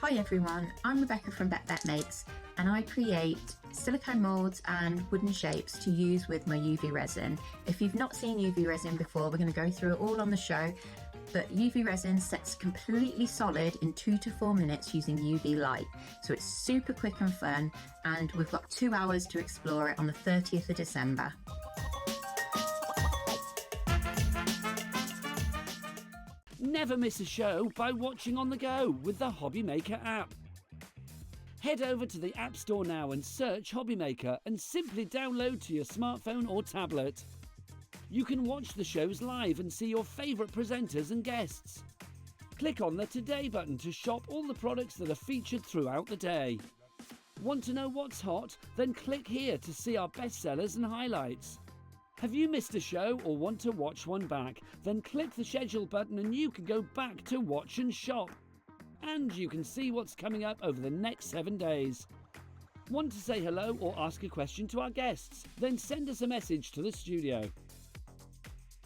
Hi everyone, I'm Rebecca from Bekbek and I create silicone moulds and wooden shapes to use with my UV resin. If you've not seen UV resin before, we're going to go through it all on the show, but UV resin sets completely solid in 2 to 4 minutes using UV light. So it's super quick and fun, and we've got 2 hours to explore it on the 30th of December. Never miss a show by watching on the go with the HobbyMaker app. Head over to the App Store now and search HobbyMaker and simply download to your smartphone or tablet. You can watch the shows live and see your favourite presenters and guests. Click on the Today button to shop all the products that are featured throughout the day. Want to know what's hot? Then click here to see our bestsellers and highlights. Have you missed a show or want to watch one back? Then click the schedule button and you can go back to watch and shop. And you can see what's coming up over the next 7 days. Want to say hello or ask a question to our guests? Then send us a message to the studio.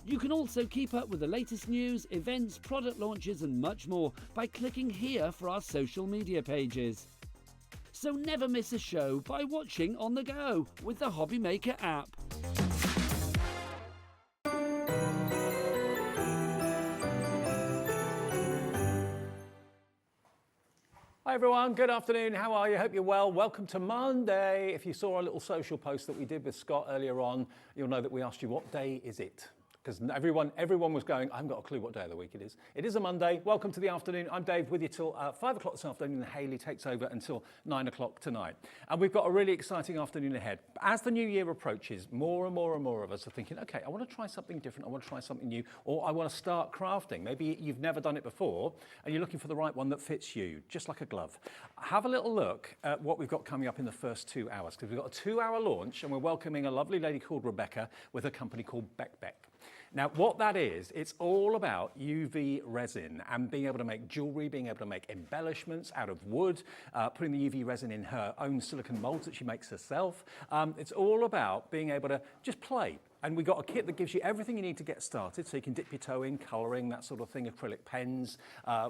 You can also keep up with the latest news, events, product launches and much more by clicking here for our social media pages. So never miss a show by watching on the go with the HobbyMaker app. Hi everyone, good afternoon, how are you? Hope you're well. Welcome to Monday. If you saw a little social post that we did with Scott earlier on, you'll know that we asked you what day is it? Because everyone was going, I haven't got a clue what day of the week it is. It is a Monday. Welcome to the afternoon. I'm Dave with you till 5 o'clock this afternoon, and Hayley takes over until 9 o'clock tonight. And we've got a really exciting afternoon ahead. As the new year approaches, more and more and more of us are thinking, okay, I want to try something different, I want to try something new, or I want to start crafting. Maybe you've never done it before, and you're looking for the right one that fits you, just like a glove. Have a little look at what we've got coming up in the first 2 hours, because we've got a 2-hour launch, and we're welcoming a lovely lady called Rebecca with a company called Bekbek. Now, what that is, it's all about UV resin and being able to make jewellery, being able to make embellishments out of wood, putting the UV resin in her own silicone moulds that she makes herself. It's all about being able to just play. And we've got a kit that gives you everything you need to get started, so you can dip your toe in, colouring, that sort of thing, acrylic pens.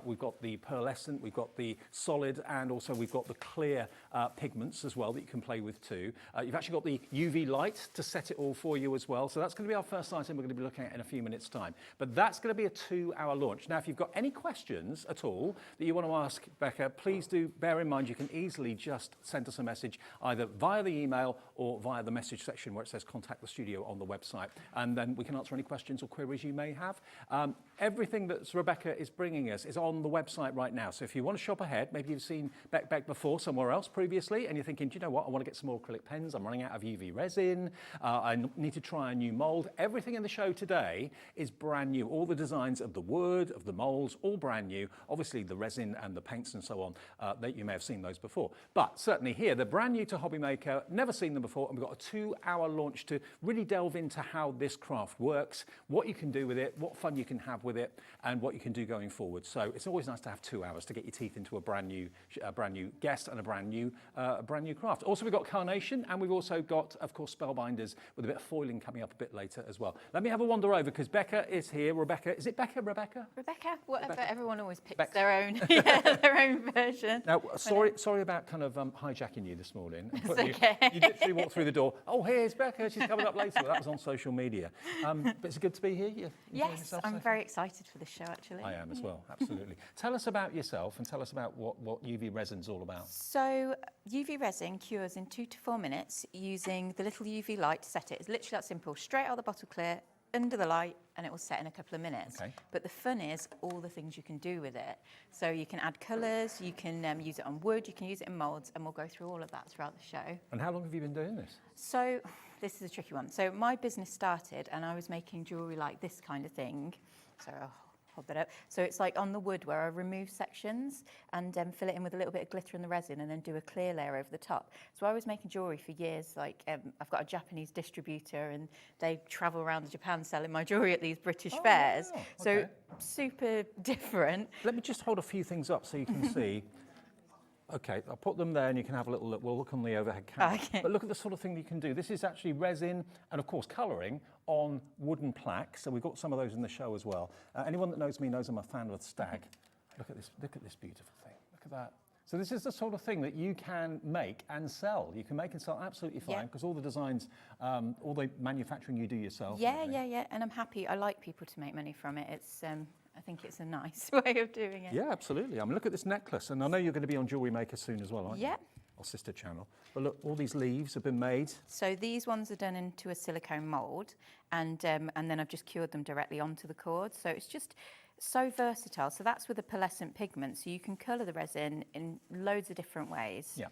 We've got the pearlescent, we've got the solid, and also we've got the clear pigments as well that you can play with too. You've actually got the UV light to set it all for you as well. So that's going to be our first item we're going to be looking at in a few minutes' time. But that's going to be a 2-hour launch. Now, if you've got any questions at all that you want to ask Becca, please do bear in mind you can easily just send us a message either via the email or via the message section where it says contact the studio on the website. And then we can answer any questions or queries you may have. Everything that Rebecca is bringing us is on the website right now. So if you want to shop ahead, maybe you've seen Bekbek before somewhere else previously, and you're thinking, do you know what, I want to get some more acrylic pens, I'm running out of UV resin, I need to try a new mould. Everything in the show today is brand new. All the designs of the wood, of the moulds, all brand new. Obviously the resin and the paints and so on, that you may have seen those before. But certainly here, they're brand new to HobbyMaker, never seen them before, and we've got a 2-hour launch to really delve into how this craft works, what you can do with it, what fun you can have with it, and what you can do going forward. So it's always nice to have 2 hours to get your teeth into a brand new guest and a brand new craft. Also, we've got Carnation, and we've also got, of course, Spellbinders with a bit of foiling coming up a bit later as well. Let me have a wander over because Becca is here. Rebecca, is it Becca? Rebecca, whatever. Rebecca. Everyone always picks their own, their own version. Now, sorry about kind of hijacking you this morning. It's okay. You literally walked through the door. Oh, here's Becca. She's coming up later. Well, that was on social media. But it's good to be here. Yes, I'm very excited for this show, actually. I am as well, absolutely. Tell us about yourself and tell us about what UV resin's all about. So UV resin cures in 2 to 4 minutes using the little UV light to set it. It's literally that simple. Straight out of the bottle clear, under the light, and it will set in a couple of minutes. Okay. But the fun is all the things you can do with it. So you can add colours, you can use it on wood, you can use it in moulds, and we'll go through all of that throughout the show. And how long have you been doing this? So this is a tricky one. So my business started and I was making jewellery like this kind of thing. So I'll hold that up. So it's like on the wood where I remove sections and fill it in with a little bit of glitter in the resin and then do a clear layer over the top. So I was making jewellery for years. Like I've got a Japanese distributor and they travel around Japan selling my jewellery at these British fairs. Wow. So Okay. super different. Let me just hold a few things up so you can see. Okay, I'll put them there and you can have a little look. We'll look on the overhead camera. Okay. But look at the sort of thing you can do. This is actually resin and, of course, colouring on wooden plaques. So we've got some of those in the show as well. Anyone that knows me knows I'm a fan of the stag. Look at this beautiful thing. Look at that. So this is the sort of thing that you can make and sell. You can make and sell absolutely fine because all the designs, all the manufacturing you do yourself. Yeah, yeah. And I'm happy. I like people to make money from it. It's, I think it's a nice way of doing it. Yeah, absolutely. I mean, look at this necklace. And I know you're going to be on Jewelry Maker soon as well, aren't you? Yeah. Our sister channel. But look, all these leaves have been made. So these ones are done into a silicone mould, and then I've just cured them directly onto the cord. So it's just so versatile. So that's with a pearlescent pigment. So you can colour the resin in loads of different ways. Yeah.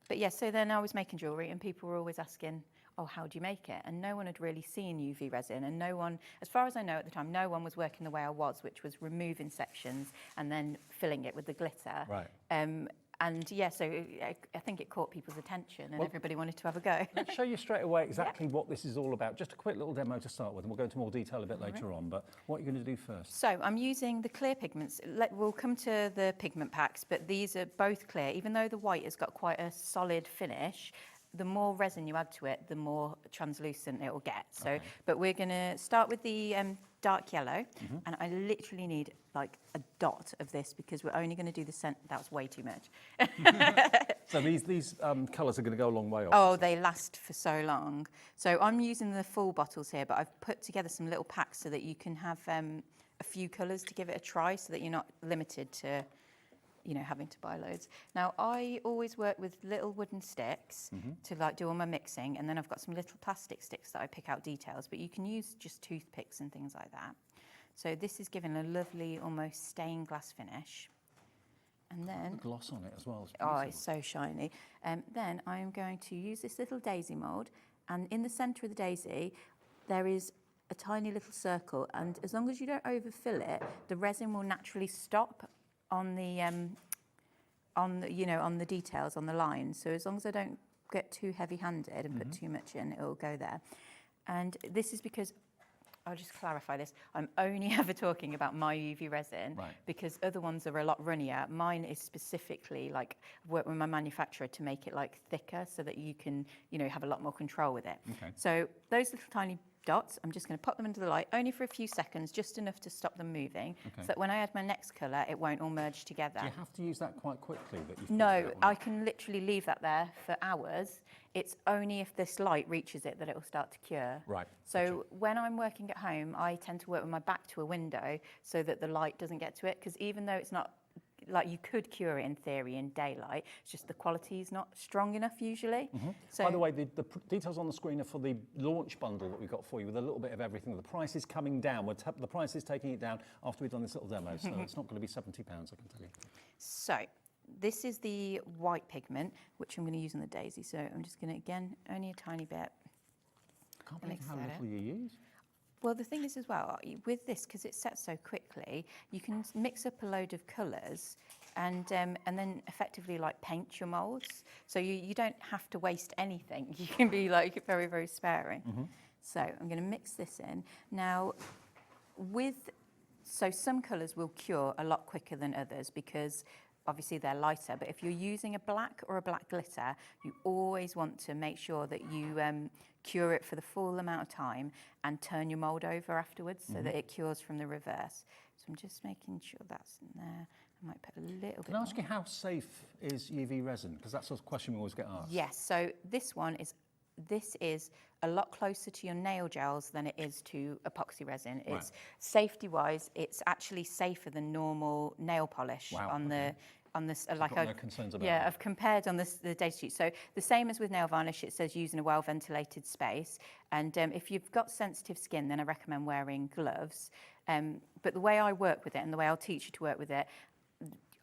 But yeah, so then I was making jewellery and people were always asking, oh, how do you make it? And no one had really seen UV resin, and no one, as far as I know at the time, no one was working the way I was, which was removing sections and then filling it with the glitter. Right. And yeah, so I think it caught people's attention and everybody wanted to have a go. Let's show you straight away exactly what this is all about. Just a quick little demo to start with, and we'll go into more detail a bit later on. But what are you going to do first? So I'm using the clear pigments. We'll come to the pigment packs, but these are both clear. Even though the white has got quite a solid finish, the more resin you add to it, the more translucent it will get. So, but we're going to start with the dark yellow, and I literally need like a dot of this because we're only going to do the scent. That was way too much. So these colours are going to go a long way. Oh, they last for so long. So I'm using the full bottles here, but I've put together some little packs so that you can have a few colours to give it a try, so that you're not limited to, you know, having to buy loads. Now, I always work with little wooden sticks to like do all my mixing, and then I've got some little plastic sticks that I pick out details, but you can use just toothpicks and things like that. So this is giving a lovely, almost stained glass finish. And then... The gloss on it as well. Oh, it's so shiny. Then I'm going to use this little daisy mould, and in the centre of the daisy, there is a tiny little circle, and as long as you don't overfill it, the resin will naturally stop on the on the details, on the lines. So as long as I don't get too heavy-handed and put too much in, it will go there. And this is because, I'll just clarify this, I'm only ever talking about my UV resin because other ones are a lot runnier. Mine is specifically like, I've worked with my manufacturer to make it like thicker so that you can, you know, have a lot more control with it. Okay. So those little tiny dots, I'm just going to pop them into the light, only for a few seconds, just enough to stop them moving, so that when I add my next colour, it won't all merge together. Do you have to use that quite quickly? No, I can literally leave that there for hours. It's only if this light reaches it that it will start to cure. Right. So when I'm working at home, I tend to work with my back to a window so that the light doesn't get to it, because even though it's not, like, you could cure it in theory in daylight, it's just the quality is not strong enough usually. So, by the way, the details on the screen are for the launch bundle that we've got for you with a little bit of everything. The price is coming down. The price is taking it down after we've done this little demo, so it's not going to be £70, I can tell you. So this is the white pigment, which I'm going to use on the daisy. So I'm just going to, again, only a tiny bit. I can't believe how little you use. Well, the thing is as well, with this, because it sets so quickly, you can mix up a load of colours and then effectively like paint your moulds. So you don't have to waste anything. You can be like very, very sparing. So I'm going to mix this in. Now, so some colours will cure a lot quicker than others because obviously they're lighter, but if you're using a black or a black glitter, you always want to make sure that you cure it for the full amount of time and turn your mould over afterwards so that it cures from the reverse. So I'm just making sure that's in there. I might put a little bit. Can I ask you how safe is UV resin? Because that's a question we always get asked. Yes, so this is a lot closer to your nail gels than it is to epoxy resin. It's safety-wise, it's actually safer than normal nail polish on the like no concerns about I've compared on the data sheet. So the same as with nail varnish, it says use in a well ventilated space, and if you've got sensitive skin, then I recommend wearing gloves. But the way I work with it and the way I'll teach you to work with it,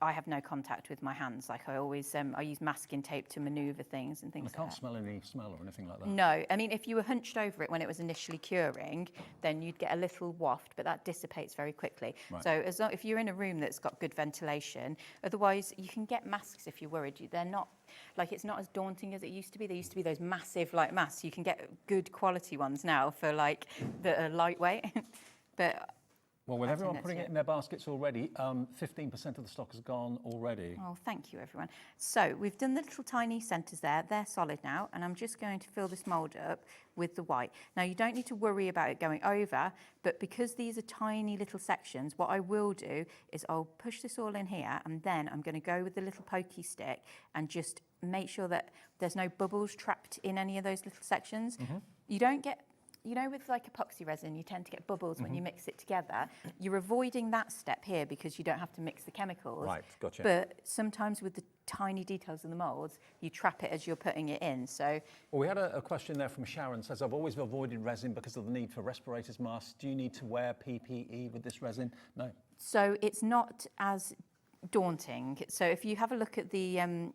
I have no contact with my hands. Like I always, I use masking tape to manoeuvre things and things like that. I can't smell any smell or anything like that. No, I mean, if you were hunched over it when it was initially curing, then you'd get a little waft, but that dissipates very quickly. Right. So if you're in a room that's got good ventilation, otherwise you can get masks if you're worried. They're not, like, it's not as daunting as it used to be. There used to be those massive, like, masks. You can get good quality ones now for, like, that are lightweight. But Well, with that everyone in putting too. it in their baskets already, 15% of the stock has gone already. Oh, thank you, everyone. So we've done the little tiny centres there. They're solid now, and I'm just going to fill this mould up with the white. Now, you don't need to worry about it going over, but because these are tiny little sections, what I will do is I'll push this all in here, and then I'm going to go with the little pokey stick and just make sure that there's no bubbles trapped in any of those little sections. You don't get... You know, with like epoxy resin, you tend to get bubbles when you mix it together. You're avoiding that step here because you don't have to mix the chemicals. Right, gotcha. But sometimes with the tiny details in the moulds, you trap it as you're putting it in. So, Well, we had a question there from Sharon. Says, I've always avoided resin because of the need for respirators masks. Do you need to wear PPE with this resin? No. so it's not as daunting. So if you have a look at the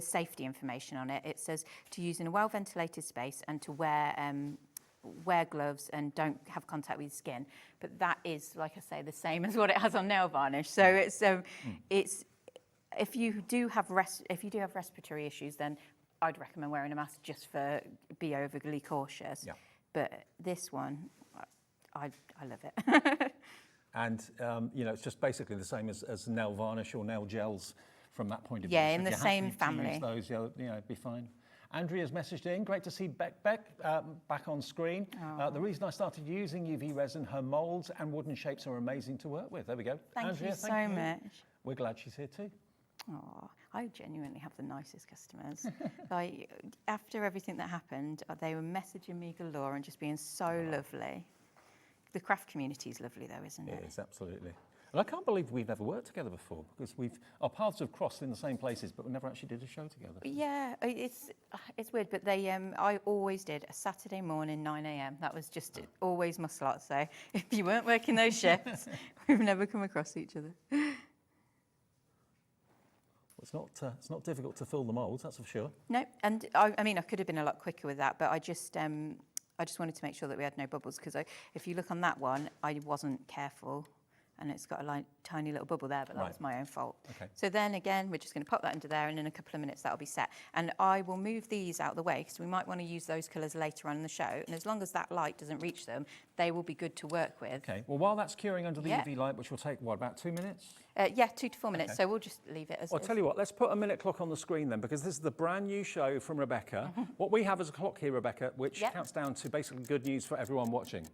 safety information on it, it says to use in a well-ventilated space and to wear gloves and don't have contact with skin. But that is, like I say, the same as what it has on nail varnish. So it's if you do have respiratory issues, then I'd recommend wearing a mask just for be overly cautious. Yeah. But this one, I love it. And, you know, it's just basically the same as nail varnish or nail gels from that point of view. Yeah, So in if the you have same to family. use those, you know, it'd be fine. Andrea's messaged in, great to see Bekbek back on screen. The reason I started using UV resin, her moulds and wooden shapes are amazing to work with. There we go. Thank Andrea, you so much. We're glad she's here too. Oh, I genuinely have the nicest customers. Like, after everything that happened, they were messaging me galore and just being so lovely. The craft community is lovely though, isn't it? It is, absolutely. And I can't believe we've ever worked together before because our paths have crossed in the same places, but we never actually did a show together. Yeah, it's weird, but I always did a Saturday morning 9 a.m. That was just always my slot. So if you weren't working those shifts, we've never come across each other. It's not difficult to fill the moulds, that's for sure. No, and I mean I could have been a lot quicker with that, but I just wanted to make sure that we had no bubbles because if you look on that one, I wasn't careful. And it's got a tiny little bubble there, but that was my own fault. Okay. So then again, we're just going to pop that into there, and in a couple of minutes that'll be set. And I will move these out of the way because we might want to use those colours later on in the show. And as long as that light doesn't reach them, they will be good to work with. Okay, well, while that's curing under the Yeah. UV light, which will take, what, about 2 minutes? Yeah, 2 to 4 minutes. Okay. So we'll just leave it as Well, I'll tell you what, let's put a minute clock on the screen then, because this is the brand new show from Rebecca. What we have is a clock here, Rebecca, which Yep. counts down to basically good news for everyone watching.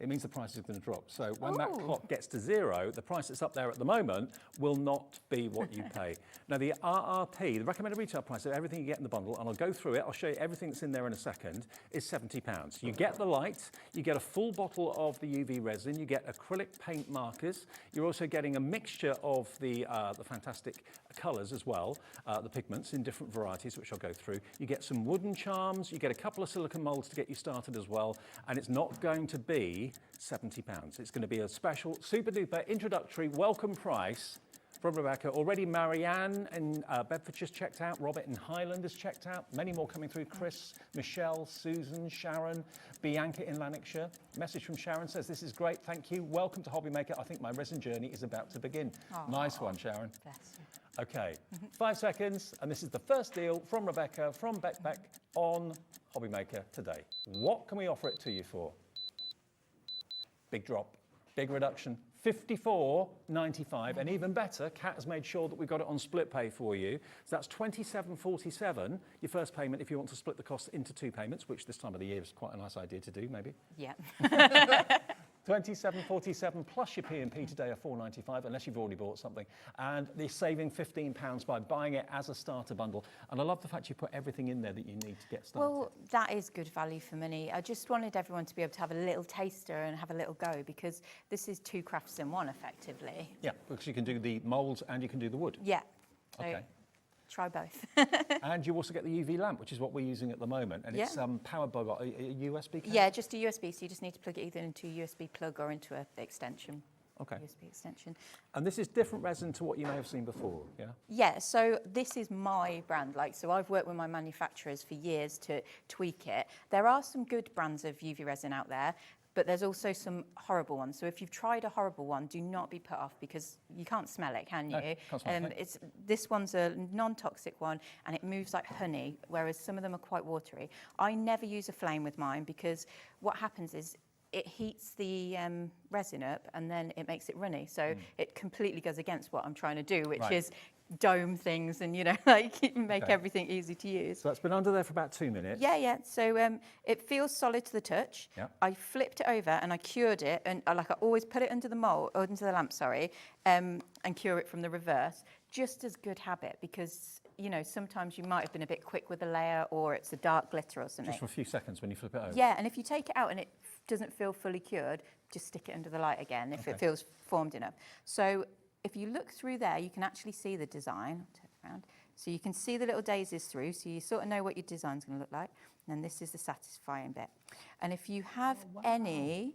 It means the price is going to drop. So when that Ooh. clock gets to zero, the price that's up there at the moment will not be what you pay. Now, the RRP, the recommended retail price of everything you get in the bundle, and I'll go through it, I'll show you everything that's in there in a second, is £70. You get the light, you get a full bottle of the UV resin, you get acrylic paint markers, you're also getting a mixture of the fantastic colours as well, the pigments in different varieties, which I'll go through. You get some wooden charms, you get a couple of silicone moulds to get you started as well, and it's not going to be £70. It's going to be a special, super duper introductory welcome price from Rebecca. Already Marianne in Bedfordshire's checked out, Robert in Highland has checked out, many more coming through, Chris, Michelle, Susan, Sharon, Bianca in Lanarkshire. Message from Sharon says, this is great, thank you. Welcome to HobbyMaker. I think my resin journey is about to begin. Nice one, Sharon. Bless you. Okay, 5 seconds, and this is the first deal from Rebecca from Bekbek on HobbyMaker today. What can we offer it to you for? Big drop, big reduction, $54.95, and even better, Kat has made sure that we've got it on split pay for you. So that's $27.47, your first payment if you want to split the cost into 2 payments, which this time of the year is quite a nice idea to do, maybe. Yeah. $27.47 plus your P&P today are $4.95 unless you've already bought something, and they're saving £15 by buying it as a starter bundle. And I love the fact you put everything in there that you need to get started. Well, that is good value for money. I just wanted everyone to be able to have a little taster and have a little go because this is 2 crafts in one, effectively. Yeah, because you can do the moulds and you can do the wood. Yeah. So Okay. try both. And you also get the UV lamp, which is what we're using at the moment, and it's powered by what, a USB cable? Yeah, just a USB. So you just need to plug it either into a USB plug or into an extension. Okay. USB extension. And this is different resin to what you may have seen before, yeah? Yeah, so this is my brand. So I've worked with my manufacturers for years to tweak it. There are some good brands of UV resin out there, but there's also some horrible ones. So if you've tried a horrible one, do not be put off because you can't smell it, can you? No, can't smell it. This one's a non-toxic one and it moves like honey, whereas some of them are quite watery. I never use a flame with mine because what happens is it heats the resin up and then it makes it runny. So it completely goes against what I'm trying to do, which is dome things and, you know, like make everything easy to use. So that's been under there for about 2 minutes. Yeah. So it feels solid to the touch. Yeah. I flipped it over and I cured it, and I always put it under the lamp, and cure it from the reverse. Just as good habit, because you know sometimes you might have been a bit quick with a layer, or it's a dark glitter or something. Just for a few seconds when you flip it over. Yeah, and if you take it out and it doesn't feel fully cured, just stick it under the light again if it feels formed enough. So if you look through there, you can actually see the design. I'll turn it around. So you can see the little daisies through, so you sort of know what your design's going to look like. And then this is the satisfying bit. And if you have any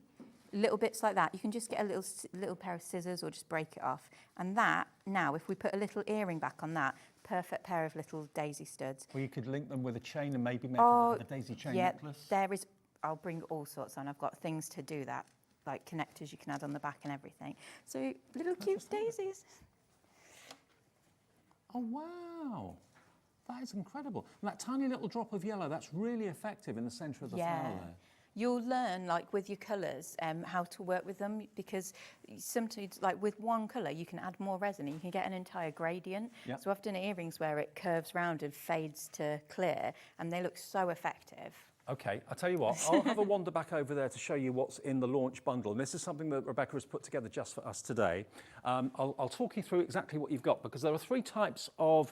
little bits like that, you can just get a little pair of scissors or just break it off. And that, now, if we put a little earring back on that, perfect pair of little daisy studs. Or you could link them with a chain and maybe make a daisy chain necklace. There is. I'll bring all sorts on. I've got things to do that, like connectors you can add on the back and everything. So little cute daisies. Oh, wow. That is incredible. And that tiny little drop of yellow, that's really effective in the centre of the flower there. You'll learn, like with your colours, how to work with them, because sometimes, like with one colour, you can add more resin and you can get an entire gradient. Yep. So I've done earrings where it curves round and fades to clear, and they look so effective. Okay, I'll tell you what, I'll have a wander back over there to show you what's in the launch bundle. And this is something that Rebecca has put together just for us today. I'll talk you through exactly what you've got, because there are 3 types of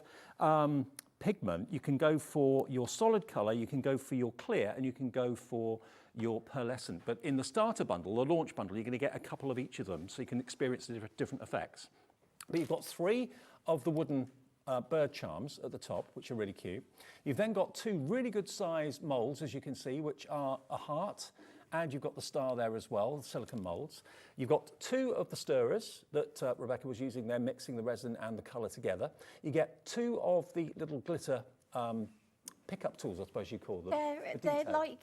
pigment. You can go for your solid colour, you can go for your clear, and you can go for your pearlescent. But in the starter bundle, the launch bundle, you're going to get a couple of each of them, so you can experience the different effects. But you've got 3 of the wooden bird charms at the top, which are really cute. You've then got 2 really good size moulds, as you can see, which are a heart, and you've got the star there as well, the silicone moulds. You've got 2 of the stirrers that Rebecca was using there, mixing the resin and the colour together. You get 2 of the little glitter pickup tools, I suppose you call them. They're like,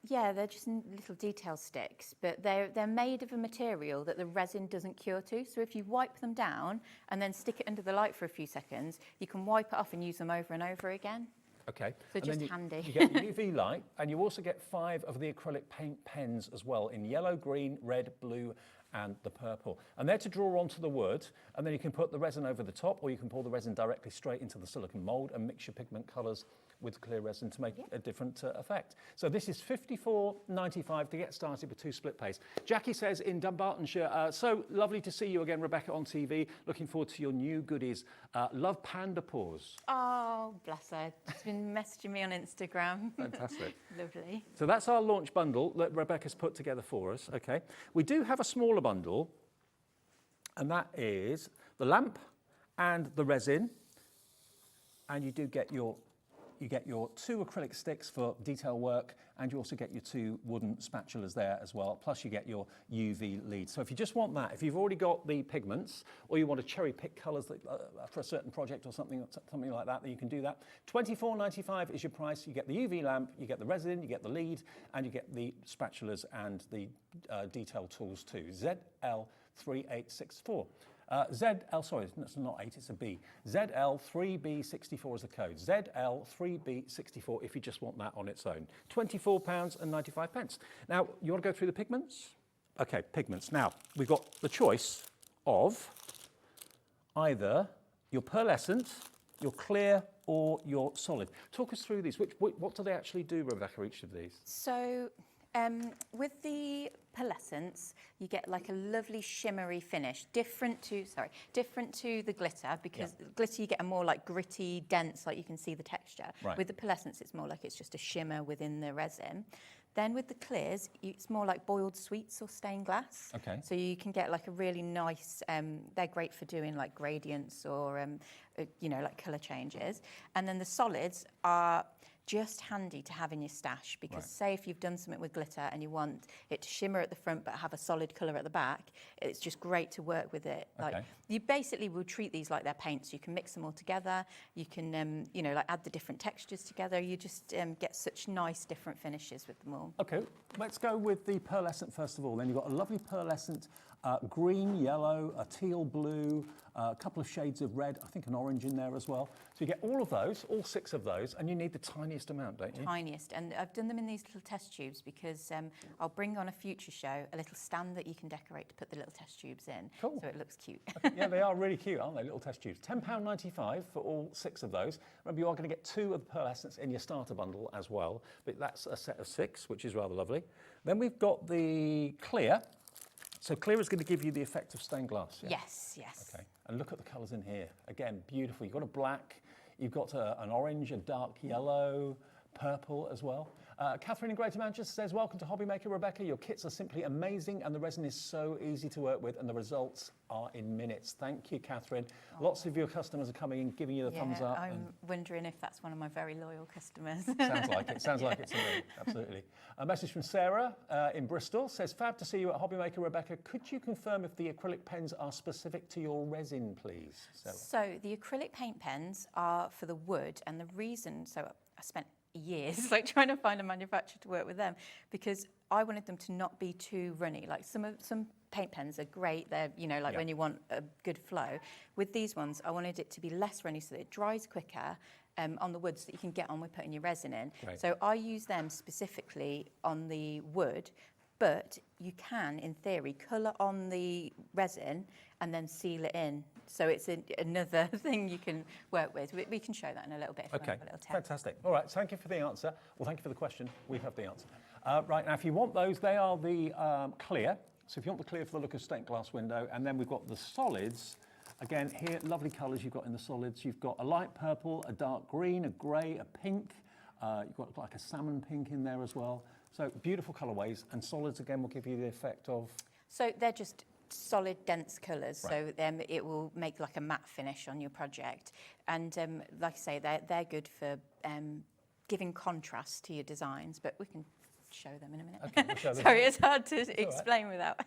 they're just little detail sticks, but they're made of a material that the resin doesn't cure to. So if you wipe them down and then stick it under the light for a few seconds, you can wipe it off and use them over and over again. Okay. So just handy. You get the UV light, and you also get 5 of the acrylic paint pens as well, in yellow, green, red, blue, and the purple. And they're to draw onto the wood, and then you can put the resin over the top, or you can pour the resin directly straight into the silicone mould and mix your pigment colours with clear resin to make a different effect. So this is $54.95 to get started with 2 split pays. Jackie says in Dunbartonshire, so lovely to see you again, Rebecca, on TV. Looking forward to your new goodies. Love panda paws. Oh, bless her. She's been messaging me on Instagram. Fantastic. Lovely. So that's our launch bundle that Rebecca's put together for us. Okay. We do have a smaller bundle, and that is the lamp and the resin, and you do get your 2 acrylic sticks for detail work, and you also get your 2 wooden spatulas there as well, plus you get your UV lead. So if you just want that, if you've already got the pigments, or you want to cherry pick colours for a certain project or something like that, then you can do that. $24.95 is your price. You get the UV lamp, you get the resin, you get the lead, and you get the spatulas and the detail tools too. ZL3864. sorry, it's not 8, it's a B. ZL3B64 is the code. ZL3B64 if you just want that on its own. £24.95. Now, you want to go through the pigments? Okay, pigments. Now, we've got the choice of either your pearlescent, your clear, or your solid. Talk us through these. What do they actually do, Rebecca, each of these? So, with the pearlescents, you get like a lovely shimmery finish, different to the glitter, because glitter you get a more like gritty, dense, like you can see the texture. Right. With the pearlescents, it's more like it's just a shimmer within the resin. Then with the clears, it's more like boiled sweets or stained glass. Okay. So you can get like a really nice, they're great for doing like gradients or, like colour changes. And then the solids are just handy to have in your stash, because say if you've done something with glitter and you want it to shimmer at the front but have a solid colour at the back, it's just great to work with it. Okay. Like you basically will treat these like they're paints. You can mix them all together. You can, like add the different textures together. You just get such nice different finishes with them all. Okay, let's go with the pearlescent first of all. Then you've got a lovely pearlescent green, yellow, a teal blue, a couple of shades of red, I think an orange in there as well. So you get all of those, all 6 of those, and you need the tiniest amount, don't you? Tiniest, and I've done them in these little test tubes because I'll bring on a future show a little stand that you can decorate to put the little test tubes in. Cool. So it looks cute. Yeah, they are really cute, aren't they? Little test tubes. £10.95 for all 6 of those. Remember, you are going to get 2 of the Pearl Essence in your starter bundle as well, but that's a set of 6, which is rather lovely. Then we've got the clear. So clear is going to give you the effect of stained glass. Yeah? Yes, yes. Okay, and look at the colours in here. Again, beautiful. You've got a black, you've got an orange, a dark yellow, purple as well. Catherine in Greater Manchester says, welcome to HobbyMaker, Rebecca. Your kits are simply amazing and the resin is so easy to work with and the results are in minutes. Thank you, Catherine. Lots of your customers are coming in, giving you the thumbs up. I'm wondering if that's one of my very loyal customers. Sounds like it. Sounds like it to me. Absolutely. A message from Sarah in Bristol says, fab to see you at HobbyMaker, Rebecca. Could you confirm if the acrylic pens are specific to your resin, please? Sarah. So the acrylic paint pens are for the wood, and the reason, so I spent years like trying to find a manufacturer to work with them because I wanted them to not be too runny. Like some paint pens are great, they're, you know, like when you want a good flow. With these ones, I wanted it to be less runny so that it dries quicker on the wood so that you can get on with putting your resin in. Great. So I use them specifically on the wood, but you can, in theory, colour on the resin and then seal it in. So it's another thing you can work with. We can show that in a little bit if you want to have a little test. Fantastic. All right, thank you for the answer. Well, thank you for the question. We have the answer. Right, now if you want those, they are the clear. So if you want the clear for the look of stained glass window, and then we've got the solids. Again, here, lovely colours you've got in the solids. You've got a light purple, a dark green, a grey, a pink. You've got like a salmon pink in there as well. So beautiful colourways, and solids again will give you the effect of... So they're just solid, dense colours, Right. so it will make like a matte finish on your project. And like I say, they're good for giving contrast to your designs, but we can show them in a minute. Okay, we'll show them. Sorry, it's hard to explain without...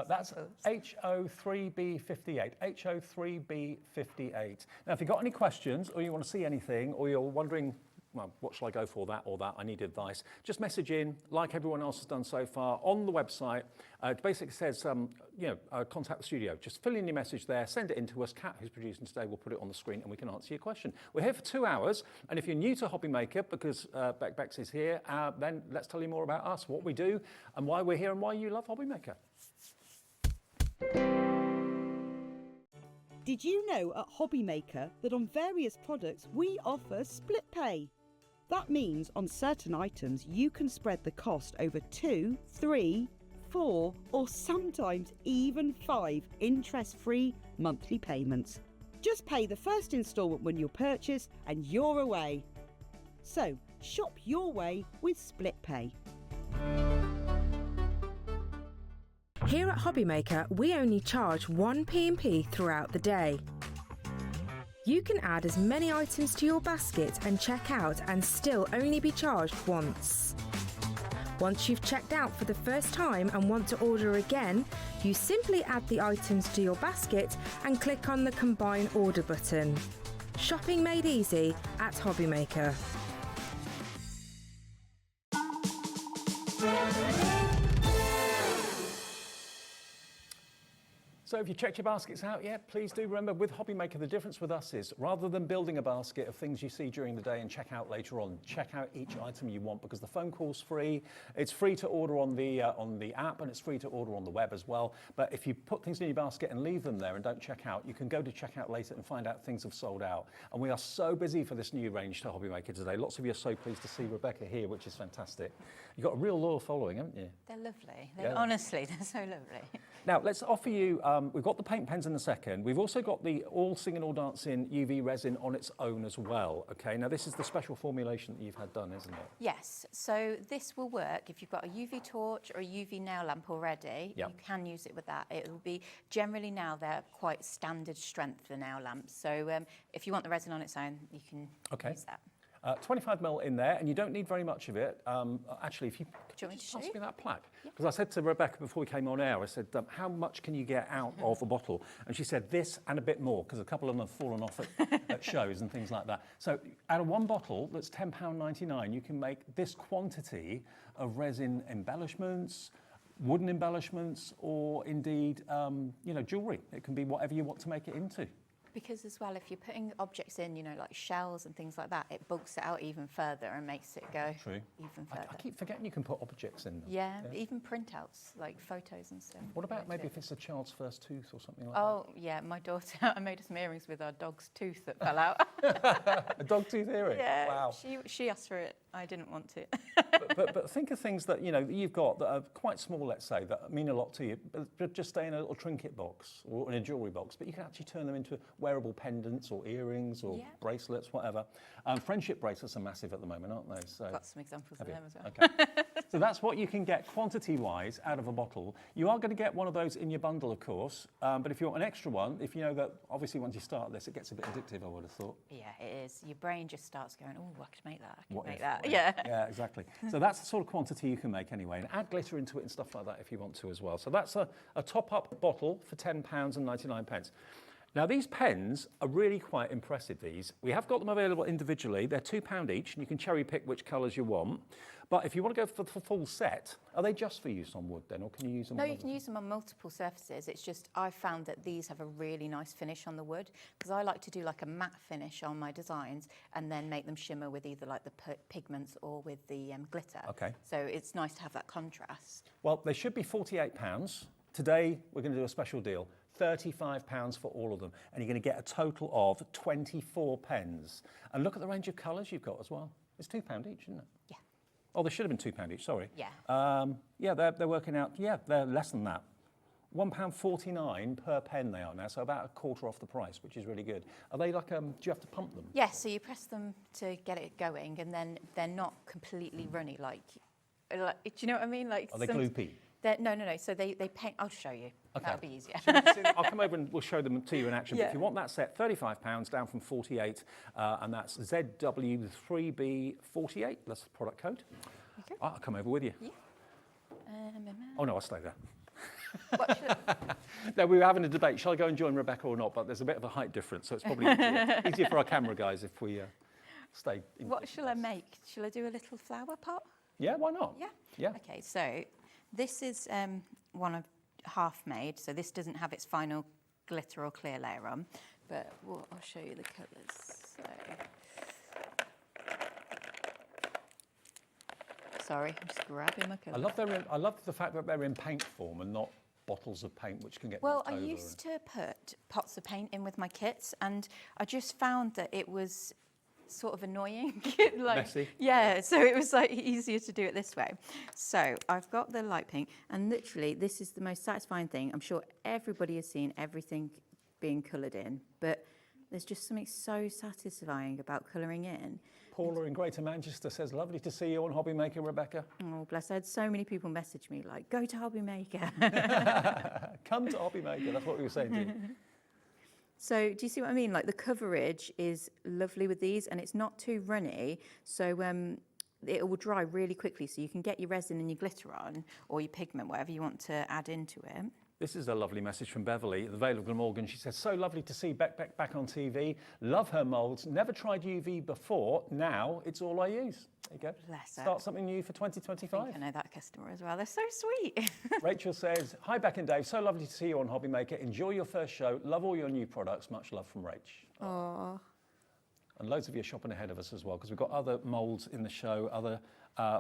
That's HO3B58, HO3B58. Now, if you've got any questions, or you want to see anything, or you're wondering, well, what shall I go for, that or that, I need advice, just message in, like everyone else has done so far, on the website. It basically says, contact the studio. Just fill in your message there, send it in to us. Kat, who's producing today, will put it on the screen and we can answer your question. We're here for 2 hours, and if you're new to HobbyMaker, because Bekbek is here, then let's tell you more about us, what we do, and why we're here, and why you love HobbyMaker. Did you know at HobbyMaker that on various products we offer split pay? That means on certain items you can spread the cost over 2, 3, 4 or sometimes even 5 interest-free monthly payments. Just pay the first instalment when you purchase and you're away. So shop your way with split pay. Here at HobbyMaker, we only charge 1 P&P throughout the day. You can add as many items to your basket and check out and still only be charged once. Once you've checked out for the first time and want to order again, you simply add the items to your basket and click on the Combine Order button. Shopping made easy at HobbyMaker. So if you checked your baskets out yet, please do remember with HobbyMaker, the difference with us is rather than building a basket of things you see during the day and check out later on, check out each item you want because the phone call's free. It's free to order on the app and it's free to order on the web as well. But if you put things in your basket and leave them there and don't check out, you can go to checkout later and find out things have sold out. And we are so busy for this new range to HobbyMaker today. Lots of you are so pleased to see Rebecca here, which is fantastic. You've got a real loyal following, haven't you? They're lovely. Honestly, they're so lovely. Now, let's offer you, we've got the paint pens in a second. We've also got the All Singing All Dancing UV resin on its own as well, okay? Now, this is the special formulation that you've had done, isn't it? Yes, so this will work if you've got a UV torch or a UV nail lamp already. Yep. You can use it with that. It will be, generally now they're quite standard strength, the nail lamps. So if you want the resin on its own, you can use that. 25ml in there, and you don't need very much of it. Actually, if you Do you want me to show pass you? me that plaque, because I said to Rebecca before we came on air, I said, how much can you get out of a bottle? And she said this and a bit more, because a couple of them have fallen off at shows and things like that. So out of one bottle that's £10.99, you can make this quantity of resin embellishments, wooden embellishments, or indeed, you know, jewellery. It can be whatever you want to make it into. Because as well, if you're putting objects in, you know, like shells and things like that, it bulks it out even further and makes it go even further. I keep forgetting you can put objects in them. Yeah, even printouts, like photos and stuff. What about maybe if it's a child's first tooth or something like that? Oh, yeah, my daughter, I made her some earrings with our dog's tooth that fell out. A dog tooth earring? Yeah, Wow. she asked for it. I didn't want it. but think of things that, you know, that you've got that are quite small, let's say, that mean a lot to you, but just stay in a little trinket box or in a jewellery box, but you can actually turn them into wearable pendants or earrings or bracelets, whatever. Friendship bracelets are massive at the moment, aren't they? So, got some examples of them as well. Okay. So that's what you can get quantity-wise out of a bottle. You are going to get one of those in your bundle, of course, but if you want an extra one, if you know that, obviously, once you start this, it gets a bit addictive, I would have thought. Yeah, it is. Your brain just starts going, oh, I could make that, I What could make if? that. What Yeah. if? Yeah, exactly. So that's the sort of quantity you can make anyway, and add glitter into it and stuff like that if you want to as well. So that's a top-up bottle for £10.99. Now, these pens are really quite impressive, these. We have got them available individually. They're £2 each, and you can cherry pick which colours you want. But if you want to go for the full set, are they just for use on wood then, or can you use them No, on you can use them on multiple surfaces. It's just I've found that these have a really nice finish on the wood, because I like to do like a matte finish on my designs and then make them shimmer with either like the pigments or with the glitter. Okay. So it's nice to have that contrast. Well, they should be £48. Today, we're going to do a special deal. £35 for all of them, and you're going to get a total of 24 pens. And look at the range of colours you've got as well. It's £2 each, isn't it? Yeah. Oh, they should have been £2 each, sorry. Yeah. Yeah, they're working out, yeah, they're less than that. £1.49 per pen they are now, so about a quarter off the price, which is really good. Are they like, do you have to pump them? Yeah, so you press them to get it going, and then they're not completely runny, like do you know what I mean? Like Are they gloopy? No. So they paint. I'll show you. Okay. That'll be easier. I'll come over and we'll show them to you in action. Yeah. But if you want that set, £35 down from 48, and that's ZW3B48. That's the product code. Okay. I'll come over with you. Yeah. Oh no, I'll stay there. What should No, we were having a debate. Shall I go and join Rebecca or not? But there's a bit of a height difference, so it's probably easier for our camera guys if we stay. What shall I make? Shall I do a little flower pot? Yeah, why not? Yeah. Yeah. Okay, so this is one I've half made, so this doesn't have its final glitter or clear layer on, but I'll show you the colours. So, sorry, I'm just grabbing my colours. I love the fact that they're in paint form and not bottles of paint which can get Well, knocked I over used to put pots of paint in with my kits, and I just found that it was sort of annoying. Like, messy. Yeah, so it was like easier to do it this way. So I've got the light pink, and literally this is the most satisfying thing. I'm sure everybody has seen everything being coloured in, but there's just something so satisfying about colouring in. Paula in Greater Manchester says, lovely to see you on HobbyMaker, Rebecca. Oh, bless. I had so many people message me like, go to HobbyMaker. Come to HobbyMaker, that's what we were saying to you. So do you see what I mean? Like the coverage is lovely with these, and it's not too runny. So it will dry really quickly. So you can get your resin and your glitter on, or your pigment, whatever you want to add into it. This is a lovely message from Beverly, the Vale of Glamorgan. She says, so lovely to see Bekbek back on TV. Love her moulds. Never tried UV before. Now it's all I use. There you go. Bless her. Start something new for I think 2025. I know that customer as well. They're so sweet. Rachel says, hi Beck and Dave. So lovely to see you on HobbyMaker. Enjoy your first show. Love all your new products. Much love from Rach. Aww. And loads of you are shopping ahead of us as well, because we've got other moulds in the show, other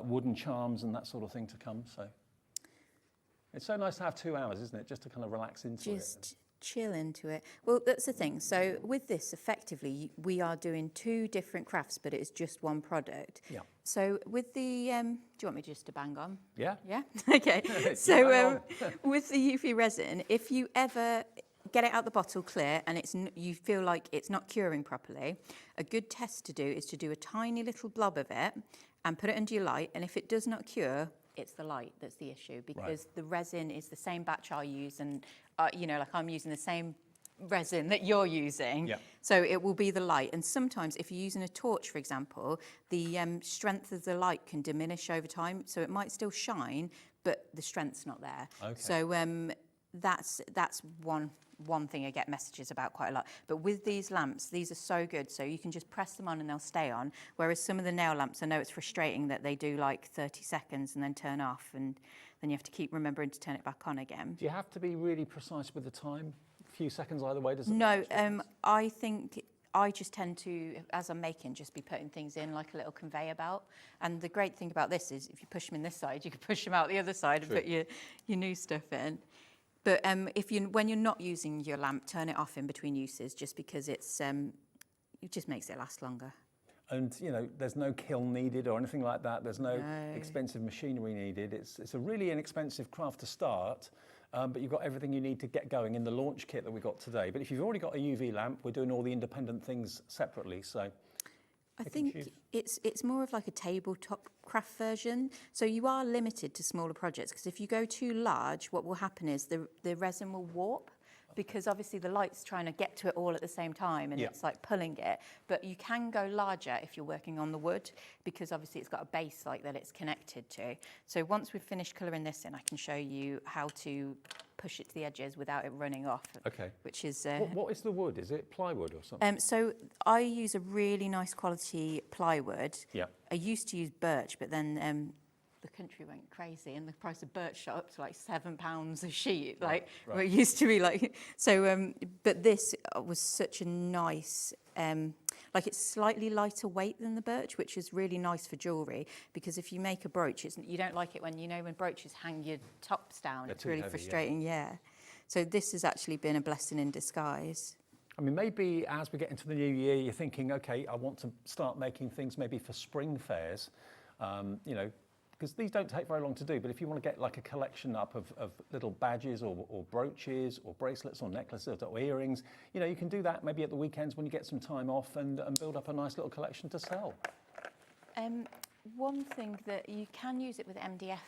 wooden charms and that sort of thing to come. So it's so nice to have 2 hours, isn't it? Just to kind of relax into it. Just chill into it. Well, that's the thing. So with this, effectively, we are doing 2 different crafts, but it is just one product. Yeah. So with the, do you want me just to bang on? Yeah. Yeah? Okay. So with the UV resin, if you ever get it out the bottle clear and you feel like it's not curing properly, a good test to do is to do a tiny little blob of it and put it under your light. And if it does not cure, it's the light that's the issue, because the resin is the same batch I use, and you know, like I'm using the same resin that you're using. Yeah. So it will be the light. And sometimes if you're using a torch, for example, the strength of the light can diminish over time. So it might still shine, but the strength's not there. Okay. So that's one thing I get messages about quite a lot. But with these lamps, these are so good. So you can just press them on and they'll stay on. Whereas some of the nail lamps, I know it's frustrating that they do like 30 seconds and then turn off, and then you have to keep remembering to turn it back on again. Do you have to be really precise with the time? A few seconds either way, does it? No, I think I just tend to, as I'm making, just be putting things in like a little conveyor belt. And the great thing about this is if you push them in this side, you can push them out the other side and put your new stuff in. But when you're not using your lamp, turn it off in between uses, just because it just makes it last longer. And there's no kiln needed or anything like that. There's no expensive machinery needed. It's a really inexpensive craft to start, but you've got everything you need to get going in the launch kit that we got today. But if you've already got a UV lamp, we're doing all the independent things separately. So I think it's more of like a tabletop craft version. So you are limited to smaller projects, because if you go too large, what will happen is the resin will warp, because obviously the light's trying to get to it all at the same time, and it's like pulling it. But you can go larger if you're working on the wood, because obviously it's got a base like that it's connected to. So once we've finished colouring this in, I can show you how to push it to the edges without it running off. Okay. Which is what is the wood? Is it plywood or something? So I use a really nice quality plywood. Yeah. I used to use birch, but then the country went crazy and the price of birch shot up to like £7 a sheet, like where it used to be like. So, but this was such a nice, like it's slightly lighter weight than the birch, which is really nice for jewellery, because if you make a brooch, you don't like it when brooches hang your tops down. It's really frustrating, So this has actually been a blessing in disguise. I mean, maybe as we get into the new year, you're thinking, okay, I want to start making things maybe for spring fairs, because these don't take very long to do. But if you want to get like a collection up of little badges or brooches or bracelets or necklaces or earrings, you can do that maybe at the weekends when you get some time off and build up a nice little collection to sell. One thing that you can use it with MDF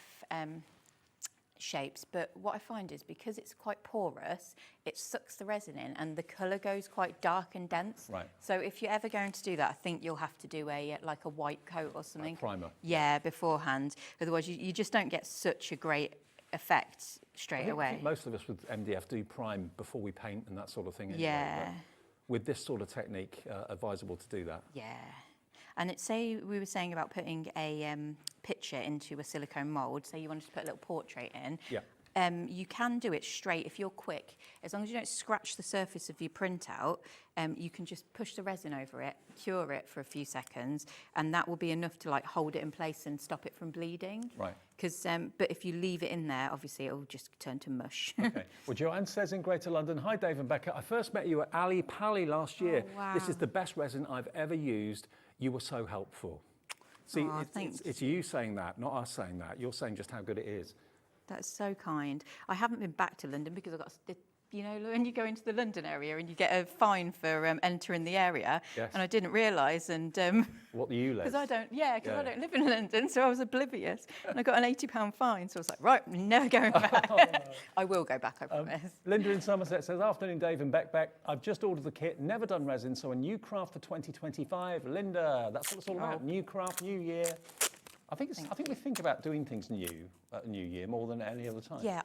shapes, but what I find is because it's quite porous, it sucks the resin in and the colour goes quite dark and dense. Right. So if you're ever going to do that, I think you'll have to do a white coat or something. Like primer. Yeah, beforehand. Otherwise you just don't get such a great effect straight away. I think most of us with MDF do prime before we paint and that sort of thing. Anyway, yeah. But with this sort of technique, advisable to do that. Yeah. And we were saying about putting a picture into a silicone mould, say you wanted to put a little portrait in. Yeah. You can do it straight if you're quick. As long as you don't scratch the surface of your printout, you can just push the resin over it, cure it for a few seconds, and that will be enough to like hold it in place and stop it from bleeding. Right. But if you leave it in there, obviously it will just turn to mush. Okay. Well, Joanne says in Greater London, hi Dave and Becca, I first met you at Ali Pali last year. Oh, wow. This is the best resin I've ever used. You were so helpful. See, it's you saying that, not us saying that. You're saying just how good it is. That's so kind. I haven't been back to London because I got, when you go into the London area and you get a fine for entering the area, yes. And I didn't realise. And what the you because I don't live in London, so I was oblivious, and I got an £80 fine. So I was like, right, I'm never going back. Oh, no. I will go back, I promise. Linda in Somerset says, afternoon, Dave and Bekbek. I've just ordered the kit, never done resin, so a new craft for 2025. Linda, that's what it's all about. New craft, new year. I think we think about doing things new at New Year more than any other time. Yeah,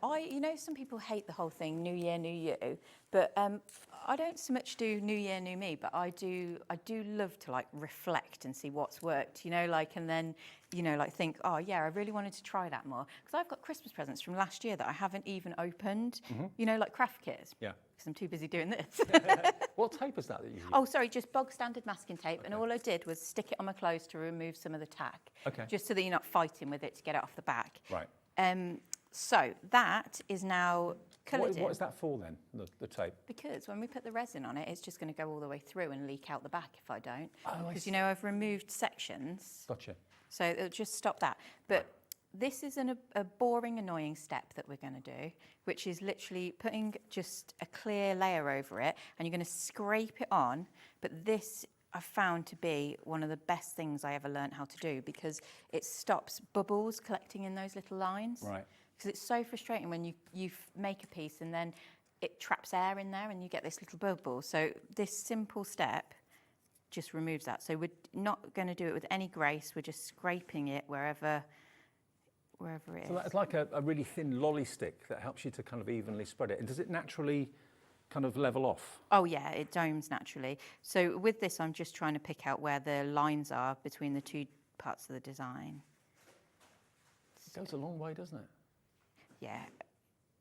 some people hate the whole thing, New Year, New You, but I don't so much do New Year, New Me, but I do love to like reflect and see what's worked, and then think, oh yeah, I really wanted to try that more, because I've got Christmas presents from last year that I haven't even opened, like craft kits. Yeah. Because I'm too busy doing this. What tape is that you use? Oh, sorry, just bog standard masking tape. Okay. And all I did was stick it on my clothes to remove some of the tack. Okay. Just so that you're not fighting with it to get it off the back. Right. So that is now coloured in. What is that for then, the tape? Because when we put the resin on it, it's just going to go all the way through and leak out the back if I don't. Oh, because, I've removed sections. Gotcha. So it'll just stop that. But this is a boring, annoying step that we're going to do, which is literally putting just a clear layer over it, and you're going to scrape it on. But this I've found to be one of the best things I ever learned how to do, because it stops bubbles collecting in those little lines. Right. Because it's so frustrating when you make a piece and then it traps air in there and you get this little bubble. So this simple step just removes that. So we're not going to do it with any grace. We're just scraping it wherever wherever it is. So that's like a really thin lolly stick that helps you to kind of evenly spread it. And does it naturally kind of level off? Oh yeah, it domes naturally. So with this, I'm just trying to pick out where the lines are between the two parts of the design. It goes a long way, doesn't it? Yeah,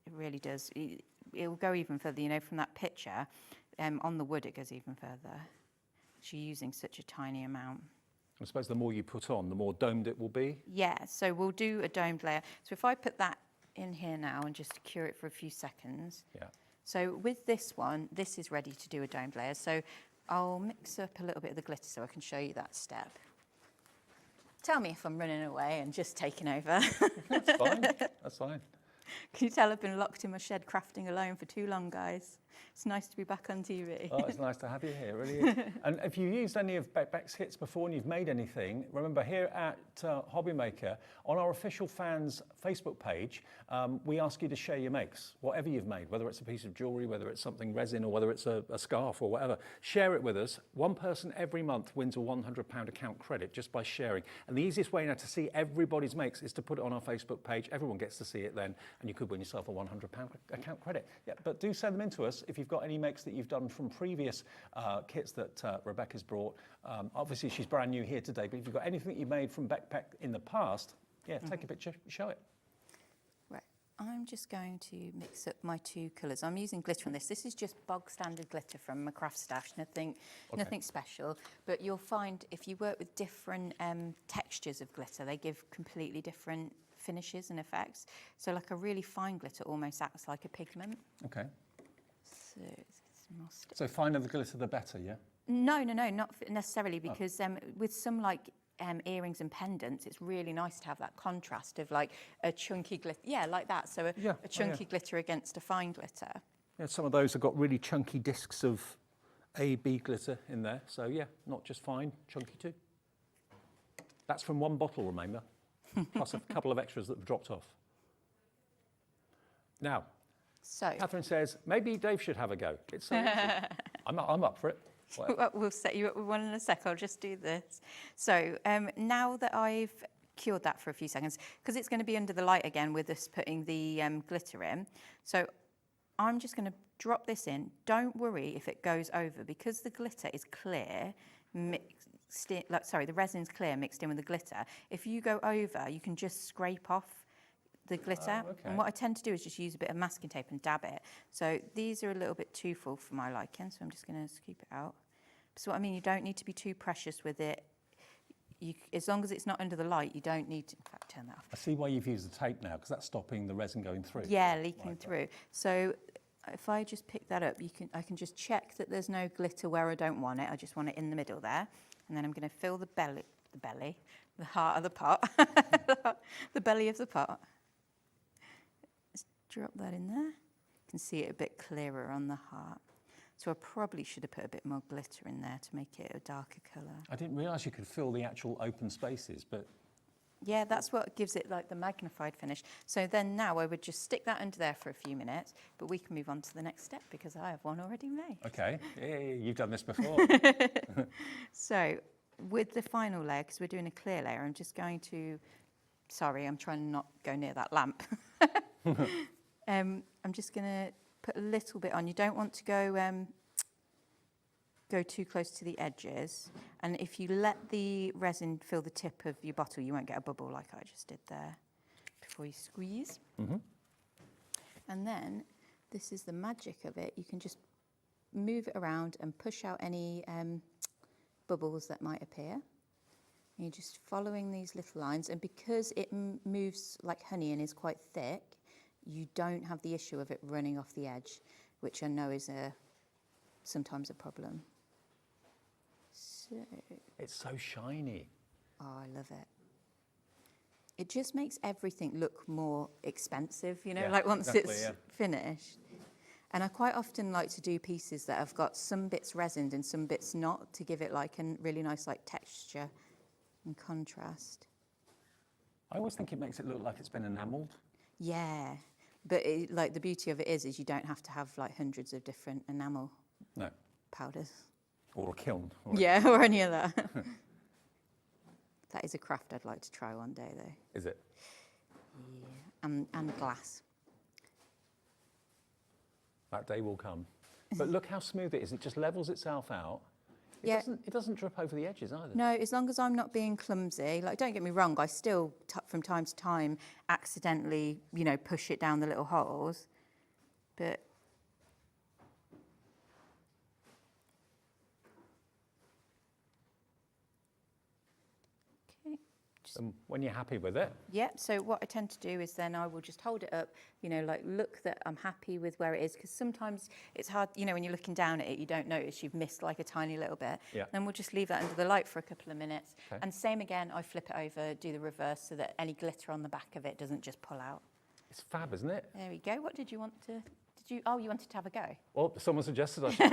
it really does. It will go even further, you know, from that picture, on the wood it goes even further. You're using such a tiny amount. I suppose the more you put on, the more domed it will be. Yeah, so we'll do a domed layer. So if I put that in here now and just cure it for a few seconds. Yeah. So with this one, this is ready to do a domed layer. So I'll mix up a little bit of the glitter so I can show you that step. Tell me if I'm running away and just taking over. That's fine. That's fine. Can you tell I've been locked in my shed crafting alone for too long, guys? It's nice to be back on TV. Oh, it's nice to have you here, it really is. And if you used any of Bekbek's hits before and you've made anything, remember here at HobbyMaker, on our official fans Facebook page, we ask you to share your makes, whatever you've made, whether it's a piece of jewellery, whether it's something resin, or whether it's a scarf or whatever. Share it with us. One person every month wins a £100 account credit just by sharing. And the easiest way now to see everybody's makes is to put it on our Facebook page. Everyone gets to see it then, and you could win yourself a £100 account credit. Yeah, but do send them in to us if you've got any makes that you've done from previous kits that Rebecca's brought. Obviously, she's brand new here today, but if you've got anything that you made from Bekbek in the past, yeah, take a picture, show it. Right, I'm just going to mix up my two colours. I'm using glitter on this. This is just bog standard glitter from my craft stash, nothing special. But you'll find if you work with different textures of glitter, they give completely different finishes and effects. So like a really fine glitter almost acts like a pigment. Okay. So, it's more stick. So finer the glitter, the better, yeah? No, not necessarily, because with some like earrings and pendants, it's really nice to have that contrast of like a chunky glitter. Yeah, like that. So a chunky glitter against a fine glitter. Yeah, some of those have got really chunky discs of A-B glitter in there. So yeah, not just fine, chunky too. That's from one bottle, remember? Plus a couple of extras that have dropped off. Now, So Catherine says, maybe Dave should have a go. It's so easy. I'm up for it. we'll set you up with one in a sec. I'll just do this. So now that I've cured that for a few seconds, because it's going to be under the light again with us putting the glitter in. So I'm just going to drop this in. Don't worry if it goes over, because the glitter is clear, the resin's clear mixed in with the glitter. If you go over, you can just scrape off the glitter. Oh, okay. And what I tend to do is just use a bit of masking tape and dab it. So these are a little bit too full for my liking, so I'm just going to scoop it out. So what I mean, you don't need to be too precious with it. As long as it's not under the light, you don't need to, in fact, turn that off. I see why you've used the tape now, because that's stopping the resin going through. Yeah, leaking through. So if I just pick that up, I can just check that there's no glitter where I don't want it. I just want it in the middle there. And then I'm going to fill the heart of the pot, the belly of the pot. Just drop that in there. You can see it a bit clearer on the heart. So I probably should have put a bit more glitter in there to make it a darker colour. I didn't realise you could fill the actual open spaces, but... Yeah, that's what gives it like the magnified finish. So then now I would just stick that under there for a few minutes, but we can move on to the next step because I have one already made. Okay, yeah, you've done this before. So with the final layer, because we're doing a clear layer, I'm just going to, sorry, I'm trying to not go near that lamp. I'm just going to put a little bit on. You don't want to go too close to the edges, and if you let the resin fill the tip of your bottle, you won't get a bubble like I just did there before you squeeze. Mm-hmm. And then this is the magic of it. You can just move it around and push out any bubbles that might appear. And you're just following these little lines, and because it moves like honey and is quite thick, you don't have the issue of it running off the edge, which I know is sometimes a problem. So, it's so shiny. Oh, I love it. It just makes everything look more expensive, you know, Yeah, like once exactly, it's finished. And I quite often like to do pieces that have got some bits resined and some bits not, to give it like a really nice like texture and contrast. I always think it makes it look like it's been enamelled. Yeah, but like the beauty of it is you don't have to have like hundreds of different enamel powders. Or a kiln. Yeah, or any of that. That is a craft I'd like to try one day, though. Is it? Yeah, and glass. That day will come. But look how smooth it is. It just levels itself out. It doesn't drip over the edges either. No, as long as I'm not being clumsy. Like, don't get me wrong, I still, from time to time, accidentally, you know, push it down the little holes. But when you're happy with it. yeah, so what I tend to do is then I will just hold it up, you know, like look that I'm happy with where it is, because sometimes it's hard, you know, when you're looking down at it, you don't notice you've missed like a tiny little bit. Yeah. Then we'll just leave that under the light for a couple of minutes. Okay. And same again, I flip it over, do the reverse so that any glitter on the back of it doesn't just pull out. It's fab, isn't it? There we go. What did you want to, oh, you wanted to have a go? Well, someone suggested I should.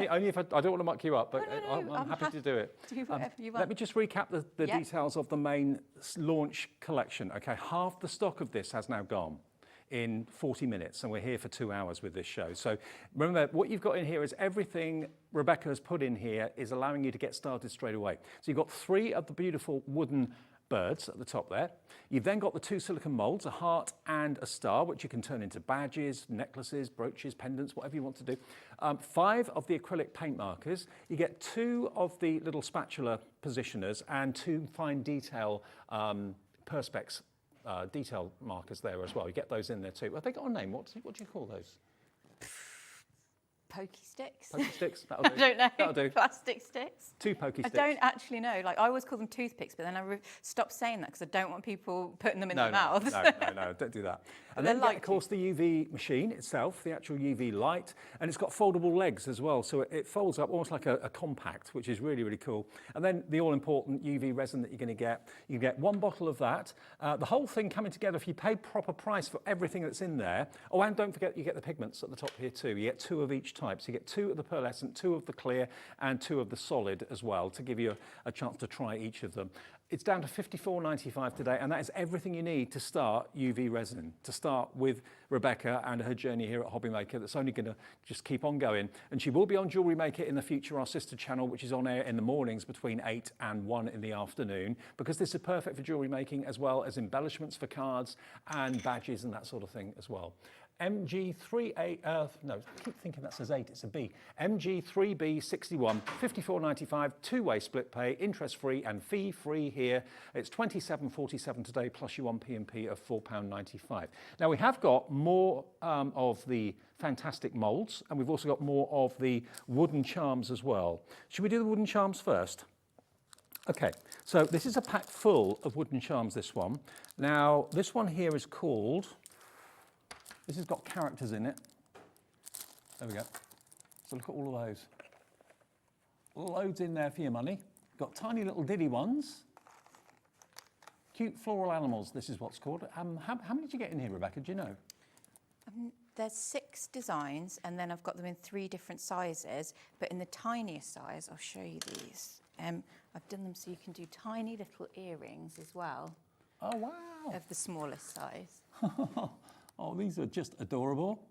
only if I don't want to muck you up, but No, I'm happy to do it. Do whatever you want. Let me just recap the Yeah. details of the main launch collection. Okay, half the stock of this has now gone in 40 minutes, and we're here for 2 hours with this show. So remember, what you've got in here is everything Rebecca has put in here is allowing you to get started straight away. So you've got 3 of the beautiful wooden birds at the top there. You've then got the 2 silicone molds, a heart and a star, which you can turn into badges, necklaces, brooches, pendants, whatever you want to do. 5 of the acrylic paint markers. You get 2 of the little spatula positioners and 2 fine detail perspex detail markers there as well. You get those in there too. Have they got a name? What do you call those? Pokey sticks. Pokey sticks? That'll do. I don't know. That'll do. Plastic sticks. 2 pokey sticks. I don't actually know. Like, I always call them toothpicks, but then I stopped saying that because I don't want people putting them in their mouths. No, don't do that. And then, of course, the UV machine itself, the actual UV light, and it's got foldable legs as well, so it folds up almost like a compact, which is really, really cool. And then the all-important UV resin that you're going to get. You get 1 bottle of that. The whole thing coming together, if you pay proper price for everything that's in there. Oh, and don't forget, you get the pigments at the top here too. You get 2 of each type. So you get 2 of the pearlescent, 2 of the clear, and 2 of the solid as well, to give you a chance to try each of them. It's down to $54.95 today, and that is everything you need to start UV resin, to start with Rebecca and her journey here at HobbyMaker. That's only going to just keep on going. And she will be on Jewelry Maker in the future, our sister channel, which is on air in the mornings between 8 and 1 in the afternoon, because this is perfect for jewelry making as well as embellishments for cards and badges and that sort of thing as well. MG3A, no, I keep thinking that says 8, it's a B. MG3B61, $54.95, 2-way split pay, interest-free and fee-free here. It's $27.47 today, plus your 1 P&P of £4.95. Now, we have got more of the fantastic moulds, and we've also got more of the wooden charms as well. Should we do the wooden charms first? Okay, so this is a pack full of wooden charms, this one. Now, this one here is called... This has got characters in it. There we go. So look at all of those. Loads in there for your money. Got tiny little diddy ones. Cute floral animals, this is what's called. How many did you get in here, Rebecca? Do you know? There's 6 designs, and then I've got them in 3 different sizes. But in the tiniest size, I'll show you these. I've done them so you can do tiny little earrings as well. Oh, wow. Of the smallest size. Oh, these are just adorable.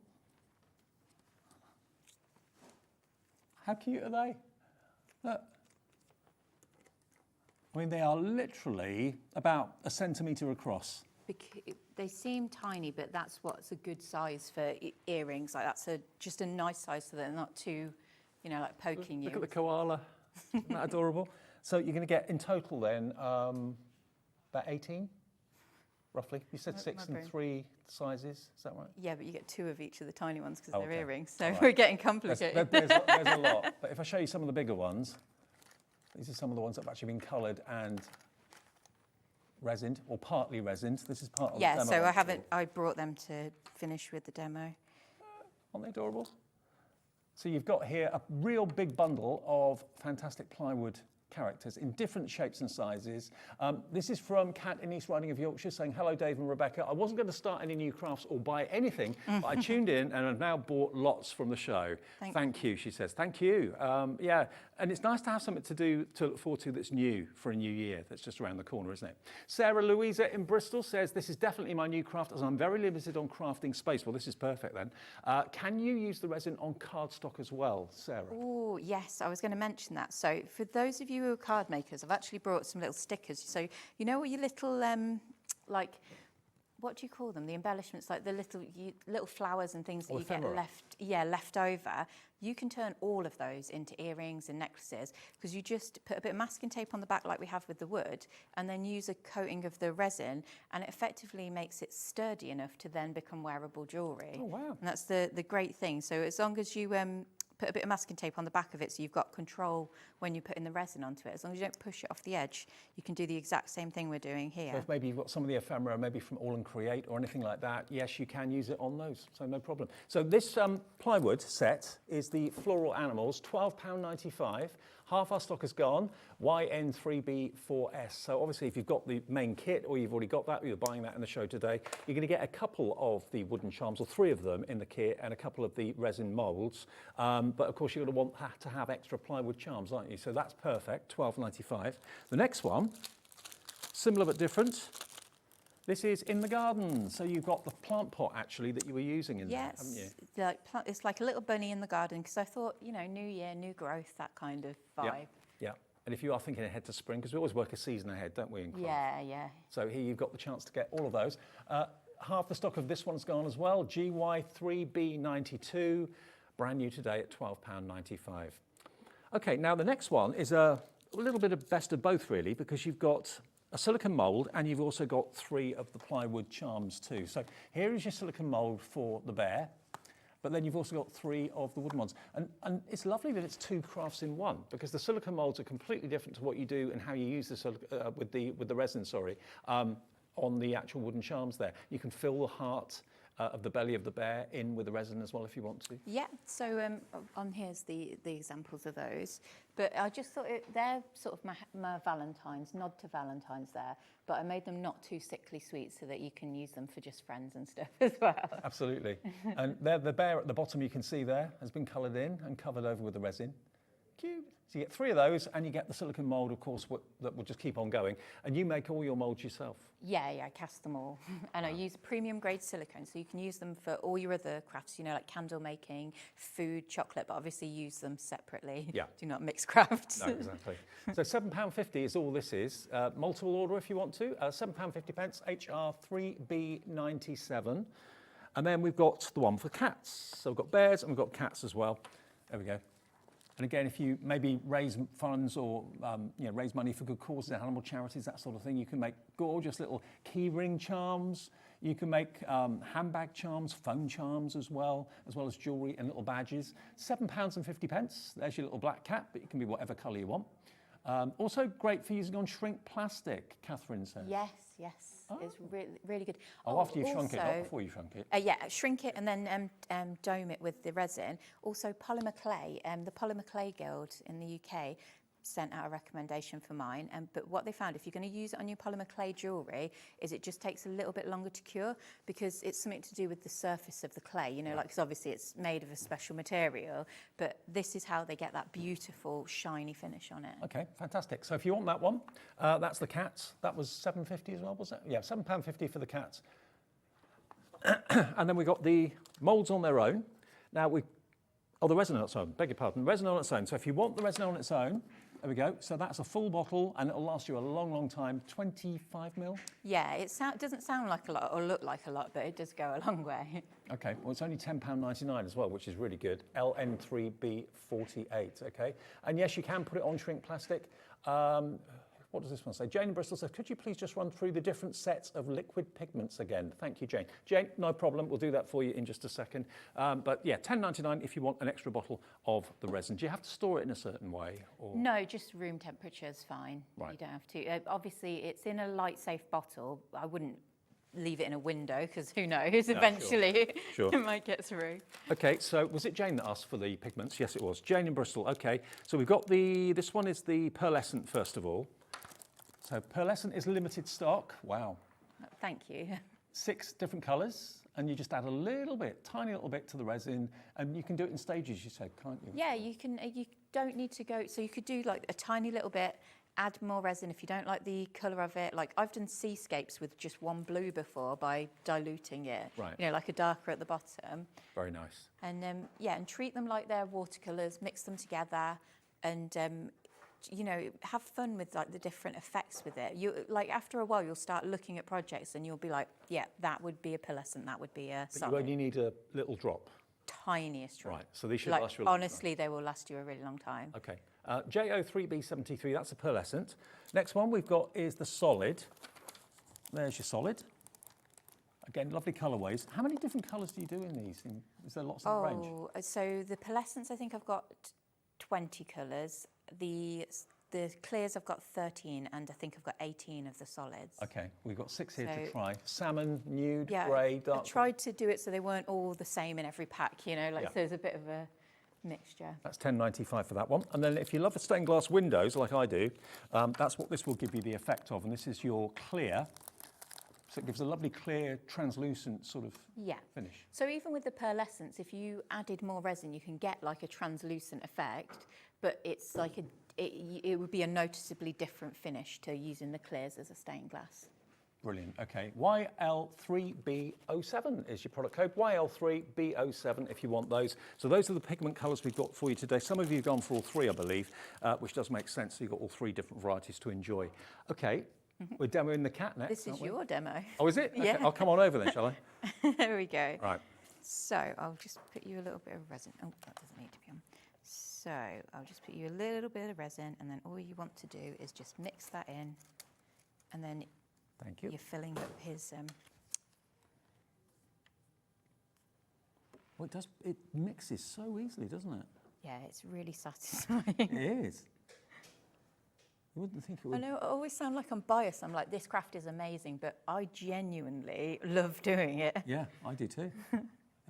How cute are they? Look. I mean, they are literally about a centimetre across. They seem tiny, but that's what's a good size for earrings. Like, that's just a nice size so they're not too, you know, like poking you. Look at the koala. Isn't that adorable? So you're going to get in total then about 18, roughly. You said 6 and 3 sizes, is that right? Yeah, but you get 2 of each of the tiny ones because they're Okay. earrings. So Right. we're getting complicated. There's a lot. But if I show you some of the bigger ones, these are some of the ones that have actually been coloured and resined, or partly resined. This is part of the demo. Yeah, so I brought them to finish with the demo. Aren't they adorable? So you've got here a real big bundle of fantastic plywood characters in different shapes and sizes. This is from Kat in East Riding of Yorkshire saying, hello, Dave and Rebecca. I wasn't going to start any new crafts or buy anything, but I tuned in and I've now bought lots from the show. Thank you, she says. Thank you. Yeah, and it's nice to have something to look forward to that's new for a new year. That's just around the corner, isn't it? Sarah Louisa in Bristol says, this is definitely my new craft as I'm very limited on crafting space. Well, this is perfect then. Can you use the resin on cardstock as well, Sarah? Oh, yes, I was going to mention that. So for those of you who are card makers, I've actually brought some little stickers. So you know what your little, like, what do you call them? The embellishments, like the little flowers and things that you ephemera. get left over. You can turn all of those into earrings and necklaces because you just put a bit of masking tape on the back like we have with the wood and then use a coating of the resin, and it effectively makes it sturdy enough to then become wearable jewellery. Oh, wow. And that's the great thing. So as long as you put a bit of masking tape on the back of it so you've got control when you're putting the resin onto it, as long as you don't push it off the edge, you can do the exact same thing we're doing here. So if maybe you've got some of the ephemera, maybe from All and Create or anything like that, yes, you can use it on those, so no problem. So this plywood set is the Floral Animals, £12.95. Half our stock is gone, YN3B4S. So obviously if you've got the main kit or you've already got that, or you're buying that in the show today, you're going to get a couple of the wooden charms, or 3 of them in the kit, and a couple of the resin moulds. But of course you're going to want to have extra plywood charms, aren't you? So that's perfect, £12.95. The next one, similar but different. This is in the garden. So you've got the plant pot actually that you were using in there, haven't you? Yes, it's like a little bunny in the garden, because I thought, you know, new year, new growth, that kind of vibe. Yeah. And if you are thinking ahead to spring, because we always work a season ahead, don't we? In craft? Yeah. So here you've got the chance to get all of those. Half the stock of this one's gone as well. GY3B92, brand new today at £12.95. Okay, now the next one is a little bit of best of both really, because you've got a silicone mould and you've also got 3 of the plywood charms too. So here is your silicone mould for the bear, but then you've also got 3 of the wooden ones. And it's lovely that it's 2 crafts in one, because the silicone moulds are completely different to what you do and how you use the with the resin, on the actual wooden charms there. You can fill the heart of the belly of the bear in with the resin as well if you want to. Yeah, so on here's the examples of those. But I just thought they're sort of my Valentine's, nod to Valentine's there, but I made them not too sickly sweet so that you can use them for just friends and stuff as well. Absolutely. And there, the bear at the bottom you can see there has been coloured in and covered over with the resin. Cute. So you get 3 of those, and you get the silicone mould, of course, that will just keep on going. And you make all your moulds yourself. Yeah, I cast them all. And I use premium grade silicone, so you can use them for all your other crafts, you know, like candle making, food, chocolate, but obviously use them separately. Yeah. Do not mix crafts. No, exactly. So £7.50 is all this is. Multiple order if you want to. £7.50, HR3B97. And then we've got the one for cats. So we've got bears and we've got cats as well. There we go. And again, if you maybe raise funds or raise money for good causes, animal charities, that sort of thing, you can make gorgeous little key ring charms. You can make handbag charms, phone charms as well as jewellery and little badges. £7.50. There's your little black cat, but it can be whatever colour you want. Also great for using on shrink plastic, Catherine says. Yes. It's really good. After you've shrunk it, not before you shrunk it. Yeah, shrink it and then dome it with the resin. Also polymer clay. The Polymer Clay Guild in the UK sent out a recommendation for mine, but what they found, if you're going to use it on your polymer clay jewellery, is it just takes a little bit longer to cure, because it's something to do with the surface of the clay, you know, like, because obviously it's made of a special material, but this is how they get that beautiful shiny finish on it. Okay, fantastic. So if you want that one, that's the cats. That was £7.50 as well, was it? Yeah, £7.50 for the cats. And then we got the moulds on their own. Now the resin on its own, beg your pardon, resin on its own. So if you want the resin on its own, there we go. So that's a full bottle, and it'll last you a long, long time. 25ml. Yeah, it doesn't sound like a lot or look like a lot, but it does go a long way. Okay, well, it's only £10.99 as well, which is really good. LN3B48, okay? And yes, you can put it on shrink plastic. What does this one say? Jane in Bristol says, could you please just run through the different sets of liquid pigments again? Thank you, Jane. Jane, no problem. We'll do that for you in just a second. But yeah, £10.99 if you want an extra bottle of the resin. Do you have to store it in a certain way? Or? No, just room temperature is fine. Right. You don't have to. Obviously, it's in a light safe bottle. I wouldn't leave it in a window, because who knows, eventually Sure. it might get through. Okay, so was it Jane that asked for the pigments? Yes, it was. Jane in Bristol. Okay, so we've got this one is the pearlescent first of all. So pearlescent is limited stock. Wow. Thank you. 6 different colours, and you just add a little bit, tiny little bit to the resin, and you can do it in stages, you said, can't you? Yeah, you can. You don't need to go. So you could do like a tiny little bit, add more resin if you don't like the colour of it. Like I've done seascapes with just one blue before by diluting it. Right. You know, like a darker at the bottom. Very nice. And and treat them like they're watercolours. Mix them together, and you know, have fun with like the different effects with it. You like after a while you'll start looking at projects and you'll be like, yeah, that would be a pearlescent, that would be a But you solid. only need a little drop. Tiniest drop. Right, so these should like, last you a long time. honestly, they will last you a really long time. Okay, JO3B73, that's a pearlescent. Next one we've got is the solid. There's your solid. Again, lovely colourways. How many different colours do you do in these? Is there lots in the range? Oh, so the pearlescents, I think I've got 20 colours. The clears I've got 13, and I think I've got 18 of the solids. Okay, we've got 6 here to So- try. Salmon, nude, Yeah, grey, I dark. tried to do it so they weren't all the same in every pack, you know, like Yeah. so there's a bit of a mixture. That's $10.95 for that one. And then if you love the stained glass windows, like I do, that's what this will give you the effect of. And this is your clear. So it gives a lovely clear, translucent sort of Yeah. finish. So even with the pearlescents, if you added more resin, you can get like a translucent effect, but it's like it would be a noticeably different finish to using the clears as a stained glass. Brilliant. Okay, YL3B07 is your product code. YL3B07 if you want those. So those are the pigment colours we've got for you today. Some of you have gone for all three, I believe, which does make sense. So you've got all three different varieties to enjoy. Okay, we're demoing the cat next. This is aren't we? your demo. Oh, is it? Okay, Yeah. I'll come on over then, shall I? There we go. Right. So I'll just put you a little bit of resin. Oh, that doesn't need to be on. So I'll just put you a little bit of resin, and then all you want to do is just mix that in, and then Thank you. you're filling up his. Well, it mixes so easily, doesn't it? Yeah, it's really satisfying. It is. You wouldn't think it I would. know I always sound like I'm biased. I'm like, this craft is amazing, but I genuinely love doing it. Yeah, I do too.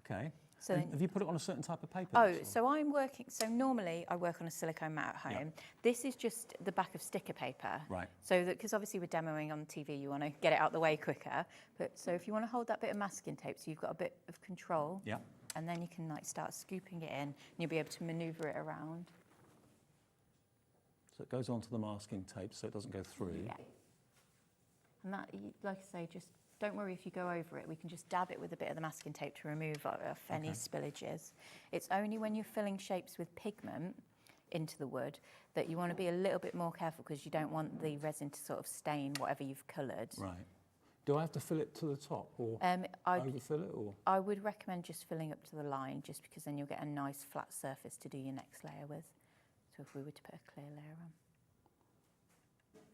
Okay. So And then- have you put it on a certain type of paper? Oh, this, or- so I'm working, so normally I work on a silicone mat at home. This is just the back of sticker paper. Right. So that, because obviously we're demoing on TV, you want to get it out the way quicker. But so if you want to hold that bit of masking tape, so you've got a bit of control. Yeah. And then you can like start scooping it in, and you'll be able to maneuver it around. So it goes onto the masking tape so it doesn't go through. Yeah. And that, like I say, just don't worry if you go over it. We can just dab it with a bit of the masking tape to remove off any Okay. spillages. It's only when you're filling shapes with pigment into the wood that you want to be a little bit more careful, because you don't want the resin to sort of stain whatever you've coloured. Right. Do I have to fill it to the top or overfill it, or? I would recommend just filling up to the line, just because then you'll get a nice flat surface to do your next layer with. So if we were to put a clear layer on.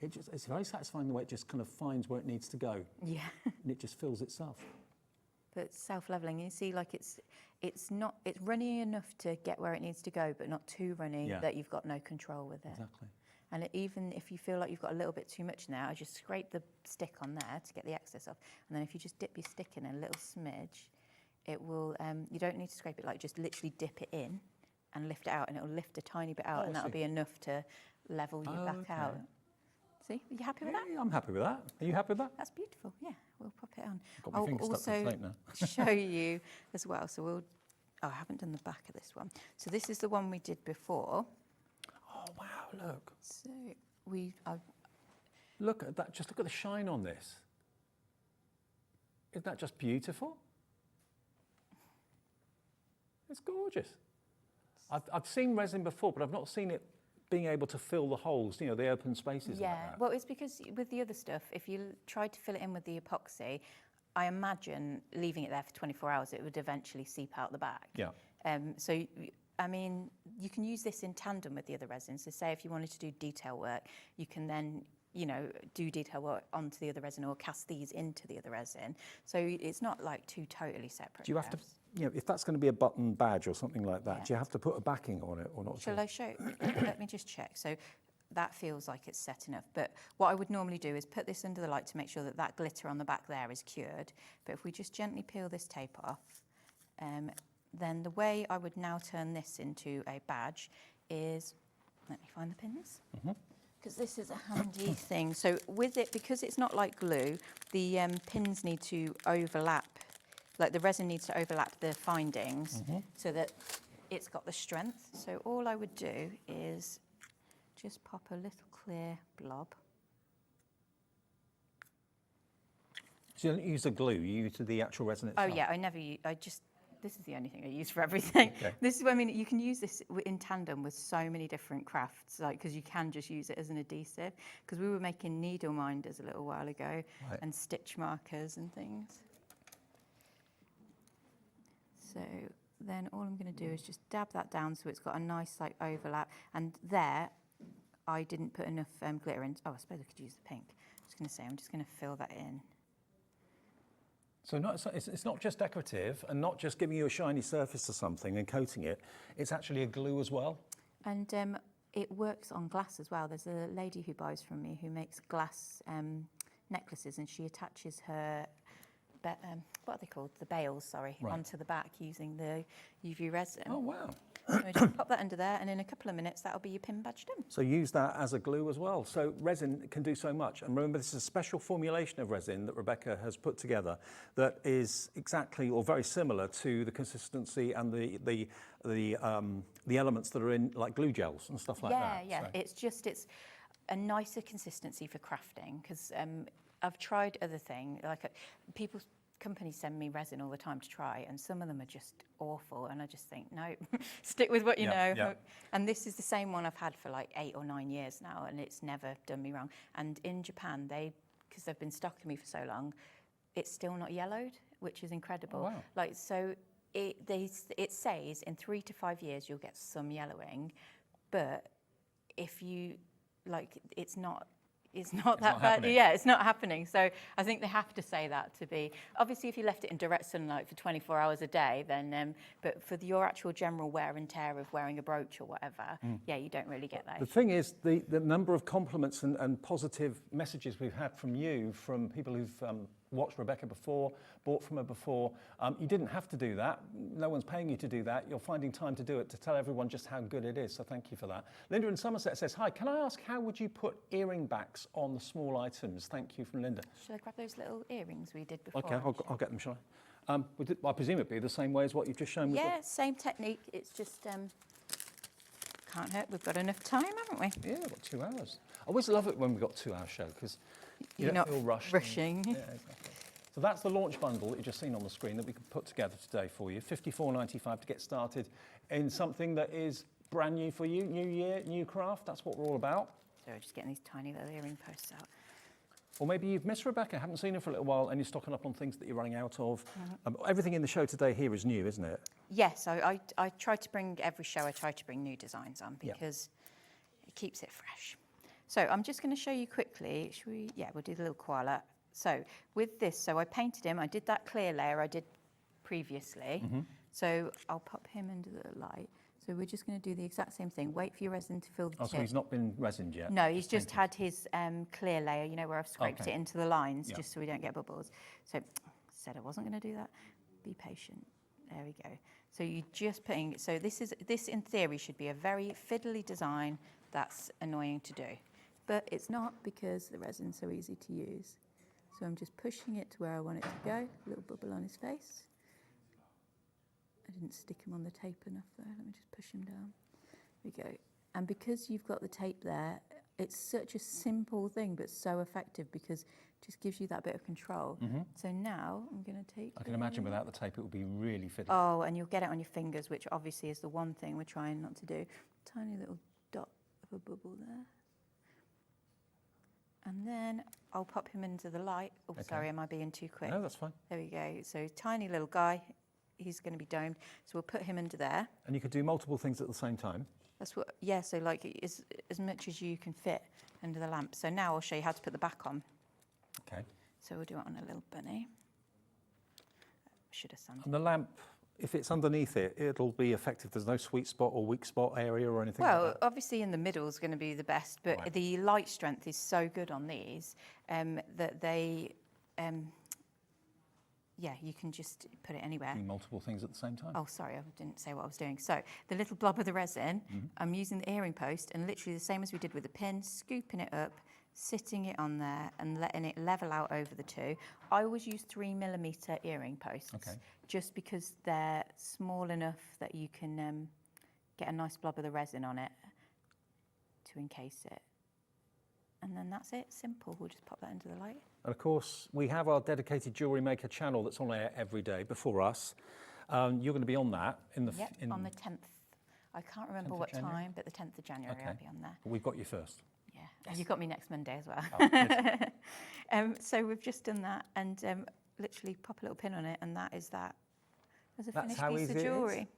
It's very satisfying the way it just kind of finds where it needs to go, Yeah. and it just fills itself. But it's self-leveling. You see, like it's runny enough to get where it needs to go, but not too runny Yeah. that you've got no control with it. Exactly. And even if you feel like you've got a little bit too much now, I just scrape the stick on there to get the excess off. And then if you just dip your stick in a little smidge, it will, you don't need to scrape it, like just literally dip it in and lift it out, and it will lift a tiny bit out, Oh, and I that'll see. be enough to level you back Okay. out. See, are you happy with that? Yeah, I'm happy with that. Are you happy with that? That's beautiful. Yeah, we'll pop it on. Got my I'll finger stuck to the also plate now. show you as well. So we'll. Oh, I haven't done the back of this one. So this is the one we did before. Oh wow! Look, So look at that. Just look at the shine on this. Isn't that just beautiful? It's gorgeous. I've seen resin before, but I've not seen it being able to fill the holes, you know, the open spaces yeah, like that. well, it's because with the other stuff, if you tried to fill it in with the epoxy, I imagine leaving it there for 24 hours, it would eventually seep out the back. Yeah. I mean, you can use this in tandem with the other resins. So say if you wanted to do detail work, you can then, you know, do detail work onto the other resin or cast these into the other resin. So it's not like two totally separate. Do you have to, crafts. you know, if that's going to be a button badge or something like that, Yeah. do you have to put a backing on it or not? Shall I show? Let me just check. So that feels like it's set enough. But what I would normally do is put this under the light to make sure that that glitter on the back there is cured. But if we just gently peel this tape off, then the way I would now turn this into a badge is, let me find the pins. Because this is a handy thing. So with it, because it's not like glue, the pins need to overlap, like the resin needs to overlap the findings so that it's got the strength. So all I would do is just pop a little clear blob. So you don't use the glue, you use the actual resin itself? Oh yeah, I just this is the only thing I use for everything. Okay. This is what I mean. You can use this in tandem with so many different crafts, like because you can just use it as an adhesive. Because we were making needle minders a little while ago, Right. and stitch markers and things. So then all I'm going to do is just dab that down so it's got a nice like overlap. And there, I didn't put enough glitter in. Oh, I suppose I could use the pink. I was going to say I'm just going to fill that in. So it's not just decorative and not just giving you a shiny surface to something and coating it. It's actually a glue as well. And it works on glass as well. There's a lady who buys from me who makes glass necklaces, and she attaches her, what are they called? The bales, sorry, Right. onto the back using the UV resin. Oh, wow. So just pop that under there, and in a couple of minutes, that'll be your pin badged in. So use that as a glue as well. So resin can do so much. And remember, this is a special formulation of resin that Rebecca has put together that is exactly or very similar to the consistency and the elements that are in like glue gels and stuff like that. Yeah. So- It's a nicer consistency for crafting, because I've tried other things. Like companies send me resin all the time to try, and some of them are just awful, and I just think, no, stick with what you know. Yeah. And this is the same one I've had for like 8 or 9 years now, and it's never done me wrong. And in Japan, because they've been stocking me for so long, it's still not yellowed, which is incredible. Oh, wow. Like, so it says in 3 to 5 years you'll get some yellowing, but if you, like, it's not that bad. happening. Yeah, it's not happening. So I think they have to say that to be. Obviously, if you left it in direct sunlight for 24 hours a day, then, but for your actual general wear and tear of wearing a brooch or whatever, yeah, you don't really get that. The thing is, the number of compliments and positive messages we've had from you, from people who've watched Rebecca before, bought from her before, you didn't have to do that. No one's paying you to do that. You're finding time to do it, to tell everyone just how good it is. So thank you for that. Linda in Somerset says, hi, can I ask how would you put earring backs on the small items? Thank you from Linda. Should I grab those little earrings we did before? Okay, I'll get them, shall I? I presume it'd be the same way as what you've just shown me. Yeah, same technique. It's just can't hurt. We've got enough time, haven't we? Yeah, I've got 2 hours. I always love it when we've got a 2-hour show because you You're don't not feel rushed. rushing. Yeah, exactly. So that's the launch bundle that you've just seen on the screen that we could put together today for you. $54.95 to get started in something that is brand new for you. New year, new craft. That's what we're all about. So we're just getting these tiny little earring posts out. Or maybe you've missed Rebecca, haven't seen her for a little while, and you're stocking up on things that you're running out of. Everything in the show today here is new, isn't it? Yes, I try to bring, every show I try to bring new designs on Yeah. because it keeps it fresh. So I'm just going to show you quickly. Should we? Yeah, we'll do the little koala. So with this, so I painted him. I did that clear layer I did previously. So I'll pop him into the light. So we're just going to do the exact same thing. Wait for your resin to fill the Oh, tip. so he's not been resined yet? No, he's just painted. had his clear layer, you know, where I've scraped Okay. it into the lines, Yeah. just so we don't get bubbles. So said I wasn't going to do that. Be patient. There we go. So you're just putting, so this in theory should be a very fiddly design that's annoying to do. But it's not, because the resin's so easy to use. So I'm just pushing it to where I want it to go. A little bubble on his face. I didn't stick him on the tape enough there. Let me just push him down. There we go. And because you've got the tape there, it's such a simple thing, but so effective because it just gives you that bit of control. So now I'm going to take... I can imagine without the tape it would be really fiddly. Oh, and you'll get it on your fingers, which obviously is the one thing we're trying not to do. Tiny little dot of a bubble there. And then I'll pop him into the light. Oh, Okay. sorry, am I being too quick? No, that's fine. There we go. So tiny little guy, he's going to be domed. So we'll put him under there. And you could do multiple things at the same time. That's what, yeah, so like as much as you can fit under the lamp. So now I'll show you how to put the back on. Okay. So we'll do it on a little bunny. Should have sanded. And the lamp, if it's underneath it, it'll be effective. There's no sweet spot or weak spot area or anything Well, like that. obviously in the middle is going to be the best, but Right. the light strength is so good on these that they, yeah, you can just put it anywhere. Do multiple things at the same time. Oh, sorry, I didn't say what I was doing. So the little blob of the resin, I'm using the earring post and literally the same as we did with the pin, scooping it up, sitting it on there and letting it level out over the two. I always use 3mm earring posts, Okay. just because they're small enough that you can get a nice blob of the resin on it to encase it. And then that's it, simple. We'll just pop that into the light. And of course, we have our dedicated jewellery maker channel that's on air every day before us. You're going to be on that in the... Yep, on the 10th. I can't remember 10th of what January? time, but the 10th of January I'll be on there. We've got you first. Yeah, and you've got me next Monday as well. Oh, good. So we've just done that and literally pop a little pin on it, and that is that. As a That's finished how piece easy of it is. jewellery.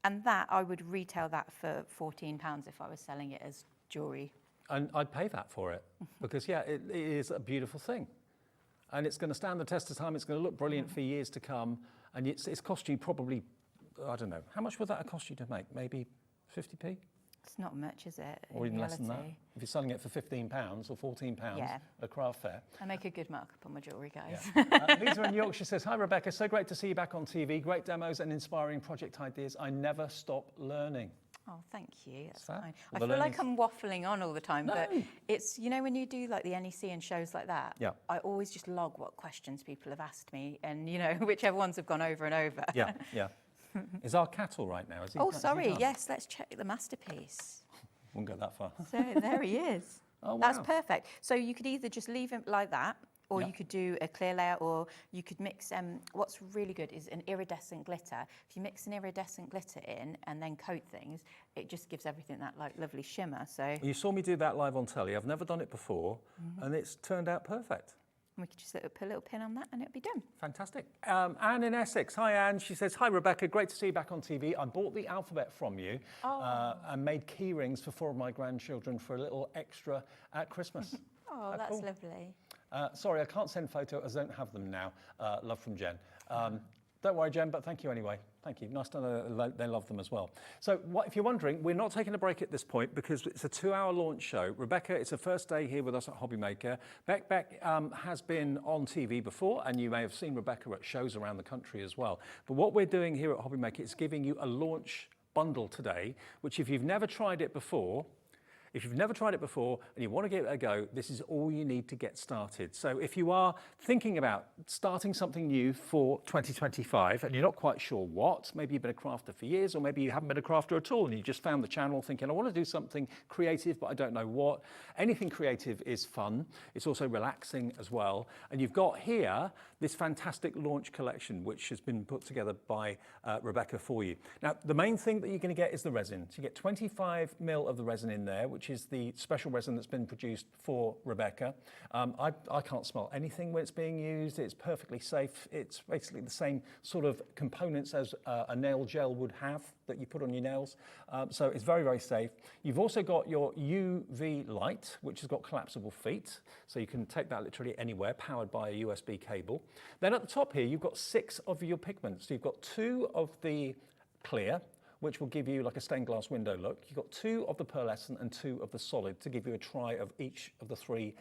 And that, I would retail that for £14 if I was selling it as jewellery. And I'd pay that for it because, yeah, it is a beautiful thing. And it's going to stand the test of time. It's going to look brilliant for years to come. And it's cost you probably, I don't know, how much would that have cost you to make? Maybe 50p? It's not much, is it? Or in even less than that? reality? If you're selling it for £15 or £14 Yeah. at a craft fair. I make a good markup on my jewellery, guys. Yeah. Lisa in Yorkshire says, hi Rebecca, so great to see you back on TV. Great demos and inspiring project ideas. I never stop learning. Oh, thank you. That's that? fine. Well, I the feel like learning's- I'm waffling on all the time, but No. it's, you know, when you do like the NEC and shows like that, Yeah. I always just log what questions people have asked me and, you know, whichever ones have gone over and over. Yeah, yeah. Is our cat all right now? Is he, Oh, is he sorry. done? Yes, let's check the masterpiece. Wouldn't go that far. So there he is. Oh, That's wow. perfect. So you could either just leave him like that, or Yeah. you could do a clear layer, or you could mix, what's really good is an iridescent glitter. If you mix an iridescent glitter in and then coat things, it just gives everything that like lovely shimmer. So You saw me do that live on telly. I've never done it before, and it's turned out perfect. we could just put a little pin on that and it'll be done. Fantastic. Anne in Essex. Hi, Anne. She says, hi, Rebecca. Great to see you back on TV. I bought the alphabet from you and made key rings for 4 of my grandchildren for a little extra at Christmas. Oh, that's cool. lovely. Sorry, I can't send photo as I don't have them now. Love from Jen. Don't worry, Jen, but thank you anyway. Thank you. Nice to know that they love them as well. So if you're wondering, we're not taking a break at this point because it's a 2-hour launch show. Rebecca, it's her first day here with us at HobbyMaker. Bekbek has been on TV before, and you may have seen Rebecca at shows around the country as well. But what we're doing here at HobbyMaker is giving you a launch bundle today, which if you've never tried it before, and you want to give it a go, this is all you need to get started. So if you are thinking about starting something new for 2025 and you're not quite sure what, maybe you've been a crafter for years, or maybe you haven't been a crafter at all and you just found the channel thinking, I want to do something creative, but I don't know what. Anything creative is fun. It's also relaxing as well. And you've got here this fantastic launch collection, which has been put together by Rebecca for you. Now, the main thing that you're going to get is the resin. So you get 25 mil of the resin in there, which is the special resin that's been produced for Rebecca. I can't smell anything when it's being used. It's perfectly safe. It's basically the same sort of components as a nail gel would have that you put on your nails. So it's very, very safe. You've also got your UV light, which has got collapsible feet. So you can take that literally anywhere, powered by a USB cable. Then at the top here, you've got 6 of your pigments. So you've got 2 of the clear, which will give you like a stained glass window look. You've got 2 of the pearlescent and 2 of the solid to give you a try of each of the 3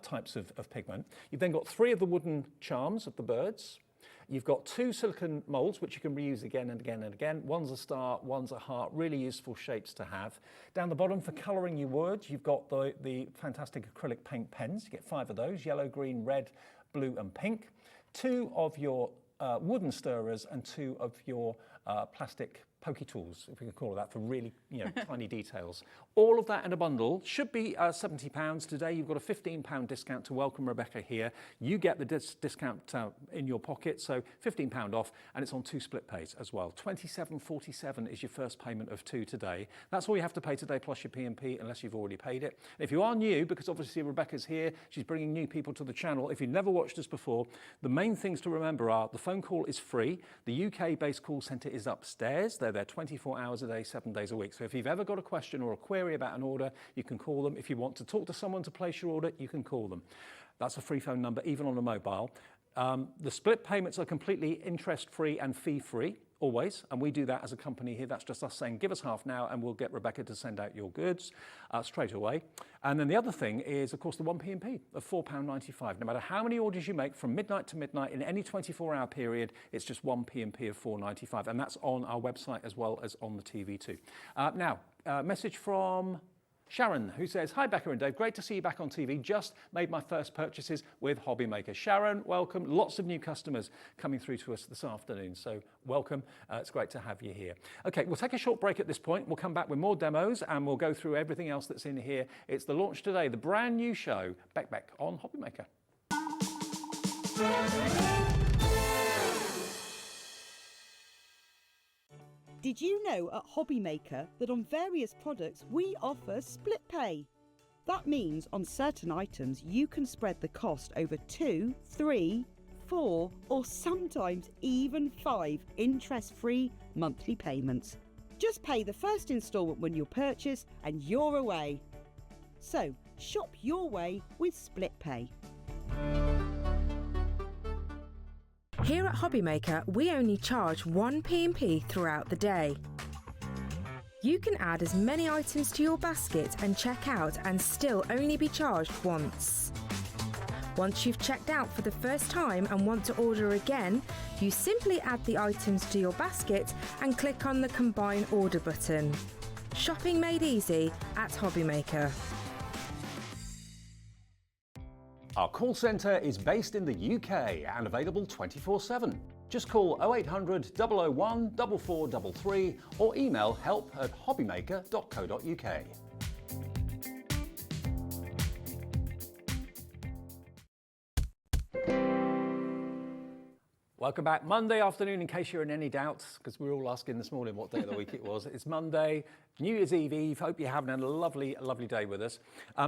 types of pigment. You've then got 3 of the wooden charms of the birds. You've got 2 silicone moulds, which you can reuse again and again and again. One's a star, one's a heart, really useful shapes to have. Down the bottom for colouring your wood, you've got the fantastic acrylic paint pens. You get 5 of those, yellow, green, red, blue and pink. 2 of your wooden stirrers and 2 of your plastic pokey tools, if we can call it that, for really tiny details. All of that in a bundle should be £70. Today you've got a £15 discount to welcome Rebecca here. You get the discount in your pocket, so £15 off, and it's on 2 split pays as well. £27.47 is your first payment of 2 today. That's all you have to pay today plus your P&P, unless you've already paid it. If you are new, because obviously Rebecca's here, she's bringing new people to the channel. If you've never watched us before, the main things to remember are the phone call is free. The UK-based call centre is upstairs. They're there 24 hours a day, 7 days a week. So if you've ever got a question or a query about an order, you can call them. If you want to talk to someone to place your order, you can call them. That's a free phone number, even on a mobile. The split payments are completely interest-free and fee-free, always, and we do that as a company here. That's just us saying, give us half now, and we'll get Rebecca to send out your goods straight away. And then the other thing is, of course, the 1 P&P of £4.95. No matter how many orders you make from midnight to midnight in any 24-hour period, it's just 1 P&P of £4.95, and that's on our website as well as on the TV too. Now, message from Sharon, who says, hi Becca and Dave, great to see you back on TV. Just made my first purchases with HobbyMaker. Sharon, welcome. Lots of new customers coming through to us this afternoon, so welcome. It's great to have you here. Okay, we'll take a short break at this point. We'll come back with more demos and we'll go through everything else that's in here. It's the launch today, the brand new show, Bekbek on HobbyMaker. Did you know at HobbyMaker that on various products we offer split pay? That means on certain items you can spread the cost over 2, 3, 4 or sometimes even 5 interest-free monthly payments. Just pay the first instalment when you purchase and you're away. So shop your way with split pay. Here at HobbyMaker, we only charge one P&P throughout the day. You can add as many items to your basket and check out and still only be charged once. Once you've checked out for the first time and want to order again, you simply add the items to your basket and click on the Combine Order button. Shopping made easy at HobbyMaker. Our call centre is based in the UK and available 24/7. Just call 0800 001 4433 or email help@hobbymaker.co.uk. Welcome back. Monday afternoon, in case you're in any doubt, because we were all asking this morning what day of the week it was. It's Monday, New Year's Eve. Hope you're having a lovely day with us.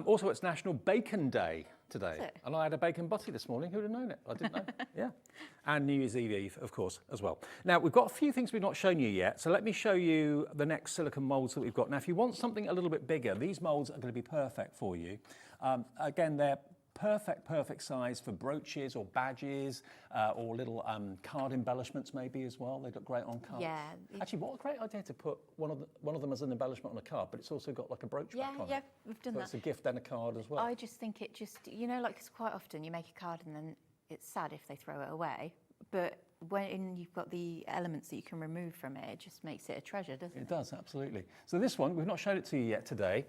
Also, it's National Bacon Day today. Is it? And I had a bacon butty this morning. Who'd have known it? I didn't know. Yeah. And New Year's Eve, of course, as well. Now, we've got a few things we've not shown you yet. So let me show you the next silicone moulds that we've got. Now, if you want something a little bit bigger, these moulds are going to be perfect for you. Again, they're perfect size for brooches or badges or little card embellishments maybe as well. They look great on cards. Yeah. Actually, what a great idea to put one of them as an embellishment on a card, but it's also got like a brooch back on it. Yeah, we've done So that. it's a gift and a card as well. I just think it just, you know, like, 'cause quite often you make a card and then it's sad if they throw it away. But when you've got the elements that you can remove from it, it just makes it a treasure, doesn't it? It does, absolutely. So this one, we've not showed it to you yet today.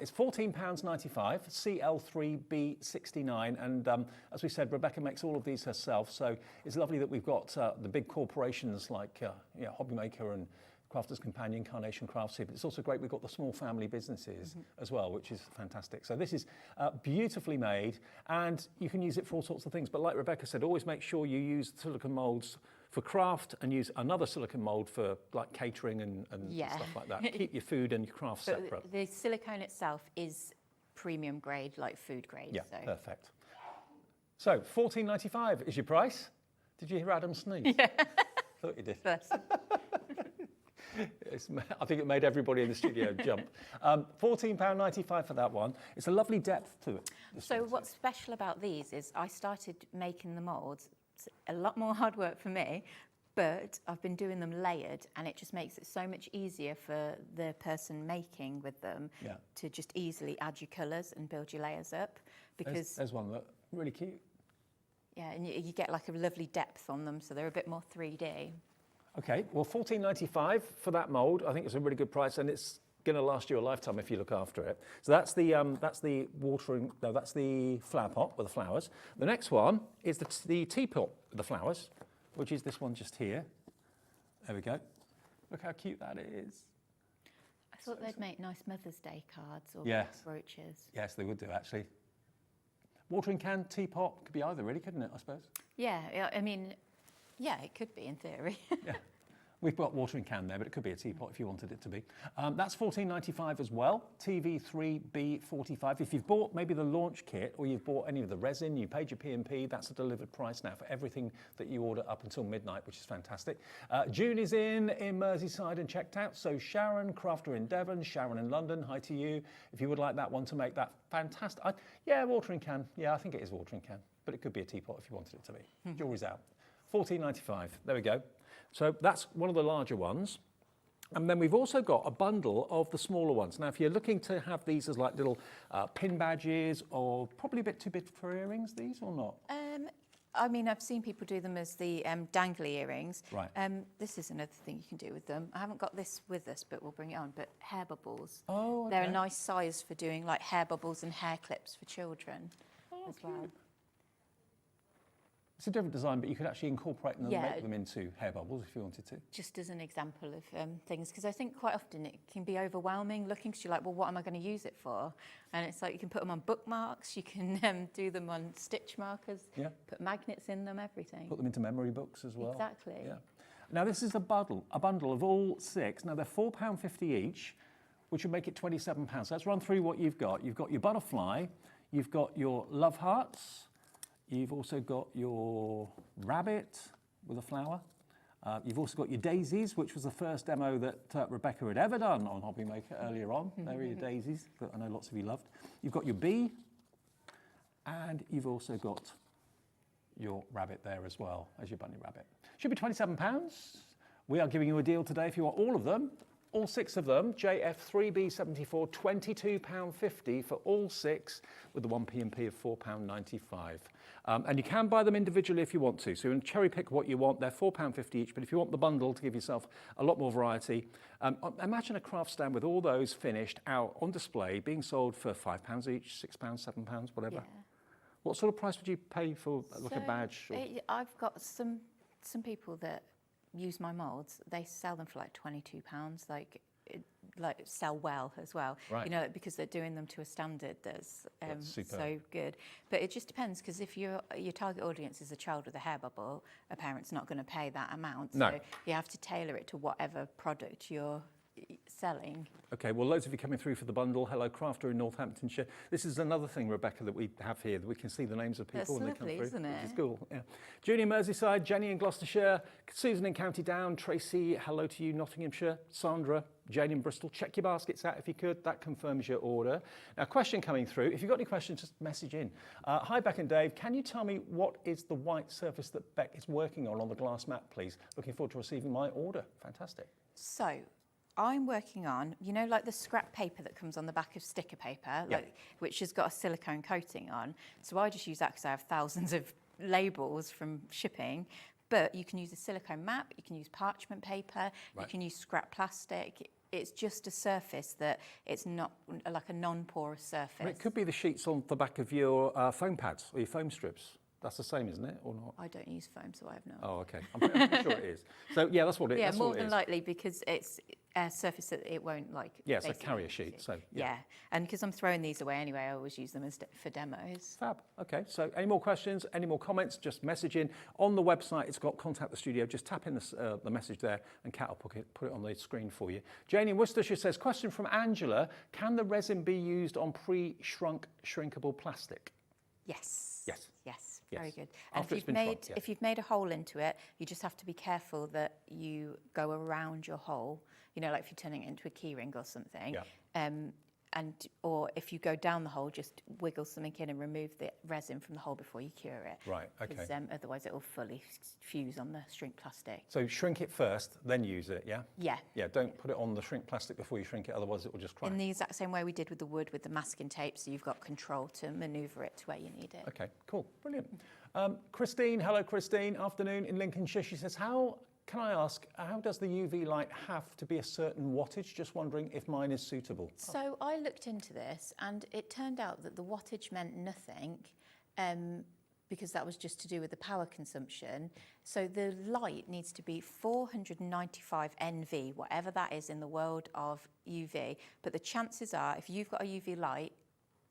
It's £14.95, CL3B69, and as we said, Rebecca makes all of these herself, so it's lovely that we've got the big corporations like HobbyMaker and Crafter's Companion, Carnation Crafts here, but it's also great we've got the small family businesses as well, which is fantastic. So this is beautifully made, and you can use it for all sorts of things, but like Rebecca said, always make sure you use silicone moulds for craft and use another silicone mould for like catering and stuff like that. Keep your food and your craft separate. The silicone itself is premium grade, like food grade. Yeah, so. perfect. So £14.95 is your price. Did you hear Adam sneeze? Yeah. Thought you did. First. I think it made everybody in the studio jump. £14.95 for that one. It's a lovely depth to it. So what's special about these is I started making the moulds. It's a lot more hard work for me, but I've been doing them layered, and it just makes it so much easier for the person making with them to just easily add your colours and build your layers up. Because there's one that really cute. Yeah, and you get like a lovely depth on them, so they're a bit more 3D. Okay, well, £14.95 for that mould. I think it's a really good price, and it's going to last you a lifetime if you look after it. So that's the watering. No, that's the flower pot with the flowers. The next one is the teapot with the flowers, which is this one just here. There we go. Look how cute that is. I thought they'd make nice Mother's Day cards or brooches. Yes, they would do actually. Watering can, teapot, could be either, really, couldn't it? I suppose. Yeah, I mean. Yeah, it could be in theory. Yeah, we've got watering can there, but it could be a teapot if you wanted it to be. That's £14.95 as well, TV3B45. If you've bought maybe the launch kit or you've bought any of the resin, you paid your P&P, that's a delivered price now for everything that you order up until midnight, which is fantastic. June is in Merseyside and checked out, so Sharon, Crafter in Devon, Sharon in London, hi to you. If you would like that one to make that fantastic, watering can, I think it is watering can, but it could be a teapot if you wanted it to be. Jewelry's out. £14.95, there we go. So that's one of the larger ones. And then we've also got a bundle of the smaller ones. Now, if you're looking to have these as like little pin badges, or probably a bit too big for earrings, these, or not? I mean, I've seen people do them as the dangly earrings. Right. This is another thing you can do with them. I haven't got this with us, but we'll bring it on. But hair bubbles. Oh, okay. They're a nice size for doing like hair bubbles and hair clips for children as well. It's a different design, but you could actually incorporate them and make them into hair bubbles if you wanted to. Just as an example of things, because I think quite often it can be overwhelming looking, because you're like, well, what am I going to use it for? And it's like you can put them on bookmarks, you can do them on stitch markers, put magnets in them, everything. Put them into memory books as well. Exactly. Yeah. Now this is a bundle of all 6. Now they're £4.50 each, which would make it £27. So let's run through what you've got. You've got your butterfly, you've got your love hearts, you've also got your rabbit with a flower. You've also got your daisies, which was the first demo that Rebecca had ever done on HobbyMaker earlier on. There are your daisies that I know lots of you loved. You've got your bee, and you've also got your rabbit there as well as your bunny rabbit. Should be £27. We are giving you a deal today if you want all of them. All 6 of them, JF3B74, £22.50 for all 6 with the 1 P&P of £4.95. And you can buy them individually if you want to. So you can cherry pick what you want. They're £4.50 each, but if you want the bundle to give yourself a lot more variety, imagine a craft stand with all those finished out on display being sold for £5 each, £6, £7, whatever. Yeah. What sort of price would you pay for like a badge? Or? I've got some people that use my moulds. They sell them for like £22, like sell well as well. Right. You know, because they're doing them to a standard that's so good. But it just depends, because if your target audience is a child with a hair bubble, a parent's not going to pay that amount. No. So you have to tailor it to whatever product you're selling. Okay, well, loads of you coming through for the bundle. Hello, Crafter in Northamptonshire. This is another thing, Rebecca, that we have here, that we can see the names of people when they come through. Isn't it? Which is cool, yeah. Junie in Merseyside, Jenny in Gloucestershire, Susan in County Down, Tracy, hello to you, Nottinghamshire, Sandra, Jane in Bristol. Check your baskets out if you could. That confirms your order. Now, question coming through. If you've got any questions, just message in. Hi, Beck and Dave. Can you tell me what is the white surface that Beck is working on the glass mat, please? Looking forward to receiving my order. Fantastic. So, I'm working on, you know, like the scrap paper that comes on the back of sticker paper, which has got a silicone coating on. So I just use that because I have thousands of labels from shipping. But you can use a silicone map, you can use parchment paper, you can use scrap plastic. It's just a surface that it's not like a non-porous surface. Well, it could be the sheets on the back of your foam pads or your foam strips. That's the same, isn't it, or not? I don't use foam, so I have no. Oh, okay. I'm pretty sure it is. So, yeah, that's what it is. Yeah, more than likely, because it's a surface that it won't, like... Yeah, it's a carrier sheet, so... Yeah, and because I'm throwing these away anyway, I always use them for demos. Fab. Okay, so any more questions, any more comments, just message in. On the website, it's got Contact the Studio. Just tap in the message there, and Kat will put it on the screen for you. Jane in Worcestershire says, question from Angela, can the resin be used on pre-shrunk shrinkable plastic? Yes. Yes. Yes. Yes. Very good. And if you've made a hole into it, you just have to be careful that you go around your hole. You know, like if you're turning it into a key ring or something. Yeah. Or if you go down the hole, just wiggle something in and remove the resin from the hole before you cure it. Right. Okay. Because otherwise it will fully fuse on the shrink plastic. So shrink it first, then use it. Yeah. Yeah. Yeah. Don't put it on the shrink plastic before you shrink it, otherwise it will just crack. In the exact same way we did with the wood with the masking tape, so you've got control to manoeuvre it to where you need it. Okay. Cool. Brilliant. Christine. Hello, Christine. Afternoon in Lincolnshire. She says, can I ask, how does the UV light have to be a certain wattage? Just wondering if mine is suitable. So I looked into this, and it turned out that the wattage meant nothing, because that was just to do with the power consumption. So the light needs to be 495 NV, whatever that is in the world of UV. But the chances are, if you've got a UV light,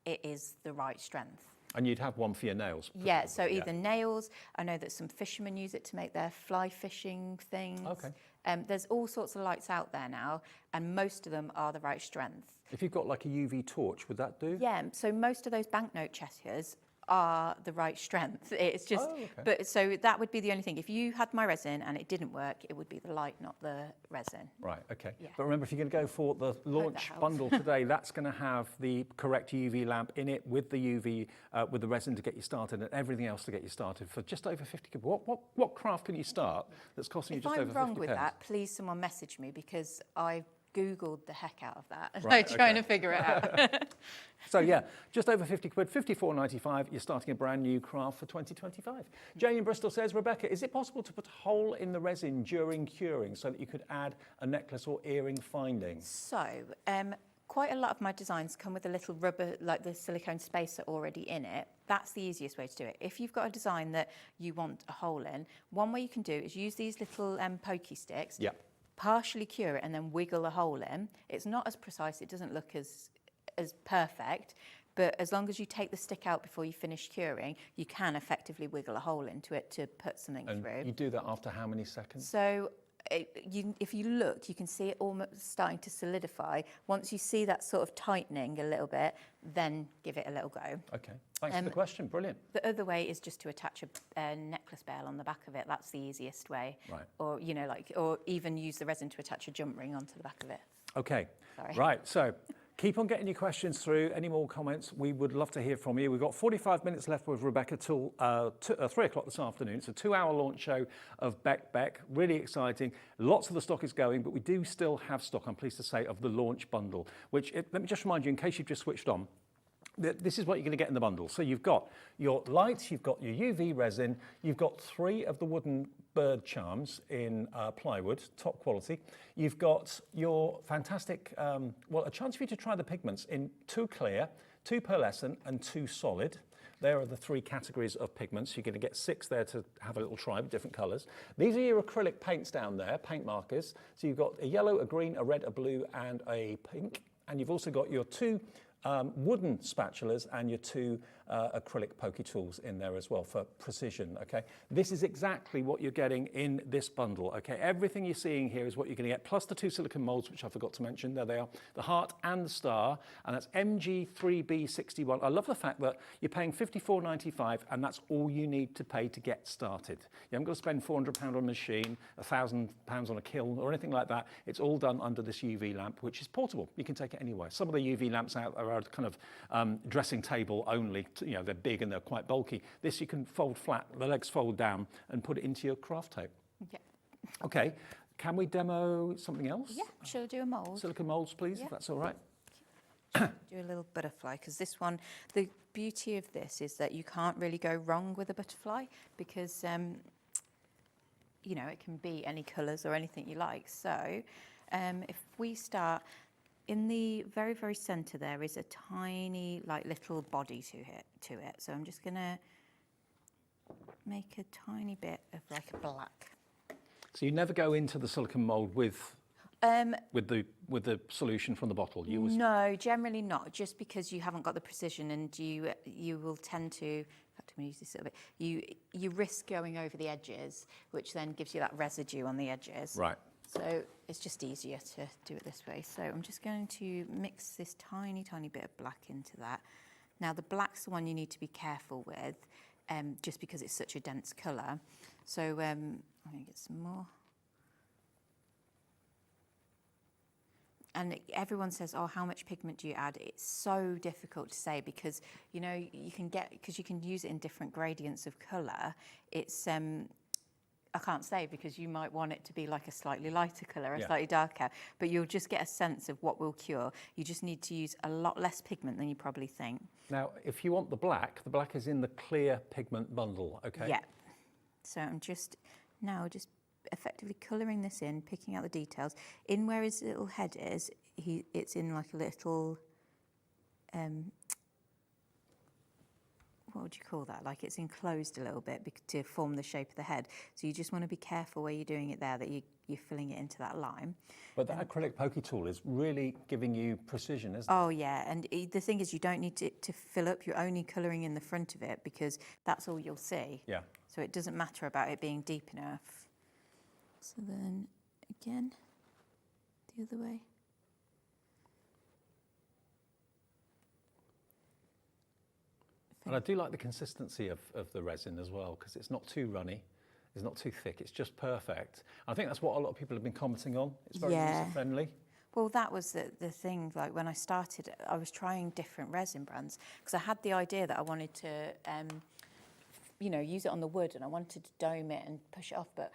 it is the right strength. And you'd have one for your nails? Yeah, so either nails, I know that some fishermen use it to make their fly fishing things. Okay. There's all sorts of lights out there now, and most of them are the right strength. If you've got like a UV torch, would that do? Yeah, so most of those banknote checkers are the right strength. It's just, but so that would be the only thing. If you had my resin and it didn't work, it would be the light, not the resin. Right, okay. Yeah. But remember, if you're going to go for the launch bundle today, that's going to have the correct UV lamp in it with the UV, with the resin to get you started and everything else to get you started for just over 50 quid. What craft can you start that's costing you just over 50 If I'm wrong with pence? that, please someone message me, because I Googled the heck out of that, Right, trying to figure it out. So yeah, just over 50 quid, 54.95. You're starting a brand new craft for 2025. Jane in Bristol says, Rebecca, is it possible to put a hole in the resin during curing so that you could add a necklace or earring finding? So, quite a lot of my designs come with a little rubber, like the silicone spacer already in it. That's the easiest way to do it. If you've got a design that you want a hole in, one way you can do is use these little pokey sticks. Yeah. Partially cure it and then wiggle a hole in. It's not as precise, it doesn't look as perfect, but as long as you take the stick out before you finish curing, you can effectively wiggle a hole into it to put something through. You do that after how many seconds? So if you look, you can see it almost starting to solidify. Once you see that sort of tightening a little bit, then give it a little go. Okay, thanks for the question, brilliant. The other way is just to attach a necklace bell on the back of it. That's the easiest way. Right. Or, you know, like, or even use the resin to attach a jump ring onto the back of it. Okay, Sorry. right, so keep on getting your questions through. Any more comments? We would love to hear from you. We've got 45 minutes left with Rebecca till 3 o'clock this afternoon. It's a 2-hour launch show of Bekbek. Really exciting. Lots of the stock is going, but we do still have stock, I'm pleased to say, of the launch bundle, which, let me just remind you, in case you've just switched on, this is what you're going to get in the bundle. So you've got your lights, you've got your UV resin, you've got 3 of the wooden bird charms in plywood, top quality. You've got your fantastic, well, a chance for you to try the pigments in 2 clear, 2 pearlescent and 2 solid. There are the 3 categories of pigments. You're going to get 6 there to have a little try with different colours. These are your acrylic paints down there, paint markers. So you've got a yellow, a green, a red, a blue and a pink. And you've also got your 2 wooden spatulas and your 2 acrylic pokey tools in there as well for precision, okay? This is exactly what you're getting in this bundle, okay? Everything you're seeing here is what you're going to get, plus the 2 silicone moulds, which I forgot to mention. There they are, the heart and the star, and that's MG3B61. I love the fact that you're paying $54.95, and that's all you need to pay to get started. You haven't got to spend £400 on a machine, £1,000 on a kiln, or anything like that. It's all done under this UV lamp, which is portable. You can take it anywhere. Some of the UV lamps out there are kind of dressing table only. You know, they're big and they're quite bulky. This you can fold flat, the legs fold down, and put it into your craft tape. Yeah. Okay, can we demo something else? Yeah, shall I do a mould? Silicone moulds, please, if that's all right. Do a little butterfly, because this one, the beauty of this is that you can't really go wrong with a butterfly, because, you know, it can be any colours or anything you like. So if we start, in the very, very centre there is a tiny, like, little body to it. So I'm just going to make a tiny bit of, like, a black. So you never go into the silicone mould with the solution from the bottle? You always... No, generally not, just because you haven't got the precision, and you will tend to, in fact, I'm going to use this a little bit, you risk going over the edges, which then gives you that residue on the edges. Right. So it's just easier to do it this way. So I'm just going to mix this tiny, tiny bit of black into that. Now the black's the one you need to be careful with, just because it's such a dense colour. So I'm going to get some more. And everyone says, oh, how much pigment do you add? It's so difficult to say, because, you know, you can use it in different gradients of colour. It's, I can't say, because you might want it to be like a slightly lighter colour, a slightly darker, but you'll just get a sense of what will cure. You just need to use a lot less pigment than you probably think. Now, if you want the black is in the clear pigment bundle, okay? Yeah. So I'm just effectively colouring this in, picking out the details. In where his little head is, it's in like a little, what would you call that? Like, it's enclosed a little bit to form the shape of the head. So you just want to be careful where you're doing it there, that you're filling it into that line. But that acrylic pokey tool is really giving you precision, isn't it? Oh, yeah. And the thing is, you don't need to fill up. You're only colouring in the front of it, because that's all you'll see. Yeah. So it doesn't matter about it being deep enough. So then, again, the other way. And I do like the consistency of the resin as well, because it's not too runny, it's not too thick, it's just perfect. I think that's what a lot of people have been commenting on. It's very user-friendly. Well, that was the thing. Like, when I started, I was trying different resin brands, because I had the idea that I wanted to, you know, use it on the wood, and I wanted to dome it and push it off, but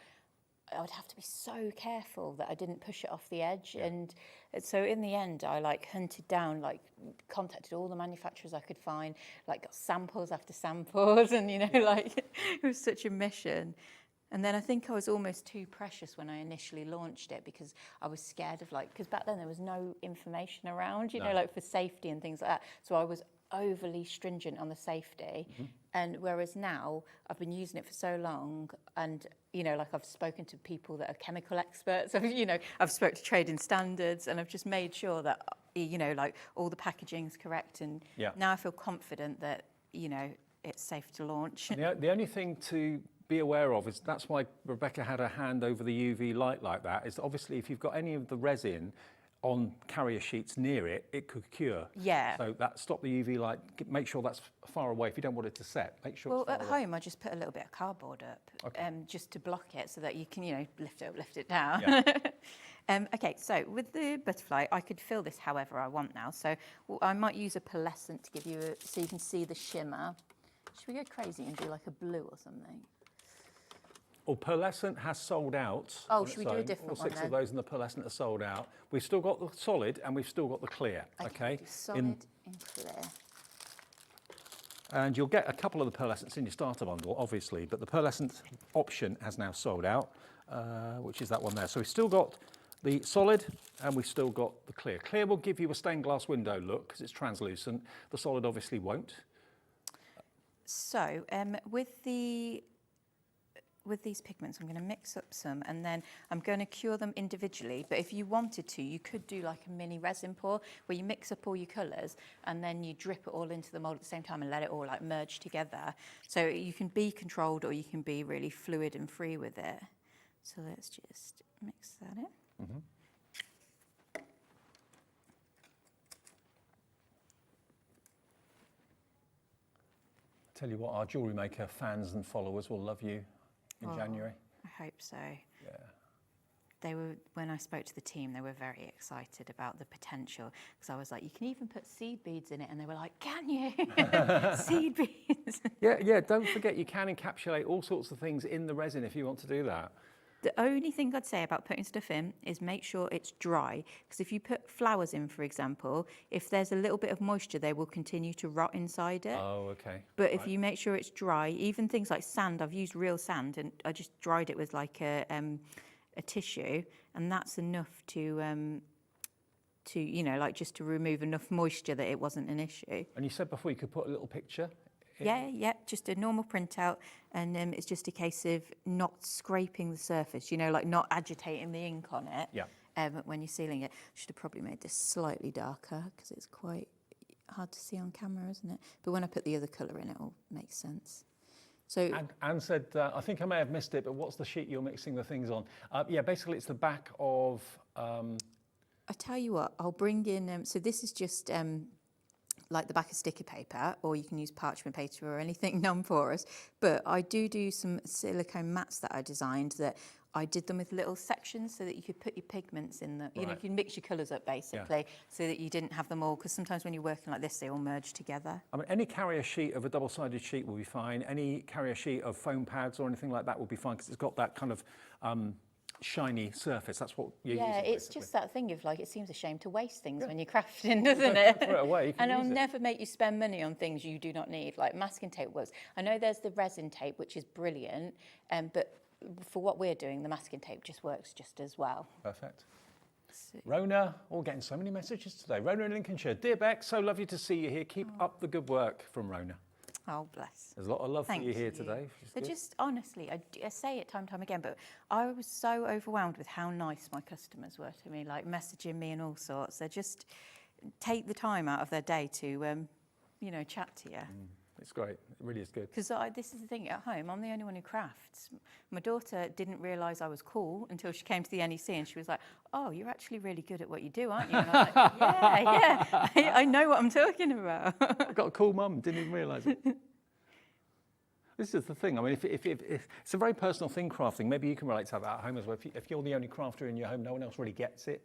I would have to be so careful that I didn't push it off the edge. Yeah. And so in the end, I like hunted down, like contacted all the manufacturers I could find, like got samples after samples, and, you know, like it was such a mission. And then I think I was almost too precious when I initially launched it, because I was scared of, like, because back then there was no information around, you know, like for safety and things like that. So I was overly stringent on the safety. Mm-hmm. And whereas now I've been using it for so long, and, you know, like, I've spoken to people that are chemical experts, you know, I've spoken to trading standards, and I've just made sure that, you know, like, all the packaging's correct. And now I feel confident that, you know, it's safe to launch. The only thing to be aware of is that's why Rebecca had her hand over the UV light like that, is obviously if you've got any of the resin on carrier sheets near it, it could cure. Yeah. So stop the UV light, make sure that's far away. If you don't want it to set, make sure it's far at away. home I just put a little bit of cardboard up, Okay. just to block it so that you can, lift it up, lift it down. Yeah. Okay, so with the butterfly, I could fill this however I want now. So I might use a pearlescent to give you, so you can see the shimmer. Should we go crazy and do like a blue or something? Well, pearlescent has sold out. Oh, on should its we do a own. different All one 6 then? of those in the pearlescent are sold out. We've still got the solid and we've still got the clear. Okay. Do solid and clear. And you'll get a couple of the pearlescents in your starter bundle, obviously, but the pearlescent option has now sold out, which is that one there. So we've still got the solid and we've still got the clear. Clear will give you a stained glass window look because it's translucent. The solid obviously won't. So with these pigments, I'm going to mix up some and then I'm going to cure them individually. But if you wanted to, you could do like a mini resin pour where you mix up all your colours and then you drip it all into the mould at the same time and let it all like merge together. So you can be controlled or you can be really fluid and free with it. So let's just mix that in. Mm-hmm. Tell you what, our jewellery maker fans and followers will love you in January. I hope so. Yeah. They were, when I spoke to the team, they were very excited about the potential because I was like, you can even put seed beads in it, and they were like, can you? Seed beads. Yeah, don't forget you can encapsulate all sorts of things in the resin if you want to do that. The only thing I'd say about putting stuff in is make sure it's dry, because if you put flowers in, for example, if there's a little bit of moisture, they will continue to rot inside it. Oh, okay. But if you make sure it's dry, even things like sand, I've used real sand and I just dried it with like a tissue, and that's enough to like just to remove enough moisture that it wasn't an issue. And you said before you could put a little picture in. Yeah, just a normal printout, and it's just a case of not scraping the surface, like not agitating the ink on it. Yeah. When you're sealing it. Should have probably made this slightly darker because it's quite hard to see on camera, isn't it? But when I put the other colour in, it all makes sense. So Anne said, I think I may have missed it, but what's the sheet you're mixing the things on? Yeah, basically it's the back of... I tell you what, I'll bring in, so this is just like the back of sticker paper, or you can use parchment paper or anything non-porous, but I do some silicone mats that I designed that I did them with little sections so that you could put your pigments in you can mix your colours up basically, so that you didn't have them all, because sometimes when you're working like this, they all merge together. I mean, any carrier sheet of a double-sided sheet will be fine. Any carrier sheet of foam pads or anything like that will be fine, because it's got that kind of shiny surface. That's what you're using. Yeah, it's basically. just that thing of like, it seems a shame to waste things when you're crafting, doesn't it? Throw it away, you can And I'll use it. never make you spend money on things you do not need, like masking tape works. I know there's the resin tape, which is brilliant, but for what we're doing, the masking tape just works just as well. Perfect. Rona, getting so many messages today. Rona in Lincolnshire. Dear Beck, so lovely to see you here. Keep up the good work from Rona. Oh, bless. There's a lot of love Thank for you here you. today. Which is But good. just honestly, I say it time and time again, but I was so overwhelmed with how nice my customers were to me, like messaging me and all sorts. They just take the time out of their day to, chat to you. It's great. It really is good. Because this is the thing, at home, I'm the only one who crafts. My daughter didn't realise I was cool until she came to the NEC, and she was like, oh, you're actually really good at what you do, aren't you? And I was like, yeah, I know what I'm talking about. I've got a cool mum, didn't even realise it. This is the thing. I mean, if it's a very personal thing, crafting. Maybe you can relate to that at home as well. If you're the only crafter in your home, no one else really gets it.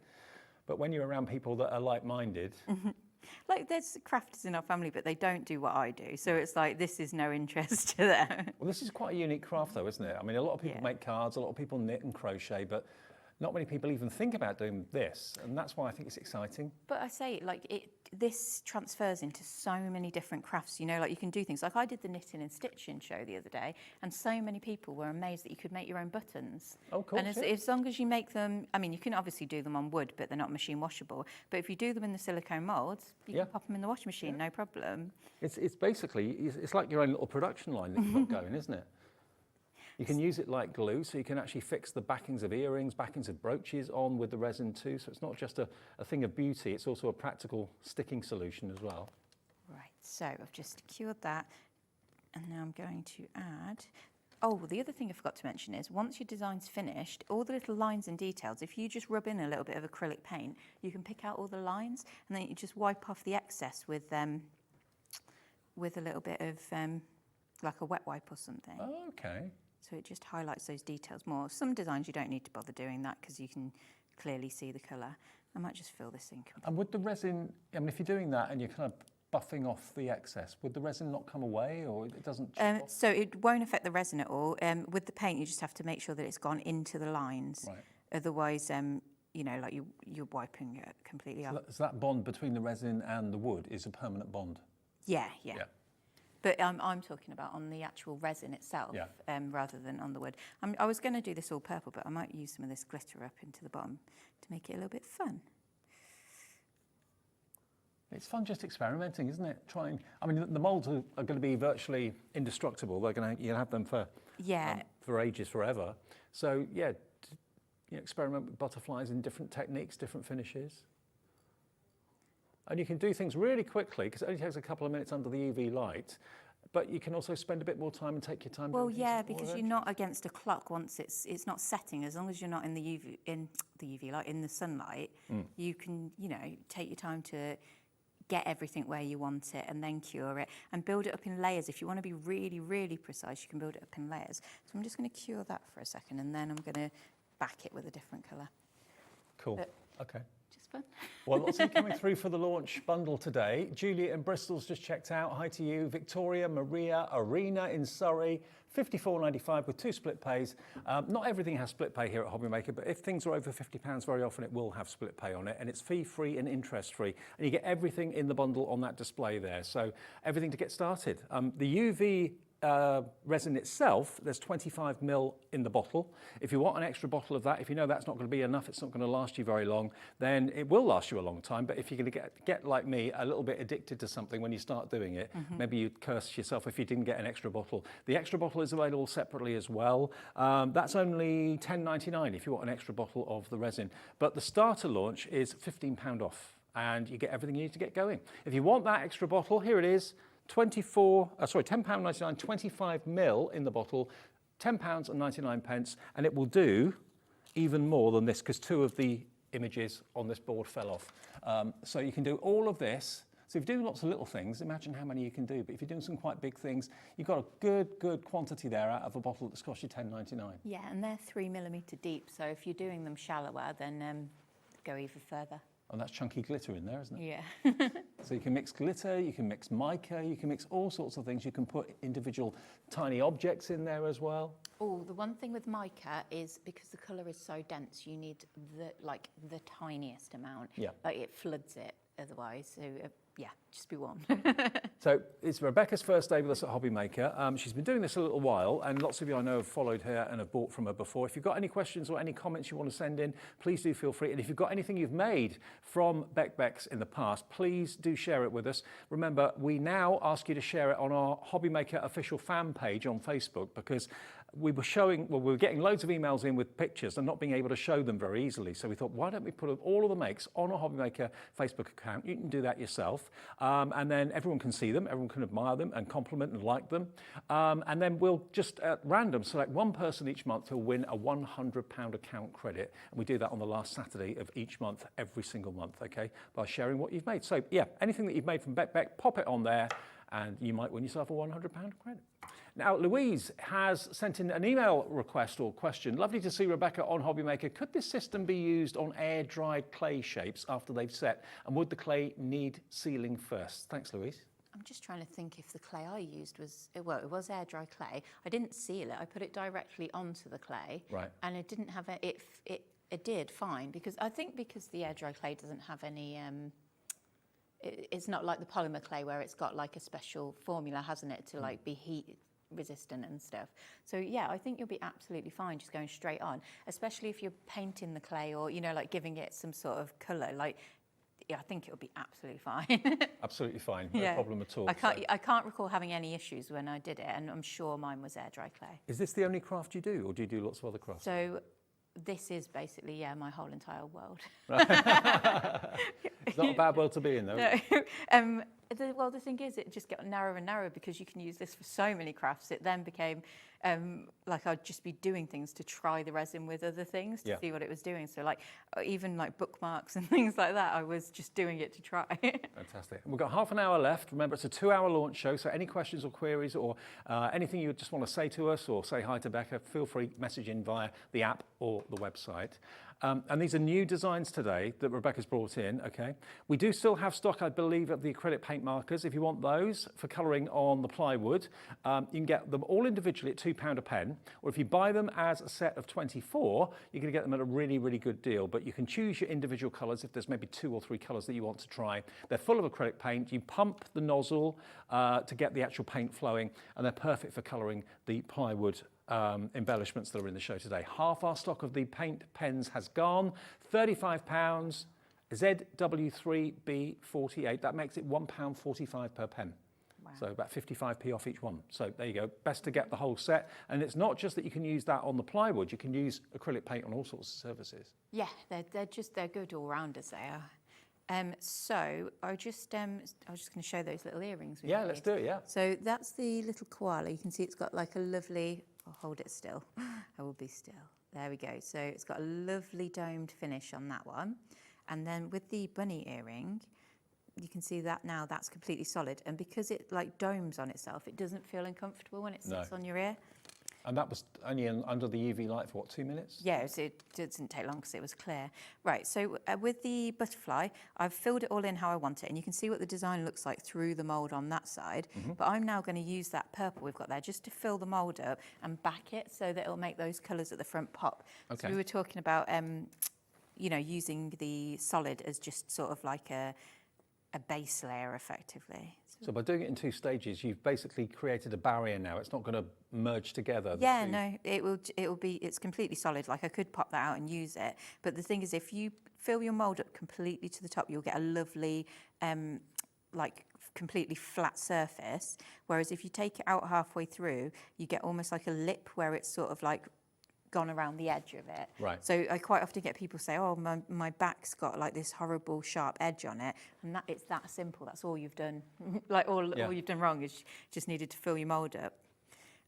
But when you're around people that are like-minded... Like, there's crafters in our family, but they don't do what I do. So it's like, this is no interest to them. Well, this is quite a unique craft, though, isn't it? I mean, a lot of people make cards, a lot of people knit and crochet, but not many people even think about doing this, and that's why I think it's exciting. But I say, like, this transfers into so many different crafts, like you can do things. Like I did the knitting and stitching show the other day, and so many people were amazed that you could make your own buttons. Oh, cool. And as long as you make them, I mean, you can obviously do them on wood, but they're not machine washable. But if you do them in the silicone moulds, you can pop them in the washing machine, no problem. It's basically, it's like your own little production line that you've got going, isn't it? You can use it like glue, so you can actually fix the backings of earrings, backings of brooches on with the resin too. So it's not just a thing of beauty, it's also a practical sticking solution as well. Right, so I've just cured that. And now I'm going to add, oh, the other thing I forgot to mention is once your design's finished, all the little lines and details, if you just rub in a little bit of acrylic paint, you can pick out all the lines and then you just wipe off the excess with a little bit of like a wet wipe or something. Oh, okay. So it just highlights those details more. Some designs you don't need to bother doing that because you can clearly see the colour. I might just fill this in completely. And would the resin, I mean, if you're doing that and you're kind of buffing off the excess, would the resin not come away, or it doesn't chip off? So it won't affect the resin at all. With the paint, you just have to make sure that it's gone into the lines. Right. Otherwise, you know, like you're wiping it completely off. So that bond between the resin and the wood is a permanent bond? Yeah. But I'm talking about on the actual resin itself, rather than on the wood. I was going to do this all purple, but I might use some of this glitter up into the bottom to make it a little bit fun. It's fun just experimenting, isn't it? Trying. I mean, the moulds are going to be virtually indestructible. They're going to you have them for ages, forever. So yeah, you experiment with butterflies in different techniques, different finishes, and you can do things really quickly because it only takes a couple of minutes under the UV light. But you can also spend a bit more time and take your time. Well, yeah, because you're not against a clock once it's not setting. As long as you're not in the UV light, in the sunlight, you can take your time to get everything where you want it and then cure it and build it up in layers. If you want to be really, really precise, you can build it up in layers. So I'm just going to cure that for a second and then I'm going to back it with a different colour. Cool. But okay. just fun. Well, lots of you coming through for the launch bundle today. Juliet in Bristol's just checked out. Hi to you. Victoria, Maria, Arena in Surrey. £54.95 with 2 split pays. Not everything has split pay here at HobbyMaker, but if things are over £50, very often it will have split pay on it, and it's fee-free and interest-free. And you get everything in the bundle on that display there. So everything to get started. The UV resin itself, there's 25ml in the bottle. If you want an extra bottle of that, if you know that's not going to be enough, it's not going to last you very long, then it will last you a long time. But if you're going to get like me, a little bit addicted to something when you start doing it, maybe you'd curse yourself if you didn't get an extra bottle. The extra bottle is available separately as well. That's only £10.99 if you want an extra bottle of the resin. But the starter launch is £15 off, and you get everything you need to get going. If you want that extra bottle, here it is. £10.99, 25ml in the bottle, £10.99, and it will do even more than this because 2 of the images on this board fell off. So you can do all of this. So if you're doing lots of little things, imagine how many you can do. But if you're doing some quite big things, you've got a good quantity there out of a bottle that's cost you £10.99. Yeah, and they're 3mm deep. So if you're doing them shallower, then go even further. And that's chunky glitter in there, isn't it? Yeah. So you can mix glitter, you can mix mica, you can mix all sorts of things. You can put individual tiny objects in there as well. Oh, the one thing with mica is because the colour is so dense, you need the tiniest amount. Yeah. Like it floods it otherwise. So yeah, just be warned. So it's Rebecca's first day with us at HobbyMaker. She's been doing this a little while, and lots of you I know have followed her and have bought from her before. If you've got any questions or any comments you want to send in, please do feel free. And if you've got anything you've made from Bekbek's in the past, please do share it with us. Remember, we now ask you to share it on our HobbyMaker official fan page on Facebook, because we were getting loads of emails in with pictures and not being able to show them very easily. So we thought, why don't we put all of the makes on our HobbyMaker Facebook account? You can do that yourself. And then everyone can see them, everyone can admire them and compliment and like them. And then we'll just at random select one person each month who'll win a £100 account credit. And we do that on the last Saturday of each month, every single month, okay, by sharing what you've made. So yeah, anything that you've made from Bekbek, pop it on there, and you might win yourself a £100 credit. Now, Louise has sent in an email request or question. Lovely to see Rebecca on HobbyMaker. Could this system be used on air-dried clay shapes after they've set? And would the clay need sealing first? Thanks, Louise. I'm just trying to think if the clay I used was, well, it was air-dry clay. I didn't seal it. I put it directly onto the clay. Right. And it didn't have it did fine, because I think because the air-dry clay doesn't have any... it's not like the polymer clay where it's got like a special formula, hasn't it, to like be heat resistant and stuff. So yeah, I think you'll be absolutely fine just going straight on, especially if you're painting the clay or, you know, like giving it some sort of colour. Like, yeah, I think it'll be absolutely fine. Absolutely fine, no problem at all. I can't recall having any issues when I did it, and I'm sure mine was air dry clay. Is this the only craft you do, or do you do lots of other crafts? So this is basically, yeah, my whole entire world. It's not a bad world to be in, though. No. Well, the thing is, it just got narrower and narrower because you can use this for so many crafts. It then became like I'd just be doing things to try the resin with other things to see what it was doing. So like even like bookmarks and things like that, I was just doing it to try. Fantastic. We've got half an hour left. Remember, it's a 2-hour launch show, so any questions or queries or anything you just want to say to us or say hi to Becca, feel free, message in via the app or the website. And these are new designs today that Rebecca's brought in, okay? We do still have stock, I believe, of the acrylic paint markers. If you want those for colouring on the plywood, you can get them all individually at £2 a pen, or if you buy them as a set of 24, you're going to get them at a really, really good deal. But you can choose your individual colours if there's maybe 2 or 3 colours that you want to try. They're full of acrylic paint. You pump the nozzle to get the actual paint flowing, and they're perfect for colouring the plywood embellishments that are in the show today. Half our stock of the paint pens has gone, £35, ZW3B48. That makes it £1.45 per pen. Wow. So about 55p off each one. So there you go, best to get the whole set. And it's not just that you can use that on the plywood, you can use acrylic paint on all sorts of surfaces. Yeah, they're good all rounders, they are. So I was just going to show those little earrings. Yeah, let's do it, yeah. So that's the little koala. You can see it's got like a lovely, I'll hold it still. I will be still. There we go. So it's got a lovely domed finish on that one. And then with the bunny earring, you can see that now that's completely solid. And because it like domes on itself, it doesn't feel uncomfortable when it sits on your ear. And that was only under the UV light for what, 2 minutes? Yeah, it didn't take long because it was clear. Right, so with the butterfly, I've filled it all in how I want it, and you can see what the design looks like through the mould on that side. But I'm now going to use that purple we've got there just to fill the mould up and back it so that it'll make those colours at the front pop. Okay. So we were talking about, you know, using the solid as just sort of like a base layer effectively. So by doing it in 2 stages, you've basically created a barrier now. It's not going to merge together. Yeah, no, it's completely solid. Like I could pop that out and use it. But the thing is, if you fill your mould up completely to the top, you'll get a lovely, like completely flat surface. Whereas if you take it out halfway through, you get almost like a lip where it's sort of like gone around the edge of it. Right. So I quite often get people say, oh, my back's got like this horrible sharp edge on it. And it's that simple. That's all you've done. Like all you've done wrong is just needed to fill your mould up.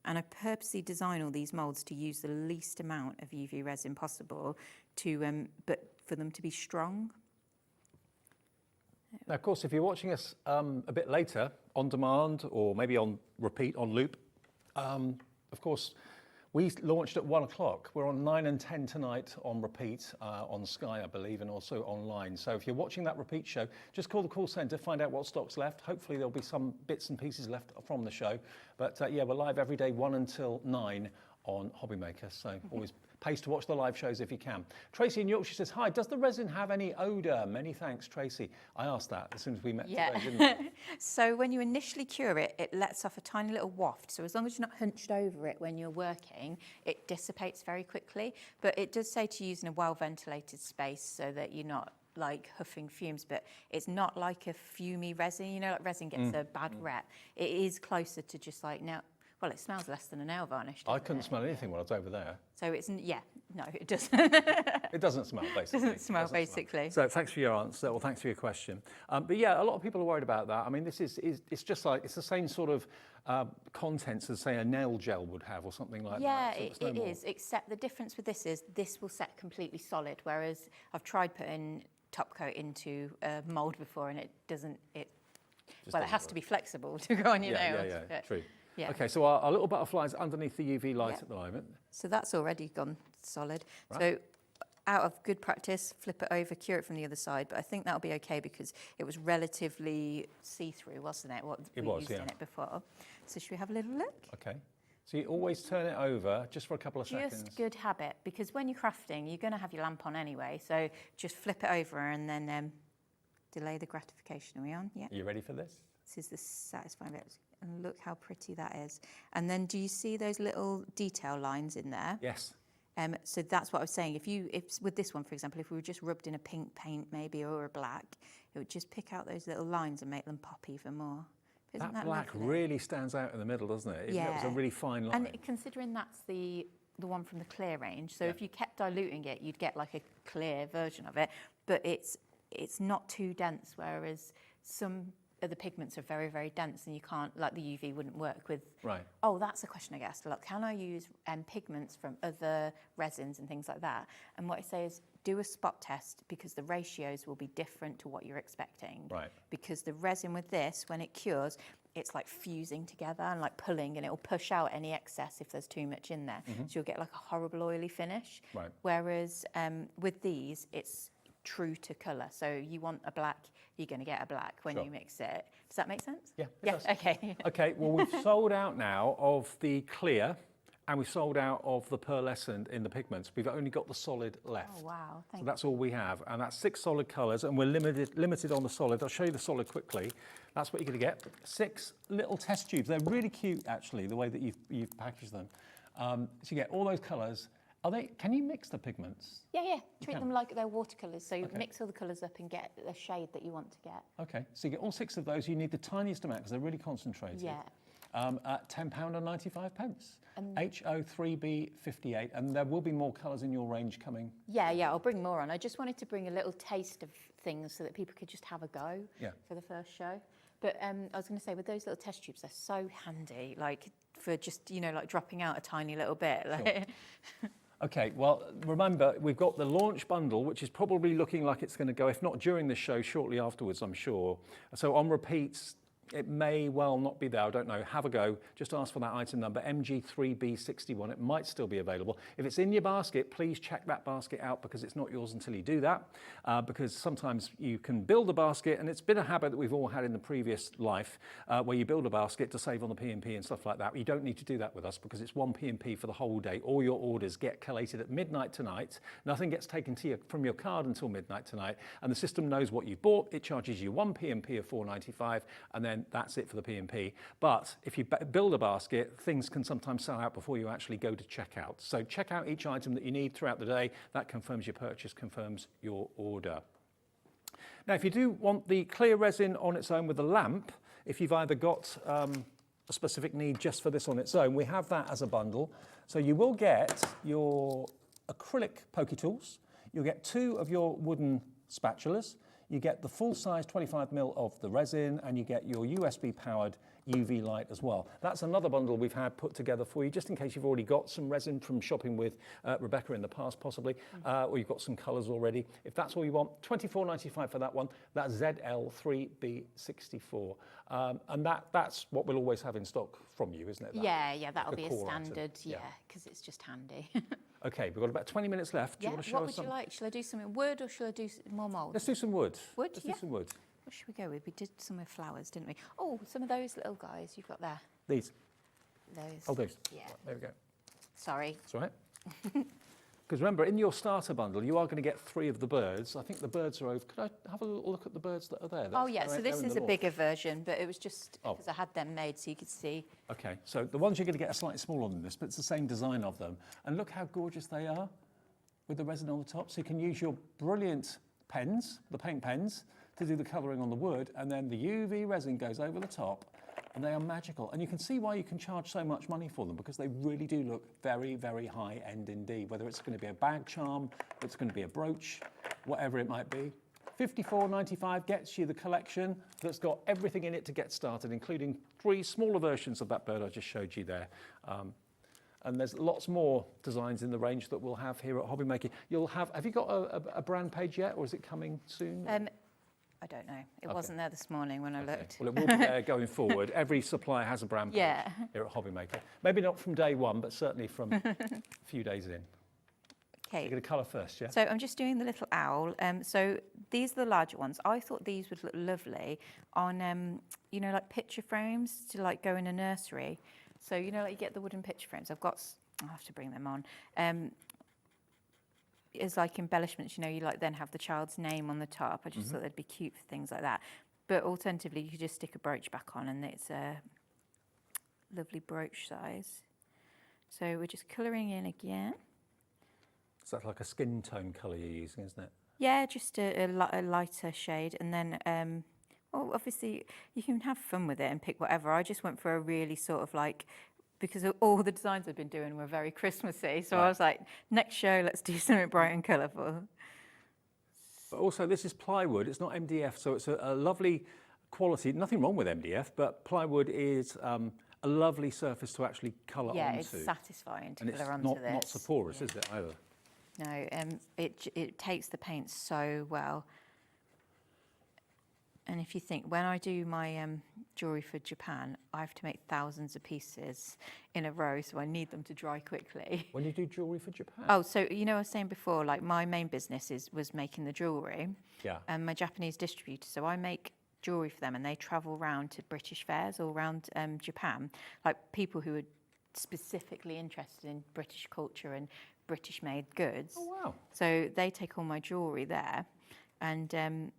And I purposely design all these moulds to use the least amount of UV resin possible to, but for them to be strong. Now, of course, if you're watching us a bit later, on demand, or maybe on repeat, on loop, of course, we launched at 1 o'clock. We're on 9 and 10 tonight on repeat on Sky, I believe, and also online. So if you're watching that repeat show, just call the call centre, find out what stock's left. Hopefully there'll be some bits and pieces left from the show. But yeah, we're live every day, 1 until 9 on HobbyMaker. So always pays to watch the live shows if you can. Tracy in Yorkshire says, hi, does the resin have any odour? Many thanks, Tracy. I asked that as soon as we met today, didn't I? So when you initially cure it, it lets off a tiny little waft. So as long as you're not hunched over it when you're working, it dissipates very quickly. But it does say to use in a well-ventilated space so that you're not like huffing fumes, but it's not like a fumey resin. You know, like resin gets a bad rep. It is closer to just like now. Well, it smells less than a nail varnish. I couldn't smell anything when I was over there. So it's, yeah, no, it doesn't. It doesn't smell, basically. Doesn't smell, basically. So thanks for your answer, or thanks for your question. But yeah, a lot of people are worried about that. I mean, this is it's just like, it's the same sort of contents as, say, a nail gel would have or something like that. So it is, except the difference with this is this will set completely solid, whereas I've tried putting top coat into a mould before and it doesn't, it has to be flexible to go on your nails. Yeah, true. Yeah. Okay, so our little butterfly's underneath the UV light at the moment. So that's already gone solid. Right. So out of good practice, flip it over, cure it from the other side. But I think that'll be okay because it was relatively see-through, wasn't it? What we used in it before. So should we have a little look? Okay. So you always turn it over just for a couple of seconds. Just good habit, because when you're crafting, you're going to have your lamp on anyway. So just flip it over and then delay the gratification. Are we on? Yeah. Are you ready for this? This is the satisfying bit. And look how pretty that is. And then do you see those little detail lines in there? Yes. So that's what I was saying. If with this one, for example, if we were just rubbed in a pink paint maybe or a black, it would just pick out those little lines and make them pop even more. Isn't that black lovely? really stands out in the middle, doesn't it? Yeah. It's a really fine line. And considering that's the one from the clear range, so if you kept diluting it, you'd get like a clear version of it. But it's not too dense, whereas some the pigments are very, very dense and you can't, like the UV wouldn't work with. Right. Oh, that's a question I get asked a lot. Can I use pigments from other resins and things like that? And what I say is do a spot test because the ratios will be different to what you're expecting. Right. Because the resin with this, when it cures, it's like fusing together and like pulling, and it'll push out any excess if there's too much in there. So you'll get like a horrible oily finish. Right. Whereas with these, it's true to colour. So you want a black, you're going to get a black when you mix it. Does that make sense? Yeah. Yeah. Okay. Okay. Well, we've sold out now of the clear, and we've sold out of the pearlescent in the pigments. We've only got the solid left. Oh wow! So that's all we have, and that's 6 solid colours, and we're limited on the solid. I'll show you the solid quickly. That's what you're going to get. 6 little test tubes. They're really cute, actually, the way that you've packaged them. So you get all those colours. Are they? Can you mix the pigments? Yeah. Treat can. them like they're watercolours. So you mix all the colours up and get the shade that you want to get. Okay. So you get all 6 of those. You need the tiniest amount because they're really concentrated. Yeah. At £10.95. HO3B58, and there will be more colours in your range coming. Yeah. I'll bring more on. I just wanted to bring a little taste of things so that people could just have a go for the first show. But I was going to say, with those little test tubes, they're so handy, like for just, like dropping out a tiny little bit. Like. Sure. Okay, well, remember, we've got the launch bundle, which is probably looking like it's going to go, if not during the show, shortly afterwards, I'm sure. So on repeats, it may well not be there, I don't know. Have a go. Just ask for that item number, MG3B61. It might still be available. If it's in your basket, please check that basket out because it's not yours until you do that. Because sometimes you can build a basket, and it's been a habit that we've all had in the previous life, where you build a basket to save on the P&P and stuff like that. You don't need to do that with us because it's one P&P for the whole day. All your orders get collated at midnight tonight. Nothing gets taken to you from your card until midnight tonight. And the system knows what you've bought. It charges you one P&P of £4.95, and then that's it for the P&P. But if you build a basket, things can sometimes sell out before you actually go to checkout. So check out each item that you need throughout the day. That confirms your purchase, confirms your order. Now, if you do want the clear resin on its own with a lamp, if you've either got a specific need just for this on its own, we have that as a bundle. So you will get your acrylic pokey tools, you'll get 2 of your wooden spatulas, you get the full-size 25mm of the resin, and you get your USB-powered UV light as well. That's another bundle we've had put together for you, just in case you've already got some resin from shopping with Rebecca in the past, possibly, or you've got some colours already. If that's all you want, £24.95 for that one. That's ZL3B64. And that's what we'll always have in stock from you, isn't it? Yeah, that'll be a core item. standard, because it's just handy. Okay, we've got about 20 minutes left. Do you want to show what us would some? you like? Shall I do something wood or shall I do more mould? Let's do some wood. Wood, Let's do some wood. What should we go with? We did some with flowers, didn't we? Oh, some of those little guys you've got there. These. Those. Oh, those. Yeah. Right, there we go. Sorry. That's all right. Because remember, in your starter bundle, you are going to get 3 of the birds. I think the birds are over. Could I have a little look at the birds that are there? Oh, yeah. So this is a bigger version, but it was just because I had them made so you could see. Okay. So the ones you're going to get are slightly smaller than this, but it's the same design of them. And look how gorgeous they are with the resin on the top. So you can use your brilliant pens, the paint pens, to do the colouring on the wood, and then the UV resin goes over the top, and they are magical. And you can see why you can charge so much money for them, because they really do look very, very high end indeed, whether it's going to be a bag charm, it's going to be a brooch, whatever it might be. £54.95 gets you the collection that's got everything in it to get started, including 3 smaller versions of that bird I just showed you there. And there's lots more designs in the range that we'll have here at HobbyMaker. Have you got a brand page yet, or is it coming soon? I don't know. It wasn't there this morning when I looked. Well, it will be there going forward. Every supplier has a brand page here at HobbyMaker. Maybe not from day one, but certainly from a few days in. Okay. You're going to colour first, yeah? So I'm just doing the little owl. So these are the larger ones. I thought these would look lovely on, like picture frames to like go in a nursery. So, like you get the wooden picture frames. I'll have to bring them on. As like embellishments, you like then have the child's name on the top. I just thought they'd be cute for things like that. But alternatively, you could just stick a brooch back on and it's a lovely brooch size. So we're just colouring in again. So that's like a skin tone colour you're using, isn't it? Yeah, just a lighter shade. And then, obviously, you can have fun with it and pick whatever. I just went for a really sort of like, because all the designs I've been doing were very Christmassy. So I was like, next show, let's do something bright and colourful. But also, this is plywood. It's not MDF, so it's a lovely quality. Nothing wrong with MDF, but plywood is a lovely surface to actually colour onto. Yeah, it's satisfying to and colour it's onto this. not so porous, is it, either? No, it takes the paint so well. And if you think, when I do my jewellery for Japan, I have to make thousands of pieces in a row, so I need them to dry quickly. When you do jewellery for Japan? Oh, so you know I was saying before, like my main business was making the jewellery. Yeah. And my Japanese distributor, so I make jewellery for them, and they travel around to British fairs all around Japan, like people who are specifically interested in British culture and British made goods. Oh, wow. So they take all my jewellery there, and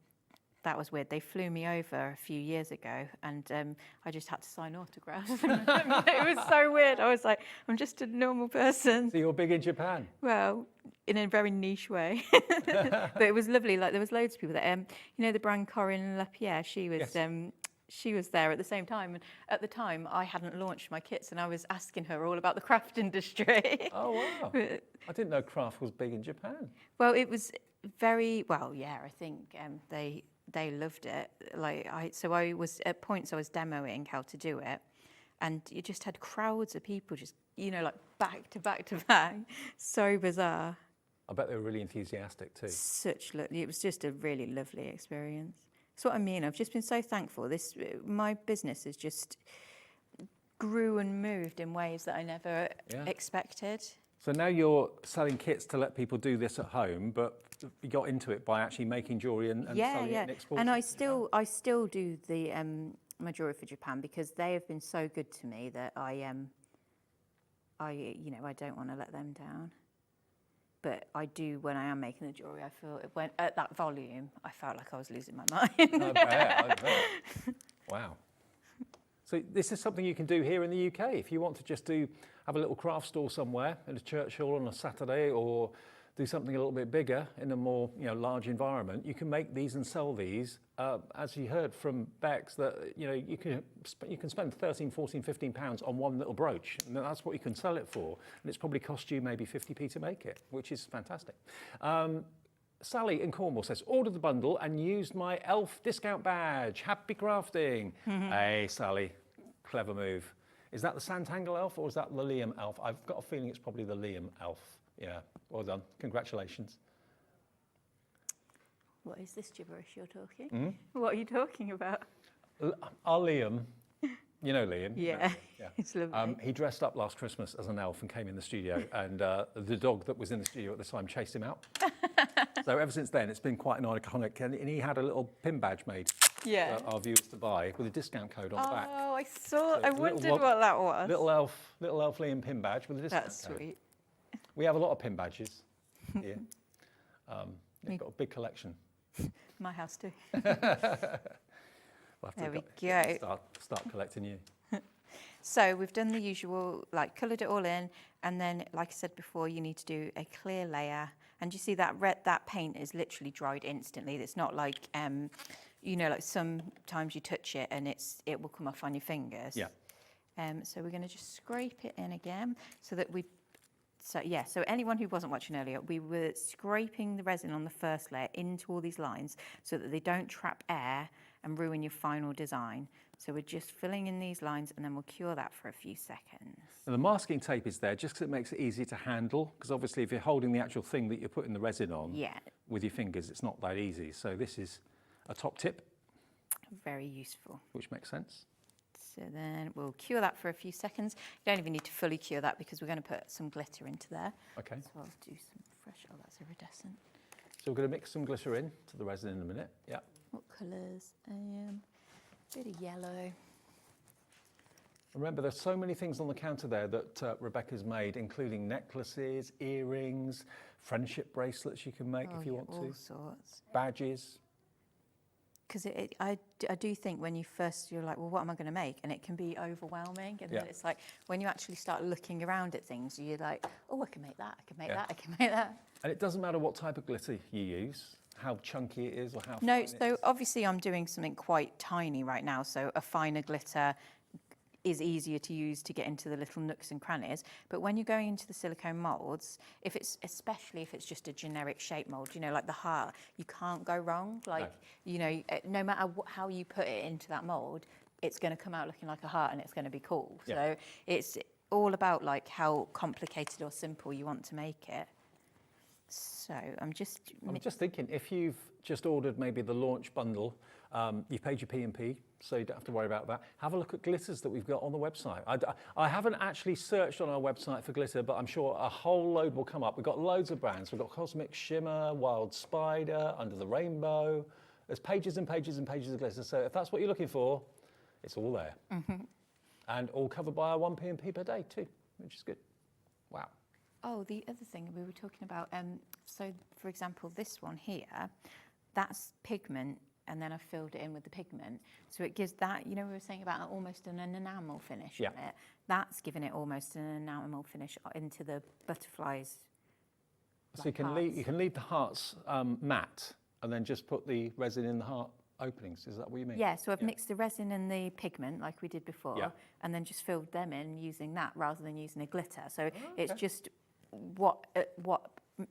that was weird. They flew me over a few years ago, and I just had to sign autographs. It was so weird. I was like, I'm just a normal person. So you're big in Japan? Well, in a very niche way. But it was lovely. Like, there was loads of people there. You know the brand Corinne Lapierre? She was... Yes. She was there at the same time, and at the time I hadn't launched my kits, and I was asking her all about the craft industry. Oh, wow. I didn't know craft was big in Japan. Well, it was very well. Yeah, I think they loved it. Like I was at points I was demoing how to do it, and you just had crowds of people just like back to back to back. So bizarre. I bet they were really enthusiastic too. It was just a really lovely experience. That's what I mean. I've just been so thankful. My business has just grew and moved in ways that I never expected. So now you're selling kits to let people do this at home, but you got into it by actually making jewellery and selling it and exporting. And I still do the my jewellery for Japan, because they have been so good to me that I don't want to let them down. But I do, when I am making the jewellery, I feel at that volume, I felt like I was losing my mind. I bet. Wow. So this is something you can do here in the UK. If you want to just have a little craft store somewhere in a church hall on a Saturday, or do something a little bit bigger in a more large environment, you can make these and sell these. As you heard from Bex, that you can spend 13, 14, 15 pounds on one little brooch, and that's what you can sell it for. And it's probably cost you maybe 50p to make it, which is fantastic. Sally in Cornwall says, ordered the bundle and used my elf discount badge. Happy crafting. Hey, Sally, clever move. Is that the Sanntangle elf, or is that the Liam elf? I've got a feeling it's probably the Liam elf. Yeah, well done. Congratulations. What is this gibberish you're talking? What are you talking about? Our Liam, you know Liam? Yeah, it's lovely. He dressed up last Christmas as an elf and came in the studio, and the dog that was in the studio at the time chased him out. So ever since then, it's been quite an iconic, and he had a little pin badge made for our viewers to buy with a discount code on the back. Oh, I saw. I wondered what that was. Little elf Liam pin badge with a discount code. That's sweet. We have a lot of pin badges here. We've got a big collection. My house too. We'll have There to we go. Start collecting you. So we've done the usual, like coloured it all in, and then, like I said before, you need to do a clear layer. And you see that paint is literally dried instantly. It's not like, like sometimes you touch it and it will come off on your fingers. Yeah. So we're going to just scrape it in again, so that so anyone who wasn't watching earlier, we were scraping the resin on the first layer into all these lines so that they don't trap air and ruin your final design. So we're just filling in these lines, and then we'll cure that for a few seconds. And the masking tape is there just because it makes it easy to handle, because obviously if you're holding the actual thing that you're putting the resin on with your fingers, it's not that easy. So this is a top tip. Very useful. Which makes sense. So then we'll cure that for a few seconds. You don't even need to fully cure that, because we're going to put some glitter into there. Okay. So I'll do some fresh, that's iridescent. So we're going to mix some glitter in to the resin in a minute. Yeah. What colours? Bit of yellow. Remember, there's so many things on the counter there that Rebecca's made, including necklaces, earrings, friendship bracelets you can make if you want to. All sorts. Badges. Because I do think when you're like, well, what am I going to make? And it can be overwhelming. And then it's like, when you actually start looking around at things, you're like, oh, I can make that, I can make that, I can make that. And it doesn't matter what type of glitter you use, how chunky it is or how fine No, it so is. obviously I'm doing something quite tiny right now. So a finer glitter is easier to use to get into the little nooks and crannies. But when you're going into the silicone moulds, especially if it's just a generic shape mould, you know, like the heart, you can't go wrong. Like, you know, no matter how you put it into that mould, it's going to come out looking like a heart and it's going to be cool. So it's all about like how complicated or simple you want to make it. So I'm just thinking, if you've just ordered maybe the launch bundle, you've paid your P&P, so you don't have to worry about that. Have a look at glitters that we've got on the website. I haven't actually searched on our website for glitter, but I'm sure a whole load will come up. We've got loads of brands. We've got Cosmic Shimmer, Wild Spider, Under the Rainbow. There's pages and pages and pages of glitter. So if that's what you're looking for, it's all there. And all covered by our 1 P&P per day too, which is good. Wow. Oh, the other thing we were talking about, so for example, this one here, that's pigment, and then I filled it in with the pigment. So it gives that, you know, we were saying about almost an enamel finish on it. That's giving it almost an enamel finish into the butterflies. So you can leave the hearts matte, and then just put the resin in the heart openings. Is that what you mean? Yeah, so I've mixed the resin and the pigment like we did before, and then just filled them in using that rather than using a glitter. So it's just what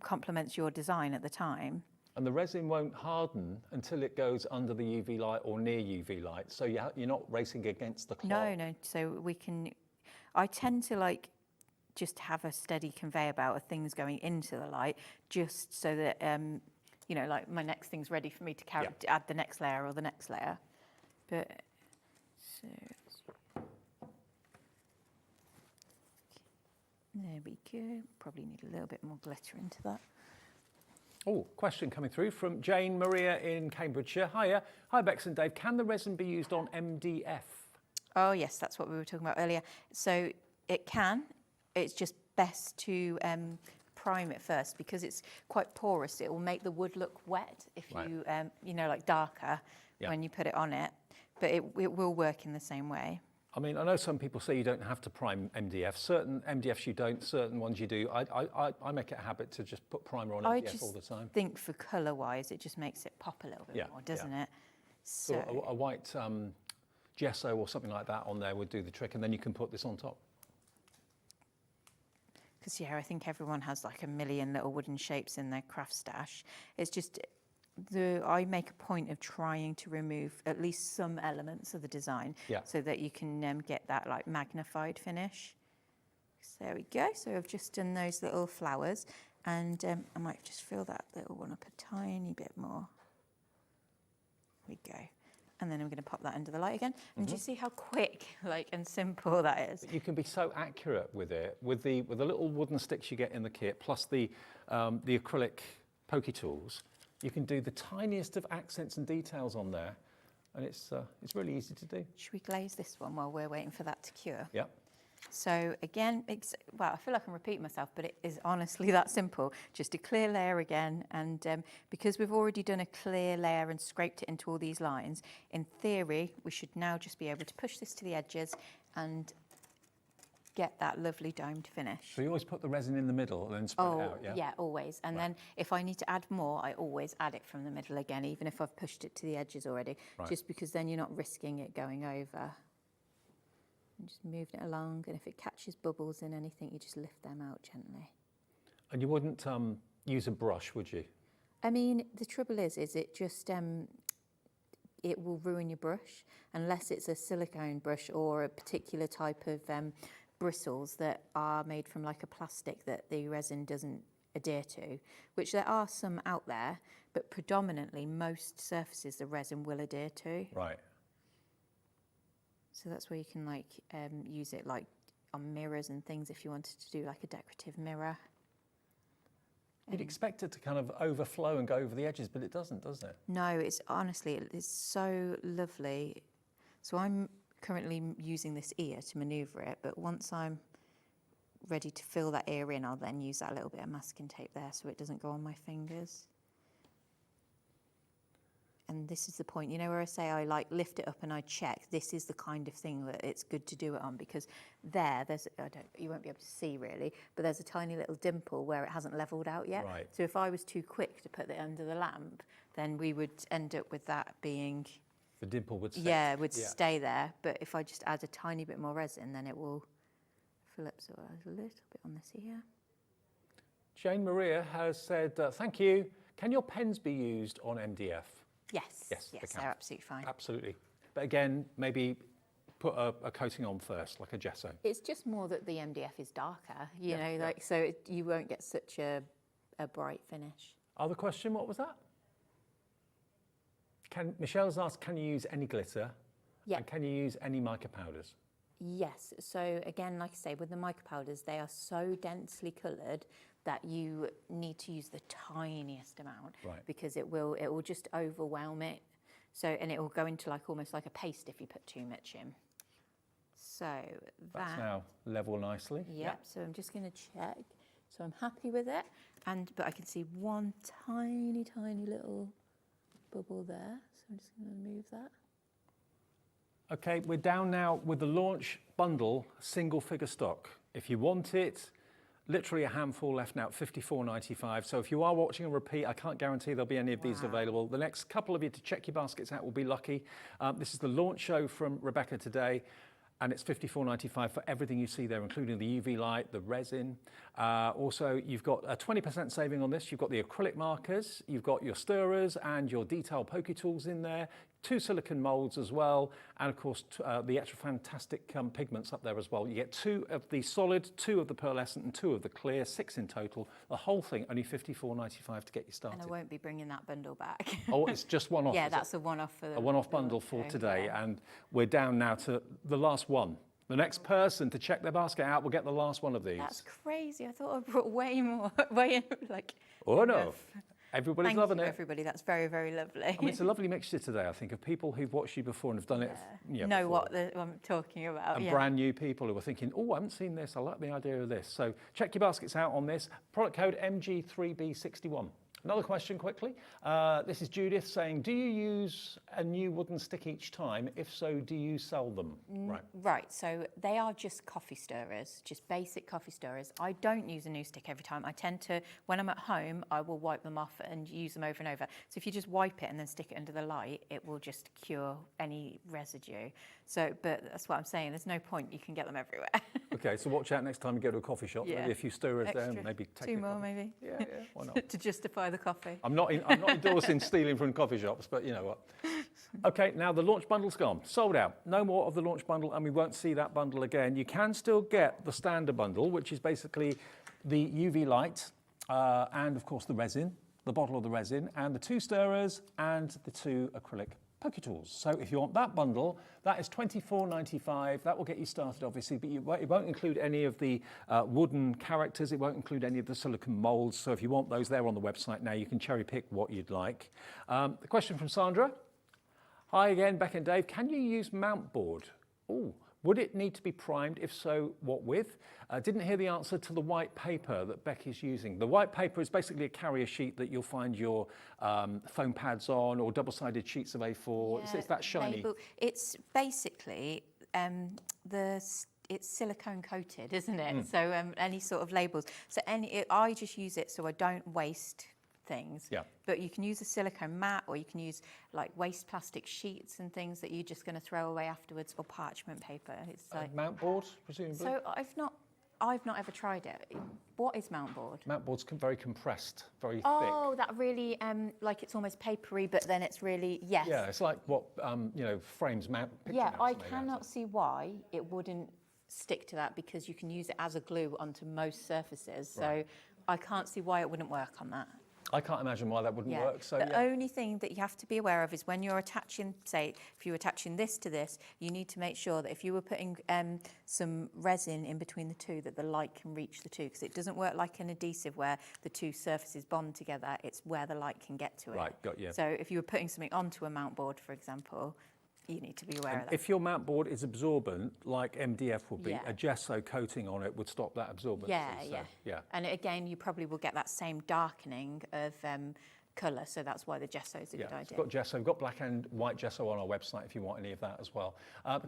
complements your design at the time. And the resin won't harden until it goes under the UV light or near UV light. So you're not racing against the cloth. No. So I tend to like just have a steady conveyor belt of things going into the light, just so that you know, like my next thing's ready for me to add the next layer or the next layer. But so there we go. Probably need a little bit more glitter into that. Oh, question coming through from Jane Maria in Cambridgeshire. Hiya. Hi, Bex and Dave. Can the resin be used on MDF? Oh, yes, that's what we were talking about earlier. So it can. It's just best to prime it first because it's quite porous. It will make the wood look wet if you, you know, like darker when you put it on it. But it will work in the same way. I mean, I know some people say you don't have to prime MDF. Certain MDFs you don't, certain ones you do. I make it a habit to just put primer on MDF all the time. I think for colour-wise, it just makes it pop a little bit more, doesn't it? So a white gesso or something like that on there would do the trick, and then you can put this on top. Because, I think everyone has like a million little wooden shapes in their craft stash. It's just, I make a point of trying to remove at least some elements of the design so that you can get that like magnified finish. So there we go. So I've just done those little flowers, and I might just fill that little one up a tiny bit more. There we go. And then I'm going to pop that under the light again. And do you see how quick, and simple that is? You can be so accurate with it, with the little wooden sticks you get in the kit, plus the acrylic pokey tools. You can do the tiniest of accents and details on there, and it's really easy to do. Should we glaze this one while we're waiting for that to cure? Yeah. So again, I feel like I'm repeating myself, but it is honestly that simple. Just a clear layer again, and because we've already done a clear layer and scraped it into all these lines, in theory, we should now just be able to push this to the edges and get that lovely domed finish. So you always put the resin in the middle and then spread it out, yeah? Yeah, always. And then if I need to add more, I always add it from the middle again, even if I've pushed it to the edges already, just because then you're not risking it going over. And just moving it along, and if it catches bubbles in anything, you just lift them out gently. And you wouldn't use a brush, would you? I mean, the trouble is it just, it will ruin your brush, unless it's a silicone brush or a particular type of bristles that are made from like a plastic that the resin doesn't adhere to, which there are some out there, but predominantly most surfaces the resin will adhere to. Right. So that's where you can use it like on mirrors and things if you wanted to do like a decorative mirror. You'd expect it to kind of overflow and go over the edges, but it doesn't, does it? No, it's so lovely. So I'm currently using this ear to manoeuvre it, but once I'm ready to fill that ear in, I'll then use that little bit of masking tape there so it doesn't go on my fingers. And this is the point, where I say I lift it up and I check, this is the kind of thing that it's good to do it on, because there's, you won't be able to see really, but there's a tiny little dimple where it hasn't leveled out yet. Right. So if I was too quick to put it under the lamp, then we would end up with that being The dimple would set. Yeah, would stay there. But if I just add a tiny bit more resin, then it will fill up. So a little bit on this here. Jane Maria has said, thank you. Can your pens be used on MDF? Yes. Yes, they can. They're absolutely fine. Absolutely. But again, maybe put a coating on first, like a gesso. It's just more that the MDF is darker, you know, like so you won't get such a bright finish. Other question, what was that? Michelle's asked, can you use any glitter? Yeah. And can you use any mica powders? Yes. So again, like I say, with the mica powders, they are so densely coloured that you need to use the tiniest amount, because it will just overwhelm it. So, and it will go into like almost like a paste if you put too much in. So That's now level nicely. Yep. So I'm just going to check. So I'm happy with it, but I can see one tiny little bubble there. So I'm just going to move that. Okay, we're down now with the launch bundle single figure stock. If you want it, literally a handful left now at $54.95. So if you are watching a repeat, I can't guarantee there'll be any of these available. The next couple of you to check your baskets out will be lucky. This is the launch show from Rebecca today, and it's $54.95 for everything you see there, including the UV light, the resin. Also, you've got a 20% saving on this. You've got the acrylic markers, you've got your stirrers and your detail pokey tools in there. 2 silicone moulds as well, and of course the extra fantastic pigments up there as well. You get 2 of the solid, 2 of the pearlescent and 2 of the clear, 6 in total. The whole thing only $54.95 to get you started. And I won't be bringing that bundle back. Oh, it's just one off. Yeah, that's a one-off for a one-off bundle for today, and we're down now to the last one. The next person to check their basket out will get the last one of these. That's crazy. I thought I brought way more. Oh no. Everybody's loving it. Everybody, that's very, very lovely. I mean, it's a lovely mixture today, I think, of people who've watched you before and have done it. Know what I'm talking about. And brand new people who are thinking, oh, I haven't seen this. I like the idea of this. So check your baskets out on this. Product code MG3B61. Another question quickly. This is Judith saying, do you use a new wooden stick each time? If so, do you sell them? Right, so they are just coffee stirrers, just basic coffee stirrers. I don't use a new stick every time. I tend to, when I'm at home, I will wipe them off and use them over and over. So if you just wipe it and then stick it under the light, it will just cure any residue. So, but that's what I'm saying. There's no point. You can get them everywhere. Okay, so watch out next time you go to a coffee shop. Maybe a few stirrers there, maybe take 2 more, maybe. Yeah, why not? To justify the coffee. I'm not endorsing stealing from coffee shops, but you know what. Okay, now the launch bundle's gone. Sold out. No more of the launch bundle, and we won't see that bundle again. You can still get the standard bundle, which is basically the UV light and, of course, the resin, the bottle of the resin, and the 2 stirrers and the 2 acrylic pokey tools. So if you want that bundle, that is $24.95. That will get you started, obviously, but it won't include any of the wooden characters. It won't include any of the silicone molds. So if you want those, they're on the website now. You can cherry pick what you'd like. The question from Sandra. Hi again, Beck and Dave. Can you use mount board? Oh, would it need to be primed? If so, what with? Didn't hear the answer to the white paper that Beck is using. The white paper is basically a carrier sheet that you'll find your foam pads on, or double-sided sheets of A4. It's that shiny. It's basically it's silicone coated, isn't it? So any sort of labels. So I just use it so I don't waste things. Yeah. But you can use a silicone mat, or you can use like waste plastic sheets and things that you're just going to throw away afterwards, or parchment paper. It's like mount board, presumably. So I've not ever tried it. What is mount board? Mount board's very compressed, very thick. Oh, that really like it's almost papery, but then it's really Yeah, it's like what frames mount. Yeah, I cannot see why it wouldn't stick to that, because you can use it as a glue onto most surfaces. So I can't see why it wouldn't work on that. I can't imagine why that wouldn't work. So the only thing that you have to be aware of is when you're attaching, say, if you're attaching this to this, you need to make sure that if you were putting some resin in between the two, that the light can reach the two, because it doesn't work like an adhesive where the 2 surfaces bond together. It's where the light can get to it. Right, got you. So if you were putting something onto a mount board, for example, you need to be aware of that. If your mount board is absorbent, like MDF would be, a gesso coating on it would stop that absorbency. Yeah. And again, you probably will get that same darkening of colour, so that's why the gesso is a good idea. It's got gesso. We've got black and white gesso on our website if you want any of that as well.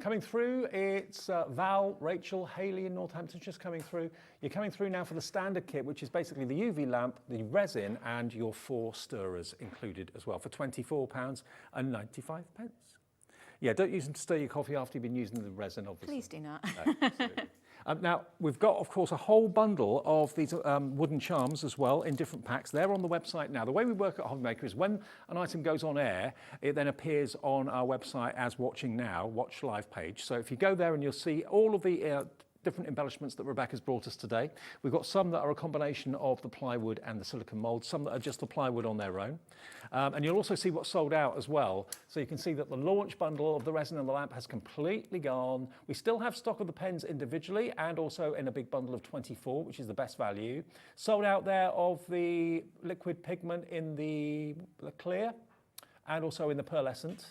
Coming through, it's Val, Rachel, Hayley in Northampton just coming through. You're coming through now for the standard kit, which is basically the UV lamp, the resin, and your 4 stirrers included as well for £24.95. Yeah, don't use them to stir your coffee after you've been using the resin, obviously. Please do not. No, absolutely. Now, we've got, of course, a whole bundle of these wooden charms as well in different packs. They're on the website now. The way we work at HobbyMaker is when an item goes on air, it then appears on our website as Watching Now, Watch Live page. So if you go there and you'll see all of the different embellishments that Rebecca's brought us today. We've got some that are a combination of the plywood and the silicone mould, some that are just the plywood on their own. And you'll also see what's sold out as well. So you can see that the launch bundle of the resin and the lamp has completely gone. We still have stock of the pens individually and also in a big bundle of 24, which is the best value. Sold out there of the liquid pigment in the clear and also in the pearlescent.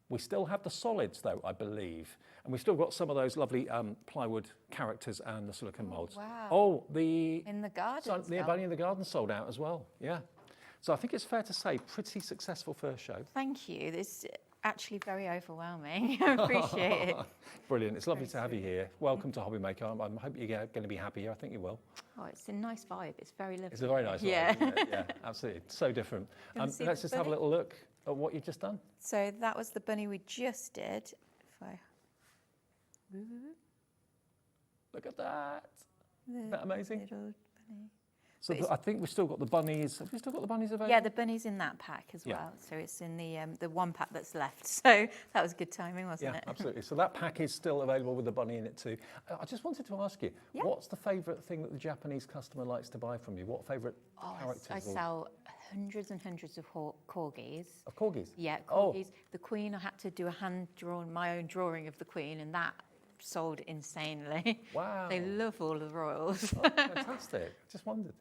We still have the solids though, I believe. And we've still got some of those lovely plywood characters and the silicone moulds. Wow. Oh, the In the garden. so, the Bunny in the Garden sold out as well, yeah. So I think it's fair to say, pretty successful first show. Thank you. This is actually very overwhelming. I appreciate it. Brilliant, it's lovely to have you here. Welcome to HobbyMaker. I hope you're going to be happy here, I think you will. Oh, it's a nice vibe. It's very lovely. It's a very nice one, Yeah. isn't it? Yeah, absolutely, it's so different. Wanna see Let's the just have a bunny? little look at what you've just done. So that was the bunny we just did. If I... Look at that. Isn't The that amazing? little bunny. So But I think we've still got the bunnies. Have we still got the bunnies available? Yeah, the bunny's in that pack as Yeah. well. So it's in the one pack that's left. So that was good timing, wasn't Yeah, it? absolutely. So that pack is still available with the bunny in it too. I just wanted to ask you, Yeah. what's the favourite thing that the Japanese customer likes to buy from you? What favourite Oh, characters? I or- sell hundreds and hundreds of corgis. Of corgis? Yeah, Oh. corgis. The Queen, I had to do my own drawing of the Queen, and that sold insanely. Wow. They love all the royals. Oh, fantastic. Just wondered.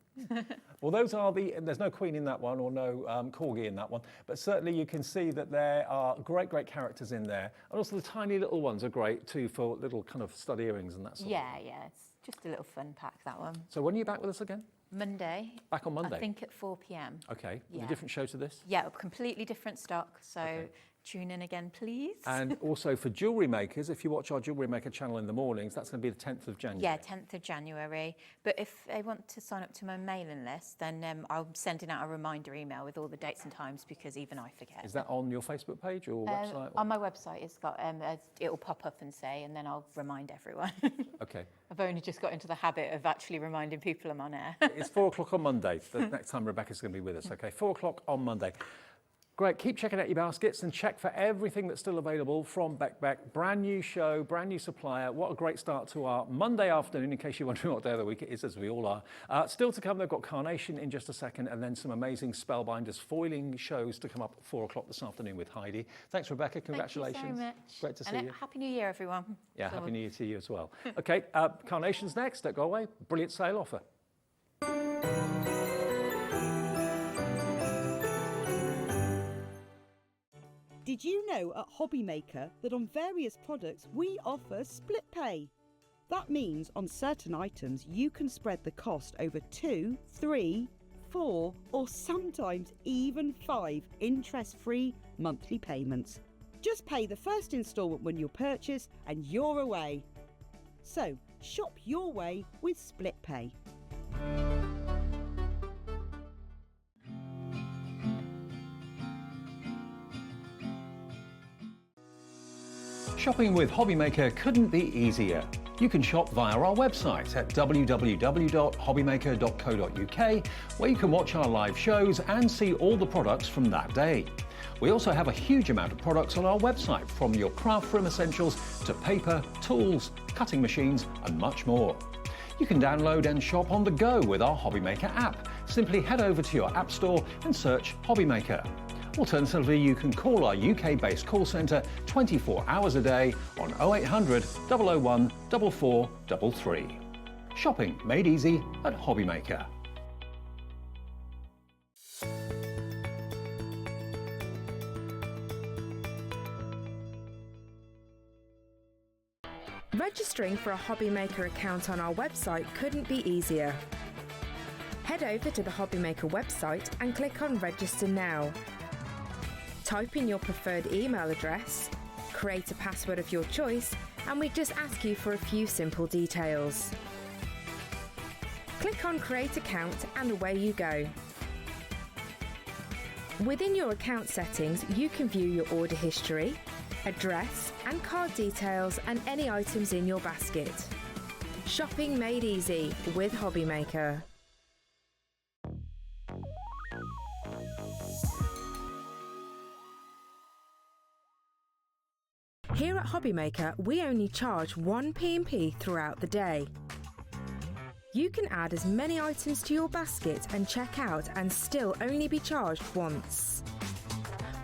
Well, those are there's no queen in that one or no corgi in that one, but certainly you can see that there are great characters in there. And also the tiny little ones are great too for little kind of stud earrings and that sort of thing. Yeah, it's just a little fun pack, that one. So when are you back with us again? Monday. Back on Monday? I think at 4 p.m. Okay, with Yeah. a different show to this? Yeah, a completely different stock. So Okay. tune in again, please. And also for jewellery makers, if you watch our Jewellery Maker channel in the mornings, that's going to be the 10th of January. Yeah, 10th of January. But if they want to sign up to my mailing list, then I'm sending out a reminder email with all the dates and times because even I forget. Is that on your Facebook page or website? On my website, it's got it'll pop up and say, and then I'll remind everyone. Okay. I've only just got into the habit of actually reminding people I'm on air. It's 4 o'clock on Monday, the next time Rebecca's going to be with us. Okay, 4 o'clock on Monday. Great, keep checking out your baskets and check for everything that's still available from Bekbek. Brand new show, brand new supplier. What a great start to our Monday afternoon, in case you're wondering what day of the week it is, as we all are. Still to come, they've got Carnation in just a second, and then some amazing Spellbinders foiling shows to come up at 4 o'clock this afternoon with Heidi. Thanks, Rebecca. Congratulations. Thank you so much. Great to see And you. Happy New Year, everyone. Yeah, So- Happy New Year to you as well. Okay, Carnation's next. Don't go away. Brilliant sale offer. Did you know at HobbyMaker that on various products we offer split pay? That means on certain items you can spread the cost over 2, 3, 4 or sometimes even 5 interest-free monthly payments. Just pay the first instalment when you purchase and you're away. So shop your way with split pay. Shopping with HobbyMaker couldn't be easier. You can shop via our website at www.hobbymaker.co.uk, where you can watch our live shows and see all the products from that day. We also have a huge amount of products on our website, from your craft room essentials to paper, tools, cutting machines and much more. You can download and shop on the go with our HobbyMaker app. Simply head over to your app store and search HobbyMaker. Alternatively, you can call our UK-based call centre 24 hours a day on 0800 001 4433. Shopping made easy at HobbyMaker. Registering for a HobbyMaker account on our website couldn't be easier. Head over to the HobbyMaker website and click on Register Now. Type in your preferred email address, create a password of your choice, and we just ask you for a few simple details. Click on Create Account and away you go. Within your account settings, you can view your order history, address and card details and any items in your basket. Shopping made easy with HobbyMaker. Here at HobbyMaker, we only charge 1 P&P throughout the day. You can add as many items to your basket and check out and still only be charged once.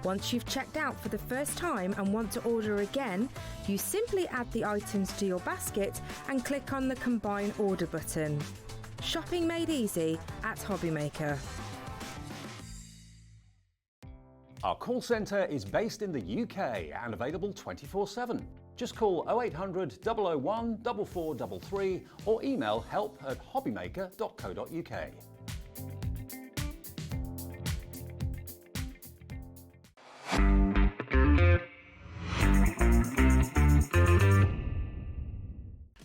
Once you've checked out for the first time and want to order again, you simply add the items to your basket and click on the Combine Order button. Shopping made easy at HobbyMaker. Our call centre is based in the UK and available 24/7. Just call 0800 001 4433 or email help@hobbymaker.co.uk.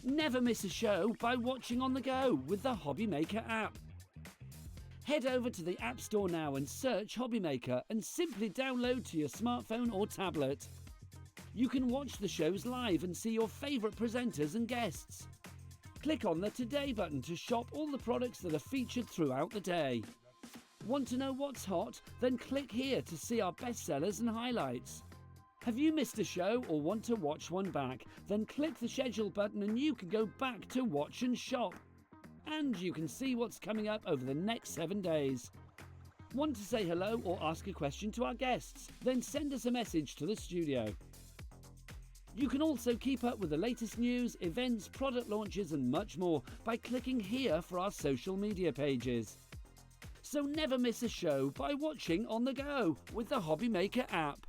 Never miss a show by watching on the go with the HobbyMaker app. Head over to the App Store now and search HobbyMaker and simply download to your smartphone or tablet. You can watch the shows live and see your favourite presenters and guests. Click on the Today button to shop all the products that are featured throughout the day. Want to know what's hot? Then click here to see our bestsellers and highlights. Have you missed a show or want to watch one back? Then click the schedule button and you can go back to watch and shop. And you can see what's coming up over the next 7 days. Want to say hello or ask a question to our guests? Then send us a message to the studio. You can also keep up with the latest news, events, product launches and much more by clicking here for our social media pages. So never miss a show by watching on the go with the HobbyMaker app.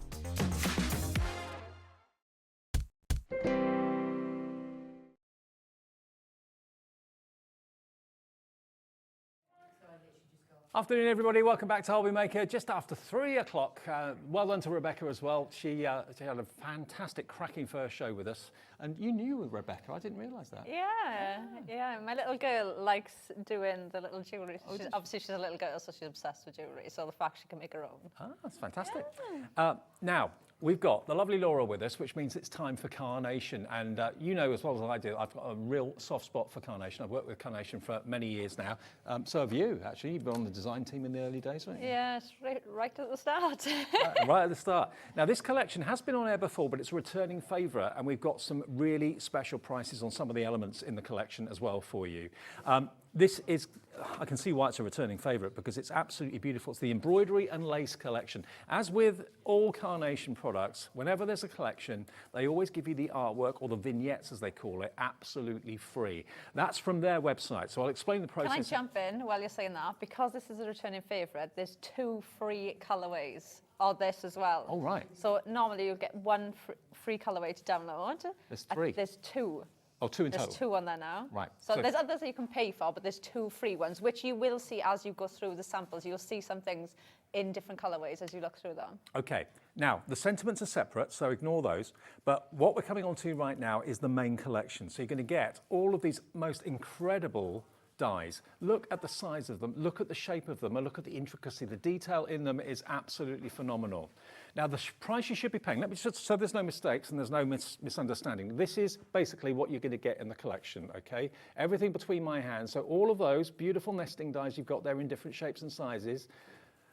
Afternoon, everybody. Welcome back to HobbyMaker. Just after 3 o'clock. Well done to Rebecca as well. She had a fantastic, cracking first show with us. And you knew Rebecca. I didn't realise that. Yeah. My little girl likes doing the little jewellery. Obviously, she's a little girl, so she's obsessed with jewellery. So the fact she can make her own. Ah, that's fantastic. Yeah. Now, we've got the lovely Laura with us, which means it's time for Carnation. And you know as well as I do, I've got a real soft spot for Carnation. I've worked with Carnation for many years now. So have you, actually. You've been on the design team in the early days, haven't you? Yeah, right at the start. Right at the start. Now, this collection has been on air before, but it's a returning favourite, and we've got some really special prices on some of the elements in the collection as well for you. This is, I can see why it's a returning favourite, because it's absolutely beautiful. It's the embroidery and lace collection. As with all Carnation products, whenever there's a collection, they always give you the artwork, or the vignettes as they call it, absolutely free. That's from their website, so I'll explain the process. Can I jump in while you're saying that? Because this is a returning favourite, there's 2 free colourways of this as well. Oh, right. So normally you'll get 1 free colourway to download. There's 3. There's 2. Oh, 2 in total. There's 2 on there now. Right. So there's others that you can pay for, but there's 2 free ones, which you will see as you go through the samples. You'll see some things in different colourways as you look through them. Okay. Now, the sentiments are separate, so ignore those. But what we're coming on to right now is the main collection. So you're going to get all of these most incredible dies. Look at the size of them, look at the shape of them, and look at the intricacy. The detail in them is absolutely phenomenal. Now, the price you should be paying, let me just, so there's no mistakes and there's no misunderstanding. This is basically what you're going to get in the collection, okay? Everything between my hands. So all of those beautiful nesting dies you've got there in different shapes and sizes.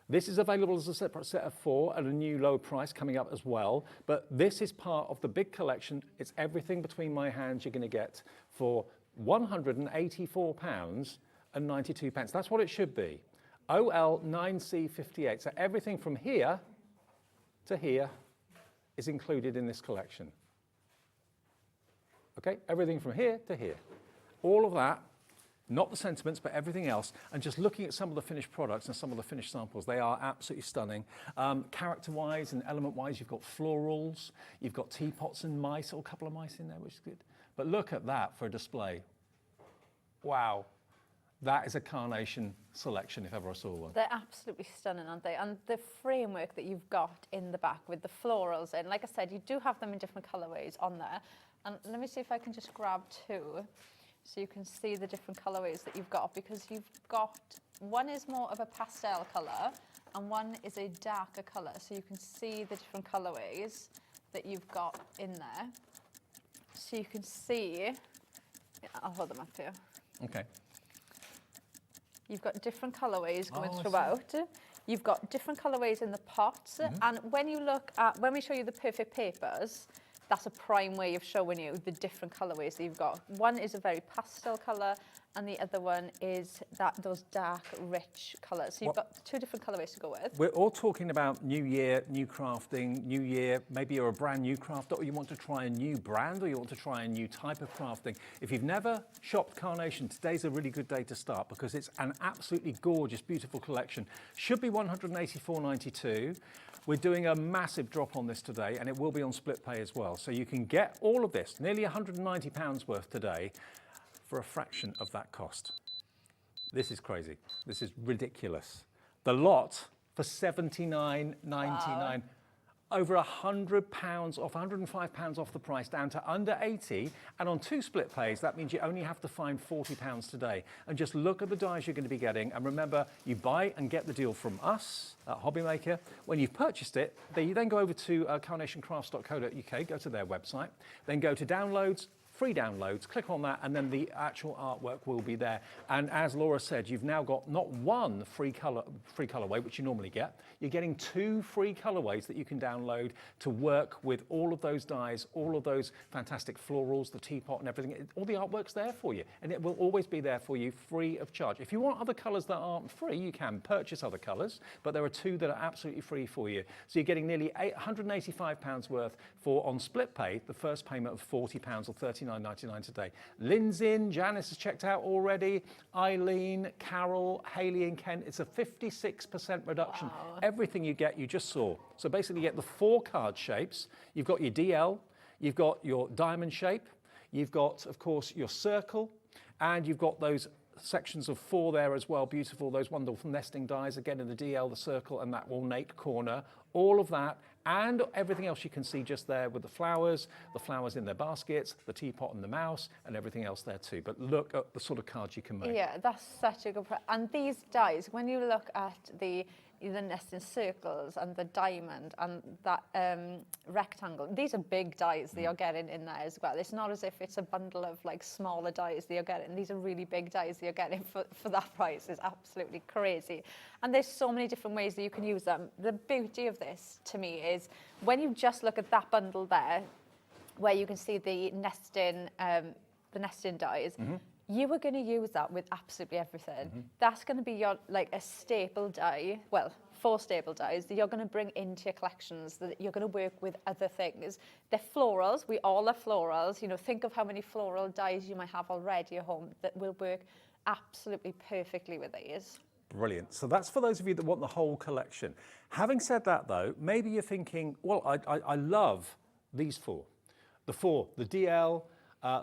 This is available as a separate set of 4 at a new low price coming up as well. But this is part of the big collection. It's everything between my hands you're going to get for £184.92. That's what it should be. OL9C58. So everything from here to here is included in this collection. Okay, everything from here to here. All of that, not the sentiments, but everything else. And just looking at some of the finished products and some of the finished samples, they are absolutely stunning. Character-wise and element-wise, you've got florals, you've got teapots and mice, or a couple of mice in there, which is good. But look at that for a display. Wow. That is a Carnation selection, if ever I saw one. They're absolutely stunning, aren't they? And the framework that you've got in the back with the florals in, like I said, you do have them in different colourways on there. And let me see if I can just grab 2 so you can see the different colourways that you've got, because you've got, one is more of a pastel colour and one is a darker colour. So you can see the different colourways that you've got in there. So you can see, I'll hold them up here. Okay. You've got different colourways going Oh, I see. throughout. You've got different colourways in the pots. And when you look at, when we show you the perfect papers, that's a prime way of showing you the different colourways that you've got. One is a very pastel colour, and the other one is those dark, rich colours. So you've got two different colourways to go with. We're all talking about new year, new crafting, new year. Maybe you're a brand new crafter, or you want to try a new brand, or you want to try a new type of crafting. If you've never shopped Carnation, today's a really good day to start because it's an absolutely gorgeous, beautiful collection. Should be $184.92. We're doing a massive drop on this today, and it will be on split pay as well. So you can get all of this, nearly £190 worth today, for a fraction of that cost. This is crazy. This is ridiculous. The lot for $79.99. Wow. Over £100 off, £105 off the price, down to under 80, and on 2 split pays, that means you only have to find £40 today. And just look at the dies you're going to be getting, and remember, you buy and get the deal from us at HobbyMaker. When you've purchased it, you then go over to carnationcrafts.co.uk, go to their website, then go to downloads, free downloads, click on that, and then the actual artwork will be there. And as Laura said, you've now got not one free colorway, which you normally get. You're getting 2 free colorways that you can download to work with all of those dies, all of those fantastic florals, the teapot and everything. All the artwork's there for you, and it will always be there for you free of charge. If you want other colors that aren't free, you can purchase other colors, but there are 2 that are absolutely free for you. So you're getting nearly £185 worth for, on split pay, the first payment of £40 or $39.99 today. Lynn's in, Janice has checked out already, Eileen, Carol, Hayley and Ken. It's a 56% reduction. Wow. Everything you get, you just saw. So basically you get the 4 card shapes. You've got your DL, you've got your diamond shape, you've got, of course, your circle, and you've got those sections of 4 there as well, beautiful, those wonderful nesting dies, again in the DL, the circle, and that ornate corner, all of that, and everything else you can see just there with the flowers in their baskets, the teapot and the mouse, and everything else there too. But look at the sort of cards you can make. Yeah, that's such a good and these dies, when you look at the nesting circles and the diamond and that rectangle, these are big dies that you're getting in there as well. It's not as if it's a bundle of like smaller dies that you're getting. These are really big dies that you're getting for that price. It's absolutely crazy. And there's so many different ways that you can use them. The beauty of this to me is when you just look at that bundle there, where you can see the nesting dies, you are going to use that with absolutely everything. That's going to be your like a staple die, well, 4 staple dies that you're going to bring into your collections, that you're going to work with other things. They're florals, we all are florals. You know, think of how many floral dies you might have already at home that will work absolutely perfectly with these. Brilliant. So that's for those of you that want the whole collection. Having said that though, maybe you're thinking, well, I love these 4. The DL,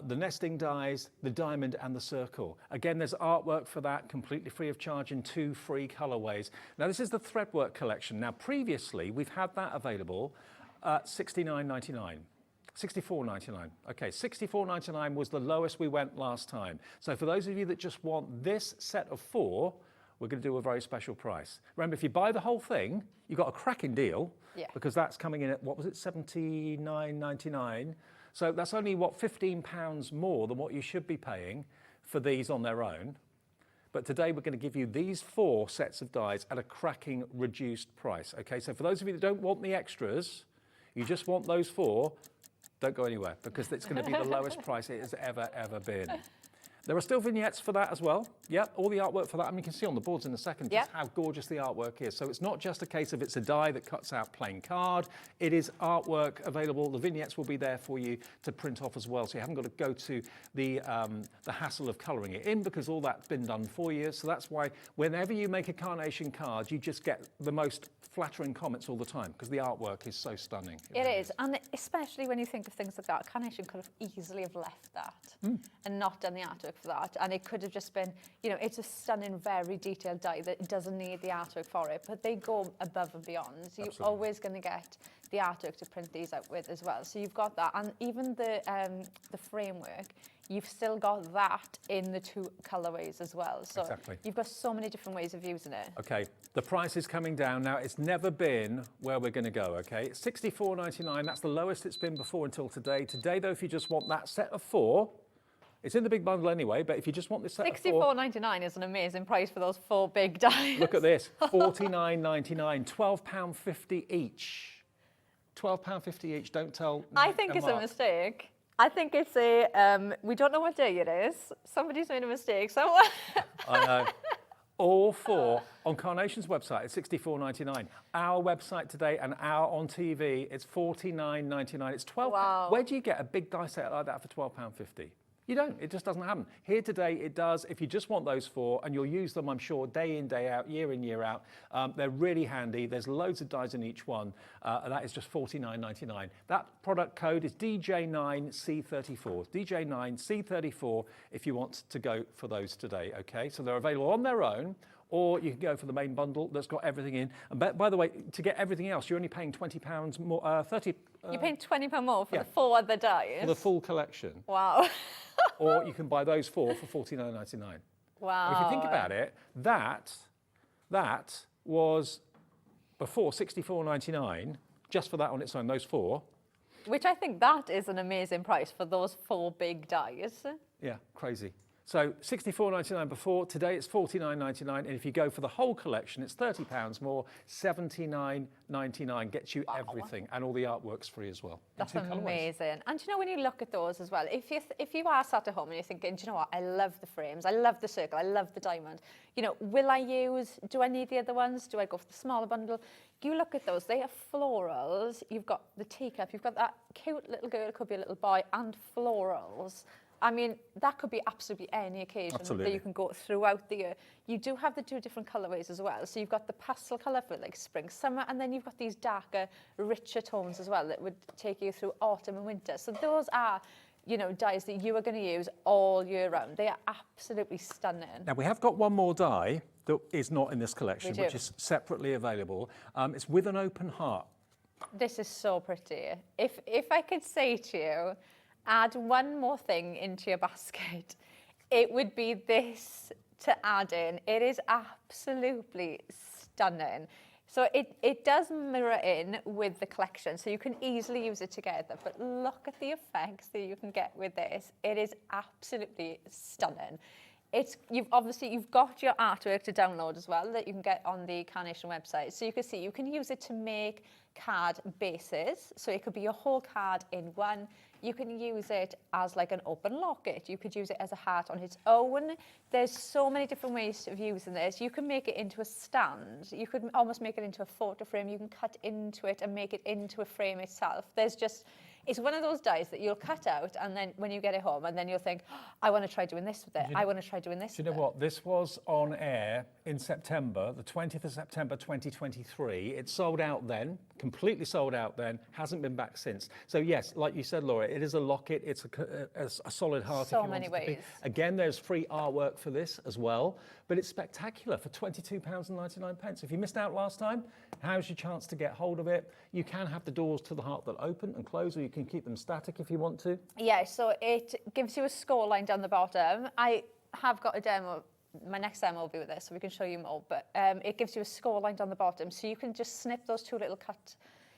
the nesting dies, the diamond and the circle. Again, there's artwork for that, completely free of charge in 2 free colorways. Now this is the threadwork collection. Now previously we've had that available at $69.99. $64.99. Okay, $64.99 was the lowest we went last time. So for those of you that just want this set of 4, we're going to do a very special price. Remember, if you buy the whole thing, you've got a cracking deal, because that's coming in at, what was it, $79.99. So that's only, what, £15 more than what you should be paying for these on their own. But today we're going to give you these 4 sets of dies at a cracking reduced price. Okay, so for those of you that don't want the extras, you just want those 4, don't go anywhere, because it's going to be the lowest price it has ever been. There are still vignettes for that as well. Yep, all the artwork for that. I mean, you can see on the boards in a second just how gorgeous the artwork is. So it's not just a case of it's a die that cuts out plain card. It is artwork available. The vignettes will be there for you to print off as well. So you haven't got to go to the hassle of colouring it in, because all that's been done for you. So that's why whenever you make a Carnation card, you just get the most flattering comments all the time, because the artwork is so stunning. It is, and especially when you think of things like that, Carnation could have easily have left that and not done the artwork. for that, and it could have just been, you know, it's a stunning, very detailed die that doesn't need the artwork for it, but they go above and beyond. So you're always going to get the artwork to print these out with as well. So you've got that, and even the framework, you've still got that in the 2 colorways as well. So you've got so many different ways of using it. Okay, the price is coming down now. It's never been where we're going to go, okay? It's $64.99. That's the lowest it's been before until today. Today, though, if you just want that set of 4, it's in the big bundle anyway, but if you just want this set of 4... $64.99 is an amazing price for those 4 big dies. Look at this, $49.99, £12.50 each. £12.50 each, don't tell I think it's a mistake. I think it's we don't know what day it is. Somebody's made a mistake somewhere. I know. All 4 on Carnation's website, it's $64.99. Our website today and our on TV, it's $49.99. It's £12. Wow. Where do you get a big die set like that for £12.50? You don't. It just doesn't happen. Here today, it does. If you just want those 4, and you'll use them, I'm sure, day in, day out, year in, year out. They're really handy. There's loads of dies in each one, and that is just $49.99. That product code is DJ9C34. DJ9C34 if you want to go for those today, okay? So they're available on their own, or you can go for the main bundle that's got everything in. And by the way, to get everything else, you're only paying £20 more, 30. You're paying £20 more for the 4 other dies? For the full collection. Wow. Or you can buy those 4 for $49.99. Wow. If you think about it, that was before $64.99, just for that on its own, those 4. Which I think that is an amazing price for those 4 big dies. Yeah, crazy. So $64.99 before, today it's $49.99, and if you go for the whole collection, it's £30 more, $79.99, gets you everything, and all the artwork's free as well. That's amazing. And do you know, when you look at those as well, if you are sat at home and you're thinking, do you know what, I love the frames, I love the circle, I love the diamond, you know, do I need the other ones? Do I go for the smaller bundle? You look at those, they are florals, you've got the teacup, you've got that cute little girl, it could be a little boy, and florals. I mean, that could be absolutely any occasion that you can go throughout the year. You do have the 2 different colourways as well. So you've got the pastel colour for like spring, summer, and then you've got these darker, richer tones as well that would take you through autumn and winter. So those are, you know, dies that you are going to use all year round. They are absolutely stunning. Now, we have got one more die that is not in this collection, which is separately available. It's with an open heart. This is so pretty. If I could say to you, add one more thing into your basket, it would be this to add in. It is absolutely stunning. So it does mirror in with the collection, so you can easily use it together, but look at the effects that you can get with this. It is absolutely stunning. You've got your artwork to download as well that you can get on the Carnation website. So you can see you can use it to make card bases. So it could be your whole card in one. You can use it as like an open locket. You could use it as a heart on its own. There's so many different ways of using this. You can make it into a stand. You could almost make it into a photo frame. You can cut into it and make it into a frame itself. It's one of those dies that you'll cut out, and then when you get it home, and then you'll think, oh, I want to try doing this with it. I want to try doing this with it. Do you know what? This was on air in September, the 20th of September 2023. It sold out then, completely sold out then, hasn't been back since. So yes, like you said, Laura, it is a locket. It's a solid heart. So many ways. Again, there's free artwork for this as well, but it's spectacular for £22.99. If you missed out last time, how's your chance to get hold of it? You can have the doors to the heart that open and close, or you can keep them static if you want to. Yeah, so it gives you a score line down the bottom. I have got a demo. My next demo will be with this, so we can show you more, but it gives you a score line down the bottom, so you can just snip those 2 little cut.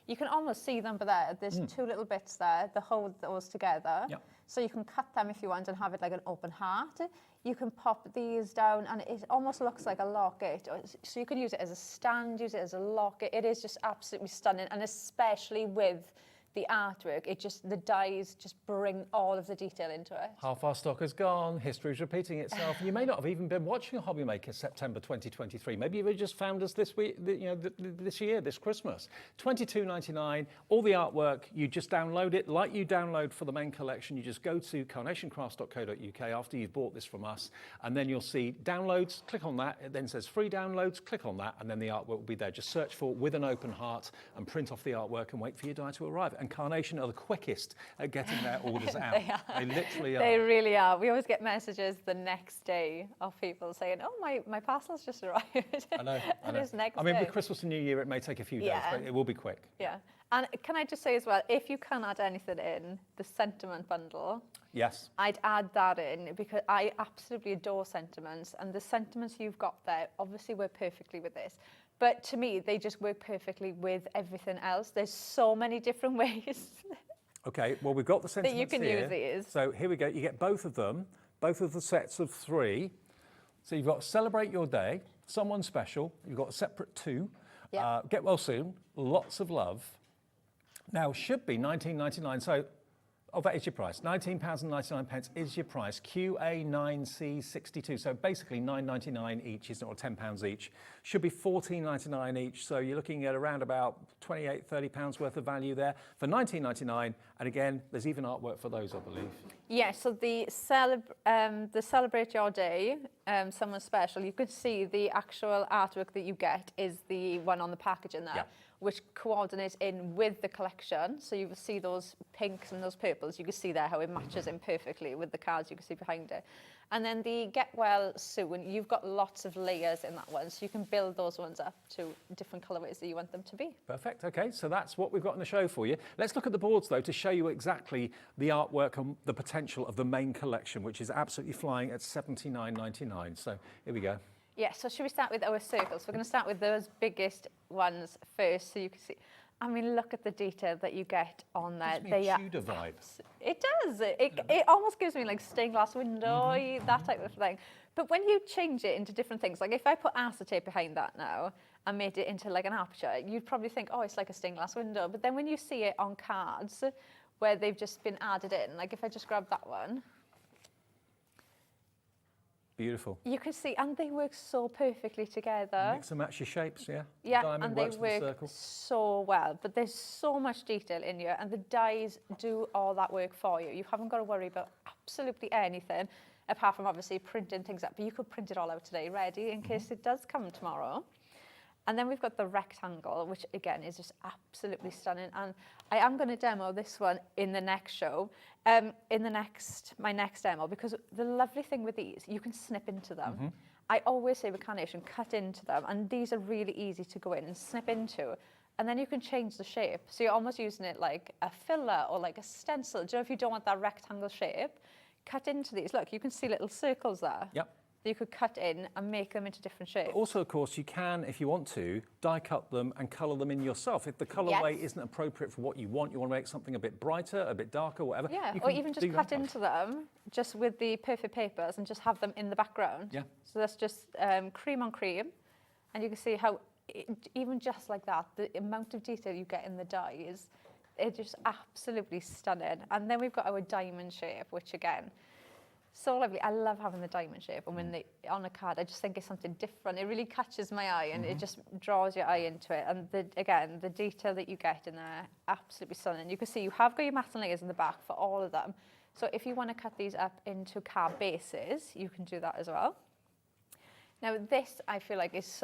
You can almost see them there. There's 2 little bits there that hold those together. Yep. So you can cut them if you want and have it like an open heart. You can pop these down and it almost looks like a locket. So you can use it as a stand, use it as a locket. It is just absolutely stunning, and especially with the artwork, the dies just bring all of the detail into it. Half our stock is gone, history's repeating itself. You may not have even been watching HobbyMaker September 2023. Maybe you've just found us this week, this year, this Christmas. $22.99, all the artwork, you just download it like you download for the main collection. You just go to carnationcrafts.co.uk after you've bought this from us, and then you'll see downloads, click on that, it then says free downloads, click on that, and then the artwork will be there. Just search for with an open heart and print off the artwork and wait for your die to arrive. and Carnation are the quickest at getting their orders out. They literally are. They really are. We always get messages the next day of people saying, oh, my parcel's just arrived. I know. And it's next I mean, day. with Christmas and New Year, it may take a few days, Yeah. but it will be quick. Yeah. And can I just say as well, if you can add anything in, the sentiment bundle, Yes. I'd add that in because I absolutely adore sentiments, and the sentiments you've got there obviously work perfectly with this. But to me, they just work perfectly with everything else. There's so many different ways. Okay, well, we've got the sentiments you can here. use these. So here we go. You get both of them, both of the sets of 3. So you've got Celebrate Your Day, Someone Special. You've got a separate 2. Yeah. Get Well Soon, Lots of Love. Now, should be £19.99. So, that is your price. £19.99 is your price. QA9C62. So basically £9.99 each, isn't it, or £10 each. Should be £14.99 each. So you're looking at around about £28, £30 worth of value there for £19.99. And again, there's even artwork for those, I believe. Yeah, so the Celebrate Your Day, Someone Special, you can see the actual artwork that you get is the one on the packaging there. Yeah. Which coordinates in with the collection. So you will see those pinks and those purples. You can see there how it matches in perfectly with the cards you can see behind it. And then the Get Well Soon, you've got lots of layers in that one. So you can build those ones up to different colourways that you want them to be. Perfect. Okay, so that's what we've got in the show for you. Let's look at the boards, though, to show you exactly the artwork and the potential of the main collection, which is absolutely flying at $79.99. So here we go. Yeah, so should we start with our circles? We're going to start with those biggest ones first, so you can see. I mean, look at the detail that you get on there. Gives me a Tudor vibe. It does. It almost gives me like stained glass window, that type of thing. But when you change it into different things, like if I put acetate behind that now and made it into like an aperture, you'd probably think, oh, it's like a stained glass window. But then when you see it on cards where they've just been added in, like if I just grab that one, Beautiful. you can see, and they work so perfectly together. Mix and match your shapes, yeah? Yeah, Diamond and they works with the work circle. so well. But there's so much detail in here, and the dies do all that work for you. You haven't got to worry about absolutely anything, apart from obviously printing things up. But you could print it all out today, ready, in case it does come tomorrow. And then we've got the rectangle, which again is just absolutely stunning. And I am going to demo this one in the next show, my next demo, because the lovely thing with these, you can snip into them. I always say with Carnation, cut into them, and these are really easy to go in and snip into. And then you can change the shape. So you're almost using it like a filler or like a stencil. Do you know, if you don't want that rectangle shape, cut into these. Look, you can see little circles there. Yep. That you could cut in and make them into different shapes. But also, of course, you can, if you want to, die cut them and colour them in yourself. If the colourway Yes. isn't appropriate for what you want to make something a bit brighter, a bit darker, whatever. Yeah, you or can even just do cut that. into them just with the perfect papers and just have them in the background. Yeah. So that's just cream on cream. And you can see how, even just like that, the amount of detail you get in the dies, it's just absolutely stunning. And then we've got our diamond shape, which again, so lovely. I love having the diamond shape, and when on a card, I just think it's something different. It really catches my eye, and it just draws your eye into it. And again, the detail that you get in there, absolutely stunning. You can see you have got your matte layers in the back for all of them. So if you want to cut these up into card bases, you can do that as well. Now this, I feel like, is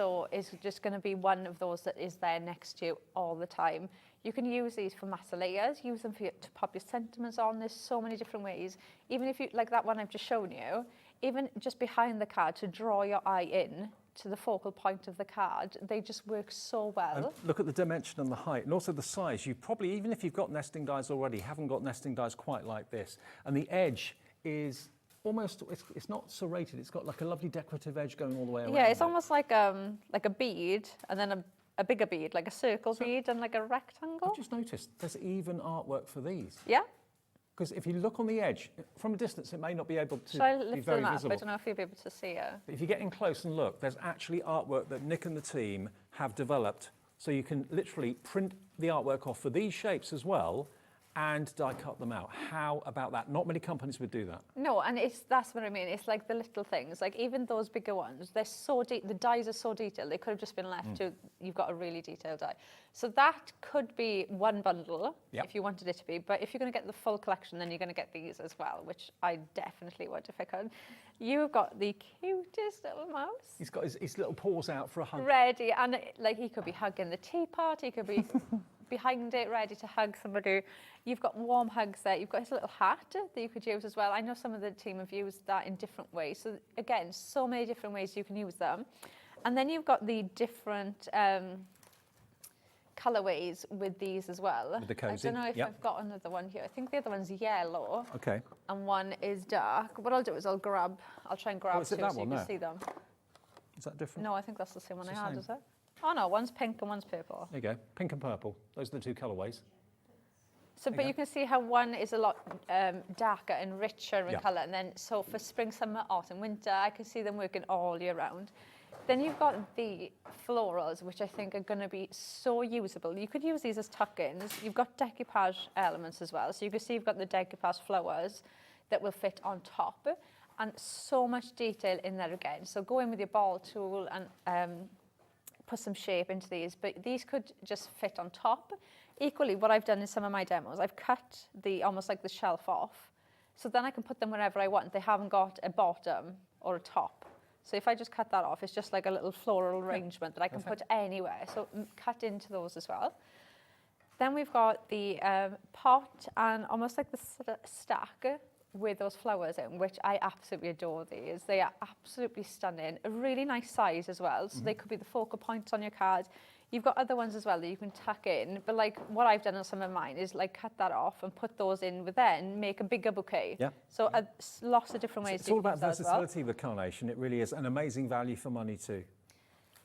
just going to be one of those that is there next to you all the time. You can use these for master layers, use them to pop your sentiments on. There's so many different ways. Even if you, like that one I've just shown you, even just behind the card to draw your eye in to the focal point of the card, they just work so well. And look at the dimension and the height, and also the size. You probably, even if you've got nesting dies already, haven't got nesting dies quite like this. And the edge is almost, it's not serrated, it's got like a lovely decorative edge going all the way around. Yeah, it's almost like a bead, and then a bigger bead, like a circle bead and like a rectangle. I've just noticed there's even artwork for these. Yeah. Because if you look on the edge, from a distance, it may not be able to Shall I be lift very them up? visible. I don't know if you'll be able to see it. But if you get in close and look, there's actually artwork that Nick and the team have developed. So you can literally print the artwork off for these shapes as well and die cut them out. How about that? Not many companies would do that. No, and that's what I mean. It's like the little things, like even those bigger ones, they're so the dies are so detailed, they could have just been left to, you've got a really detailed die. So that could be one bundle if you wanted it to be, but if you're going to get the full collection, then you're going to get these as well, which I definitely would if I could. You've got the cutest little mouse. He's got his little paws out for a hug. Ready, and like he could be hugging the teapot, he could be behind it, ready to hug somebody. You've got warm hugs there. You've got his little hat that you could use as well. I know some of the team have used that in different ways. So again, so many different ways you can use them. And then you've got the different colourways with these as well. With the cozy. I don't know if I've got another one here. I think the other one's yellow. Okay. And one is dark. What I'll do is I'll try and grab is it two that so one you can there? see them. Is that different? No, I think that's the same one It's I the had, same. is it? Oh no, one's pink and one's purple. There you go. Pink and purple. Those are the two colourways. So, but you can see how one is a lot darker and richer in Yeah. colour. And then, so for spring, summer, autumn, winter, I can see them working all year round. Then you've got the florals, which I think are going to be so usable. You could use these as tuck-ins. You've got decoupage elements as well. So you can see you've got the decoupage flowers that will fit on top. And so much detail in there again. So go in with your ball tool and put some shape into these. But these could just fit on top. Equally, what I've done in some of my demos, I've cut almost like the shelf off. So then I can put them wherever I want. They haven't got a bottom or a top. So if I just cut that off, it's just like a little floral arrangement that I can put anywhere. So cut into those as well. Then we've got the pot and almost like the stack with those flowers in, which I absolutely adore these. They are absolutely stunning. A really nice size as well. So they could be the focal points on your card. You've got other ones as well that you can tuck in, but like what I've done on some of mine is like cut that off and put those in with then make a bigger bouquet. Yeah. So lots of different ways. It's all about versatility with Carnation. It really is an amazing value for money too.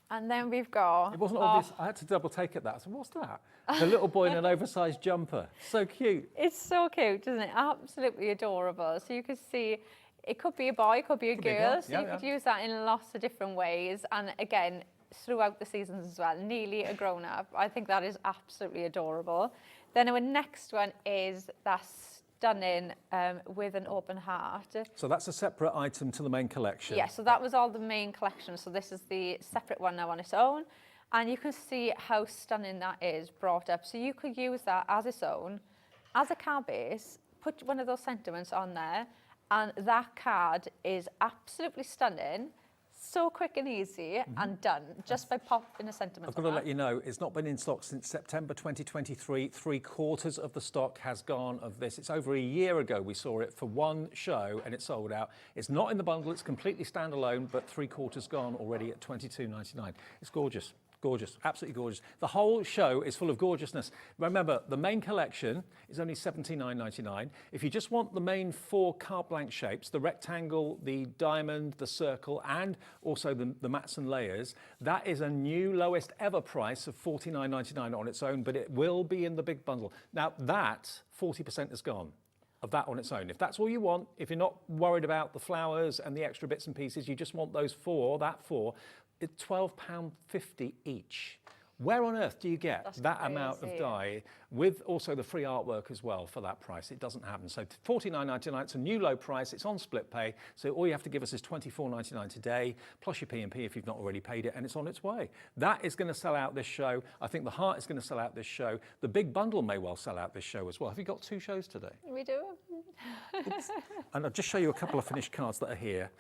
And then we've got... It wasn't obvious. I had to double take at that. I said, what's that? The little boy in an oversized jumper. So cute. It's so cute, isn't it? Absolutely adorable. So you can see it could be a boy, it could be a girl. So you could use that in lots of different ways. And again, throughout the seasons as well, nearly a grown-up. I think that is absolutely adorable. Then our next one is that stunning with an open heart. So that's a separate item to the main collection. Yeah, so that was all the main collection. So this is the separate one now on its own. And you can see how stunning that is brought up. So you could use that as its own, as a card base, put one of those sentiments on there, and that card is absolutely stunning. So quick and easy and done, just by popping a sentiment I've got to let you know, it's not been in stock since September 2023. 3/4 of the stock has gone of this. It's over a year ago we saw it for one show and it sold out. It's not in the bundle, it's completely standalone, but 3/4 gone already at $22.99. It's gorgeous. Gorgeous, absolutely gorgeous. The whole show is full of gorgeousness. Remember, the main collection is only $79.99. If you just want the main 4 carte blanche shapes, the rectangle, the diamond, the circle, and also the mats and layers, that is a new lowest ever price of $49.99 on its own, but it will be in the big bundle. Now that 40% is gone of that on its own. If that's all you want, if you're not worried about the flowers and the extra bits and pieces, you just want those 4, it's £12.50 each. Where on earth do you get that amount of dye with also the free artwork as well for that price? It doesn't happen. So $49.99, it's a new low price, it's on split pay, so all you have to give us is $24.99 today, plus your P&P if you've not already paid it, and it's on its way. That is going to sell out this show. I think the Heart is going to sell out this show. The big bundle may well sell out this show as well. Have you got 2 shows today? We do. And I'll just show you a couple of finished cards that are here.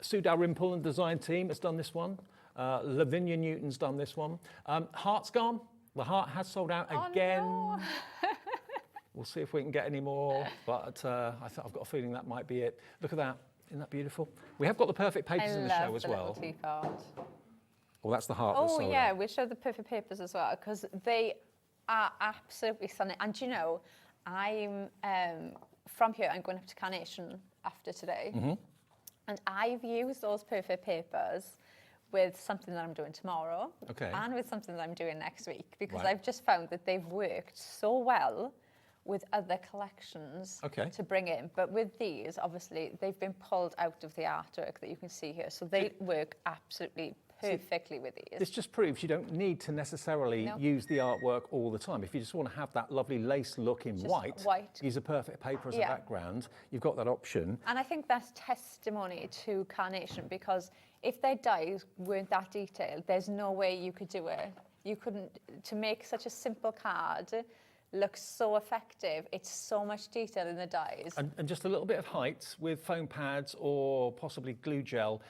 Sue Dalrymple and design team has done this one. Lavinia Newton's done this one. Heart's gone. The Heart has sold out again. Oh, no. We'll see if we can get any more, but I've got a feeling that might be it. Look at that. Isn't that beautiful? We have got the perfect papers in the show as well. Well, that's the Heart. Oh yeah, we show the perfect papers as well because they are absolutely stunning. And you know, I'm from here. I'm going up to Carnation after today, and I've used those perfect papers with something that I'm doing tomorrow and with something that I'm doing next week because I've just found that they've worked so well with other collections to bring in. But with these, obviously, they've been pulled out of the artwork that you can see here. So they work absolutely perfectly with these. This just proves you don't need to necessarily use the artwork all the time. If you just want to have that lovely lace look in white, use a perfect paper as a background, you've got that option. And I think that's testimony to Carnation because if their dies weren't that detailed, there's no way you could do it. You couldn't, to make such a simple card looks so effective. It's so much detail in the dies. And just a little bit of height with foam pads or possibly glue gel,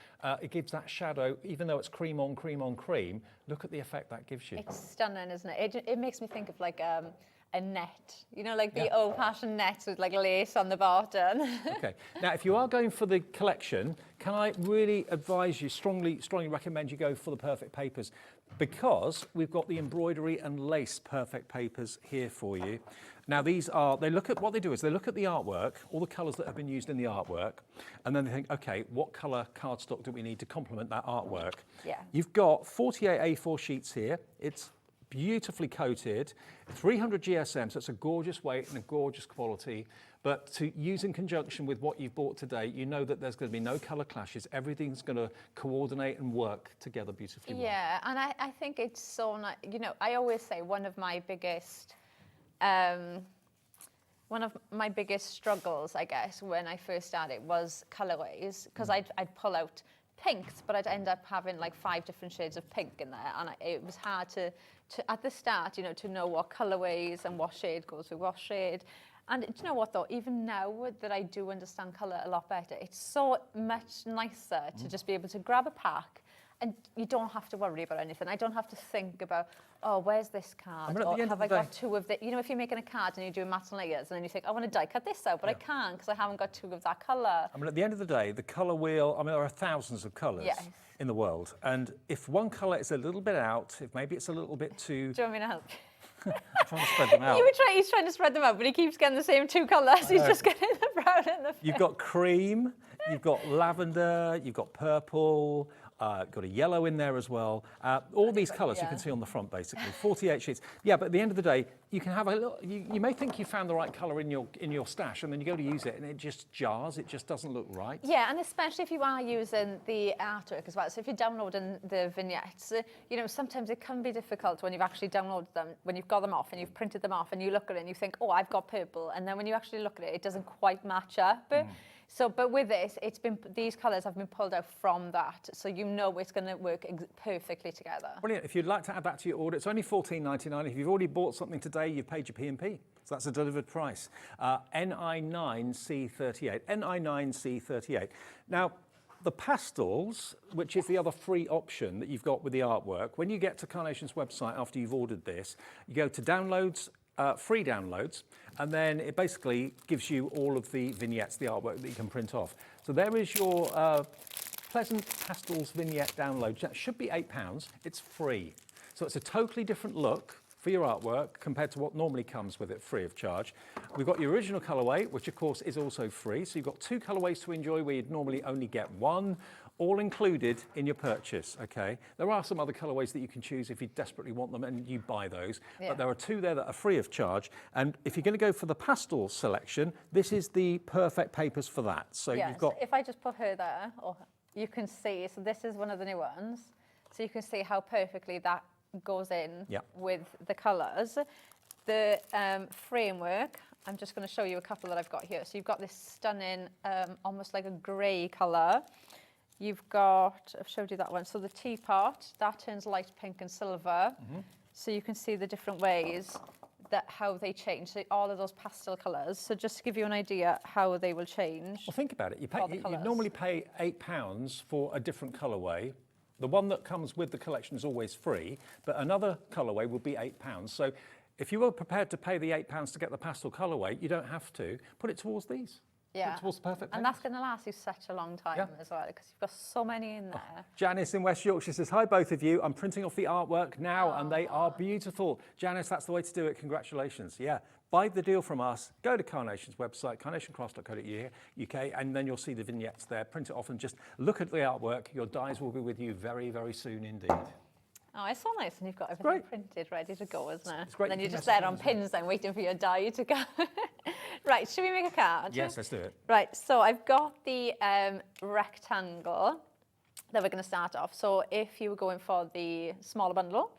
it gives that shadow, even though it's cream on cream on cream, look at the effect that gives you. It's stunning, isn't it? It makes me think of like a net, you know, like the old-fashioned nets with like lace on the bottom. Okay. Now, if you are going for the collection, can I really advise you, strongly recommend you go for the perfect papers, because we've got the embroidery and lace perfect papers here for you. Now, these are, they look at, what they do is they look at the artwork, all the colours that have been used in the artwork, and then they think, okay, what colour cardstock do we need to complement that artwork? Yeah. You've got 48 A4 sheets here. It's beautifully coated, 300 GSM, so it's a gorgeous weight and a gorgeous quality, but to use in conjunction with what you've bought today, you know that there's going to be no colour clashes, everything's going to coordinate and work together beautifully well. Yeah, and I think it's so nice, you know, I always say one of my biggest struggles, I guess, when I first started was colourways, because I'd pull out pinks, but I'd end up having like 5 different shades of pink in there, and it was hard to at the start, you know, to know what colourways and what shade goes with what shade. And do you know what though, even now that I do understand colour a lot better, it's so much nicer to just be able to grab a pack and you don't have to worry about anything. I don't have to think about, oh, where's this card? Or have I got 2 of the, you know, if you're making a card and you're doing mats and layers and then you think, I want to die cut this out, but I can't because I haven't got 2 of that colour. I mean, at the end of the day, the colour wheel, I mean, there are thousands of colours in the world. And if one colour is a little bit out, if maybe it's a little bit too... Do you want me to help? I'm trying to spread them out. He's trying to spread them out, but he keeps getting the same 2 colours. He's just getting the brown and the pink. You've got cream, you've got lavender, you've got purple, got a yellow in there as well. All these colours you can see on the front, basically. 48 sheets. Yeah, but at the end of the day, you can have a little. You may think you found the right colour in your stash, and then you go to use it, and it just jars. It just doesn't look right. Yeah, and especially if you are using the artwork as well. So if you're downloading the vignettes, you know, sometimes it can be difficult when you've actually downloaded them, when you've got them off and you've printed them off, and you look at it and you think, oh, I've got purple, and then when you actually look at it, it doesn't quite match up. So, but with this, these colours have been pulled out from that, so you know it's going to work perfectly together. Brilliant. If you'd like to add that to your order, it's only $14.99. If you've already bought something today, you've paid your P&P. So that's a delivered price. NI9C38. NI9C38. Now, the pastels, which is the other free option that you've got with the artwork, when you get to Carnation's website after you've ordered this, you go to downloads, free downloads, and then it basically gives you all of the vignettes, the artwork that you can print off. So there is your Pleasant Pastels vignette download. That should be £8. It's free. So it's a totally different look for your artwork compared to what normally comes with it, free of charge. We've got your original colourway, which of course is also free. So you've got 2 colourways to enjoy where you'd normally only get 1. All included in your purchase, okay? There are some other colourways that you can choose if you desperately want them and you buy those, but there are 2 there that are free of charge. And if you're going to go for the pastel selection, this is the perfect papers for that. So you've got... So if I just put her there, you can see, so this is one of the new ones, so you can see how perfectly that goes in with the colours. The framework, I'm just going to show you a couple that I've got here. So you've got this stunning, almost like a grey colour. You've got, I've showed you that one. So the teapot, that turns light pink and silver. So you can see the different ways that how they change. So all of those pastel colours. So just to give you an idea how they will change. Well, think about it. You normally pay £8 for a different colourway. The one that comes with the collection is always free, but another colourway would be £8. So if you were prepared to pay the £8 to get the pastel colourway, you don't have to. Put it towards these. Yeah, towards the perfect and that's going to last you such a long time as well, because you've got so many in there. Janice in West Yorkshire says, hi both of you, I'm printing off the artwork now and they are beautiful. Janice, that's the way to do it, congratulations. Yeah, buy the deal from us, go to Carnation's website, carnationcrafts.co.uk, and then you'll see the vignettes there, print it off and just look at the artwork. Your dies will be with you very, very soon indeed. Oh, it's so nice when you've got everything printed, ready to go, isn't it? It's great. And then you're just there on pins then, waiting for your die to go. Right, should we make a card? Yes, let's do it. Right, so I've got the rectangle that we're going to start off. So if you were going for the smaller bundle,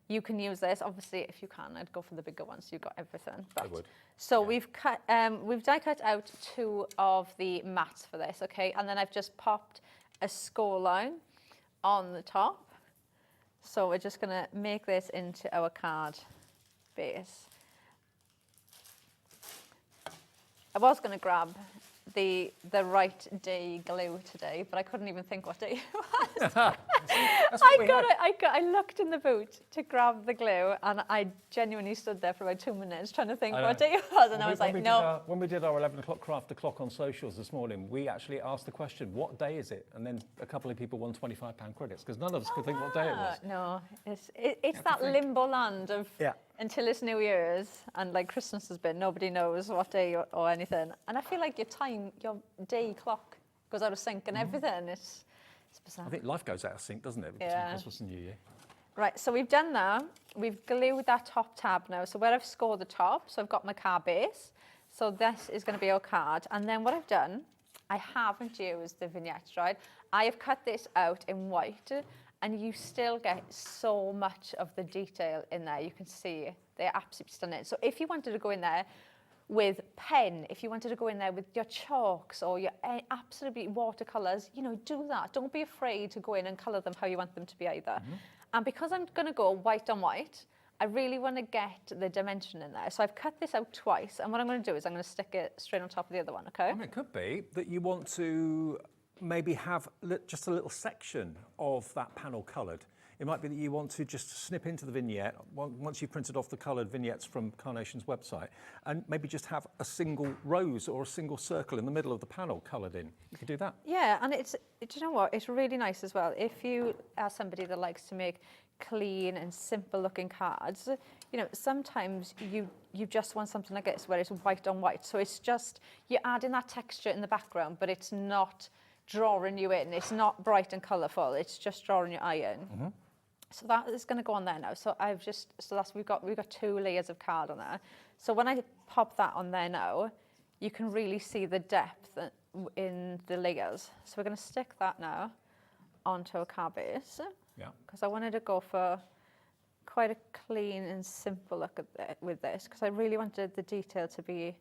you can use this. Obviously, if you can, I'd go for the bigger one, so you've got everything. I would. So we've die cut out 2 of the mats for this, okay? And then I've just popped a score line on the top. So we're just going to make this into our card base. I was going to grab the right day glue today, but I couldn't even think what day it was. I looked in the boot to grab the glue, and I genuinely stood there for about 2 minutes trying to think what day it was, and I was like, no. When we did our 11 o'clock craft o'clock on socials this morning, we actually asked the question, what day is it? And then a couple of people won £25 credits, because none of us could think what day it was. No, it's that limbo land of until it's New Year's, and like Christmas has been, nobody knows what day or anything. And I feel like your day clock goes out of sync and everything. It's bizarre. I think life goes out of sync, doesn't it? Between Christmas and New Year. Right, so we've done that. We've glued that top tab now. So where I've scored the top, so I've got my card base. So this is going to be our card. And then what I've done, I haven't used the vignettes, right? I have cut this out in white, and you still get so much of the detail in there. You can see they're absolutely stunning. So if you wanted to go in there with pen, if you wanted to go in there with your chalks or your absolutely watercolours, you know, do that. Don't be afraid to go in and colour them how you want them to be either. And because I'm going to go white on white, I really want to get the dimension in there. So I've cut this out twice, and what I'm going to do is I'm going to stick it straight on top of the other one, okay? I mean, it could be that you want to maybe have just a little section of that panel coloured. It might be that you want to just snip into the vignette once you've printed off the coloured vignettes from Carnation's website, and maybe just have a single rose or a single circle in the middle of the panel coloured in. You could do that. Yeah, and do you know what? It's really nice as well. If you are somebody that likes to make clean and simple looking cards, you know, sometimes you just want something like this where it's white on white. So it's just, you're adding that texture in the background, but it's not drawing you in. It's not bright and colourful. It's just drawing your eye in. So that is going to go on there now. So we've got 2 layers of card on there. So when I pop that on there now, you can really see the depth in the layers. So we're going to stick that now onto a card base. Yeah. Because I wanted to go for quite a clean and simple look with this, because I really wanted the detail to be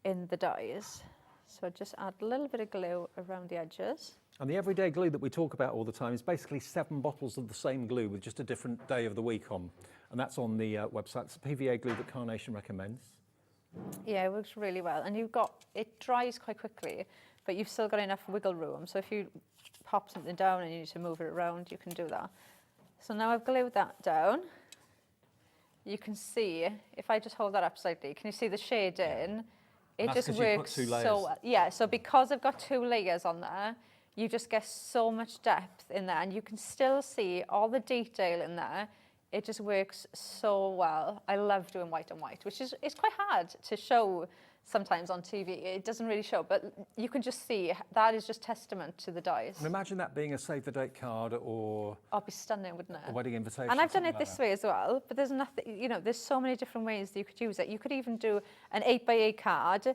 in the dies. So just add a little bit of glue around the edges. And the everyday glue that we talk about all the time is basically 7 bottles of the same glue with just a different day of the week on. And that's on the website. It's PVA glue that Carnation recommends. Yeah, it works really well. And it dries quite quickly, but you've still got enough wiggle room. So if you pop something down and you need to move it around, you can do that. So now I've glued that down. You can see, if I just hold that up slightly, can you see the shade in? It just works so well. Yeah, so because I've got 2 layers on there, you just get so much depth in there, and you can still see all the detail in there. It just works so well. I love doing white on white, which is quite hard to show sometimes on TV. It doesn't really show, but you can just see that is just testament to the dies. And imagine that being a save the date card or... Oh, it'd be stunning, wouldn't it? A wedding invitation. And I've done it this way as well, but there's nothing, you know, there's so many different ways that you could use it. You could even do an 8x8 card,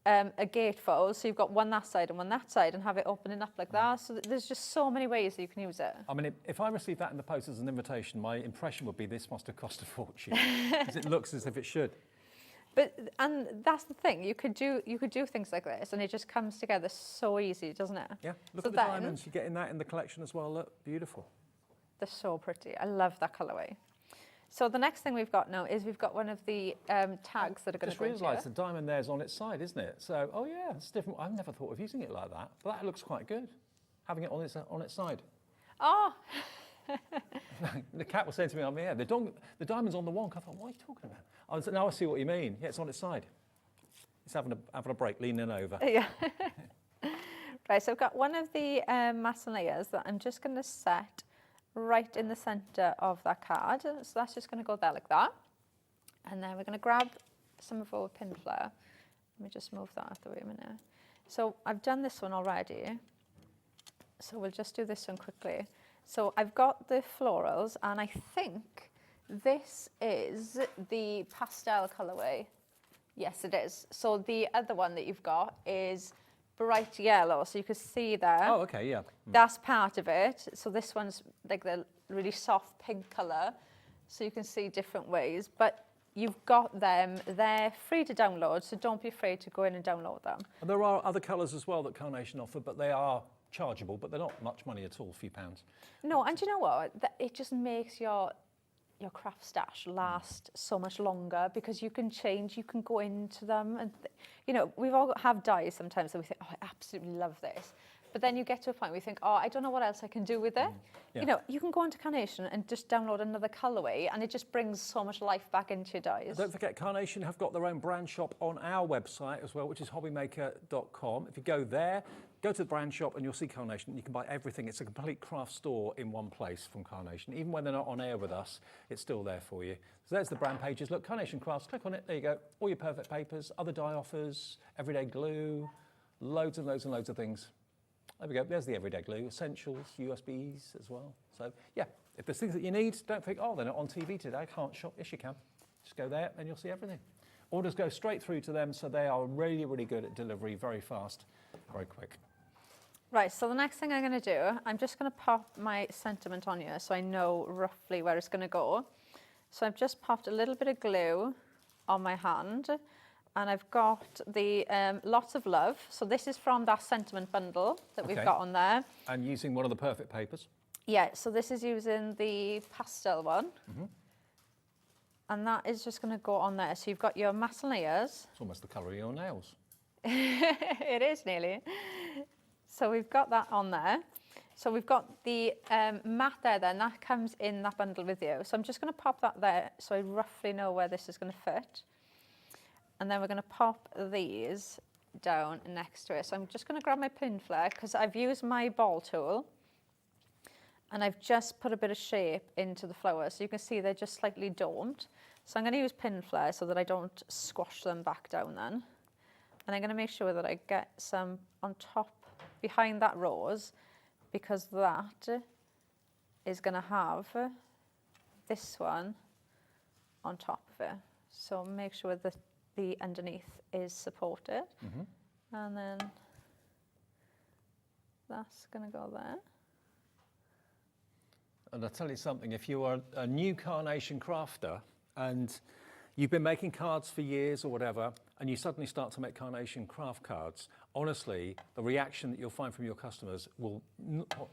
a gatefold, so you've got one that side and one that side, and have it opening up like that. So there's just so many ways that you can use it. I mean, if I received that in the post as an invitation, my impression would be this must have cost a fortune, because it looks as if it should. And that's the thing, you could do things like this, and it just comes together so easy, doesn't it? Yeah, look at the diamonds, you're getting that in the collection as well, look, beautiful. They're so pretty, I love that colourway. So the next thing we've got now is we've got one of the tags that are going to go in here. Just realised the diamond there's on its side, isn't it? So, oh yeah, it's different. I've never thought of using it like that, but that looks quite good, having it on its side. Oh! The cat was saying to me, "Oh yeah, the diamond's on the wonk." I thought, what are you talking about? Now I see what you mean. Yeah, it's on its side. It's having a break, leaning over. Yeah. Right, so I've got one of the mason layers that I'm just going to set right in the centre of that card. So that's just going to go there like that. And then we're going to grab some of our pin flare. Let me just move that out of the way a minute. So I've done this one already. So we'll just do this one quickly. So I've got the florals, and I think this is the pastel colourway. Yes, it is. So the other one that you've got is bright yellow, so you can see there. Oh, okay, yeah. That's part of it. So this one's like the really soft pink colour, so you can see different ways. But you've got them, they're free to download, so don't be afraid to go in and download them. And there are other colours as well that Carnation offer, but they are chargeable, but they're not much money at all, a few pounds. No, and you know what? It just makes your your craft stash last so much longer because you can change, you can go into them. And, you know, we've all have dyes sometimes that we think, oh, I absolutely love this. But then you get to a point where you think, oh, I don't know what else I can do with it. Yeah. You know, you can go onto Carnation and just download another colourway and it just brings so much life back into your dyes. Don't forget, Carnation have got their own brand shop on our website as well, which is hobbymaker.com. If you go there, go to the brand shop and you'll see Carnation. You can buy everything. It's a complete craft store in one place from Carnation. Even when they're not on air with us, it's still there for you. So there's the brand pages. Look, Carnation Crafts, click on it. There you go. All your perfect papers, other dye offers, everyday glue, loads and loads and loads of things. There we go, there's the everyday glue, essentials, USBs as well. So yeah, if there's things that you need, don't think, oh, they're not on TV today, I can't shop. Yes, you can. Just go there and you'll see everything. Orders go straight through to them, so they are really, really good at delivery, very fast, very quick. Right, so the next thing I'm going to do, I'm just going to pop my sentiment on here so I know roughly where it's going to go. So I've just popped a little bit of glue on my hand. And I've got the Lots of Love. So this is from that sentiment bundle that we've got on there. And using one of the perfect papers. Yeah, so this is using the pastel one. And that is just going to go on there. So you've got your matte layers. It's almost the colour of your nails. It is nearly. So we've got that on there. So we've got the matte there then, that comes in that bundle with you. So I'm just going to pop that there so I roughly know where this is going to fit. And then we're going to pop these down next to it. So I'm just going to grab my pin flare because I've used my ball tool and I've just put a bit of shape into the flowers. So you can see they're just slightly domed. So I'm going to use pin flare so that I don't squash them back down then. And I'm going to make sure that I get some on top behind that rose because that is going to have this one on top of it. So make sure that the underneath is supported. And then that's going to go there. And I'll tell you something, if you are a new Carnation crafter and you've been making cards for years or whatever, and you suddenly start to make Carnation craft cards, honestly, the reaction that you'll find from your customers will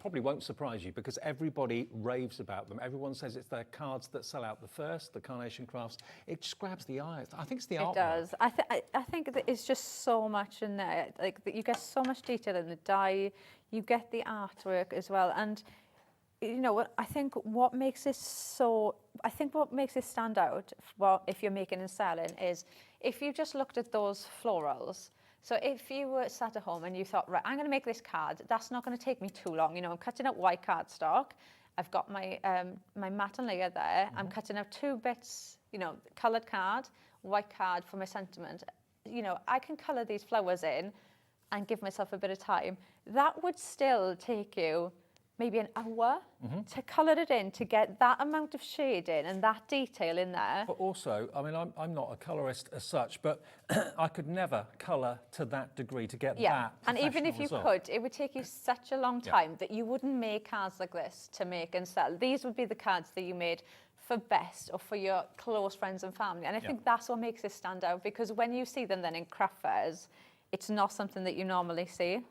probably won't surprise you because everybody raves about them. Everyone says it's their cards that sell out the first, the Carnation crafts. It just grabs the eye. I think it's the artwork. It does. I think that it's just so much in there. Like you get so much detail in the dye, you get the artwork as well. And you know what? I think what makes it stand out, well, if you're making and selling, is if you just looked at those florals. So if you were sat at home and you thought, right, I'm going to make this card, that's not going to take me too long. You know, I'm cutting out white cardstock. I've got my my matte and layer there. I'm cutting out 2 bits, you know, coloured card, white card for my sentiment. You know, I can colour these flowers in and give myself a bit of time. That would still take you maybe an hour to colour it in, to get that amount of shade in and that detail in there. But also, I mean, I'm not a colourist as such, but I could never colour to that degree to get that and even if you result. could, it would take you such a long time that you wouldn't make cards like this to make and sell. These would be the cards that you made for best or for your close friends and family. And I think that's what makes it stand out, because when you see them then in craft fairs, it's not something that you normally see.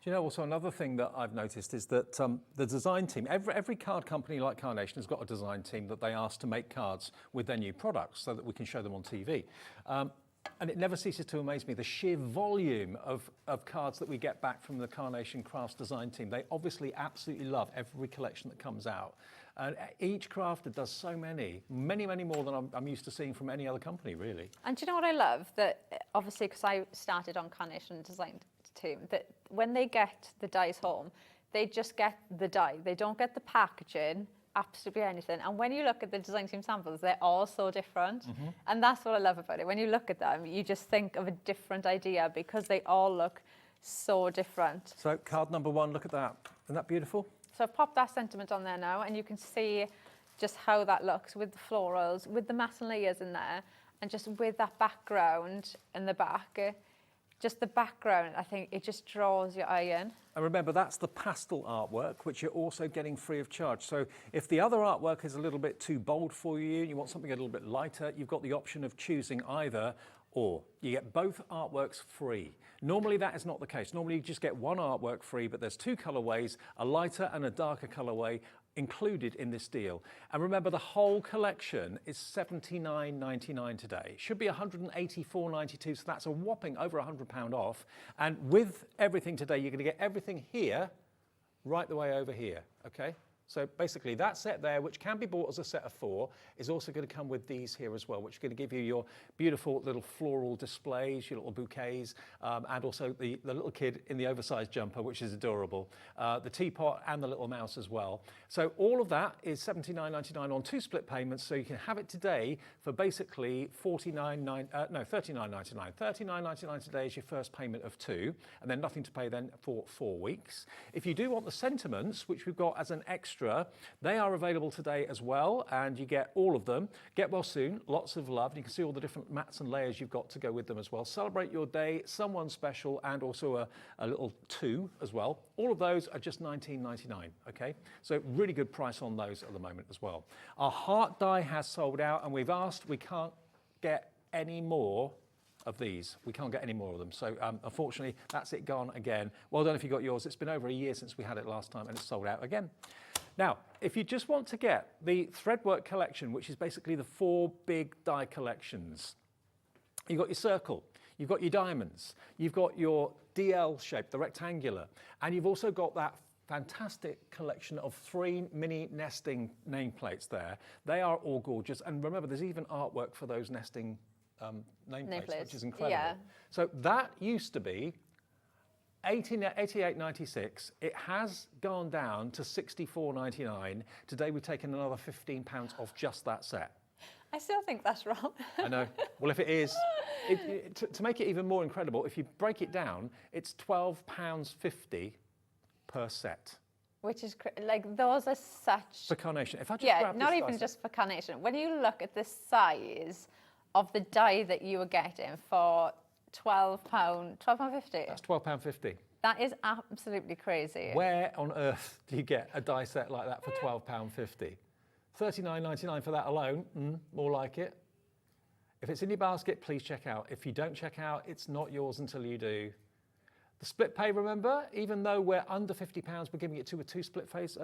Do you know, also another thing that I've noticed is that the design team, every card company like Carnation has got a design team that they ask to make cards with their new products so that we can show them on TV. And it never ceases to amaze me, the sheer volume of cards that we get back from the Carnation Crafts design team. They obviously absolutely love every collection that comes out. And each crafter does so many more than I'm used to seeing from any other company, really. And do you know what I love? That obviously, because I started on Carnation design team, that when they get the dies home, they just get the die. They don't get the packaging, absolutely anything. And when you look at the design team samples, they're all so different. And that's what I love about it. When you look at them, you just think of a different idea because they all look so different. So card number 1, look at that. Isn't that beautiful? So I've popped that sentiment on there now, and you can see just how that looks with the florals, with the matte and layers in there, and just with that background in the back. Just the background, I think it just draws your eye in. And remember, that's the pastel artwork, which you're also getting free of charge. So if the other artwork is a little bit too bold for you, you want something a little bit lighter, you've got the option of choosing either or. You get both artworks free. Normally that is not the case. Normally you just get one artwork free, but there's 2 colorways, a lighter and a darker colorway, included in this deal. And remember, the whole collection is $79.99 today. It should be $184.92, so that's a whopping over £100 off. And with everything today, you're going to get everything here, right the way over here, okay? So basically that set there, which can be bought as a set of 4, is also going to come with these here as well, which are going to give you your beautiful little floral displays, your little bouquets, and also the little kid in the oversized jumper, which is adorable, the teapot and the little mouse as well. So all of that is $79.99 on 2 split payments, so you can have it today for basically $39.99. $39.99 today is your first payment of 2, and then nothing to pay then for 4 weeks. If you do want the sentiments, which we've got as an extra, they are available today as well, and you get all of them. Get well soon, lots of love. You can see all the different mats and layers you've got to go with them as well. Celebrate your day, someone special, and also a little 2 as well. All of those are just $19.99, okay? So really good price on those at the moment as well. Our heart die has sold out, and we've asked, we can't get any more of these. We can't get any more of them. So unfortunately, that's it gone again. Well done if you got yours. It's been over a year since we had it last time, and it's sold out again. Now, if you just want to get the threadwork collection, which is basically the 4 big die collections, you've got your circle, you've got your diamonds, you've got your DL shape, the rectangular, and you've also got that fantastic collection of 3 mini nesting nameplates there. They are all gorgeous, and remember, there's even artwork for those nesting nameplates, which is incredible. Yeah. So that used to be $88.96. It has gone down to $64.99. Today we've taken another £15 off just that set. I still think that's wrong. I know. Well, if it is, to make it even more incredible, if you break it down, it's £12.50 per set. Which is, like, those are such... For Carnation. If I just grab not this even dice just for Carnation. When you look at the size of the die that you were getting for £12.50. That's £12.50. That is absolutely crazy. Where on earth do you get a die set like that for £12.50? $39.99 for that alone, more like it. If it's in your basket, please check out. If you don't check out, it's not yours until you do. The split pay, remember, even though we're under £50, we're giving it to a 2 split pays,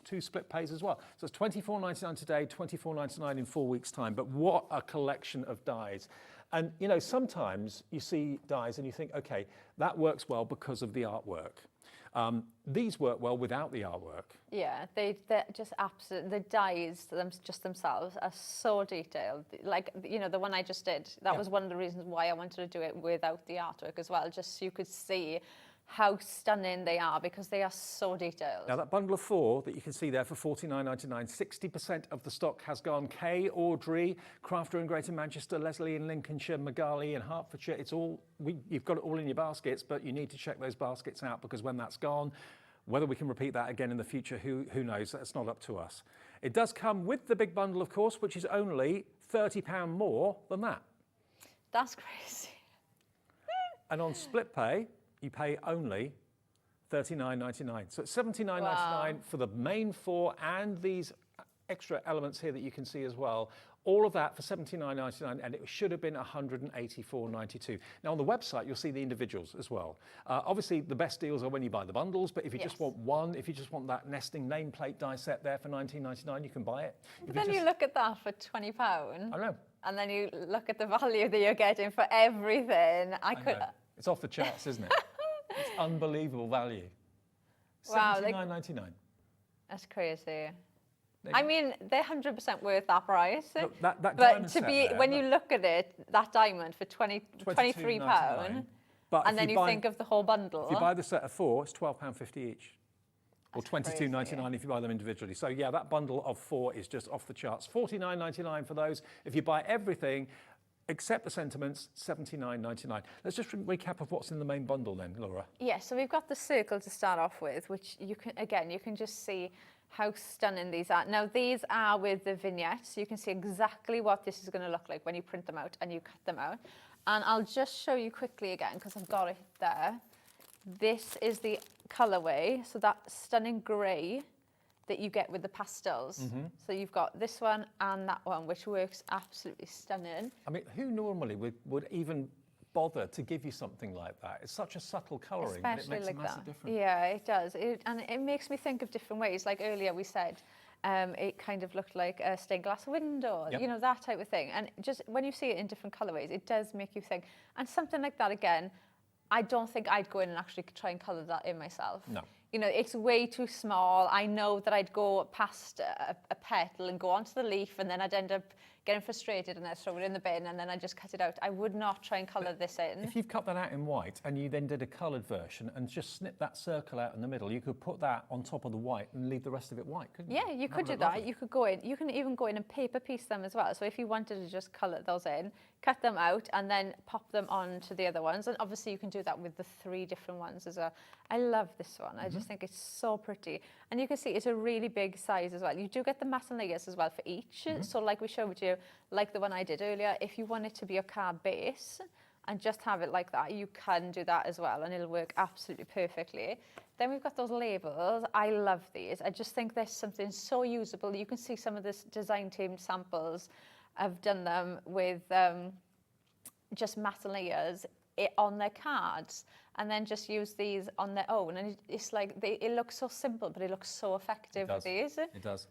2 split pays as well. So it's $24.99 today, $24.99 in 4 weeks' time. But what a collection of dies. And, you know, sometimes you see dies and you think, okay, that works well because of the artwork. These work well without the artwork. Yeah, they're just absolute. The dies just themselves are so detailed. Like, you know, the one I just did, that was one of the reasons why I wanted to do it without the artwork as well, just so you could see how stunning they are, because they are so detailed. Now that bundle of 4 that you can see there for $49.99, 60% of the stock has gone. Kay, Audrey, Crafter in Greater Manchester, Leslie in Lincolnshire, Magali in Hertfordshire. It's all, you've got it all in your baskets, but you need to check those baskets out, because when that's gone, whether we can repeat that again in the future, who knows? That's not up to us. It does come with the big bundle, of course, which is only £30 more than that. That's crazy. And on split pay, you pay only $39.99. So it's $79.99 for the main 4 and these extra elements here that you can see as well. All of that for $79.99, and it should have been $184.92. Now on the website, you'll see the individuals as well. Obviously, the best deals are when you buy the bundles, but if you just want one, if you just want that nesting nameplate die set there for $19.99, you can buy it. But then you look at that for £20. I know. And then you look at the value that you're getting for everything. I could. It's off the charts, isn't it? It's unbelievable value. Wow, $79.99. That's crazy. I mean, they're 100% worth that price. Look, that but to be, there, when you look at it, that diamond for £23, and then you think of the whole bundle. If you buy the set of 4, it's £12.50 each. Or $22.99 if you buy them individually. So yeah, that bundle of 4 is just off the charts. $49.99 for those. If you buy everything, except the sentiments, $79.99. Let's just recap of what's in the main bundle then, Laura. Yeah, so we've got the circle to start off with, which you can just see how stunning these are. Now, these are with the vignettes. So you can see exactly what this is going to look like when you print them out and you cut them out. And I'll just show you quickly again, because I've got it there. This is the colourway, so that stunning grey that you get with the pastels. So you've got this one and that one, which works absolutely stunning. I mean, who normally would even bother to give you something like that? It's such a subtle colouring, but it makes a massive difference. Yeah, it does. And it makes me think of different ways. Like earlier we said, it kind of looked like a stained glass window, Yep. you know, that type of thing. And just when you see it in different colourways, it does make you think. And something like that, again, I don't think I'd go in and actually try and colour that in myself. No. You know, it's way too small. I know that I'd go past a petal and go onto the leaf, and then I'd end up getting frustrated and I'd throw it in the bin, and then I'd just cut it out. I would not try and colour this in. If you've cut that out in white and you then did a coloured version and just snip that circle out in the middle, you could put that on top of the white and leave the rest of it white, couldn't you? Yeah, you could do Have a look that. lovely. You could go in. You can even go in and paper piece them as well. So if you wanted to just colour those in, cut them out and then pop them onto the other ones. And obviously you can do that with the 3 different ones as well. I love this one. I just think it's so pretty. And you can see it's a really big size as well. You do get the matte and layers as well for each. So like we showed you, like the one I did earlier, if you want it to be your card base and just have it like that, you can do that as well, and it'll work absolutely perfectly. Then we've got those labels. I love these. I just think there's something so usable. You can see some of this design team samples. I've done them with just matte layers on their cards, and then just use these on their own. And it's like, it looks so simple, but it looks so effective with these. It does.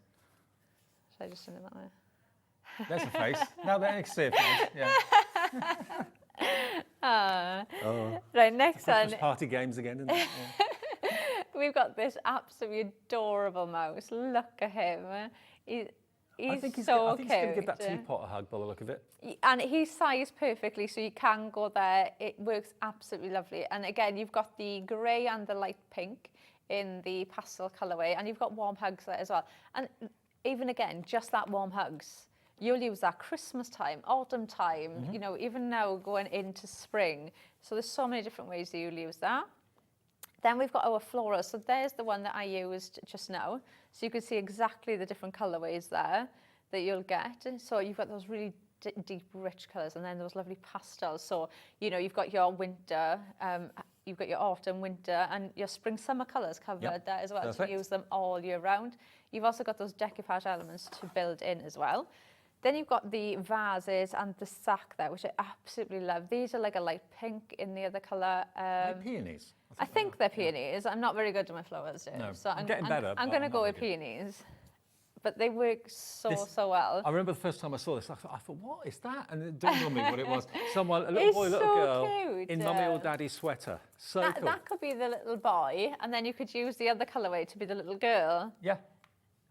Should I just turn it that way? There's a face. Now there you can see a face. Yeah. Right, next one. Christmas party games again, isn't it? Yeah. We've got this absolutely adorable mouse. Look at him. He's I think he's so I think he's going to give cute. that teapot a hug by the look of it. And he's sized perfectly, so you can go there. It works absolutely lovely. And again, you've got the grey and the light pink in the pastel colourway, and you've got warm hugs there as well. And even again, just that warm hugs, you'll use that Christmas time, autumn time, you know, even now going into spring. So there's so many different ways that you'll use that. Then we've got our florals. So there's the one that I used just now. So you can see exactly the different colourways there that you'll get. So you've got those really deep, rich colours, and then those lovely pastels. So, you know, you've got your winter, you've got your autumn, winter, and your spring, summer colours covered there as well. Perfect. To use them all year round. You've also got those decoupage elements to build in as well. Then you've got the vases and the sack there, which I absolutely love. These are like a light pink in the other colour. Are they peonies? I think they're peonies. I'm not very good at my flowers, Dave. No, So I'm getting better, I'm but going to I'm go not with very peonies. But they work so This- well. I remember the first time I saw this, I thought, what is that? And it dawned on me what it was. Someone, a little It's boy, little so girl, cute. in mummy or daddy's sweater. So That, cool. that could be the little boy, and then you could use the other colourway to be the little girl. Yeah.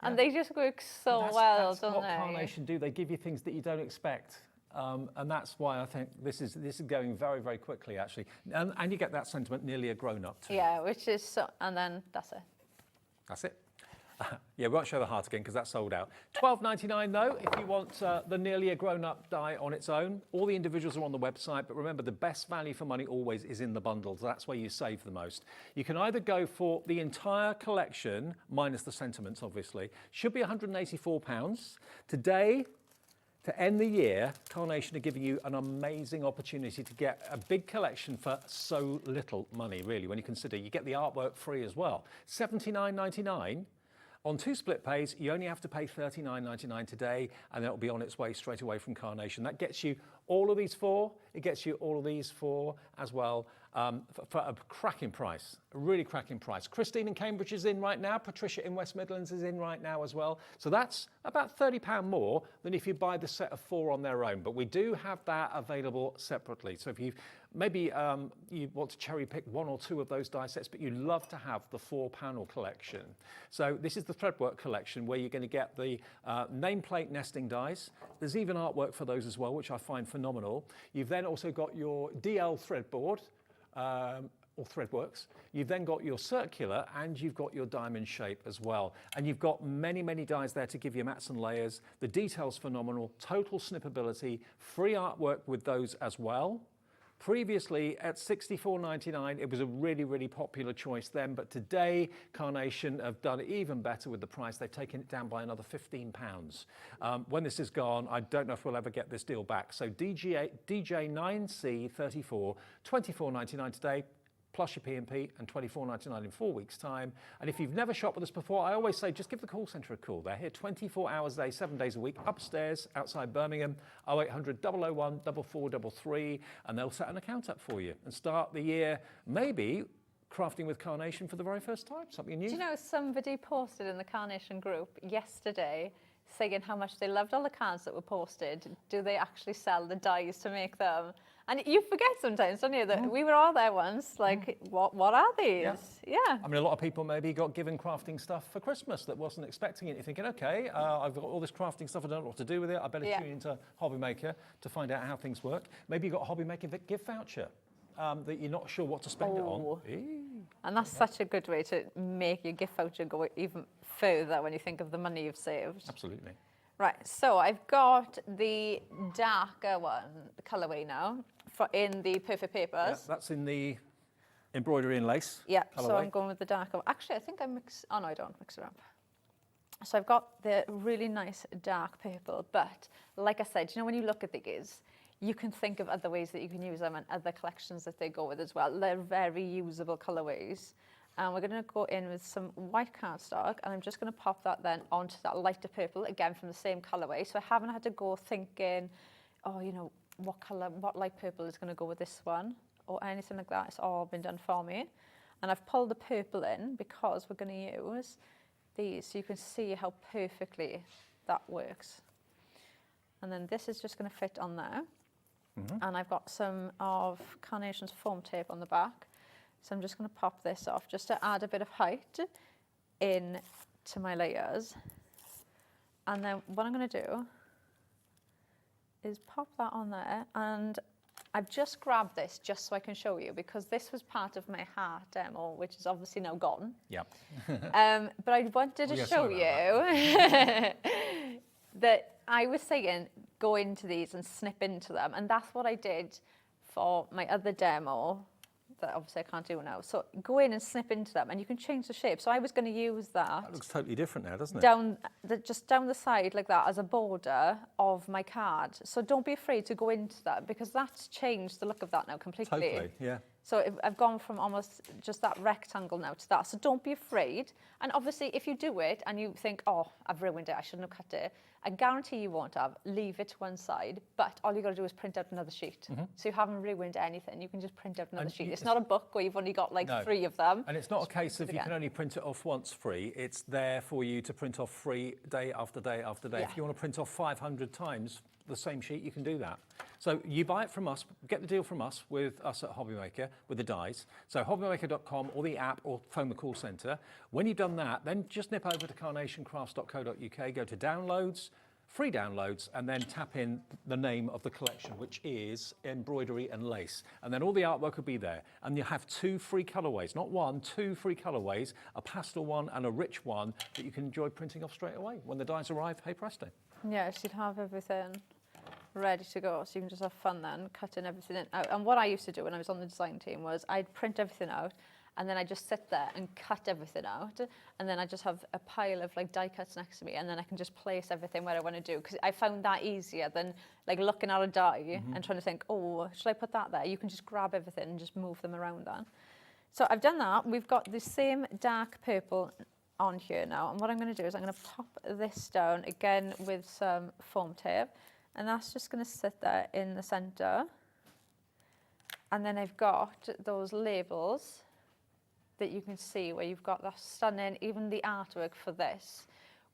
And they just work so That's well, don't what they? Carnation do. They give you things that you don't expect. And that's why I think this is going very, very quickly, actually. And you get that sentiment, nearly a grown-up too. Yeah, which is so, and then that's it. That's it. Yeah, we won't show the heart again because that's sold out. $12.99 though, if you want the nearly a grown-up die on its own. All the individuals are on the website, but remember the best value for money always is in the bundles. That's where you save the most. You can either go for the entire collection, minus the sentiments obviously, should be £184. Today, to end the year, Carnation are giving you an amazing opportunity to get a big collection for so little money, really, when you consider you get the artwork free as well. $79.99. On 2 split pays, you only have to pay $39.99 today, and then it'll be on its way straight away from Carnation. That gets you all of these 4. It gets you all of these 4 as well for a cracking price, a really cracking price. Christine in Cambridge is in right now. Patricia in West Midlands is in right now as well. So that's about £30 more than if you buy the set of 4 on their own. But we do have that available separately. So if you maybe you want to cherry pick 1 or 2 of those die sets, but you love to have the 4-panel collection. So this is the threadwork collection where you're going to get the nameplate nesting dies. There's even artwork for those as well, which I find phenomenal. You've then also got your DL threadboard, or Threadworks. You've then got your circular and you've got your diamond shape as well. And you've got many, many dies there to give you mats and layers. The detail's phenomenal, total snippability, free artwork with those as well. Previously at $64.99, it was a really, really popular choice then, but today Carnation have done it even better with the price. They've taken it down by another £15. When this is gone, I don't know if we'll ever get this deal back. So DJ9C34, $24.99 today, plus your P&P, and $24.99 in 4 weeks' time. And if you've never shopped with us before, I always say just give the call centre a call. They're here 24 hours a day, 7 days a week, upstairs outside Birmingham, 0800 001 4433, and they'll set an account up for you and start the year maybe crafting with Carnation for the very first time, something new. Do you know, somebody posted in the Carnation group yesterday saying how much they loved all the cards that were posted. Do they actually sell the dies to make them? And you forget sometimes, don't you, that we were all there once, like, what are these? Yeah. I mean, a lot of people maybe got given crafting stuff for Christmas that wasn't expecting it. You're thinking, okay, I've got all this crafting stuff, I don't know what to do with it. I better tune into HobbyMaker to find out how things work. Maybe you got a HobbyMaker gift voucher that you're not sure what to spend it on. And that's such a good way to make your gift voucher go even further when you think of the money you've saved. Absolutely. Right, so I've got the darker one, the colourway now, in the perfect papers. Yeah, that's in the embroidery and lace. Yeah, colourway. so I'm going with the darker one. Actually, I think I mix, oh no, I don't mix it up. So I've got the really nice dark purple, but like I said, you know, when you look at these, you can think of other ways that you can use them and other collections that they go with as well. They're very usable colourways. And we're going to go in with some white cardstock, and I'm just going to pop that then onto that lighter purple, again from the same colourway. So I haven't had to go thinking, oh, you know, what colour, what light purple is going to go with this one, or anything like that. It's all been done for me. And I've pulled the purple in because we're going to use these, so you can see how perfectly that works. And then this is just going to fit on there. And I've got some of Carnation's foam tape on the back. So I'm just going to pop this off just to add a bit of height in to my layers. And then what I'm going to do is pop that on there. And I've just grabbed this just so I can show you, because this was part of my heart demo, which is obviously now gone. Yep. But I wanted to show you that I was saying go into these and snip into them. And that's what I did for my other demo that obviously I can't do now. So go in and snip into them and you can change the shape. So I was going to use that. That looks totally different now, doesn't it? Just down the side like that as a border of my card. So don't be afraid to go into that, because that's changed the look of that now completely. Totally, yeah. So I've gone from almost just that rectangle now to that. So don't be afraid. And obviously if you do it and you think, oh, I've ruined it, I shouldn't have cut it, I guarantee you won't have. Leave it to one side. But all you got to do is print out another sheet. So you haven't ruined anything. You can just print out another sheet. It's not a book where you've only got like 3 of them. And it's not a case of you can only print it off once free. It's there for you to print off free day after day after day. Yeah. If you want to print off 500 times the same sheet, you can do that. So you buy it from us, get the deal from us with us at HobbyMaker with the dies. So hobbymaker.com or the app or phone the call centre. When you've done that, then just nip over to carnationcrafts.co.uk, go to downloads, free downloads, and then tap in the name of the collection, which is embroidery and lace. And then all the artwork will be there. And you have 2 free colourways, not 1, 2 free colourways, a pastel one and a rich one that you can enjoy printing off straight away. When the dies arrive, hey presto. Yeah, so you'd have everything ready to go, so you can just have fun then, cutting everything out. And what I used to do when I was on the design team was I'd print everything out, and then I just sit there and cut everything out, and then I just have a pile of like die cuts next to me, and then I can just place everything where I want to do, because I found that easier than like looking at a die and trying to think, oh, should I put that there? You can just grab everything and just move them around then. So I've done that. We've got the same dark purple on here now, and what I'm going to do is I'm going to pop this down again with some foam tape, and that's just going to sit there in the center. And then I've got those labels that you can see where you've got that stunning, even the artwork for this,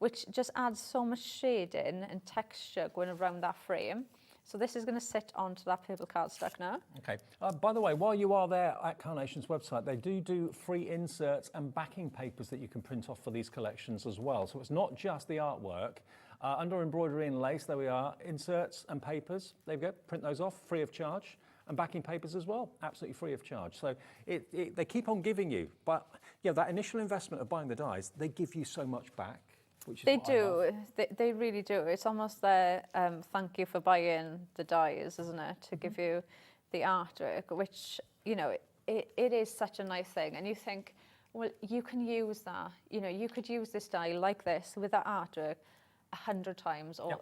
which just adds so much shading and texture going around that frame. So this is going to sit onto that purple cardstock now. Okay. By the way, while you are there at Carnation's website, they do free inserts and backing papers that you can print off for these collections as well. So it's not just the artwork. Under embroidery and lace, there we are, inserts and papers. There you go, print those off free of charge. And backing papers as well, absolutely free of charge. So they keep on giving you, but yeah, that initial investment of buying the dies, they give you so much back. Which is they do, they really do. It's almost their thank you for buying the dies, isn't it? To give you the artwork, which, you know, it is such a nice thing. And you think, well, you can use that. You know, you could use this die like this with that artwork 100 times or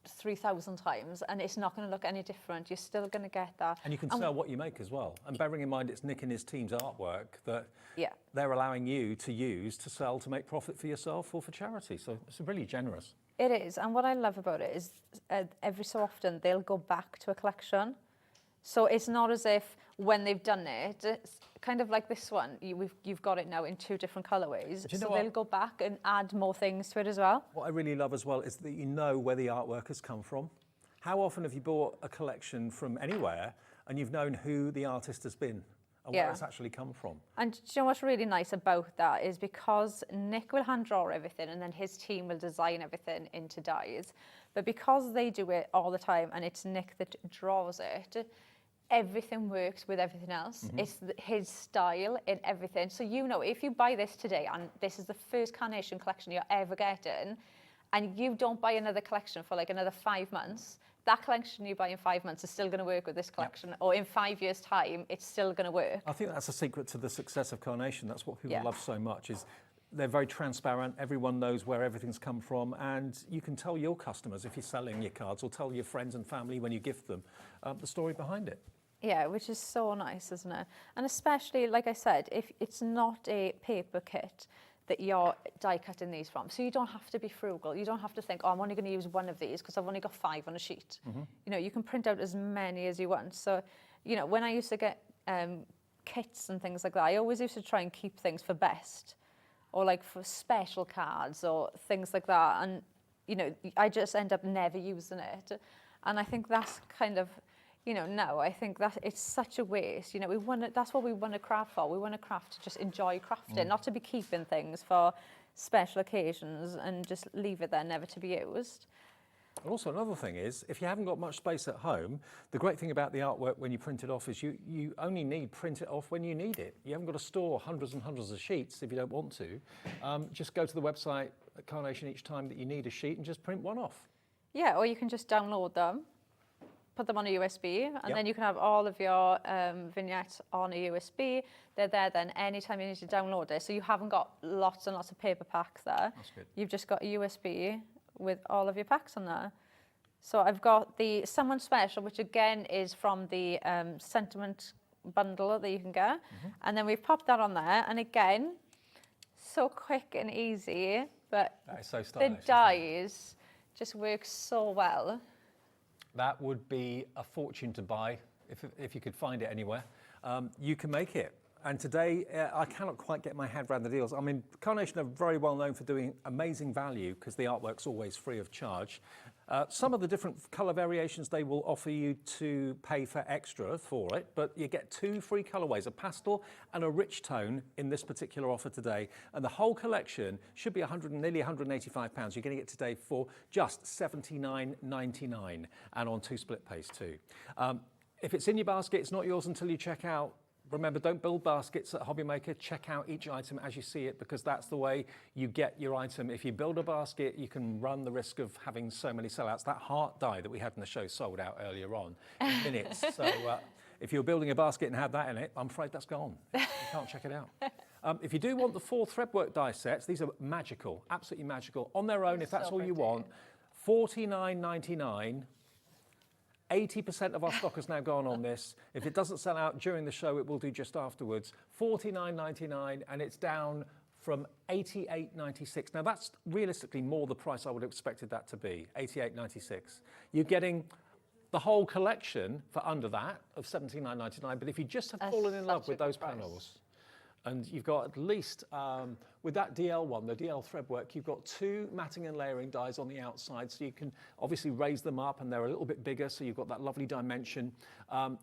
3,000 times and it's not going to look any different. You're still going to get that. And you can sell what you make as well. And bearing in mind it's Nick and his team's artwork that they're allowing you to use to sell to make profit for yourself or for charity. So it's really generous. It is. And what I love about it is every so often they'll go back to a collection. So it's not as if when they've done it, it's kind of like this one, you've got it now in 2 different colourways. So they'll go back and add more things to it as well. What I really love as well is that you know where the artwork has come from. How often have you bought a collection from anywhere and you've known who the artist has been and where it's actually come from? And do you know what's really nice about that is because Nick will hand draw everything and then his team will design everything into dies. But because they do it all the time and it's Nick that draws it, everything works with everything else. It's his style in everything. So you know, if you buy this today and this is the first Carnation collection you're ever getting, and you don't buy another collection for like another 5 months, that collection you buy in 5 months is still going to work with this collection, or in 5 years' time, it's still going to work. I think that's a secret to the success of Carnation. That's what people love so much, is they're very transparent. Everyone knows where everything's come from, and you can tell your customers if you're selling your cards, or tell your friends and family when you gift them, the story behind it. Yeah, which is so nice, isn't it? And especially, like I said, if it's not a paper kit that you're die cutting these from, so you don't have to be frugal. You don't have to think, oh, I'm only going to use one of these because I've only got 5 on a sheet. You know, you can print out as many as you want. So, you know, when I used to get kits and things like that, I always used to try and keep things for best, or like for special cards or things like that. And, you know, I just end up never using it. And I think that's kind of, you know, no, I think that it's such a waste. You know, that's what we want to craft for. We want to craft to just enjoy crafting, not to be keeping things for special occasions and just leave it there, never to be used. And also another thing is, if you haven't got much space at home, the great thing about the artwork when you print it off is you only need print it off when you need it. You haven't got to store hundreds and hundreds of sheets if you don't want to. Just go to the website at Carnation each time that you need a sheet and just print one off. Yeah, or you can just download them, put them on a USB, and then you can have all of your vignettes on a USB. They're there then anytime you need to download it. So you haven't got lots and lots of paper packs there. That's good. You've just got a USB with all of your packs on there. So I've got the Someone Special, which again is from the sentiment bundle that you can get. And then we've popped that on there. And again, so quick and easy, but That is so stylish, the dies just work so well. That would be a fortune to buy if you could find it anywhere. You can make it. And today, I cannot quite get my head around the deals. I mean, Carnation are very well known for doing amazing value because the artwork's always free of charge. Some of the different colour variations they will offer you to pay for extra for it, but you get 2 free colourways, a pastel and a rich tone in this particular offer today. And the whole collection should be nearly £185. You're getting it today for just $79.99 and on 2 split pays too. If it's in your basket, it's not yours until you check out. Remember, don't build baskets at HobbyMaker. Check out each item as you see it, because that's the way you get your item. If you build a basket, you can run the risk of having so many sellouts. That heart die that we had in the show sold out earlier on in minutes. So if you're building a basket and have that in it, I'm afraid that's gone. You can't check it out. If you do want the 4 threadwork die sets, these are magical, absolutely magical. On their own, if that's all you want, $49.99. 80% of our stock has now gone on this. If it doesn't sell out during the show, it will do just afterwards. $49.99, and it's down from $88.96. Now that's realistically more the price I would have expected that to be, $88.96. You're getting the whole collection for under that of $79.99, but if you just have fallen in love with those panels, and you've got at least, with that DL one, the DL threadwork, you've got 2 matting and layering dies on the outside, so you can obviously raise them up, and they're a little bit bigger, so you've got that lovely dimension.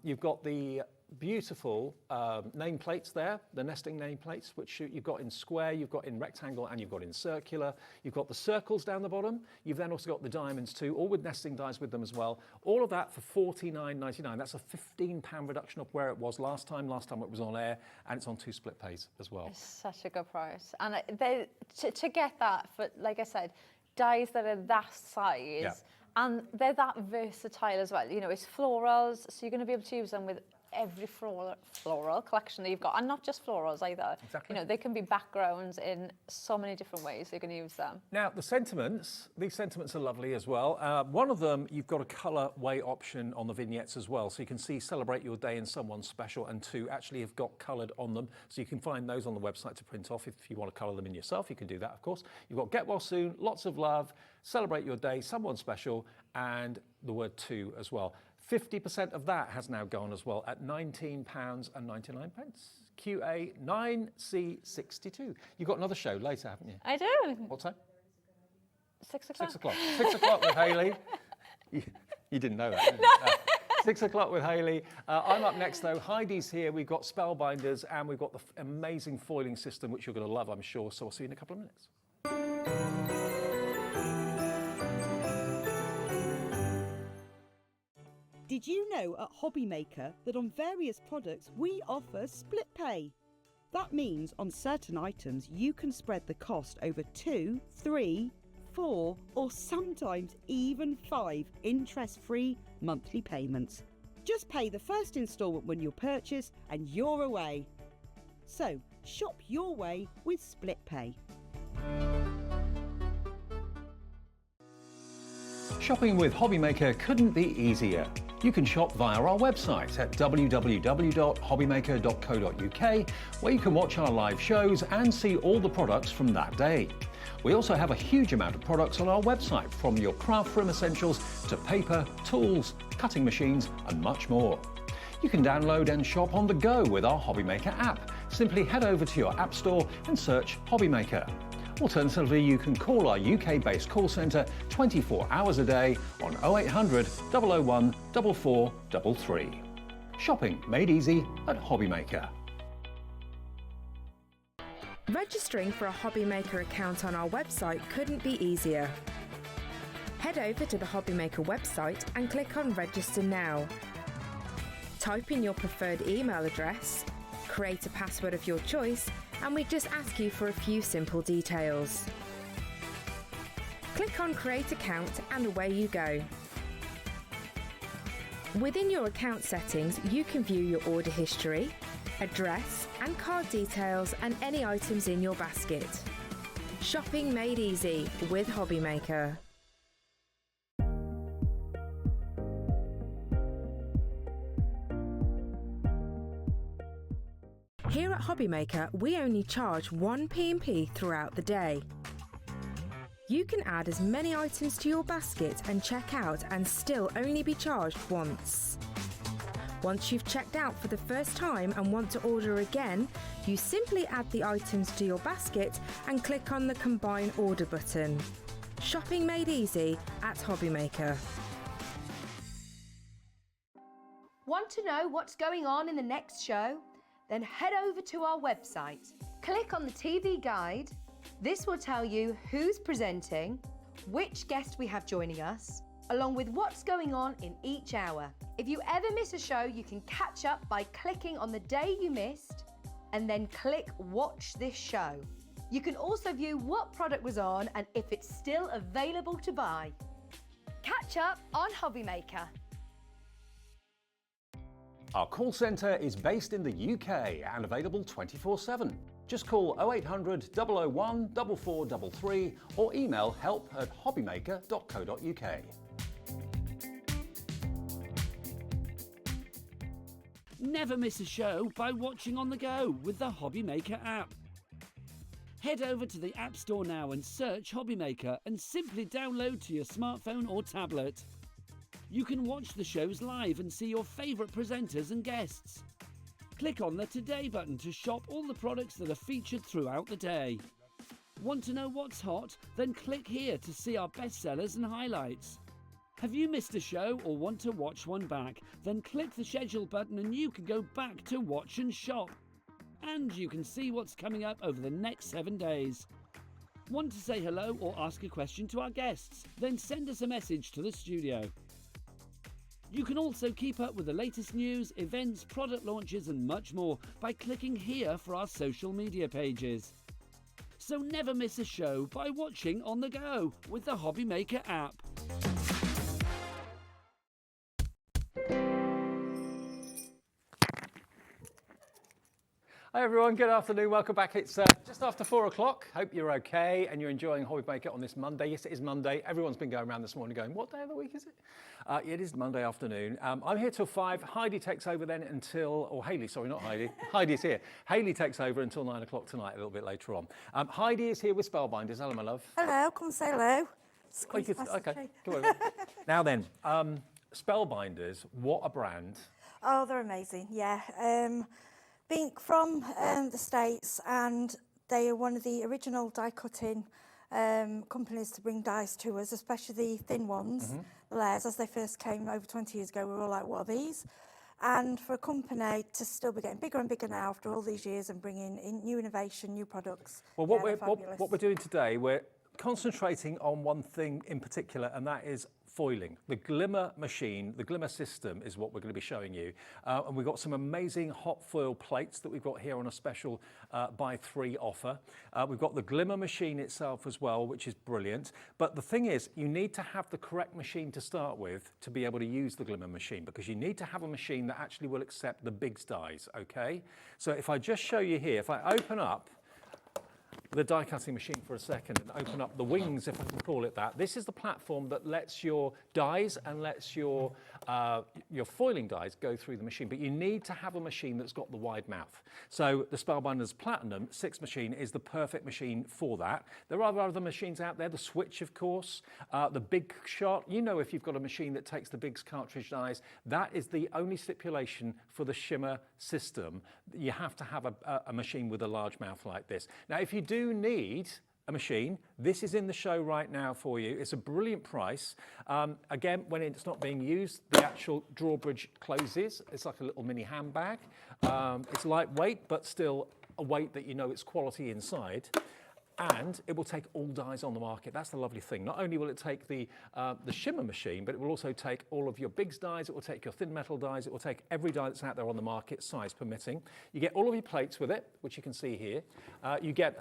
You've got the beautiful nameplates there, the nesting nameplates, which you've got in square, you've got in rectangle, and you've got in circular. You've got the circles down the bottom. You've then also got the diamonds too, all with nesting dies with them as well. All of that for $49.99. That's a £15 reduction of where it was last time. Last time it was on air, and it's on 2 split pays as well. It's such a good price. And to get that for, like I said, dies that are that size, and they're that versatile as well. You know, it's florals, so you're going to be able to use them with every floral collection that you've got, and not just florals either. Exactly. You know, they can be backgrounds in so many different ways you can use them. Now, the sentiments, these sentiments are lovely as well. One of them, you've got a colour-way option on the vignettes as well, so you can see Celebrate Your Day in Someone Special, and two actually have got coloured on them, so you can find those on the website to print off. If you want to colour them in yourself, you can do that, of course. You've got Get Well Soon, Lots of Love, Celebrate Your Day, Someone Special, and the word to as well. 50% of that has now gone as well at £19.99. QA 9C62. You've got another show later, haven't you? I do. What time? 6 o'clock. 6 o'clock. 6 o'clock with Hayley. You didn't know that, did you? 6 o'clock with Hayley. I'm up next though. Heidi's here. We've got Spellbinders and we've got the amazing foiling system, which you're going to love, I'm sure. So I'll see you in a couple of minutes. Did you know at HobbyMaker that on various products we offer split pay? That means on certain items you can spread the cost over 2, 3, 4 or sometimes even 5 interest-free monthly payments. Just pay the first instalment when you purchase and you're away. So shop your way with split pay. Shopping with HobbyMaker couldn't be easier. You can shop via our website at www.hobbymaker.co.uk, where you can watch our live shows and see all the products from that day. We also have a huge amount of products on our website, from your craft room essentials to paper, tools, cutting machines and much more. You can download and shop on the go with our HobbyMaker app. Simply head over to your app store and search HobbyMaker. Alternatively, you can call our UK-based call centre 24 hours a day on 0800 001 4433. Shopping made easy at HobbyMaker. Registering for a HobbyMaker account on our website couldn't be easier. Head over to the HobbyMaker website and click on Register Now. Type in your preferred email address, create a password of your choice, and we just ask you for a few simple details. Click on Create Account and away you go. Within your account settings, you can view your order history, address and card details and any items in your basket. Shopping made easy with HobbyMaker. Here at HobbyMaker, we only charge 1 P&P throughout the day. You can add as many items to your basket and check out and still only be charged once. Once you've checked out for the first time and want to order again, you simply add the items to your basket and click on the Combine Order button. Shopping made easy at HobbyMaker. Want to know what's going on in the next show? Then head over to our website. Click on the TV guide. This will tell you who's presenting, which guest we have joining us, along with what's going on in each hour. If you ever miss a show, you can catch up by clicking on the day you missed and then click Watch This Show. You can also view what product was on and if it's still available to buy. Catch up on HobbyMaker. Our call centre is based in the UK and available 24/7. Just call 0800 001 4433 or email help@hobbymaker.co.uk. Never miss a show by watching on the go with the HobbyMaker app. Head over to the App Store now and search HobbyMaker and simply download to your smartphone or tablet. You can watch the shows live and see your favourite presenters and guests. Click on the Today button to shop all the products that are featured throughout the day. Want to know what's hot? Then click here to see our bestsellers and highlights. Have you missed a show or want to watch one back? Then click the Schedule button and you can go back to watch and shop. And you can see what's coming up over the next 7 days. Want to say hello or ask a question to our guests? Then send us a message to the studio. You can also keep up with the latest news, events, product launches and much more by clicking here for our social media pages. So never miss a show by watching on the go with the HobbyMaker app. Hi everyone, good afternoon, welcome back. It's just after 4 o'clock. Hope you're okay and you're enjoying HobbyMaker on this Monday. Yes, it is Monday. Everyone's been going around this morning going, what day of the week is it? It is Monday afternoon. I'm here till 5. Heidi takes over then until, or Hayley, sorry, not Heidi. Heidi's here. Hayley takes over until 9 o'clock tonight, a little bit later on. Heidi is here with Spellbinders. Hello, my love. Hello, come say hello. Okay, come over. Now then, Spellbinders, what a brand. Oh, they're amazing, yeah. Being from the States, and they are one of the original die cutting companies to bring dies to us, especially the thin ones, the layers. As they first came over 20 years ago, we were all like, what are these? And for a company to still be getting bigger and bigger now after all these years and bringing in new innovation, new products. Well, what we're doing today, we're concentrating on one thing in particular, and that is foiling. The Glimmer machine, the Glimmer system is what we're going to be showing you. And we've got some amazing hot foil plates that we've got here on a special buy 3 offer. We've got the Glimmer machine itself as well, which is brilliant. But the thing is, you need to have the correct machine to start with to be able to use the Glimmer machine, because you need to have a machine that actually will accept the big dies, okay? So if I just show you here, if I open up the die cutting machine for a second and open up the wings, if I can call it that. This is the platform that lets your dies and lets your foiling dies go through the machine, but you need to have a machine that's got the wide mouth. So the Spellbinders Platinum 6 machine is the perfect machine for that. There are other machines out there, the Switch of course, the Big Shot. You know, if you've got a machine that takes the big cartridge dies, that is the only stipulation for the shimmer system. You have to have a machine with a large mouth like this. Now if you do need a machine, this is in the show right now for you. It's a brilliant price. Again, when it's not being used, the actual drawbridge closes. It's like a little mini handbag. It's lightweight, but still a weight that you know it's quality inside. And it will take all dies on the market. That's the lovely thing. Not only will it take the shimmer machine, but it will also take all of your bigs dies, it will take your thin metal dies, it will take every die that's out there on the market, size permitting. You get all of your plates with it, which you can see here. You get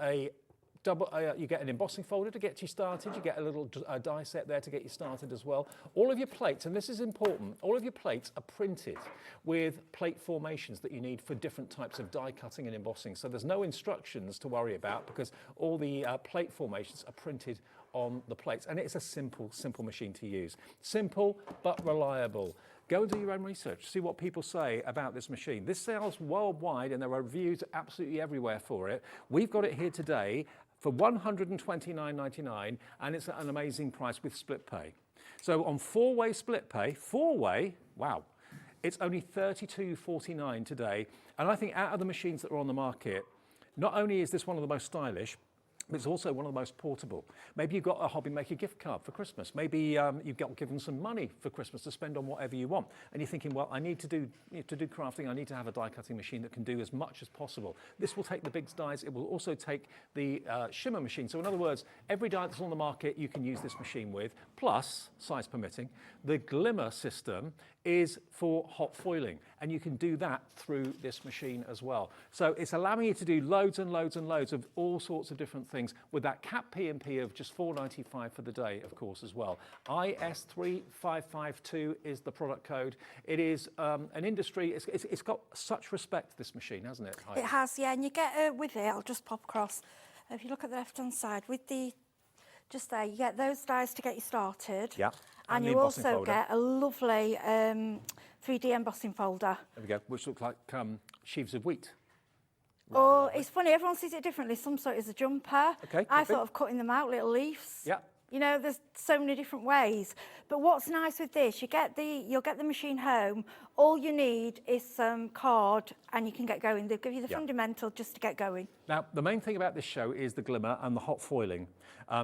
you get an embossing folder to get you started. You get a little die set there to get you started as well. All of your plates, and this is important, all of your plates are printed with plate formations that you need for different types of die cutting and embossing. So there's no instructions to worry about because all the plate formations are printed on the plates. And it's a simple machine to use. Simple but reliable. Go and do your own research, see what people say about this machine. This sells worldwide and there are reviews absolutely everywhere for it. We've got it here today for $129.99, and it's at an amazing price with split pay. So on 4-way split pay, 4-way, wow, it's only $32.49 today. And I think out of the machines that are on the market, not only is this one of the most stylish, but it's also one of the most portable. Maybe you've got a HobbyMaker gift card for Christmas. Maybe you've got given some money for Christmas to spend on whatever you want. And you're thinking, well, I need to do crafting. I need to have a die cutting machine that can do as much as possible. This will take the big dies. It will also take the shimmer machine. So in other words, every die that's on the market, you can use this machine with, plus, size permitting. The Glimmer system is for hot foiling, and you can do that through this machine as well. So it's allowing you to do loads and loads and loads of all sorts of different things with that cap P&P of just $4.95 for the day, of course, as well. IS3552 is the product code. It is an industry, it's got such respect, this machine, hasn't it? It has, yeah, and you get with it, I'll just pop across. If you look at the left-hand side, with the, just there, you get those dies to get you started. Yeah. And you also get a lovely 3D embossing folder. There we go, which looks like sheaves of wheat. Oh, it's funny, everyone sees it differently. Some saw it as a jumper. Okay, I thought of cutting them out, little leaves. Yeah. You know, there's so many different ways. But what's nice with this, you'll get the machine home. All you need is some card and you can get going. They'll give you the fundamental just to get going. Now, the main thing about this show is the Glimmer and the hot foiling.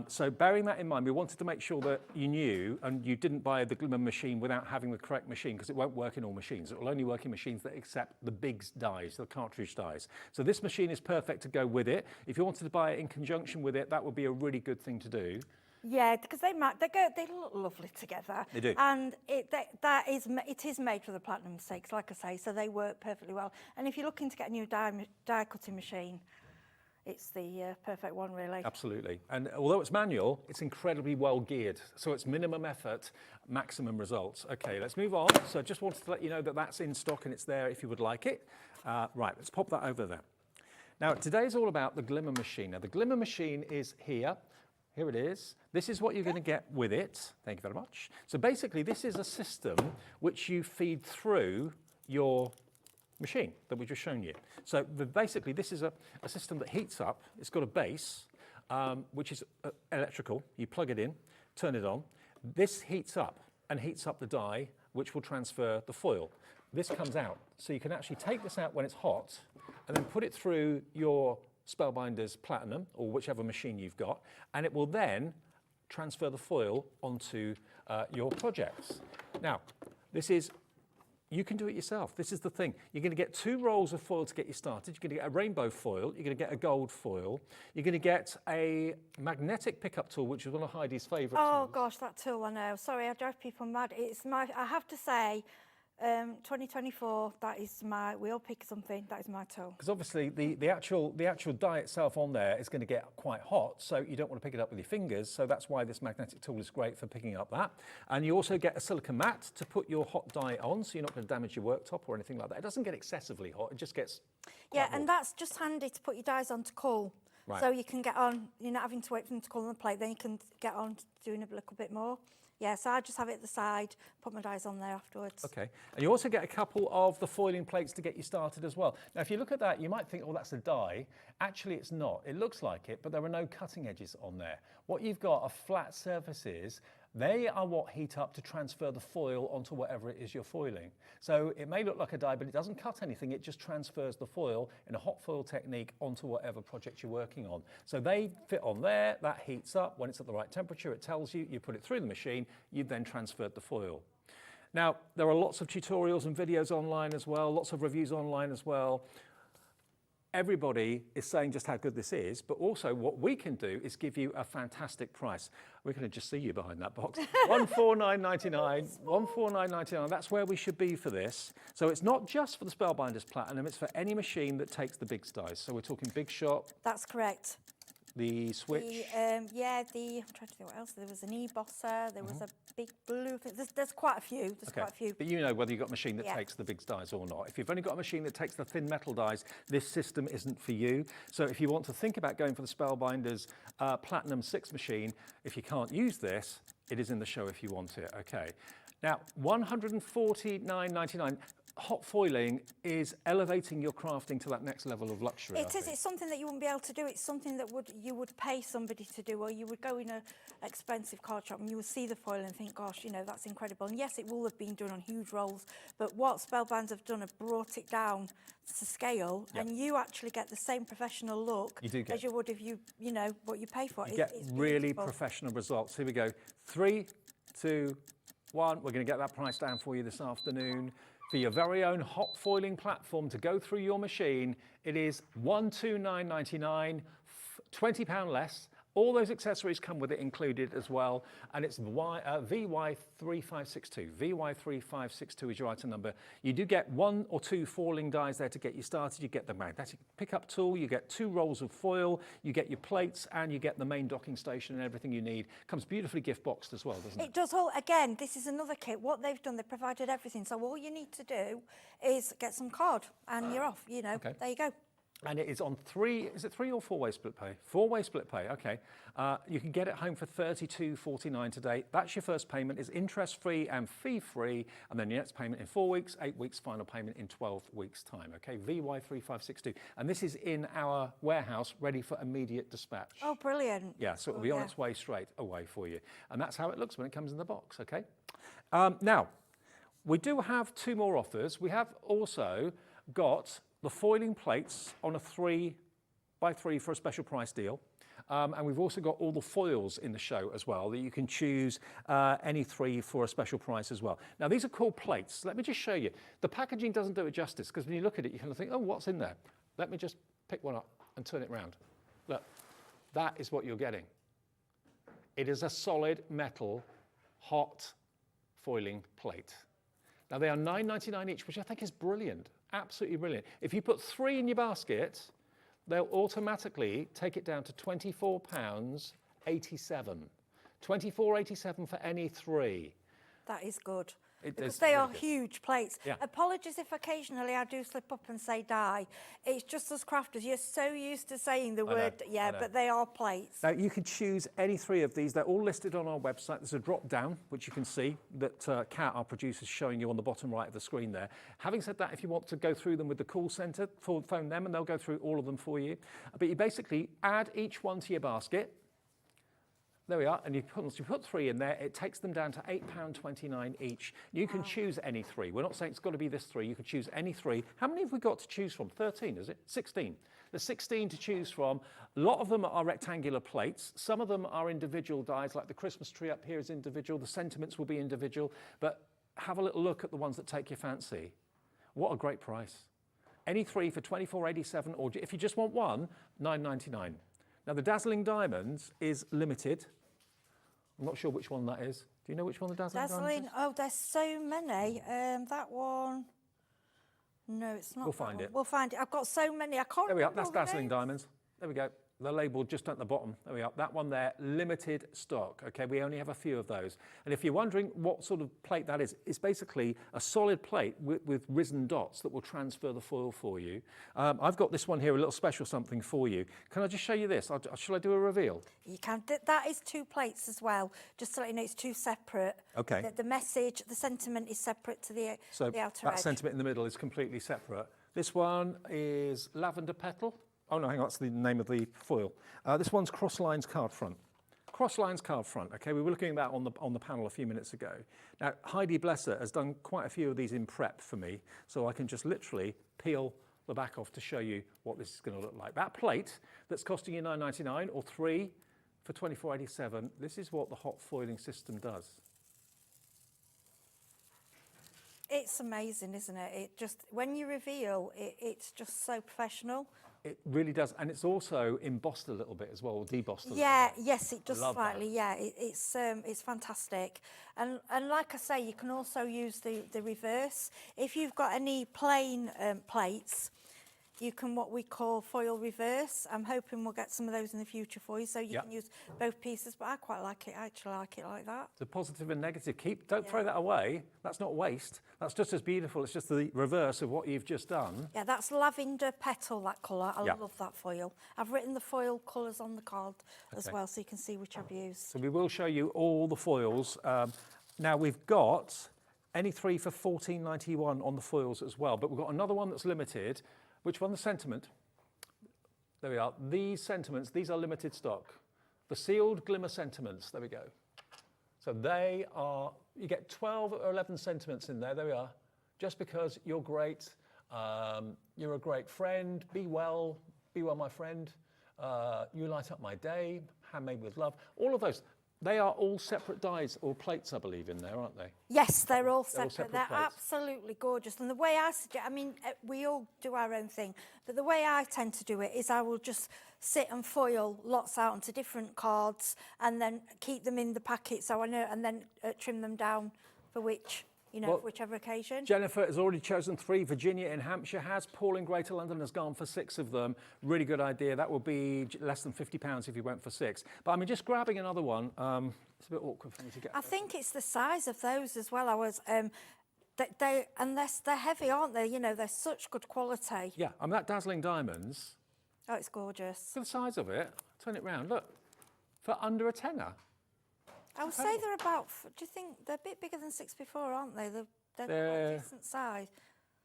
So bearing that in mind, we wanted to make sure that you knew and you didn't buy the Glimmer machine without having the correct machine, because it won't work in all machines. It will only work in machines that accept the big dies, the cartridge dies. So this machine is perfect to go with it. If you wanted to buy it in conjunction with it, that would be a really good thing to do. Yeah, because they look lovely together. They do. And it is made for the Platinum 6, like I say, so they work perfectly well. And if you're looking to get a new die cutting machine, it's the perfect one, really. Absolutely. And although it's manual, it's incredibly well geared. So it's minimum effort, maximum results. Okay, let's move on. So just wanted to let you know that that's in stock and it's there if you would like it. Right, let's pop that over there. Now, today's all about the Glimmer machine. Now, the Glimmer machine is here. Here it is. This is what you're going to get with it. Thank you very much. So basically, this is a system which you feed through your machine that we've just shown you. So basically, this is a system that heats up. It's got a base, which is electrical. You plug it in, turn it on. This heats up and heats up the die, which will transfer the foil. This comes out. So you can actually take this out when it's hot and then put it through your Spellbinders Platinum or whichever machine you've got, and it will then transfer the foil onto your projects. Now, you can do it yourself. This is the thing. You're going to get 2 rolls of foil to get you started. You're going to get a rainbow foil. You're going to get a gold foil. You're going to get a magnetic pickup tool, which is one of Heidi's favourite tools. Oh gosh, that tool, I know. Sorry, I drive people mad. I have to say, 2024, that is we all pick something, that is my tool. Because obviously the actual die itself on there is going to get quite hot, so you don't want to pick it up with your fingers, so that's why this magnetic tool is great for picking up that. And you also get a silica mat to put your hot die on, so you're not going to damage your worktop or anything like that. It doesn't get excessively hot, it just gets Yeah, and that's just handy to put your dies on to cool. Right. So you can get on, you're not having to wait for them to cool on the plate, then you can get on to doing a little bit more. Yeah, so I just have it at the side, put my dies on there afterwards. Okay, and you also get a couple of the foiling plates to get you started as well. Now, if you look at that, you might think, oh, that's a die. Actually, it's not. It looks like it, but there are no cutting edges on there. What you've got are flat surfaces. They are what heat up to transfer the foil onto whatever it is you're foiling. So it may look like a die, but it doesn't cut anything. It just transfers the foil in a hot foil technique onto whatever project you're working on. So they fit on there, that heats up. When it's at the right temperature, it tells you, you put it through the machine, you've then transferred the foil. Now, there are lots of tutorials and videos online as well, lots of reviews online as well. Everybody is saying just how good this is, but also what we can do is give you a fantastic price. We're going to just see you behind that box. $149.99, $149.99, that's where we should be for this. So it's not just for the Spellbinders Platinum, it's for any machine that takes the big dies. So we're talking Big Shot. That's correct. The Switch. I'm trying to think what else. There was an e-bosser, there was a big blue thing. There's quite a few. Quite a few. But you know whether you've got a machine that takes the big dies or not. If you've only got a machine that takes the thin metal dies, this system isn't for you. So if you want to think about going for the Spellbinders Platinum 6 machine, if you can't use this, it is in the show if you want it, okay. Now, $149.99. Hot foiling is elevating your crafting to that next level of luxury. It is. It's something that you wouldn't be able to do. It's something that you would pay somebody to do, or you would go in an expensive card shop and you would see the foil and think, gosh, you know, that's incredible. And yes, it will have been done on huge rolls, but what Spellbinders have done have brought it down to scale, and you actually get the same professional look as you would if you know, what you pay for it. You get really professional results. Here we go. 3, 2, 1. We're going to get that price down for you this afternoon. For your very own hot foiling platform to go through your machine, it is $129.99, £20 less. All those accessories come with it included as well, and it's VY3562. VY3562 is your item number. You do get 1 or 2 foiling dies there to get you started. You get the magnetic pickup tool, you get 2 rolls of foil, you get your plates, and you get the main docking station and everything you need. Comes beautifully gift boxed as well, doesn't it? It does all. Again, this is another kit. What they've done, they've provided everything. So all you need to do is get some card, and you're off. You know, there you go. And it is on 3, is it 3 or 4-way split pay? 4-way split pay, okay. You can get it home for $32.49 today. That's your first payment. It's interest-free and fee-free, and then your next payment in 4 weeks, 8 weeks, final payment in 12 weeks' time, okay? VY3562. And this is in our warehouse, ready for immediate dispatch. Oh, brilliant. Yeah, so it'll be on its way straight away for you. And that's how it looks when it comes in the box, okay? Now, we do have 2 more offers. We have also got the foiling plates on a 3x3 for a special price deal. And we've also got all the foils in the show as well, that you can choose any 3 for a special price as well. Now, these are called plates. Let me just show you. The packaging doesn't do it justice, because when you look at it, you kind of think, oh, what's in there? Let me just pick one up and turn it round. Look, that is what you're getting. It is a solid metal hot foiling plate. Now, they are $9.99 each, which I think is brilliant. Absolutely brilliant. If you put 3 in your basket, they'll automatically take it down to £24.87. £24.87 for any 3. That is good. Because they are huge plates. Yeah. Apologies if occasionally I do slip up and say die. It's just us crafters, you're so used to saying the word, but they are plates. Now, you can choose any 3 of these. They're all listed on our website. There's a drop down, which you can see that Kat, our producer, is showing you on the bottom right of the screen there. Having said that, if you want to go through them with the call centre, phone them and they'll go through all of them for you. But you basically add each one to your basket. There we are, and you put 3 in there, it takes them down to £8.29 each. You can choose any 3. We're not saying it's got to be this 3, you can choose any 3. How many have we got to choose from? 13, is it? 16. There's 16 to choose from. A lot of them are rectangular plates. Some of them are individual dies, like the Christmas tree up here is individual, the sentiments will be individual, but have a little look at the ones that take your fancy. What a great price. Any 3 for £24.87, or if you just want one, £9.99. Now the Dazzling Diamonds is limited. I'm not sure which one that is. Do you know which one the Dazzling Diamonds is? Oh, there's so many. That one, no, it's not. We'll find it. We'll find it. I've got so many, I can't There we are, remember that's all the Dazzling names. Diamonds. There we go. They're labelled just at the bottom. There we are. That one there, limited stock. Okay, we only have a few of those. And if you're wondering what sort of plate that is, it's basically a solid plate with risen dots that will transfer the foil for you. I've got this one here, a little special something for you. Can I just show you this? Shall I do a reveal? You can. That is 2 plates as well. Just to let you know, it's 2 separate. Okay. The message, the sentiment is separate to the outer edge. That sentiment in the middle is completely separate. This one is Lavender Petal. Oh no, hang on, that's the name of the foil. This one's Cross Lines Card Front. Cross Lines Card Front, okay, we were looking at that on the panel a few minutes ago. Now, Heidi Blesser has done quite a few of these in prep for me, so I can just literally peel the back off to show you what this is going to look like. That plate that's costing you £9.99 or 3 for £24.87, this is what the hot foiling system does. It's amazing, isn't it? It just, when you reveal, it's just so professional. It really does, and it's also embossed a little bit as well, or debossed a little bit. Yes, it does Love slightly. that. Yeah, it's fantastic, and like I say, you can also use the reverse. If you've got any plain plates, you can what we call foil reverse. I'm hoping we'll get some of those in the future for you, so you can use both pieces. But I quite like it. I actually like it like that. The positive and negative. Don't throw that away. That's not waste. That's just as beautiful. It's just the reverse of what you've just done. Yeah, that's lavender petal, that colour. I Yeah. love that foil. I've written the foil colours on the card as well, so you can see which I've used. So we will show you all the foils. Now we've got any 3 for £14.91 on the foils as well, but we've got another one that's limited. Which one? The sentiment. There we are. These sentiments, these are limited stock. The sealed glimmer sentiments. There we go. So they are, you get 12 or 11 sentiments in there. There we are. Just because you're great, you're a great friend, be well my friend, you light up my day, handmade with love. All of those. They are all separate dies or plates, I believe, in there, aren't they? Yes, they're all separate. They're plates. absolutely gorgeous. And the way I suggest, I mean, we all do our own thing, but the way I tend to do it is I will just sit and foil lots out onto different cards and then keep them in the packet so I know, and then trim them down for which, you know, Well, for whichever occasion. Jennifer has already chosen 3. Virginia in Hampshire has. Paul in Greater London has gone for 6 of them. Really good idea. That would be less than £50 if you went for 6. But I mean, just grabbing another one, it's a bit awkward for me to get. I think it's the size of those as well. I was, unless they're heavy, aren't they? You know, they're such good quality. Yeah, I mean, that Dazzling Diamonds, Oh, it's gorgeous. look at the size of it. Turn it round, look. For under a tenner. I would say they're about, do you think, they're a bit bigger than 6x4, aren't they? They're quite a decent size.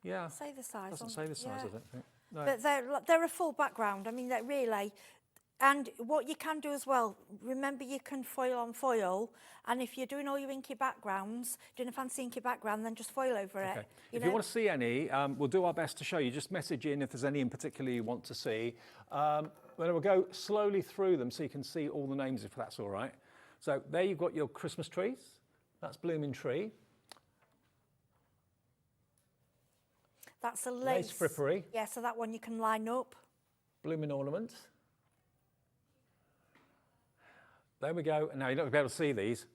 Yeah. Say the size. Doesn't say the size, I don't think. No. But they're a full background. I mean, they're really, and what you can do as well, remember you can foil on foil, and if you're doing all your inky backgrounds, doing a fancy inky background, then just foil over it. If you want to see any, we'll do our best to show you. Just message in if there's any in particular you want to see. Then we'll go slowly through them so you can see all the names if that's all right. So there you've got your Christmas trees. That's Blooming Tree. That's a lace. Lace frippery. Yeah, so that one you can line up. Blooming Ornament. There we go. Now you're not going to be able to see these.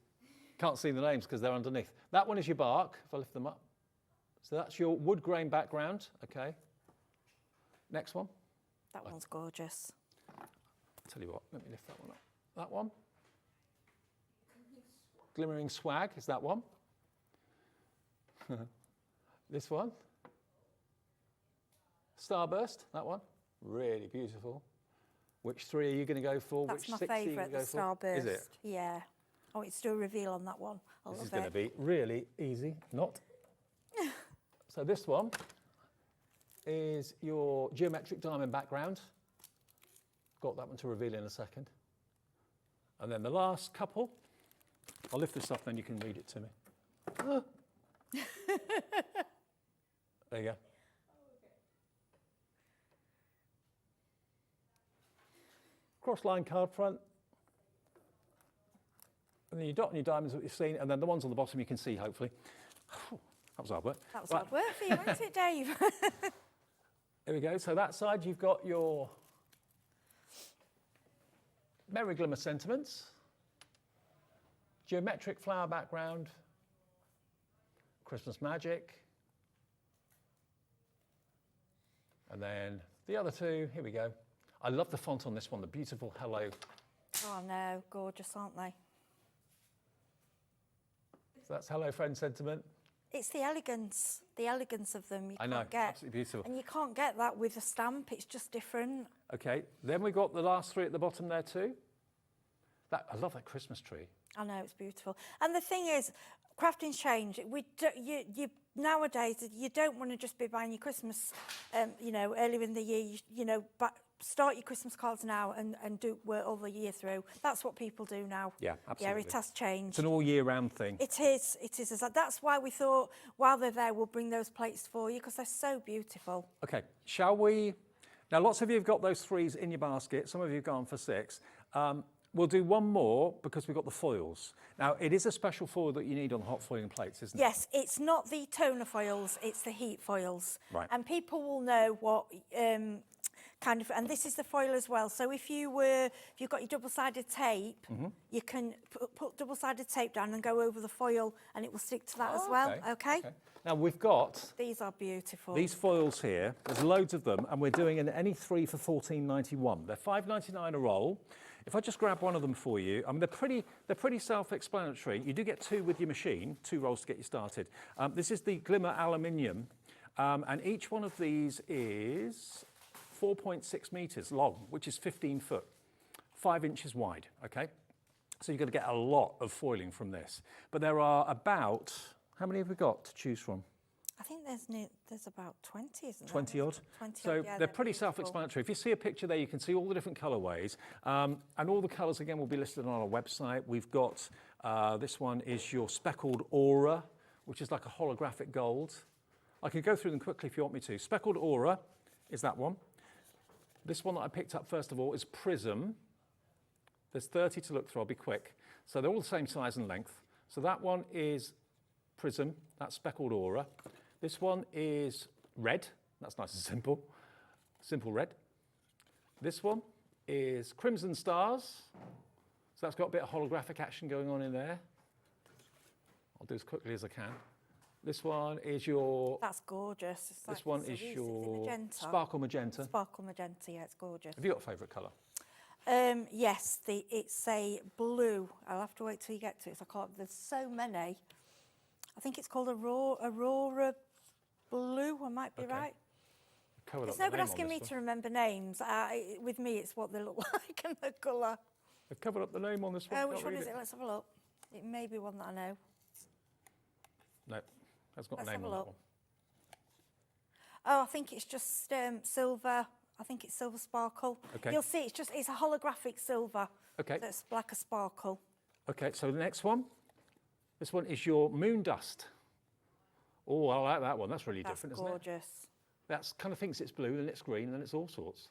Can't see the names because they're underneath. That one is your bark, if I lift them up. So that's your wood grain background. Okay. Next one. That one's gorgeous. Tell you what, let me lift that one up. That one. Glimmering Swag is that one. This one. Starburst, that one. Really beautiful. Which 3 are you going to go for? That's Which my 6 are you favourite, going the to go for? Starburst. Is it? Yeah. I want you to do a reveal on that one. I This love is going to it. be really easy. Not. So this one is your geometric diamond background. Got that one to reveal in a second. And then the last couple, I'll lift this up, then you can read it to me. Ah. There you go. Cross-line card front. And then your dot and your diamonds that you've seen, and then the ones on the bottom you can see, hopefully. That was hard work. That was hard work for you, wasn't it, Dave? Here we go. So that side, you've got your Merry Glimmer sentiments, geometric flower background, Christmas magic, and then the other 2, here we go. I love the font on this one, the beautiful hello. Oh no, gorgeous, aren't they? So that's hello friend sentiment. It's the elegance of them. I know, absolutely beautiful. And you can't get that with a stamp, it's just different. Okay, then we got the last 3 at the bottom there too. I love that Christmas tree. I know, it's beautiful. And the thing is, crafting's changed. Nowadays, you don't want to just be buying your Christmas, earlier in the year, but start your Christmas cards now and do work all the year through. That's what people do now. Yeah, absolutely. Yeah, it has changed. It's an all year round thing. It is. That's why we thought, while they're there, we'll bring those plates for you, because they're so beautiful. Okay, shall we? Now, lots of you have got those 3s in your basket. Some of you have gone for 6. We'll do one more because we've got the foils. Now, it is a special foil that you need on the hot foiling plates, isn't it? Yes, it's not the toner foils, it's the heat foils. Right. And people will know what and this is the foil as well. So if you've got your double-sided tape, you can put double-sided tape down and go over the foil, and it will stick to that as well. Okay. Now, we've got These are beautiful. these foils here. There's loads of them, and we're doing any 3 for £14.91. They're £5.99 a roll. If I just grab one of them for you, I mean, they're pretty self-explanatory. You do get 2 with your machine, 2 rolls to get you started. This is the Glimmer Aluminium, and each one of these is 4.6 metres long, which is 15 foot, 5 inches wide, okay? So you're going to get a lot of foiling from this. But there are about, how many have we got to choose from? I think there's about 20, isn't there? 20 odd. 20 So odd, yeah, they're pretty beautiful. self-explanatory. If you see a picture there, you can see all the different colourways. And all the colours, again, will be listed on our website. We've got, this one is your speckled aura, which is like a holographic gold. I can go through them quickly if you want me to. Speckled aura is that one. This one that I picked up first of all is prism. There's 30 to look through, I'll be quick. So they're all the same size and length. So that one is prism, that's speckled aura. This one is red, that's nice and simple, simple red. This one is crimson stars, so that's got a bit of holographic action going on in there. I'll do as quickly as I can. This one is your... That's gorgeous. It's this one is your sparkle magenta. Sparkle magenta, yeah, it's gorgeous. Have you got a favourite colour? Yes, it's a blue. I'll have to wait till you get to it. There's so many. I think it's called Aurora Blue, I might be right. It's no good asking me to remember names. With me, it's what they look like and the colour. They've covered up the name on this one. Which one is it? Let's have a look. It may be one that I know. No, that's got a Let's name have on a that look. one. Oh, I think it's just silver. I think it's silver sparkle. Okay. You'll see, it's a holographic silver. Okay. That's like a sparkle. Okay, so the next one. This one is your moon dust. Oh, I like that one. That's really different, isn't it? That's gorgeous. That kind of thinks it's blue, then it's green, and then it's all sorts.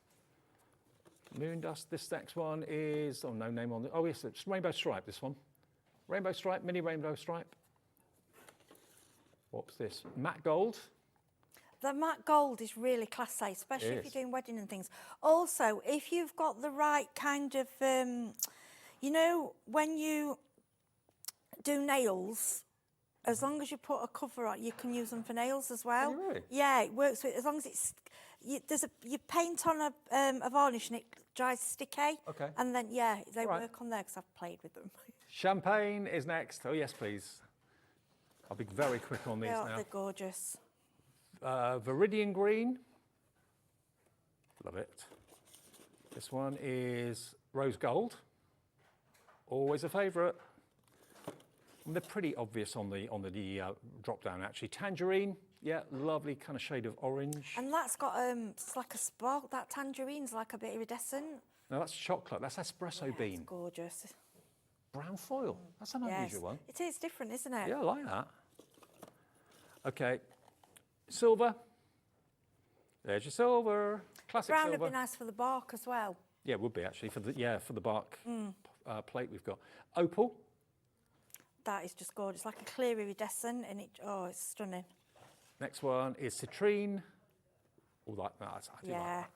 Moon dust. This next one is, oh, no name on it. Oh, yes, it's rainbow stripe, this one. Rainbow stripe, mini rainbow stripe. What's this? Matte gold. The matte gold is really classy, especially if you're doing wedding and things. Also, if you've got the right kind of, when you do nails, as long as you put a cover on, you can use them for nails as well. Oh, really? Yeah, it works with, as long as it's, you paint on a varnish and it dries sticky. Okay. And then, yeah, they Right. work on there because I've played with them. Champagne is next. Oh, yes, please. I'll be very quick on these now. They're gorgeous. Viridian green. Love it. This one is rose gold. Always a favourite. They're pretty obvious on the drop down actually. Tangerine, yeah, lovely kind of shade of orange. And that's got it's like a spark. That tangerine's like a bit iridescent. No, that's chocolate. That's espresso bean. It's gorgeous. Brown foil. That's an unusual one. It is different, isn't it? Yeah, I like that. Okay, silver. There's your silver. Classic Brown silver. would be nice for the bark as well. Yeah, it would be actually for the bark plate we've got. Opal. That is just gorgeous. Like a clear iridescent, and it's stunning. Next one is citrine. Oh, like that. I do like that.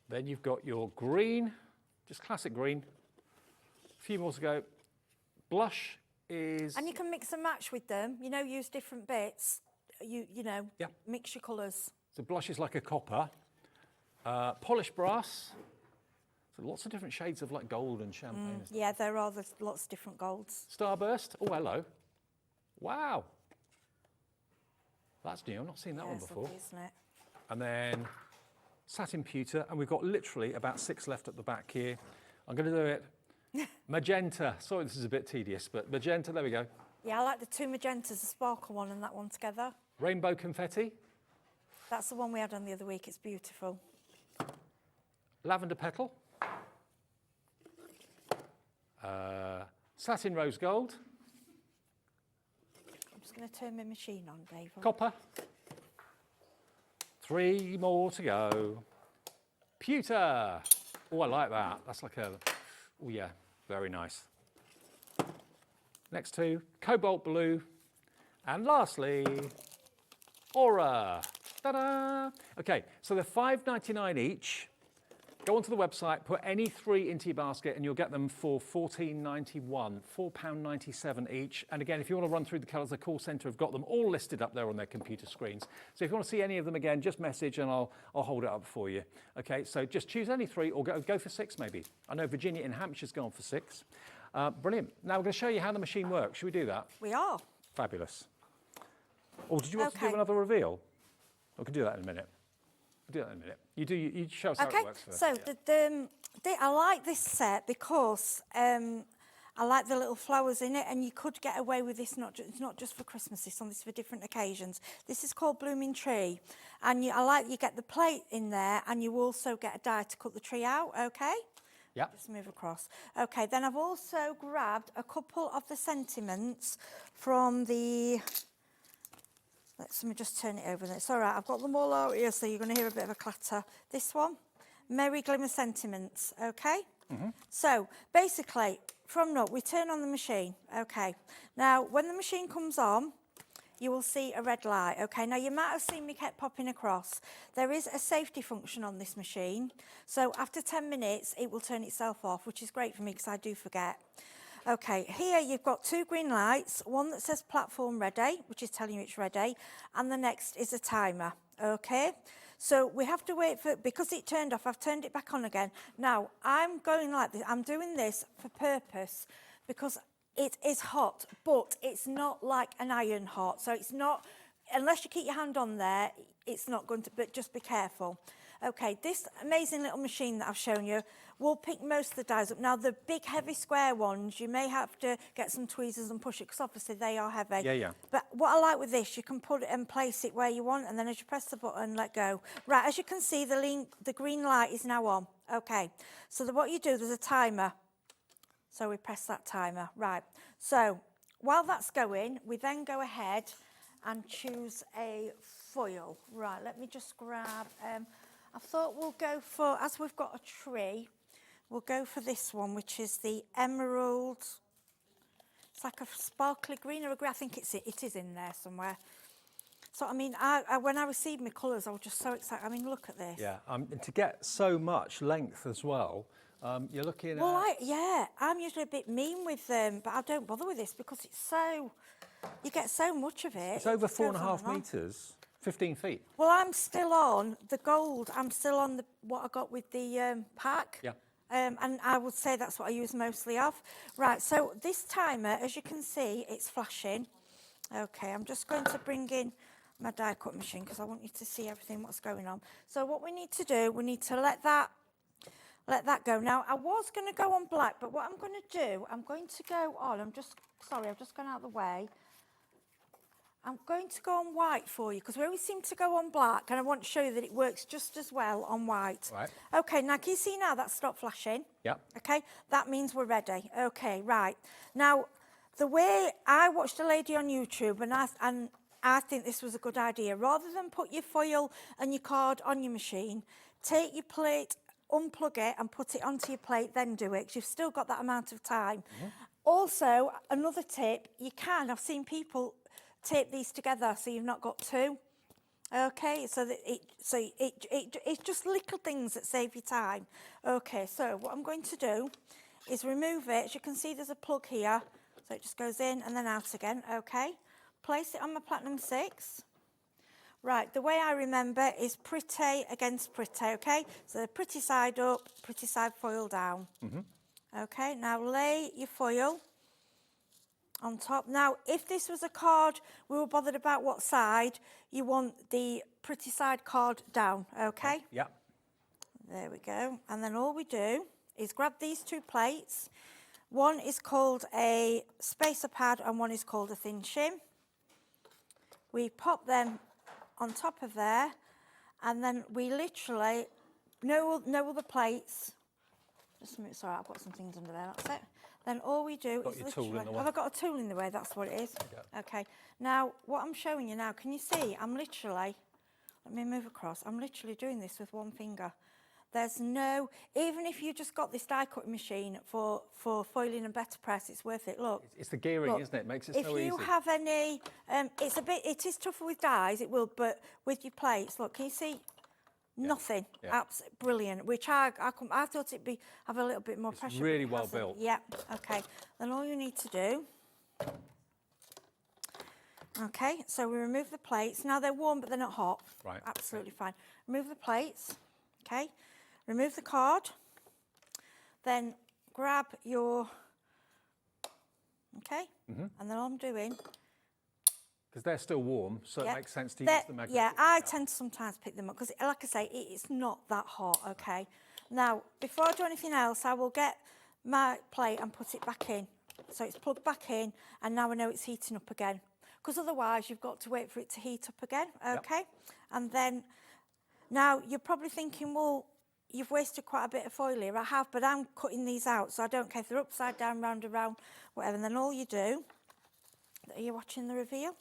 Then you've got your green, just classic green. A few more to go. Blush is... And you can mix and match with them. You know, use different bits. You know, mix your colours. So blush is like a copper. Polished brass. So lots of different shades of like gold and champagne. Yeah, there are. There's lots of different golds. Starburst. Oh, hello. Wow. That's new. I've not seen that one before. Lovely, isn't it? And then satin pewter. And we've got literally about 6 left at the back here. I'm going to do it. Magenta. Sorry, this is a bit tedious, but magenta. There we go. Yeah, I like the 2 magentas, the sparkle one and that one together. Rainbow confetti. That's the one we had on the other week. It's beautiful. Lavender petal. Satin rose gold. I'm just going to turn my machine on, Dave. Copper. 3 more to go. Pewter. Oh, I like that. That's like a... Oh, yeah. Very nice. Next 2. Cobalt blue. And lastly, Aura. Ta-da! Okay, so they're $5.99 each. Go onto the website, put any 3 into your basket, and you'll get them for £14.91, £4.97 each. And again, if you want to run through the colours, the call centre have got them all listed up there on their computer screens. So if you want to see any of them again, just message and I'll hold it up for you. Okay, so just choose any 3 or go for 6 maybe. I know Virginia in Hampshire's gone for 6. Brilliant. Now we're going to show you how the machine works. Should we do that? We are. Fabulous. Or did you want to do another reveal? We can do that in a minute. We'll do that in a minute. You show us how it works first. So I like this set because I like the little flowers in it, and you could get away with this. It's not just for Christmas. It's on this for different occasions. This is called Blooming Tree, and you get the plate in there, and you also get a die to cut the tree out. Okay. Yeah. Just move across. Okay. Then I've also grabbed a couple of the sentiments from the. Let me just turn it over. It's all right. I've got them all out here, so you're going to hear a bit of a clatter. This one, Merry Glimmer Sentiments. Okay. So basically, from we turn on the machine. Okay. Now, when the machine comes on, you will see a red light. Okay. Now, you might have seen me kept popping across. There is a safety function on this machine. So after 10 minutes, it will turn itself off, which is great for me because I do forget. Okay, here you've got 2 green lights, one that says platform ready, which is telling you it's ready, and the next is a timer, okay? So we have to wait for, because it turned off, I've turned it back on again. Now, I'm going like this, I'm doing this for purpose, because it is hot, but it's not like an iron hot, so it's not, unless you keep your hand on there, it's not going to, but just be careful. Okay, this amazing little machine that I've shown you will pick most of the dies up. Now, the big, heavy square ones, you may have to get some tweezers and push it, because obviously they are heavy. Yeah. But what I like with this, you can put it and place it where you want, and then as you press the button, let go. Right, as you can see, the green light is now on. Okay, so what you do, there's a timer. So we press that timer. Right, so while that's going, we then go ahead and choose a foil. Right, let me just grab... I thought we'll go for, as we've got a tree, we'll go for this one, which is the emerald. It's like a sparkly green or a grey. I think it is in there somewhere. So, I mean, when I received my colours, I was just so excited. I mean, look at this. Yeah, and to get so much length as well, you're looking at... Well, I'm usually a bit mean with them, but I don't bother with this because it's so... You get so much of it. It's over 4.5 metres. 15 feet. Well, I'm still on the gold. I'm still on what I got with the pack. Yeah. And I would say that's what I use mostly of. Right, so this timer, as you can see, it's flashing. Okay, I'm just going to bring in my die cut machine because I want you to see everything what's going on. So what we need to do, we need to let that go. Now, I was going to go on black, but what I'm going to do, I'm going to go on, I've just gone out of the way. I'm going to go on white for you because we always seem to go on black, and I want to show you that it works just as well on white. Right. Okay, now can you see now that's stopped flashing? Yep. Okay, that means we're ready. Okay, right. Now, the way I watched a lady on YouTube, and I think this was a good idea. Rather than put your foil and your card on your machine, take your plate, unplug it and put it onto your plate, then do it, because you've still got that amount of time. Also, another tip, I've seen people tape these together so you've not got two. Okay, so that it's just little things that save you time. Okay, so what I'm going to do is remove it. As you can see, there's a plug here, so it just goes in and then out again. Okay, place it on my Platinum 6. Right, the way I remember is pretty against pretty. Okay, so the pretty side up, pretty side foil down. Okay, now lay your foil on top. Now, if this was a card, we were bothered about what side, you want the pretty side card down, okay? Yeah. There we go. And then all we do is grab these two plates. One is called a spacer pad and one is called a thin shim. We pop them on top of there, and then we literally, no other plates. Just a minute, sorry, I've got some things under there, that's it. Then all we do is literally... Have I got a tool in the way? That's what it is? Yeah. Okay. Now, what I'm showing you now, can you see? I'm literally... Let me move across. I'm literally doing this with one finger. There's no... Even if you just got this die cutting machine for foiling and better press, it's worth it. Look. It's the gearing, isn't it? It makes it so easy. If you have any... it is tougher with dies, it will, but with your plates, look, can you see? Nothing. Yeah. Absolutely brilliant. Which I thought it'd have a little bit more pressure. It's really well built. Yeah. Okay. Then all you need to do. Okay. So we remove the plates. Now they're warm, but they're not hot. Right. Absolutely fine. Remove the plates. Okay. Remove the card. Then grab your. Okay. And then all I'm doing. Because they're still warm, so it makes sense to use the magnet. Yeah, I tend to sometimes pick them up because, like I say, it's not that hot, okay? Now, before I do anything else, I will get my plate and put it back in. So it's plugged back in, and now I know it's heating up again. Because otherwise, you've got to wait for it to heat up again, okay? Yep. And then, now, you're probably thinking, well, you've wasted quite a bit of foil here. I have, but I'm cutting these out, so I don't care if they're upside down, round, around, whatever. And then all you do, are you watching the reveal?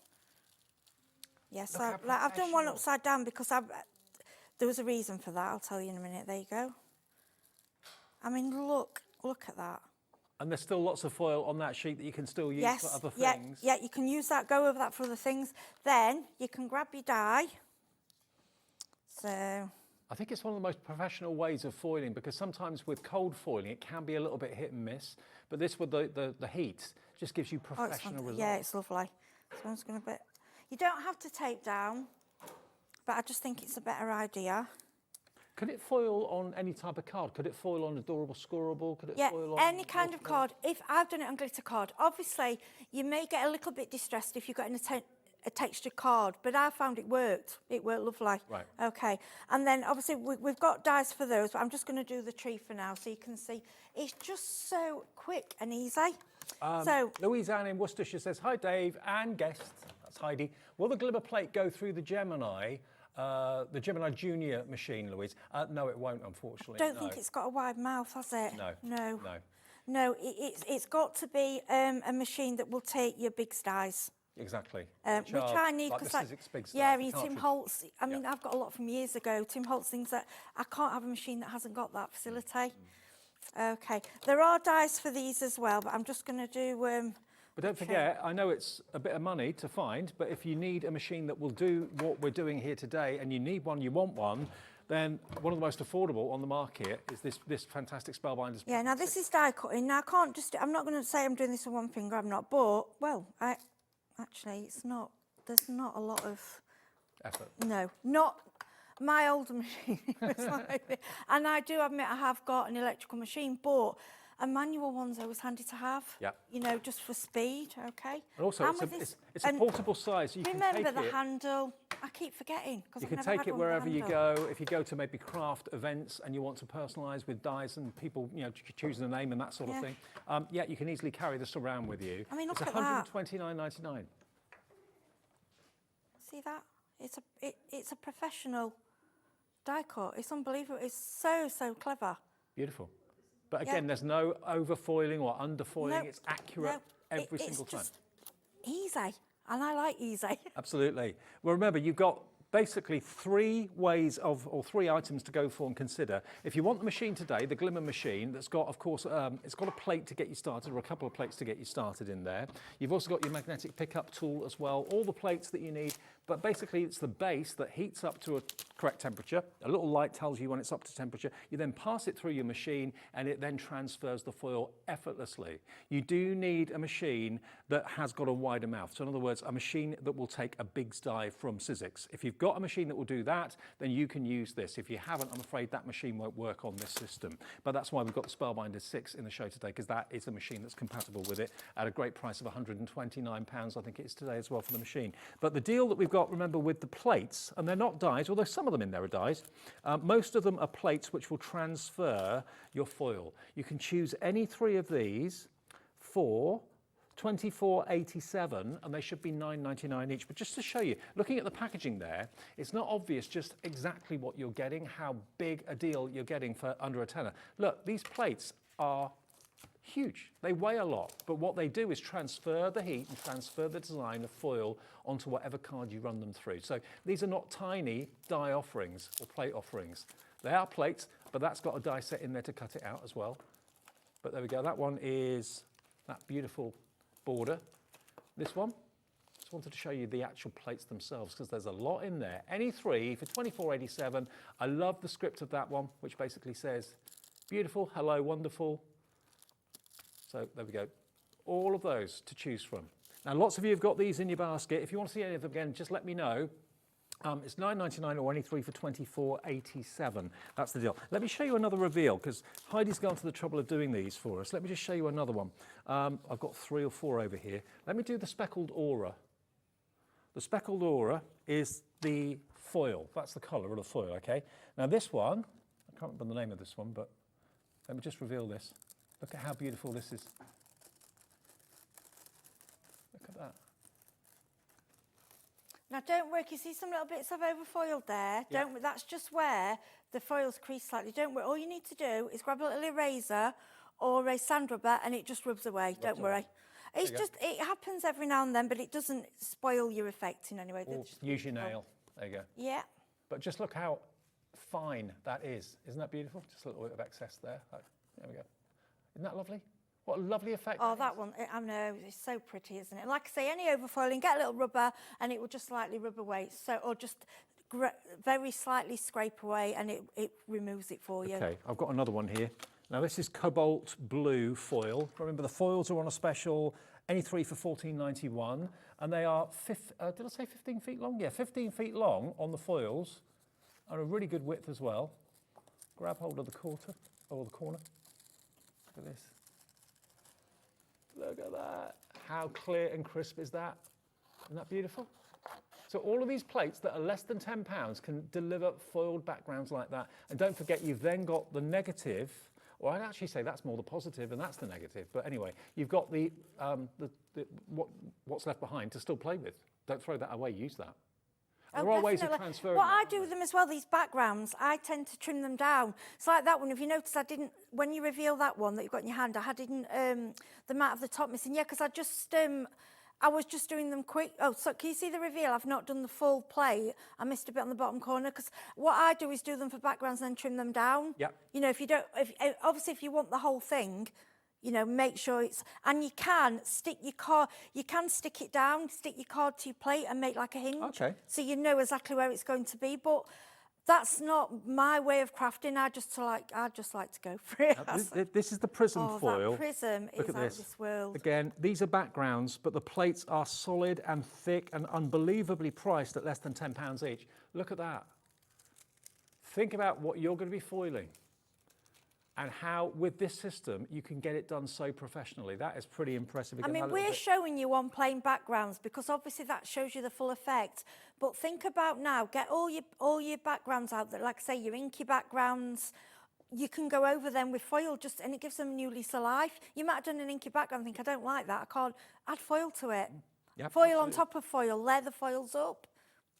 Yes, I've done one upside down because there was a reason for that. I'll tell you in a minute. There you go. I mean, look at that. And there's still lots of foil on that sheet that you can still use for other things. Yeah, you can use that, go over that for other things. Then you can grab your die. So... I think it's one of the most professional ways of foiling because sometimes with cold foiling, it can be a little bit hit and miss. But this with the heat just gives you professional results. Yeah, it's lovely. So I'm just going to... You don't have to tape down, but I just think it's a better idea. Could it foil on any type of card? Could it foil on adorable scoreable? Could it foil on any kind of card. If I've done it on glitter card, obviously you may get a little bit distressed if you've got a textured card, but I found it worked. It worked lovely. Right. Okay. And then obviously we've got dies for those, but I'm just going to do the tree for now so you can see. It's just so quick and easy. Louise Ann in Worcestershire says, hi Dave and guest. That's Heidi. Will the glimmer plate go through the Gemini Junior machine, Louise? No, it won't, unfortunately. I don't think it's got a wide mouth, has it? No. It's got to be a machine that will take your big dies. Exactly. Which I need because Tim Holtz. I mean, I've got a lot from years ago. Tim Holtz thinks that I can't have a machine that hasn't got that facility. Okay, there are dies for these as well, but I'm just going to do. But don't forget, I know it's a bit of money to find, but if you need a machine that will do what we're doing here today, and you need one, you want one, then one of the most affordable on the market is this fantastic Spellbinders. Yeah, now this is die cutting. Now I can't just. I'm not going to say I'm doing this with one finger. I'm not. But actually, it's not. There's not a lot of effort. No, not my older machine was like this. And I do admit I have got an electrical machine, but a manual one's always handy to have. Yeah. You know, just for speed, okay? And also, it's a portable size. So you remember can take the it. handle. I keep forgetting because You can take it wherever you go. If you go to maybe craft events and you want to personalise with dies and people, you know, choosing a name and that sort of thing, yeah, you can easily carry this around with you. I mean, look it's at that. $129.99. See that? It's a professional die cut. It's unbelievable. It's so clever. Beautiful. But again, there's no overfoiling or underfoiling. No, it's accurate every single time. It's just easy, and I like easy. Absolutely. Well, remember, you've got basically three items to go for and consider. If you want the machine today, the Glimmer machine, that's got, of course, it's got a plate to get you started, or a couple of plates to get you started in there. You've also got your magnetic pickup tool as well, all the plates that you need. But basically, it's the base that heats up to a correct temperature. A little light tells you when it's up to temperature. You then pass it through your machine, and it then transfers the foil effortlessly. You do need a machine that has got a wider mouth. So in other words, a machine that will take a big die from Sizzix. If you've got a machine that will do that, then you can use this. If you haven't, I'm afraid that machine won't work on this system. But that's why we've got the Spellbinders 6 in the show today, because that is a machine that's compatible with it at a great price of £129, I think it is today as well for the machine. But the deal that we've got, remember, with the plates, and they're not dies, although some of them in there are dies, most of them are plates which will transfer your foil. You can choose any three of these for $24.87, and they should be $9.99 each. But just to show you, looking at the packaging there, it's not obvious just exactly what you're getting, how big a deal you're getting for under a tenner. Look, these plates are huge. They weigh a lot, but what they do is transfer the heat and transfer the design of foil onto whatever card you run them through. So these are not tiny die offerings or plate offerings. They are plates, but that's got a die set in there to cut it out as well. But there we go. That one is that beautiful border. This one, just wanted to show you the actual plates themselves because there's a lot in there. Any three for $24.87. I love the script of that one, which basically says, beautiful, hello, wonderful. So there we go. All of those to choose from. Now, lots of you have got these in your basket. If you want to see any of them again, just let me know. It's $9.99 or any three for $24.87. That's the deal. Let me show you another reveal because Heidi's gone to the trouble of doing these for us. Let me just show you another one. I've got 3 or 4 over here. Let me do the speckled aura. The speckled aura is the foil. That's the colour of the foil, okay? Now this one, I can't remember the name of this one, but let me just reveal this. Look at how beautiful this is. Look at that. Now don't worry, you see some little bits of overfoiled there? Yeah. That's just where the foil's creased slightly. Don't worry, all you need to do is grab a little eraser or a sand rubber and it just rubs away, don't worry. It's just, it happens every now and then, but it doesn't spoil your effect in any way. Or use your nail, there you go. Yeah. But just look how fine that is. Isn't that beautiful? Just a little bit of excess there. There we go. Isn't that lovely? What a lovely effect. Oh, that one, I know, it's so pretty, isn't it? Like I say, any overfoiling, get a little rubber and it will just slightly rub away. So, or just very slightly scrape away and it removes it for you. Okay, I've got another one here. Now this is cobalt blue foil. Remember the foils are on a special, any three for $14.91, and they are, did I say 15 feet long? Yeah, 15 feet long on the foils, and a really good width as well. Grab hold of the quarter, or the corner. Look at this. Look at that. How clear and crisp is that? Isn't that beautiful? So all of these plates that are less than £10 can deliver foiled backgrounds like that. And don't forget, you've then got the negative, or I'd actually say that's more the positive and that's the negative. But anyway, you've got what's left behind to still play with. Don't throw that away, use that. There are ways of transferring. What I do with them as well, these backgrounds, I tend to trim them down. It's like that one, if you notice, I didn't, when you reveal that one that you've got in your hand, I didn't, the mat of the top missing. Yeah, because I was just doing them quick. Oh, so can you see the reveal? I've not done the full plate. I missed a bit on the bottom corner because what I do is do them for backgrounds and then trim them down. Yeah. You know, obviously if you want the whole thing, you know, make sure it's, and you can stick your card, you can stick it down, stick your card to your plate and make like a hinge. Okay. So you know exactly where it's going to be, but that's not my way of crafting. I just like to go for it. This is the prism foil. That prism Look is at out this. of this world. Again, these are backgrounds, but the plates are solid and thick and unbelievably priced at less than £10 each. Look at that. think about what you're going to be foiling and how, with this system, you can get it done so professionally. That is pretty impressive. I mean, we're showing you on plain backgrounds because obviously that shows you the full effect. But think about now, get all your backgrounds out there, like I say, your inky backgrounds. You can go over them with foil, and it gives them a new lease of life. You might have done an inky background and think, I don't like that, I can't. Add foil to it. Yep, foil absolutely. on top of foil, layer the foils up.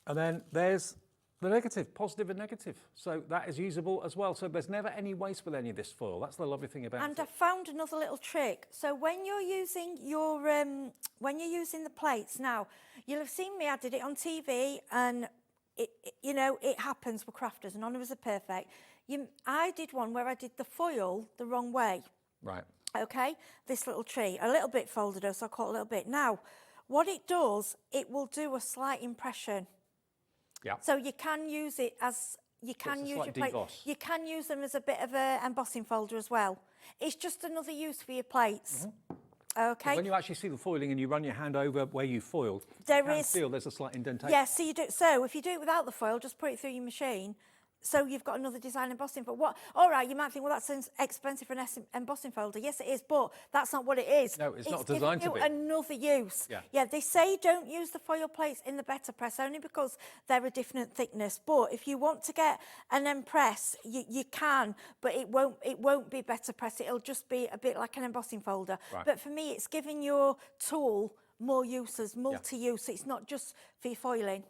And then there's the negative, positive and negative. So that is usable as well. So there's never any waste with any of this foil. That's the lovely thing about it. And I found another little trick. So when you're using the plates now, you'll have seen me. I did it on TV, and it happens. We're crafters, none of us are perfect. I did one where I did the foil the wrong way. Right. Okay, this little tree, a little bit folded up, so I caught a little bit. Now, what it does, it will do a slight impression. Yeah. So you can use it as, you can use your plate. You can use them as a bit of an embossing folder as well. It's just another use for your plates. Okay. When you actually see the foiling and you run your hand over where you foiled, there's a slight indentation. Yeah, so if you do it without the foil, just put it through your machine. So you've got another design embossing. But all right, you might think, well, that's expensive for an embossing folder. Yes, it is, but that's not what it is. No, it's not designed to be. It's another use. Yeah, they say don't use the foil plates in the better press only because they're a different thickness. But if you want to get an empress, you can, but it won't be better press. It'll just be a bit like an embossing folder. Right. But for me, it's giving your tool more uses, multi-use. It's not just for your foiling.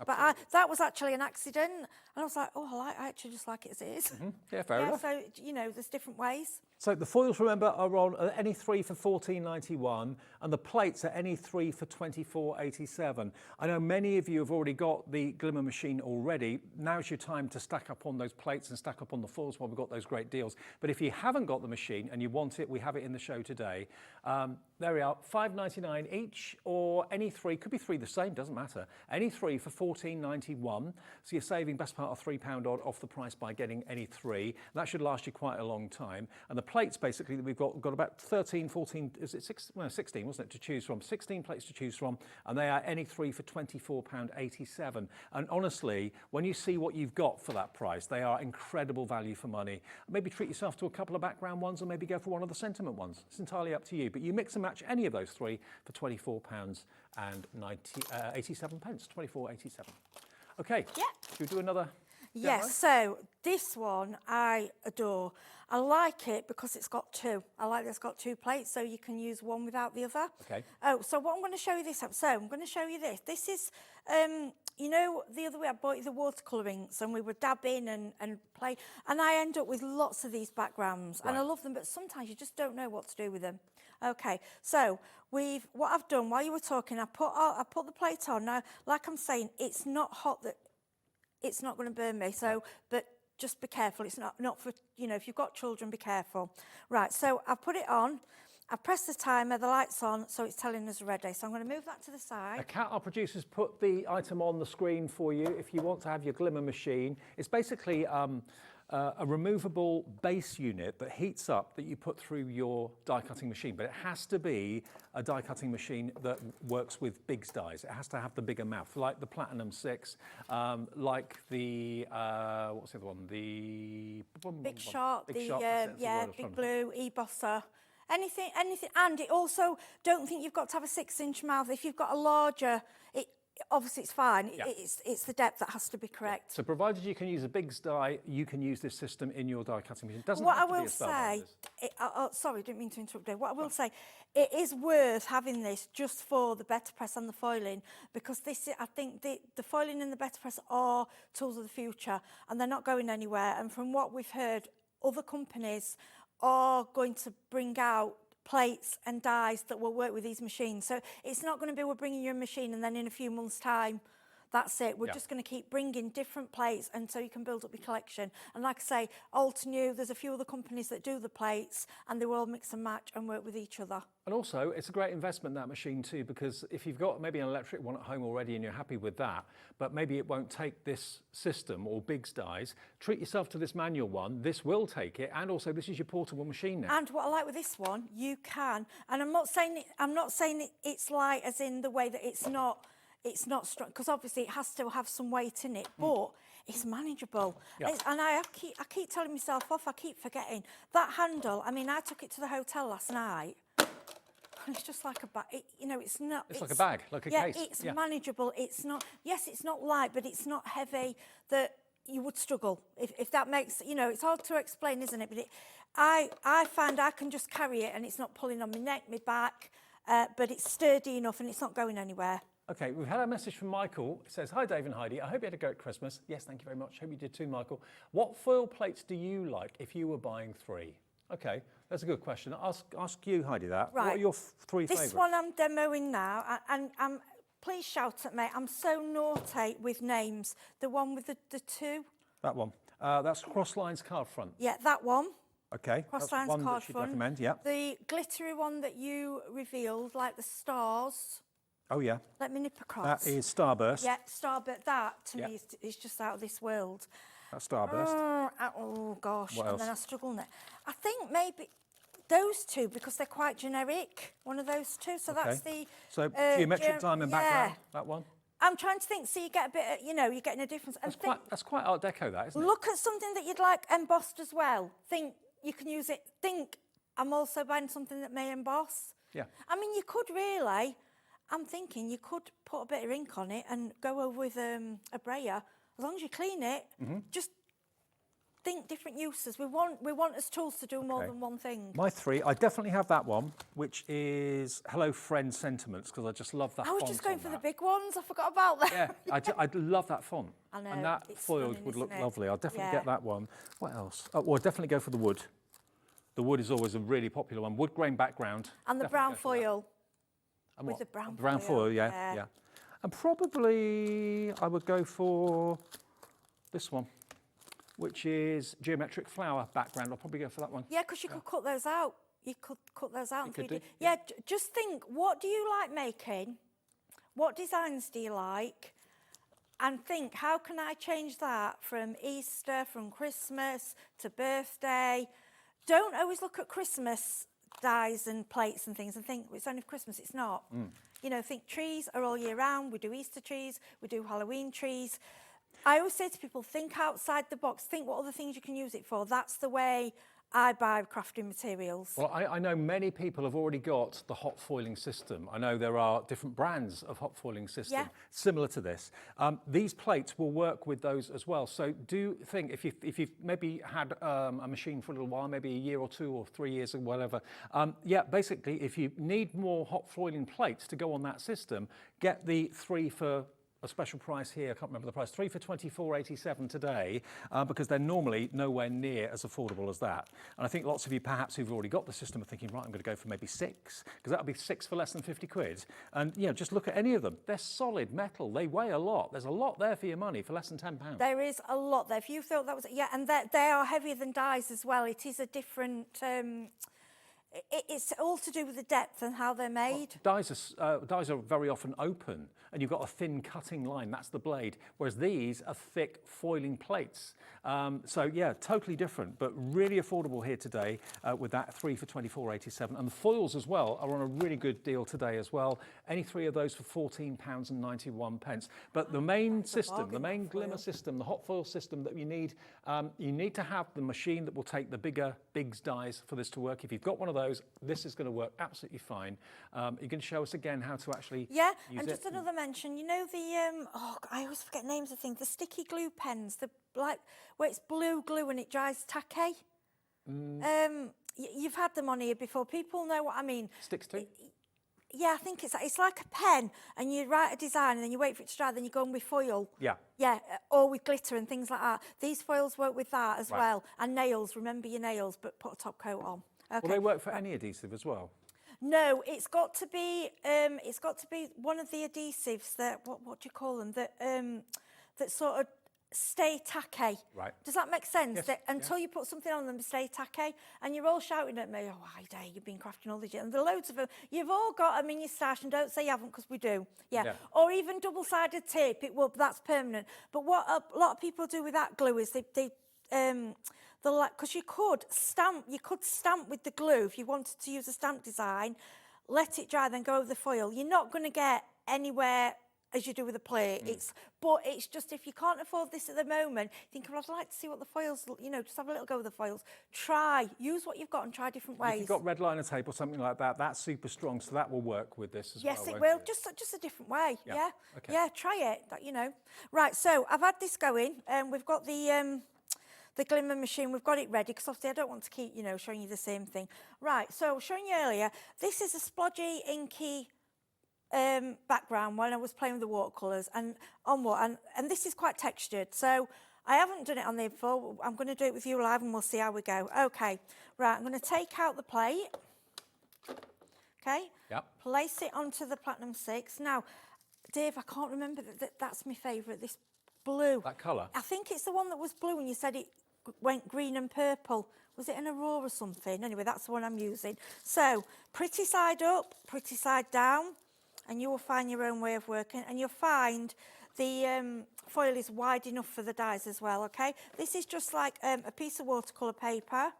But that was actually an accident, and I was like, I actually just like it as it is. Yeah, fair enough. So, there's different ways. So the foils, remember, are on any three for $14.91, and the plates are any three for $24.87. I know many of you have already got the Glimmer machine already. Now's your time to stack up on those plates and stack up on the foils while we've got those great deals. But if you haven't got the machine and you want it, we have it in the show today. There we are, $5.99 each, or any three, could be three the same, doesn't matter. Any three for $14.91. So you're saving best part of £3 odd off the price by getting any three. That should last you quite a long time. And the plates basically that we've got about 13, 14, is it 16, wasn't it, to choose from? 16 plates to choose from, and they are any three for £24.87. And honestly, when you see what you've got for that price, they are incredible value for money. Maybe treat yourself to a couple of background ones, or maybe go for one of the sentiment ones. It's entirely up to you. But you mix and match any of those three for £24.87. £24.87. Okay. Yeah. Should we do another? Yes, so this one I adore. I like it because it's got two. I like that it's got two plates, so you can use one without the other. Okay. Oh, so what I'm going to show you this up. So I'm going to show you this. This is, the other way I bought you the watercolourings, and we were dabbing and play, and I end up with lots of these backgrounds, and I love them, but sometimes you just don't know what to do with them. Okay, so what I've done while you were talking, I put the plate on. Now, like I'm saying, it's not hot that it's not going to burn me. So, but just be careful. It's not for, if you've got children, be careful. Right, so I put it on. I press the timer, the light's on, so it's telling us ready. So I'm going to move that to the side. Kat, our producers, put the item on the screen for you if you want to have your Glimmer machine. It's basically a removable base unit that heats up that you put through your die cutting machine, but it has to be a die cutting machine that works with big dies. It has to have the bigger mouth, like the Platinum 6, like the what's the other one? The Big Shot, Big Blue, E-Bosser. Anything, and it also, don't think you've got to have a 6-inch mouth. If you've got a larger, obviously it's fine. Yeah. It's the depth that has to be correct. So provided you can use a big die, you can use this system in your die cutting machine. It doesn't what have I to will be a say, sorry, didn't mean to interrupt there. What I will say, it is worth having this just for the better press and the foiling, because I think the foiling and the better press are tools of the future, and they're not going anywhere. And from what we've heard, other companies are going to bring out plates and dies that will work with these machines. So it's not going to be we're bringing you a machine and then in a few months' time, that's it. We're just going to keep bringing different plates, and so you can build up your collection. And like I say, old to new, there's a few other companies that do the plates, and they will all mix and match and work with each other. And also, it's a great investment, that machine too, because if you've got maybe an electric one at home already and you're happy with that, but maybe it won't take this system or Big's dies, treat yourself to this manual one. This will take it, and also this is your portable machine now. And what I like with this one, you can, and I'm not saying it's light as in the way that it's not strong, because obviously it has to have some weight in it, but it's manageable. Yeah. And I keep telling myself off, I keep forgetting. That handle, I mean, I took it to the hotel last night. And it's just like a bag, you know, it's not... It's like a bag, like a case. It's manageable. It's not, yes, it's not light, but it's not heavy that you would struggle. If that makes, you know, it's hard to explain, isn't it? But I find I can just carry it and it's not pulling on my neck, my back, but it's sturdy enough and it's not going anywhere. Okay, we've had a message from Michael. It says, hi, Dave and Heidi. I hope you had a great Christmas. Yes, thank you very much. Hope you did too, Michael. What foil plates do you like if you were buying 3? Okay, that's a good question. Ask you, Heidi, that. Right. What are your 3 favourites? This one I'm demoing now, and please shout at me. I'm so naughty with names. The one with the 2. That one. That's Crosslines card front. Yeah, that one. Okay, that's Crosslines one card that she'd front. recommend, yeah. The glittery one that you revealed, like the stars. Oh, yeah. Let me nip across. That is Starburst. Yeah, Starburst. That, to me, is just out of this world. That's Starburst. Oh, gosh. What and else? then I struggle now. I think maybe those 2, because they're quite generic. One of those 2. So that's the... So geometric diamond background, that one. I'm trying to think, so you get a bit, you know, you're getting a difference. And That's quite Art Deco, that, isn't it? look at something that you'd like embossed as well. Think you can use it. Think I'm also buying something that may emboss. Yeah. I mean, you could really, I'm thinking you could put a bit of ink on it and go over with a brayer. As long as you clean it, just think different uses. We want as tools to do more than one thing. My 3, I definitely have that one, which is Hello Friend Sentiments, because I just love that I was font just going on for that. the big ones. I forgot about that. Yeah, I love that font. I know, And that it's foiled stunning, would look isn't it? lovely. I'll definitely Yeah. get that one. What else? Oh, well, I'll definitely go for the wood. The wood is always a really popular one. Wood grain background. And the Definitely brown go for that. foil. And with what? the brown Brown foil, foil, yeah. And probably I would go for this one, which is geometric flower background. I'll probably go for that one. Yeah, because you could cut those out. You could cut those out. could 3D. do, Yeah, just think, what do you like making? What designs do you like? And think, how can I change that from Easter, from Christmas to birthday? Don't always look at Christmas dies and plates and things and think it's only for Christmas. It's not. You know, think trees are all year round. We do Easter trees. We do Halloween trees. I always say to people, think outside the box. Think what other things you can use it for. That's the way I buy crafting materials. Well, I know many people have already got the hot foiling system. I know there are different brands of hot foiling system similar to this. These plates will work with those as well. So do think, if you've maybe had a machine for a little while, maybe a year or 2 or 3 years or whatever, basically, if you need more hot foiling plates to go on that system, get the 3 for a special price here. I can't remember the price. 3 for £24.87 today, because they're normally nowhere near as affordable as that. And I think lots of you perhaps who've already got the system are thinking, right, I'm going to go for maybe 6, because that'll be 6 for less than 50 quid. And you know, just look at any of them. They're solid metal. They weigh a lot. There's a lot there for your money for less than £10. There is a lot there. If you thought that was, and they are heavier than dies as well. It is a different. It's all to do with the depth and how they're made. Dies are very often open, and you've got a thin cutting line. That's the blade. Whereas these are thick foiling plates. So yeah, totally different, but really affordable here today with that 3 for £24.87. And the foils as well are on a really good deal today as well. Any 3 of those for £14.91. But the main system, the main glimmer system, the hot foil system that you need to have the machine that will take the bigger bigs dies for this to work. If you've got one of those, this is going to work absolutely fine. You can show us again how to actually use and just another mention, you know the I always forget names of things, the sticky glue pens, the like where it's blue glue and it dries tacky. You've had them on here before. People know what I mean. Sticks to? Yeah, I think it's like a pen, and you write a design and then you wait for it to dry, then you go on with foil. Yeah, or with glitter and things like that. These foils work with that as well. And nails, remember your nails, but put a top coat on. Okay. Will they work for any adhesive as well? No, it's got to be one of the adhesives that what do you call them, that sort of stay tacky. Right. Does that make sense? Yes. That until you put something on them, stay tacky, and you're all shouting at me, oh, Heidi, you've been crafting all these years. And there are loads of them. You've all got them in your stash, and don't say you haven't, because we do. Yeah. Or even double-sided tape, that's permanent. But what a lot of people do with that glue is they because you could stamp with the glue if you wanted to use a stamp design, let it dry, then go over the foil. You're not going to get anywhere as you do with a plate. But it's just, if you can't afford this at the moment, think, well, I'd like to see what the foils, you know, just have a little go with the foils. Use what you've got and try different ways. If you've got red liner tape or something like that, that's super strong, so that will work with this as well. Yes, it will. Just a different way. Yeah. Okay. Yeah, try it. You know. Right. So I've had this going, and we've got the glimmer machine. We've got it ready because obviously I don't want to keep, you know, showing you the same thing. Right. So I was showing you earlier. This is a splodgy, inky background when I was playing with the watercolours and this is quite textured. So I haven't done it on there before. I'm going to do it with you live and we'll see how we go. Okay. Right. I'm going to take out the plate. Okay. Yep. Place it onto the Platinum 6. Now, Dave, I can't remember that's my favourite, this blue. That colour? I think it's the one that was blue and you said it went green and purple. Was it an Aurora or something? Anyway, that's the one I'm using. So, pretty side up, pretty side down, and you will find your own way of working, and you'll find the foil is wide enough for the dies as well, okay? This is just like a piece of watercolour paper.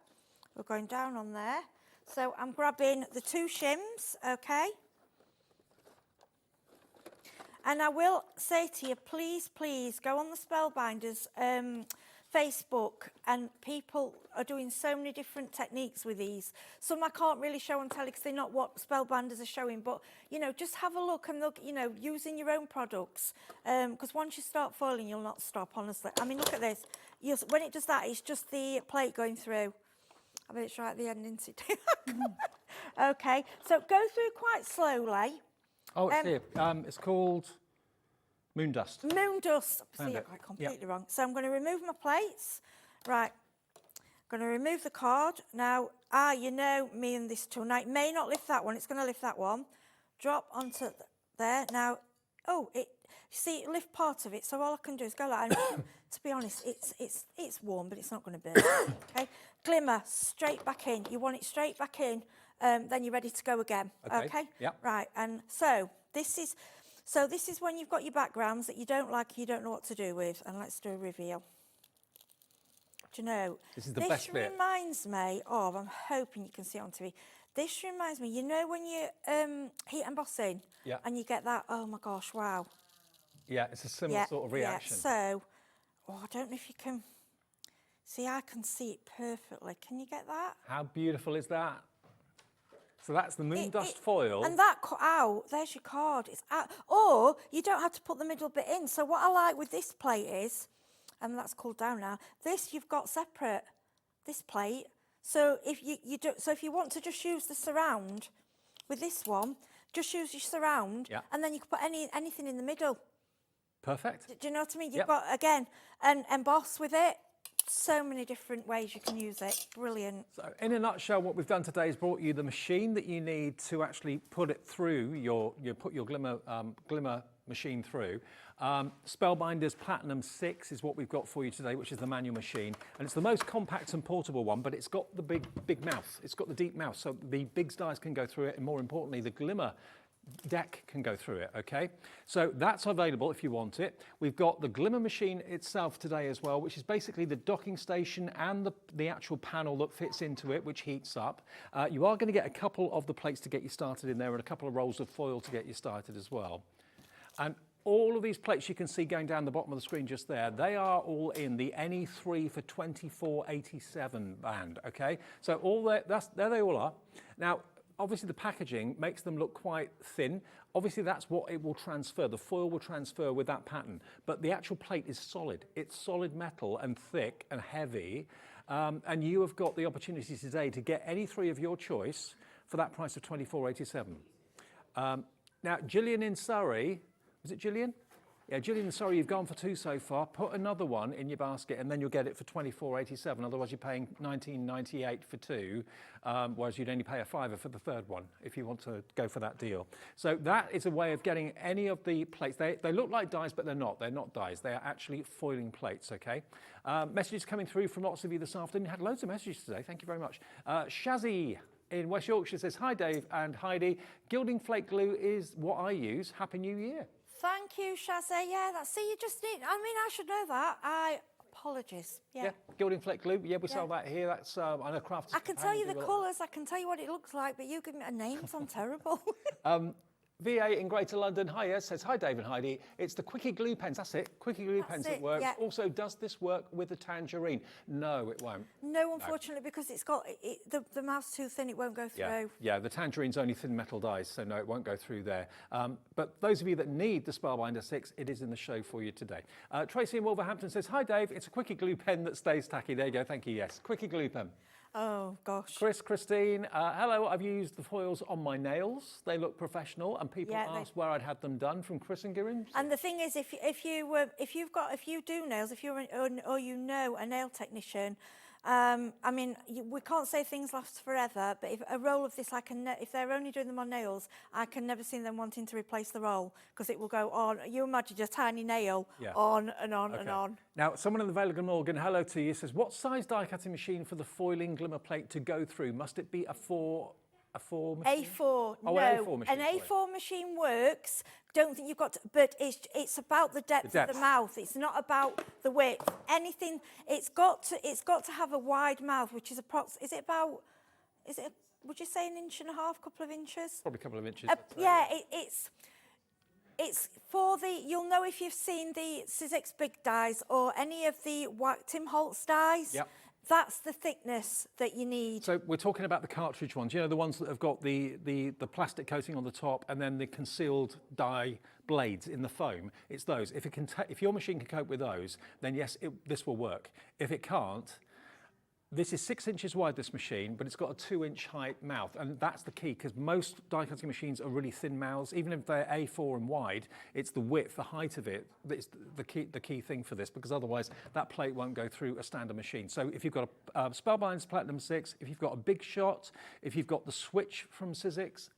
We're going down on there. So I'm grabbing the 2 shims, okay? And I will say to you, please, please go on the Spellbinders Facebook, and people are doing so many different techniques with these. Some I can't really show and tell because they're not what Spellbinders are showing, but, you know, just have a look and look, you know, using your own products. Because once you start foiling, you'll not stop, honestly. I mean, look at this. When it does that, it's just the plate going through. I bet it's right at the end, isn't it? Okay, so go through quite slowly. Oh, it's here. It's called Moon Dust. Moon Dust. Found See, I it. got it completely wrong. So I'm going to remove my plates. Right. I'm going to remove the card. Now, you know me and this tool. Now, it may not lift that one. It's going to lift that one. Drop onto there. Now, see, it lift part of it. So all I can do is go like that. To be honest, it's warm, but it's not going to burn. Okay. Glimmer straight back in. You want it straight back in. Then you're ready to go again. Okay. Yep. Right. And so this is when you've got your backgrounds that you don't like, you don't know what to do with. And let's do a reveal. Do you know? This is the best bit. This reminds me of, I'm hoping you can see it on TV. This reminds me, you know when you heat embossing? Yeah. And you get that, oh my gosh, wow. Yeah, it's a similar sort of reaction. Yeah. So, I don't know if you can, see, I can see it perfectly. Can you get that? How beautiful is that? So that's the Moon Dust foil. And that cut out, there's your card. It's out. Or you don't have to put the middle bit in. So what I like with this plate is, and that's cooled down now, this you've got separate, this plate. So if if you want to just use the surround with this one, just use your surround, and then you can put anything in the middle. Perfect. Do you know what I mean? You've got, again, and emboss with it. So many different ways you can use it. Brilliant. So in a nutshell, what we've done today is brought you the machine that you need to actually put it through put your glimmer machine through. Spellbinders Platinum 6 is what we've got for you today, which is the manual machine, and it's the most compact and portable one, but it's got the big mouth. It's got the deep mouth, so the big dies can go through it, and more importantly, the glimmer deck can go through it, okay? So that's available if you want it. We've got the glimmer machine itself today as well, which is basically the docking station and the actual panel that fits into it, which heats up. You are going to get a couple of the plates to get you started in there and a couple of rolls of foil to get you started as well. And all of these plates you can see going down the bottom of the screen just there, they are all in the NE3 for 2487 band, okay? So there they all are. Now, obviously the packaging makes them look quite thin. Obviously that's what it will transfer. The foil will transfer with that pattern, but the actual plate is solid. It's solid metal and thick and heavy. And you have got the opportunity today to get any 3 of your choice for that price of £24.87. Now, Gillian in Surrey, was it Gillian? Yeah, Gillian, sorry, you've gone for 2 so far. Put another one in your basket and then you'll get it for £24.87. Otherwise, you're paying £19.98 for 2, whereas you'd only pay a £5 for the 3rd one if you want to go for that deal. So that is a way of getting any of the plates. They look like dies, but they're not. They're not dies. They are actually foiling plates, okay? Messages coming through from lots of you this afternoon. Had loads of messages today. Thank you very much. Shazzy in West Yorkshire says, hi, Dave and Heidi. Gilding flake glue is what I use. Happy New Year. Thank you, Shazzy. Yeah, see, you just need, I mean, I should know that. Apologies. Yeah, gilding flake glue. Yeah, we sell that here. That's, I know craft. I can tell you the colours, I can tell you what it looks like, but you give me names, I'm terrible. VA in Greater London, hiya, says, hi Dave and Heidi, it's the Quickie glue pens, that's it, Quickie glue pens that works. Yeah. Also, does this work with the tangerine? No, it won't. No, unfortunately, because it's got, the mouth's too thin, it won't go through. Yeah, the tangerine's only thin metal dies, so no, it won't go through there. But those of you that need the Spellbinder 6, it is in the show for you today. Tracy in Wolverhampton says, hi Dave, it's a Quickie glue pen that stays tacky. There you go, thank you, yes. Quickie glue pen. Oh, gosh. Christine, hello, I've used the foils on my nails. They look professional, and people asked where I'd had them done from Chris and Girim. And the thing is, if you do nails, if you're or you know a nail technician, I mean, we can't say things last forever, but if a roll of this, if they're only doing them on nails, I can never see them wanting to replace the roll because it will go on. You imagine a tiny nail on and on and on. Now, someone in the Vale of Glamorgan, hello to you, says, what size die cutting machine for the foiling glimmer plate to go through? Must it be a 4 machine? A4, oh, no. An A4 machine. An A4 machine works. Don't think you've got to, but it's about the depth of the mouth. It's not about the width. Anything, it's got to have a wide mouth, which is would you say 1.5 inches, couple of inches? Probably a couple of inches. Yeah, it's for the, you'll know if you've seen the Sizzix big dies or any of the Tim Holtz dies. Yep. That's the thickness that you need. So we're talking about the cartridge ones, you know, the ones that have got the plastic coating on the top and then the concealed die blades in the foam. It's those. If your machine can cope with those, then yes, this will work. If it can't, this is 6 inches wide, this machine, but it's got a 2-inch height mouth, and that's the key, because most die cutting machines are really thin mouths. Even if they're A4 and wide, it's the width, the height of it, that's the key thing for this, because otherwise that plate won't go through a standard machine. So if you've got a Spellbinders Platinum 6, if you've got a Big Shot, if you've got the Switch from Sizzix,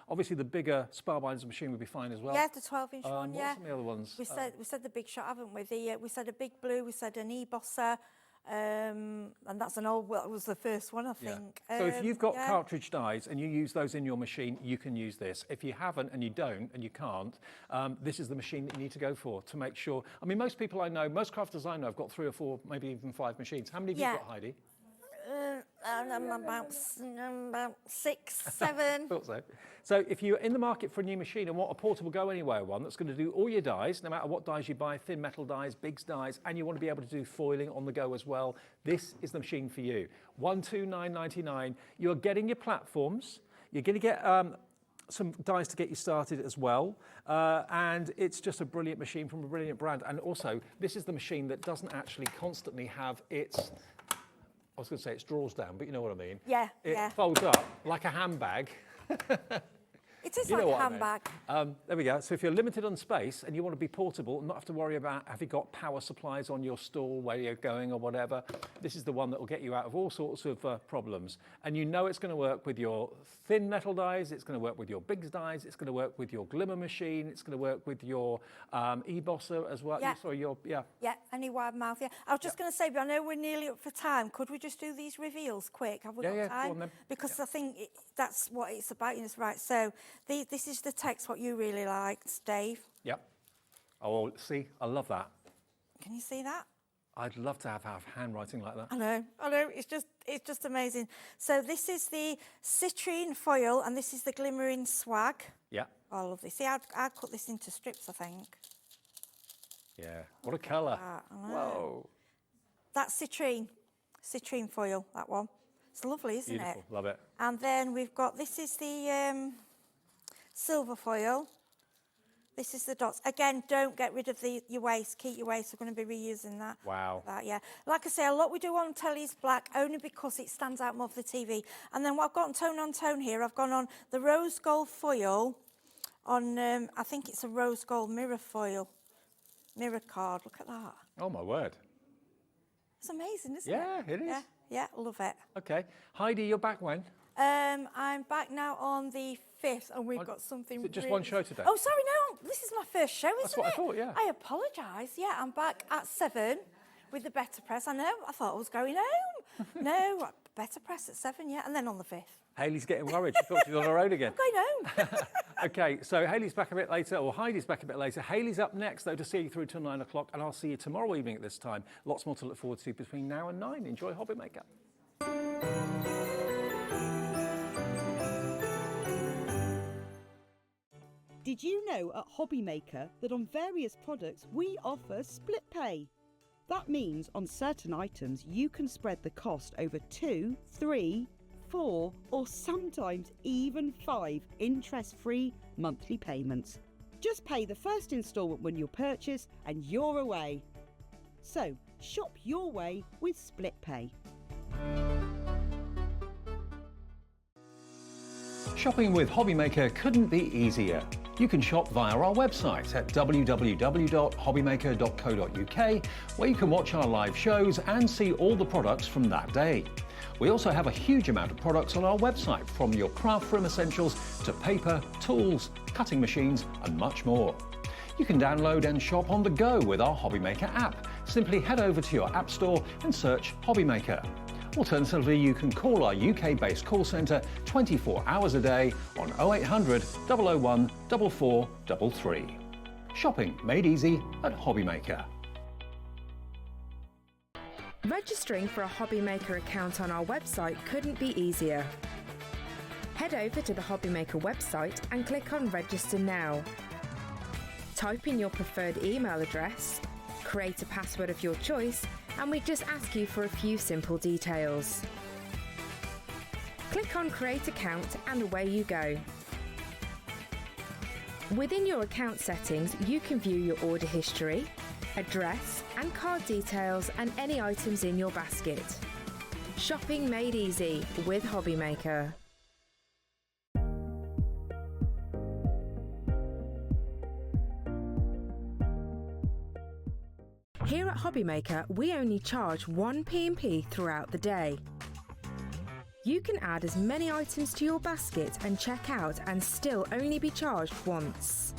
obviously the bigger Spellbinders machine would be fine as well. Yeah, the 12-inch one, What are some of the other ones? We said the Big Shot, haven't we? We said a Big Blue, we said an E-Bosser. And that's it was the first one, I think. So if you've got cartridge dies and you use those in your machine, you can use this. If you haven't and you don't and you can't, this is the machine that you need to go for to make sure. I mean, most people I know, most crafters I know have got 3 or 4, maybe even 5 machines. How many have you got, Heidi? I'm about 6, 7. Thought so. So if you're in the market for a new machine and want a portable go anywhere one that's going to do all your dies, no matter what dies you buy, thin metal dies, bigs dies, and you want to be able to do foiling on the go as well, this is the machine for you. 129.99. You're getting your platforms. You're going to get some dies to get you started as well, and it's just a brilliant machine from a brilliant brand. And also, this is the machine that doesn't actually constantly have its, I was going to say its drawers down, but you know what I mean. Yeah, It folds up like a handbag. It is like a handbag. There we go. So if you're limited on space and you want to be portable and not have to worry about have you got power supplies on your stall where you're going or whatever, this is the one that will get you out of all sorts of problems. And you know it's going to work with your thin metal dies, it's going to work with your bigs dies, it's going to work with your glimmer machine, it's going to work with your e-bosser as well. Yeah. Sorry, Yeah, any wide mouth, yeah. I was just going to say, but I know we're nearly up for time. Could we just do these reveals quick? Have we got time? Go on then. Because I think that's what it's about. Right, so this is the text, what you really liked, Dave. Yep. Oh, see, I love that. Can you see that? I'd love to have handwriting like that. I know, it's just amazing. So this is the citrine foil and this is the glimmering swag. Yeah. Oh, I love this. See, I'd cut this into strips, I think. Yeah, what a colour. Whoa. That's citrine foil, that one. It's lovely, isn't Beautiful. it? Love it. And then we've got, this is the silver foil. This is the dots. Again, don't get rid of your waste. Keep your waste. We're going to be reusing that. Wow. Yeah. Like I say, a lot we do on telly is black only because it stands out more for the TV. And then what I've got tone on tone here, I've gone on the rose gold foil on, I think it's a rose gold mirror foil. Mirror card. Look at that. Oh, my word. It's amazing, isn't it? Yeah, it is. Yeah, love it. Okay. Heidi, you're back when? I'm back now on the 5th, and we've got something. Is it just one show today? Oh, sorry, no, this is my first show, isn't it? That's what I thought, yeah. I apologise. Yeah, I'm back at 7 with the Better Press. I know, I thought I was going home. No, Better Press at 7, yeah, and then on the 5th. Hayley's getting worried. She thought she was on her own again. I'm going home. Okay, so Hayley's back a bit later, or Heidi's back a bit later. Hayley's up next, though, to see you through till 9 o'clock, and I'll see you tomorrow evening at this time. Lots more to look forward to between now and 9. Enjoy HobbyMaker. Did you know at HobbyMaker that on various products we offer split pay? That means on certain items you can spread the cost over 2, 3, 4 or sometimes even 5 interest-free monthly payments. Just pay the first instalment when you purchase and you're away. So shop your way with split pay. Shopping with HobbyMaker couldn't be easier. You can shop via our website at www.hobbymaker.co.uk, where you can watch our live shows and see all the products from that day. We also have a huge amount of products on our website, from your craft room essentials to paper, tools, cutting machines and much more. You can download and shop on the go with our HobbyMaker app. Simply head over to your app store and search HobbyMaker. Alternatively, you can call our UK-based call centre 24 hours a day on 0800 001 4433. Shopping made easy at HobbyMaker. Registering for a HobbyMaker account on our website couldn't be easier. Head over to the HobbyMaker website and click on Register Now. Type in your preferred email address, create a password of your choice, and we just ask you for a few simple details. Click on Create Account and away you go. Within your account settings, you can view your order history, address and card details and any items in your basket. Shopping made easy with HobbyMaker. Here at HobbyMaker, we only charge one P&P throughout the day. You can add as many items to your basket and check out and still only be charged once.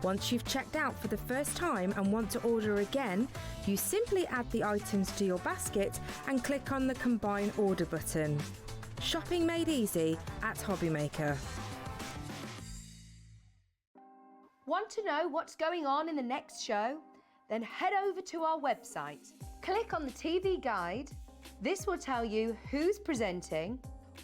Once you've checked out for the first time and want to order again, you simply add the items to your basket and click on the Combine Order button. Shopping made easy at HobbyMaker. Want to know what's going on in the next show? Then head over to our website. Click on the TV guide. This will tell you who's presenting,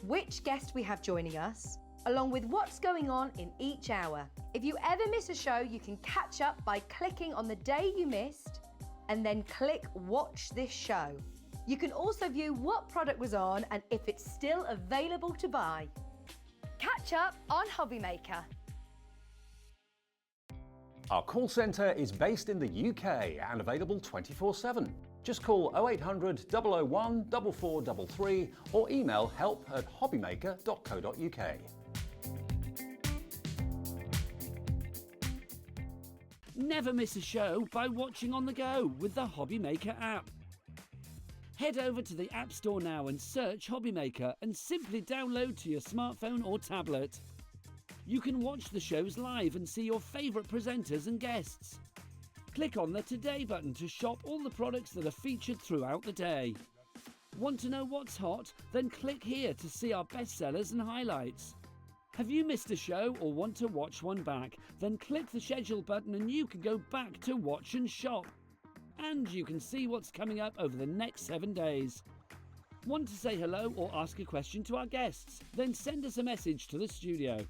which guest we have joining us, along with what's going on in each hour. If you ever miss a show, you can catch up by clicking on the day you missed and then click Watch This Show. You can also view what product was on and if it's still available to buy. Catch up on HobbyMaker. Our call centre is based in the UK and available 24/7. Just call 0800 001 4433 or email help@hobbymaker.co.uk. Never miss a show by watching on the go with the HobbyMaker app. Head over to the App Store now and search HobbyMaker and simply download to your smartphone or tablet. You can watch the shows live and see your favourite presenters and guests. Click on the Today button to shop all the products that are featured throughout the day. Want to know what's hot? Then click here to see our bestsellers and highlights. Have you missed a show or want to watch one back? Then click the Schedule button and you can go back to watch and shop. And you can see what's coming up over the next 7 days. Want to say hello or ask a question to our guests? Then send us a message to the studio.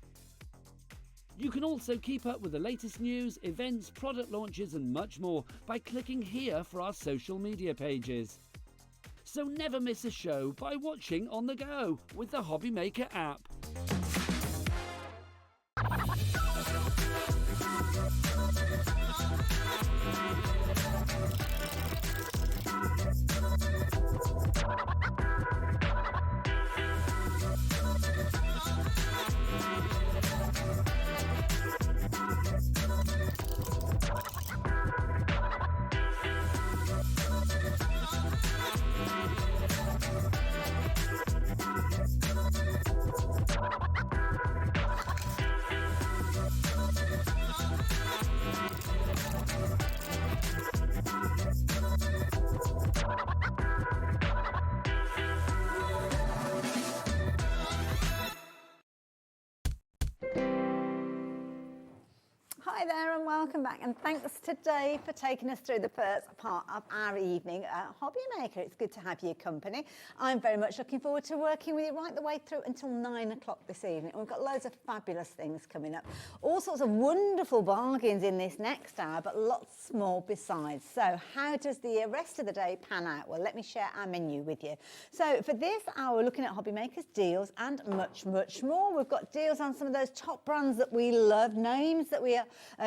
You can also keep up with the latest news, events, product launches and much more by clicking here for our social media pages. So never miss a show by watching on the go with the HobbyMaker app. Hi there and welcome back, and thanks to Dave for taking us through the first part of our evening at HobbyMaker. It's good to have your company. I'm very much looking forward to working with you right the way through until 9 o'clock this evening. We've got loads of fabulous things coming up. All sorts of wonderful bargains in this next hour, but lots more besides. So how does the rest of the day pan out? Well, let me share our menu with you. So for this hour, we're looking at HobbyMaker's deals and much, much more. We've got deals on some of those top brands that we love, names that we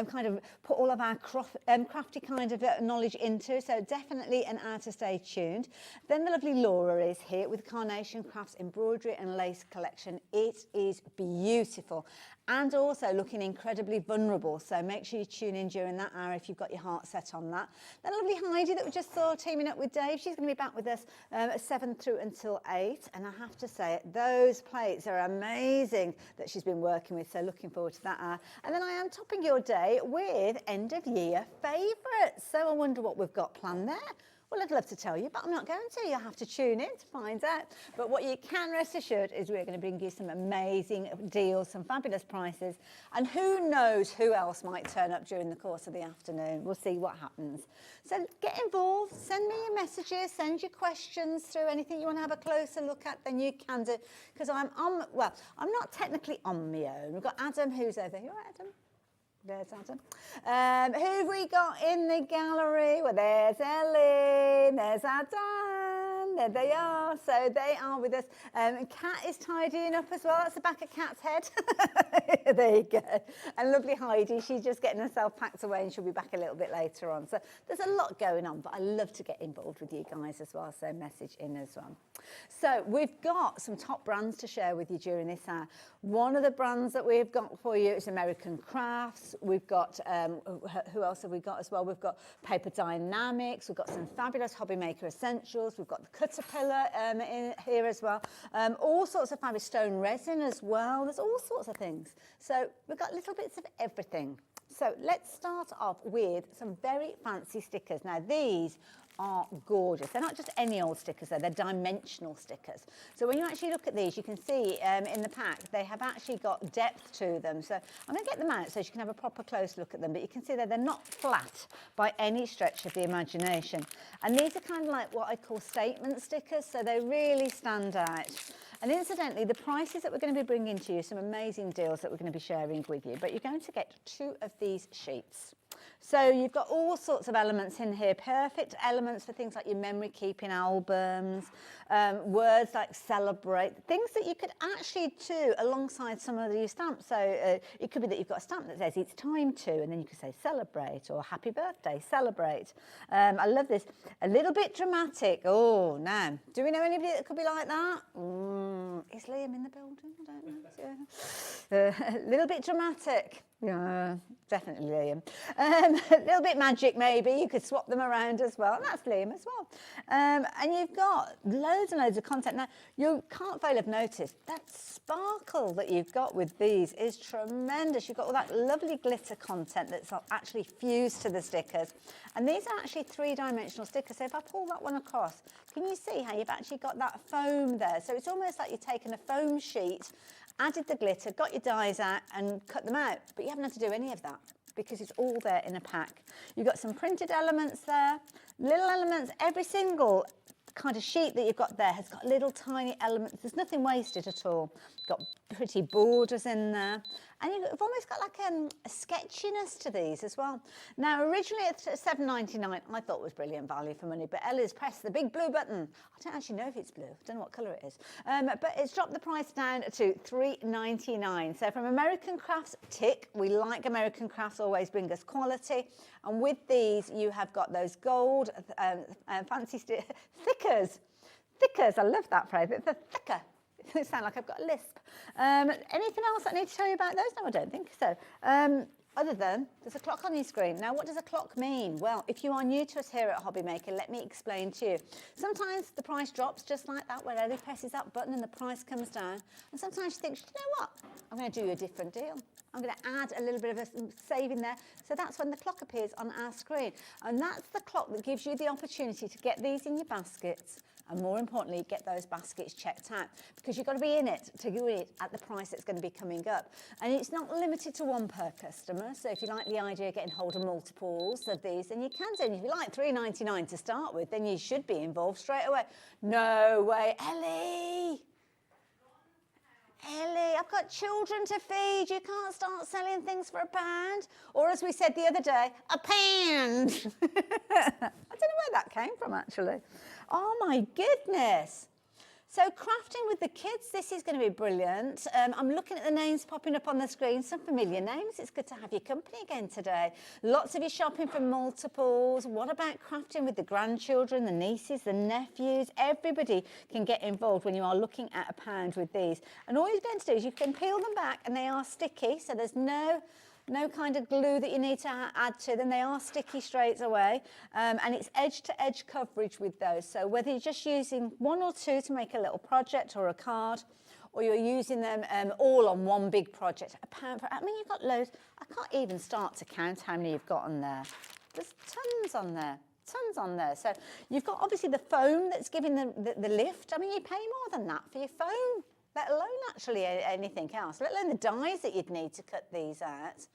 kind of put all of our crafty kind of knowledge into, so definitely an hour to stay tuned. Then the lovely Laura is here with Carnation Crafts embroidery and lace collection. It is beautiful and also looking incredibly vulnerable, so make sure you tune in during that hour if you've got your heart set on that. Then lovely Heidi that we just saw teaming up with Dave, she's going to be back with us at 7 through until 8, and I have to say those plates are amazing that she's been working with, so looking forward to that hour. And then I am topping your day with end of year favourites, so I wonder what we've got planned there. Well, I'd love to tell you, but I'm not going to. You'll have to tune in to find out. But what you can rest assured is we're going to bring you some amazing deals, some fabulous prices, and who knows who else might turn up during the course of the afternoon. We'll see what happens. So get involved, send me your messages, send your questions through, anything you want to have a closer look at, then you can do. Because I'm not technically on my own. We've got Adam, who's over here. Right, Adam? There's Adam. Who have we got in the gallery? Well, there's Ellie, there's Adam, there they are. So they are with us. Kat is tidying up as well. That's the back of Kat's head. There you go. And lovely Heidi, she's just getting herself packed away and she'll be back a little bit later on. So there's a lot going on, but I love to get involved with you guys as well, so message in as well. So we've got some top brands to share with you during this hour. One of the brands that we've got for you is American Crafts. We've got, who else have we got as well? We've got Paper Dienamics. We've got some fabulous HobbyMaker essentials. We've got the Caterpillar in here as well. All sorts of fabulous stone resin as well. There's all sorts of things. So we've got little bits of everything. So let's start off with some very fancy stickers. Now these are gorgeous. They're not just any old stickers though, they're dimensional stickers. So when you actually look at these, you can see in the pack, they have actually got depth to them. So I'm going to get them out so you can have a proper close look at them, but you can see that they're not flat by any stretch of the imagination. And these are kind of like what I call statement stickers, so they really stand out. And incidentally, the prices that we're going to be bringing to you, some amazing deals that we're going to be sharing with you, but you're going to get 2 of these sheets. So you've got all sorts of elements in here, perfect elements for things like your memory keeping albums, words like celebrate, things that you could actually do alongside some of your stamps. So it could be that you've got a stamp that says it's time to, and then you could say celebrate or happy birthday, celebrate. I love this. A little bit dramatic. Oh, now, do we know anybody that could be like that? Is Liam in the building? I don't know. A little bit dramatic. Yeah, definitely Liam. A little bit magic maybe, you could swap them around as well. And that's Liam as well. And you've got loads and loads of content. Now, you can't fail have noticed that sparkle that you've got with these is tremendous. You've got all that lovely glitter content that's actually fused to the stickers. And these are actually 3-dimensional stickers. So if I pull that one across, can you see how you've actually got that foam there? So it's almost like you've taken a foam sheet, added the glitter, got your dies out and cut them out, but you haven't had to do any of that because it's all there in a pack. You've got some printed elements there, little elements, every single kind of sheet that you've got there has got little tiny elements. There's nothing wasted at all. Got pretty borders in there. And you've almost got like a sketchiness to these as well. Now, originally at $7.99, I thought was brilliant value for money, but Ella's pressed the big blue button. I don't actually know if it's blue. I don't know what colour it is. But it's dropped the price down to $3.99. So from American Crafts, tick. We like American Crafts, always bring us quality. And with these, you have got those gold fancy thickers. Thickers, I love that phrase. It's a thicker. It sounds like I've got a lisp. Anything else I need to tell you about those? No, I don't think so. Other than there's a clock on your screen. Now, what does a clock mean? Well, if you are new to us here at HobbyMaker, let me explain to you. Sometimes the price drops just like that, where Ellie presses that button and the price comes down. And sometimes you think, you know what? I'm going to do you a different deal. I'm going to add a little bit of a saving there. So that's when the clock appears on our screen. And that's the clock that gives you the opportunity to get these in your baskets, and more importantly, get those baskets checked out, because you've got to be in it to do it at the price that's going to be coming up. And it's not limited to one per customer, so if you like the idea of getting hold of multiples of these, then you can do. And if you like $3.99 to start with, then you should be involved straight away. No way, Ellie! Ellie, I've got children to feed. You can't start selling things for £1. Or as we said the other day, £1. I don't know where that came from, actually. Oh, my goodness. So crafting with the kids, this is going to be brilliant. I'm looking at the names popping up on the screen, some familiar names. It's good to have your company again today. Lots of you shopping for multiples. What about crafting with the grandchildren, the nieces, the nephews? Everybody can get involved when you are looking at £1 with these. And all you're going to do is you can peel them back, and they are sticky, so there's no kind of glue that you need to add to them. They are sticky straight away, and it's edge-to-edge coverage with those. So whether you're just using one or two to make a little project or a card, or you're using them all on one big project, £1 for, I mean, you've got loads. I can't even start to count how many you've got on there. There's tons on there. Tons on there. So you've got obviously the foam that's giving the lift. I mean, you pay more than that for your foam, let alone actually anything else, let alone the dies that you'd need to cut these out.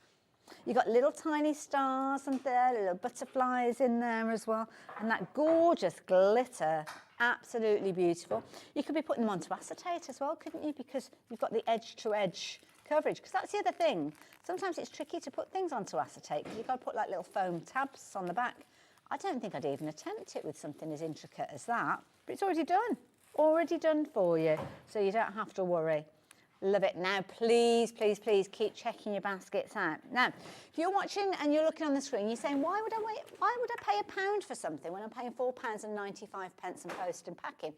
You've got little tiny stars and there, little butterflies in there as well, and that gorgeous glitter, absolutely beautiful. You could be putting them onto acetate as well, couldn't you? Because you've got the edge-to-edge coverage, because that's the other thing. Sometimes it's tricky to put things onto acetate, because you've got to put like little foam tabs on the back. I don't think I'd even attempt it with something as intricate as that, but it's already done for you, so you don't have to worry. Love it. Now, please, please, please keep checking your baskets out. Now, if you're watching and you're looking on the screen, you're saying, why would I pay £1 for something when I'm paying £4.95 in post and packing?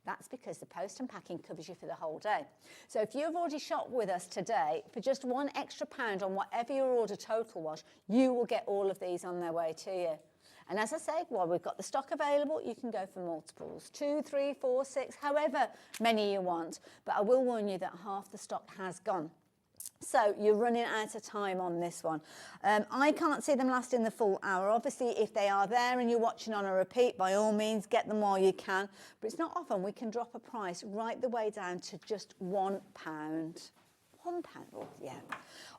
That's because the post and packing covers you for the whole day. So if you've already shopped with us today, for just £1 extra on whatever your order total was, you will get all of these on their way to you. And as I say, while we've got the stock available, you can go for multiples, 2, 3, 4, 6, however many you want. But I will warn you that half the stock has gone. So you're running out of time on this one. I can't see them lasting the full hour. Obviously, if they are there and you're watching on a repeat, by all means, get them while you can. But it's not often we can drop a price right the way down to just £1. £1, oh, yeah.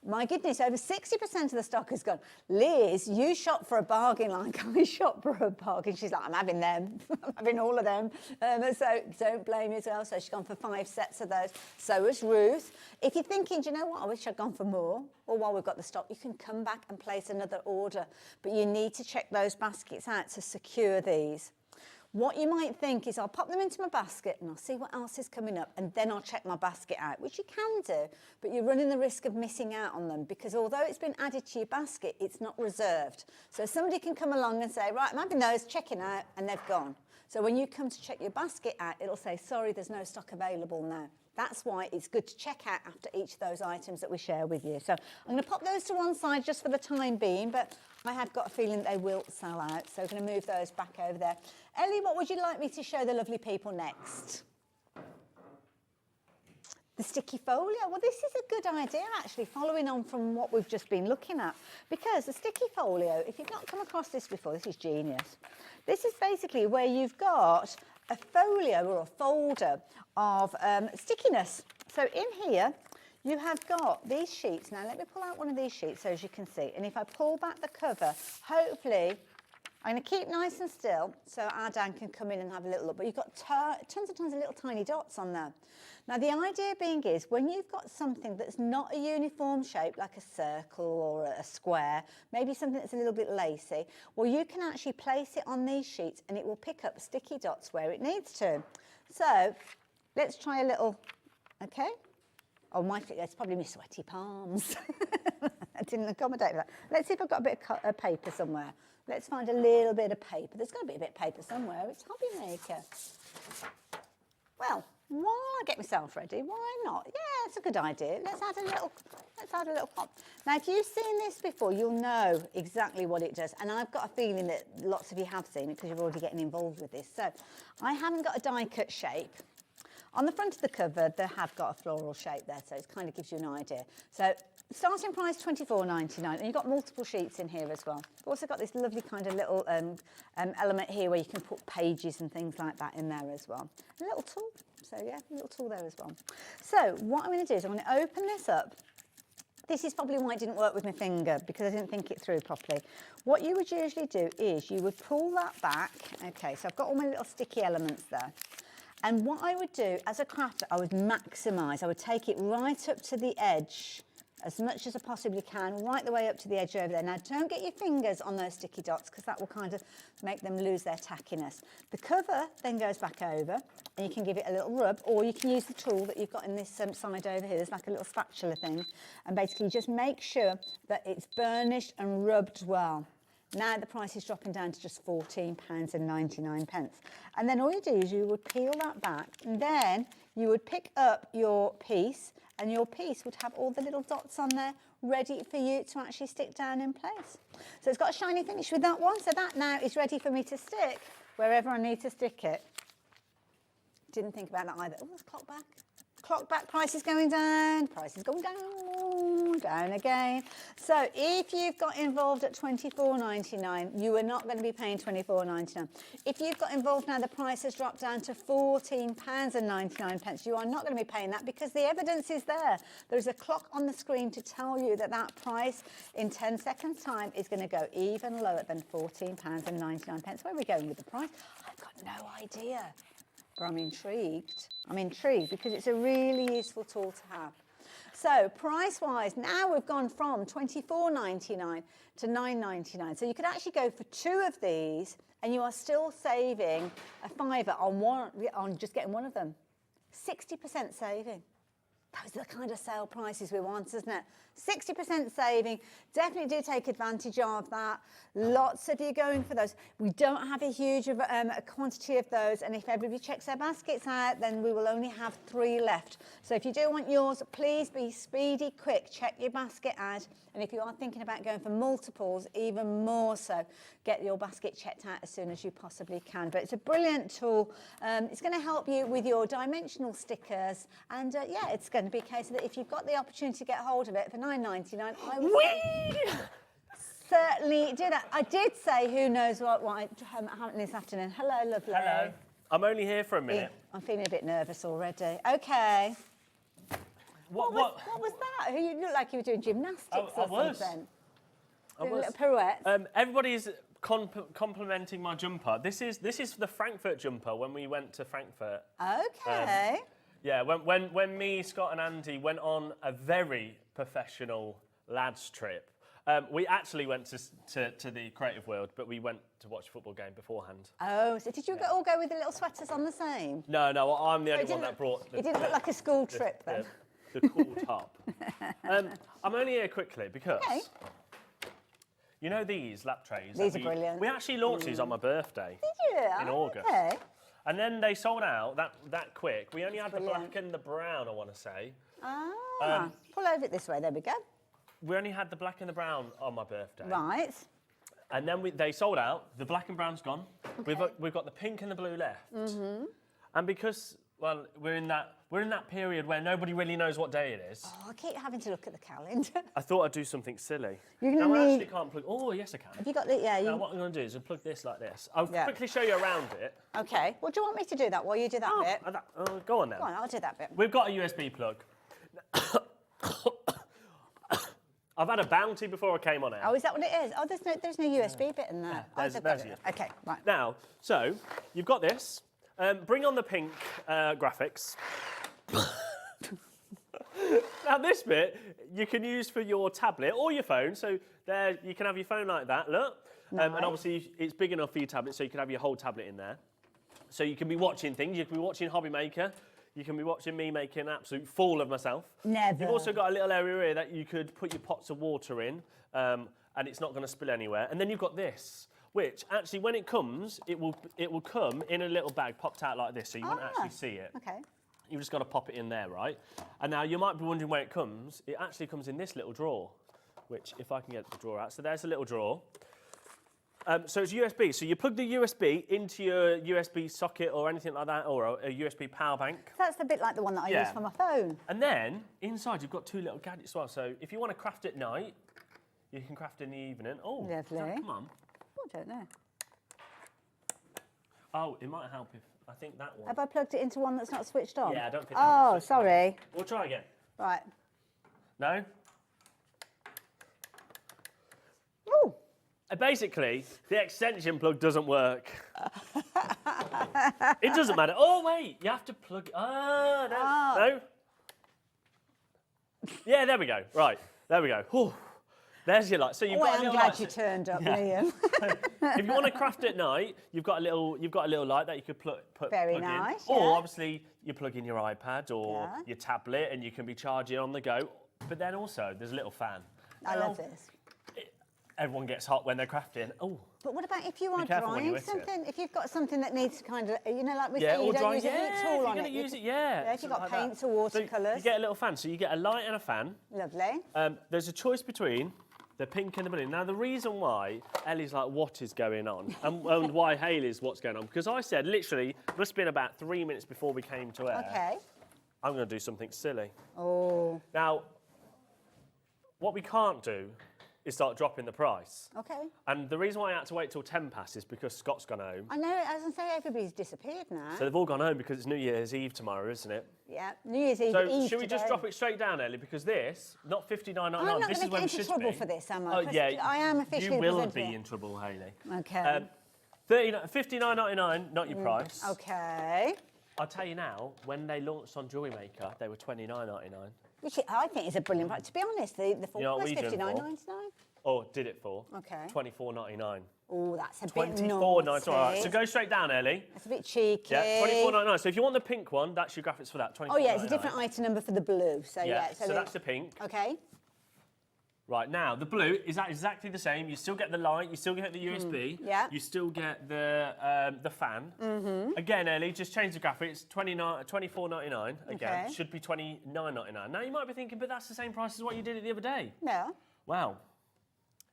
My goodness, over 60% of the stock has gone. Liz, you shop for a bargain like I shop for a bargain. She's like, I'm having them. I'm having all of them. So don't blame me as well. So she's gone for 5 sets of those. So has Ruth. If you're thinking, do you know what, I wish I'd gone for more, or while we've got the stock, you can come back and place another order. But you need to check those baskets out to secure these. What you might think is I'll pop them into my basket and I'll see what else is coming up, and then I'll check my basket out, which you can do, but you're running the risk of missing out on them, because although it's been added to your basket, it's not reserved. So somebody can come along and say, right, I'm having those, checking out, and they've gone. So when you come to check your basket out, it'll say, sorry, there's no stock available now. That's why it's good to check out after each of those items that we share with you. So I'm going to pop those to one side just for the time being, but I have got a feeling they will sell out. So we're going to move those back over there. Ellie, what would you like me to show the lovely people next? The sticky folio. Well, this is a good idea, actually, following on from what we've just been looking at. Because the sticky folio, if you've not come across this before, this is genius. This is basically where you've got a folio or a folder of stickiness. So in here, you have got these sheets. Now, let me pull out one of these sheets so as you can see. And if I pull back the cover, hopefully, I'm going to keep nice and still so our Dan can come in and have a little look. But you've got tons of little tiny dots on there. Now, the idea being is when you've got something that's not a uniform shape, like a circle or a square, maybe something that's a little bit lacy, well, you can actually place it on these sheets and it will pick up sticky dots where it needs to. So let's try a little, okay? Oh, it's probably my sweaty palms. I didn't accommodate that. Let's see if I've got a bit of paper somewhere. Let's find a little bit of paper. There's got to be a bit of paper somewhere. It's HobbyMaker. Well, while I get myself ready, why not? Yeah, it's a good idea. Let's add a little pop. Now, if you've seen this before, you'll know exactly what it does. And I've got a feeling that lots of you have seen it because you're already getting involved with this. So I haven't got a die cut shape. On the front of the cover, they have got a floral shape there, so it kind of gives you an idea. So starting price £24.99, and you've got multiple sheets in here as well. You've also got this lovely kind of little element here where you can put pages and things like that in there as well. A little tool, so yeah, a little tool there as well. So what I'm going to do is I'm going to open this up. This is probably why it didn't work with my finger, because I didn't think it through properly. What you would usually do is you would pull that back. Okay, so I've got all my little sticky elements there. And what I would do as a crafter, I would maximise. I would take it right up to the edge, as much as I possibly can, right the way up to the edge over there. Now, don't get your fingers on those sticky dots, because that will kind of make them lose their tackiness. The cover then goes back over, and you can give it a little rub, or you can use the tool that you've got in this side over here. There's like a little spatula thing, and basically just make sure that it's burnished and rubbed well. Now the price is dropping down to just £14.99. And then all you do is you would peel that back, and then you would pick up your piece, and your piece would have all the little dots on there ready for you to actually stick down in place. So it's got a shiny finish with that one, so that now is ready for me to stick wherever I need to stick it. Didn't think about that either. Oh, there's clock back. Clock back, price is going down, price is going down, down again. So if you've got involved at £24.99, you are not going to be paying £24.99. If you've got involved now, the price has dropped down to £14.99. You are not going to be paying that, because the evidence is there. There's a clock on the screen to tell you that that price in 10 seconds' time is going to go even lower than £14.99. Where are we going with the price? I've got no idea. But I'm intrigued. I'm intrigued because it's a really useful tool to have. So price-wise, now we've gone from £24.99 to £9.99. So you could actually go for 2 of these, and you are still saving a £5 on just getting one of them. 60% saving. Those are the kind of sale prices we want, isn't it? 60% saving. Definitely do take advantage of that. Lots of you going for those. We don't have a huge a quantity of those, and if everybody checks their baskets out, then we will only have 3 left. So if you do want yours, please be speedy, quick. Check your basket out, and if you are thinking about going for multiples, even more so, get your basket checked out as soon as you possibly can. But it's a brilliant tool. It's going to help you with your dimensional stickers, and yeah, it's going to be a case that if you've got the opportunity to get hold of it for £9.99, I would certainly do that. I did say who knows what happened this afternoon. Hello, lovely. Hello. I'm only here for a minute. I'm feeling a bit nervous already. Okay. What was that? You looked like you were doing gymnastics or something. I was. A little pirouette. Everybody's complimenting my jumper. This is the Frankfurt jumper when we went to Frankfurt. Okay. Yeah, when me, Scott and Andy went on a very professional lads trip. We actually went to the creative world, but we went to watch a football game beforehand. Oh, so did you all go with the little sweaters on the same? No, I'm the only one that brought... It didn't look like a school trip then. The cool top. I'm only here quickly because... Okay. You know these lap trays? These are brilliant. We actually launched these on my birthday. Did you? In August. Okay. And then they sold out that quick. We only had the black and the brown, I want to say. Pull over it this way. There we go. We only had the black and the brown on my birthday. Right. And then they sold out. The black and brown's gone. Okay. We've got the pink and the blue left. Mm-hmm. And because, well, we're in that period where nobody really knows what day it is. Oh, I keep having to look at the calendar. I thought I'd do something silly. You're going to I need... actually can't plug... Oh, yes, I can. Have you got the... Yeah, Now, what I'm going to do is plug this like this. I'll quickly show you around it. OK. Well, do you want me to do that while you do that bit? Go on, then. Go on, I'll do that bit. We've got a USB plug. I've had a bounty before I came on air. Oh, is that what it is? Oh, there's no USB bit in there. Yeah, there's it. OK, right. Now, so, you've got this. Bring on the pink graphics. Now, this bit you can use for your tablet or your phone. So there, you can have your phone like that, look. Nice. And obviously, it's big enough for your tablet, so you can have your whole tablet in there. So you can be watching things. You can be watching HobbyMaker. You can be watching me making an absolute fool of myself. Never. You've also got a little area here that you could put your pots of water in, and it's not going to spill anywhere. And then you've got this, which actually, when it comes, it will come in a little bag popped out like this, so you won't actually see it. Okay. You've just got to pop it in there, right? And now you might be wondering where it comes. It actually comes in this little drawer, which if I can get the drawer out. So there's a little drawer. So it's USB. So you plug the USB into your USB socket or anything like that, or a USB power bank. That's a bit like the one that I use for my phone. And then inside you've got 2 little gadgets as well. So if you want to craft at night, you can craft in the evening. Oh, lovely. Come on. Oh, I don't know. Oh, it might help if I think that one. Have I plugged it into one that's not switched on? Yeah, I don't think. Oh, sorry. We'll try again. Right. No. Ooh. Basically, the extension plug doesn't work. It doesn't matter. Oh, wait, you have to plug... No. Yeah, there we go. Right, there we go. Whew. There's your light. So you've got a I'm little glad light. you turned up, Liam. If you want to craft at night, you've got a little light that you could put Very plug nice, in. yeah. Or obviously you plug in your iPad or your tablet, and you can be charging on the go. But then also there's a little fan. I love this. Everyone gets hot when they're crafting. Oh. But what about if you are careful when you drying hit it. something? If you've got something that needs to kind of, you know, like we Yeah, say, you or don't drying. use a heat tool on if you're it. going to use it, yeah. If you've got something like paints that. or watercolours. So you get a little fan. So you get a light and a fan. Lovely. There's a choice between the pink and the blue. Now, the reason why Ellie's like, what is going on? and why Hayley's what's going on? Because I said, literally, must have been about 3 minutes before we came to air. Okay. I'm going to do something silly. Oh. Now, what we can't do is start dropping the price. Okay. And the reason why I had to wait till 10 past is because Scott's gone home. I know, as I say, everybody's disappeared now. So they've all gone home because it's New Year's Eve tomorrow, isn't it? Yeah, New Year's Eve. So should we just drop it straight down, Ellie? Because this, not $59.99. I'm not this going is to when get it into should trouble be. for this, am I? Oh 'Cause yeah, I am officially you will presenting be it. in trouble, Hayley. Okay. $59.99, not your price. Okay. I'll tell you now, when they launched on Jewelry Maker, they were $29.99. Which I think is a brilliant price. To be honest, the full You know what price we do it for? $59.99. Or did it for? Okay. $24.99. Oh, that's a bit $24.99. naughty. All right, so go straight down, Ellie. That's a bit cheeky. Yeah, $24.99. So if you want the pink one, that's your graphics for that. $24.99. Oh yeah, it's a different item number for the blue. So yeah. So that's the pink. Okay. Right, now, the blue is exactly the same. You still get the light, you still get the USB, yeah. you still get the fan. Again, Ellie, just change the graphics, $24.99. Again, Okay. should be $29.99. Now, you might be thinking, but that's the same price as what you did it the other day. No. Well,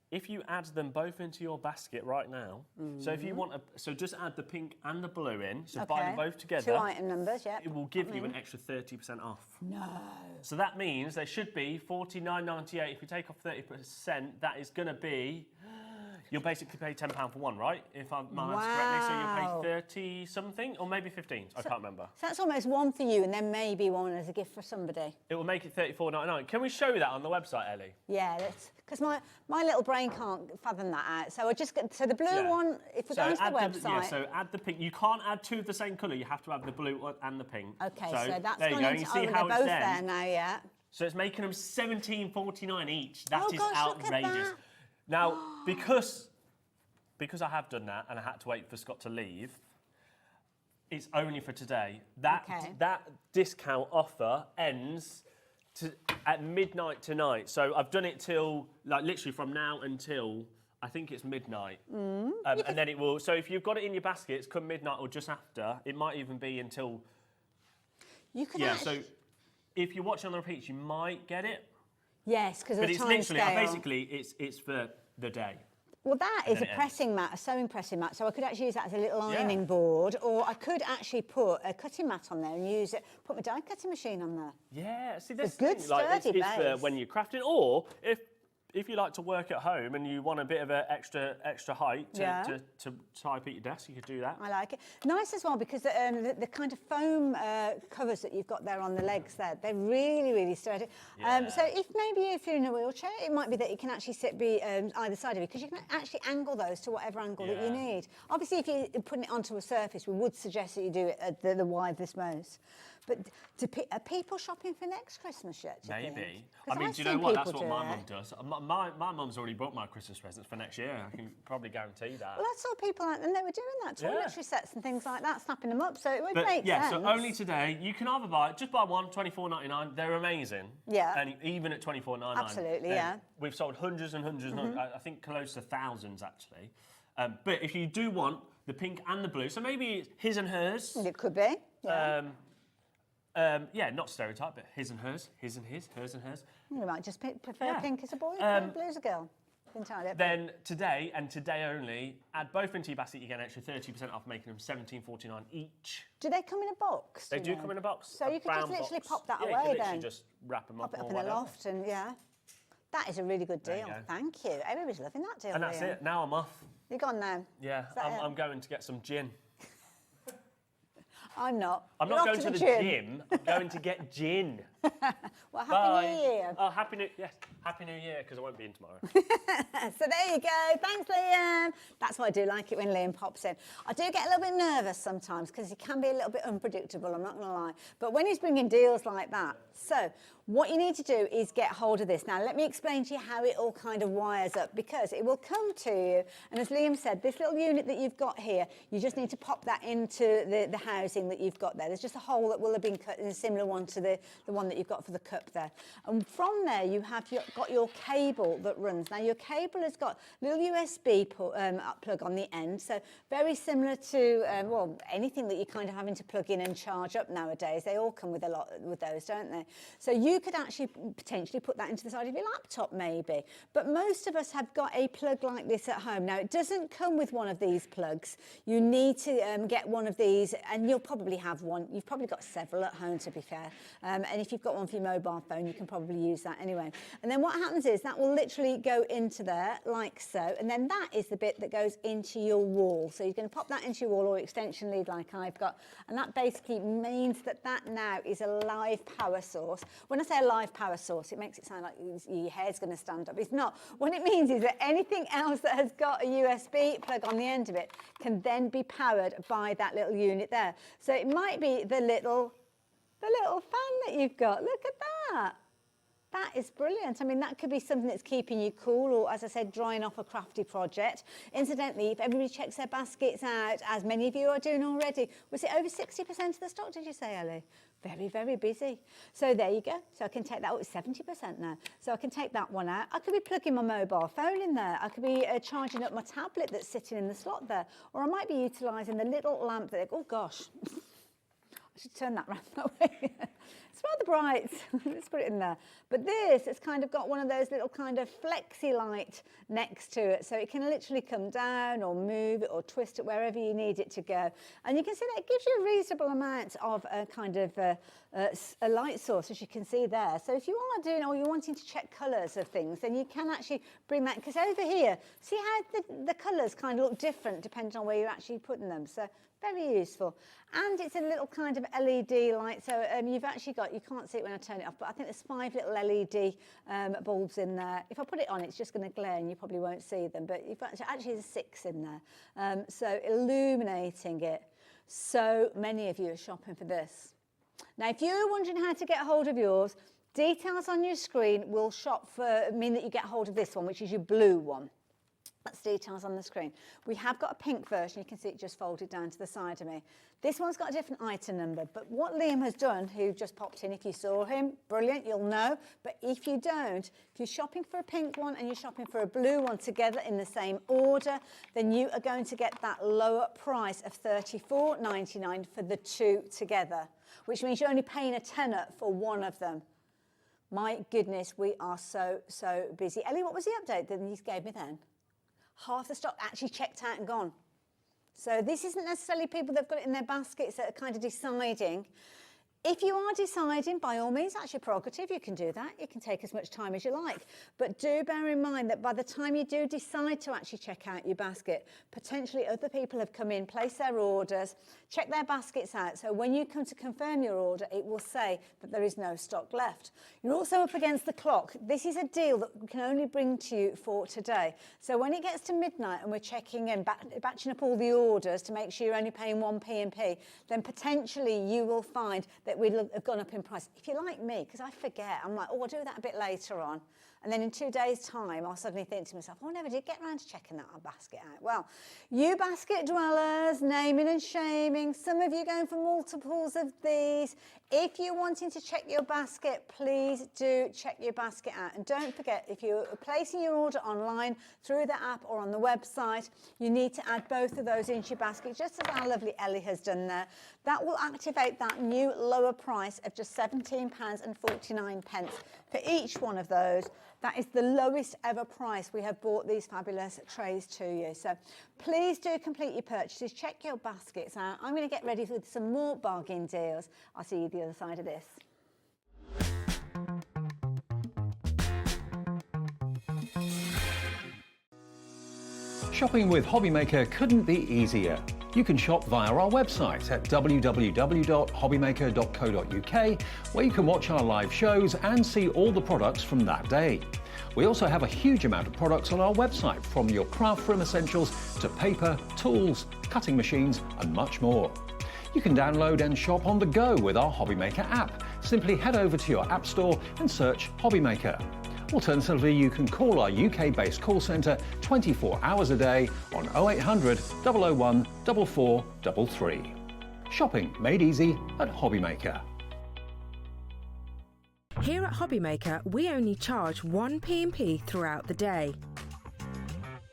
if you add them both into your basket right now, so if you want, so just add the pink and the blue in, so buy them both together. 2 item numbers, yeah. It will give you an extra 30% off. No. So that means they should be $49.98. If we take off 30%, that is going to be, you'll basically pay £10 for one, right? If my maths correctly, so you'll pay 30 something, or maybe 15. I can't remember. So that's almost one for you, and then maybe one as a gift for somebody. It will make it $34.99. Can we show you that on the website, Ellie? Yeah, that's because my little brain can't fathom that out. So I just get the blue one. If we go into the website, so add the pink. You can't add two of the same colour. You have to have the blue and the pink. Okay, so that's there you gone go. into, You see they're how both it's there now, yeah. So it's making them $17.49 each. That is gosh, look at outrageous. that. Now, because I have done that and I had to wait for Scott to leave, it's only for today. That discount offer ends at midnight tonight. So I've done it till, like, literally from now until, I think it's midnight. And then it will, so if you've got it in your baskets, come midnight or just after, it might even be until... You can so if you're watching on the repeats, you might get it. Yes, because of But the it's time literally, scale. basically, it's for the day. Well, that And is then a it pressing mat, a sewing pressing mat. So I could actually use that as a little ironing board, or I could actually put a cutting mat on there and use it, put my die cutting machine on there. Yeah, see, this good thing, like, sturdy it's for base. when you're crafting, or if you like to work at home and you want a bit of an extra height to type at your desk, you could do that. I like it. Nice as well because the kind of foam covers that you've got there on the legs there, they're really, really sturdy. So if you're in a wheelchair, it might be that you can actually sit either side of you because you can actually angle those to whatever angle that you need. Obviously, if you're putting it onto a surface, we would suggest that you do it at the widest most. But are people shopping for next Christmas yet? Maybe. I mean, do you know what? That's what my mum does. My mum's already bought my Christmas presents for next year. I can probably guarantee that. Well, I saw people out and they were doing that, toiletry sets and things like that, snapping them up, so it would make sense. So only today, you can either buy one, $24.99. They're amazing. Yeah. And even at $24.99. Absolutely, yeah. We've sold hundreds and hundreds, I think close to thousands actually. But if you do want the pink and the blue, so maybe it's his and hers. It could be, yeah. Not stereotype, but his and hers, his and his, hers and hers. You might just prefer pink as a boy and blue as a girl. Entirely up. Then today, and today only, add both into your basket, you get an extra 30% off, making them $17.49 each. Do they come in a box? They you do know? come in a box. So you could just literally pop that yeah, away you could then. literally just wrap them Pop up it or up in the whatever. loft and yeah. That is a really good There you deal. go. Thank you. Everybody's loving that deal. And that's Liam. it. Now I'm off. You're gone now. Yeah, that it? I'm going to get some gin. I'm not. I'm You're not off going to the gym. I'm going to get gin. Well, happy Bye. New Year. Oh, happy New Year, because I won't be in tomorrow. So there you go. Thanks, Liam. That's why I do like it when Liam pops in. I do get a little bit nervous sometimes because he can be a little bit unpredictable, I'm not going to lie. But when he's bringing deals like that, so what you need to do is get hold of this. Now, let me explain to you how it all kind of wires up, because it will come to you. And as Liam said, this little unit that you've got here, you just need to pop that into the housing that you've got there. There's just a hole that will have been cut in a similar one to the one that you've got for the cup there. And from there, you have got your cable that runs. Now, your cable has got a little USB plug on the end. So very similar to, well, anything that you're kind of having to plug in and charge up nowadays. They all come with a lot with those, don't they? So you could actually potentially put that into the side of your laptop maybe. But most of us have got a plug like this at home. Now, it doesn't come with one of these plugs. You need to get one of these, and you'll probably have one. You've probably got several at home, to be fair. And if you've got one for your mobile phone, you can probably use that anyway. And then what happens is that will literally go into there like so. And then that is the bit that goes into your wall. So you're going to pop that into your wall or extension lead like I've got. And that basically means that that now is a live power source. When I say a live power source, it makes it sound like your hair's going to stand up. It's not. What it means is that anything else that has got a USB plug on the end of it can then be powered by that little unit there. So it might be the little fan that you've got. Look at that. That is brilliant. I mean, that could be something that's keeping you cool, or, as I said, drying off a crafty project. Incidentally, if everybody checks their baskets out, as many of you are doing already, was it over 60% of the stock, did you say, Ellie? Very, very busy. So there you go. So I can take that. Oh, it's 70% now. So I can take that one out. I could be plugging my mobile phone in there. I could be charging up my tablet that's sitting in the slot there. Or I might be utilising the little lamp that, oh gosh, I should turn that round that way. It's rather bright. Let's put it in there. But this, it's kind of got one of those little kind of flexi light next to it. So it can literally come down or move it or twist it wherever you need it to go. And you can see that it gives you a reasonable amount of a kind of a light source, as you can see there. So if you are doing, or you're wanting to check colours of things, then you can actually bring that, because over here, see how the colours kind of look different depending on where you're actually putting them. So very useful. And it's a little kind of LED light. So you've actually got, you can't see it when I turn it off, but I think there's 5 little LED bulbs in there. If I put it on, it's just going to glare and you probably won't see them, but you've actually there's 6 in there. So illuminating it. So many of you are shopping for this. Now, if you're wondering how to get hold of yours, details on your screen will mean that you get hold of this one, which is your blue one. That's details on the screen. We have got a pink version. You can see it just folded down to the side of me. This one's got a different item number, but what Liam has done, who just popped in, if you saw him, brilliant, you'll know. But if you don't, if you're shopping for a pink one and you're shopping for a blue one together in the same order, then you are going to get that lower price of $34.99 for the 2 together, which means you're only paying a tenner for one of them. My goodness, we are so, so busy. Ellie, what was the update that you gave me then? Half the stock actually checked out and gone. So this isn't necessarily people that have got it in their baskets that are kind of deciding. If you are deciding, by all means, that's your prerogative. You can do that. You can take as much time as you like. But do bear in mind that by the time you do decide to actually check out your basket, potentially other people have come in, placed their orders, check their baskets out. So when you come to confirm your order, it will say that there is no stock left. You're also up against the clock. This is a deal that we can only bring to you for today. So when it gets to midnight and we're checking and batching up all the orders to make sure you're only paying 1 P&P, then potentially you will find that we'd have gone up in price. If you're like me, because I forget, I'm like, oh, I'll do that a bit later on. And then in 2 days' time, I'll suddenly think to myself, oh, I never did get around to checking that basket out. Well, you basket dwellers, naming and shaming, some of you going for multiples of these. If you're wanting to check your basket, please do check your basket out. And don't forget, if you're placing your order online through the app or on the website, you need to add both of those into your basket, just as our lovely Ellie has done there. That will activate that new lower lower price of just £17.49 for each one of those. That is the lowest ever price we have bought these fabulous trays to you. So please do complete your purchases. Check your baskets out. I'm going to get ready with some more bargain deals. I'll see you the other side of this. Shopping with HobbyMaker couldn't be easier. You can shop via our website at www.hobbymaker.co.uk, where you can watch our live shows and see all the products from that day. We also have a huge amount of products on our website, from your craft room essentials to paper, tools, cutting machines and much more. You can download and shop on the go with our HobbyMaker app. Simply head over to your app store and search HobbyMaker. Alternatively, you can call our UK-based call centre 24 hours a day on 0800 001 4433. Shopping made easy at HobbyMaker. Here at HobbyMaker, we only charge 1 P&P throughout the day.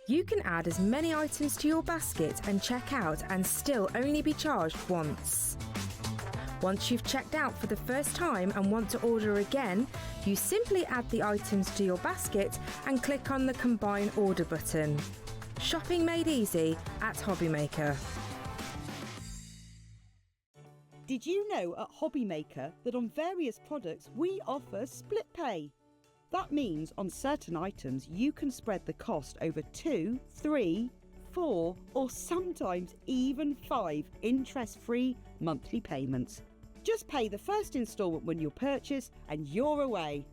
You can add as many items to your basket and check out and still only be charged once. Once you've checked out for the first time and want to order again, you simply add the items to your basket and click on the Combine Order button. Shopping made easy at HobbyMaker. Did you know at HobbyMaker that on various products we offer split pay? That means on certain items you can spread the cost over 2, 3, 4 or sometimes even 5 interest-free monthly payments. Just pay the first instalment when you purchase and you're away.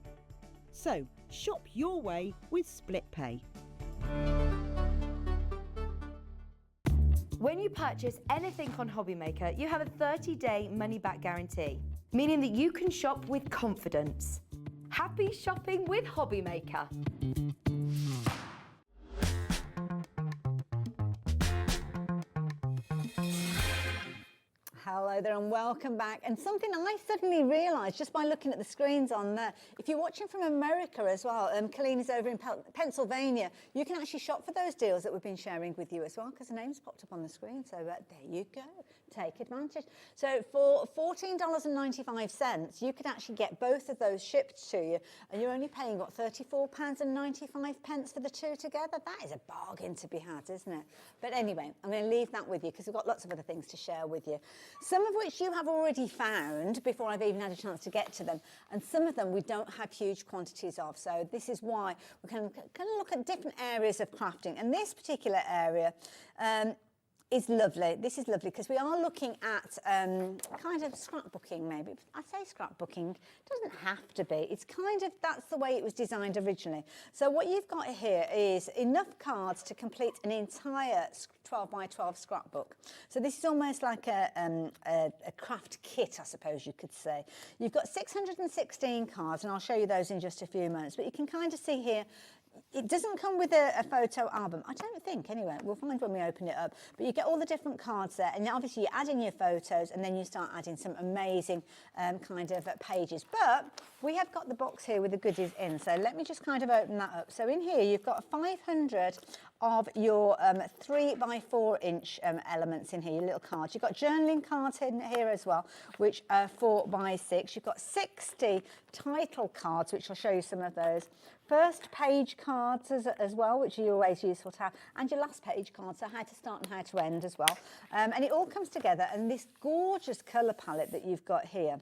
So shop your way with split pay. When you purchase anything on HobbyMaker, you have a 30-day money-back guarantee, meaning that you can shop with confidence. Happy shopping with HobbyMaker. Hello there and welcome back. And something I suddenly realised just by looking at the screens on there, if you're watching from America as well, Colleen is over in Pennsylvania, you can actually shop for those deals that we've been sharing with you as well, because the name's popped up on the screen. So there you go. Take advantage. So for $14.95, you could actually get both of those shipped to you, and you're only paying, what, £34.95 for the two together? That is a bargain to be had, isn't it? But anyway, I'm going to leave that with you because we've got lots of other things to share with you. Some of which you have already found before I've even had a chance to get to them, and some of them we don't have huge quantities of. So this is why we can kind of look at different areas of crafting, and this particular area is lovely. This is lovely because we are looking at kind of scrapbooking, maybe. I say scrapbooking, it doesn't have to be. It's kind of, that's the way it was designed originally. So what you've got here is enough cards to complete an entire 12 by 12 scrapbook. So this is almost like a craft kit, I suppose you could say. You've got 616 cards, and I'll show you those in just a few moments, but you can kind of see here, it doesn't come with a photo album. I don't think, anyway. We'll find when we open it up. But you get all the different cards there, and obviously you add in your photos, and then you start adding some amazing kind of pages. But we have got the box here with the goodies in, so let me just kind of open that up. So in here, you've got 500 of your 3 by 4 inch elements in here, your little cards. You've got journaling cards in here as well, which are 4 by 6. You've got 60 title cards, which I'll show you some of those. First page cards as well, which are always useful to have, and your last page cards, so how to start and how to end as well. And it all comes together in this gorgeous colour palette that you've got here.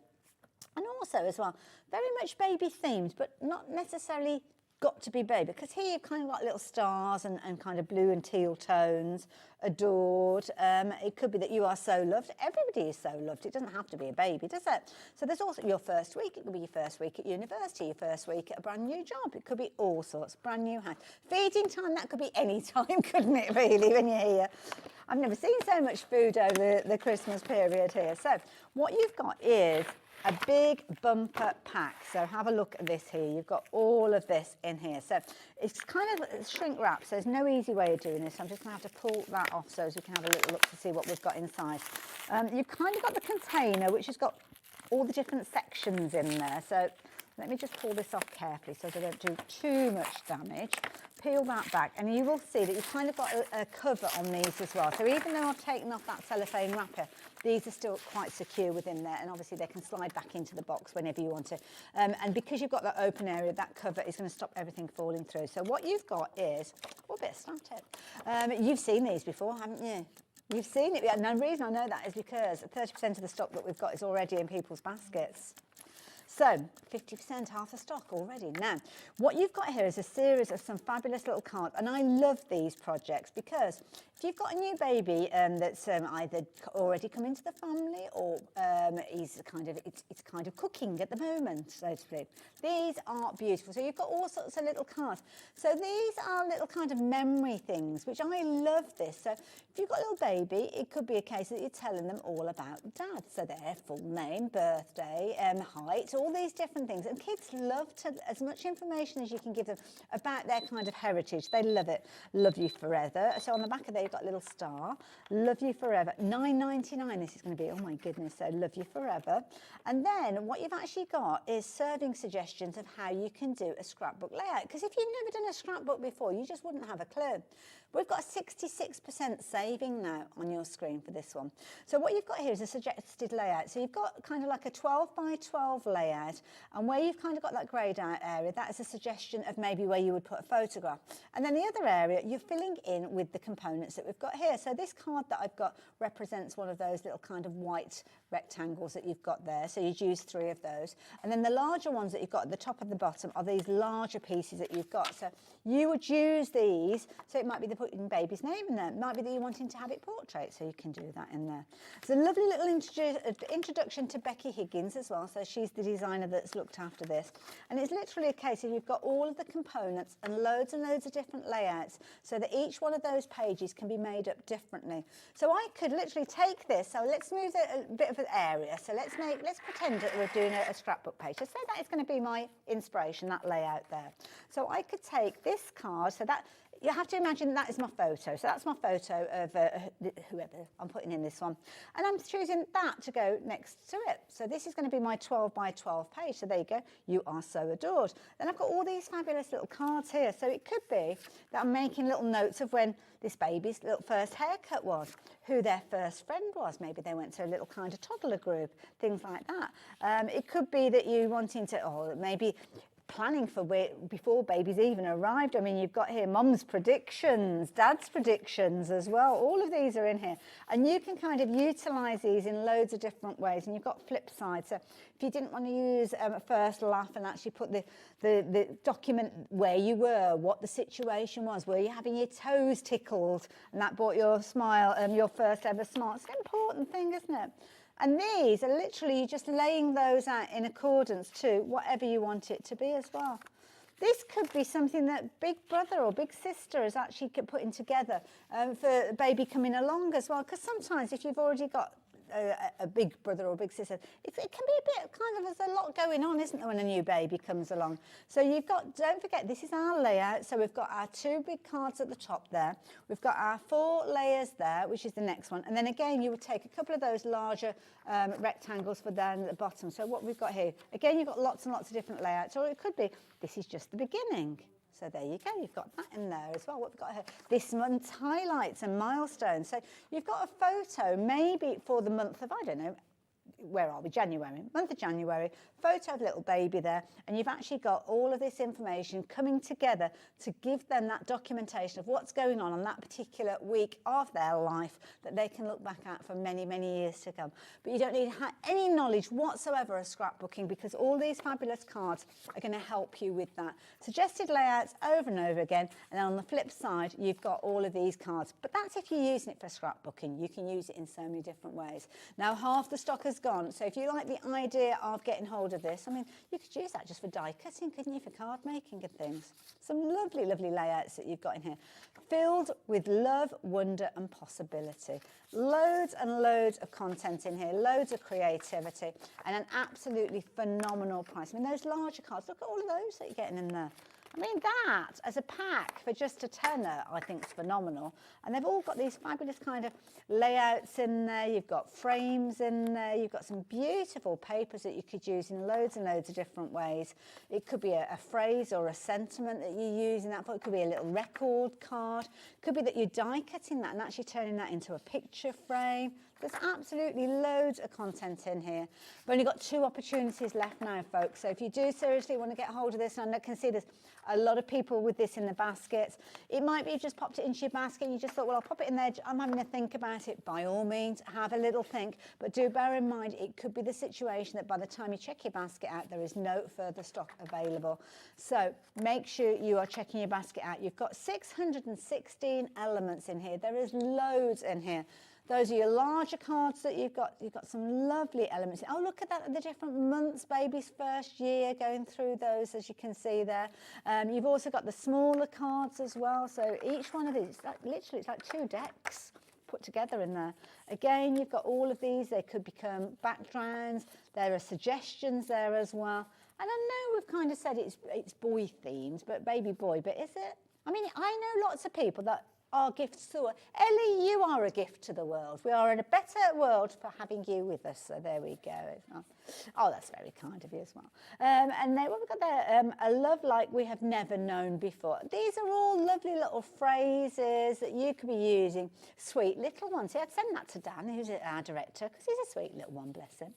And also as well, very much baby themed, but not necessarily got to be baby, because here you've kind of got little stars and kind of blue and teal tones, adored. It could be that you are so loved. Everybody is so loved. It doesn't have to be a baby, does it? So there's also your first week. It could be your first week at university, your first week at a brand new job. It could be all sorts, brand new house. Feeding time, that could be any time, couldn't it, really, when you're here? I've never seen so much food over the Christmas period here. So what you've got is a big bumper pack. So have a look at this here. You've got all of this in here. So it's kind of shrink wrap, so there's no easy way of doing this. I'm just going to have to pull that off so as we can have a little look to see what we've got inside. You've kind of got the container, which has got all the different sections in there. So let me just pull this off carefully so I don't do too much damage. peel that back and you will see that you've kind of got a cover on these as well. So even though I've taken off that cellophane wrapper, these are still quite secure within there, and obviously they can slide back into the box whenever you want to. And because you've got that open area, that cover is going to stop everything falling through. So what you've got is, oh, a bit of stamp tape. You've seen these before, haven't you? You've seen it. And the reason I know that is because 30% of the stock that we've got is already in people's baskets. So 50%, half the stock already. Now, what you've got here is a series of some fabulous little cards, and I love these projects because if you've got a new baby that's either already come into the family or it's kind of cooking at the moment, so to speak, these are beautiful. So you've got all sorts of little cards. So these are little kind of memory things, which I love this. So if you've got a little baby, it could be a case that you're telling them all about Dad. So their full name, birthday, height, all these different things. And kids love to, as much information as you can give them about their kind of heritage. They love it. Love you forever. So on the back of there, you've got a little star. Love you forever. £9.99. This is going to be, oh my goodness, so love you forever. And then what you've actually got is serving suggestions of how you can do a scrapbook layout. Because if you've never done a scrapbook before, you just wouldn't have a clue. We've got a 66% saving now on your screen for this one. So what you've got here is a suggested layout. So you've got kind of like a 12 by 12 layout, and where you've kind of got that greyed out area, that is a suggestion of maybe where you would put a photograph. And then the other area, you're filling in with the components that we've got here. So this card that I've got represents one of those little kind of white rectangles that you've got there. So you'd use 3 of those. And then the larger ones that you've got at the top and the bottom are these larger pieces that you've got. So you would use these. So it might be the putting baby's name in there. It might be that you're wanting to have it portrait, so you can do that in there. It's a lovely little introduction to Becky Higgins as well. So she's the designer that's looked after this. And it's literally a case of you've got all of the components and loads of different layouts so that each one of those pages can be made up differently. So I could literally take this. So let's move a bit of an area. So let's pretend that we're doing a scrapbook page. So say that is going to be my inspiration, that layout there. So I could take this card. So that, you have to imagine that is my photo. So that's my photo of whoever I'm putting in this one. And I'm choosing that to go next to it. So this is going to be my 12 by 12 page. So there you go. You are so adored. Then I've got all these fabulous little cards here. So it could be that I'm making little notes of when this baby's little first haircut was, who their first friend was. Maybe they went to a little kind of toddler group, things like that. It could be that you wanting to, or maybe planning for before babies even arrived. I mean, you've got here mum's predictions, dad's predictions as well. All of these are in here. And you can kind of utilise these in loads of different ways. And you've got flip sides. So if you didn't want to use a first laugh and actually put the document where you were, what the situation was, were you having your toes tickled, and that brought your smile, your first ever smile. It's an important thing, isn't it? And these are literally just laying those out in accordance to whatever you want it to be as well. This could be something that Big Brother or Big Sister is actually putting together for a baby coming along as well. Because sometimes if you've already got a big brother or big sister, it can be a bit kind of, there's a lot going on, isn't there, when a new baby comes along. So you've got, don't forget, this is our layout. So we've got our 2 big cards at the top there. We've got our 4 layers there, which is the next one. And then again, you would take a couple of those larger rectangles for down at the bottom. So what we've got here, again, you've got lots and lots of different layouts. Or it could be, this is just the beginning. So there you go, you've got that in there as well. What we've got here, this month's highlights and milestones. So you've got a photo maybe for the month of, I don't know, where are we? January, month of January, photo of little baby there, and you've actually got all of this information coming together to give them that documentation of what's going on that particular week of their life that they can look back at for many, many years to come. But you don't need any knowledge whatsoever of scrapbooking, because all these fabulous cards are going to help you with that. Suggested layouts over and over again, and then on the flip side, you've got all of these cards. But that's if you're using it for scrapbooking. You can use it in so many different ways. Now, half the stock has gone, so if you like the idea of getting hold of this, I mean, you could use that just for die cutting, couldn't you, for card making and things. Some lovely, lovely layouts that you've got in here, filled with love, wonder and possibility. Loads and loads of content in here, loads of creativity, and an absolutely phenomenal price. I mean, those larger cards, look at all of those that you're getting in there. I mean, that as a pack for just a tenner, I think is phenomenal. And they've all got these fabulous kind of layouts in there. You've got frames in there. You've got some beautiful papers that you could use in loads and loads of different ways. It could be a phrase or a sentiment that you use in that. It could be a little record card. It could be that you're die cutting that and actually turning that into a picture frame. There's absolutely loads of content in here. We've only got 2 opportunities left now, folks. So if you do seriously want to get hold of this, and I can see there's a lot of people with this in the baskets. It might be you've just popped it into your basket and you just thought, well, I'll pop it in there. I'm having to think about it. By all means, have a little think. But do bear in mind, it could be the situation that by the time you check your basket out, there is no further stock available. So make sure you are checking your basket out. You've got 616 elements in here. There is loads in here. Those are your larger cards that you've got. You've got some lovely elements. Oh, look at that, the different months, baby's first year, going through those, as you can see there. You've also got the smaller cards as well. So each one of these, literally, it's like 2 decks put together in there. Again, you've got all of these. They could become backgrounds. There are suggestions there as well. And I know we've kind of said it's boy themed, but baby boy, but is it? I mean, I know lots of people that are gifts to us. Ellie, you are a gift to the world. We are in a better world for having you with us. So there we go. Oh, that's very kind of you as well. And then what we've got there, a love like we have never known before. These are all lovely little phrases that you could be using. Sweet little ones. See, I'd send that to Dan, who's our director, because he's a sweet little one, bless him.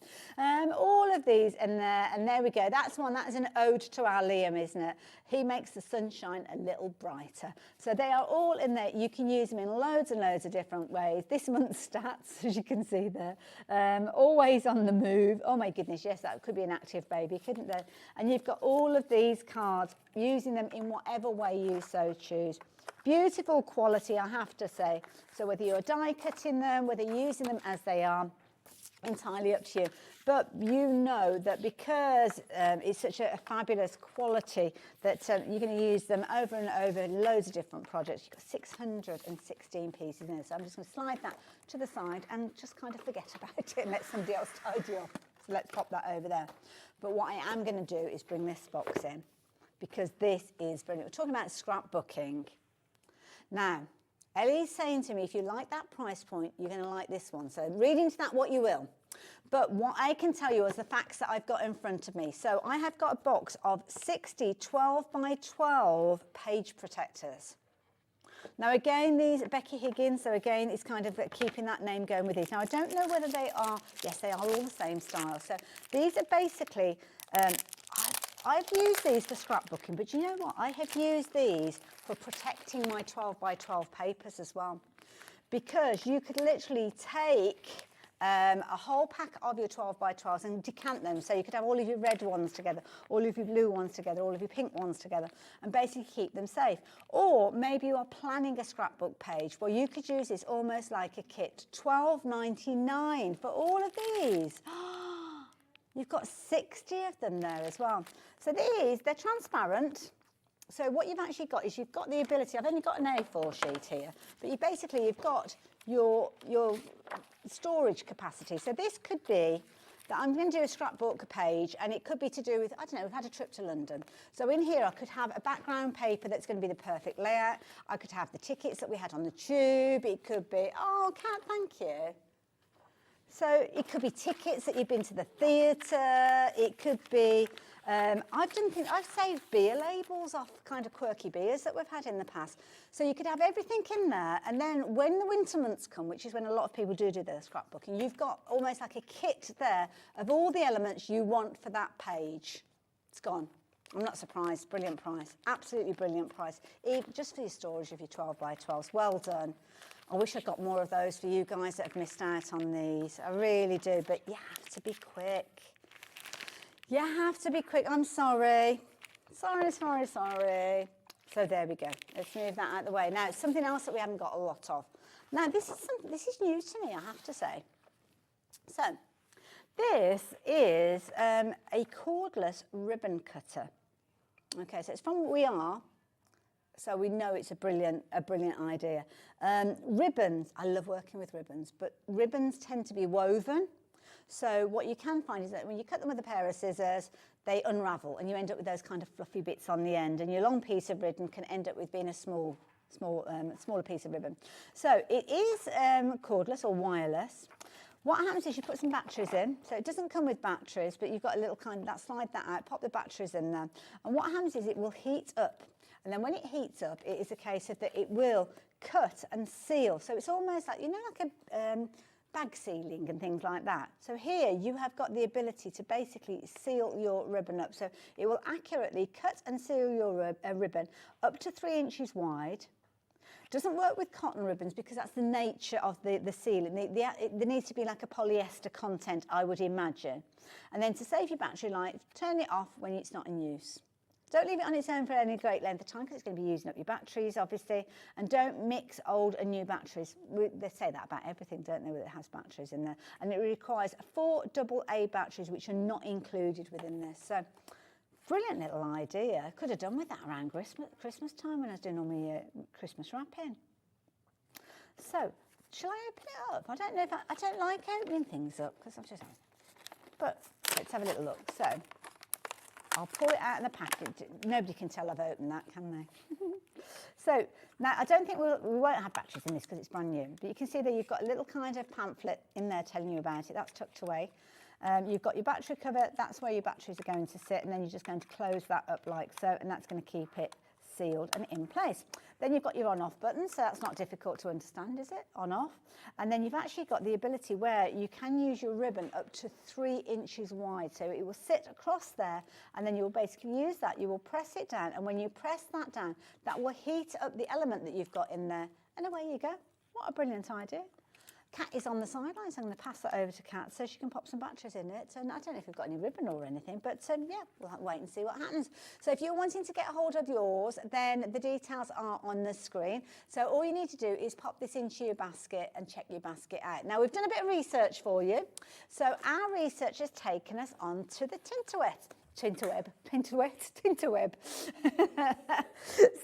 All of these in there, and there we go. That's one. That is an ode to our Liam, isn't it? He makes the sunshine a little brighter. So they are all in there. You can use them in loads and loads of different ways. This month's stats, as you can see there, always on the move. Oh my goodness, yes, that could be an active baby, couldn't there? And you've got all of these cards, using them in whatever way you so choose. Beautiful quality, I have to say. So whether you're die cutting them, whether you're using them as they are, entirely up to you. But you know that because it's such a fabulous quality that you're going to use them over and over in loads of different projects. You've got 616 pieces in there. So I'm just going to slide that to the side and just kind of forget about it and let somebody else tidy up. So let's pop that over there. But what I am going to do is bring this box in, because this is brilliant. We're talking about scrapbooking. Now, Ellie's saying to me, if you like that price point, you're going to like this one. So read into that what you will. But what I can tell you is the facts that I've got in front of me. So I have got a box of 60 12 by 12 page protectors. Now again, these are Becky Higgins, so again, it's kind of keeping that name going with these. Now I don't know whether they are, yes, they are all the same style. So these are basically, I've used these for scrapbooking, but you know what? I have used these for protecting my 12 by 12 papers as well. Because you could literally take a whole pack of your 12 by 12s and decant them. So you could have all of your red ones together, all of your blue ones together, all of your pink ones together, and basically keep them safe. Or maybe you are planning a scrapbook page. Well, you could use this almost like a kit. $12.99 for all of these. You've got 60 of them there as well. So these, they're transparent. So what you've actually got is you've got the ability, I've only got an A4 sheet here, but you've got your storage capacity. So this could be that I'm going to do a scrapbook page, and it could be to do with, I don't know, we've had a trip to London. So in here I could have a background paper that's going to be the perfect layout. I could have the tickets that we had on the tube. It could be, oh, Kat, thank you. So it could be tickets that you've been to the theatre. It could be, I've saved beer labels off kind of quirky beers that we've had in the past. So you could have everything in there, and then when the winter months come, which is when a lot of people do their scrapbooking, you've got almost like a kit there of all the elements you want for that page. It's gone. I'm not surprised. Brilliant price. Absolutely brilliant price. Just for your storage of your 12 by 12s. Well done. I wish I'd got more of those for you guys that have missed out on these. I really do, but you have to be quick. You have to be quick. I'm sorry. Sorry. So there we go. Let's move that out of the way. Now, something else that we haven't got a lot of. Now, this is new to me, I have to say. So, this is a cordless ribbon cutter. Okay, so it's from We Are. So we know it's a brilliant idea. Ribbons, I love working with ribbons, but ribbons tend to be woven. So what you can find is that when you cut them with a pair of scissors, they unravel and you end up with those kind of fluffy bits on the end, and your long piece of ribbon can end up with being a smaller piece of ribbon. So it is cordless or wireless. What happens is you put some batteries in, so it doesn't come with batteries, but you've got a little slide that out, pop the batteries in there, and what happens is it will heat up, and then when it heats up, it is a case of that it will cut and seal. So it's almost like, you know, like a bag sealing and things like that. So here you have got the ability to basically seal your ribbon up. So it will accurately cut and seal your ribbon up to 3 inches wide. Doesn't work with cotton ribbons because that's the nature of the sealing. There needs to be like a polyester content, I would imagine. And then to save your battery life, turn it off when it's not in use. Don't leave it on its own for any great length of time because it's going to be using up your batteries, obviously. And don't mix old and new batteries. They say that about everything, don't they, that it has batteries in there. And it requires 4 AA batteries, which are not included within this. So, brilliant little idea. Could have done with that around Christmas time when I was doing all my Christmas wrapping. So, shall I open it up? I don't know if I don't like opening things up because I've just... But let's have a little look. So, I'll pull it out of the package. Nobody can tell I've opened that, can they? So, now I don't think we won't have batteries in this because it's brand new. But you can see that you've got a little kind of pamphlet in there telling you about it. That's tucked away. You've got your battery cover. That's where your batteries are going to sit. And then you're just going to close that up like so. And that's going to keep it sealed and in place. Then you've got your on-off button, so that's not difficult to understand, is it? On-off. And then you've actually got the ability where you can use your ribbon up to 3 inches wide. So it will sit across there, and then you will basically use that. You will press it down, and when you press that down, that will heat up the element that you've got in there. And away you go. What a brilliant idea. Kat is on the sidelines. I'm going to pass that over to Kat so she can pop some batteries in it. And I don't know if we've got any ribbon or anything, but yeah, we'll have to wait and see what happens. So if you're wanting to get hold of yours, then the details are on the screen. So all you need to do is pop this into your basket and check your basket out. Now, we've done a bit of research for you. So our research has taken us onto the Tinterweb.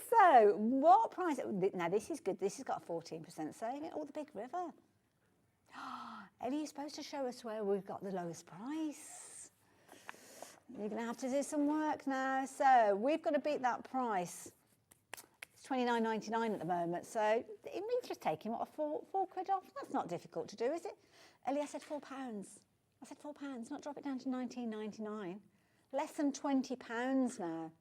So what price? Now, this is good. This has got a 14% saving. Oh, the Big River. Ellie, you're supposed to show us where we've got the lowest price. You're going to have to do some work now. So we've got to beat that price. It's £29.99 at the moment. So it means just taking, what, four quid off? That's not difficult to do, is it? Ellie, I said £4. I said £4, not drop it down to £19.99. Less than £20 now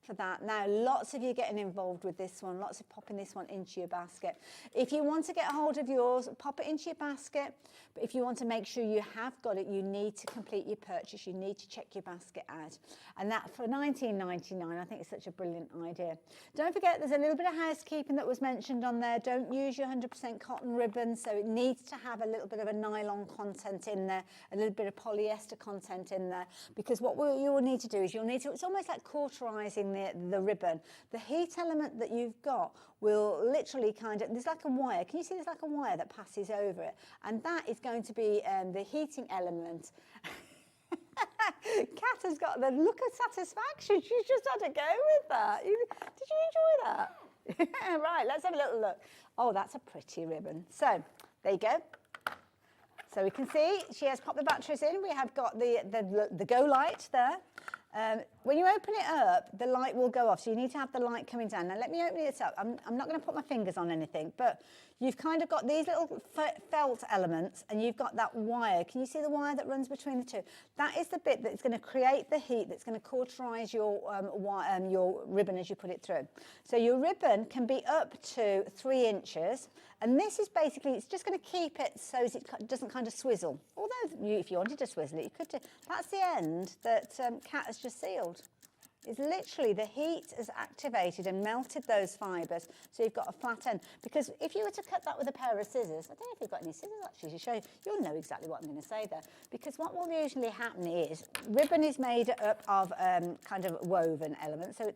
for that. Now, lots of you getting involved with this one, lots of popping this one into your basket. If you want to get a hold of yours, pop it into your basket. But if you want to make sure you have got it, you need to complete your purchase. You need to check your basket out. And that for £19.99, I think it's such a brilliant idea. Don't forget, there's a little bit of housekeeping that was mentioned on there. Don't use your 100% cotton ribbon, so it needs to have a little bit of a nylon content in there, a little bit of polyester content in there, because what you will need to do is it's almost like cauterizing the ribbon. The heat element that you've got will literally there's like a wire. Can you see there's like a wire that passes over it? And that is going to be the heating element. Kat has got the look of satisfaction. She's just had to go with that. Did you enjoy that? Right, let's have a little look. Oh, that's a pretty ribbon. So, there you go. So we can see she has popped the batteries in. We have got the go light there. When you open it up, the light will go off, so you need to have the light coming down. Now, let me open it up. I'm not going to put my fingers on anything, but you've kind of got these little felt elements, and you've got that wire. Can you see the wire that runs between the two? That is the bit that's going to create the heat that's going to cauterize your ribbon as you put it through. So your ribbon can be up to 3 inches, and this is basically, it's just going to keep it so it doesn't kind of swizzle. Although, if you wanted to swizzle it, you could do. That's the end that Kat has just sealed. It's literally the heat has activated and melted those fibres, so you've got a flat end. Because if you were to cut that with a pair of scissors, I don't know if you've got any scissors actually to show you, you'll know exactly what I'm going to say there. Because what will usually happen is, ribbon is made up of kind of woven elements, so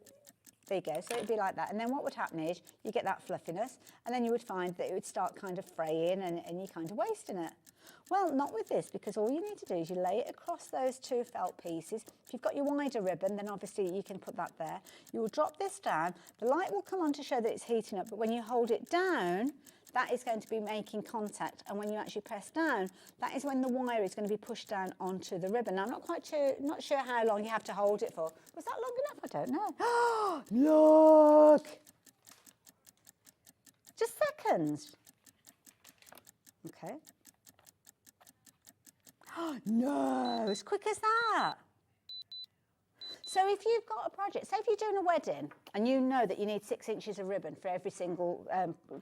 there you go, so it'd be like that. And then what would happen is, you get that fluffiness, and then you would find that it would start kind of fraying and you're kind of wasting it. Well, not with this, because all you need to do is you lay it across those two felt pieces. If you've got your wider ribbon, then obviously you can put that there. You will drop this down. The light will come on to show that it's heating up, but when you hold it down, that is going to be making contact, and when you actually press down, that is when the wire is going to be pushed down onto the ribbon. Now, I'm not sure how long you have to hold it for. Was that long enough? I don't know. Look! Just seconds. Okay. No, as quick as that. So if you've got a project, say if you're doing a wedding and you know that you need 6 inches of ribbon for every single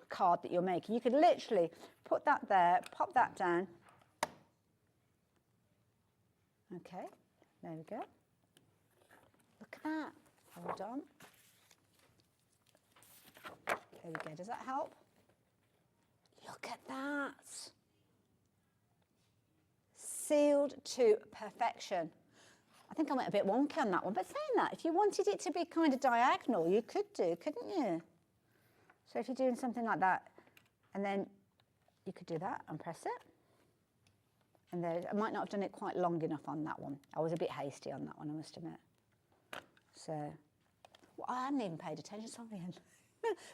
card that you're making, you could literally put that there, pop that down. Okay, there we go. Look at that. Hold on. There we go. Does that help? Look at that. Sealed to perfection. I think I went a bit wonky on that one, but saying that, if you wanted it to be kind of diagonal, you could do, couldn't you? So if you're doing something like that, and then you could do that and press it. And there, I might not have done it quite long enough on that one. I was a bit hasty on that one, I must admit. So, well, I hadn't even paid attention, sorry.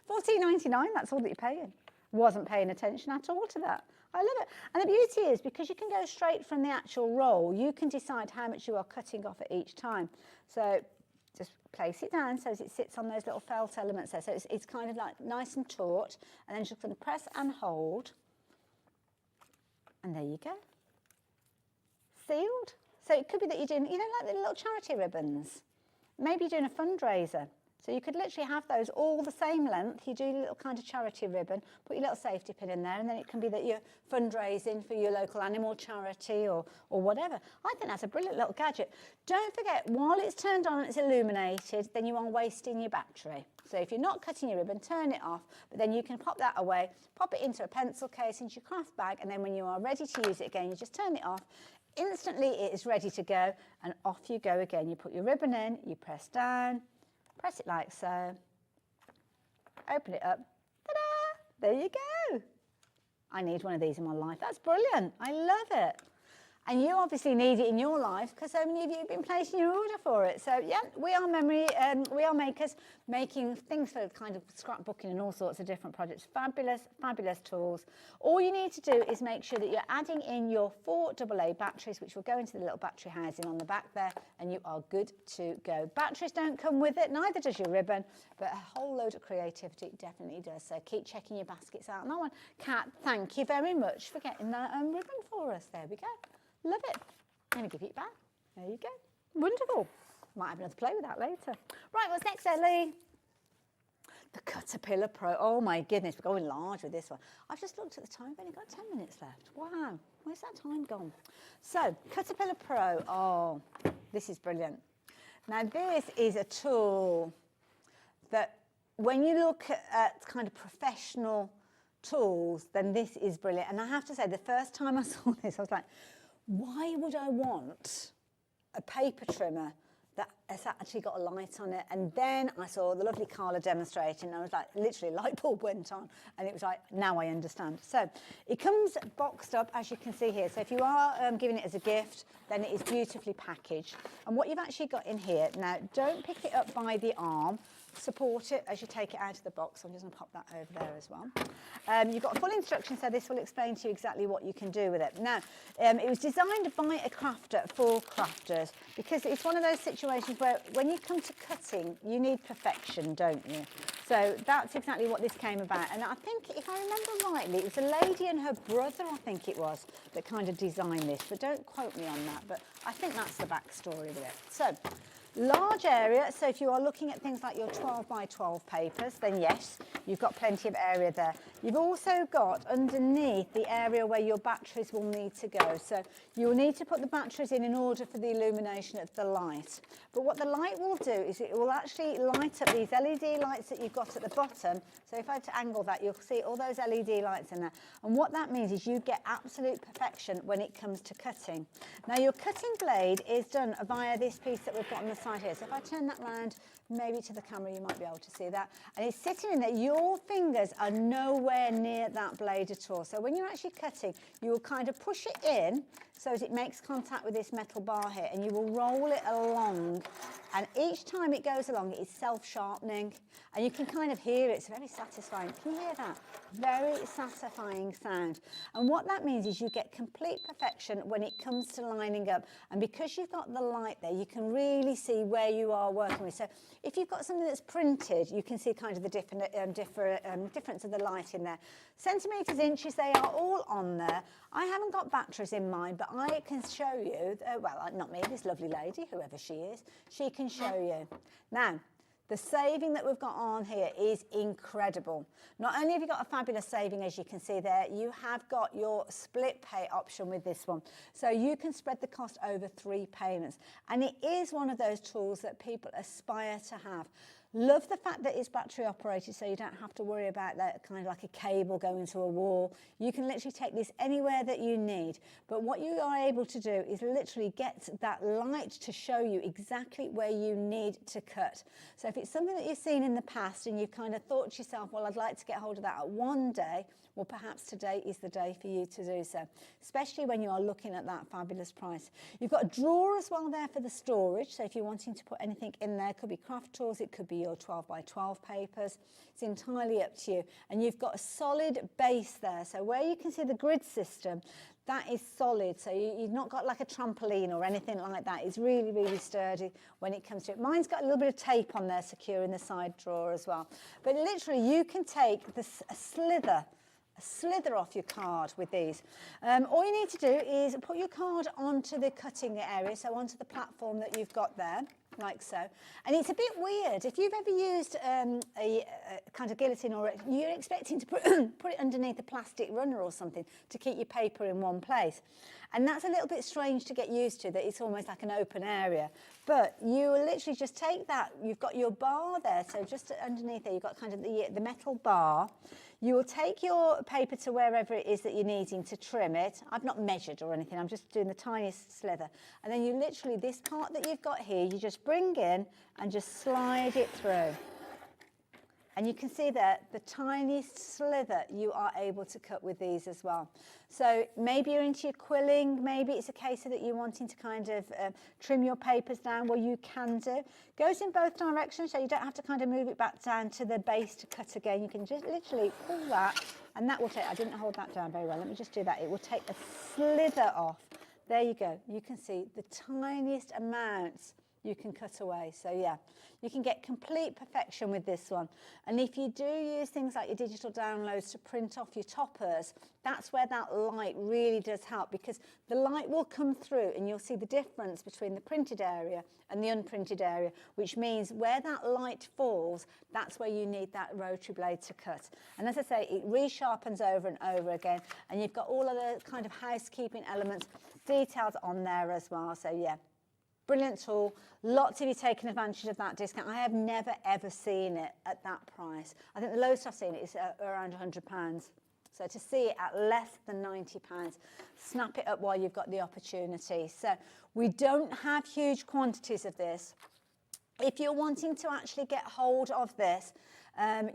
$14.99, that's all that you're paying. Wasn't paying attention at all to that. I love it. And the beauty is, because you can go straight from the actual roll, you can decide how much you are cutting off at each time. So just place it down so as it sits on those little felt elements there. So it's kind of like nice and taut. And then just going to press and hold. And there you go. Sealed. So it could be that you're doing, you know, like the little charity ribbons. Maybe you're doing a fundraiser. So you could literally have those all the same length. You do your little kind of charity ribbon, put your little safety pin in there, and then it can be that you're fundraising for your local animal charity or whatever. I think that's a brilliant little gadget. Don't forget, while it's turned on and it's illuminated, then you are wasting your battery. So if you're not cutting your ribbon, turn it off, but then you can pop that away, pop it into a pencil case, into your craft bag, and then when you are ready to use it again, you just turn it off. Instantly, it is ready to go, and off you go again. You put your ribbon in, you press down, press it like so, open it up, ta-da, there you go. I need one of these in my life. That's brilliant. I love it. And you obviously need it in your life because so many of you have been placing your order for it. So yeah, we are makers making things for kind of scrapbooking and all sorts of different projects. Fabulous, fabulous tools. All you need to do is make sure that you're adding in your 4 AA batteries, which will go into the little battery housing on the back there, and you are good to go. Batteries don't come with it, neither does your ribbon, but a whole load of creativity definitely does. So keep checking your baskets out. And that one, Kat, thank you very much for getting that ribbon for us. There we go. Love it. I'm going to give it back. There you go. Wonderful. Might have another play with that later. Right, what's next, Ellie? The Caterpillar Pro. Oh my goodness, we're going large with this one. I've just looked at the time. We've only got 10 minutes left. Wow, where's that time gone? So, Caterpillar Pro. Oh, this is brilliant. Now, this is a tool that when you look at kind of professional tools, then this is brilliant. And I have to say, the first time I saw this, I was like, why would I want a paper trimmer that has actually got a light on it? And then I saw the lovely Carla demonstrating, and I was like, literally, light bulb went on, and it was like, now I understand. So it comes boxed up, as you can see here. So if you are giving it as a gift, then it is beautifully packaged. And what you've actually got in here, now, don't pick it up by the arm. Support it as you take it out of the box. I'm just going to pop that over there as well. You've got a full instruction, so this will explain to you exactly what you can do with it. Now, it was designed by a crafter for crafters because it's one of those situations where when you come to cutting, you need perfection, don't you? So that's exactly what this came about. And I think, if I remember rightly, it was a lady and her brother, I think it was, that kind of designed this. But don't quote me on that. But I think that's the backstory with it. So, large area, so if you are looking at things like your 12 by 12 papers, then yes, you've got plenty of area there. You've also got underneath the area where your batteries will need to go. So you'll need to put the batteries in order for the illumination of the light. But what the light will do is it will actually light up these LED lights that you've got at the bottom. So if I had to angle that, you'll see all those LED lights in there. And what that means is you get absolute perfection when it comes to cutting. Now your cutting blade is done via this piece that we've got on the side here. So if I turn that round, maybe to the camera, you might be able to see that. And it's sitting in there. Your fingers are nowhere near that blade at all. So when you're actually cutting, you will kind of push it in so as it makes contact with this metal bar here, and you will roll it along, and each time it goes along, it's self-sharpening, and you can kind of hear it. It's very satisfying. Can you hear that? Very satisfying sound. And what that means is you get complete perfection when it comes to lining up, and because you've got the light there, you can really see where you are working with. So if you've got something that's printed, you can see kind of the difference of the light in there. Centimetres, inches, they are all on there. I haven't got batteries in mine, but I can show you, well, not me, this lovely lady, whoever she is, she can show you. Now, the saving that we've got on here is incredible. Not only have you got a fabulous saving, as you can see there, you have got your split pay option with this one. So you can spread the cost over 3 payments. And it is one of those tools that people aspire to have. Love the fact that it's battery operated, so you don't have to worry about that kind of like a cable going to a wall. You can literally take this anywhere that you need. But what you are able to do is literally get that light to show you exactly where you need to cut. So if it's something that you've seen in the past and you've kind of thought to yourself, well, I'd like to get hold of that one day, well, perhaps today is the day for you to do so, especially when you are looking at that fabulous price. You've got a drawer as well there for the storage. So if you're wanting to put anything in there, it could be craft tools, it could be your 12 by 12 papers. It's entirely up to you. And you've got a solid base there. So where you can see the grid system, that is solid. So you've not got like a trampoline or anything like that. It's really, really sturdy when it comes to it. Mine's got a little bit of tape on there securing the side drawer as well. But literally you can take a slither off your card with these. All you need to do is put your card onto the cutting area, so onto the platform that you've got there, like so. And it's a bit weird. If you've ever used a kind of guillotine, or you're expecting to put it underneath a plastic runner or something to keep your paper in one place. And that's a little bit strange to get used to, that it's almost like an open area. But you will literally just take that, you've got your bar there, so just underneath there, you've got kind of the metal bar. You will take your paper to wherever it is that you're needing to trim it. I've not measured or anything, I'm just doing the tiniest slither. And then you literally, this part that you've got here, you just bring in and just slide it through. And you can see there, the tiniest slither you are able to cut with these as well. So maybe you're into your quilling, maybe it's a case of that you're wanting to kind of trim your papers down, well, you can do. Goes in both directions, so you don't have to kind of move it back down to the base to cut again. You can just literally pull that, and that will take, I didn't hold that down very well, let me just do that. It will take a slither off. There you go. You can see the tiniest amounts you can cut away. So yeah, you can get complete perfection with this one. And if you do use things like your digital downloads to print off your toppers, that's where that light really does help, because the light will come through and you'll see the difference between the printed area and the unprinted area, which means where that light falls, that's where you need that rotary blade to cut. And as I say, it resharpens over and over again, and you've got all of the kind of housekeeping elements, details on there as well. So yeah, brilliant tool. Lots of you taking advantage of that discount. I have never ever seen it at that price. I think the lowest I've seen it is around £100. So to see it at less than £90, snap it up while you've got the opportunity. So we don't have huge quantities of this. If you're wanting to actually get hold of this,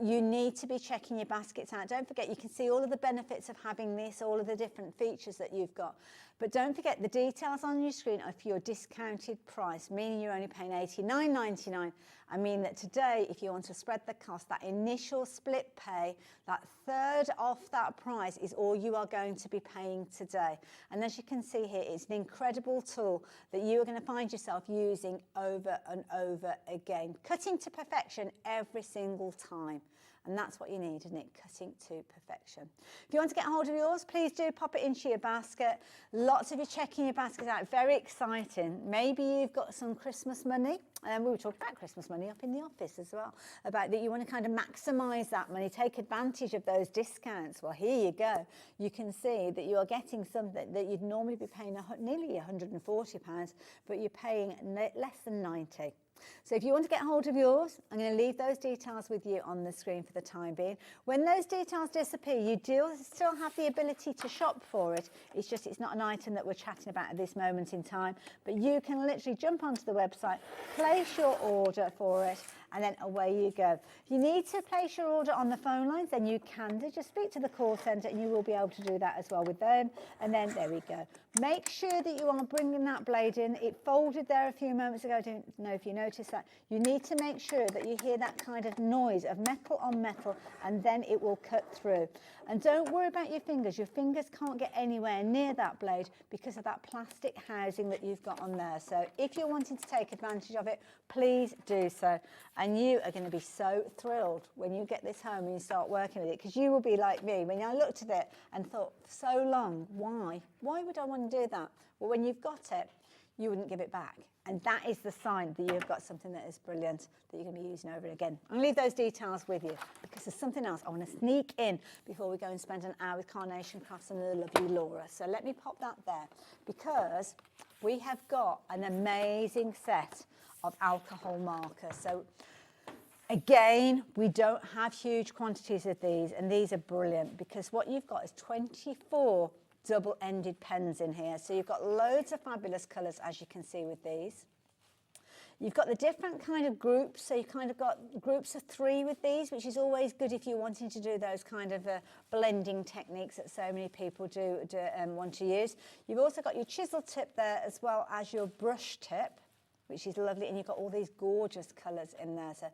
you need to be checking your baskets out. Don't forget, you can see all of the benefits of having this, all of the different features that you've got. But don't forget, the details on your screen are for your discounted price, meaning you're only paying $89.99. I mean that today, if you want to spread the cost, that initial split pay, that third off that price is all you are going to be paying today. And as you can see here, it's an incredible tool that you are going to find yourself using over and over again, cutting to perfection every single time. And that's what you need, isn't it? Cutting to perfection. If you want to get hold of yours, please do pop it into your basket. Lots of you checking your baskets out. Very exciting. Maybe you've got some Christmas money. And we were talking about Christmas money up in the office as well, about that you want to kind of maximise that money, take advantage of those discounts. Well, here you go. You can see that you are getting something that you'd normally be paying nearly £140, but you're paying less than 90. So if you want to get hold of yours, I'm going to leave those details with you on the screen for the time being. When those details disappear, you do still have the ability to shop for it. It's just it's not an item that we're chatting about at this moment in time. But you can literally jump onto the website, place your order for it, and then away you go. If you need to place your order on the phone lines, then you can do. Just speak to the call centre and you will be able to do that as well with them. And then there we go. Make sure that you are bringing that blade in. It folded there a few moments ago. I don't know if you noticed that. You need to make sure that you hear that kind of noise of metal on metal, and then it will cut through. And don't worry about your fingers. Your fingers can't get anywhere near that blade because of that plastic housing that you've got on there. So if you're wanting to take advantage of it, please do so. And you are going to be so thrilled when you get this home and you start working with it, because you will be like me. When I looked at it and thought, so long, why? Why would I want to do that? Well, when you've got it, you wouldn't give it back. And that is the sign that you've got something that is brilliant that you're going to be using over and again. I'm going to leave those details with you because there's something else I want to sneak in before we go and spend an hour with Carnation Crafts and the lovely Laura. So let me pop that there, because we have got an amazing set of alcohol markers. So again, we don't have huge quantities of these, and these are brilliant because what you've got is 24 double-ended pens in here. So you've got loads of fabulous colours, as you can see with these. You've got the different kind of groups, so you've kind of got groups of 3 with these, which is always good if you're wanting to do those kind of blending techniques that so many people do want to use. You've also got your chisel tip there, as well as your brush tip, which is lovely, and you've got all these gorgeous colours in there. So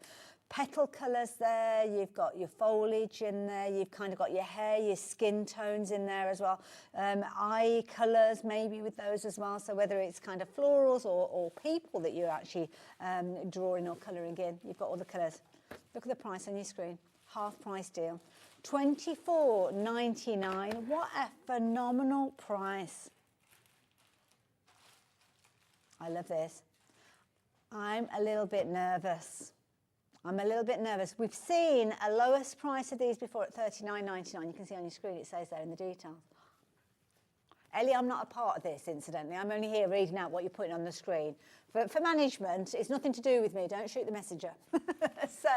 petal colours there, you've got your foliage in there, you've kind of got your hair, your skin tones in there as well, eye colours maybe with those as well, so whether it's kind of florals or people that you're actually drawing or colouring in, you've got all the colours. Look at the price on your screen, half price deal, $24.99. What a phenomenal price. I love this. I'm a little bit nervous. We've seen a lowest price of these before at $39.99. You can see on your screen, it says there in the details. Ellie, I'm not a part of this, incidentally. I'm only here reading out what you're putting on the screen. For management, it's nothing to do with me. Don't shoot the messenger. So,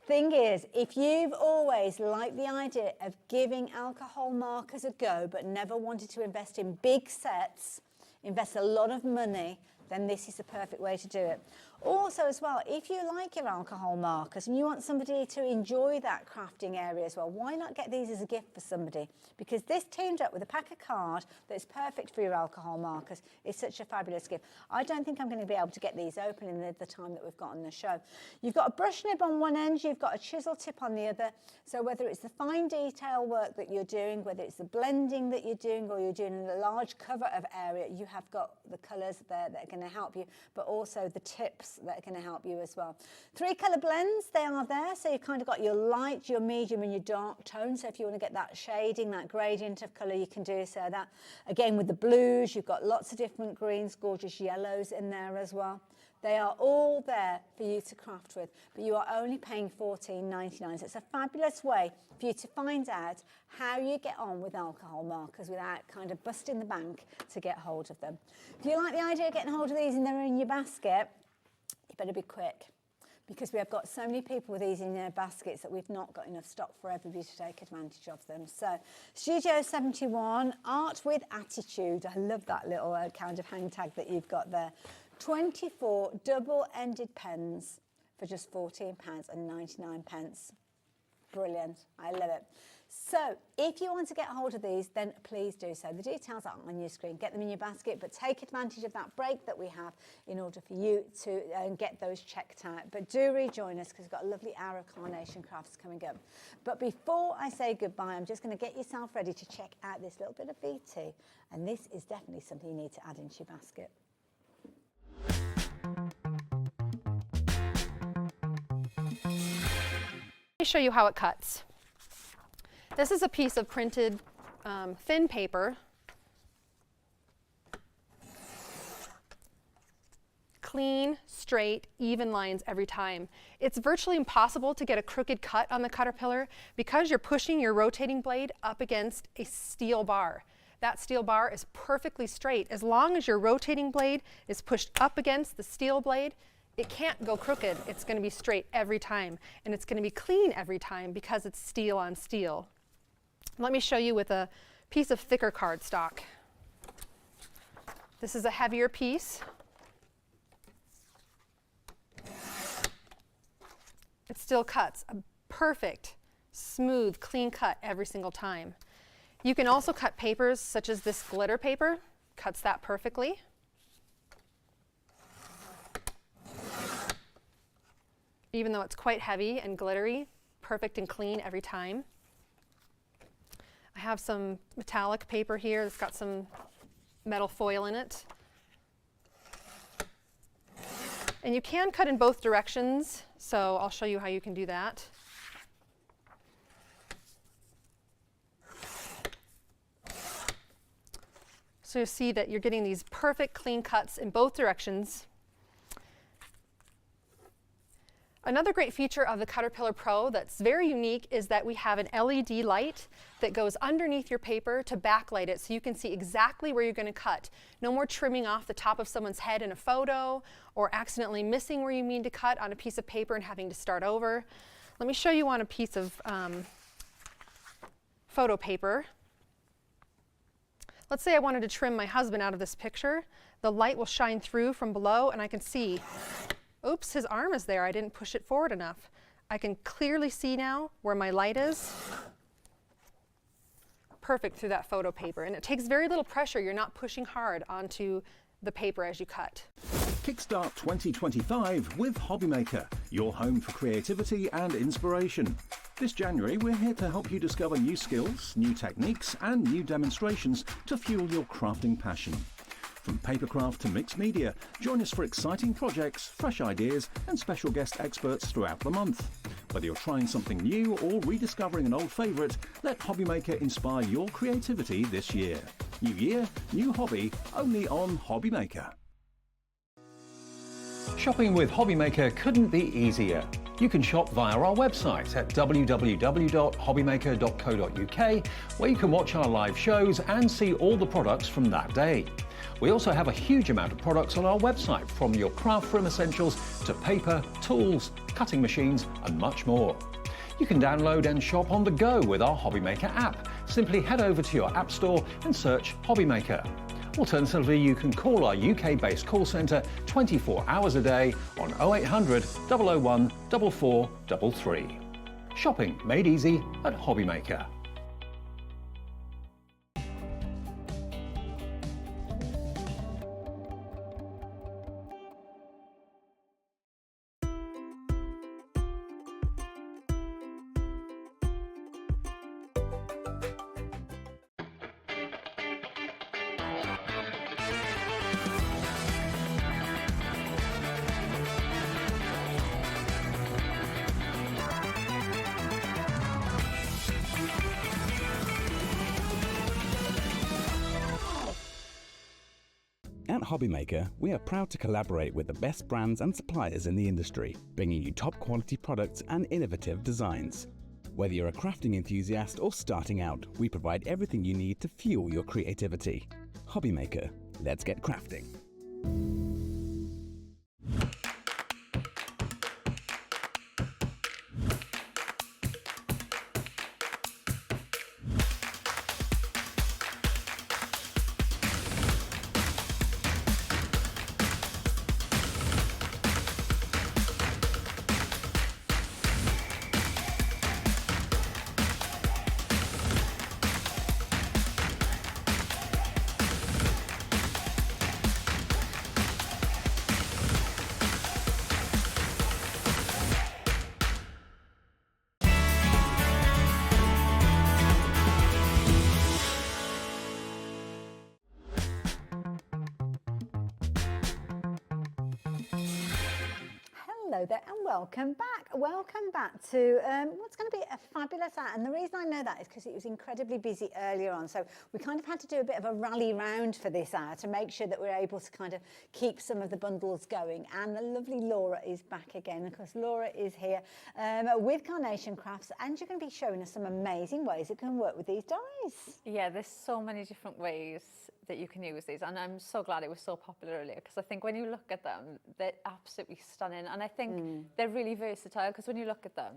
thing is, if you've always liked the idea of giving alcohol markers a go, but never wanted to invest in big sets, invest a lot of money, then this is the perfect way to do it. Also as well, if you like your alcohol markers and you want somebody to enjoy that crafting area as well, why not get these as a gift for somebody? Because this teamed up with a pack of card that's perfect for your alcohol markers. It's such a fabulous gift. I don't think I'm going to be able to get these open in the time that we've got on the show. You've got a brush nib on one end, you've got a chisel tip on the other. So whether it's the fine detail work that you're doing, whether it's the blending that you're doing, or you're doing a large cover of area, you have got the colours there that are going to help you, but also the tips that are going to help you as well. 3 colour blends, they are there. So you've kind of got your light, your medium and your dark tone. So if you want to get that shading, that gradient of colour, you can do so. That again with the blues, you've got lots of different greens, gorgeous yellows in there as well. They are all there for you to craft with, but you are only paying $14.99. So it's a fabulous way for you to find out how you get on with alcohol markers without kind of busting the bank to get hold of them. If you like the idea of getting hold of these and they're in your basket, you better be quick, because we have got so many people with these in their baskets that we've not got enough stock for everybody to take advantage of them. So Studio 71, Art with Attitude. I love that little kind of hang tag that you've got there. 24 double-ended pens for just £14.99. Brilliant. I love it. So if you want to get hold of these, then please do so. The details are on your screen. Get them in your basket, but take advantage of that break that we have in order for you to get those checked out. But do rejoin us, because we've got a lovely hour of Carnation Crafts coming up. But before I say goodbye, I'm just going to get yourself ready to check out this little bit of BT. And this is definitely something you need to add into your basket. Let me show you how it cuts. This is a piece of printed thin paper. Clean, straight, even lines every time. It's virtually impossible to get a crooked cut on the Caterpillar because you're pushing your rotating blade up against a steel bar. That steel bar is perfectly straight. As long as your rotating blade is pushed up against the steel blade, it can't go crooked. It's going to be straight every time, and it's going to be clean every time because it's steel on steel. Let me show you with a piece of thicker cardstock. This is a heavier piece. it still cuts a perfect, smooth, clean cut every single time. You can also cut papers such as this glitter paper, cuts that perfectly. Even though it's quite heavy and glittery, perfect and clean every time. I have some metallic paper here that's got some metal foil in it. And you can cut in both directions, so I'll show you how you can do that. So you see that you're getting these perfect clean cuts in both directions. Another great feature of the Caterpillar Pro that's very unique is that we have an LED light that goes underneath your paper to backlight it so you can see exactly where you're going to cut. No more trimming off the top of someone's head in a photo or accidentally missing where you mean to cut on a piece of paper and having to start over. Let me show you on a piece of photo paper. Let's say I wanted to trim my husband out of this picture. The light will shine through from below and I can see, oops, his arm is there. I didn't push it forward enough. I can clearly see now where my light is. Perfect through that photo paper. And it takes very little pressure. You're not pushing hard onto the paper as you cut. Kickstart 2025 with HobbyMaker, your home for creativity and inspiration. This January, we're here to help you discover new skills, new techniques, and new demonstrations to fuel your crafting passion. From papercraft to mixed media, join us for exciting projects, fresh ideas, and special guest experts throughout the month. Whether you're trying something new or rediscovering an old favourite, let HobbyMaker inspire your creativity this year. New year, new hobby, only on HobbyMaker. Shopping with HobbyMaker couldn't be easier. You can shop via our website at www.hobbymaker.co.uk, where you can watch our live shows and see all the products from that day. We also have a huge amount of products on our website, from your craft room essentials to paper, tools, cutting machines, and much more. You can download and shop on the go with our HobbyMaker app. Simply head over to your app store and search HobbyMaker. Alternatively, you can call our UK-based call centre 24 hours a day on 0800 001 4433. Shopping made easy at HobbyMaker. At HobbyMaker, we are proud to collaborate with the best brands and suppliers in the industry, bringing you top quality products and innovative designs. Whether you're a crafting enthusiast or starting out, we provide everything you need to fuel your creativity. HobbyMaker, let's get crafting. Hello there and welcome back. Welcome back to what's going to be a fabulous hour. And the reason I know that is because it was incredibly busy earlier on. So we kind of had to do a bit of a rally round for this hour to make sure that we're able to kind of keep some of the bundles going. And the lovely Laura is back again. Of course, Laura is here with Carnation Crafts, and you're going to be showing us some amazing ways it can work with these dies. Yeah, there's so many different ways that you can use these, and I'm so glad it was so popular earlier, because I think when you look at them, they're absolutely stunning, and I think they're really versatile, because when you look at them,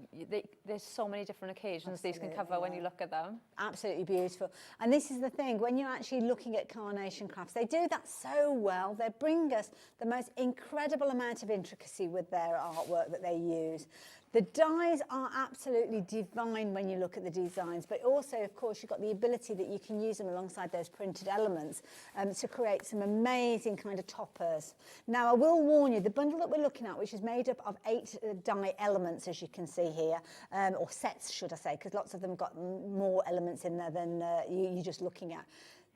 there's so many different occasions these can cover when you look at them. Absolutely beautiful. And this is the thing, when you're actually looking at Carnation Crafts, they do that so well. They bring us the most incredible amount of intricacy with their artwork that they use. The dies are absolutely divine when you look at the designs, but also, of course, you've got the ability that you can use them alongside those printed elements to create some amazing kind of toppers. Now, I will warn you, the bundle that we're looking at, which is made up of 8 die elements, as you can see here, or sets, should I say, because lots of them got more elements in there than you're just looking at.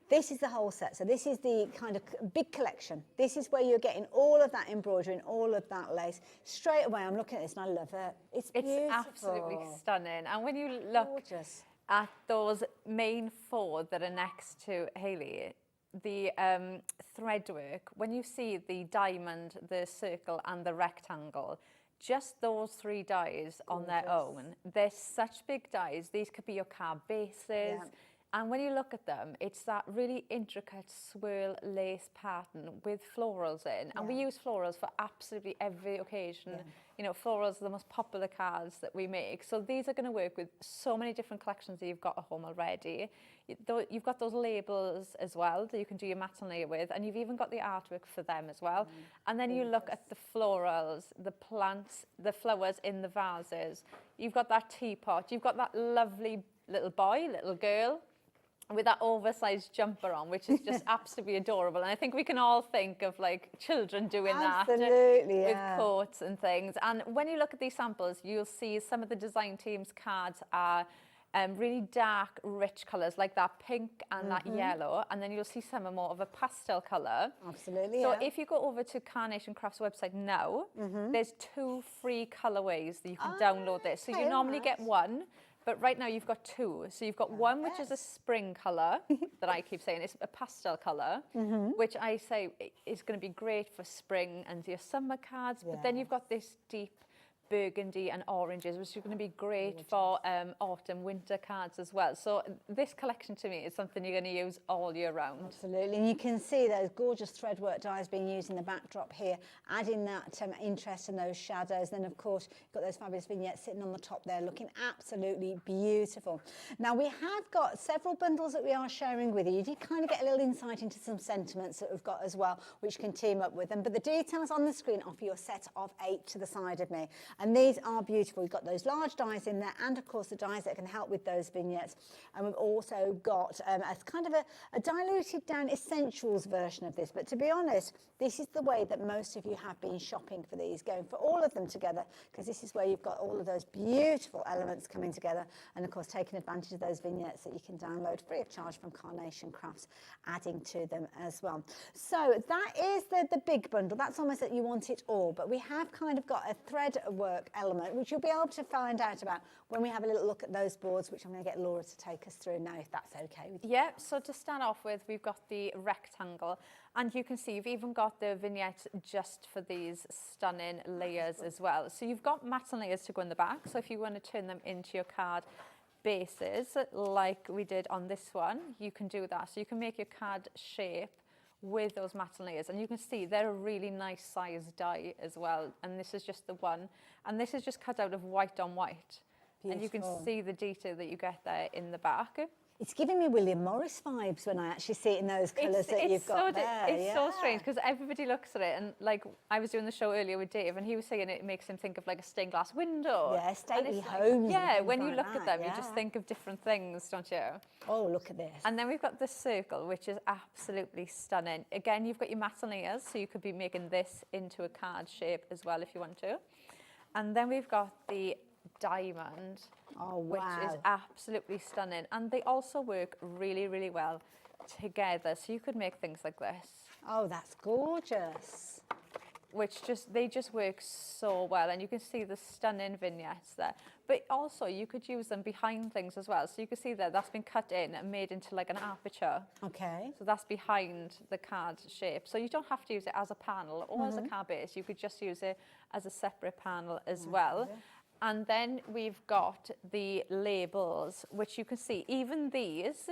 This is the whole set. So this is the kind of big collection. This is where you're getting all of that embroidery and all of that lace. Straight away, I'm looking at this and I love it. It's beautiful. It's absolutely stunning. And when you look at those main 4 that are next to Hayley, the thread work, when you see the diamond, the circle and the rectangle, just those 3 dies on their own, they're such big dies. These could be your card bases. Yeah. And when you look at them, it's that really intricate swirl lace pattern with florals in. And we use florals for absolutely every occasion. You know, florals are the most popular cards that we make. So these are going to work with so many different collections that you've got at home already. You've got those labels as well that you can do your matinee with. And you've even got the artwork for them as well. And then you look at the florals, the plants, the flowers in the vases. You've got that teapot. You've got that lovely little boy, little girl, with that oversized jumper on, which is just absolutely adorable. And I think we can all think of like children doing that with coats and things. And when you look at these samples, you'll see some of the design team's cards are really dark, rich colours, like that pink and that yellow. And then you'll see some are more of a pastel colour. Absolutely, So if you go over to Carnation Craft's website now, there's 2 free colourways that you can download this. So you normally get 1. But right now you've got 2. So you've got one which is a spring colour that I keep saying, it's a pastel colour, which I say is going to be great for spring and your summer cards. But then you've got this deep burgundy and oranges, which are going to be great for autumn, winter cards as well. So this collection to me is something you're going to use all year round. Absolutely, and you can see those gorgeous threadwork dies being used in the backdrop here, adding that interest and those shadows. Then, of course, you've got those fabulous vignettes sitting on the top there, looking absolutely beautiful. Now, we have got several bundles that we are sharing with you. You did kind of get a little insight into some sentiments that we've got as well, which can team up with them. But the details on the screen are for your set of 8 to the side of me. And these are beautiful. We've got those large dies in there and, of course, the dies that can help with those vignettes. And we've also got a kind of a diluted down essentials version of this. But to be honest, this is the way that most of you have been shopping for these, going for all of them together, because this is where you've got all of those beautiful elements coming together. And, of course, taking advantage of those vignettes that you can download free of charge from Carnation Crafts, adding to them as well. So that is the big bundle. That's almost that you want it all. But we have kind of got a thread work element, which you'll be able to find out about when we have a little look at those boards, which I'm going to get Laura to take us through now, if that's okay with you. Yeah, so to start off with, we've got the rectangle, and you can see you've even got the vignettes just for these stunning layers as well. So you've got matte layers to go in the back, so if you want to turn them into your card bases, like we did on this one, you can do that. So you can make your card shape with those matte layers, and you can see they're a really nice size die as well, and this is just the one, and this is just cut out of white on white. Beautiful. And you can see the detail that you get there in the back. It's giving me William Morris vibes when I actually see it in those colours that you've got there. It's so strange because everybody looks at it, and like I was doing the show earlier with Dave, and he was saying it makes him think of like a stained glass window. Yeah, stately homes. Yeah, when you look at them, you just think of different things, don't you? Oh, look at this. And then we've got the circle, which is absolutely stunning. Again, you've got your matte layers, so you could be making this into a card shape as well if you want to. And then we've got the diamond, which is absolutely stunning, and they also work really, really well together, so you could make things like this. Oh, that's gorgeous. Which they just work so well, and you can see the stunning vignettes there, but also you could use them behind things as well. So you can see there, that's been cut in and made into like an aperture. Okay. So that's behind the card shape, so you don't have to use it as a panel or as a card base. You could just use it as a separate panel as well. And then we've got the labels, which you can see, even these,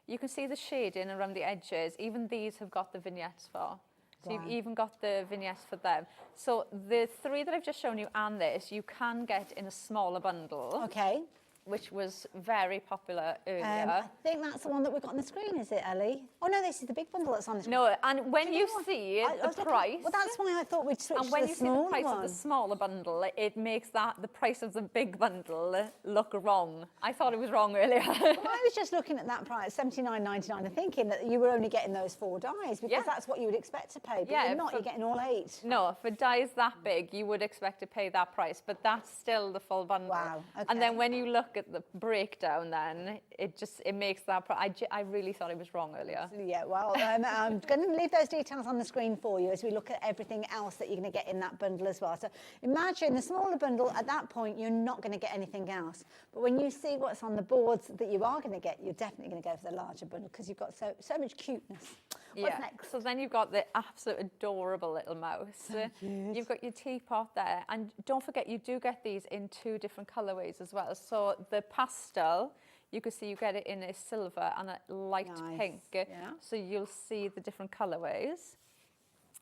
you can see the shading around the edges. Even these have got the vignettes for. So you've even got the vignettes for them. So the 3 that I've just shown you and this, you can get in a smaller bundle. Okay. which was very popular earlier. I think that's the one that we've got on the screen, is it, Ellie? Oh no, this is the big bundle that's on the screen. No, and when you see the price... Well, that's why I thought we'd switch and to when the you see the smaller price one. of the smaller bundle, it makes the price of the big bundle look wrong. I thought it was wrong earlier. Well, I was just looking at that price, $79.99, and thinking that you were only getting those 4 dies, because that's what you would expect to pay, but you're not, you're getting all 8. No, for dies that big, you would expect to pay that price, but that's still the full bundle. Wow, okay. And then when you look at the breakdown then, it makes that price. I really thought it was wrong earlier. Yeah, well, I'm going to leave those details on the screen for you as we look at everything else that you're going to get in that bundle as well. So imagine the smaller bundle, at that point, you're not going to get anything else. But when you see what's on the boards that you are going to get, you're definitely going to go for the larger bundle because you've got so much cuteness. What's next? So then you've got the absolute adorable little mouse. You've got your teapot there. And don't forget, you do get these in 2 different colourways as well. So the pastel, you can see you get it in a silver and a light pink. Yeah. So you'll see the different colourways.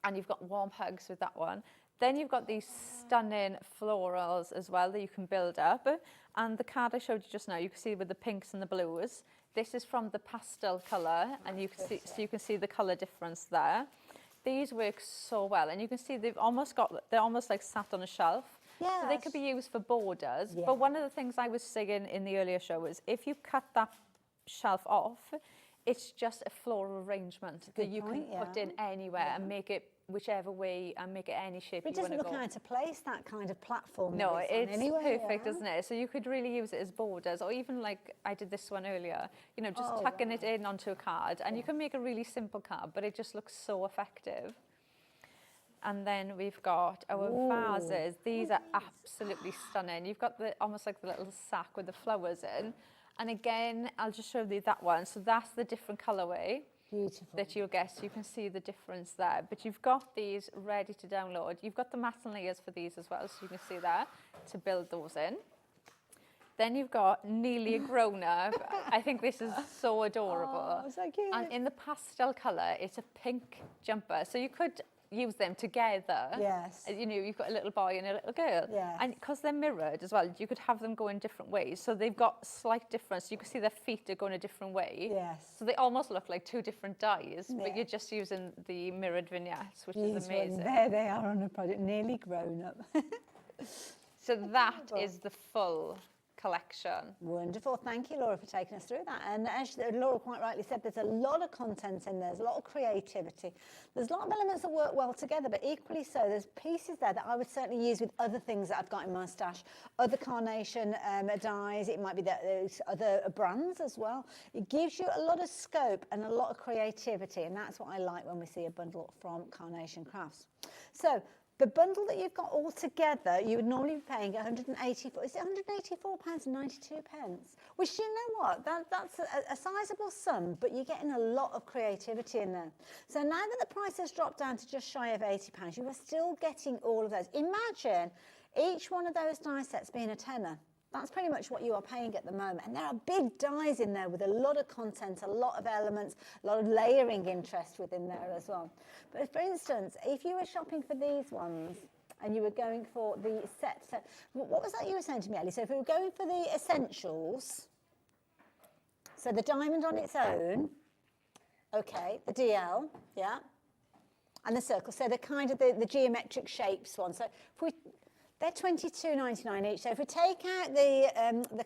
And you've got warm hugs with that one. Then you've got these stunning florals as well that you can build up. And the card I showed you just now, you can see with the pinks and the blues. This is from the pastel colour, and you can see, so you can see the colour difference there. These work so well, and you can see they're almost like sat on a shelf. Yes. So they could be used for borders. Yeah. But one of the things I was saying in the earlier show is if you cut that shelf off, it's just a floral arrangement that you can put in anywhere and make it whichever way and make it any shape you want to go. It doesn't look out of place, that kind of platform. No, it's perfect, isn't it? So you could really use it as borders, or even like I did this one earlier, you know, just tucking it in onto a card, and you can make a really simple card, but it just looks so effective. And then we've got our vases. These are absolutely stunning. You've got the almost like the little sack with the flowers in. And again, I'll just show you that one. So that's the different colourway. Beautiful. That you'll get, so you can see the difference there. But you've got these ready to download. You've got the mats and layers for these as well, so you can see there to build those in. Then you've got nearly a grown-up. I think this is so adorable. Oh, so cute. And in the pastel colour, it's a pink jumper. So you could use them together. Yes. You know, you've got a little boy and a little girl. Yes. And because they're mirrored as well, you could have them go in different ways. So they've got slight difference. You can see their feet are going a different way. Yes. So they almost look like 2 different dies, but you're just using the mirrored vignettes, which is amazing. There they are on a project, nearly grown up. So that is the full collection. Wonderful. Thank you, Laura, for taking us through that. And as Laura quite rightly said, there's a lot of content in there. There's a lot of creativity. There's a lot of elements that work well together, but equally so, there's pieces there that I would certainly use with other things that I've got in my stash. Other Carnation dies. It might be that there's other brands as well. It gives you a lot of scope and a lot of creativity, and that's what I like when we see a bundle from Carnation Crafts. So, the bundle that you've got all together, you would normally be paying £184.92, which, you know what, that's a sizable sum, but you're getting a lot of creativity in there. So now that the price has dropped down to just shy of £80, you are still getting all of those. Imagine each one of those die sets being a tenner. That's pretty much what you are paying at the moment. And there are big dies in there with a lot of content, a lot of elements, a lot of layering interest within there as well. But for instance, if you were shopping for these ones and you were going for the set, what was that you were saying to me, Ellie? So if we were going for the essentials, so the diamond on its own, okay, the DL, yeah, and the circle, so the kind of the geometric shapes one. So if we, they're £22.99 each. So if we take out the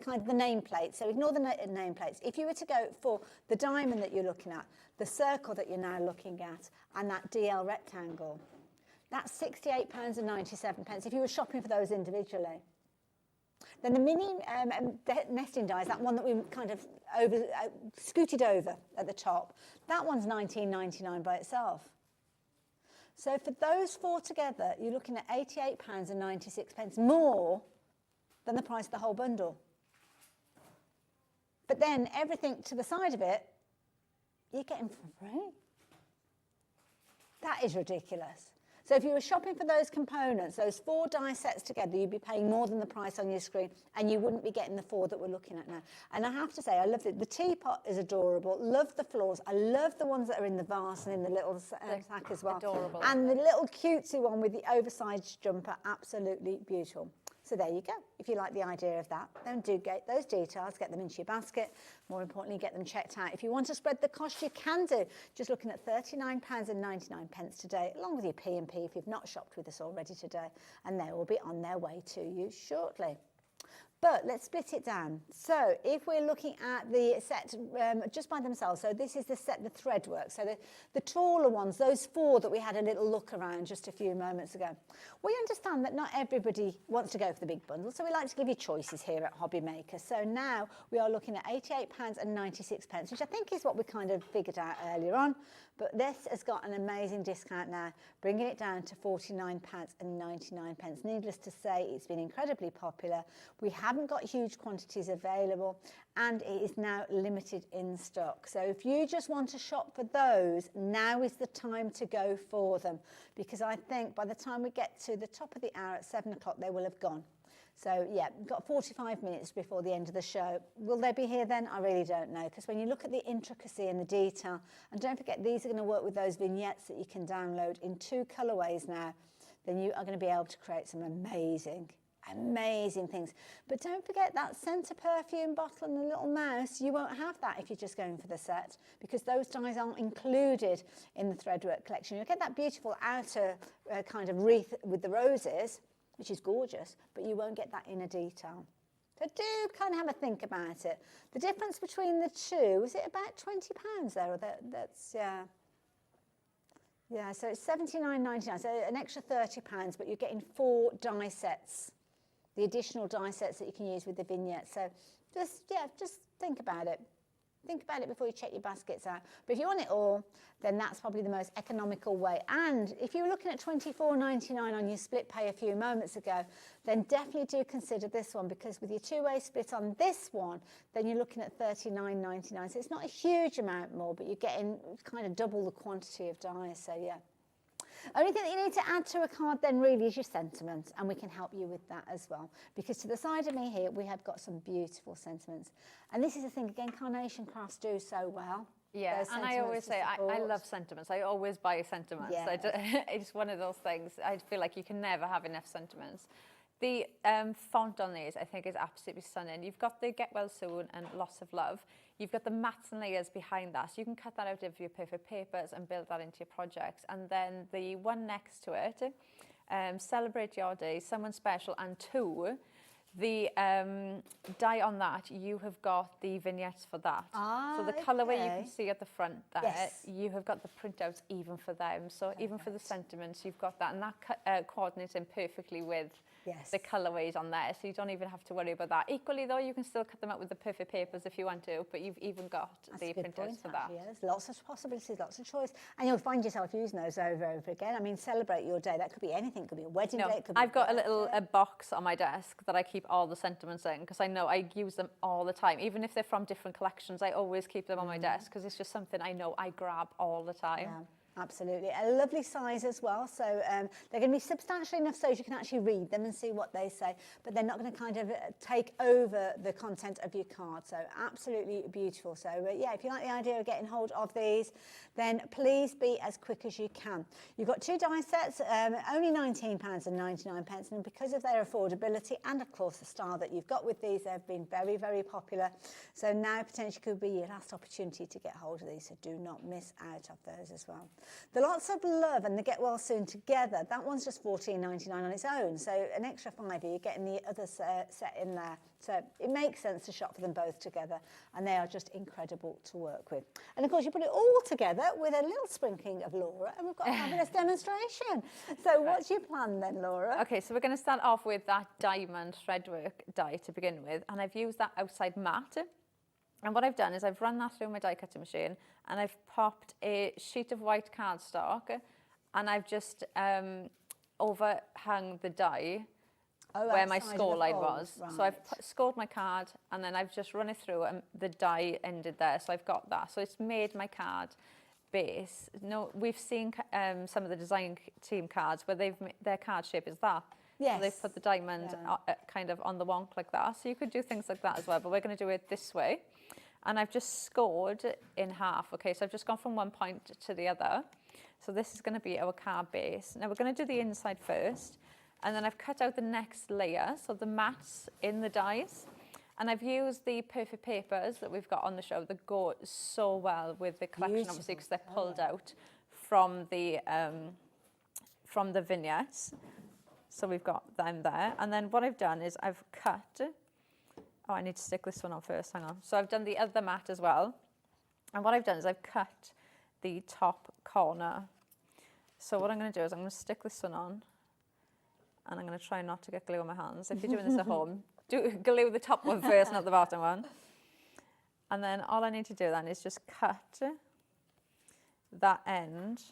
kind of the nameplate, so ignore the nameplates. If you were to go for the diamond that you're looking at, the circle that you're now looking at, and that DL rectangle, that's £68.97 if you were shopping for those individually. Then the mini nesting dies, that one that we kind of scooted over at the top, that one's £19.99 by itself. So for those 4 together, you're looking at £88.96 more than the price of the whole bundle. But then everything to the side of it, you're getting for free. That is ridiculous. So if you were shopping for those components, those 4 die sets together, you'd be paying more than the price on your screen, and you wouldn't be getting the 4 that we're looking at now. And I have to say, I love it. The teapot is adorable. Love the floors. I love the ones that are in the vase and in the little sack as well. Adorable. And the little cutesy one with the oversized jumper, absolutely beautiful. So there you go. If you like the idea of that, then do get those details, get them into your basket. More importantly, get them checked out. If you want to spread the cost, you can do. Just looking at £39.99 today, along with your P&P if you've not shopped with us already today. And they will be on their way to you shortly. But let's split it down. So if we're looking at the set just by themselves, so this is the set, the thread work. So the taller ones, those 4 that we had a little look around just a few moments ago. We understand that not everybody wants to go for the big bundle, so we like to give you choices here at HobbyMaker. So now we are looking at £88.96, which I think is what we kind of figured out earlier on. But this has got an amazing discount now, bringing it down to £49.99. Needless to say, it's been incredibly popular. We haven't got huge quantities available, and it is now limited in stock. So if you just want to shop for those, now is the time to go for them, because I think by the time we get to the top of the hour at 7 o'clock, they will have gone. So yeah, we've got 45 minutes before the end of the show. Will they be here then? I really don't know, because when you look at the intricacy and the detail, and don't forget, these are going to work with those vignettes that you can download in 2 colorways now, then you are going to be able to create some amazing things. But don't forget that centre perfume bottle and the little mouse. You won't have that if you're just going for the set, because those dies aren't included in the threadwork collection. You'll get that beautiful outer kind of wreath with the roses, which is gorgeous, but you won't get that inner detail. So do kind of have a think about it. The difference between the two, is it about £20 there? Or that's, yeah. Yeah, so it's £79.99, so an extra £30, but you're getting 4 die sets, the additional die sets that you can use with the vignette. So just think about it. Think about it before you check your baskets out. But if you want it all, then that's probably the most economical way. And if you were looking at £24.99 on your split pay a few moments ago, then definitely do consider this one, because with your 2-way split on this one, then you're looking at £39.99. So it's not a huge amount more, but you're getting kind of double the quantity of dies. So yeah. Only thing that you need to add to a card then really is your sentiment, and we can help you with that as well, because to the side of me here we have got some beautiful sentiments. And this is the thing, again, Carnation crafts do so well. Yeah, and I always say I love sentiments. I always buy sentiments. Yeah. It's one of those things. I feel like you can never have enough sentiments. The font on these, I think, is absolutely stunning. You've got the Get Well Soon and Lots of Love. You've got the mats and layers behind that, so you can cut that out of your perfect papers and build that into your projects. And then the one next to it, Celebrate Your Day, Someone Special, and 2, the die on that, you have got the vignettes for that. So the colourway you can see at the front there, yes, you have got the printouts even for them. So even for the sentiments, you've got that, and that coordinates in perfectly with the colourways on there, so you don't even have to worry about that. Equally though, you can still cut them out with the perfect papers if you want to, but you've even got the printouts for that. Yeah, there's lots of possibilities, lots of choice, and you'll find yourself using those over and over again. I mean, Celebrate Your Day, that could be anything. It could be a wedding day. It could be I've got a little box on my desk that I keep all the sentiments in, because I know I use them all the time. Even if they're from different collections, I always keep them on my desk, because it's just something I know I grab all the time. Yeah. Absolutely. A lovely size as well. So they're going to be substantial enough so you can actually read them and see what they say, but they're not going to kind of take over the content of your card. So absolutely beautiful. So yeah, if you like the idea of getting hold of these, then please be as quick as you can. You've got 2 die sets, only £19.99, and because of their affordability and of course the style that you've got with these, they've been very, very popular. So now potentially could be your last opportunity to get hold of these, so do not miss out of those as well. The Lots of Love and the Get Well Soon together, that one's just £14.99 on its own, so an extra £5, you're getting the other set in there. So it makes sense to shop for them both together, and they are just incredible to work with. And of course, you put it all together with a little sprinkling of Laura, and we've got a fabulous demonstration. So what's your plan then, Laura? Okay, so we're going to start off with that diamond threadwork die to begin with, and I've used that outside mat. And what I've done is I've run that through my die cutting machine, and I've popped a sheet of white cardstock, and I've just overhung the die where my score line was. Right. So I've scored my card, and then I've just run it through, and the die ended there. So I've got that. So it's made my card base. No, we've seen some of the design team cards where their card shape is that. Yes. So they've put the diamond kind of on the wonk like that. So you could do things like that as well, but we're going to do it this way. And I've just scored in half. Okay, so I've just gone from one point to the other. So this is going to be our card base. Now we're going to do the inside first. And then I've cut out the next layer, so the mats in the dies. And I've used the perfect papers that we've got on the show that go so well with the collection, obviously, because they're pulled out from the vignettes. So we've got them there. And then what I've done is I've cut, oh, I need to stick this one on first, hang on. So I've done the other mat as well. And what I've done is I've cut the top corner. So what I'm going to do is I'm going to stick this one on, and I'm going to try not to get glue on my hands. If you're doing this at home, do glue the top one first, not the bottom one. And then all I need to do then is just cut that end,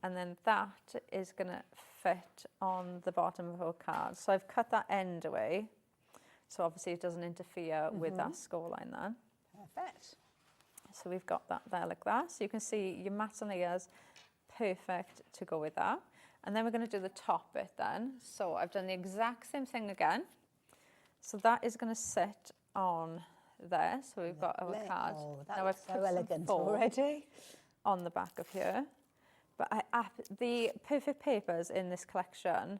and then that is going to fit on the bottom of our card. So I've cut that end away, so obviously it doesn't interfere with that score line then. Perfect. So we've got that there like that. So you can see your mats and layers, perfect to go with that. And then we're going to do the top bit then. So I've done the exact same thing again. So that is going to sit on there. So we've got our card. Oh, that now looks I've so put elegant some foam already. on the back of here. But the perfect papers in this collection,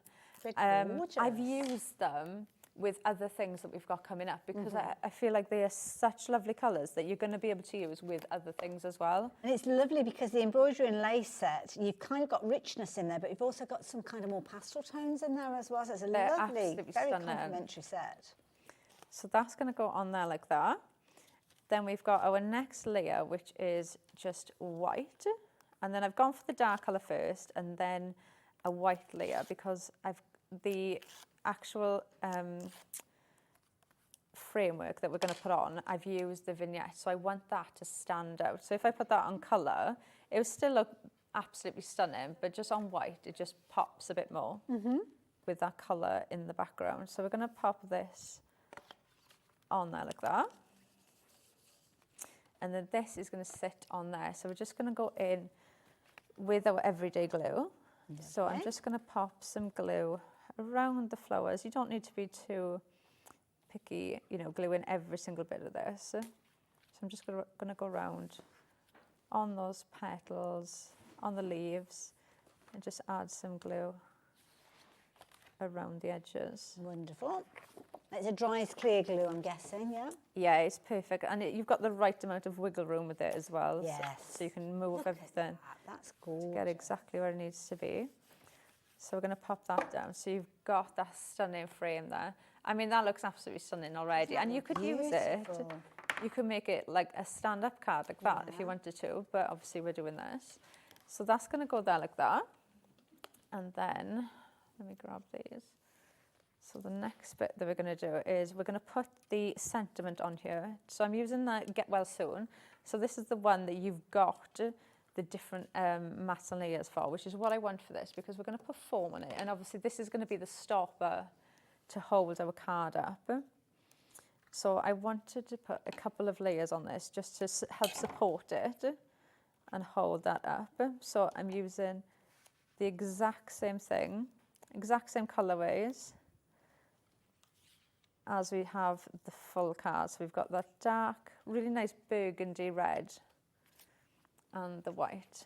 I've used them with other things that we've got coming up because I feel like they are such lovely colours that you're going to be able to use with other things as well. And it's lovely because the embroidery and lace set, you've kind of got richness in there, but you've also got some kind of more pastel tones in there as well. So it's a lovely, very complementary set. So that's going to go on there like that. Then we've got our next layer, which is just white. And then I've gone for the dark colour first and then a white layer because the actual framework that we're going to put on, I've used the vignette, so I want that to stand out. So if I put that on colour, it will still look absolutely stunning, but just on white, it just pops a bit more with that colour in the background. So we're going to pop this on there like that. And then this is going to sit on there. So we're just going to go in with our everyday glue. So I'm just going to pop some glue around the flowers. You don't need to be too picky, you know, glue in every single bit of this. So I'm just going to go around on those petals, on the leaves, and just add some glue around the edges. Wonderful. It's a dry as clear glue, I'm guessing, yeah? Yeah, it's perfect. And you've got the right amount of wiggle room with it as well. Yes. So you can move everything. That's gorgeous. To get exactly where it needs to be. So we're going to pop that down. So you've got that stunning frame there. I mean, that looks absolutely stunning already. And you could use it. You could make it like a stand-up card like that if you wanted to. But obviously we're doing this. So that's going to go there like that. And then, let me grab these. So the next bit that we're going to do is we're going to put the sentiment on here. So I'm using that Get Well Soon. So this is the one that you've got the different mats and layers for, which is what I want for this, because we're going to put foam on it. And obviously this is going to be the stopper to hold our card up. So I wanted to put a couple of layers on this just to help support it and hold that up. So I'm using the exact same thing, exact same colorways as we have the full card. So we've got that dark, really nice burgundy red and the white.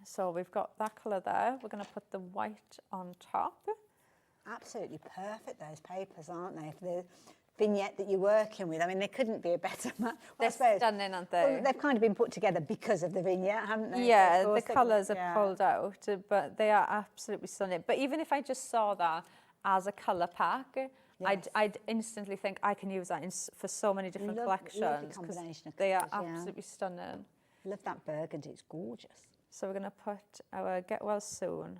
So we've got that colour there. We're going to put the white on top. Absolutely perfect, those papers, aren't they? For the vignette that you're working with. I mean, they couldn't be a better match. They're stunning, aren't they? Well, they've kind of been put together because of the vignette, haven't they? Yeah, the colours are pulled out, but they are absolutely stunning. But even if I just saw that as a colour pack, I'd instantly think I can use that for so many different collections. They are absolutely stunning. Love that burgundy, it's gorgeous. So we're going to put our Get Well Soon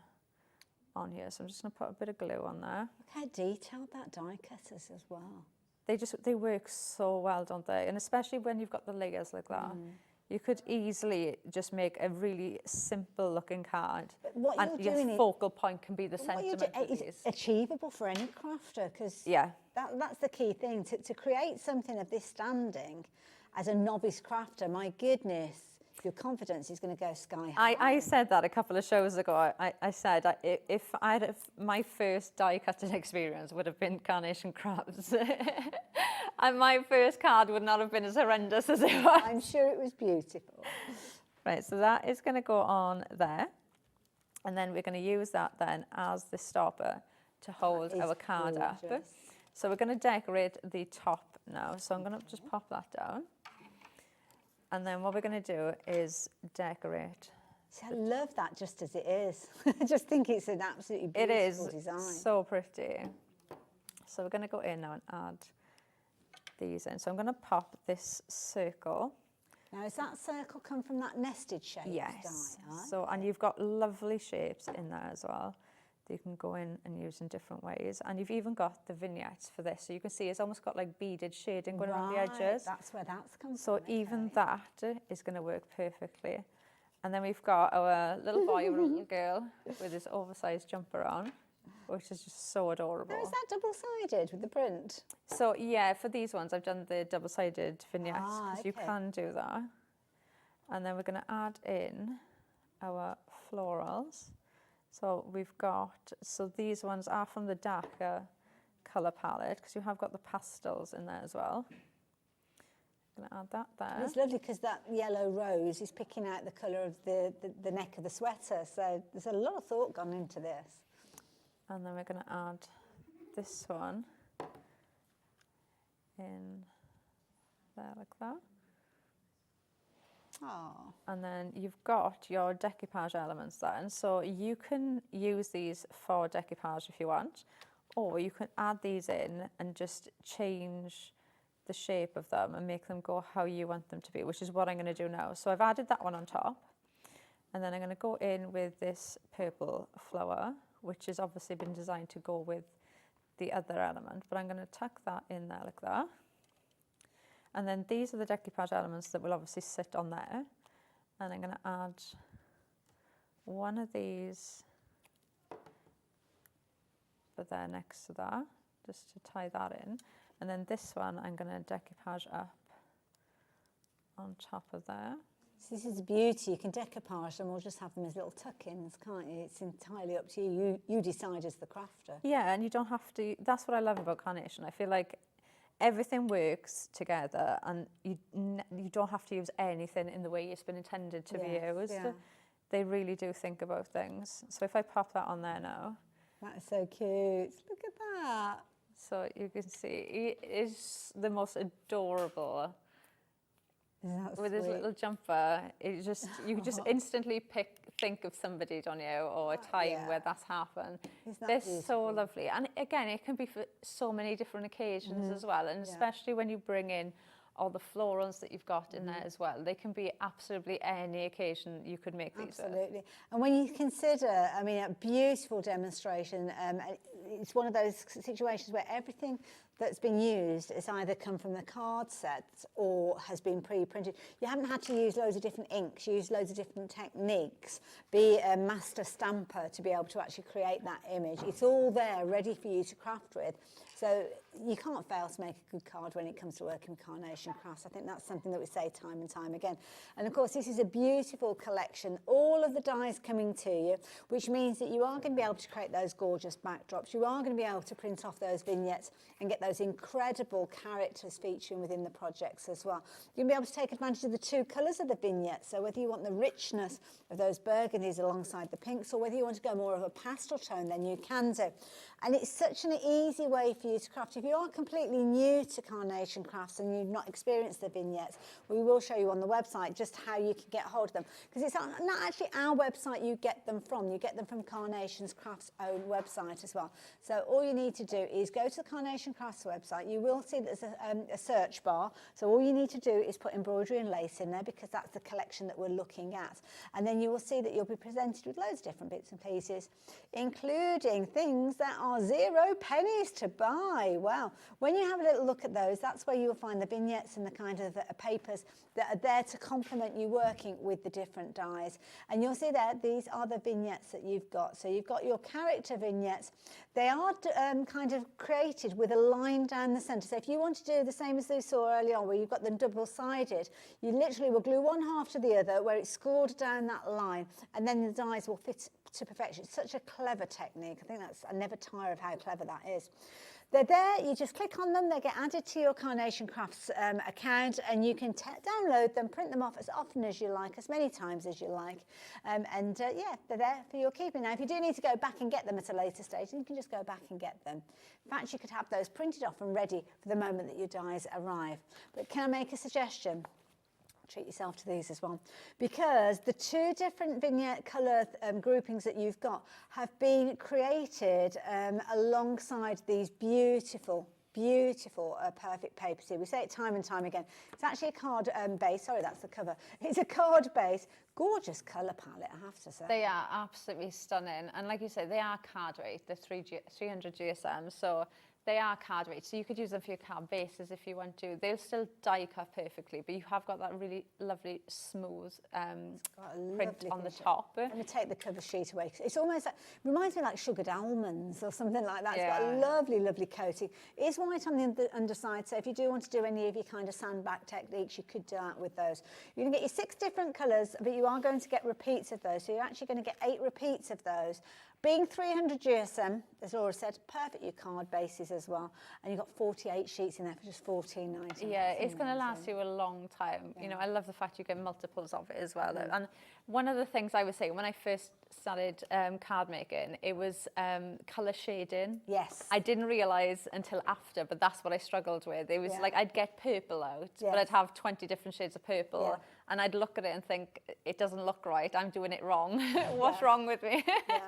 on here. So I'm just going to put a bit of glue on there. Look how detailed that die cut is as well. They work so well, don't they? And especially when you've got the layers like that. You could easily just make a really simple looking card. But what and you're doing your focal point can be the sentiment. It's achievable for any crafter, because that's the key thing. To create something of this standing as a novice crafter, my goodness, your confidence is going to go sky high. I said that a couple of shows ago. I said if I'd have, my first die cutting experience would have been Carnation crafts. And my first card would not have been as horrendous as it was. I'm sure it was beautiful. Right, so that is going to go on there. And then we're going to use that then as the stopper to hold our card up. So we're going to decorate the top now. So I'm going to just pop that down. And then what we're going to do is decorate. See, I love that just as it is. I just think it's an absolutely beautiful design. It is so pretty. So we're going to go in now and add these in. So I'm going to pop this circle. Now, is that circle come from that nested shape? Yes. Die? So, and you've got lovely shapes in there as well that you can go in and use in different ways. And you've even got the vignettes for this. So you can see it's almost got like beaded shading going around the edges. That's where that's come from. So even that is going to work perfectly. And then we've got our little boy or little girl with his oversized jumper on, which is just so adorable. Now, is that double-sided with the print? So yeah, for these ones, I've done the double-sided vignettes because you can do that. And then we're going to add in our florals. So we've got, so these ones are from the darker colour palette because you have got the pastels in there as well. I'm going to add that there. And it's lovely because that yellow rose is picking out the colour of the neck of the sweater. So there's a lot of thought gone into this. And then we're going to add this one in there like that. Oh. And then you've got your decoupage elements then. So you can use these for decoupage if you want, or you can add these in and just change the shape of them and make them go how you want them to be, which is what I'm going to do now. So I've added that one on top, and then I'm going to go in with this purple flower, which has obviously been designed to go with the other element, but I'm going to tuck that in there like that. And then these are the decoupage elements that will obviously sit on there. And I'm going to add one of these for there next to that, just to tie that in. And then this one I'm going to decoupage up on top of there. So this is the beauty. You can decoupage them or just have them as little tuck-ins, can't you? It's entirely up to you. You decide as the crafter. Yeah, and you don't have to. That's what I love about Carnation. I feel like everything works together, and you don't have to use anything in the way it's been intended to be used. Yeah. They really do think about things. So if I pop that on there now. That is so cute. Look at that. So you can see it is the most adorable. With his little jumper, it just you can just instantly think of somebody, don't you, or a time where that's happened. They're so lovely, and again, it can be for so many different occasions as well, and especially when you bring in all the florals that you've got in there as well. They can be absolutely any occasion you could make these. Absolutely, and when you consider, I mean, a beautiful demonstration. It's one of those situations where everything that's been used has either come from the card sets or has been pre-printed. You haven't had to use loads of different inks, use loads of different techniques, be a master stamper to be able to actually create that image. It's all there ready for you to craft with. So you can't fail to make a good card when it comes to working with Carnation crafts. I think that's something that we say time and time again. And of course, this is a beautiful collection, all of the dies coming to you, which means that you are going to be able to create those gorgeous backdrops. You are going to be able to print off those vignettes and get those incredible characters featuring within the projects as well. You'll be able to take advantage of the two colours of the vignettes. So whether you want the richness of those burgundies alongside the pinks, or whether you want to go more of a pastel tone, then you can do. And it's such an easy way for you to craft. If you are completely new to Carnation crafts and you've not experienced the vignettes, we will show you on the website just how you can get hold of them. Because it's not actually our website you get them from. You get them from Carnation's Crafts' own website as well. So all you need to do is go to the Carnation Crafts website. You will see there's a search bar. So all you need to do is put embroidery and lace in there, because that's the collection that we're looking at. And then you will see that you'll be presented with loads of different bits and pieces, including things that are 0 pennies to buy. Wow. When you have a little look at those, that's where you'll find the vignettes and the kind of papers that are there to complement you working with the different dies. And you'll see there, these are the vignettes that you've got. So you've got your character vignettes. They are kind of created with a line down the centre. So if you want to do the same as we saw earlier on, where you've got them double-sided, you literally will glue one half to the other where it's scored down that line, and then the dies will fit to perfection. It's such a clever technique. I think I never tire of how clever that is. They're there, you just click on them, they get added to your Carnation Crafts account, and you can download them, print them off as often as you like, as many times as you like. Yeah, they're there for your keeping. Now, if you do need to go back and get them at a later stage, you can just go back and get them. In fact, you could have those printed off and ready for the moment that your dies arrive. But can I make a suggestion? Treat yourself to these as well, because the two different vignette colour groupings that you've got have been created alongside these beautiful perfect papers here. We say it time and time again. It's actually a card base. Sorry, that's the cover. It's a card base. Gorgeous colour palette, I have to say. They are absolutely stunning, and like you said, they are card weight. They're 300 GSM, so they are card weight, so you could use them for your card bases if you want to. They'll still die cut perfectly, but you have got that really lovely smooth print on the top. Let me take the cover sheet away. It's almost like, reminds me like sugared almonds or something like that. Yeah. It's got a lovely coating. It is white on the underside, so if you do want to do any of your kind of sandbag techniques, you could do that with those. You're going to get your 6 different colours, but you are going to get repeats of those, so you're actually going to get 8 repeats of those. Being 300 GSM, as Laura said, perfect your card bases as well. And you've got 48 sheets in there for just $14.99. Yeah, it's going to last you a long time. Yeah. You know, I love the fact you get multiples of it as well. Mm. And one of the things I was saying, when I first started card making, it was colour shading. Yes. I didn't realise until after, but that's what I struggled with. It was like I'd get purple out, yes. but I'd have 20 different shades of purple. Yeah. And I'd look at it and think, it doesn't look right, I'm doing it wrong. What's wrong with me? Yeah.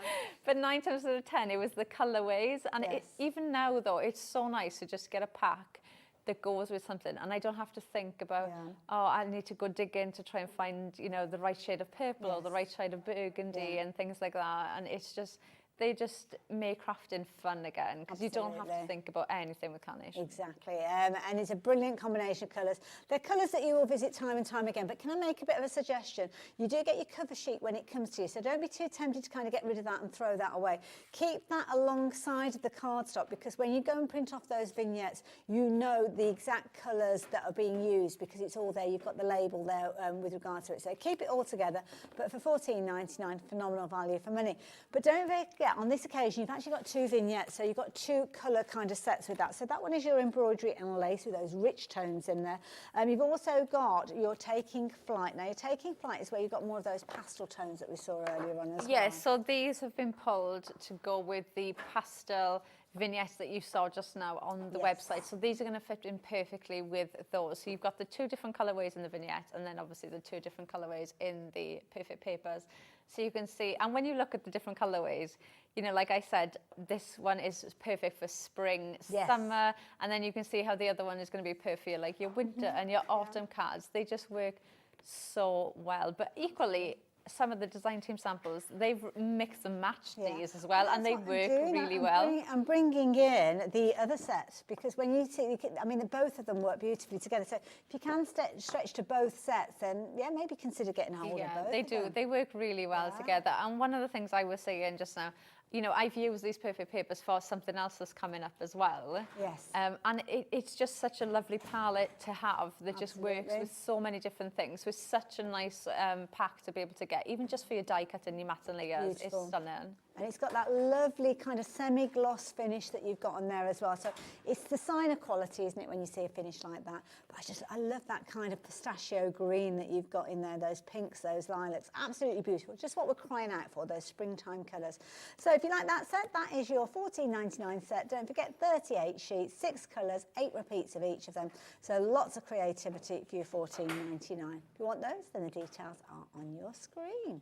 But 9 times out of 10, it was the colourways. And even now, though, it's so nice to just get a pack that goes with something, and I don't have to think about, oh, I need to go dig in to try and find, you know, the right shade of purple or the right shade of burgundy and things like that. And it's just, they just make crafting fun again, because you don't have to think about anything with Carnation. Exactly, and it's a brilliant combination of colours. They're colours that you will visit time and time again, but can I make a bit of a suggestion? You do get your cover sheet when it comes to you, so don't be too tempted to kind of get rid of that and throw that away. Keep that alongside the cardstock, because when you go and print off those vignettes, you know the exact colours that are being used, because it's all there. You've got the label there with regard to it. So keep it all together, but for $14.99, phenomenal value for money. But don't forget, on this occasion, you've actually got 2 vignettes, so you've got 2 colour kind of sets with that. So that one is your embroidery and lace with those rich tones in there. You've also got your Taking Flight. Now, your Taking Flight is where you've got more of those pastel tones that we saw earlier on as well. Yes, so these have been pulled to go with the pastel vignettes that you saw just now on the website. So these are going to fit in perfectly with those. So you've got the 2 different colourways in the vignette, and then obviously the 2 different colourways in the perfect papers. So you can see, and when you look at the different colourways, you know, like I said, this one is perfect for spring, summer, and then you can see how the other one is going to be perfect for like your winter and your autumn cards. They just work so well. But equally, some of the design team samples, they've mixed and matched these as well, and they work really well. I'm bringing in the other set, because when you see, I mean, both of them work beautifully together. So if you can stretch to both sets, then maybe consider getting hold of both. They do. They work really well together. And one of the things I was saying just now, you know, I've used these perfect papers for something else that's coming up as well. Yes. And it's just such a lovely palette to have that just works with so many different things. With such a nice pack to be able to get, even just for your die cut and your mats and layers. Beautiful. It's stunning. And it's got that lovely kind of semi-gloss finish that you've got on there as well. So it's the sign of quality, isn't it, when you see a finish like that? But I love that kind of pistachio green that you've got in there, those pinks, those lilacs. Absolutely beautiful. Just what we're crying out for, those springtime colours. So if you like that set, that is your $14.99 set. Don't forget, 38 sheets, 6 colours, 8 repeats of each of them. So lots of creativity for your $14.99. If you want those, then the details are on your screen.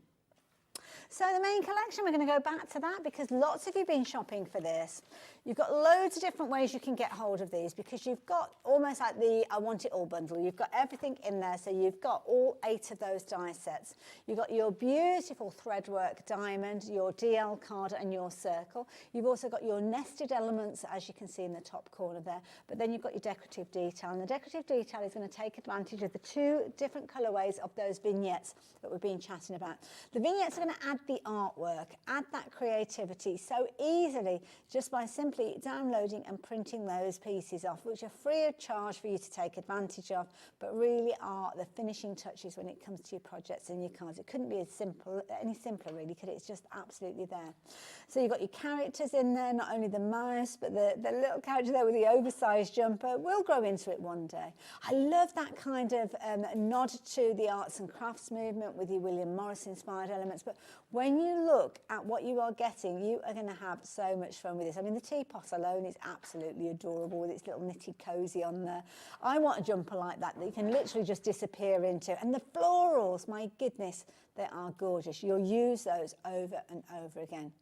So the main collection, we're going to go back to that, because lots of you have been shopping for this. You've got loads of different ways you can get hold of these, because you've got almost like the I Want It All bundle. You've got everything in there, so you've got all 8 of those die sets. You've got your beautiful threadwork diamond, your DL card and your circle. You've also got your nested elements, as you can see in the top corner there, but then you've got your decorative detail, and the decorative detail is going to take advantage of the 2 different colourways of those vignettes that we've been chatting about. The vignettes are going to add the artwork, add that creativity so easily just by simply downloading and printing those pieces off, which are free of charge for you to take advantage of, but really are the finishing touches when it comes to your projects and your cards. It couldn't be any simpler really, could it? It's just absolutely there. So you've got your characters in there, not only the mouse, but the little character there with the oversized jumper. We'll grow into it one day. I love that kind of nod to the arts and crafts movement with your William Morris inspired elements. But when you look at what you are getting, you are going to have so much fun with this. I mean, the teapot alone is absolutely adorable with its little knitted cozy on there. I want a jumper like that you can literally just disappear into. And the florals, my goodness, they are gorgeous. You'll use those over and over again.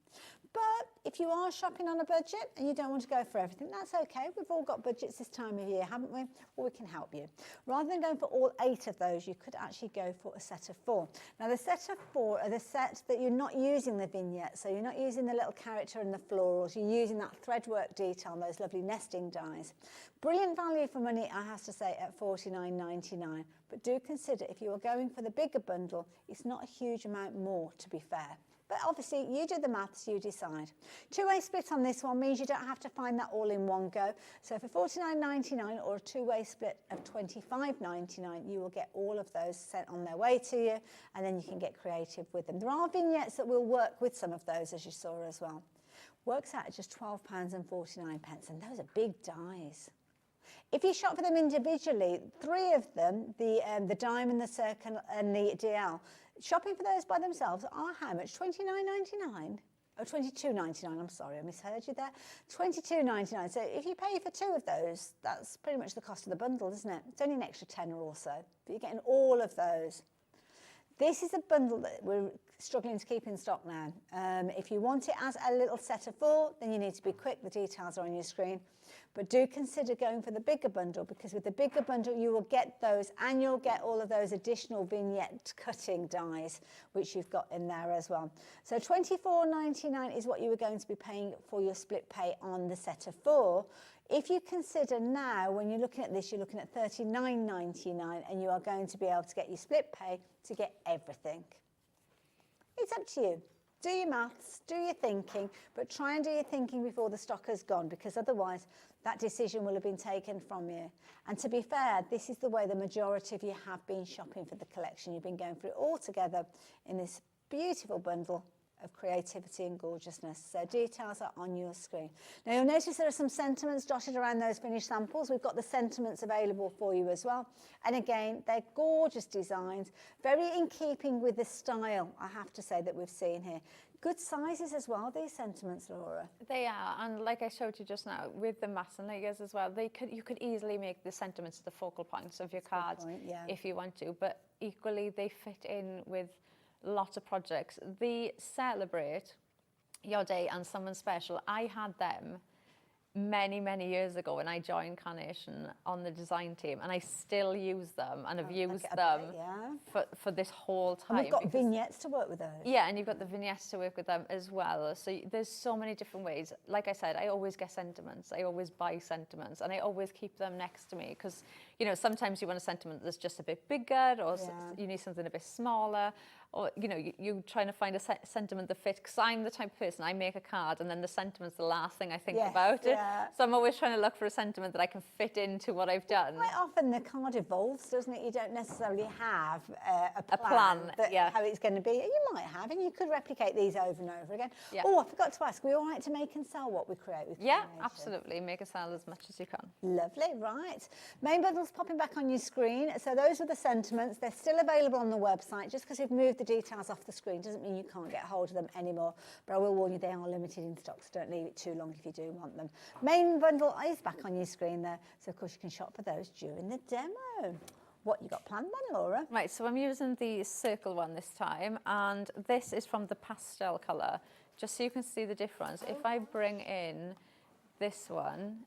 But if you are shopping on a budget and you don't want to go for everything, that's okay. We've all got budgets this time of year, haven't we? Well, we can help you. Rather than going for all 8 of those, you could actually go for a set of 4. Now, the set of 4 are the set that you're not using the vignette, so you're not using the little character and the florals. You're using that threadwork detail and those lovely nesting dies. Brilliant value for money, I have to say, at $49.99. But do consider if you are going for the bigger bundle, it's not a huge amount more, to be fair. But obviously, you do the maths, you decide. Two-way split on this one means you don't have to find that all in one go. So for $49.99 or a two-way split of $25.99, you will get all of those sent on their way to you, and then you can get creative with them. There are vignettes that will work with some of those, as you saw as well. Works out at just £12.49, and those are big dies. If you shop for them individually, 3 of them, the diamond, the circle, and the DL, shopping for those by themselves are how much? $29.99? Oh, $22.99, I'm sorry, I misheard you there. $22.99. So if you pay for 2 of those, that's pretty much the cost of the bundle, isn't it? It's only an extra tenner or so, but you're getting all of those. This is a bundle that we're struggling to keep in stock now. If you want it as a little set of 4, then you need to be quick. The details are on your screen. But do consider going for the bigger bundle, because with the bigger bundle, you will get those, and you'll get all of those additional vignette cutting dies, which you've got in there as well. So $24.99 is what you were going to be paying for your split pay on the set of 4. If you consider now, when you're looking at this, you're looking at $39.99, and you are going to be able to get your split pay to get everything. It's up to you. Do your maths, do your thinking, but try and do your thinking before the stock has gone, because otherwise that decision will have been taken from you. And to be fair, this is the way the majority of you have been shopping for the collection. You've been going through it all together in this beautiful bundle of creativity and gorgeousness. So details are on your screen. Now you'll notice there are some sentiments dotted around those finished samples. We've got the sentiments available for you as well. And again, they're gorgeous designs, very in keeping with the style, I have to say, that we've seen here. Good sizes as well, these sentiments, Laura. They are, and like I showed you just now, with the mass and layers as well, you could easily make the sentiments the focal points of your cards if you want to, but equally they fit in with lots of projects. The Celebrate Your Day and Someone Special, I had them many years ago when I joined Carnation on the design team, and I still use them and have used them for this whole time. And we've got vignettes to work with those. Yeah, and you've got the vignettes to work with them as well. So there's so many different ways. Like I said, I always get sentiments. I always buy sentiments, and I always keep them next to me because, you know, sometimes you want a sentiment that's just a bit bigger, or you need something a bit smaller, or, you know, you're trying to find a sentiment that fits. Because I'm the type of person, I make a card and then the sentiment's the last thing I think about it. So I'm always trying to look for a sentiment that I can fit into what I've done. Quite often the card evolves, doesn't it? You don't necessarily have a plan how it's going to be. You might have, and you could replicate these over and over again. Oh, I forgot to ask, are we all right to make and sell what we create with Carnation? Absolutely. Make and sell as much as you can. Lovely, right. Main bundle's popping back on your screen. So those are the sentiments. They're still available on the website. Just because you've moved the details off the screen doesn't mean you can't get hold of them anymore. But I will warn you, they are limited in stock, so don't leave it too long if you do want them. Main bundle is back on your screen there. So, of course, you can shop for those during the demo. What you got planned then, Laura? Right, so I'm using the circle one this time, and this is from the pastel colour, just so you can see the difference. If I bring in this one,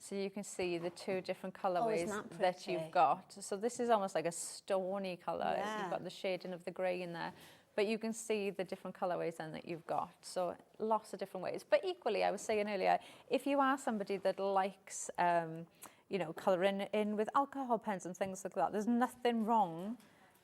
so you can see the 2 different colourways that you've got. So this is almost like a stony colour. You've got the shading of the grey in there, but you can see the different colourways then that you've got. So lots of different ways. But equally, I was saying earlier, if you are somebody that likes, you know, colouring in with alcohol pens and things like that, there's nothing wrong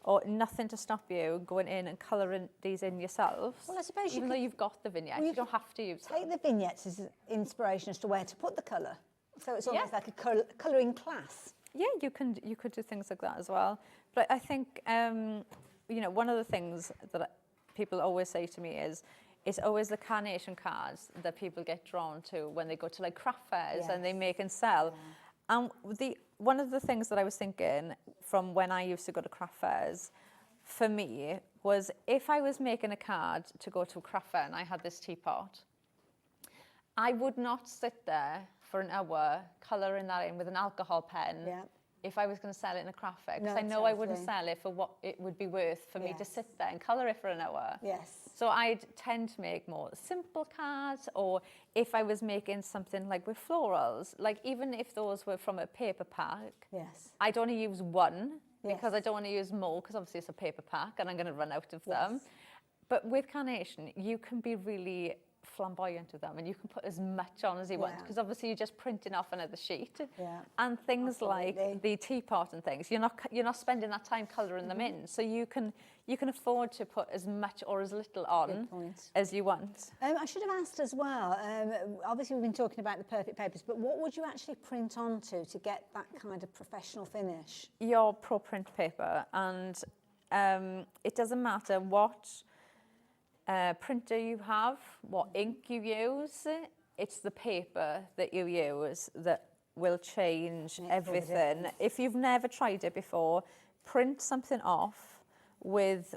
or nothing to stop you going in and colouring these in yourselves. Well, I suppose even though you've got the vignettes, well, you don't have to use take them. the vignettes as inspiration as to where to put the colour. So it's almost Yeah. like a colouring class. Yeah, you could do things like that as well. But I think you know, one of the things that people always say to me is it's always the Carnation cards that people get drawn to when they go to like craft fairs and they make and sell. And one of the things that I was thinking from when I used to go to craft fairs for me was if I was making a card to go to a craft fair and I had this teapot, I would not sit there for an hour colouring that in with an alcohol pen if I was going to sell it in a craft fair, because I know I wouldn't sell it for what it would be worth for me to sit there and colour it for an hour. So I'd tend to make more simple cards, or if I was making something like with florals, like even if those were from a paper pack, I'd only use one because I don't want to use more, because obviously it's a paper pack and I'm going to run out of them. But with Carnation, you can be really flamboyant with them, and you can put as much on as you want, because obviously you're just printing off another sheet. And things like the teapot and things, you're not spending that time colouring them in, so you can afford to put as much or as little on as you want. I should have asked as well, obviously we've been talking about the perfect papers, but what would you actually print onto to get that kind of professional finish? Your pro print paper, and it doesn't matter what printer you have, what ink you use, it's the paper that you use that will change everything. If you've never tried it before, print something off with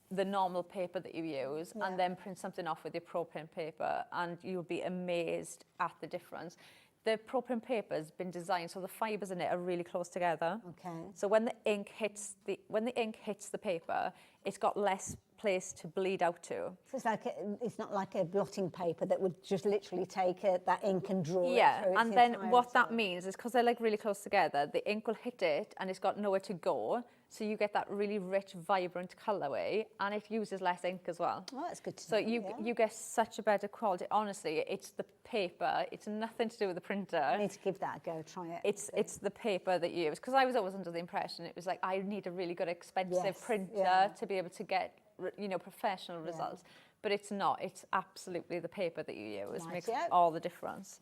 the normal paper that you use and then print something off with your pro print paper, and you'll be amazed at the difference. The pro print paper has been designed so the fibres in it are really close together. So when the ink hits the paper, it's got less place to bleed out to. So it's like it's not like a blotting paper that would just literally take that ink and draw it through. And then what that means is, because they're like really close together, the ink will hit it and it's got nowhere to go. So you get that really rich, vibrant colourway, and it uses less ink as well. Oh, that's good to know. So you get such a better quality. Honestly, it's the paper. It's nothing to do with the printer. I need to give that a go, try it. It's the paper that you use. Because I was always under the impression it was like, I need a really good, expensive printer to be able to get, you know, professional results. But it's not. It's absolutely the paper that you use makes all the difference.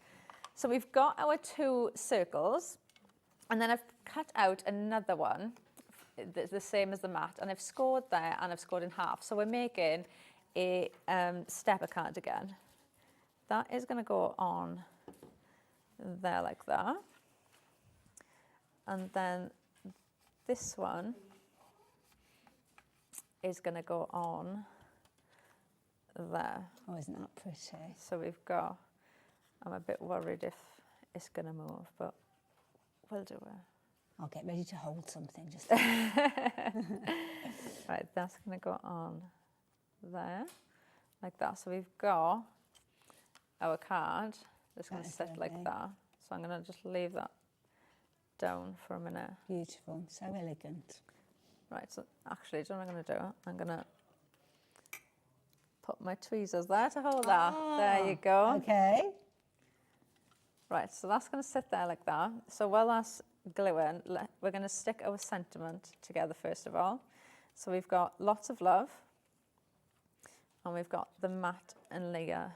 So we've got our 2 circles, and then I've cut out another one, the same as the mat, and I've scored there and I've scored in half. So we're making a stepper card again. That is going to go on there like that. And then this one is going to go on there. Oh, isn't that pretty? So we've got, I'm a bit worried if it's going to move, but we'll do it. I'll get ready to hold something just Right, that's going to go on there, like that. So we've got our card that's going to sit like that. So I'm going to just leave that down for a minute. Beautiful, so elegant. Right, so actually, do you know what I'm going to do? I'm going to put my tweezers there to hold that. There you go. Okay. Right, so that's going to sit there like that. So while that's gluing, we're going to stick our sentiment together first of all. So we've got lots of love, and we've got the Matt and Leah.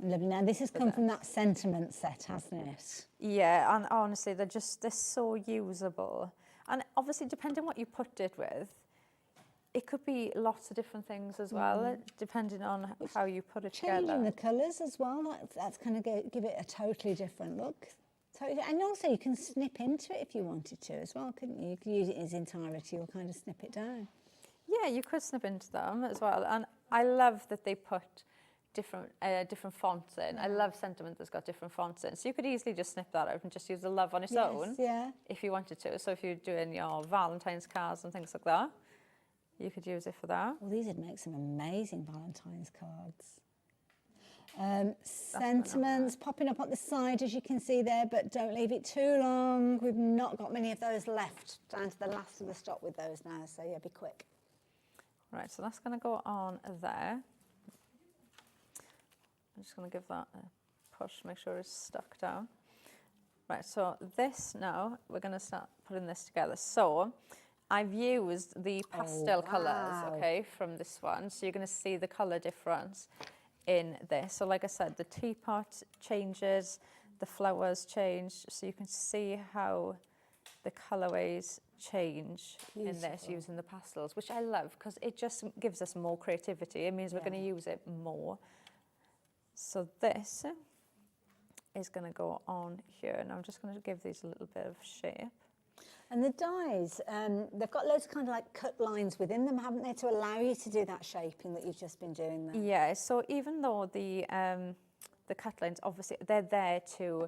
Lovely. Now this has come from that sentiment set, hasn't it? Yeah, and honestly, they're so usable. And obviously, depending on what you put it with, it could be lots of different things as well, depending on how you put it together. Changing the colours as well, that's kind of give it a totally different look. Totally, and also you can snip into it if you wanted to as well, couldn't you? You could use it in its entirety or kind of snip it down. Yeah, you could snip into them as well. And I love that they put different fonts in. I love sentiment that's got different fonts in. So you could easily just snip that out and just use the love on its own if you wanted to. So if you're doing your Valentine's cards and things like that, you could use it for that. Well, these would make some amazing Valentine's cards. Sentiments popping up at the side, as you can see there, but don't leave it too long. We've not got many of those left. Down to the last of the stock with those now, so yeah, be quick. Right, so that's going to go on there. I'm just going to give that a push, make sure it's stuck down. Right, so this now, we're going to start putting this together. So I've used the pastel colours, wow. okay, from this one. So you're going to see the colour difference in this. So like I said, the teapot changes, the flowers change, so you can see how the colourways change in this using the pastels, which I love because it just gives us more creativity. It means we're going to use it more. So this is going to go on here, and I'm just going to give these a little bit of shape. And the dies, they've got loads of kind of like cut lines within them, haven't they, to allow you to do that shaping that you've just been doing there? Yeah, so even though the cut lines, obviously, they're there to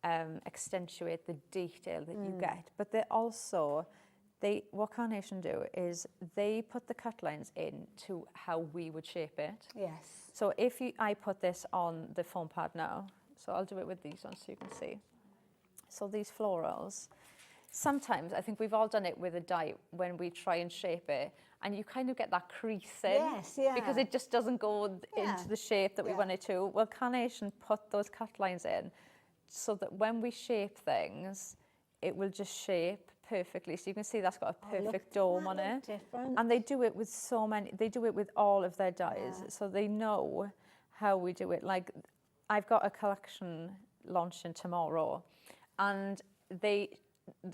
accentuate the detail that you get, but they're also, what Carnation do is they put the cut lines in to how we would shape it. Yes. So if I put this on the foam pad now, so I'll do it with these ones so you can see. So these florals, sometimes I think we've all done it with a die when we try and shape it, and you kind of get that crease in. Yes, yeah. Because it just doesn't go into the shape that we want it to. Well, Carnation put those cut lines in so that when we shape things, it will just shape perfectly. So you can see that's got a perfect dome on it. Different. And they do it with so many, they do it with all of their dies. So they know how we do it. Like, I've got a collection launching tomorrow, and the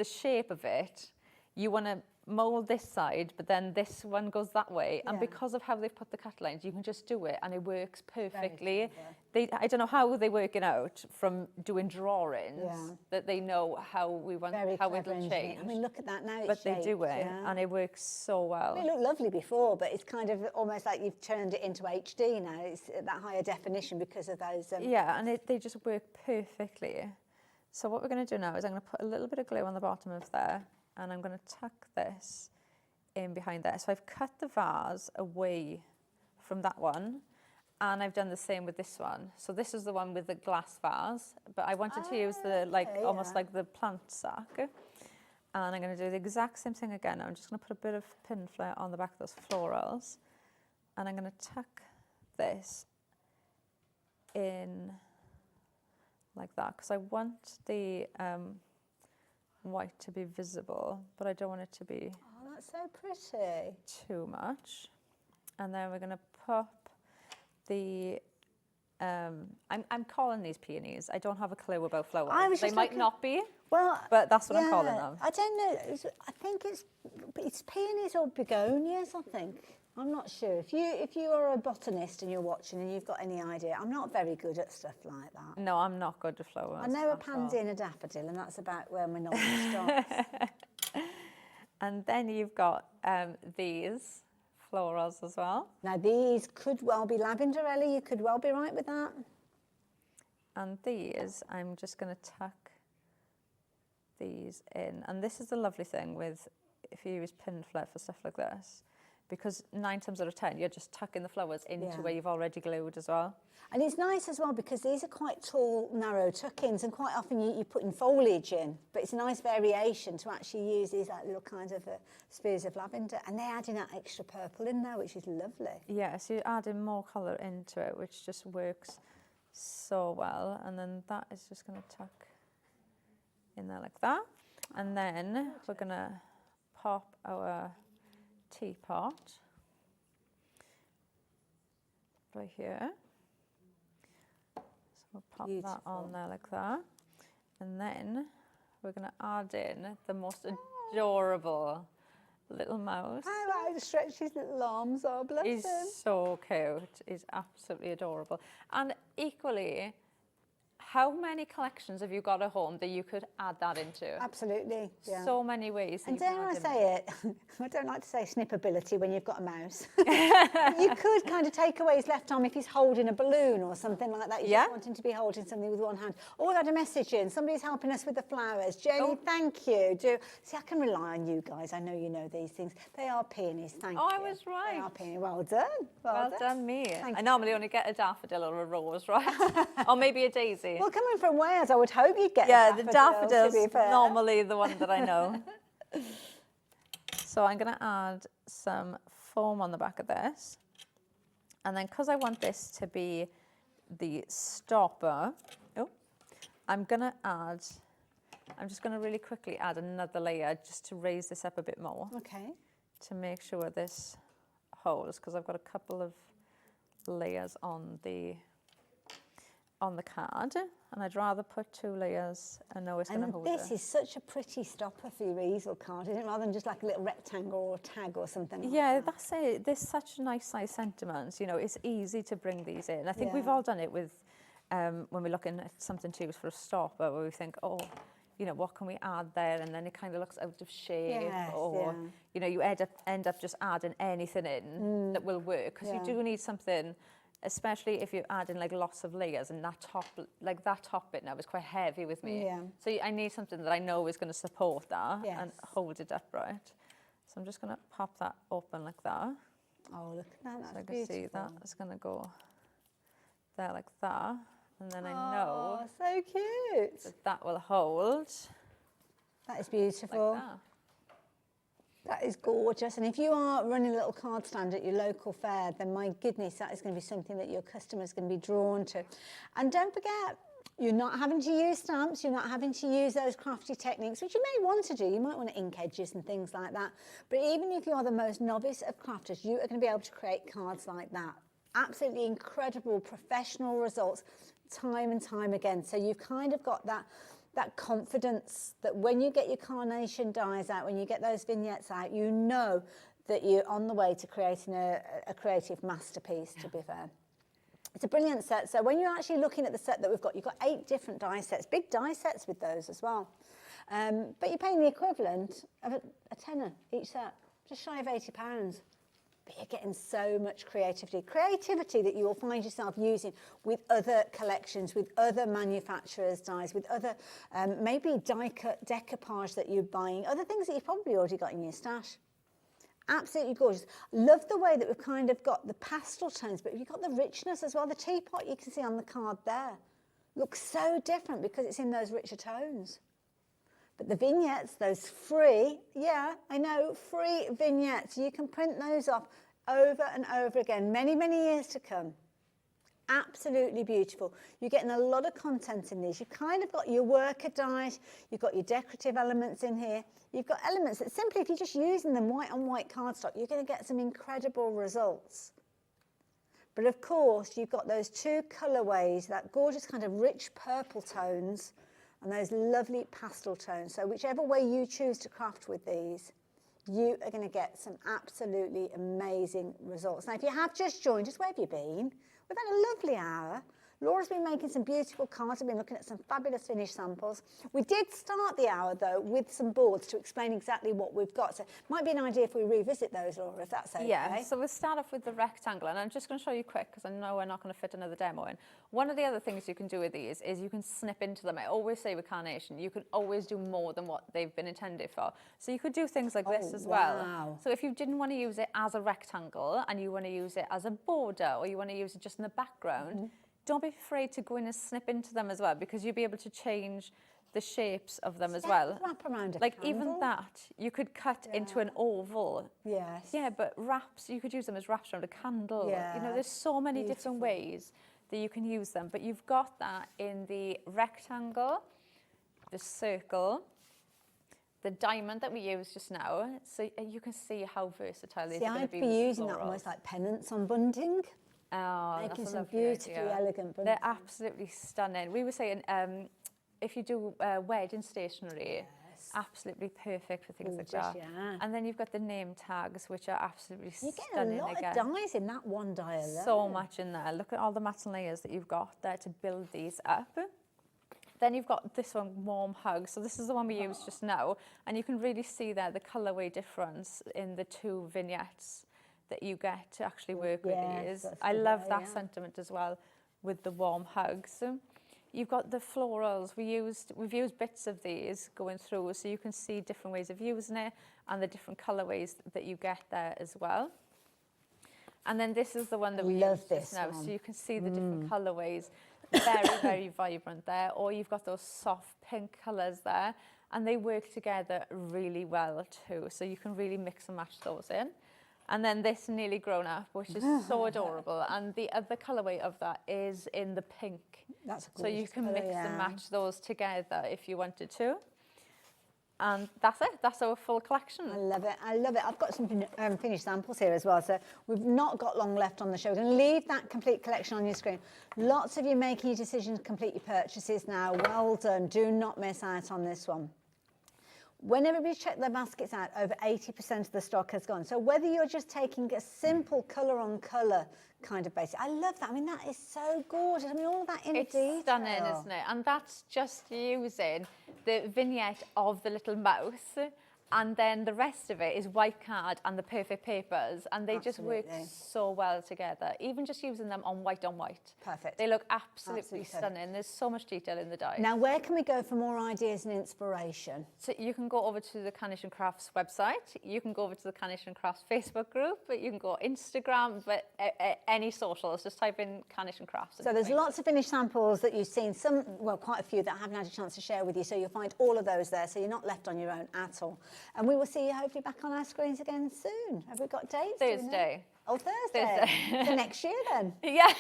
shape of it, you want to mould this side, but then this one goes that way. And because of how they've put the cut lines, you can just do it and it works perfectly. I don't know how they work it out from doing drawings, that they know how we want, how it'll change. I mean, look at that now. But they do it, and it works so well. It looked lovely before, but it's kind of almost like you've turned it into HD now. It's at that higher definition because of those. Yeah, and they just work perfectly. So what we're going to do now is I'm going to put a little bit of glue on the bottom of there, and I'm going to tuck this in behind there. So I've cut the vase away from that one, and I've done the same with this one. So this is the one with the glass vase, but I wanted to use the almost like the plant sack. And I'm going to do the exact same thing again. I'm just going to put a bit of pin flare on the back of those florals, and I'm going to tuck this in like that, because I want the white to be visible, but I don't want it to be that's so pretty. Too much. And then we're going to pop the I'm calling these peonies. I don't have a clue about flowers. They might not be, but that's what I'm calling them. I don't know. I think it's peonies or begonias, I think. I'm not sure. If you are a botanist and you're watching and you've got any idea, I'm not very good at stuff like that. No, I'm not good at flowers. I know a pansy and a daffodil, and that's about where my knowledge stops. And then you've got these florals as well. Now these could well be lavender, Ellie. You could well be right with that. And these, I'm just going to tuck these in. And this is the lovely thing with, if you use pin flare for stuff like this, because 9 times out of 10, you're just tucking the flowers into where you've already glued as well. And it's nice as well because these are quite tall, narrow tuck-ins, and quite often you're putting foliage in, but it's a nice variation to actually use these like little kind of spears of lavender, and they're adding that extra purple in there, which is lovely. Yeah, so you're adding more colour into it, which just works so well. And then that is just going to tuck in there like that. And then we're going to pop our teapot right here. So we'll pop that on there like that. And then we're going to add in the most adorable little mouse. How outstretched his little arms are, bless him. He's so cute. He's absolutely adorable. And equally, how many collections have you got at home that you could add that into? Absolutely, yeah. So many ways. And dare I say it, I don't like to say snippability when you've got a mouse. You could kind of take away his left arm if he's holding a balloon or something like that. You just want him to be holding something with one hand. Or we had a message in, somebody's helping us with the flowers. Jenny, thank you. See, I can rely on you guys. I know you know these things. They are peonies, thank you. Oh, I was right. They are peonies. Well done. Well done me. I normally only get a daffodil or a rose, right? Or maybe a daisy. Well, coming from Wales, I would hope you'd get the daffodil's normally the one that I know. So I'm going to add some foam on the back of this. And then because I want this to be the stopper, I'm going to add I'm just going to really quickly add another layer just to raise this up a bit more. Okay. To make sure this holds, because I've got a couple of layers on the card, and I'd rather put 2 layers and know it's going to hold this it. is such a pretty stopper for your easel card, isn't it? Rather than just like a little rectangle or a tag or something like Yeah, that. that's it. There's such nice size sentiments. You know, it's easy to bring these in. I think we've Yeah. all done it with when we're looking at something to use for a stopper, where we think, oh, you know, what can we add there? And then it kind of looks out of shape, Yes, or yeah. you know, you end up just adding anything in that will work, because you do need something. Especially if you're adding like lots of layers, and that top bit now is quite heavy with me. Yeah. So I need something that I know is going to support that and Yes. hold it upright. So I'm just going to pop that open like that. Oh, look at that, that's So I can beautiful. see that it's going to go there like that. And then I know Oh, so cute. that will hold That is beautiful. like that. That is gorgeous. And if you are running a little card stand at your local fair, then my goodness, that is going to be something that your customers are going to be drawn to. And don't forget, you're not having to use stamps, you're not having to use those crafty techniques, which you may want to do. You might want to ink edges and things like that. But even if you are the most novice of crafters, you are going to be able to create cards like that. Absolutely incredible professional results time and time again. So you've kind of got that confidence that when you get your Carnation dies out, when you get those vignettes out, you know that you're on the way to creating a creative masterpiece, to be fair. It's a brilliant set. So when you're actually looking at the set that we've got, you've got 8 different die sets, big die sets with those as well. But you're paying the equivalent of a tenner each set, just shy of £80. But you're getting so much creativity that you will find yourself using with other collections, with other manufacturers' dies, with other maybe die cut decoupage that you're buying, other things that you've probably already got in your stash. Absolutely gorgeous. Love the way that we've kind of got the pastel tones, but you've got the richness as well. The teapot you can see on the card there looks so different because it's in those richer tones. But the vignettes, those free, yeah, I know, free vignettes, you can print those off over and over again, many, many years to come. Absolutely beautiful. You're getting a lot of content in these. You've kind of got your worker dies, you've got your decorative elements in here. You've got elements that simply, if you're just using them white on white cardstock, you're going to get some incredible results. But of course, you've got those 2 colourways, that gorgeous kind of rich purple tones, and those lovely pastel tones. So whichever way you choose to craft with these, you are going to get some absolutely amazing results. Now, if you have just joined us, where have you been? We've had a lovely hour. Laura's been making some beautiful cards. We've been looking at some fabulous finished samples. We did start the hour, though, with some boards to explain exactly what we've got. So it might be an idea if we revisit those, Laura, if that's okay. Yeah, so we'll start off with the rectangle, and I'm just going to show you quick because I know we're not going to fit another demo in. One of the other things you can do with these is you can snip into them. I always say with Carnation, you can always do more than what they've been intended for. So you could do things like this as well. So if you didn't want to use it as a rectangle and you want to use it as a border, or you want to use it just in the background, don't be afraid to go in and snip into them as well, because you'll be able to change the shapes of them as well. Wrap around a like candle. even that, you could cut into an oval. Yes. Yeah, but wraps, you could use them as wraps around a candle. You know, there's so many different ways that you can use them. But you've got that in the rectangle, the circle, the diamond that we used just now. So you can see how versatile these are going to be. I'd be using that almost like pennants on bunting. Oh, making that's a some lovely beautifully idea. elegant bunting. They're absolutely stunning. We were saying if you do wedding stationery, absolutely perfect for things like that. Yeah. And then you've got the name tags, which are absolutely You're getting stunning a lot again. of dies in that one die alone. So much in there. Look at all the matte layers that you've got there to build these up. Then you've got this one, Warm Hug. So this is the one we used just now. And you can really see there the colourway difference in the 2 vignettes that you get to actually work with these. I love that sentiment as well with the Warm Hugs. You've got the florals. We've used bits of these going through, so you can see different ways of using it and the different colourways that you get there as well. And then this is the one that we use just now, so you can see the different colourways. Very, very vibrant there. Or you've got those soft pink colours there, and they work together really well too. So you can really mix and match those in. And then this Nearly Grown Up, which is so adorable. And the other colourway of that is in the pink. That's a so you can colour, mix and match those together if you wanted to. And that's it. That's our full collection. I love it. I love it. I've got some finished samples here as well. So we've not got long left on the show. We're going to leave that complete collection on your screen. Lots of you making your decisions to complete your purchases now. Well done. Do not miss out on this one. When everybody's checked their baskets out, over 80% of the stock has gone. So whether you're just taking a simple colour on colour kind of basis, I love that. I mean, that is so gorgeous. I mean, all of that in detail. It's stunning, isn't it? And that's just using the vignette of the little mouse, and then the rest of it is white card and the perfect papers, and they just work so well together. Even just using them on white. Perfect. They look absolutely stunning. There's so much detail in the dies. Now, where can we go for more ideas and inspiration? So you can go over to the Carnation Crafts website. You can go over to the Carnation Crafts Facebook group. You can go Instagram, but any socials. Just type in Carnation Crafts. So there's lots of finished samples that you've seen. Some, well, quite a few that I haven't had a chance to share with you. So you'll find all of those there. So you're not left on your own at all. And we will see you hopefully back on our screens again soon. Have we got dates? Thursday. Oh, Thursday. So next year then? Yeah.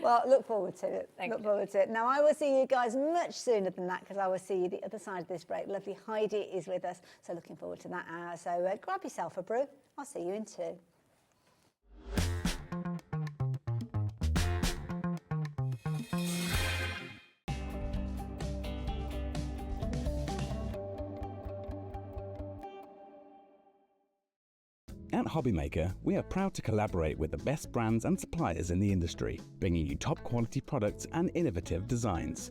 Well, look forward to it. Look forward to it. Now, I will see you guys much sooner than that because I will see you the other side of this break. Lovely Heidi is with us. So looking forward to that hour. So grab yourself a brew. I'll see you in 2. At HobbyMaker, we are proud to collaborate with the best brands and suppliers in the industry, bringing you top quality products and innovative designs.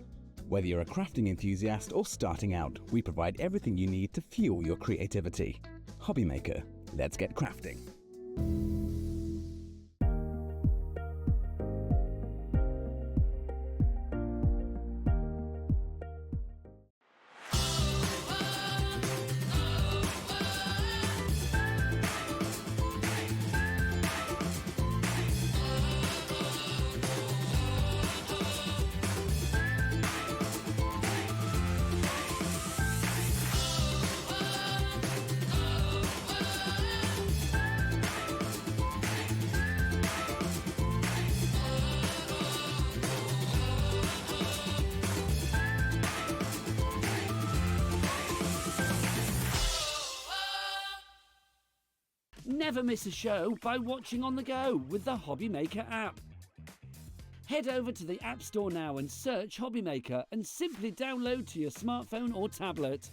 Whether you're a crafting enthusiast or starting out, we provide everything you need to fuel your creativity. HobbyMaker, let's get crafting. Never miss a show by watching on the go with the HobbyMaker app. Head over to the App Store now and search HobbyMaker and simply download to your smartphone or tablet.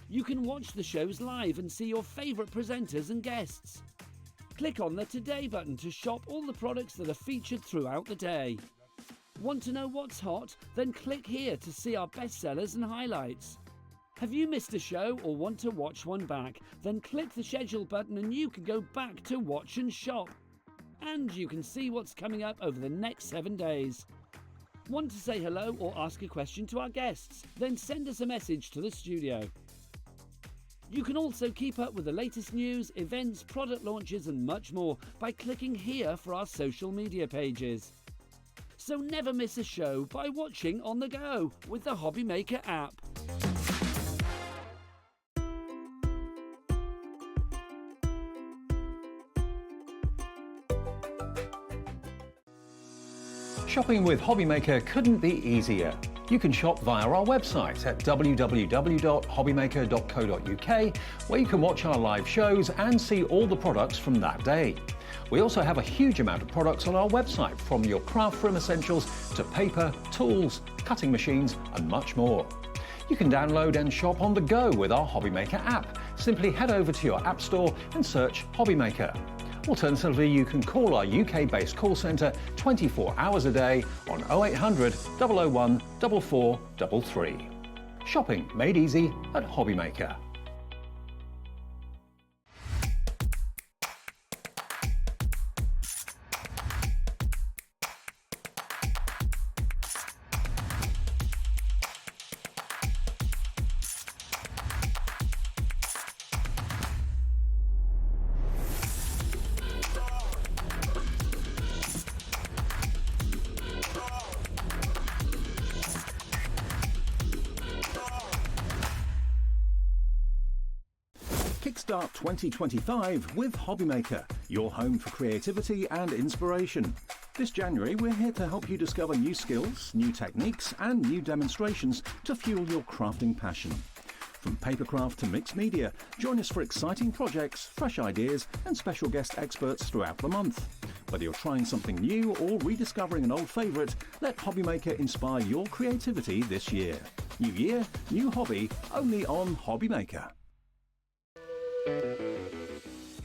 You can watch the shows live and see your favourite presenters and guests. Click on the Today button to shop all the products that are featured throughout the day. Want to know what's hot? Then click here to see our bestsellers and highlights. Have you missed a show or want to watch one back? Then click the schedule button and you can go back to watch and shop. And you can see what's coming up over the next 7 days. Want to say hello or ask a question to our guests? Then send us a message to the studio. You can also keep up with the latest news, events, product launches and much more by clicking here for our social media pages. So never miss a show by watching on the go with the HobbyMaker app. Shopping with HobbyMaker couldn't be easier. You can shop via our website at www.hobbymaker.co.uk, where you can watch our live shows and see all the products from that day. We also have a huge amount of products on our website, from your craft room essentials to paper, tools, cutting machines and much more. You can download and shop on the go with our HobbyMaker app. Simply head over to your app store and search HobbyMaker. Alternatively, you can call our UK-based call centre 24 hours a day on 0800 001 4433. Shopping made easy at HobbyMaker. Kickstart 2025 with HobbyMaker, your home for creativity and inspiration. This January, we're here to help you discover new skills, new techniques, and new demonstrations to fuel your crafting passion. From papercraft to mixed media, join us for exciting projects, fresh ideas, and special guest experts throughout the month. Whether you're trying something new or rediscovering an old favourite, let HobbyMaker inspire your creativity this year. New year, new hobby, only on HobbyMaker.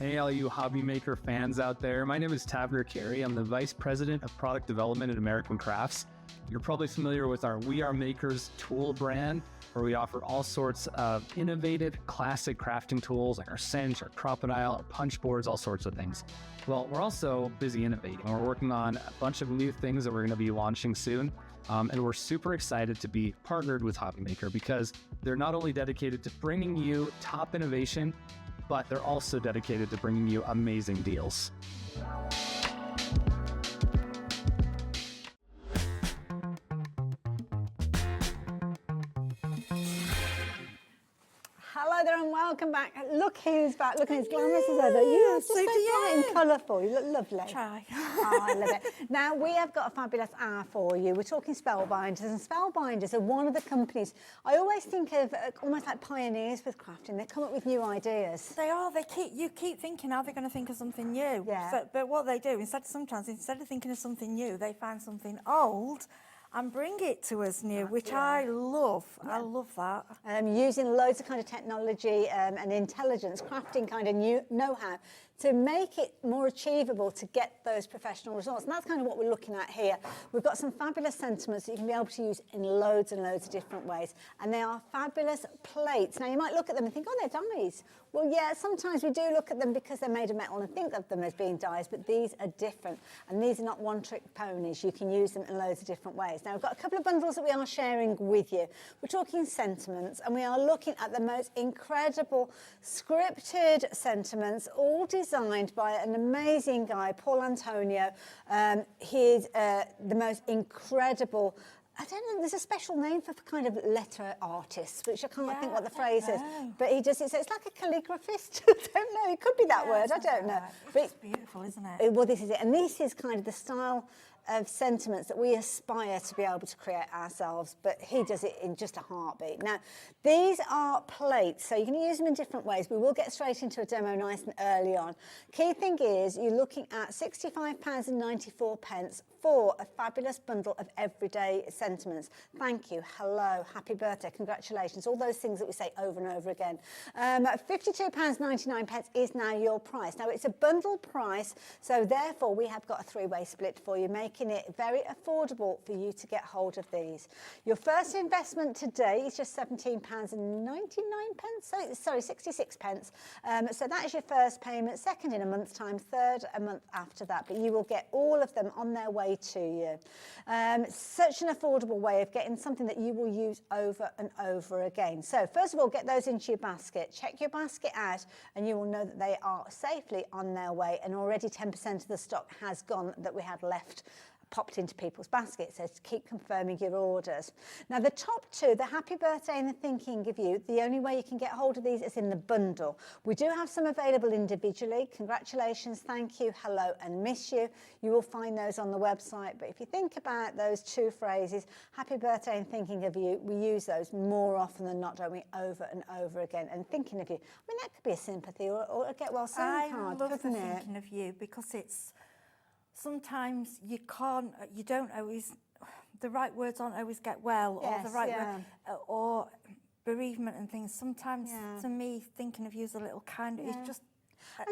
Hey, all you HobbyMaker fans out there. My name is Tavner Carey. I'm the Vice President of Product Development at American Crafts. You're probably familiar with our We Are Makers tool brand, where we offer all sorts of innovative, classic crafting tools like our cinch, our crocodile, our punch boards, all sorts of things. Well, we're also busy innovating. We're working on a bunch of new things that we're going to be launching soon. And we're super excited to be partnered with HobbyMaker because they're not only dedicated to bringing you top innovation, but they're also dedicated to bringing you amazing deals. Hello there and welcome back. Look who's back. Look who's glamorous as ever. You are just so bright and colourful. You look lovely. Try. Oh, I love it. Now, we have got a fabulous hour for you. We're talking Spellbinders, and Spellbinders are one of the companies I always think of almost like pioneers with crafting. They come up with new ideas. They are. You keep thinking, are they going to think of something new? Yeah. So, but what they do, instead of thinking of something new, they find something old and bring it to us new, which I love. Yeah. I love that. Using loads of kind of technology and intelligence, crafting kind of new know-how to make it more achievable to get those professional results. And that's kind of what we're looking at here. We've got some fabulous sentiments that you can be able to use in loads and loads of different ways. And they are fabulous plates. Now, you might look at them and think, oh, they're dies. Well, yeah, sometimes we do look at them because they're made of metal and think of them as being dies, but these are different. And these are not one-trick ponies. You can use them in loads of different ways. Now, we've got a couple of bundles that we are sharing with you. We're talking sentiments, and we are looking at the most incredible scripted sentiments, all designed by an amazing guy, Paul Antonio. He's the most incredible, I don't know, there's a special name for kind of letter artists, which I can't think what the phrase is. But he does it, so it's like a calligraphist. I don't know, it could be that word, I don't know. But it's beautiful, isn't it? Well, this is it. And this is kind of the style of sentiments that we aspire to be able to create ourselves, but he does it in just a heartbeat. Now, these are plates, so you can use them in different ways. We will get straight into a demo nice and early on. Key thing is you're looking at £65.94 for a fabulous bundle of everyday sentiments. Thank you, hello, happy birthday, congratulations, all those things that we say over and over again. £52.99 is now your price. Now, it's a bundle price, so therefore we have got a three-way split for you, making it very affordable for you to get hold of these. Your first investment today is just £17.99, sorry, 66 pence. So that is your first payment, second in a month's time, third a month after that, but you will get all of them on their way to you. Such an affordable way of getting something that you will use over and over again. So first of all, get those into your basket. Check your basket out and you will know that they are safely on their way, and already 10% of the stock has gone that we had left popped into people's baskets, so to keep confirming your orders. Now, the top two, the happy birthday and the thinking of you, the only way you can get hold of these is in the bundle. We do have some available individually. Congratulations, thank you, hello, and miss you. You will find those on the website, but if you think about those two phrases, happy birthday and thinking of you, we use those more often than not, don't we, over and over again. And thinking of you, I mean, that could be a sympathy or a get well soon card, couldn't it? I love thinking of you because it's sometimes you don't always, the right words aren't always get well, or the right word, or bereavement and things. Sometimes to me, thinking of you is a little kind of, it's just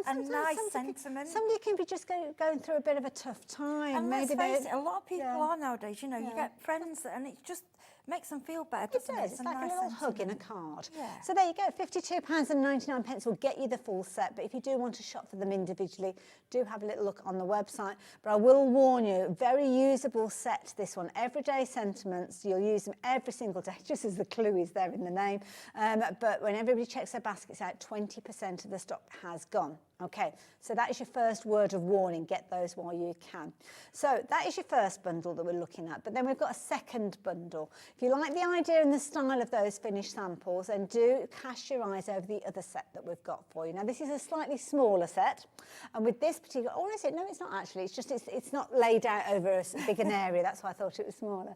a nice sentiment. Somebody can be just going through a bit of a tough time. And maybe let's face it, a lot of people are nowadays, you know, you get friends and it just makes them feel better, doesn't it? It's like a little hug in a card. Yeah. So there you go, £52.99 will get you the full set, but if you do want to shop for them individually, do have a little look on the website. But I will warn you, very usable set, this one. Everyday sentiments, you'll use them every single day, just as the clue is there in the name. But when everybody checks their baskets out, 20% of the stock has gone. Okay, so that is your first word of warning. Get those while you can. So that is your first bundle that we're looking at, but then we've got a second bundle. If you like the idea and the style of those finished samples, then do cast your eyes over the other set that we've got for you. Now this is a slightly smaller set, and with this particular, or is it? No, it's not actually. It's just it's not laid out over as big an area. That's why I thought it was smaller.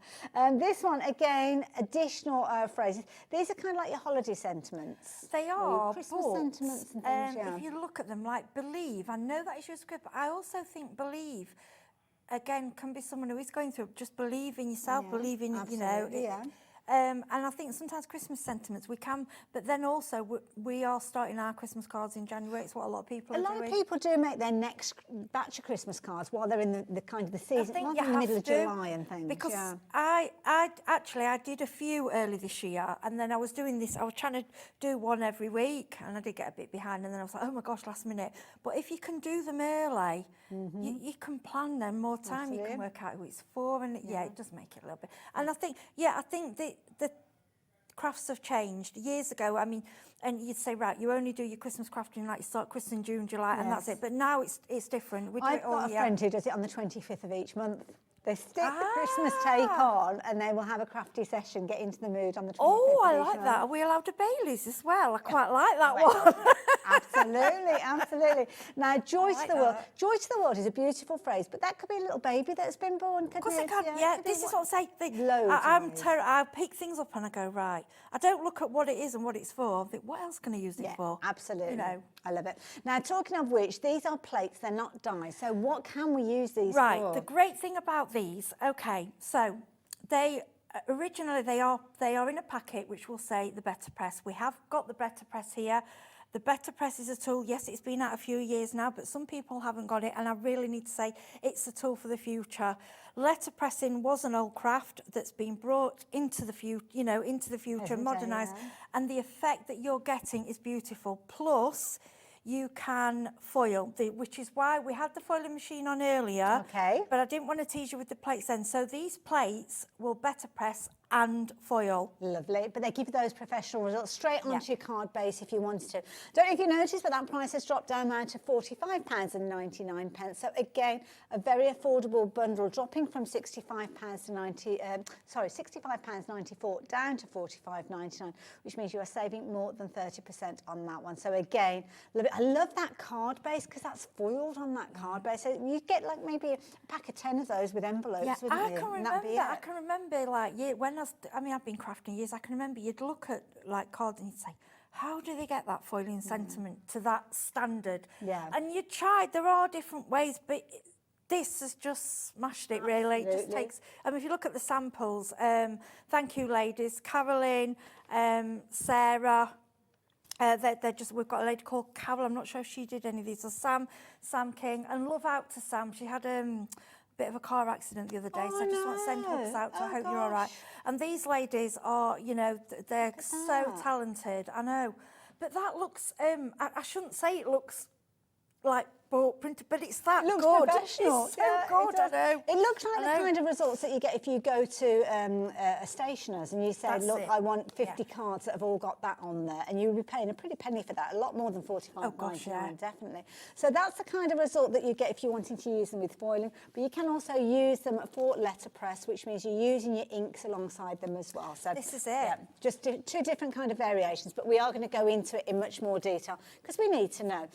This one again, additional phrases. These are kind of like your holiday sentiments. They are, Christmas but, sentiments and things. Yeah. if you look at them, like believe, I know that is your script, but I also think believe, again, can be someone who is going through, just believe in yourself, believe in, you know. Absolutely, yeah. And I think sometimes Christmas sentiments we can, but then also we are starting our Christmas cards in January. It's what a lot of people are doing. A lot of people do make their next batch of Christmas cards while they're in the kind of the season, think rather you in the have middle of to, July and things. Because yeah. I did a few early this year, and then I was doing this. I was trying to do one every week, and I did get a bit behind, and then I was like, oh my gosh, last minute. But if you can do them early, you can plan them more time. Absolutely. You can work out who it's for, and it does make it a little bit. And I think the crafts have changed years ago. I mean, and you'd say, right, you only do your Christmas crafting like you start Christmas in June, July, and that's it. But now it's different. We do I've it all got a year. friend who does it on the 25th of each month. They stick the Christmas take on, and they will have a crafty session, get into the mood on the 25th Oh, I of each like month. that. Are we allowed a Baileys as well? I quite like that one. Absolutely, absolutely. Now, joy like to the world. that. Joy to the world is a beautiful phrase, but that could be a little baby that's been born, couldn't Of course it? it can. it Yeah, could be this is what I'm saying. Loads of I'm ways. I pick things up and I go, right. I don't look at what it is and what it's for. I think, what else can I use it for? Absolutely. You know. I love it. Now, talking of which, these are plates, they're not dies. So what can we use these Right, for? the great thing about these, okay, so they originally they are in a packet which will say the Better Press. We have got the Better Press here. The Better Press is a tool. Yes, it's been out a few years now, but some people haven't got it, and I really need to say it's a tool for the future. Letterpressing was an old craft that's been brought into the future, modernised, and the effect that you're getting is beautiful. Plus, you can foil, which is why we had the foiling machine on earlier. Okay. But I didn't want to tease you with the plates then. So these plates will better press and foil. Lovely, but they give you those professional results straight onto your card base if you wanted to. Don't know if you noticed, but that price has dropped down now to £45.99. So again, a very affordable bundle, dropping from £65.94 down to £45.99, which means you are saving more than 30% on that one. So again, love it. I love that card base because that's foiled on that card base. So you get like maybe a pack of 10 of those with envelopes, wouldn't you? I can remember like when I've been crafting years. I can remember you'd look at like cards and you'd say, how do they get that foiling sentiment to that standard? Yeah. And you tried. There are different ways, but this has just smashed it. Really, it just takes. If you look at the samples, thank you, ladies, Carolyn, Sarah. We've got a lady called Carol. I'm not sure if she did any of these. So Sam King, and love out to Sam. She had bit of a car accident the other day, so I just want to send hugs out to I hope you're all right. And these ladies are, they're so talented, I know. But that looks, I shouldn't say it looks like bought printed, but it's that it looks good. Professional. It's so good, I know. It looks like the kind of results that you get if you go to a stationer's and you say, look, I want 50 cards that have all got that on there, and you'll be paying a pretty penny for that, a lot more than £45.99, definitely. So that's the kind of result that you get if you're wanting to use them with foiling, but you can also use them for letterpress, which means you're using your inks alongside them as well. So this is it. Yeah, just two different kind of variations, but we are going to go into it in much more detail because we need to know.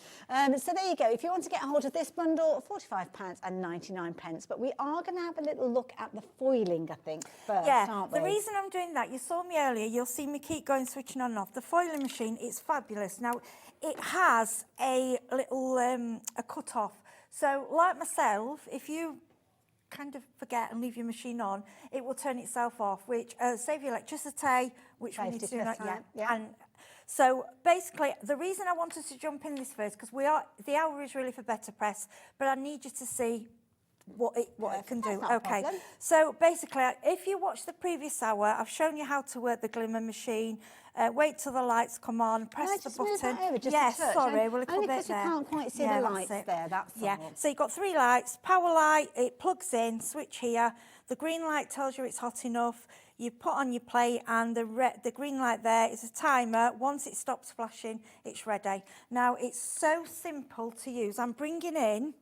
So there you go. If you want to get a hold of this bundle, £45.99, but we are going to have a little look at the foiling, I think, first, aren't we? The reason I'm doing that, you saw me earlier, you'll see me keep going, switching on and off. The foiling machine is fabulous. Now, it has a little a cut-off. So, like myself, if you kind of forget and leave your machine on, it will turn itself off, which save you electricity, which we need to do that. And so basically, the reason I wanted to jump in this first, because the hour is really for better press, but I need you to see what it can do. Okay, so basically, if you watch the previous hour, I've shown you how to work the glimmer machine. Wait till the lights come on, press the button. Yes, sorry, well, a little only bit because you there. can't quite see the lights there, that's all. So you've got 3 lights, power light, it plugs in, switch here. The green light tells you it's hot enough. you put on your plate, and the green light there is a timer. Once it stops flashing, it's ready. Now, it's so simple to use. I'm bringing in,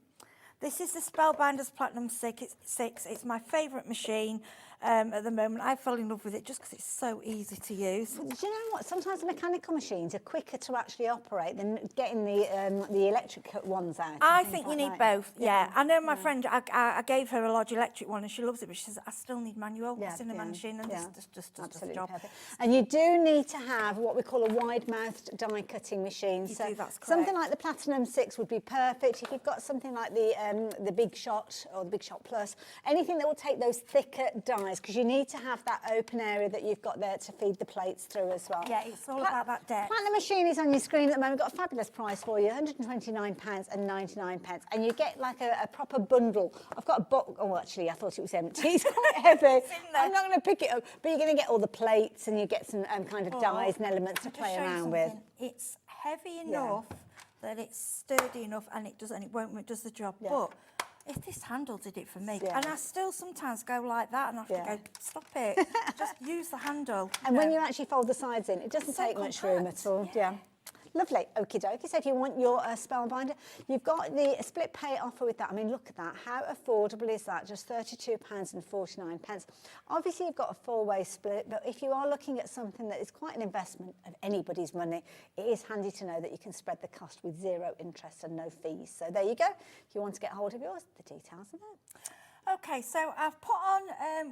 this is the Spellbinders Platinum 6. It's my favourite machine. At the moment, I fell in love with it just because it's so easy to use. Do you know what? Sometimes the mechanical machines are quicker to actually operate than getting the electric ones out. I think you need both. Yeah, I know my friend. I gave her a large electric one, and she loves it, but she says I still need manual. It's in the machine, and this just does the job. Perfect. And you do need to have what we call a wide-mouthed die cutting machine. You do, that's correct. Something like the Platinum 6 would be perfect. If you've got something like the Big Shot or the Big Shot Plus, anything that will take those thicker dies, because you need to have that open area that you've got there to feed the plates through as well. Yeah, it's all about that depth. Platinum machine is on your screen at the moment. Got a fabulous price for you, £129.99, and you get like a proper bundle. I've got a box. Oh, actually, I thought it was empty. It's quite heavy. I'm not going to pick it up, but you're going to get all the plates, and you get some kind of dies and elements to play around with. It's heavy enough that it's sturdy enough, and it does the job. But if this handle did it for me, and I still sometimes go like that, and I have to go, stop it, just use the handle. And when you actually fold the sides in, it doesn't take much room at all. Yeah. Lovely, okie dokie. So if you want your Spellbinder, you've got the split pay offer with that. I mean, look at that. How affordable is that? Just £32.49. Obviously, you've got a four-way split, but if you are looking at something that is quite an investment of anybody's money, it is handy to know that you can spread the cost with zero interest and no fees. So there you go. If you want to get hold of yours, the details are there. Okay, so I've put on,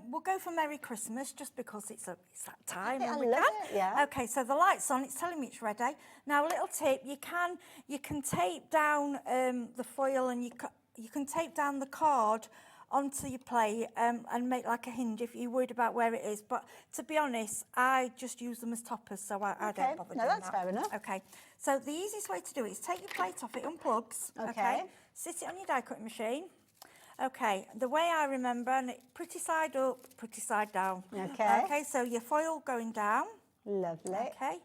we'll go for Merry Christmas just because it's that time. I love it, yeah. Okay, so the light's on, it's telling me it's ready. Now, a little tip, you can tape down the foil, and you can tape down the card onto your plate and make like a hinge if you're worried about where it is. But to be honest, I just use them as toppers, so I don't bother doing that. No, that's fair enough. Okay, so the easiest way to do it is take your plate off, it unplugs. Okay. Sit it on your die cutting machine. Okay, the way I remember, and pretty side up, pretty side down. Okay. Okay, so your foil going down. Lovely. Okay,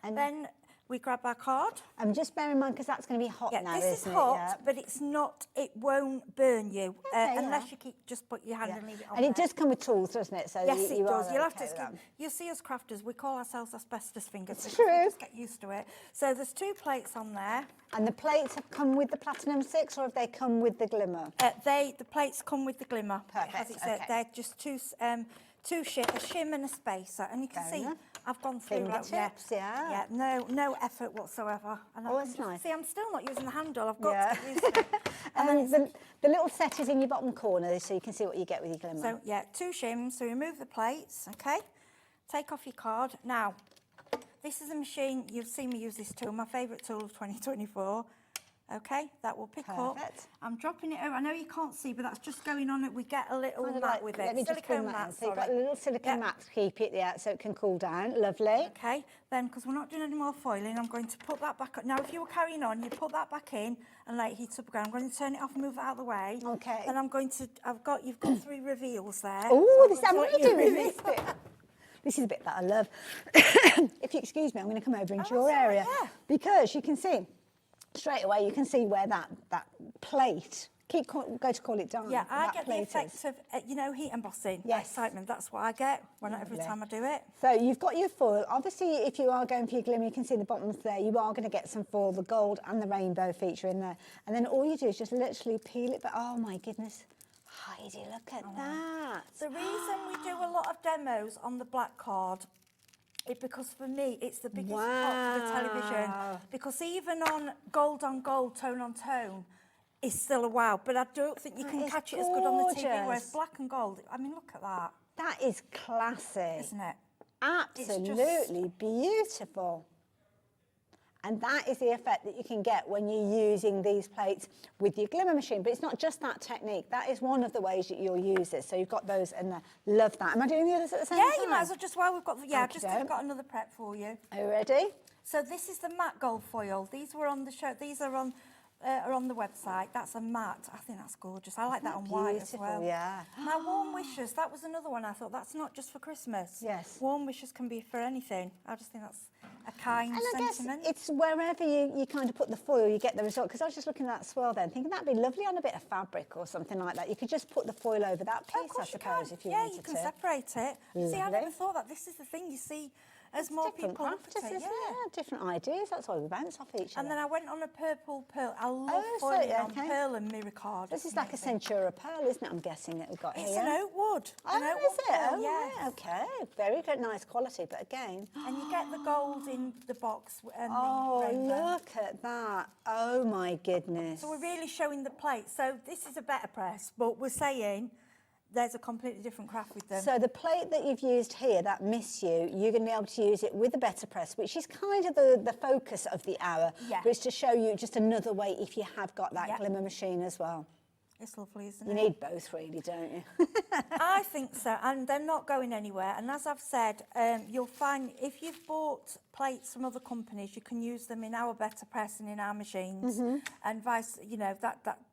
and then we grab our card. And just bear in mind, because that's going to be hot now, this is hot, but it's not, it won't burn you unless you just put your hand and leave it on. And it does come with tools, doesn't it? So yes, it does. You'll have to. You'll see us crafters, we call ourselves asbestos fingers. It's true. Just get used to it. So there's 2 plates on there. And the plates have come with the Platinum 6, or have they come with the glimmer? The plates come with the glimmer. Perfect. They're just two a shim and a spacer, and you can see I've gone through fingertips, no effort whatsoever. And that's nice. See, I'm still not using the handle. I've got to get used to it. And then the little set is in your bottom corner, so you can see what you get with your glimmer. So 2 shims. So remove the plates. Okay, take off your card. Now, this is a machine. You've seen me use this tool. My favourite tool of 2024. Okay, that will pick up. I'm dropping it over. I know you can't see, but that's just going on it. We get a little mat with it. Let me just bring that out. So you've got a little silicone mat to keep it so it can cool down. Lovely. Okay, then because we're not doing any more foiling, I'm going to put that back up. Now, if you were carrying on, you put that back in and let it heat up again. I'm going to turn it off and move it out of the way. Okay. Then I'm going to, you've got 3 reveals there. Oh, I'm going to do this bit. This is the bit that I love. If you excuse me, I'm going to come over into your area because you can see straight away. You can see where that plate. Go to call it down. Yeah, I get the effect of heat embossing. Yes, excitement. That's what I get every time I do it. So you've got your foil. Obviously, if you are going for your glimmer, you can see the bottoms there. You are going to get some foil, the gold and the rainbow feature in there. And then all you do is just literally peel it. But oh my goodness. Heidi, look at that. The reason we do a lot of demos on the black card is because for me it's the biggest pot for the television. Because even on gold, tone on tone, is still a wow. But I don't think you can catch it as good on the TV. Whereas black and gold, I mean, look at that. That is classy. Isn't it? Absolutely beautiful. And that is the effect that you can get when you're using these plates with your glimmer machine. But it's not just that technique. That is one of the ways that you'll use it. So you've got those in there. Love that. Am I doing the others at the same time? Yeah, you might as well just while we've got I've got another prep for you. Are you ready? So this is the matte gold foil. These were on the show. These are on are on the website. That's a matte. I think that's gorgeous. I like that on white as well. Yeah. Now, warm wishes. That was another one I thought. That's not just for Christmas. Yes. Warm wishes can be for anything. I just think that's a kind sentiment. I guess it's wherever you kind of put the foil, you get the result. Because I was just looking at that swirl then, thinking that'd be lovely on a bit of fabric or something like that. You could just put the foil over that piece, I suppose, if you wanted to. Yeah, you can separate it. See, I never thought that. This is the thing you see as more people look at it. Different ideas. That's why we bounce off each other. And then I went on a purple pearl. I love foiling on pearl and mirror card. This is like a Centura pearl, isn't it? I'm guessing that we've got here. It's an oak wood. Oh, an oak is wood it? pearl, Oh, yes. yeah. Okay. Very good, nice quality, but again. And you get the gold in the box. And oh, the rainbow. look at that. Oh, my goodness. So we're really showing the plate. So this is a better press, but we're saying there's a completely different craft with them. So the plate that you've used here, that Miss You, you're going to be able to use it with a better press, which is kind of the focus of the hour. Yeah. But it's to show you just another way if you have got that glimmer machine as well. It's lovely, isn't You it? need both, really, don't you? I think so, and they're not going anywhere. And as I've said, you'll find if you've bought plates from other companies, you can use them in our better press and in our machines, and vice. You know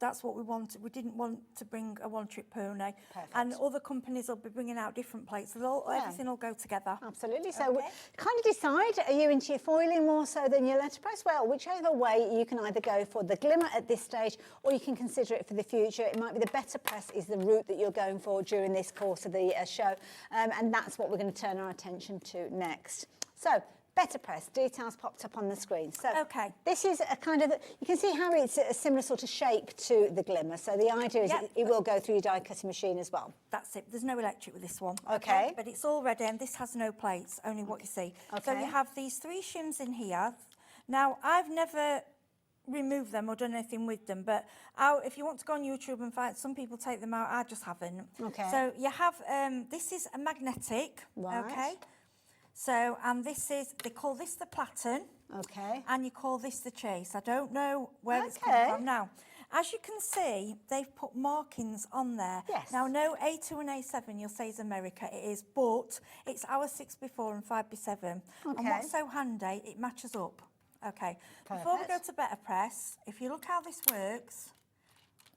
that's what we wanted. We didn't want to bring a one-trick pony, and other companies will be bringing out different plates. So everything will go together. Absolutely. So kind of decide: are you into your foiling more so than your letterpress? Well, whichever way, you can either go for the glimmer at this stage, or you can consider it for the future. It might be the better press is the route that you're going for during this course of the show, and that's what we're going to turn our attention to next. So, better press, details popped up on the screen. So, this is a kind of, you can see how it's a similar sort of shape to the glimmer. So the idea is it will go through your die cutting machine as well. That's it. There's no electric with this one. Okay. But it's all ready, and this has no plates, only what you see. So you have these 3 shims in here. Now, I've never remove them or done anything with them, but if you want to go on YouTube and find, some people take them out, I just haven't. Okay. So you have, this is a magnetic, okay? So, and this is, they call this the platen. Okay. And you call this the chase. I don't know where it's come from. Now, as you can see, they've put markings on there. Yes. Now, no A2 and A7, you'll say is America, it is, but it's our 6x4 and 5x7. Okay. And what's so handy, it matches up. Okay, before we go to better press, if you look how this works.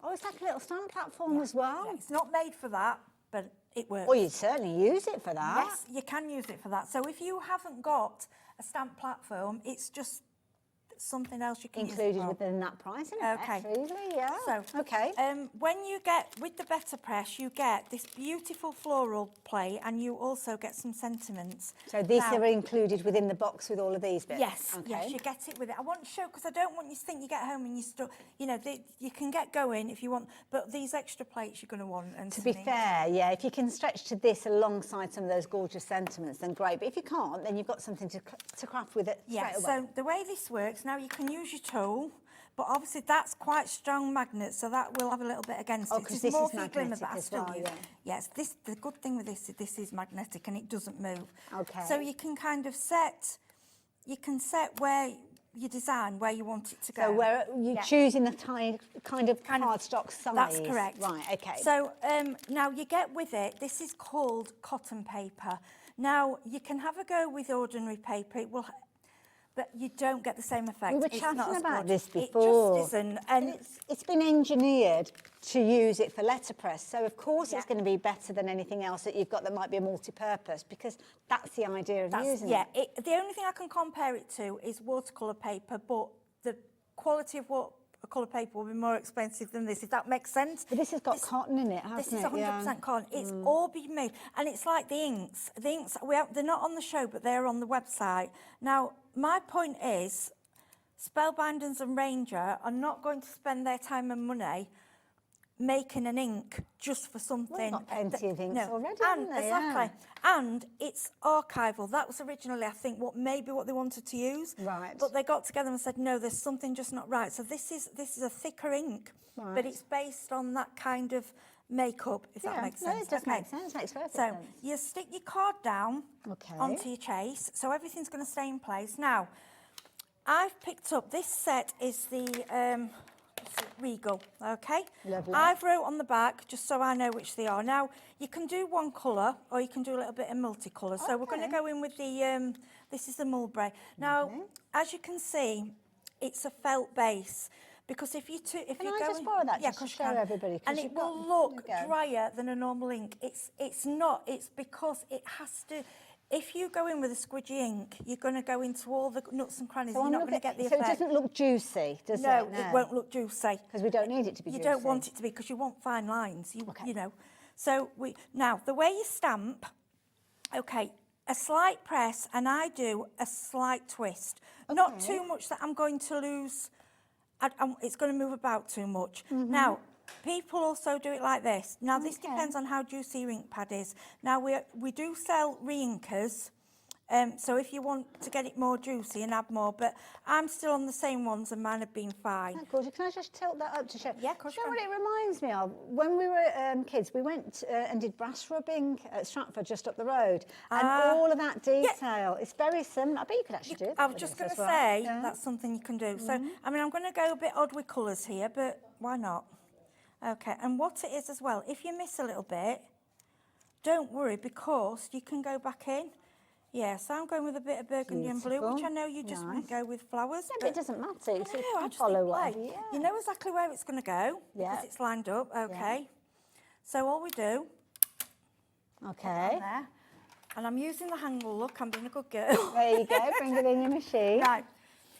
Oh, it's like a little stand platform as well. Yeah, it's not made for that, but it works. Well, you'd certainly use it for that. Yes, you can use it for that. So if you haven't got a stamp platform, it's just something else you can included use within that price, isn't it? Okay. Easily, yeah. So, okay. When you get, with the better press, you get this beautiful floral play, and you also get some sentiments. So these are included within the box with all of these bits? Yes, yes, you get it with it. I want to show, because I don't want you to think you get home and you still, you know, you can get going if you want, but these extra plates you're going to want. And to be fair, yeah, if you can stretch to this alongside some of those gorgeous sentiments, then great. But if you can't, then you've got something to craft with it straight away. So the way this works, now you can use your tool, but obviously that's quite strong magnet, so that will have a little bit against it. Because this is magnetic as well, yeah. Yes, the good thing with this is magnetic and it doesn't move. Okay. So you can kind of set where you design where you want it to go. So where you're choosing the kind of cardstock size. That's correct. Right, okay. So now you get with it, this is called cotton paper. Now you can have a go with ordinary paper, it will, but you don't get the same effect. We were It's chatting not as about good. this before. It just isn't. And it's been engineered to use it for letterpress, so of course it's going to be better than anything else that you've got that might be a multi-purpose, because that's the idea of using it. Yeah, the only thing I can compare it to is watercolour paper, but the quality of watercolour paper will be more expensive than this, if that makes sense. But this has got cotton in it, hasn't it? This is 100% cotton. It's all been made, and it's like the inks. The inks, they're not on the show, but they're on the website. Now, my point is, Spellbinders and Ranger are not going to spend their time and money making an ink just for something. We've got plenty of inks already, and haven't they? exactly. And it's archival. That was originally, I think, what they wanted to use. Right. But they got together and said, no, there's something just not right. So this is a thicker ink, but it's based on that kind of makeup, if that makes sense. No, it does make sense. Makes perfect so sense. you stick your card down onto your chase, so everything's going to stay in place. Now, I've picked up, this set is the Regal, okay? Lovely. I've wrote on the back, just so I know which they are. Now, you can do one colour, or you can do a little bit of multicolour. So we're going to go in with the, this is the mulberry. Now, as you can see, it's a felt base, because if Can I just borrow that just to show everybody? 'Cause And it you've will got- look there you go. drier than a normal ink. It's not. It's because it has to. If you go in with a squidgy ink, you're going to go into all the nooks and crannies. So You're I'm not going to get the so effect. it doesn't look juicy, does No, it? it won't look juicy. Because we don't need it to be You juicy. don't want it to be because you want fine lines. You know. So now the way you stamp. Okay, a slight press, and I do a slight twist. Not too much that I'm going to lose. It's going to move about too much. Now, people also do it like this. Now, this depends on how juicy your ink pad is. Now, we do sell re-inkers. So if you want to get it more juicy and add more, but I'm still on the same ones and mine have been fine. Oh, gorgeous. Can I just tilt that up to show? Yeah, of course. You know what it reminds me of? When we were kids, we went and did brass rubbing at Stratford, just up the road, and all of that detail. It's very similar. I bet you could actually do that. I was just going to say, that's something you can do. So, I mean, I'm going to go a bit odd with colours here, but why not? Okay, and what it is as well, if you miss a little bit, don't worry, because you can go back in. Yeah, so I'm going with a bit of burgundy and blue, which I know you just wouldn't go with flowers. Yeah, but it doesn't matter. You I can just follow think, whatever, you know exactly where it's going to go, because it's lined up, okay. So all we do... Okay. There, and I'm using the handle, look, I'm being a good girl. There you go, bring it in your machine. Right,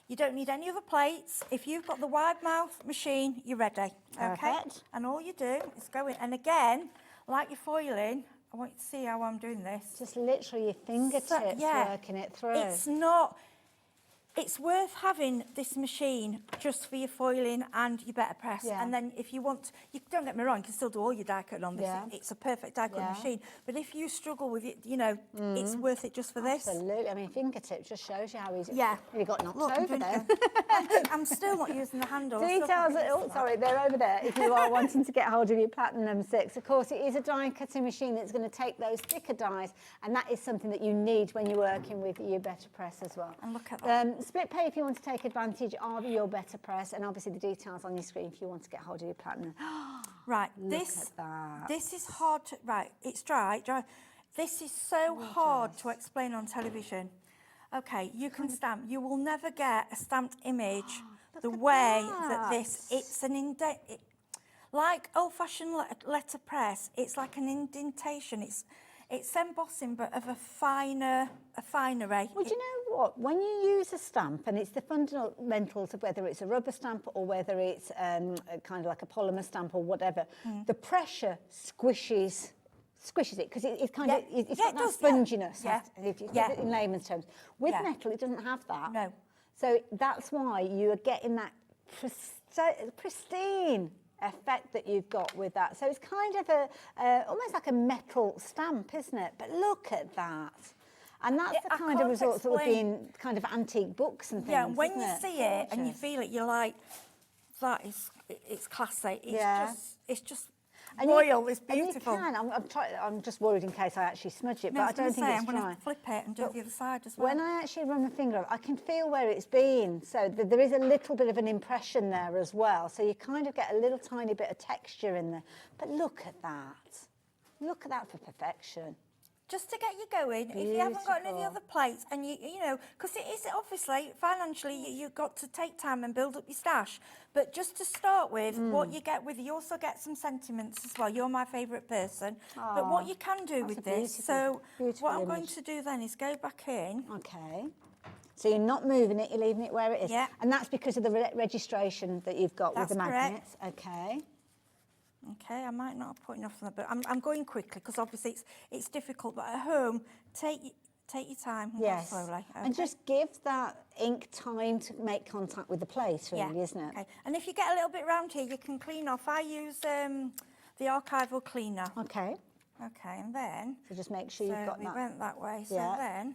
you don't need any other plates. If you've got the wide mouth machine, you're ready, okay? Perfect. And all you do is go in, and again, like you're foiling, I want you to see how I'm doing this. Just literally your fingertips working it through. It's not... It's worth having this machine just for your foiling and your better press. Yeah. And then if you want, don't get me wrong, you can still do all your die cutting on this. Yeah. It's a perfect die cutting machine. But if you struggle with it, you know, it's worth it just for this. Absolutely. I mean, fingertips just shows you how easy. Yeah. You got knocked Look, I'm over doing there. I'm still not using the handle. Details. Sorry, they're over there. If you are wanting to get hold of your Platinum 6, of course, it is a die cutting machine that's going to take those thicker dies, and that is something that you need when you're working with your better press as well. And look at that. Split pay if you want to take advantage of your better press, and obviously the details on your screen if you want to get hold of your Platinum. Right, Look at that. This is hard to... Right, it's dry. This is so hard to explain on television. Okay, you can stamp. You will never get a stamped image the way that this... It's an indent... Like old-fashioned letterpress, it's like an indentation. It's embossing, but of a finer way. Well, do you know what? When you use a stamp, and it's the fundamentals of whether it's a rubber stamp or whether it's kind of like a polymer stamp or whatever, the pressure squishes it because it's kind of it's got that sponginess. If you put it in layman's terms, with metal, it doesn't have that. No. So that's why you are getting that pristine effect that you've got with that. So it's kind of almost like a metal stamp, isn't it? But look at that. And that's the kind of results that would be in kind of antique books and things. Yeah, when you see it and you feel it, you're like, it's classy. It's just royal. It's beautiful. And you can. I'm just worried in case I actually smudge it, but I don't think it's dry. I'm going to flip it and do the other side as well. When I actually run my finger up, I can feel where it's been. So there is a little bit of an impression there as well. So you kind of get a little tiny bit of texture in there. But look at that. Look at that for perfection. Just to get you going, if you haven't got any of the other plates, and you know, because it is obviously financially you've got to take time and build up your stash. But just to start with, what you get with, you also get some sentiments as well. You're my favourite person. But what you can do with this, so what I'm going to do then is go back in. Okay. So you're not moving it, you're leaving it where it is. Yeah. And that's because of the registration that you've got with the magnets. Correct. Okay. Okay, I might not have put enough on that, but I'm going quickly because obviously it's difficult. But at home, take your time and go slowly. Okay. And just give that ink time to make contact with the plate, really, isn't it? Okay. And if you get a little bit round here, you can clean off. I use the archival cleaner. Okay. Okay, and then... So just make sure you've got that. we went that way, so then...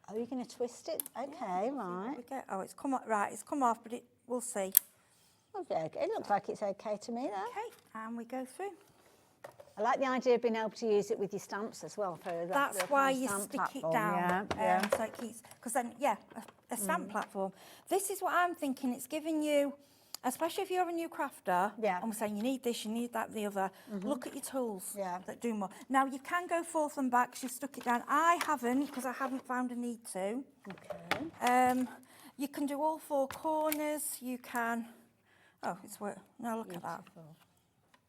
Oh, you're going to twist it? Okay, right. It's come off, it's come off, but we'll see. Okay, it looks like it's okay to me, though. Okay, and we go through. I like the idea of being able to use it with your stamps as well. That's why you stick it down. So it keeps... Because then, a stamp platform. This is what I'm thinking. It's giving you... Especially if you're a new crafter, and we're saying you need this, you need that, the other, look at your tools that do more. Now, you can go forth and back because you've stuck it down. I haven't, because I haven't found a need to. Okay. You can do all four corners. You can... Oh, it's work. Now look at that.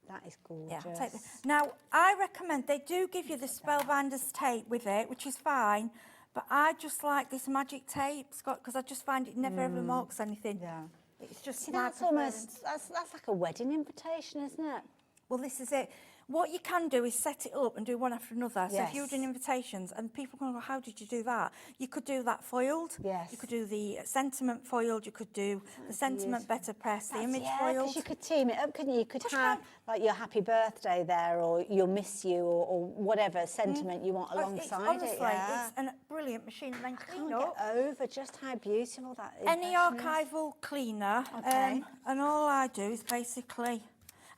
That is gorgeous. Yeah, I'll take this. Now, I recommend, they do give you the Spellbinders tape with it, which is fine, but I just like this magic tape, Scott, because I just find it never ever marks anything. Yeah. It's just See, my that's almost, that's like a wedding invitation, isn't it? Well, this is it. What you can do is set it up and do one after another. So if you're Yes. doing invitations and people can go, how did you do that? You could do that foiled. Yes. You could do the sentiment foiled. You could do the sentiment better press, the image Yeah, foiled. because you could team it up, couldn't you? You could have like your happy birthday there, or you'll miss you, or whatever sentiment you want alongside honestly, it. Yeah. it's a brilliant machine. And then clean Can't up. get over just how beautiful that is. Any archival cleaner, Okay. and all I do is basically,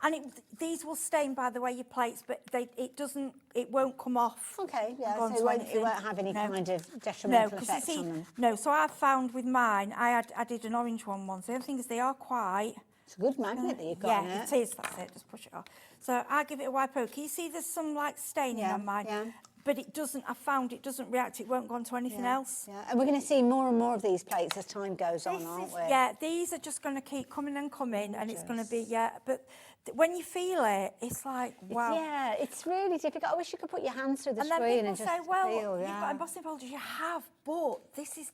and these will stain, by the way, your plates, but it won't come off. Okay, yeah, and go so onto it won't anything. have any No. kind of detrimental No, 'cause effects you see, on them. no, so I've found with mine, I did an orange one once. The other thing is they are quite... It's a good magnet that you've got in Yeah, it. it is, that's it, just push it off. So I give it a wipe over. Can you see there's some like staining on mine? Yeah. But it doesn't, I found it doesn't react, it won't go onto anything else. Yeah, and we're going to see more and more of these plates as time goes on, This aren't is- we? Yeah, these are just going to keep coming and coming, and it's going to be, but when you feel it, it's like, wow. Yeah, it's really difficult. I wish you could put your hands through the And then screen people and just say, well, feel, you've yeah. got embossing folders, you have, but this is,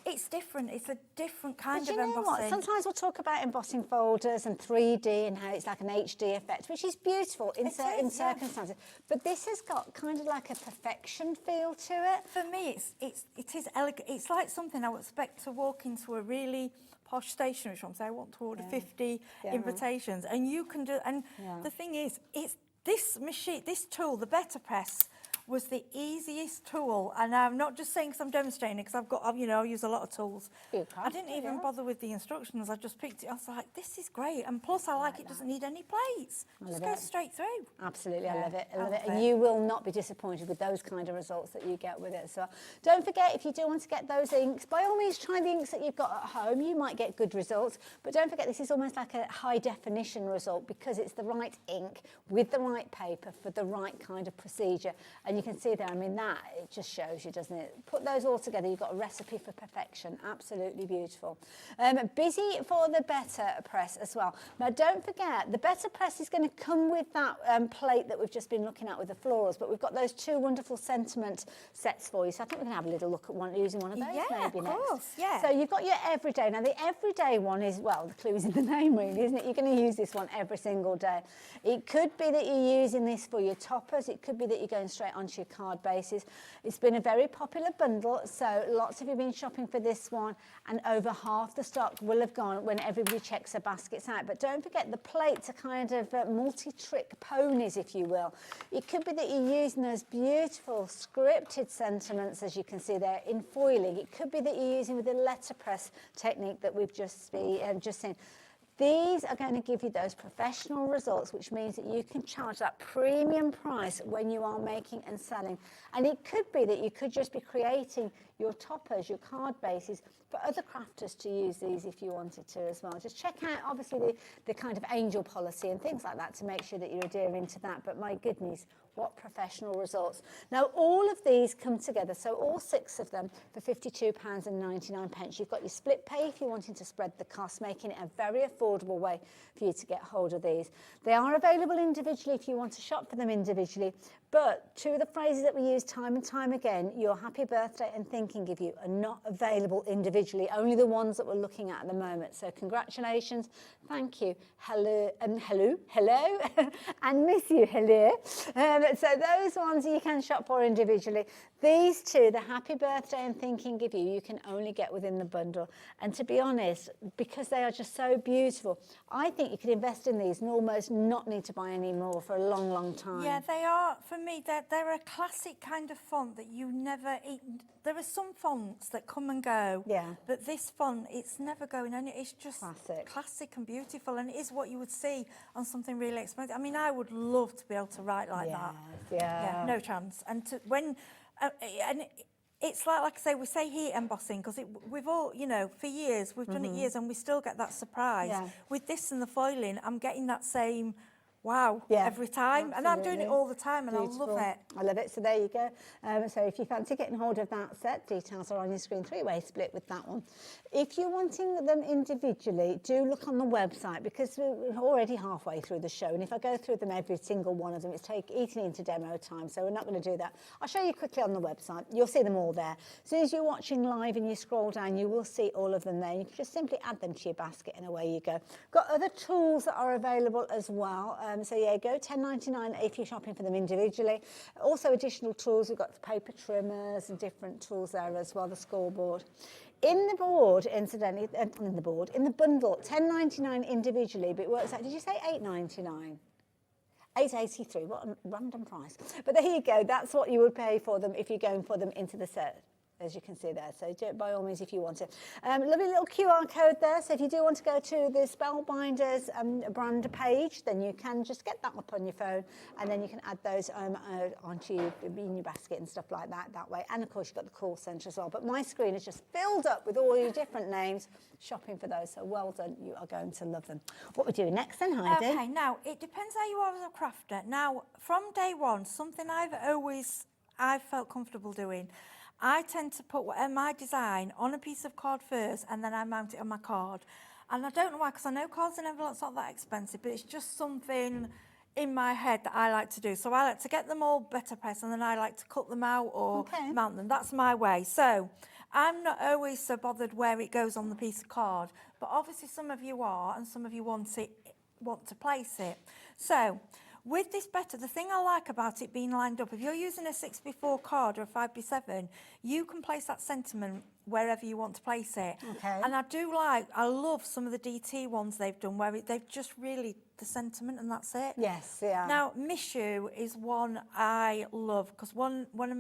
it's different. It's a different kind But of you know embossing. what? Sometimes we'll talk about embossing folders and 3D and how it's like an HD effect, which is beautiful in certain circumstances. But this has got kind of like a perfection feel to it. For me, it is elegant. It's like something I would expect to walk into a really posh stationery shop and say, I want to order 50 invitations. And you can do, and the thing is, it's this machine, this tool, the Better Press, was the easiest tool, and I'm not just saying because I'm demonstrating it, because I've got, I use a lot of tools. I didn't even bother with the instructions. I just picked it. I was like, this is great, and plus I like it doesn't need any plates. Just goes straight through. Absolutely, I love it. I love love it. And it. you will not be disappointed with those kind of results that you get with it. So don't forget, if you do want to get those inks, by all means try the inks that you've got at home. You might get good results, but don't forget this is almost like a high definition result because it's the right ink with the right paper for the right kind of procedure. And you can see there, I mean, that, it just shows you, doesn't it? Put those all together, you've got a recipe for perfection. Absolutely beautiful. Busy for the Better Press as well. Now, don't forget, the Better Press is going to come with that plate that we've just been looking at with the florals, but we've got those two wonderful sentiment sets for you. So I think we're going to have a little look at using one of those maybe next. Of course, yeah. So you've got your everyday. Now, the everyday one is, well, the clue is in the name, really, isn't it? You're going to use this one every single day. It could be that you're using this for your toppers. It could be that you're going straight onto your card bases. It's been a very popular bundle, so lots of you have been shopping for this one, and over half the stock will have gone when everybody checks their baskets out. But don't forget, the plates are kind of multi-trick ponies, if you will. It could be that you're using those beautiful scripted sentiments, as you can see there, in foiling. It could be that you're using with the letterpress technique that we've just seen. These are going to give you those professional results, which means that you can charge that premium price when you are making and selling. And it could be that you could just be creating your toppers, your card bases, for other crafters to use these if you wanted to as well. Just check out, obviously, the kind of angel policy and things like that to make sure that you're adhering to that. But my goodness, what professional results. Now, all of these come together, so all 6 of them for £52.99. You've got your split pay if you're wanting to spread the cost, making it a very affordable way for you to get hold of these. They are available individually if you want to shop for them individually, but two of the phrases that we use time and time again, your happy birthday and thinking of you, are not available individually, only the ones that we're looking at the moment. So congratulations, thank you, hello, and miss you, hello. So those ones you can shop for individually. These two, the happy birthday and thinking of you, you can only get within the bundle. And to be honest, because they are just so beautiful, I think you could invest in these and almost not need to buy any more for a long, long time. Yeah, they are, for me, they're a classic kind of font that you never eat. There are some fonts that come and go, but this font, it's never going anywhere. It's just classic and beautiful, and it is what you would see on something really expensive. I mean, I would love to be able to write like that. Yeah, no chance. And and it's like I say, we say heat embossing because we've all, for years, we've done it years and we still get that surprise. With this and the foiling, I'm getting that same wow, Yeah, every time. And I'm doing it absolutely. all the time, and Beautiful. I love it. I love it. So there you go. So if you fancy getting hold of that set, details are on your screen. 3-way split with that one. If you're wanting them individually, do look on the website, because we're already halfway through the show. And if I go through them, every single one of them, it's eating into demo time. So we're not going to do that. I'll show you quickly on the website. You'll see them all there. As soon as you're watching live and you scroll down, you will see all of them there. You can just simply add them to your basket and away you go. Got other tools that are available as well. So yeah, go $10.99 if you're shopping for them individually. Also additional tools, we've got the paper trimmers and different tools there as well, the scoreboard. In the board, incidentally, in the bundle, $10.99 individually, but it works out, did you say $8.99? $8.83, what a random price. But there you go, that's what you would pay for them if you're going for them into the set, as you can see there. So do it by all means if you want it. Lovely little QR code there. So if you do want to go to the Spellbinders brand page, then you can just get that up on your phone, and then you can add those onto in your basket and stuff like that way. And of course you've got the call centre as well. But my screen is just filled up with all your different names, shopping for those. So well done, you are going to love them. What we're doing next then, Heidi? Okay, now it depends how you are as a crafter. Now, from day one, something I've felt comfortable doing, I tend to put my design on a piece of card first, and then I mount it on my card. And I don't know why, because I know cards and envelopes aren't that expensive, but it's just something in my head that I like to do. So I like to get them all better pressed, and then I like to cut them out or mount them. That's my way. So I'm not always so bothered where it goes on the piece of card, but obviously some of you are, and some of you want to place it. So with this better, the thing I like about it being lined up, if you're using a 6x4 card or a 5x7, you can place that sentiment wherever you want to place it. Okay. And I love some of the DT ones they've done where they've just really the sentiment and that's it. Yes, yeah. Now, Miss You is one I love, because one of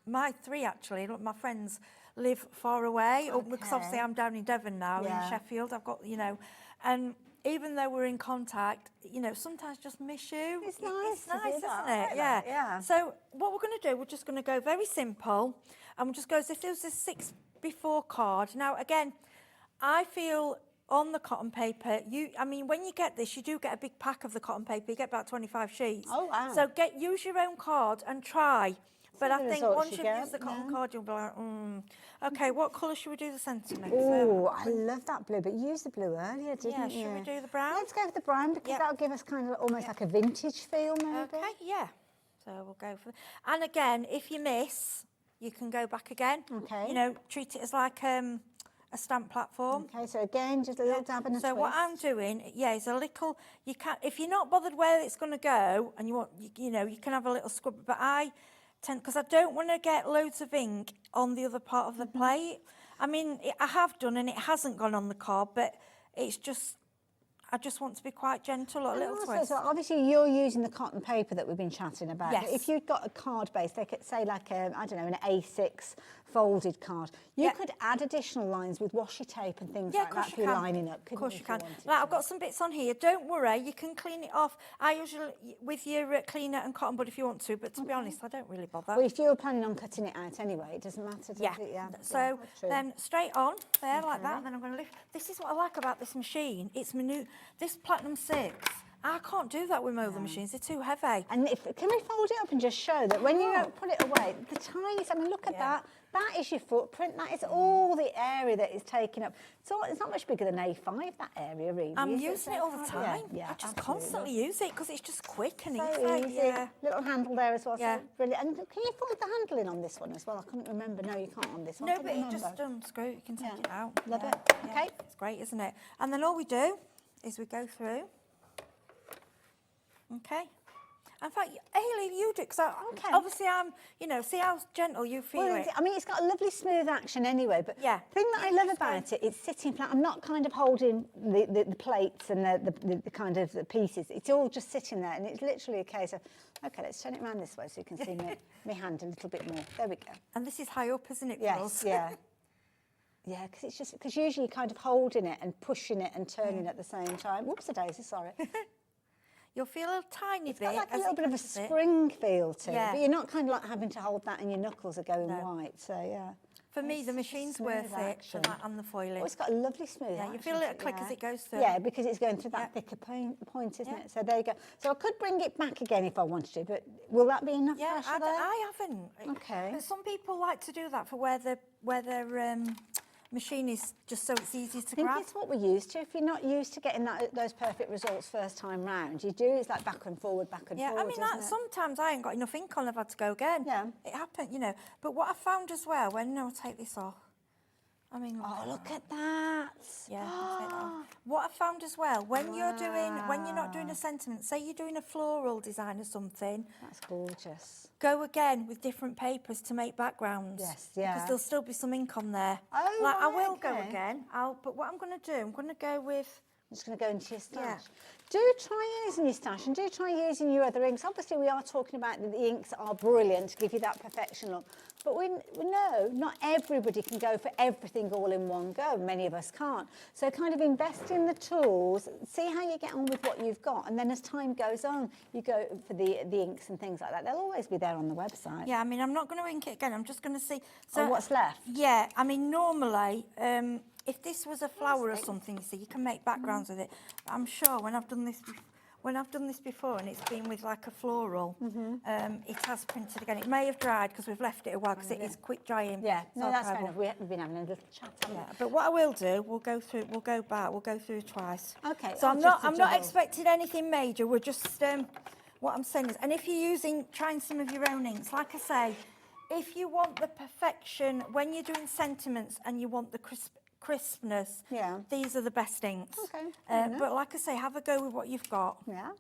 my three actually, my friends live far away, because obviously I'm down in Devon now, in Sheffield. I've got, and even though we're in contact, sometimes just miss you. It's nice. It's nice, isn't Like it? that, yeah. So what we're going to do, we're just going to go very simple, and we'll just go as if it was a 6x4 card. Now, again, I feel on the cotton paper, when you get this, you do get a big pack of the cotton paper. You get about 25 sheets. Oh, wow. So use your own card and try. But I think once you've get, used the cotton card, you'll be like, Okay, what colour should we do the sentiment? Oh, I love that blue, but you used the blue earlier, didn't you? Yeah, should we do the brown? Let's go for the brown, because that'll give us kind of almost like a vintage feel, maybe. Okay, yeah. So we'll go for and again, if you miss, you can go back again. Okay. Treat it as like a stamp platform. Okay, so again, just a little dab and a So twist. what I'm doing, is a little, if you're not bothered where it's going to go, and you want, you can have a little scrub, but I tend, because I don't want to get loads of ink on the other part of the plate. I mean, I have done, and it hasn't gone on the card, but it's just, I just want to be quite gentle, a little twist. So obviously you're using the cotton paper that we've been chatting about. Yes. If you've got a card base, they could say like an A6 folded card. You could add additional lines with washi tape and things like that if you're lining up. Of course you can. Now, I've got some bits on here. Don't worry, you can clean it off. I usually, with your cleaner and cotton bud if you want to, but to be honest, I don't really bother. Well, if you're planning on cutting it out anyway, it doesn't matter, does it? Yeah. So then straight on there like that, and then I'm going to lift. This is what I like about this machine. It's this Platinum 6. I can't do that with my other machines. They're too heavy. And can we fold it up and just show that when you put it away, the tiniest, look at that. That is your footprint. That is all the area that is taken up. So it's not much bigger than A5, that area, really. I'm using it all the time. Yeah, I just constantly use it because it's just quick and so easy. Yeah. Little handle there as well. Yeah. So brilliant. And can you fold the handle in on this one as well? I couldn't remember. No, you can't on this one. No, but it just unscrew. You can take it out. Love it. Okay. It's great, isn't it? And then all we do is we go through. Okay. In fact, Hayley, you do, because obviously I'm, see how gentle you feel it. It's got a lovely smooth action anyway, but the thing that I love about it, it's sitting flat. I'm not kind of holding the plates and the kind of the pieces. It's all just sitting there, and it's literally a case of, okay, let's turn it around this way so you can see my hand a little bit more. There we go. And this is high up, isn't it, Yes, yeah. Yeah, because usually you're kind of holding it and pushing it and turning at the same time. Whoops-a-daisy, sorry. You'll feel a tiny bit. It's got like a little bit of a spring feel to it, but you're not kind of like having to hold that and your knuckles are going white, so yeah. For me, the machine's worth it for that and the foiling. Oh, it's got a lovely smooth Yeah, action. you feel it click as it goes through. Yeah, because it's going through that thicker point, isn't it? So there you go. So I could bring it back again if I wanted to, but will that be enough pressure there? I haven't. Okay. But some people like to do that for where their machine is just so it's easy to I think grab. it's what we're used to. If you're not used to getting those perfect results first time round, you do, it's like back and forward, Yeah, I mean, sometimes I ain't got enough ink on, I've had to go again. Yeah. It happened, you know. But what I found as well, when I'll take this off, I mean, look at that. Yeah, I'll take that off. What I found as well, when you're not doing a sentiment, say you're doing a floral design or something. That's gorgeous. Go again with different papers to make backgrounds. Yes, yeah. Because there'll still be some ink on there. Oh, like, I right, will go okay. again. But what I'm going to do, I'm going to go with... I'm just going to go into your stash. Do try using your stash and do try using your other inks. Obviously, we are talking about that the inks are brilliant to give you that perfection look. But we know not everybody can go for everything all in one go. Many of us can't. So kind of invest in the tools, see how you get on with what you've got. And then as time goes on, you go for the inks and things like that. They'll always be there on the website. Yeah, I mean, I'm not going to ink it again. I'm just going to see... So what's left? Yeah, I mean, normally... if this was a flower or something, you see, you can make backgrounds with it. But I'm sure when I've done this before and it's been with like a floral, it has printed again. It may have dried because we've left it a while because it is quick drying. Yeah, no, so that's fair enough. We've been having a little chat. But what I will do, we'll go through twice. Okay. So I'm not expecting anything major. We're just what I'm saying is, and if you're trying some of your own inks, like I say, if you want the perfection when you're doing sentiments and you want the crispness, these are the best inks. Okay. But like I say, have a go with what you've got. Yeah.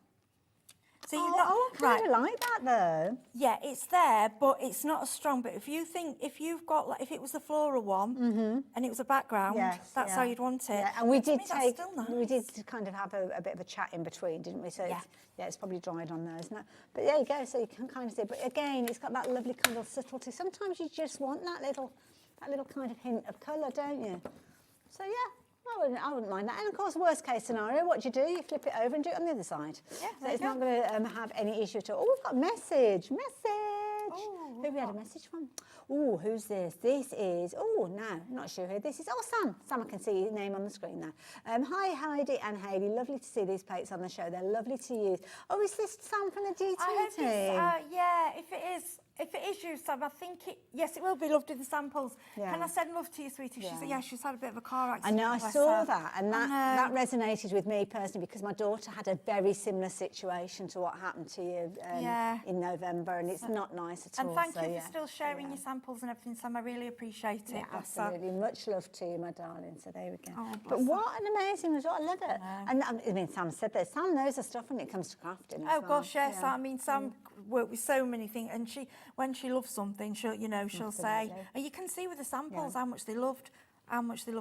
So you're not I kind of like that though. Yeah, it's there, but it's not as strong. But if you've got like if it was the floral one and it was a background, that's how you'd want it. Yeah. And we did kind of have a bit of a chat in between, didn't we? So it's probably dried on those now. But there you go. So you can kind of see. But again, it's got that lovely kind of subtlety. Sometimes you just want that little kind of hint of colour, don't you? So yeah, I wouldn't mind that. And of course, worst case scenario, what do? You flip it over and do it on the other side. Yeah, so it's not going to have any issue at all. Oh, we've got a message. Who have we had a message from? Oh, who's this? This is, not sure who this is. Oh, Sam. Sam, I can see your name on the screen there. Hi, Heidi and Hayley. Lovely to see these plates on the show. They're lovely to use. Oh, is this Sam from the DT team? If it is you, Sam, I think yes, it will be loved with the samples. Yeah. Can I send love to you, sweetie? She said, she's had a bit of a car I accident. know, I saw that, and that resonated with me personally because my daughter had a very similar situation to what happened to you in November, and it's not nice at all. And thank you for still sharing your samples and everything, Sam. I really appreciate it. Yeah, absolutely. Much love to you, my darling. So there we go. Oh, but what an amazing result. I love it. And I mean, Sam said that. Sam knows her stuff when it comes to crafting. Oh, gosh, yes. Yeah. I mean, Sam worked with so many things, and when she loves something, she'll say, and you can see with the samples how much they love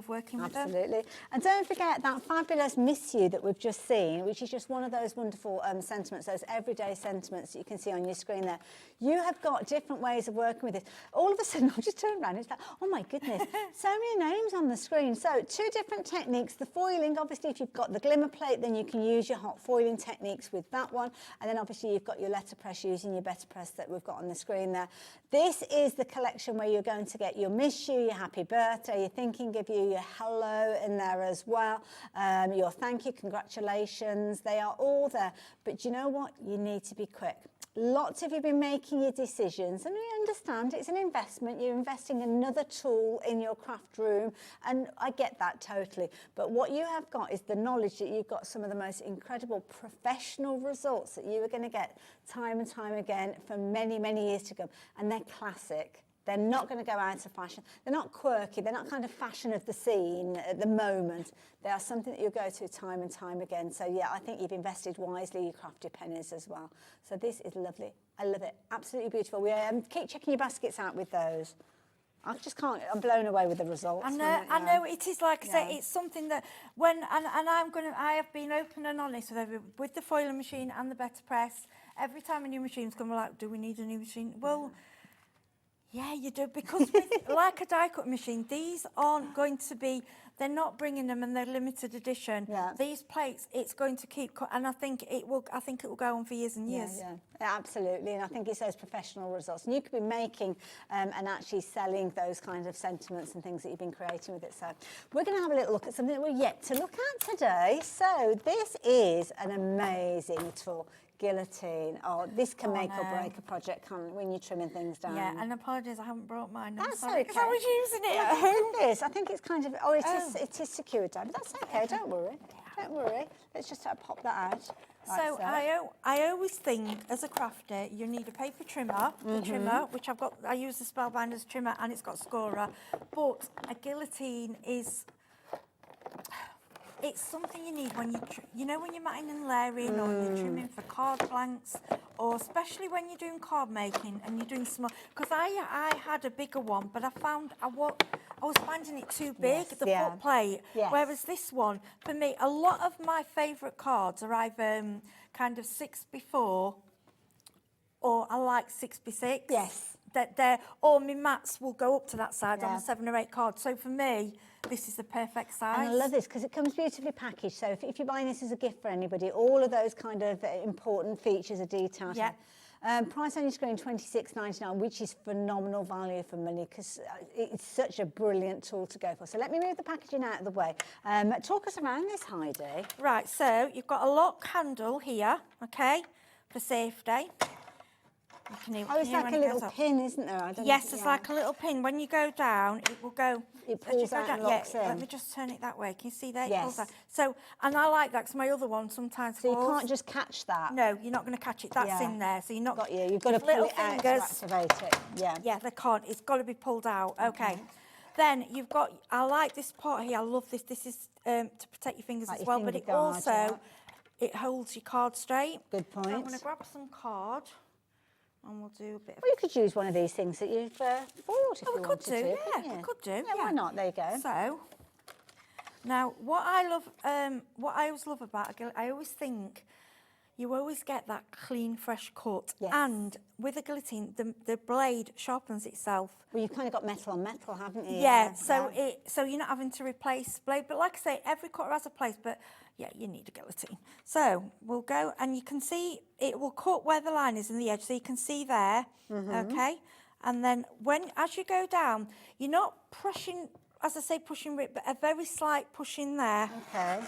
working with them. Absolutely. And don't forget that fabulous Miss You that we've just seen, which is just one of those wonderful sentiments, those everyday sentiments that you can see on your screen there. You have got different ways of working with this. All of a sudden, I've just turned around, it's like, oh my goodness, so many names on the screen. So 2 different techniques. The foiling, obviously, if you've got the glimmer plate, then you can use your hot foiling techniques with that one. And then obviously you've got your letterpress using your better press that we've got on the screen there. This is the collection where you're going to get your Miss You, your happy birthday, your thinking, give you your hello in there as well, your thank you, congratulations, they are all there. But you know what? You need to be quick. Lots of you have been making your decisions, and we understand it's an investment. You're investing another tool in your craft room, and I get that totally. But what you have got is the knowledge that you've got some of the most incredible professional results that you are going to get time and time again for many, many years to come, and they're classic. They're not going to go out of fashion. They're not quirky. They're not kind of fashion of the scene at the moment. They are something that you'll go to time and time again. So, yeah, I think you've invested wisely your crafty pennies as well. So this is lovely. I love it. Absolutely beautiful. We keep checking your baskets out with those. I just can't. I'm blown away with the results. I know it is, like I say, it's something that I have been open and honest with the foiling machine and the better press. Every time a new machine's come, we're like, do we need a new machine? Well, Yeah, you do, because with, like a die cut machine, these aren't going to be, they're not bringing them and they're limited edition. Yeah. These plates, it's going to keep cut, and I think it will go on for years and years. Yeah, absolutely, and I think it's those professional results. And you could be making and actually selling those kinds of sentiments and things that you've been creating with it. So we're going to have a little look at something that we're yet to look at today. So this is an amazing tool. Guillotine. Oh, this can make or break a project, can't it, when you're trimming things down? Yeah, and apologies, I haven't brought mine. That's sorry, okay. 'cause I was using it at Look home. at this. I think it's kind of, it is secured down, but that's okay, don't worry. Don't worry. Let's just pop that out. So I always think, as a crafter, you need a paper trimmer, which I've got. I use the Spellbinders trimmer, and it's got a scorer. But a guillotine is, it's something you need when when you're matting and layering, or you're trimming for card blanks, or especially when you're doing card making and you're doing small. Because I had a bigger one, but I found I was finding it too big, the foot plate. Yes. Whereas this one, for me, a lot of my favourite cards are either kind of 6x4, or I like 6x6. Yes. Or my mats will go up to that side on a 7 or 8 card. So for me, this is the perfect size. And I love this because it comes beautifully packaged. So if you're buying this as a gift for anybody, all of those kind of important features are detailed. Yeah. Price on your screen $26.99, which is phenomenal value for money because it's such a brilliant tool to go for. So let me move the packaging out of the way. Talk us around this, Heidi. Right, so you've got a lock handle here, okay, for safety. It's like a little pin, isn't there? Yes, it's like a little pin. When you go down, it will go. It pulls out and locks in. Let me just turn it that way. Can you see there? Yes. It pulls out. So, and I like that because my other one sometimes So falls. you can't just catch that? No, you're not going to catch it. That's in there. So you're not. Got you. You've got to pull it out to activate it. Yeah. Yeah, they can't. It's got to be pulled out. Okay. Then you've got. I like this part here. I love this. This is to protect your fingers like as well, but it also it holds your card straight. Good point. So I'm going to grab some card. And we'll do a bit of... Well, you could use one of these things that you've bought if you wanted to. Yeah, we could do. Yeah, why not? There you go. So, now, what I always love about a guillotine, I always think you always get that clean, fresh cut. Yes. And with a guillotine, the blade sharpens itself. Well, you've kind of got metal on metal, haven't you? Yeah, so you're not having to replace blade. But like I say, every cutter has a place, but yeah, you need a guillotine. So we'll go, and you can see it will cut where the line is in the edge, so you can see there, okay? And then as you go down, you're not pushing, as I say, pushing it, but a very slight push in there. Okay.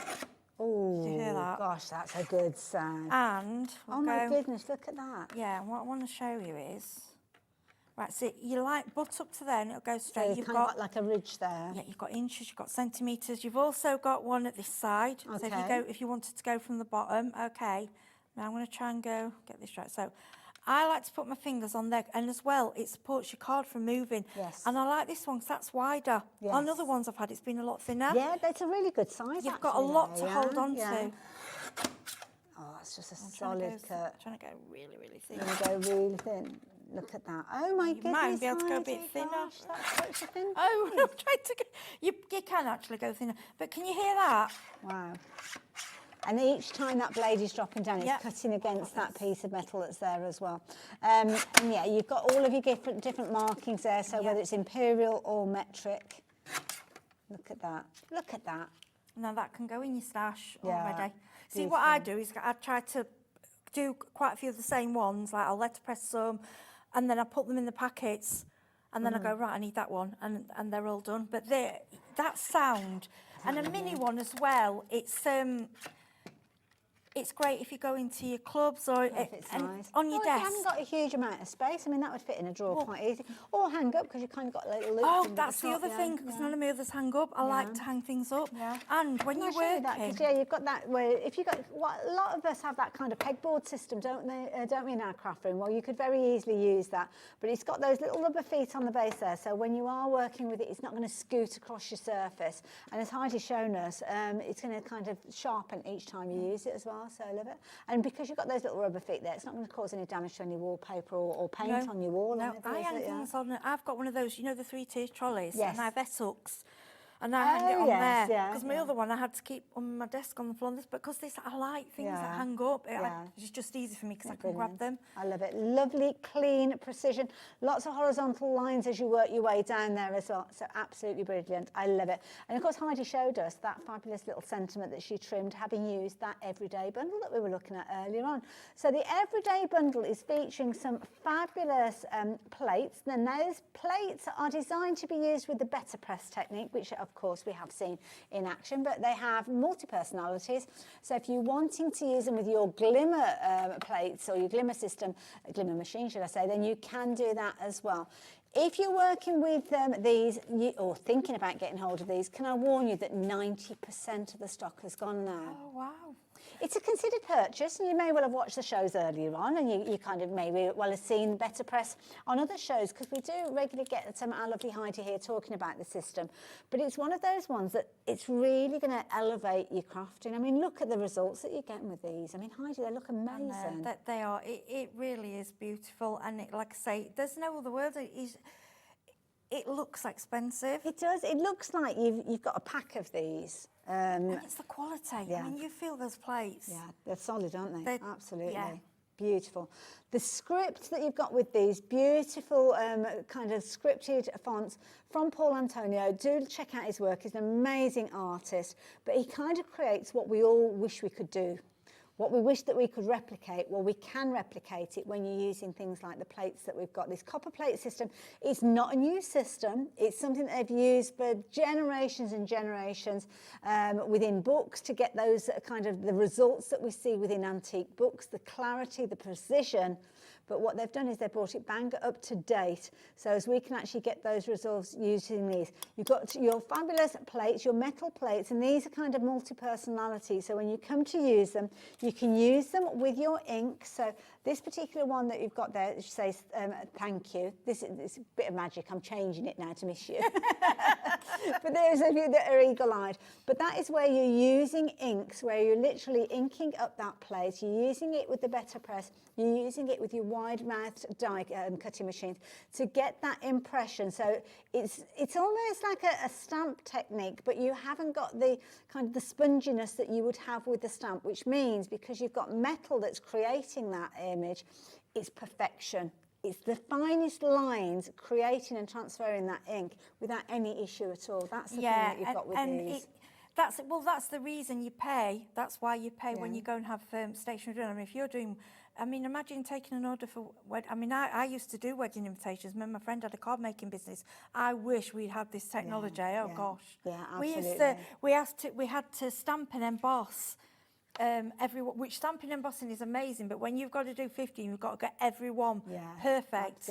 Oh, do you hear that? Gosh, that's a good sound. And oh my goodness, look at that. Yeah, what I want to show you is, right, so you like butt up to there and it'll go straight. So you've kind of got like a ridge there. Yeah, you've got inches, you've got centimetres. You've also got one at this side. Okay. So if you wanted to go from the bottom, okay. Now I'm going to try and get this right. So I like to put my fingers on there, and as well, it supports your card from moving. Yes. And I like this one because that's wider. Yes. On other ones I've had, it's been a lot thinner. Yeah, that's a really good size. You've got a lot to hold on to. Oh, it's just a solid cut. I'm trying to go really, really thin. I'm going to go really thin. Look at that. Oh my goodness. You might be able to go a bit thinner. Gosh, that's such a thin. Oh, I'm trying to go. You can actually go thinner. But can you hear that? Wow. And each time that blade is dropping down, it's cutting against that piece of metal that's there as well. And yeah, you've got all of your different markings there, so whether it's imperial or metric. Look at that. Look at that. Now that can go in your stash already. See, what I do is I try to do quite a few of the same ones, like I'll letterpress some, and then I put them in the packets, and then I go, right, I need that one, and they're all done. But that sound, and a mini one as well, it's great if you go into your clubs or on your desk. You haven't got a huge amount of space. I mean, that would fit in a drawer quite easy. Or hang up, because you kind of got a little loop. Oh, that's the other thing, because none of my others hang up. I like to hang things up. Yeah. And when you're working... you've got that where, if you got... a lot of us have that kind of pegboard system, don't we, in our craft room? Well, you could very easily use that. But it's got those little rubber feet on the base there, so when you are working with it, it's not going to scoot across your surface. And as Heidi's shown us, it's going to kind of sharpen each time you use it as well. So I love it. And because you've got those little rubber feet there, it's not going to cause any damage to any wallpaper or paint on your wall. No, I hang things on. I've got one of those, you know, the 3-tier trolleys. Yes. And I have Essex. and I hang it on yes, there. yeah, Because my yeah. other one I had to keep on my desk on the floor. But because I like things that Yeah. hang up, Yeah. it's just easy for me because I can grab them. I love it. Lovely, clean, precision. Lots of horizontal lines as you work your way down there as well. So absolutely brilliant. I love it. And of course, Heidi showed us that fabulous little sentiment that she trimmed, having used that everyday bundle that we were looking at earlier on. So the everyday bundle is featuring some fabulous plates. Then those plates are designed to be used with the better press technique, which of course we have seen in action, but they have multi-personalities. So if you're wanting to use them with your glimmer plates or your glimmer system, glimmer machine should I say, then you can do that as well. If you're working with these or thinking about getting hold of these, can I warn you that 90% of the stock has gone now? Oh, wow. It's a considered purchase, and you may well have watched the shows earlier on, and you kind of may well have seen better press on other shows, because we do regularly get our lovely Heidi here talking about the system. But it's one of those ones that it's really going to elevate your crafting. I mean, look at the results that you're getting with these. I mean, Heidi, they look amazing. That they are. It really is beautiful, and like I say, there's no other word. It looks expensive. It does. It looks like you've got a pack of these. And it's the quality. Yeah. I mean, you feel those plates. Yeah, they're solid, aren't they? Absolutely. Yeah. Beautiful. The script that you've got with these beautiful kind of scripted fonts from Paul Antonio, do check out his work. He's an amazing artist, but he kind of creates what we all wish we could do. What we wish that we could replicate, well, we can replicate it when you're using things like the plates that we've got. This copper plate system is not a new system. It's something that they've used for generations and generations within books to get those kind of the results that we see within antique books, the clarity, the precision. But what they've done is they've brought it bang up to date, so as we can actually get those results using these. You've got your fabulous plates, your metal plates, and these are kind of multi-personality. So when you come to use them, you can use them with your ink. So this particular one that you've got there, it says thank you. This is a bit of magic. I'm changing it now to miss you. For those of you that are eagle-eyed. But that is where you're using inks, where you're literally inking up that plate. You're using it with the better press. You're using it with your wide-mouthed die cutting machines to get that impression. So it's almost like a stamp technique, but you haven't got the kind of the sponginess that you would have with the stamp, which means because you've got metal that's creating that image, it's perfection. It's the finest lines creating and transferring that ink without any issue at all. That's the thing that you've got with these. That's the reason you pay. That's why you pay when you go and have stationery done. I mean, if you're doing, I mean, imagine taking an order for, I mean, I used to do wedding invitations. My friend had a card making business. I wish we'd had this technology. Gosh. Yeah, absolutely. We had to stamp and emboss. Which stamping and embossing is amazing, but when you've got to do 50, you've got to get everyone perfect.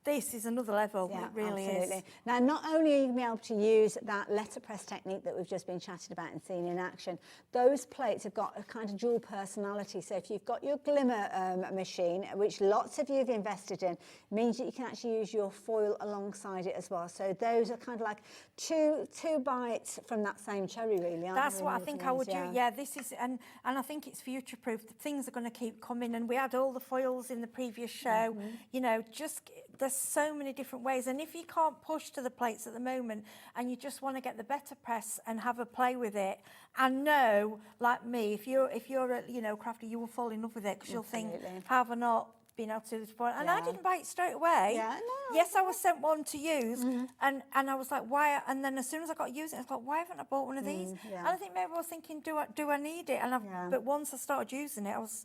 This is another level. It really is. Now, not only are you going to be able to use that letterpress technique that we've just been chatting about and seen in action, those plates have got a kind of dual personality. So if you've got your glimmer machine, which lots of you have invested in, means that you can actually use your foil alongside it as well. So those are kind of like two bites from that same cherry, really, aren't That's they? what I think I would do. Yeah, this is, and I think it's future-proof. Things are going to keep coming, and we had all the foils in the previous show. You know, just there's so many different ways, and if you can't push to the plates at the moment, and you just want to get the better press and have a play with it, and know, like me, if you're a crafter, you will fall in love with it because you'll think, have I not been able to do this before? And I didn't buy it straight away. Yes, I was sent one to use, and I was like, why? And then as soon as I got using it, I was like, why haven't I bought one of these? And I think maybe I was thinking, do I need it? And but once I started using it, I was.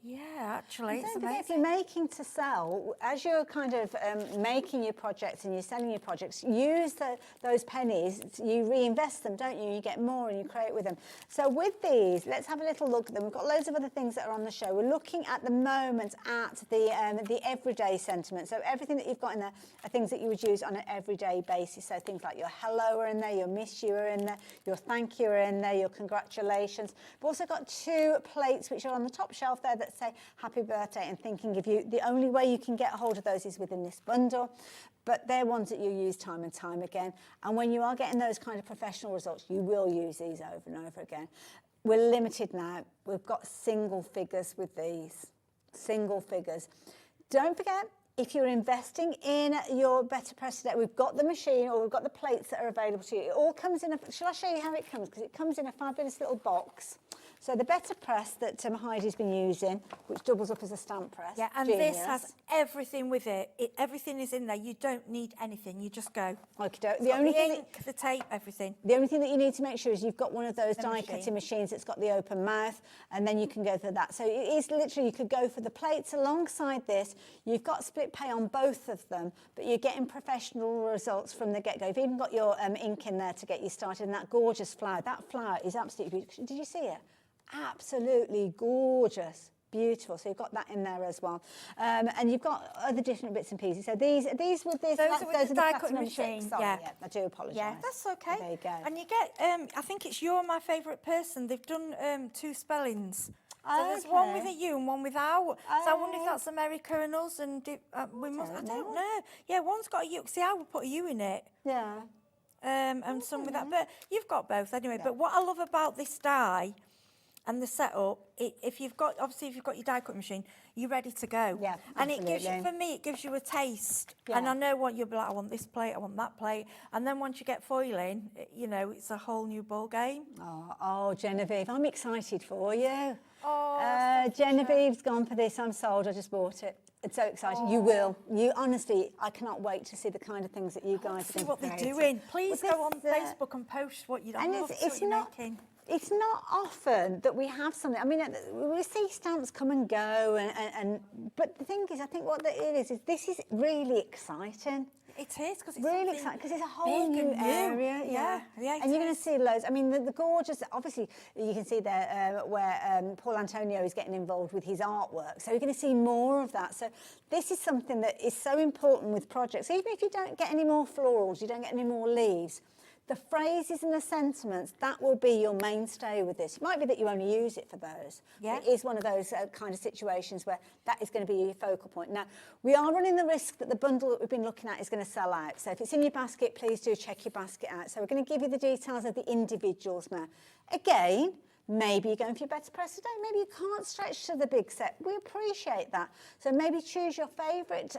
Yeah, actually, it's amazing. If you're making to sell, as you're kind of making your projects and you're selling your projects, use those pennies, you reinvest them, don't you? You get more and you create with them. So with these, let's have a little look at them. We've got loads of other things that are on the show. We're looking at the moment at the everyday sentiment. So everything that you've got in there are things that you would use on an everyday basis. So things like your hello are in there, your miss you are in there, your thank you are in there, your congratulations. We've also got two plates which are on the top shelf there that say happy birthday and thinking of you. The only way you can get a hold of those is within this bundle, but they're ones that you use time and time again. And when you are getting those kind of professional results, you will use these over and over again. We're limited now. We've got single figures with these. Single figures. Don't forget, if you're investing in your Better Press today, we've got the machine or we've got the plates that are available to you. It all comes in shall I show you how it comes? Because it comes in a fabulous little box. So the Better Press that Heidi's been using, which doubles up as a stamp press. Yeah, and Genius. this has everything with it. Everything is in there. You don't need anything. You just go. Okey-doke. The only ink, the tape, everything. The only thing that you need to make sure is you've got one of those die cutting machines that's got the open mouth, and then you can go for that. So it is literally, you could go for the plates alongside this. You've got split pay on both of them, but you're getting professional results from the get-go. You've even got your ink in there to get you started, and that gorgeous flower. That flower is absolutely beautiful. Did you see it? Absolutely gorgeous. Beautiful. So you've got that in there as well, and you've got other different bits and pieces. So these with this. Those are with the die cutting platinum machine. six. Sorry, Yeah, I do apologise. Yeah, that's okay. There you go. And you get, I think it's You're My Favourite Person. They've done 2 spellings. So there's one with a U and one without. So I wonder if that's America and us, and we must. I don't know. Yeah, one's got a U. See, I would put a U in it. Yeah. And some with that, but you've got both anyway. Yeah. But what I love about this die and the setup, if you've got your die cut machine, you're ready to go. Yeah, and absolutely. it gives you, for me, it gives you a taste. Yeah. And I know what you'll be like. I want this plate, I want that plate, and then once you get foiling, you know, it's a whole new ball game. Oh, Genevieve, I'm excited for you. Oh, Genevieve's gone for this. I'm sold. I just bought it. It's so exciting. You will. You honestly, I cannot wait to see the kind of things that you guys see are what they're creating. doing. Please go on Facebook and post what you're making. It's not often that we have something. I mean, we see stamps come and go, but the thing is, I think what it is this is really exciting. It is, because it's really exciting, because it's a whole new area. Yeah, and you're going to see loads. I mean, the gorgeous, obviously, you can see there where Paul Antonio is getting involved with his artwork. So you're going to see more of that. So this is something that is so important with projects. Even if you don't get any more florals, you don't get any more leaves, the phrases and the sentiments, that will be your mainstay with this. It might be that you only use it for those. Yeah. It is one of those kind of situations where that is going to be your focal point. Now, we are running the risk that the bundle that we've been looking at is going to sell out. So if it's in your basket, please do check your basket out. So we're going to give you the details of the individuals now. Again, maybe you're going for your Better Press today. Maybe you can't stretch to the big set. We appreciate that. So maybe choose your favourite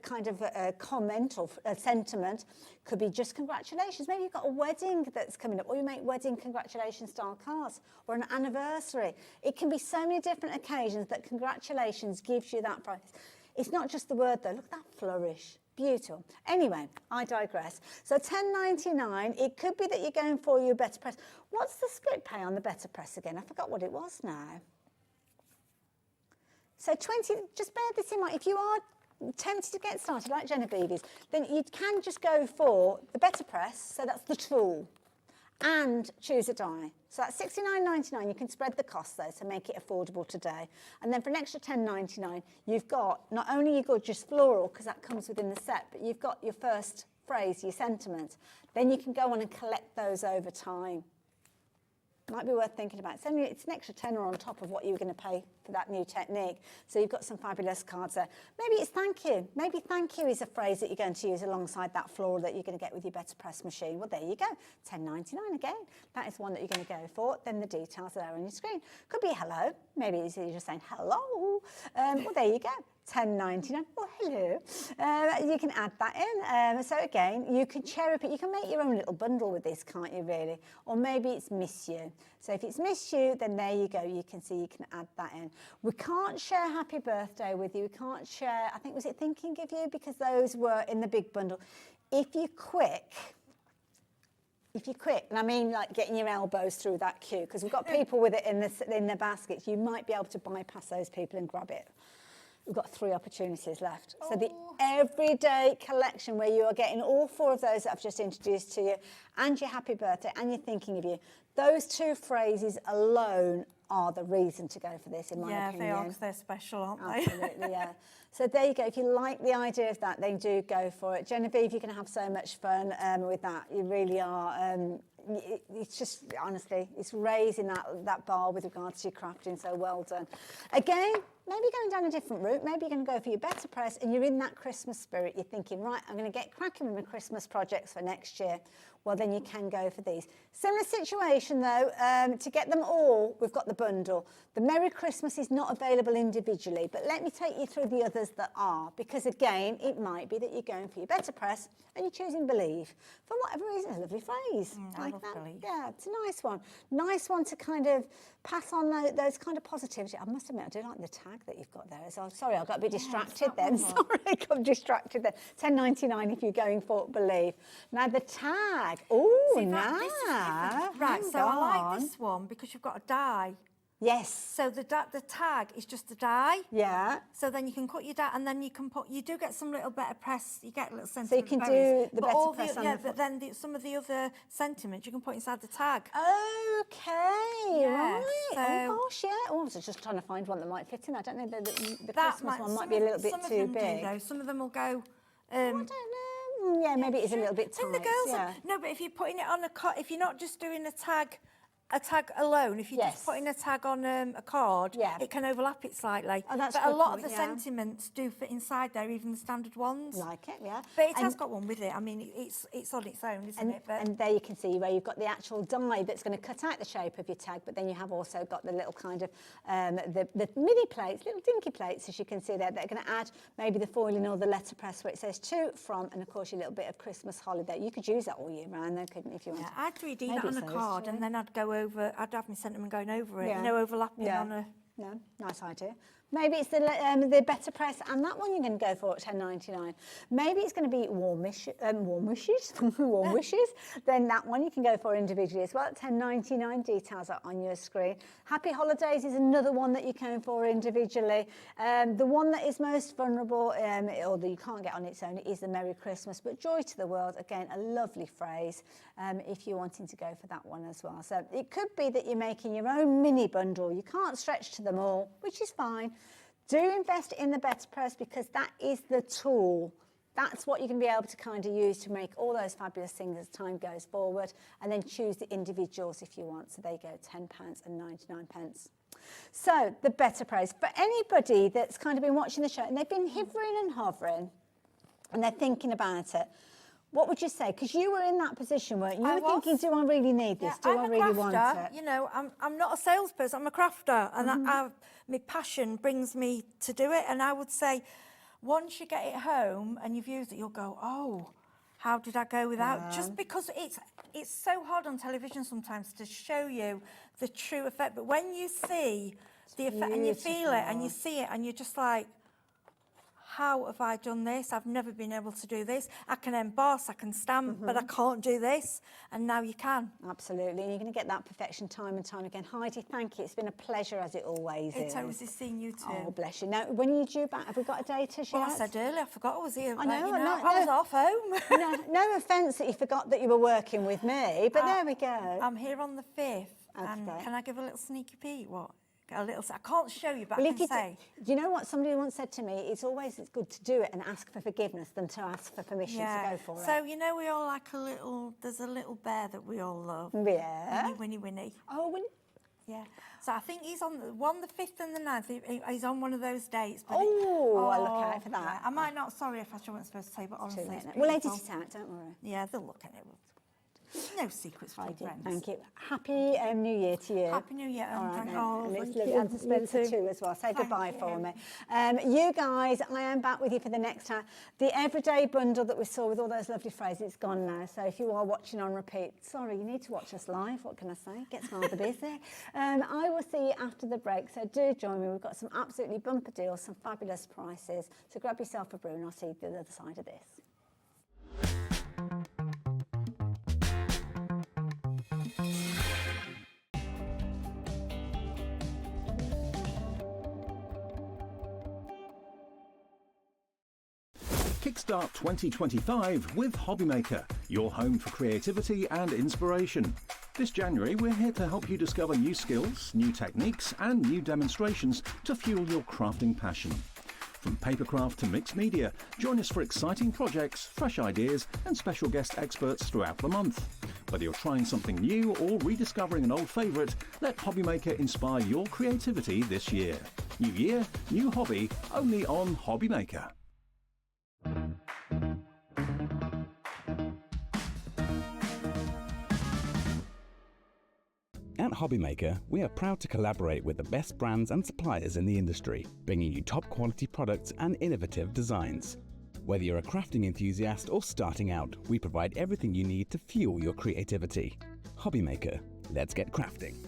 kind of comment or sentiment. Could be just congratulations. Maybe you've got a wedding that's coming up, or you make wedding congratulations style cards, or an anniversary. It can be so many different occasions that congratulations gives you that price. It's not just the word though. Look at that flourish. Beautiful. Anyway, I digress. So $10.99, it could be that you're going for your Better Press. What's the split pay on the Better Press again? I forgot what it was now. So 20, just bear this in mind. If you are tempted to get started like Genevieve is, then you can just go for the Better Press, so that's the tool, and choose a die. So that's $69.99. You can spread the cost though, so make it affordable today. And then for an extra $10.99, you've got not only your gorgeous floral, because that comes within the set, but you've got your first phrase, your sentiment. Then you can go on and collect those over time. Might be worth thinking about. It's an extra tenner on top of what you were going to pay for that new technique. So you've got some fabulous cards there. Maybe it's thank you. Maybe thank you is a phrase that you're going to use alongside that floral that you're going to get with your Better Press machine. Well, there you go. $10.99 again. That is one that you're going to go for. Then the details are there on your screen. Could be hello. Maybe you're just saying hello. Well, there you go. $10.99. Oh, hello. You can add that in. So again, you can cherry pick. You can make your own little bundle with this, can't you, really? Or maybe it's miss you. So if it's miss you, then there you go. You can see you can add that in. We can't share happy birthday with you. We can't share, I think, was it thinking of you? Because those were in the big bundle. If you're quick, and I mean like getting your elbows through that queue, because we've got people with it in the baskets, you might be able to bypass those people and grab it. We've got 3 opportunities left. So the everyday collection where you are getting all 4 of those that I've just introduced to you, and your happy birthday, and your thinking of you, those 2 phrases alone are the reason to go for this, in my opinion. Yeah, they are, because they're special, aren't they? Absolutely, yeah. So there you go. If you like the idea of that, then do go for it. Genevieve, you're going to have so much fun with that. You really are. It's just, honestly, it's raising that bar with regards to your crafting, so well done. Again, maybe going down a different route. Maybe you're going to go for your Better Press and you're in that Christmas spirit. You're thinking, right, I'm going to get cracking with my Christmas projects for next year. well, then you can go for these. Similar situation though, to get them all, we've got the bundle. The Merry Christmas is not available individually, but let me take you through the others that are, because again, it might be that you're going for your better press and you're choosing Believe. For whatever reason, a lovely phrase. I like love that. Believe. Yeah, it's a nice one. Nice one to kind of pass on those kind of positivity. I must admit, I do like the tag that you've got there as well. Sorry, I got a bit distracted then. Sorry, I got distracted there. $10.99 if you're going for Believe. Now the tag. Oh, now. Right, so I like this one because you've got a die. Yes. So the tag is just the die. Yeah. So then you can cut your die, and then you can put. You do get some little better press. You get a little sentiment. So you can do the better press on yeah, the but then some of the other sentiments you can put inside the tag. Okay, right. So oh gosh, yeah. Oh, I was just trying to find one that might fit in. I don't know. The Christmas one might be a little bit some too of them big. Do, though. Some of them will go. I don't know. Yeah, maybe it is a little bit tight. The girls yeah. no, but if you're putting it on if you're not just doing a tag alone, if you're just putting a tag on a card, it can overlap it slightly. Oh, that's but a good lot point, of the sentiments do fit inside there, even the standard ones. Like it, yeah. But it has got one with it. I mean, it's on its own, isn't it? But and there you can see where you've got the actual die that's going to cut out the shape of your tag, but then you have also got the little kind of the mini plates, little dinky plates, as you can see there. They're going to add maybe the foiling or the letterpress where it says to, from, and of course your little bit of Christmas holiday. You could use that all year round, though, couldn't you, if you wanted? I'd 3D that on a card, and then I'd go over. I'd have my sentiment going over it. Yeah. Overlapping on a. No, nice idea. Maybe it's the better press, and that one you're going to go for at $10.99. Maybe it's going to be warm wishes. Then that one you can go for individually as well at $10.99. Details are on your screen. Happy Holidays is another one that you can for individually. The one that is most vulnerable, or that you can't get on its own, is the Merry Christmas. But Joy to the World, again, a lovely phrase if you're wanting to go for that one as well. So it could be that you're making your own mini bundle. You can't stretch to them all, which is fine. Do invest in the better press because that is the tool. That's what you're going to be able to kind of use to make all those fabulous things as time goes forward, and then choose the individuals if you want. So there you go, £10.99. So the better press. For anybody that's kind of been watching the show and they've been hovering and hovering and they're thinking about it, what would you say? Because you were in that position, weren't you? You were thinking, do I really need this? Do I really want it? You know, I'm not a salesperson, I'm a crafter, and my passion brings me to do it. And I would say, once you get it home and you've used it, you'll go, oh, how did I go without? Just because it's so hard on television sometimes to show you the true effect. But when you see the effect and you feel it and you see it and you're just like, how have I done this? I've never been able to do this. I can emboss, I can stamp, but I can't do this. And now you can. Absolutely. And you're going to get that perfection time and time again. Heidi, thank you. It's been a pleasure, as it always is. It's always seeing you too. Oh, bless you. Now, when are you due back? Have we got a date as yet? Well, I said earlier, I forgot I was here. I know. I was off home. no offence that you forgot that you were working with me, but there we go. I'm here on the 5th. And can I give a little sneaky peek? What? A little. I can't show you, but I can say. Do you know what somebody once said to me? It's good to do it and ask for forgiveness than to ask for permission to go for it. So you know, we all like a little. There's a little bear that we all love. Yeah. Winnie. Oh, Winnie. Yeah. So I think he's on the 5th and the 9th. He's on one of those dates. But I'll look out for that. Yeah. I might not. Sorry if I wasn't supposed to say, but honestly, we'll edit it out. Don't worry. Yeah, they'll look at it. No secrets from friends. Thank you. Happy New Year to you. Happy New Year. And to Spencer too as well. Say goodbye for me. You guys, I am back with you for the next time. The everyday bundle that we saw with all those lovely phrases, it's gone now. So if you are watching on repeat, sorry, you need to watch us live. What can I say? Gets rather busy. I will see you after the break. So do join me. We've got some absolutely bumper deals, some fabulous prices. So grab yourself a brew and I'll see you the other side of this. Kickstart 2025 with HobbyMaker, your home for creativity and inspiration. This January, we're here to help you discover new skills, new techniques, and new demonstrations to fuel your crafting passion. From papercraft to mixed media, join us for exciting projects, fresh ideas, and special guest experts throughout the month. Whether you're trying something new or rediscovering an old favourite, let HobbyMaker inspire your creativity this year. New year, new hobby, only on HobbyMaker. At HobbyMaker, we are proud to collaborate with the best brands and suppliers in the industry, bringing you top quality products and innovative designs. Whether you're a crafting enthusiast or starting out, we provide everything you need to fuel your creativity. HobbyMaker, let's get crafting.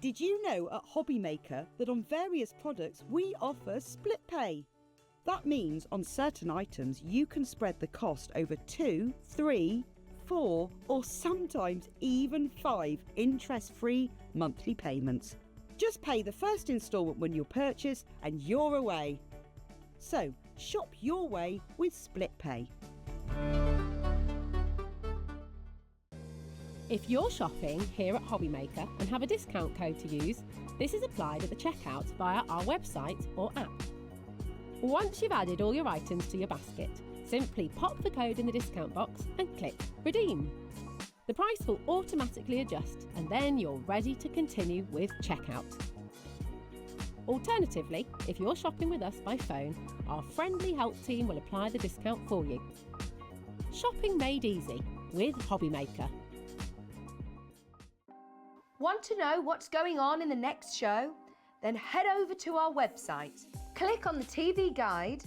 Did you know at HobbyMaker that on various products we offer split pay? That means on certain items you can spread the cost over 2, 3, 4 or sometimes even 5 interest-free monthly payments. Just pay the first instalment when you purchase and you're away. So shop your way with split pay. If you're shopping here at HobbyMaker and have a discount code to use, this is applied at the checkout via our website or app. Once you've added all your items to your basket, simply pop the code in the discount box and click Redeem. The price will automatically adjust and then you're ready to continue with checkout. Alternatively, if you're shopping with us by phone, our friendly help team will apply the discount for you. Shopping made easy with HobbyMaker. Want to know what's going on in the next show? Then head over to our website. Click on the TV guide.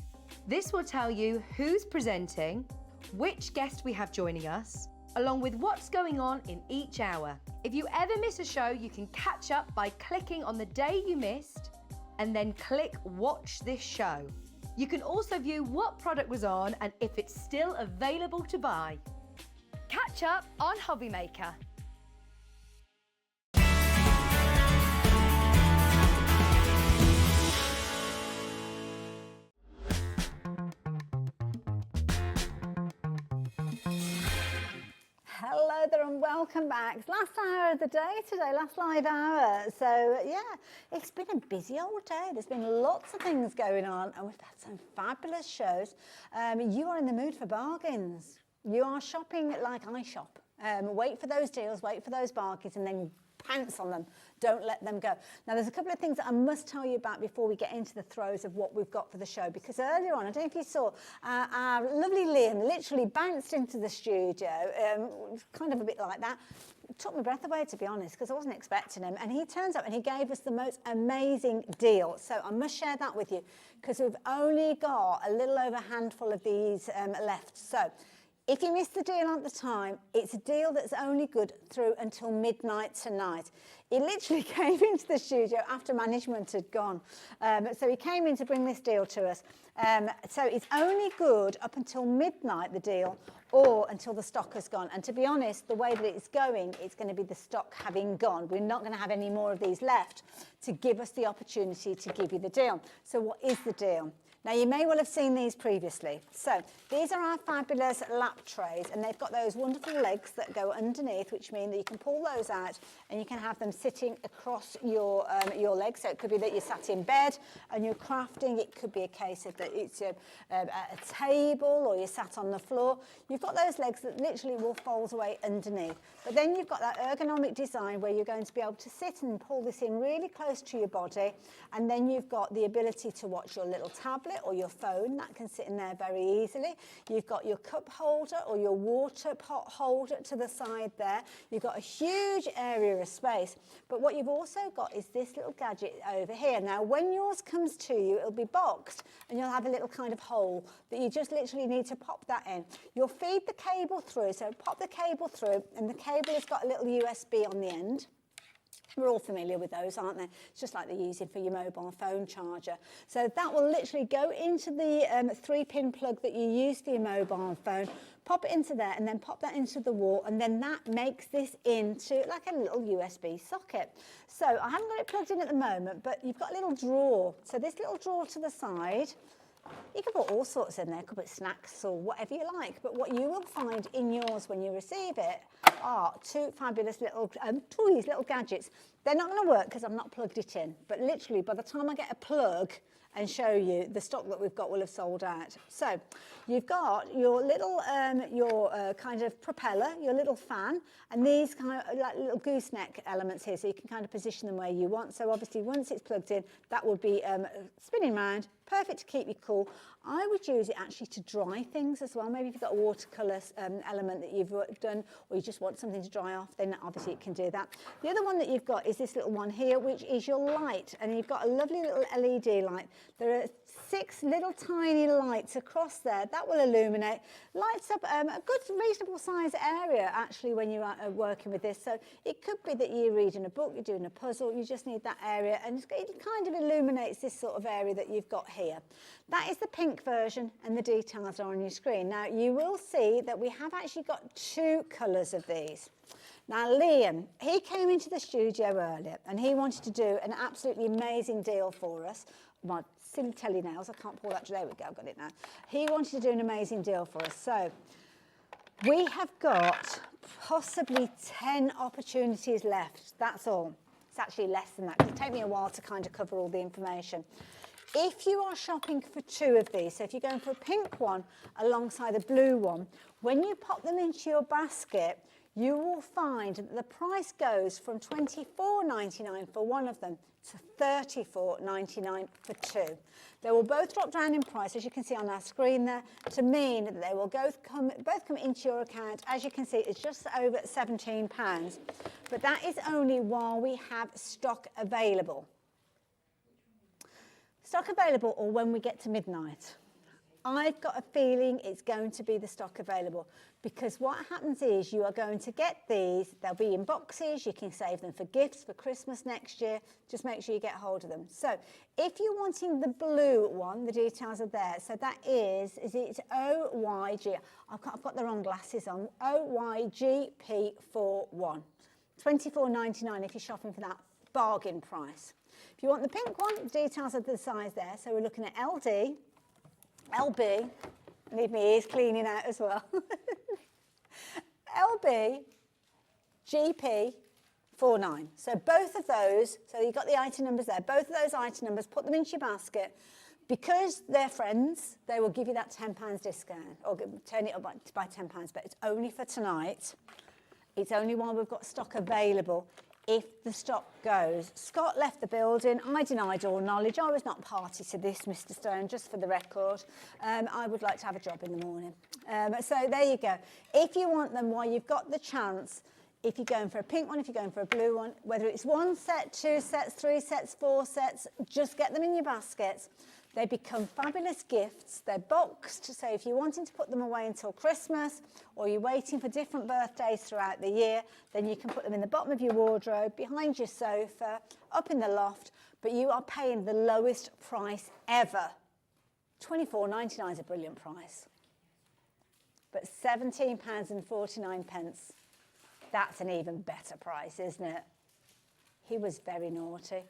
This will tell you who's presenting, which guest we have joining us, along with what's going on in each hour. If you ever miss a show, you can catch up by clicking on the day you missed and then click Watch This Show. You can also view what product was on and if it's still available to buy. Catch up on HobbyMaker. Hello there and welcome back. It's last hour of the day today, last live hour. So yeah, it's been a busy old day. There's been lots of things going on and we've had some fabulous shows. You are in the mood for bargains. You are shopping like I shop. Wait for those deals, wait for those bargains and then pounce on them. Don't let them go. Now, there's a couple of things that I must tell you about before we get into the throes of what we've got for the show, because earlier on, I don't know if you saw, our lovely Liam literally bounced into the studio, kind of a bit like that. It took my breath away, to be honest, because I wasn't expecting him. And he turns up and he gave us the most amazing deal. So I must share that with you, because we've only got a little over a handful of these left. So If you missed the deal at the time, it's a deal that's only good through until midnight tonight. He literally came into the studio after management had gone. So he came in to bring this deal to us. So it's only good up until midnight, the deal, or until the stock has gone. And to be honest, the way that it's going to be the stock having gone. We're not going to have any more of these left to give us the opportunity to give you the deal. So what is the deal? Now, you may well have seen these previously. So these are our fabulous lap trays, and they've got those wonderful legs that go underneath, which mean that you can pull those out and you can have them sitting across your legs. So it could be that you're sat in bed and you're crafting. It could be a case of that it's a table, or you're sat on the floor. You've got those legs that literally will fold away underneath. But then you've got that ergonomic design where you're going to be able to sit and pull this in really close to your body, and then you've got the ability to watch your little tablet or your phone. That can sit in there very easily. You've got your cup holder or your water pot holder to the side there. You've got a huge area of space, but what you've also got is this little gadget over here. Now, when yours comes to you, it'll be boxed and you'll have a little kind of hole that you just literally need to pop that in. You'll feed the cable through, so pop the cable through, and the cable has got a little USB on the end. We're all familiar with those, aren't they? It's just like they're using for your mobile phone charger. So that will literally go into the 3-pin plug that you use for your mobile phone, pop it into there, and then pop that into the wall, and then that makes this into like a little USB socket. So I haven't got it plugged in at the moment, but you've got a little drawer. So this little drawer to the side, you can put all sorts in there, could put snacks or whatever you like, but what you will find in yours when you receive it are 2 fabulous little toys, little gadgets. They're not going to work because I've not plugged it in, but literally by the time I get a plug and show you, the stock that we've got will have sold out. So you've got your little kind of propeller, your little fan, and these kind of like little gooseneck elements here, so you can kind of position them where you want. So obviously once it's plugged in, that will be spinning round, perfect to keep you cool. I would use it actually to dry things as well. Maybe if you've got a watercolour element that you've done, or you just want something to dry off, then obviously it can do that. The other one that you've got is this little one here, which is your light, and you've got a lovely little LED light. There are 6 little tiny lights across there that will illuminate, lights up a good reasonable size area actually when you are working with this. So it could be that you're reading a book, you're doing a puzzle, you just need that area, and it kind of illuminates this sort of area that you've got here. That is the pink version, and the details are on your screen. Now you will see that we have actually got 2 colours of these. Now Liam, he came into the studio earlier and he wanted to do an absolutely amazing deal for us. My silly telly nails, I can't pull that, there we go, I've got it now. He wanted to do an amazing deal for us. So we have got possibly 10 opportunities left, that's all. It's actually less than that, because it takes me a while to kind of cover all the information. If you are shopping for 2 of these, so if you're going for a pink one alongside a blue one, when you pop them into your basket, you will find that the price goes from $24.99 for one of them to $34.99 for 2. They will both drop down in price, as you can see on our screen there, to mean that they will both come into your account. As you can see, it's just over £17, but that is only while we have stock available. Stock available, or when we get to midnight. I've got a feeling it's going to be the stock available, because what happens is you are going to get these, they'll be in boxes, you can save them for gifts for Christmas next year, just make sure you get hold of them. So if you're wanting the blue one, the details are there. So that is it's OYG, I've got the wrong glasses on, OYGP41, $24.99 if you're shopping for that bargain price. If you want the pink one, details are the size there. So we're looking at LD, LB, need my ears cleaning out as well. LB, GP, 49. So both of those, so you've got the item numbers there, both of those item numbers, put them into your basket. Because they're friends, they will give you that £10 discount, or turn it up by £10, but it's only for tonight. It's only while we've got stock available. If the stock goes. Scott left the building. I denied all knowledge. I was not party to this, Mr. Stone, just for the record. I would like to have a job in the morning. So there you go. If you want them while you've got the chance, if you're going for a pink one, if you're going for a blue one, whether it's 1 set, 2 sets, 3 sets, 4 sets, just get them in your baskets. They become fabulous gifts. They're boxed, so if you're wanting to put them away until Christmas, or you're waiting for different birthdays throughout the year, then you can put them in the bottom of your wardrobe, behind your sofa, up in the loft, but you are paying the lowest price ever. £24.99 is a brilliant price. But £17.49, that's an even better price, isn't it? He was very naughty.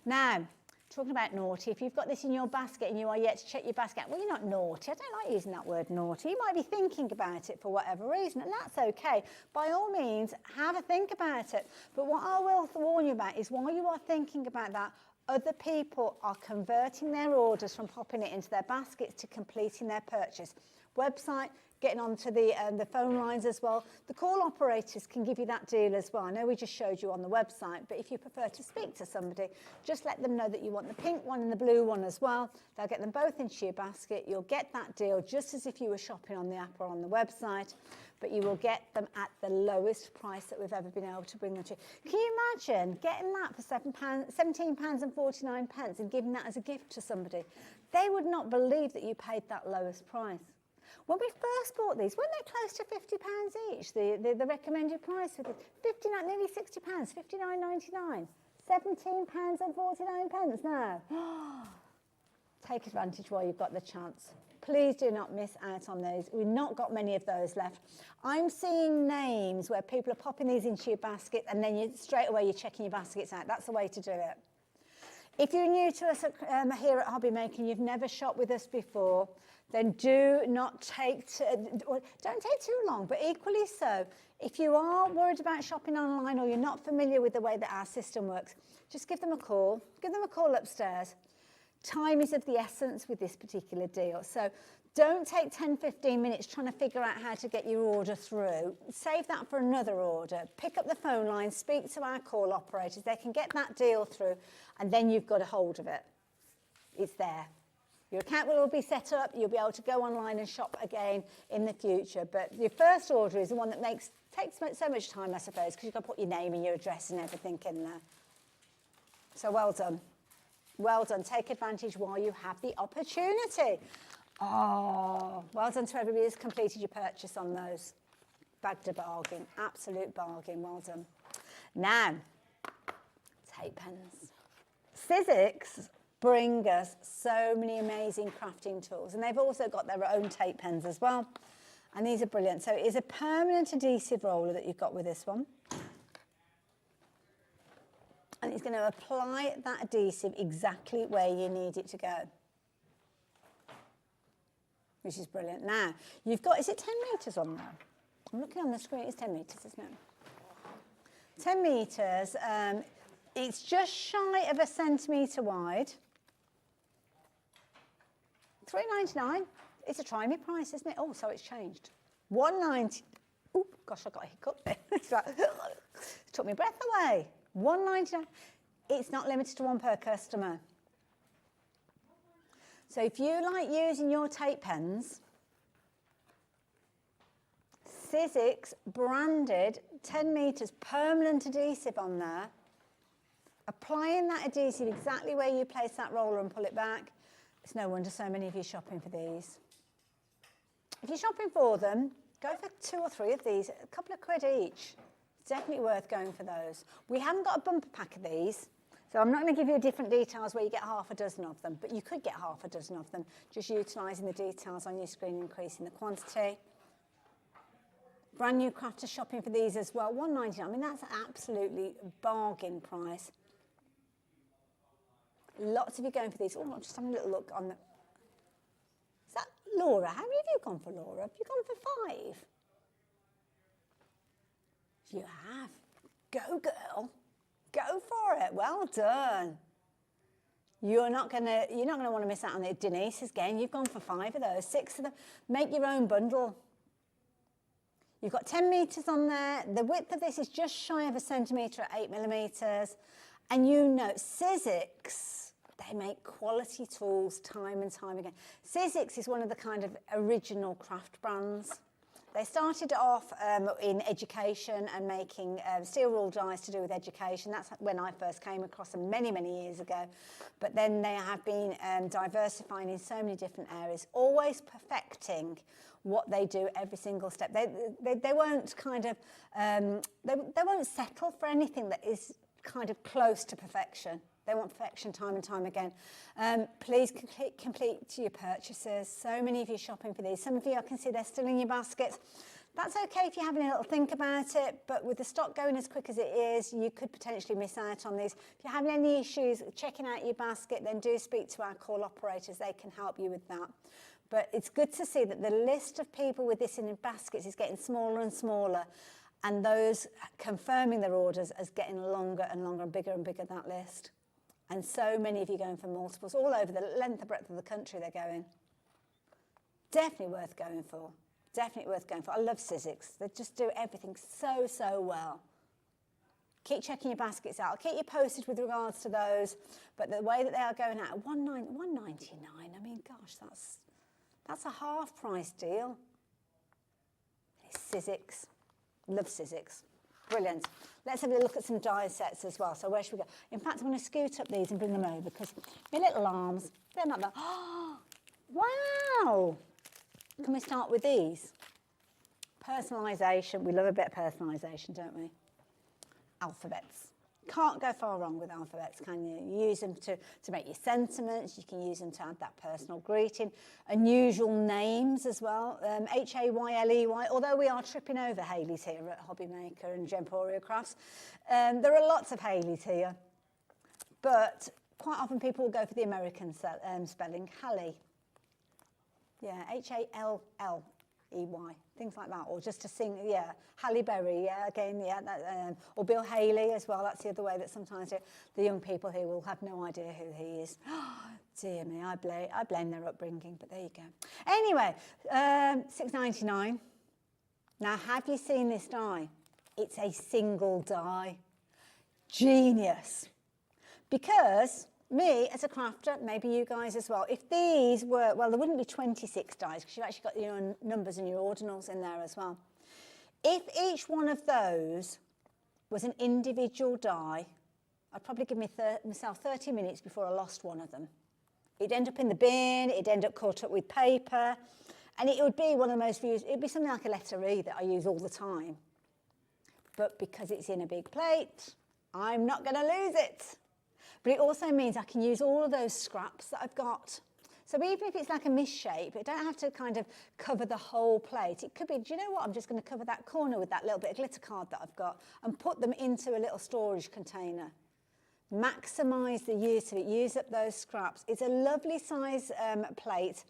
Now, talking about naughty, if you've got this in your basket and you are yet to check your basket, well, you're not naughty. I don't like using that word naughty. You might be thinking about it for whatever reason, and that's okay. By all means, have a think about it. But what I will warn you about is while you are thinking about that, other people are converting their orders from popping it into their baskets to completing their purchase. Website, getting onto the phone lines as well. The call operators can give you that deal as well. I know we just showed you on the website, but if you prefer to speak to somebody, just let them know that you want the pink one and the blue one as well. They'll get them both into your basket. You'll get that deal just as if you were shopping on the app or on the website, but you will get them at the lowest price that we've ever been able to bring them to. Can you imagine getting that for £17.49 and giving that as a gift to somebody? They would not believe that you paid that lowest price. When we first bought these, weren't they close to £50 each, the recommended price for this? Nearly £60, £59.99, £17.49 now. Take advantage while you've got the chance. Please do not miss out on those. We've not got many of those left. I'm seeing names where people are popping these into your basket and then straight away you're checking your baskets out. That's the way to do it. If you're new to us here at HobbyMaker and you've never shopped with us before, then don't take too long, but equally so, if you are worried about shopping online or you're not familiar with the way that our system works, just give them a call upstairs. Time is of the essence with this particular deal, so don't take 10-15 minutes trying to figure out how to get your order through. Save that for another order. Pick up the phone line, speak to our call operators, they can get that deal through, and then you've got a hold of it. It's there. Your account will all be set up, you'll be able to go online and shop again in the future. But your first order is the one that takes so much time, I suppose, because you've got to put your name and your address and everything in there. So well done. Well done. Take advantage while you have the opportunity. Oh, well done to everybody who's completed your purchase on those. Bagged a bargain. Absolute bargain. Well done. Now, tape pens. Sizzix bring us so many amazing crafting tools, and they've also got their own tape pens as well, and these are brilliant. So it is a permanent adhesive roller that you've got with this one, and it's going to apply that adhesive exactly where you need it to go, which is brilliant. Now you've got, is it 10 metres on there? I'm looking on the screen, it's 10 metres, isn't it? 10 metres, it's just shy of a centimetre wide. £3.99. It's a try me price, isn't it? Oh, so it's changed. £1.90. Oh, gosh, I got a hiccup there. It took my breath away. £1.99. It's not limited to one per customer. So if you like using your tape pens, Sizzix branded 10 metres permanent adhesive on there, applying that adhesive exactly where you place that roller and pull it back. It's no wonder so many of you are shopping for these. If you're shopping for them, go for 2 or 3 of these, a couple of quid each. It's definitely worth going for those. We haven't got a bumper pack of these, so I'm not going to give you different details where you get half a dozen of them, but you could get half a dozen of them, just utilising the details on your screen, increasing the quantity. Brand new crafters shopping for these as well, £1.99. I mean, that's absolutely bargain price. Lots of you going for these. Oh, I'm just having a little look on the... Is that Laura? How many of you gone for Laura? Have you gone for 5? You have. Go, girl. Go for it. Well done. You're not gonna want to miss out on it. Denise's game. You've gone for 5 of those. 6 of them. Make your own bundle. You've got 10 metres on there. The width of this is just shy of a centimetre at 8 millimetres. And you know, Sizzix, they make quality tools time and time again. Sizzix is one of the kind of original craft brands. They started off in education and making steel rule dies to do with education. That's when I first came across them many, many years ago. But then they have been diversifying in so many different areas, always perfecting what they do every single step. They won't kind of, they won't settle for anything that is kind of close to perfection. They want perfection time and time again. Please complete your purchases. So many of you shopping for these. Some of you, I can see they're still in your baskets. That's okay if you're having a little think about it, but with the stock going as quick as it is, you could potentially miss out on these. If you're having any issues checking out your basket, then do speak to our call operators. They can help you with that. But it's good to see that the list of people with this in their baskets is getting smaller and smaller, and those confirming their orders is getting longer and longer and bigger, that list. And so many of you going for multiples all over the length and breadth of the country they're going. Definitely worth going for. Definitely worth going for. I love Sizzix. They just do everything so, so well. Keep checking your baskets out. I'll keep you posted with regards to those. But the way that they are going out, $1.99. I mean, gosh, that's a half price deal. It's Sizzix. Love Sizzix. Brilliant. Let's have a look at some die sets as well. So where should we go? In fact, I'm going to scoot up these and bring them over because my little arms, they're not that. Oh, wow. Can we start with these? Personalisation. We love a bit of personalisation, don't we? Alphabets. Can't go far wrong with alphabets, can you? You use them to make your sentiments. You can use them to add that personal greeting. Unusual names as well. Hayley, although we are tripping over Hayley's here at HobbyMaker and Gemporia Crafts. There are lots of Hayleys here. But quite often people will go for the American spelling, Hayley. Yeah, Halley, things like that, or just to sing, yeah, Halle Berry, yeah, again, yeah, that, or Bill Haley as well. That's the other way that sometimes the young people here will have no idea who he is. Oh, dear me, I blame their upbringing, but there you go. Anyway, $6.99. Now, have you seen this die? It's a single die. Genius. Because me, as a crafter, maybe you guys as well, if these were, well, there wouldn't be 26 dies because you've actually got your numbers and your ordinals in there as well. If each one of those was an individual die, I'd probably give myself 30 minutes before I lost one of them. It'd end up in the bin, it'd end up caught up with paper, and it would be one of the most used, it'd be something like a letter E that I use all the time. But because it's in a big plate, I'm not going to lose it. But it also means I can use all of those scraps that I've got. So even if it's like a misshape, I don't have to kind of cover the whole plate. It could be, do you know what? I'm just going to cover that corner with that little bit of glitter card that I've got and put them into a little storage container. Maximise the use of it, use up those scraps. It's a lovely size plate.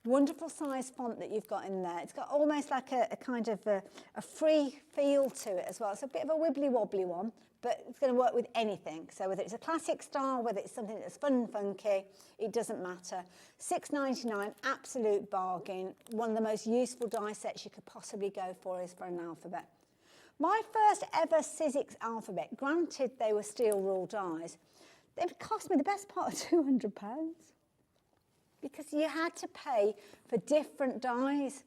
Wonderful size font that you've got in there. It's got almost like a kind of a free feel to it as well. It's a bit of a wibbly wobbly one, but it's going to work with anything. So whether it's a classic style, whether it's something that's fun and funky, it doesn't matter. $6.99, absolute bargain. One of the most useful die sets you could possibly go for is for an alphabet. My first ever Sizzix alphabet, granted they were steel rule dies, they cost me the best part of £200. Because you had to pay for different dies.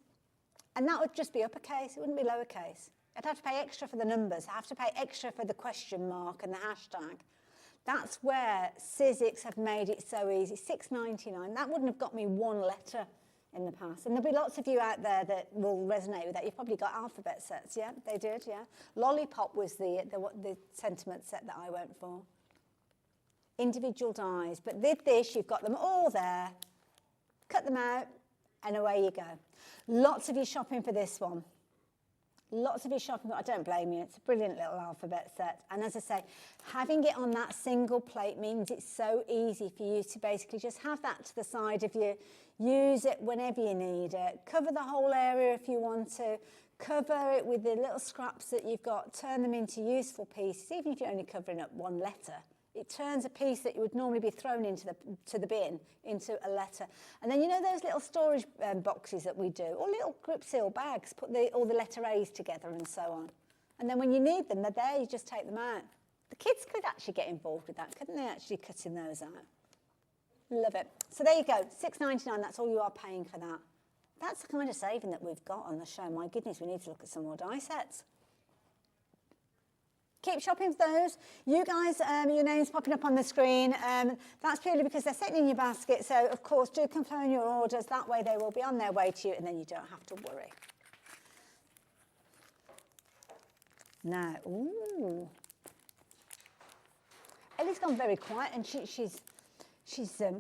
And that would just be uppercase, it wouldn't be lowercase. I'd have to pay extra for the numbers, I have to pay extra for the question mark and the hashtag. That's where Sizzix have made it so easy. $6.99, that wouldn't have got me one letter in the past. And there'll be lots of you out there that will resonate with that. You've probably got alphabet sets, yeah? They did, yeah? Lollipop was the sentiment set that I went for. Individual dies, but with this, you've got them all there. Cut them out, and away you go. Lots of you shopping for this one. Lots of you shopping, I don't blame you, it's a brilliant little alphabet set. And as I say, having it on that single plate means it's so easy for you to basically just have that to the side of you, use it whenever you need it, cover the whole area if you want to, cover it with the little scraps that you've got, turn them into useful pieces, even if you're only covering up one letter. It turns a piece that you would normally be thrown into the bin into a letter. And then you know those little storage boxes that we do, or little grip seal bags, put all the letter A's together and so on. And then when you need them, they're there, you just take them out. The kids could actually get involved with that, couldn't they, actually cutting those out? Love it. So there you go, $6.99, that's all you are paying for that. That's the kind of saving that we've got on the show. My goodness, we need to look at some more die sets. Keep shopping for those. You guys, your name's popping up on the screen. That's purely because they're sitting in your basket. So, of course, do confirm your orders. That way they will be on their way to you and then you don't have to worry. Now, ooh. Ellie's gone very quiet and she's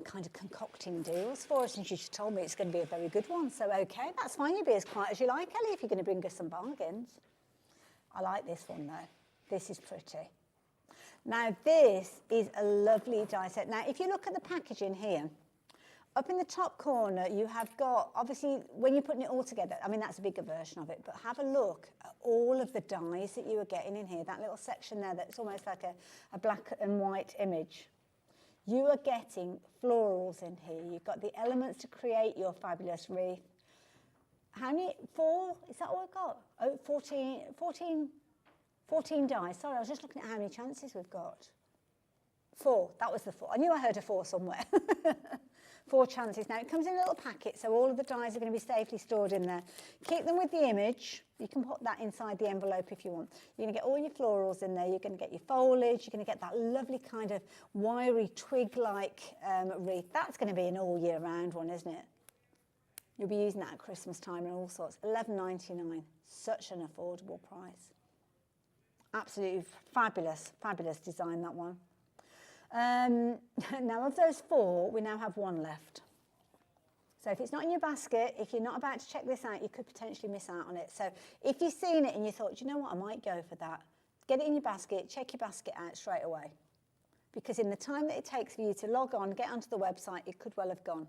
kind of concocting deals for us, and she just told me it's going to be a very good one. So, okay, that's fine. You be as quiet as you like, Ellie, if you're going to bring us some bargains. I like this one, though. This is pretty. Now, this is a lovely die set. Now, if you look at the packaging here, up in the top corner, you have got, obviously, when you're putting it all together, I mean, that's a bigger version of it, but have a look at all of the dies that you are getting in here. That little section there that's almost like a black and white image. You are getting florals in here. You've got the elements to create your fabulous wreath. How many? 4? Is that all I've got? Oh, 14 dies. Sorry, I was just looking at how many chances we've got. 4. That was the 4. I knew I heard a 4 somewhere. 4 chances. Now, it comes in a little packet, so all of the dies are going to be safely stored in there. Keep them with the image. You can put that inside the envelope if you want. You're going to get all your florals in there. You're going to get your foliage. You're going to get that lovely kind of wiry twig-like wreath. That's going to be an all-year-round one, isn't it? You'll be using that at Christmas time and all sorts. $11.99. Such an affordable price. Absolutely fabulous, fabulous design, that one. Now, of those 4, we now have 1 left. So if it's not in your basket, if you're not about to check this out, you could potentially miss out on it. So if you've seen it and you thought, do you know what, I might go for that, get it in your basket, check your basket out straight away. Because in the time that it takes for you to log on, get onto the website, it could well have gone.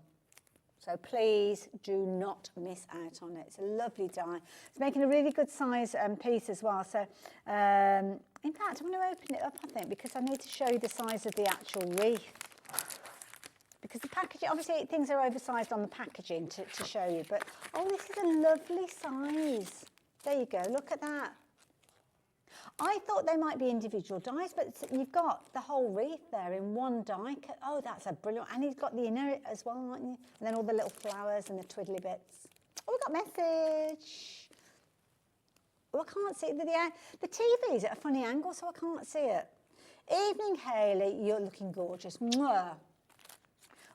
So please do not miss out on it. It's a lovely die. It's making a really good size piece as well. So in fact, I'm going to open it up, I think, because I need to show you the size of the actual wreath. Because the packaging, obviously things are oversized on the packaging to show you, but oh, this is a lovely size. There you go, look at that. I thought they might be individual dies, but you've got the whole wreath there in one die. Oh, that's a brilliant, and he's got the inner as well, aren't you? And then all the little flowers and the twiddly bits. Oh, we got message. Oh, I can't see it. The TV's at a funny angle, so I can't see it. Evening, Hayley, you're looking gorgeous. Mwah.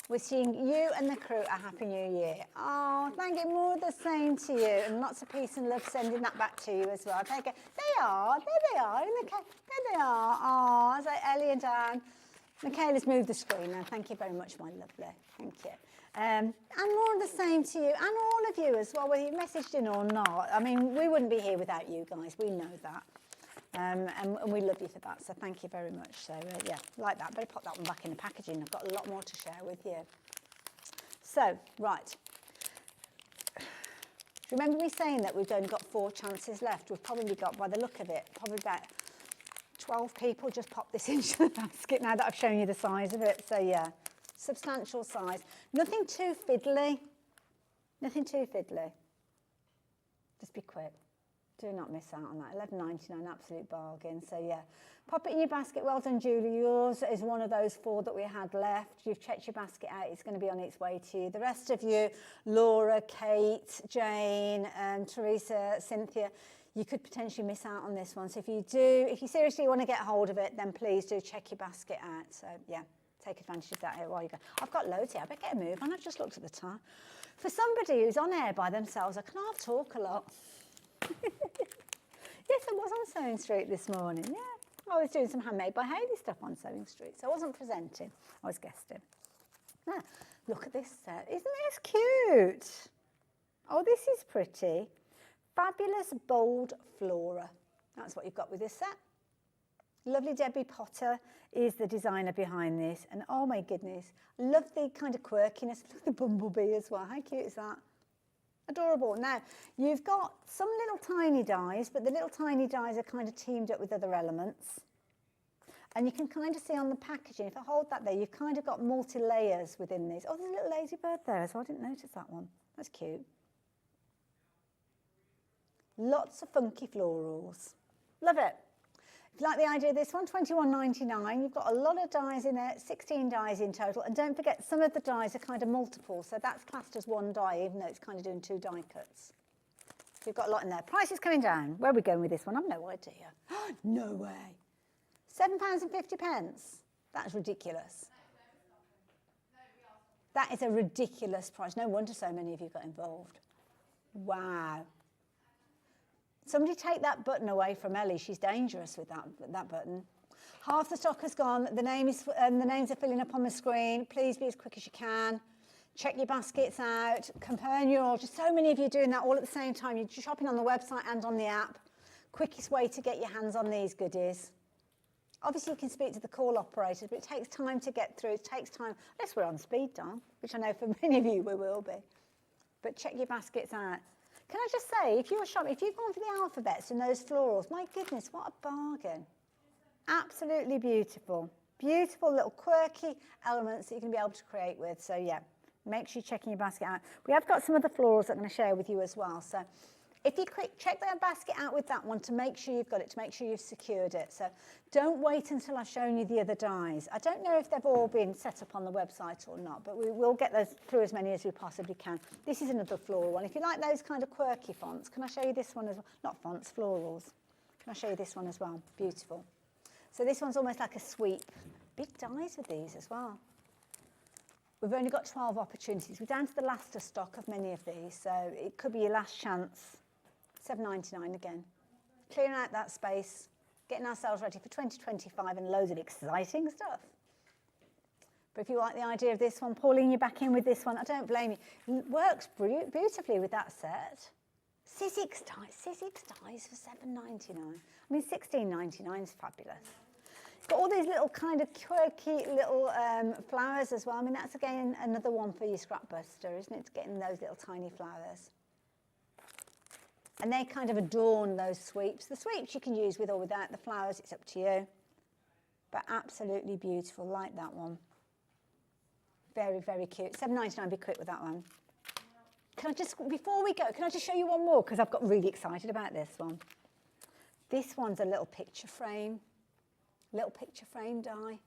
Wishing you and the crew a happy new year. Oh, thank you. More the same to you, and lots of peace and love sending that back to you as well. Take it. They are. There they are. There they are. Oh, it's like Ellie and Dan. Michaela's moved the screen now. Thank you very much, my lovely. Thank you. And more of the same to you, and all of you as well, whether you messaged in or not. I mean, we wouldn't be here without you guys. We know that. And we love you for that, so thank you very much. So, yeah, like that. Better pop that one back in the packaging. I've got a lot more to share with you. So, right. Remember me saying that we've only got 4 chances left? We've probably got, by the look of it, probably about 12 people just popped this into the basket now that I've shown you the size of it. So, yeah, substantial size. Nothing too fiddly. Nothing too fiddly. Just be quick. Do not miss out on that. $11.99, absolute bargain. So, yeah, pop it in your basket. Well done, Julie. Yours is one of those 4 that we had left. You've checked your basket out. It's going to be on its way to you. The rest of you, Laura, Kate, Jane, Teresa, Cynthia, you could potentially miss out on this one. So if you seriously want to get hold of it, then please do check your basket out. So, yeah, take advantage of that here while you go. I've got loads here. I better get a move on. I've just looked at the time. For somebody who's on air by themselves, I can't talk a lot. Yes, I was on Sewing Street this morning, yeah. I was doing some handmade by Hayley stuff on Sewing Street, so I wasn't presenting, I was guesting. Now, look at this set. Isn't this cute? Oh, this is pretty. Fabulous bold flora. That's what you've got with this set. Lovely Debbie Potter is the designer behind this, and oh my goodness, love the kind of quirkiness. Look at the bumblebee as well. How cute is that? Adorable. Now, you've got some little tiny dies, but the little tiny dies are kind of teamed up with other elements. And you can kind of see on the packaging, if I hold that there, you've kind of got multi-layers within these. Oh, there's a little ladybird there as well. I didn't notice that one. That's cute. Lots of funky florals. Love it. If you like the idea of this one, £21.99. You've got a lot of dies in there, 16 dies in total. And don't forget, some of the dies are kind of multiple, so that's classed as one die, even though it's kind of doing 2 die cuts. So you've got a lot in there. Price is coming down. Where are we going with this one? I've no idea. No way. £7.50. That's ridiculous. That is a ridiculous price. No wonder so many of you got involved. Wow. Somebody take that button away from Ellie. She's dangerous with that button. Half the stock has gone. The names are filling up on the screen. Please be as quick as you can. Check your baskets out. Compare your order. So many of you doing that all at the same time. You're shopping on the website and on the app. Quickest way to get your hands on these goodies. Obviously, you can speak to the call operators, but it takes time to get through. It takes time, unless we're on speed dial, which I know for many of you we will be. But check your baskets out. Can I just say, if you're shopping, if you've gone for the alphabets and those florals, my goodness, what a bargain. Absolutely beautiful. Beautiful little quirky elements that you can be able to create with. So yeah, make sure you're checking your basket out. We have got some of the florals that I'm going to share with you as well. So if you check that basket out with that one to make sure you've got it, to make sure you've secured it. So don't wait until I've shown you the other dies. I don't know if they've all been set up on the website or not, but we will get those through as many as we possibly can. This is another floral one. If you like those kind of quirky fonts, can I show you this one as well? Not fonts, florals. Can I show you this one as well? Beautiful. So this one's almost like a sweep. Big dies with these as well. We've only got 12 opportunities. We're down to the last of stock of many of these, so it could be your last chance. £7.99 again. Clearing out that space, getting ourselves ready for 2025 and loads of exciting stuff. But if you like the idea of this one, Pauline, you're back in with this one. I don't blame you. It works beautifully with that set. Sizzix dies for £7.99. I mean, £16.99 is fabulous. Got all these little kind of quirky little flowers as well. I mean, that's again another one for your scrap buster, isn't it? Getting those little tiny flowers. And they kind of adorn those sweeps. The sweeps you can use with or without the flowers, it's up to you. But absolutely beautiful, like that one. Very, very cute. £7.99, be quick with that one. Can I just, before we go, can I just show you one more? Because I've got really excited about this one. This one's a little picture frame die.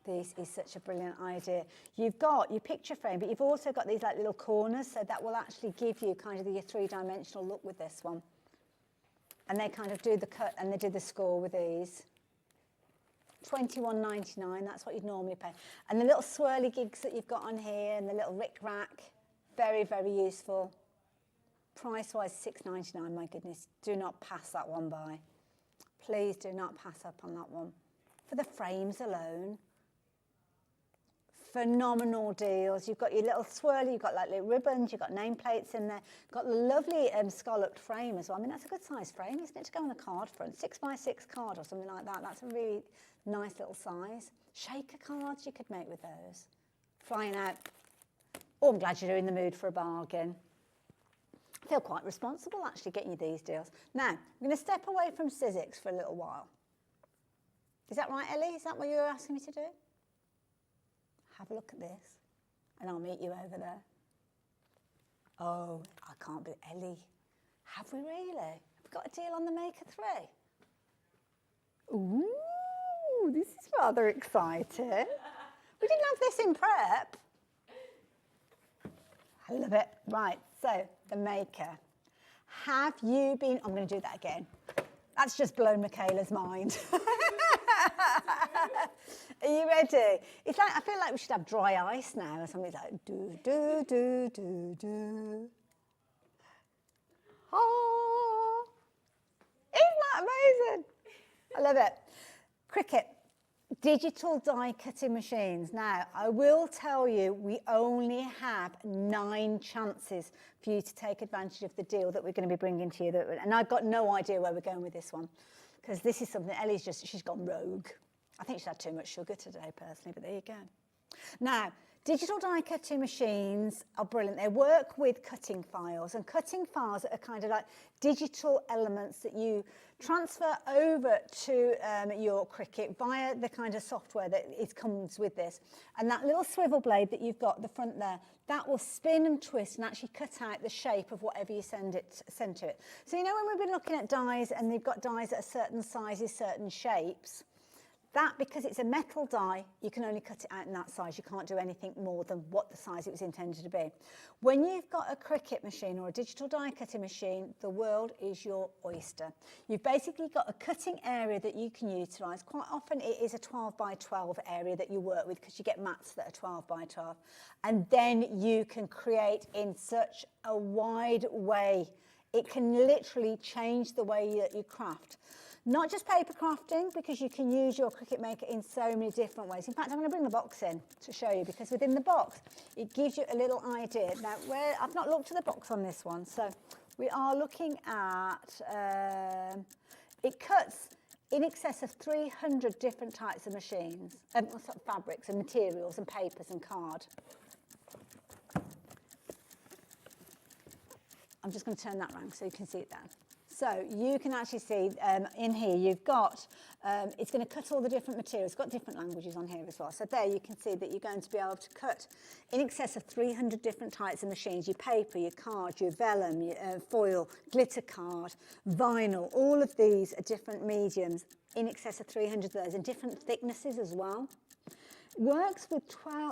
This is such a brilliant idea. You've got your picture frame, but you've also got these like little corners, so that will actually give you kind of your 3-dimensional look with this one. And they kind of do the cut and they do the score with these. £21.99, that's what you'd normally pay. And the little swirly gigs that you've got on here and the little rick-rack, very, very useful. Price-wise, £6.99, my goodness. Do not pass that one by. Please do not pass up on that one. For the frames alone, phenomenal deals. You've got your little swirly, you've got like little ribbons, you've got nameplates in there. Got the lovely scalloped frame as well. I mean, that's a good size frame, isn't it, to go on a card front? 6x6 card or something like that. That's a really nice little size. Shaker cards you could make with those. Flying out. Oh, I'm glad you're in the mood for a bargain. I feel quite responsible actually getting you these deals. Now, I'm going to step away from Sizzix for a little while. Is that right, Ellie? Is that what you were asking me to do? Have a look at this, and I'll meet you over there. Oh, I can't be Ellie. Have we really? Have we got a deal on the Maker 3? Ooh, this is rather exciting. We didn't have this in prep. I love it. Right, so the Maker. Have you been, I'm going to do that again. That's just blown Michaela's mind. Are you ready? It's like, I feel like we should have dry ice now or something like do, do, do, do, do. Oh, isn't that amazing? I love it. Cricket, digital die cutting machines. Now, I will tell you, we only have 9 chances for you to take advantage of the deal that we're going to be bringing to you. And I've got no idea where we're going with this one, because this is something Ellie's she's gone rogue. I think she's had too much sugar today, personally, but there you go. Now, digital die cutting machines are brilliant. They work with cutting files, and cutting files are kind of like digital elements that you transfer over to your Cricut via the kind of software that it comes with this. And that little swivel blade that you've got at the front there, that will spin and twist and actually cut out the shape of whatever you send to it. So you know when we've been looking at dies and they've got dies that are certain sizes, certain shapes, that, because it's a metal die, you can only cut it out in that size. You can't do anything more than what the size it was intended to be. When you've got a Cricut machine or a digital die cutting machine, the world is your oyster. You've basically got a cutting area that you can utilise. Quite often it is a 12 by 12 area that you work with because you get mats that are 12 by 12. And then you can create in such a wide way. It can literally change the way that you craft. Not just paper crafting, because you can use your Cricut Maker in so many different ways. In fact, I'm going to bring the box in to show you, because within the box, it gives you a little idea. Now, I've not looked at the box on this one, so we are looking at, it cuts in excess of 300 different types of machines, fabrics and materials and papers and card. I'm just going to turn that around so you can see it there. So you can actually see in here you've got, it's going to cut all the different materials. It's got different languages on here as well. So there you can see that you're going to be able to cut in excess of 300 different types of machines. Your paper, your card, your vellum, your foil, glitter card, vinyl, all of these are different mediums, in excess of 300 of those, and different thicknesses as well. Works with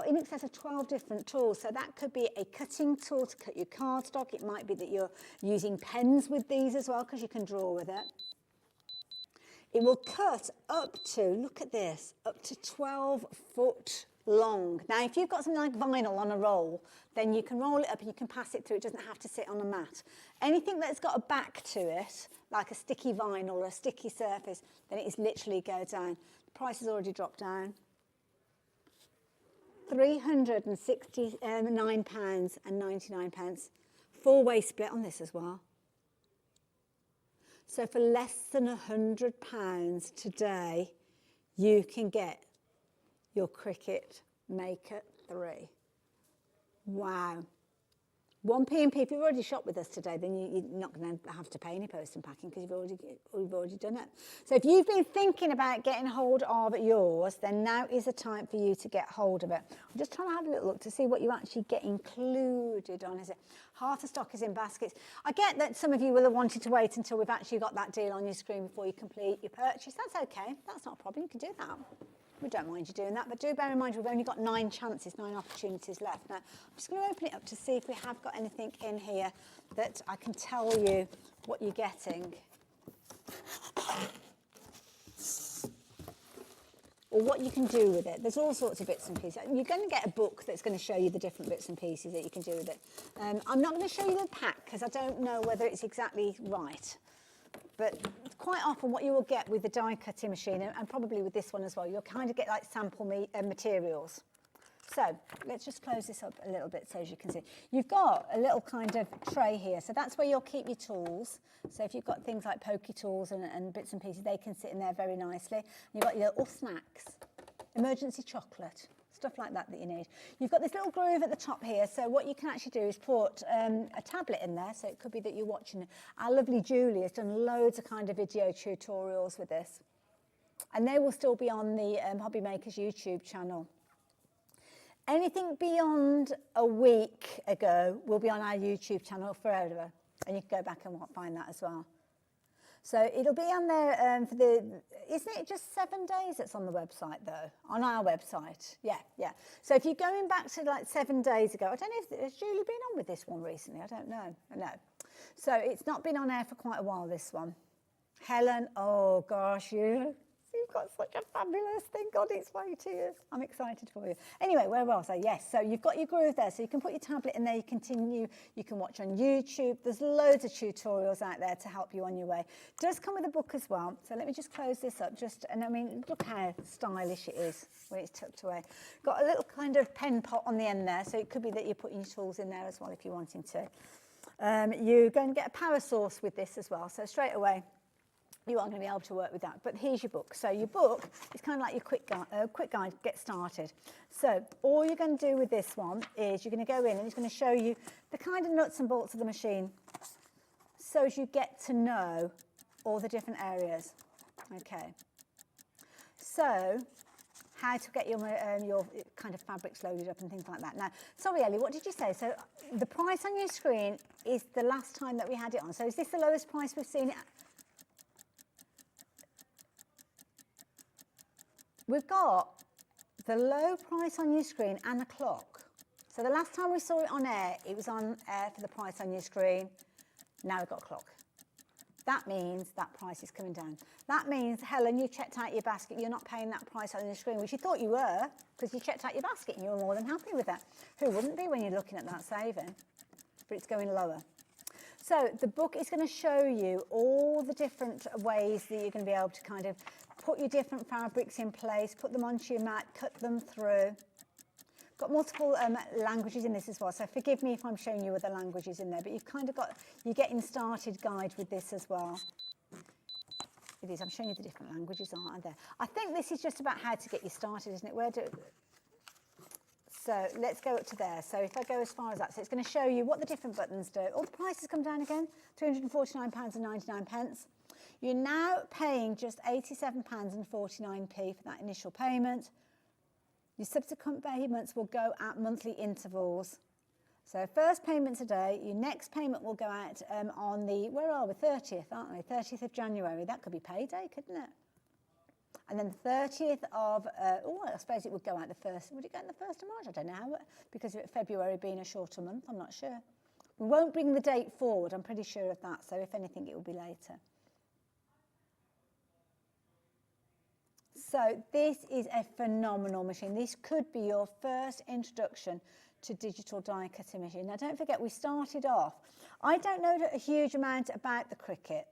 in excess of 12 different tools. So that could be a cutting tool to cut your cardstock. It might be that you're using pens with these as well, because you can draw with it. It will cut up to, look at this, up to 12 foot long. Now, if you've got something like vinyl on a roll, then you can roll it up and you can pass it through. It doesn't have to sit on a mat. Anything that's got a back to it, like a sticky vinyl or a sticky surface, then it is literally go down. The price has already dropped down. £369.99. Four-way split on this as well. So for less than £100 today, you can get your Cricut Maker 3. Wow. 1p. If you've already shopped with us today, then you're not going to have to pay any post and packing, because you've already done it. So if you've been thinking about getting hold of yours, then now is the time for you to get hold of it. I'm just trying to have a little look to see what you actually get included on. Is it half the stock is in baskets? I get that some of you will have wanted to wait until we've actually got that deal on your screen before you complete your purchase. That's okay. That's not a problem. You can do that. We don't mind you doing that, but do bear in mind we've only got 9 opportunities left. Now, I'm just going to open it up to see if we have got anything in here that I can tell you what you're getting. Or what you can do with it. There's all sorts of bits and pieces. You're going to get a book that's going to show you the different bits and pieces that you can do with it. I'm not going to show you the pack, because I don't know whether it's exactly right. But quite often what you will get with the die cutting machine, and probably with this one as well, you'll kind of get like sample materials. So let's just close this up a little bit so as you can see. You've got a little kind of tray here. So that's where you'll keep your tools. So if you've got things like pokey tools and bits and pieces, they can sit in there very nicely. You've got your little snacks, emergency chocolate, stuff like that you need. You've got this little groove at the top here, so what you can actually do is put a tablet in there, so it could be that you're watching. Our lovely Julie has done loads of kind of video tutorials with this, and they will still be on the HobbyMaker's YouTube channel. Anything beyond a week ago will be on our YouTube channel forever, and you can go back and find that as well. So it'll be on there for isn't it just 7 days it's on the website though? On our website, yeah. So if you're going back to like 7 days ago, I don't know if, has Julie been on with this one recently? I don't know, no. So it's not been on air for quite a while, this one. Helen, oh gosh, you've got such a fabulous thing. God, it's way to you. I'm excited for you. Anyway, where was I? Yes, so you've got your groove there. So you can put your tablet in there, you can watch on YouTube. There's loads of tutorials out there to help you on your way. It does come with a book as well. So let me just close this up. And I mean, look how stylish it is when it's tucked away. Got a little kind of pen pot on the end there. So it could be that you're putting your tools in there as well if you're wanting to. You're going to get a power source with this as well. So straight away, you are going to be able to work with that. But here's your book. So your book is kind of like your quick guide, get started. So all you're going to do with this one is you're going to go in and it's going to show you the kind of nuts and bolts of the machine so as you get to know all the different areas. Okay. So how to get your kind of fabrics loaded up and things like that. Now, sorry, Ellie, what did you say? So the price on your screen is the last time that we had it on. So is this the lowest price we've seen it at? We've got the low price on your screen and a clock. So the last time we saw it on air, it was on air for the price on your screen. Now we've got a clock. That means that price is coming down. That means, Helen, you checked out your basket. You're not paying that price on your screen, which you thought you were, because you checked out your basket and you were more than happy with that. Who wouldn't be when you're looking at that saving? But it's going lower. So the book is going to show you all the different ways that you're going to be able to kind of put your different fabrics in place, put them onto your mat, cut them through. Got multiple languages in this as well, so forgive me if I'm showing you other languages in there, but you've kind of got your getting started guide with this as well. It is, I'm showing you the different languages, aren't there? I think this is just about how to get you started, isn't it? So let's go up to there. So if I go as far as that, so it's going to show you what the different buttons do. All the prices come down again, £349.99. You're now paying just £87.49 for that initial payment. Your subsequent payments will go at monthly intervals. So first payment today, your next payment will go out on the, where are we, 30th, aren't we? 30th of January. That could be payday, couldn't it? And then the 30th of, I suppose it would go out the 1st. Would it go out the 1st of March? I don't know how, because of February being a shorter month, I'm not sure. We won't bring the date forward, I'm pretty sure of that. So if anything, it will be later. So this is a phenomenal machine. This could be your first introduction to digital die cutting machine. Now don't forget, we started off, I don't know a huge amount about the Cricut,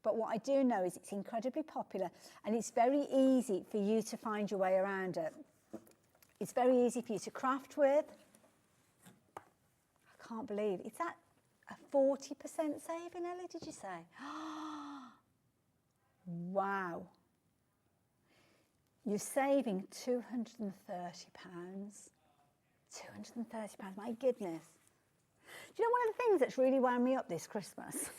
but what I do know is it's incredibly popular and it's very easy for you to find your way around it. It's very easy for you to craft with. I can't believe, is that a 40% saving, Ellie, did you say? Wow. You're saving £230. £230, my goodness. Do you know one of the things that's really wound me up this Christmas?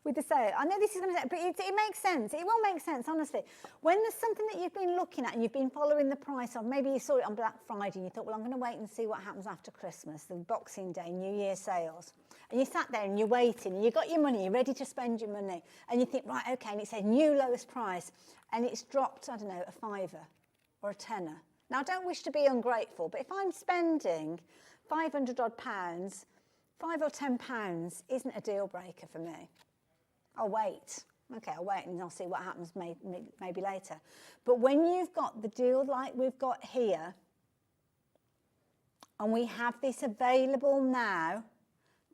With the sale, I know this is going to say, but it makes sense. It will make sense, honestly. When there's something that you've been looking at and you've been following the price of, maybe you saw it on Black Friday and you thought, well, I'm going to wait and see what happens after Christmas, the Boxing Day, New Year sales. And you sat there and you're waiting and you've got your money, you're ready to spend your money. And you think, right, okay, and it says new lowest price. And it's dropped, I don't know, a £5 or a £10. Now, I don't wish to be ungrateful, but if I'm spending £500 odd, £5 or £10 isn't a deal breaker for me. I'll wait. Okay, I'll wait and I'll see what happens maybe later. But when you've got the deal like we've got here, and we have this available now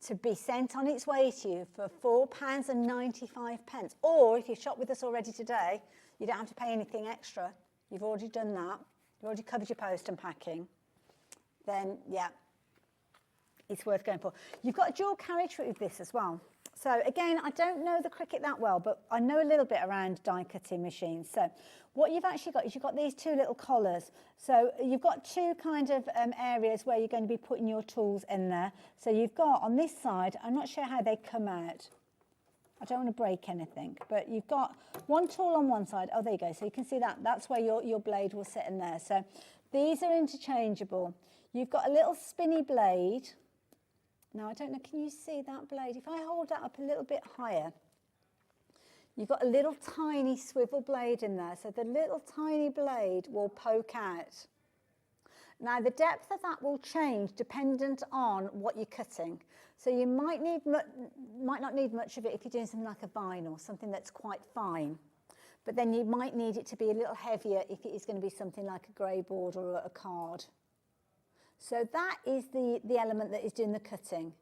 to be sent on its way to you for £4.95, or if you shop with us already today, you don't have to pay anything extra. You've already done that. You've already covered your post and packing. Then, yeah, it's worth going for. You've got a dual carriage with this as well. So again, I don't know the Cricut that well, but I know a little bit around die cutting machines. So what you've actually got is you've got these two little collars. So you've got two kind of areas where you're going to be putting your tools in there. So you've got on this side, I'm not sure how they come out. I don't want to break anything, but you've got one tool on one side. Oh, there you go. So you can see that. That's where your blade will sit in there. So these are interchangeable. You've got a little spinny blade. Now, I don't know, can you see that blade? If I hold that up a little bit higher, you've got a little tiny swivel blade in there. So the little tiny blade will poke out. Now, the depth of that will change dependent on what you're cutting. So you might not need much of it if you're doing something like a vinyl, something that's quite fine. But then you might need it to be a little heavier if it is going to be something like a grey board or a card. So that is the element that is doing the cutting.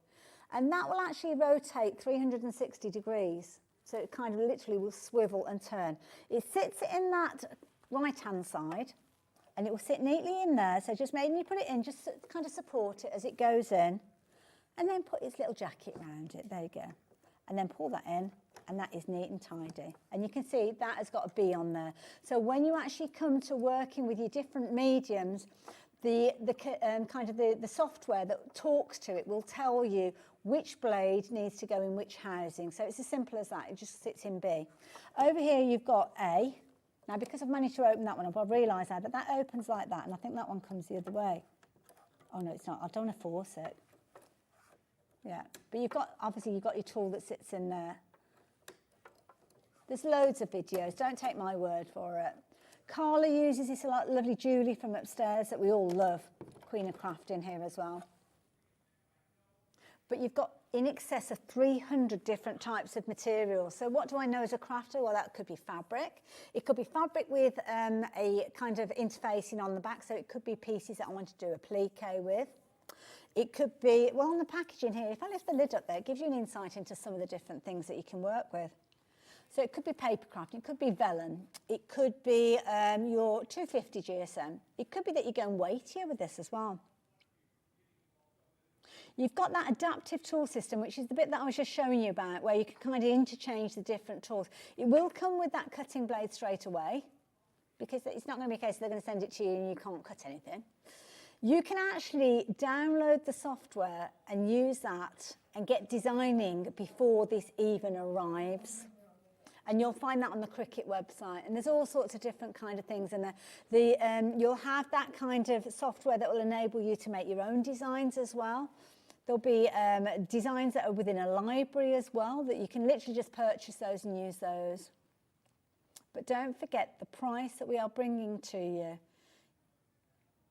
And that will actually rotate 360 degrees. So it kind of literally will swivel and turn. It sits in that right-hand side, and it will sit neatly in there. So just maybe you put it in, just kind of support it as it goes in, and then put its little jacket around it. There you go. And then pull that in, and that is neat and tidy. And you can see that has got a B on there. So when you actually come to working with your different mediums, the software that talks to it will tell you which blade needs to go in which housing. So it's as simple as that. It just sits in B. Over here you've got A. Now because I've managed to open that one up, I've realised that that opens like that, and I think that one comes the other way. Oh no, it's not. I don't want to force it. Yeah, but obviously you've got your tool that sits in there. There's loads of videos. Don't take my word for it. Carla uses this a lot. Lovely Julie from upstairs that we all love. Queen of Craft in here as well. But you've got in excess of 300 different types of materials. So what do I know as a crafter? Well, that could be fabric. It could be fabric with a kind of interfacing on the back. So it could be pieces that I want to do a plique with. It could be, well, on the packaging here, if I lift the lid up there, it gives you an insight into some of the different things that you can work with. So it could be papercraft, it could be vellum, it could be your 250 GSM. It could be that you're going weightier with this as well. You've got that adaptive tool system, which is the bit that I was just showing you about, where you can kind of interchange the different tools. It will come with that cutting blade straight away, because it's not going to be a case they're going to send it to you and you can't cut anything. You can actually download the software and use that and get designing before this even arrives. And you'll find that on the Cricut website. And there's all sorts of different kind of things in there. You'll have that kind of software that will enable you to make your own designs as well. There'll be designs that are within a library as well, that you can literally just purchase those and use those. But don't forget, the price that we are bringing to you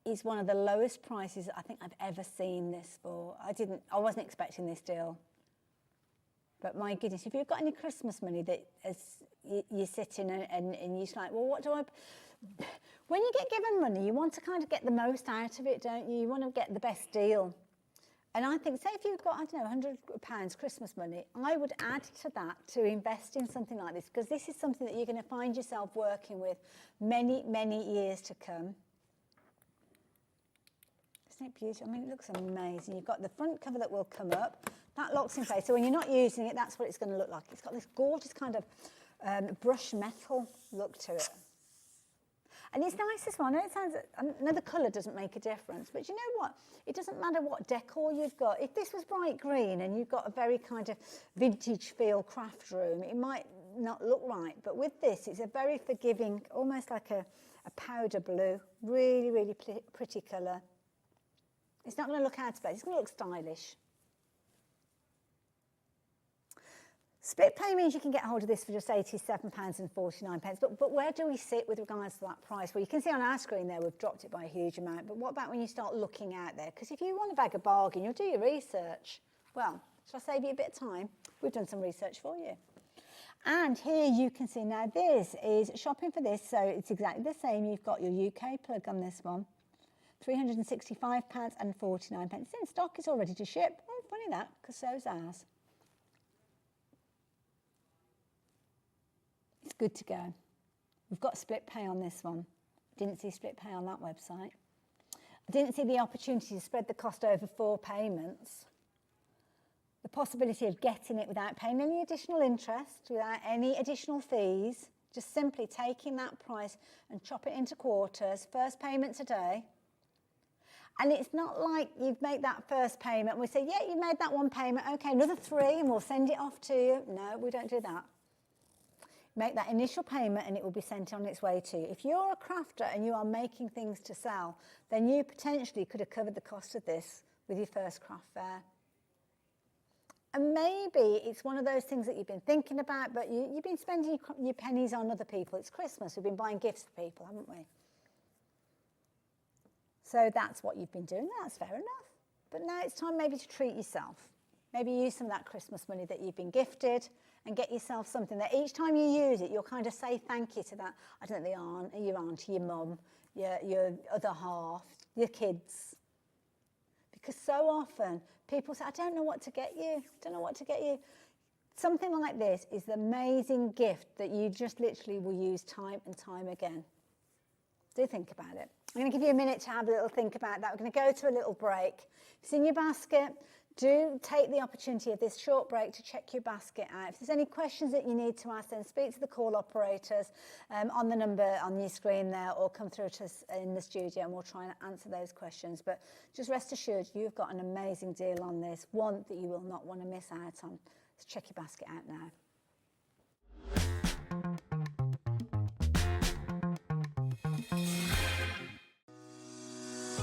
is one of the lowest prices I think I've ever seen this for. I wasn't expecting this deal. But my goodness, if you've got any Christmas money that you're sitting and you're like, well, what do I... When you get given money, you want to kind of get the most out of it, don't you? You want to get the best deal. And I think, say if you've got, I don't know, £100 Christmas money, I would add to that to invest in something like this, because this is something that you're going to find yourself working with many, many years to come. Isn't it beautiful? I mean, it looks amazing. You've got the front cover that will come up. That locks in place. So when you're not using it, that's what it's going to look like. It's got this gorgeous kind of brushed metal look to it. And it's nice as well. I know it sounds, I know the colour doesn't make a difference, but you know what? It doesn't matter what decor you've got. If this was bright green and you've got a very kind of vintage feel craft room, it might not look right. But with this, it's a very forgiving, almost like a powder blue. Really, really pretty colour. It's not going to look out of place. It's going to look stylish. Split pay means you can get hold of this for just £87.49. But where do we sit with regards to that price? Well, you can see on our screen there we've dropped it by a huge amount. But what about when you start looking out there? Because if you want to bag a bargain, you'll do your research. Well, shall I save you a bit of time? We've done some research for you. And here you can see now this is shopping for this. So it's exactly the same. You've got your UK plug on this one. £365.49. It's in stock, it's all ready to ship. Oh, funny that, because so's ours. It's good to go. We've got split pay on this one. Didn't see split pay on that website. I didn't see the opportunity to spread the cost over 4 payments. The possibility of getting it without paying any additional interest, without any additional fees, just simply taking that price and chop it into quarters, first payment today. And it's not like you've made that first payment and we say, yeah, you made that one payment, okay, another 3 and we'll send it off to you. No, we don't do that. Make that initial payment and it will be sent on its way to you. If you're a crafter and you are making things to sell, then you potentially could have covered the cost of this with your first craft fair. And maybe it's one of those things that you've been thinking about, but you've been spending your pennies on other people. It's Christmas, we've been buying gifts for people, haven't we? So that's what you've been doing, that's fair enough. But now it's time maybe to treat yourself. Maybe use some of that Christmas money that you've been gifted and get yourself something that each time you use it, you'll kind of say thank you to that, I don't know, your auntie, your mum, your other half, your kids. Because so often people say, I don't know what to get you, Something like this is the amazing gift that you just literally will use time and time again. Do think about it. I'm going to give you a minute to have a little think about that. We're going to go to a little break. It's in your basket. do take the opportunity of this short break to check your basket out. If there's any questions that you need to ask, then speak to the call operators on the number on your screen there, or come through to us in the studio and we'll try and answer those questions. But just rest assured, you've got an amazing deal on this, one that you will not want to miss out on. So check your basket out now.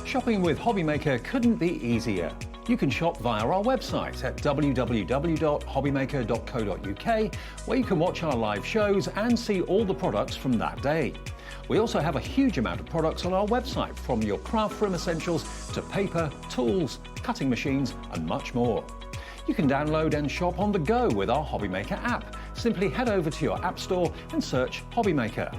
Shopping with HobbyMaker couldn't be easier. You can shop via our website at www.hobbymaker.co.uk, where you can watch our live shows and see all the products from that day. We also have a huge amount of products on our website, from your craft room essentials to paper, tools, cutting machines and much more. You can download and shop on the go with our HobbyMaker app. Simply head over to your app store and search HobbyMaker.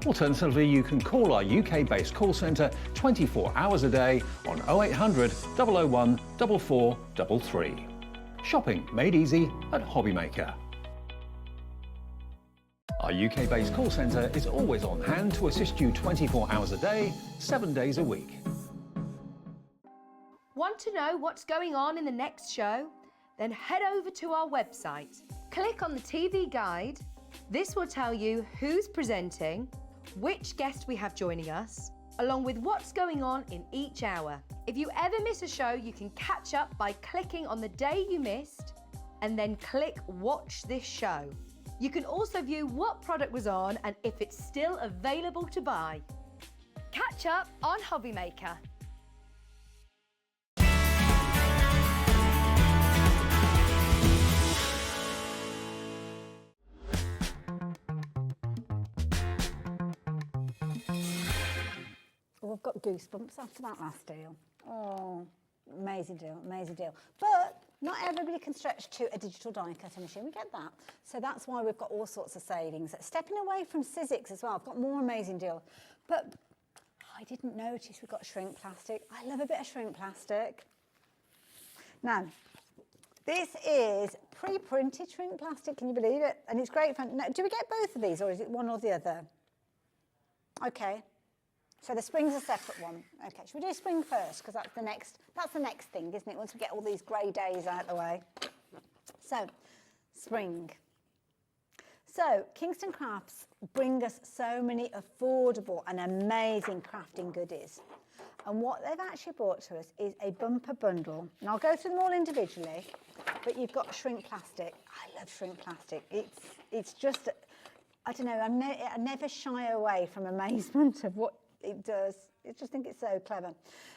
Alternatively, you can call our UK-based call centre 24 hours a day on 0800 001 4433. Shopping made easy at HobbyMaker. Our UK-based call centre is always on hand to assist you 24 hours a day, 7 days a week. Want to know what's going on in the next show? Then head over to our website. Click on the TV guide. This will tell you who's presenting, which guest we have joining us, along with what's going on in each hour. If you ever miss a show, you can catch up by clicking on the day you missed and then click Watch This Show. You can also view what product was on and if it's still available to buy. Catch up on HobbyMaker. We've got goosebumps after that last deal. Oh, amazing deal, amazing deal. But not everybody can stretch to a digital die cutting machine. We get that. So that's why we've got all sorts of savings. Stepping away from Sizzix as well, I've got more amazing deals. But I didn't notice we've got shrink plastic. I love a bit of shrink plastic. Now, this is pre-printed shrink plastic, can you believe it? And it's great fun. Now, do we get both of these, or is it one or the other? Okay. So the spring's a separate one. Okay, should we do spring first? Because that's the next thing, isn't it? Once we get all these grey days out of the way. So, spring. So, Kingston Crafts bring us so many affordable and amazing crafting goodies. And what they've actually brought to us is a bumper bundle. And I'll go through them all individually, but you've got shrink plastic. I love shrink plastic. It's just, I don't know, I never shy away from amazement of what it does. I just think it's so clever.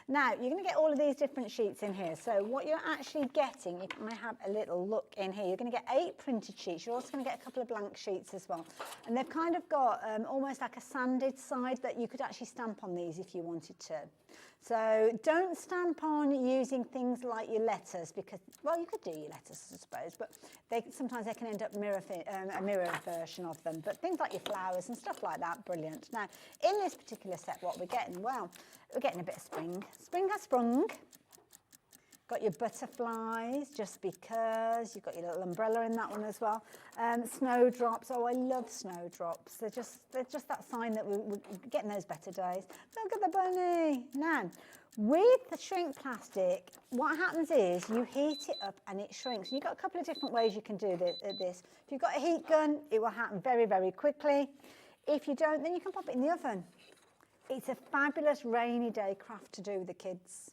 Now, you're going to get all of these different sheets in here. So what you're actually getting, if I have a little look in here, you're going to get 8 printed sheets. You're also going to get a couple of blank sheets as well. And they've kind of got almost like a sanded side that you could actually stamp on these if you wanted to. So don't stamp on using things like your letters, because, well, you could do your letters, I suppose, but sometimes they can end up a mirror version of them. But things like your flowers and stuff like that, brilliant. Now, in this particular set, what we're getting, well, we're getting a bit of spring. Spring has sprung. Got your butterflies, just because. You've got your little umbrella in that one as well. Snowdrops. Oh, I love snowdrops. They're just that sign that we're getting those better days. Look at the bunny. Now, with the shrink plastic, what happens is you heat it up and it shrinks. You've got a couple of different ways you can do this. If you've got a heat gun, it will happen very, very quickly. If you don't, then you can pop it in the oven. It's a fabulous rainy day craft to do with the kids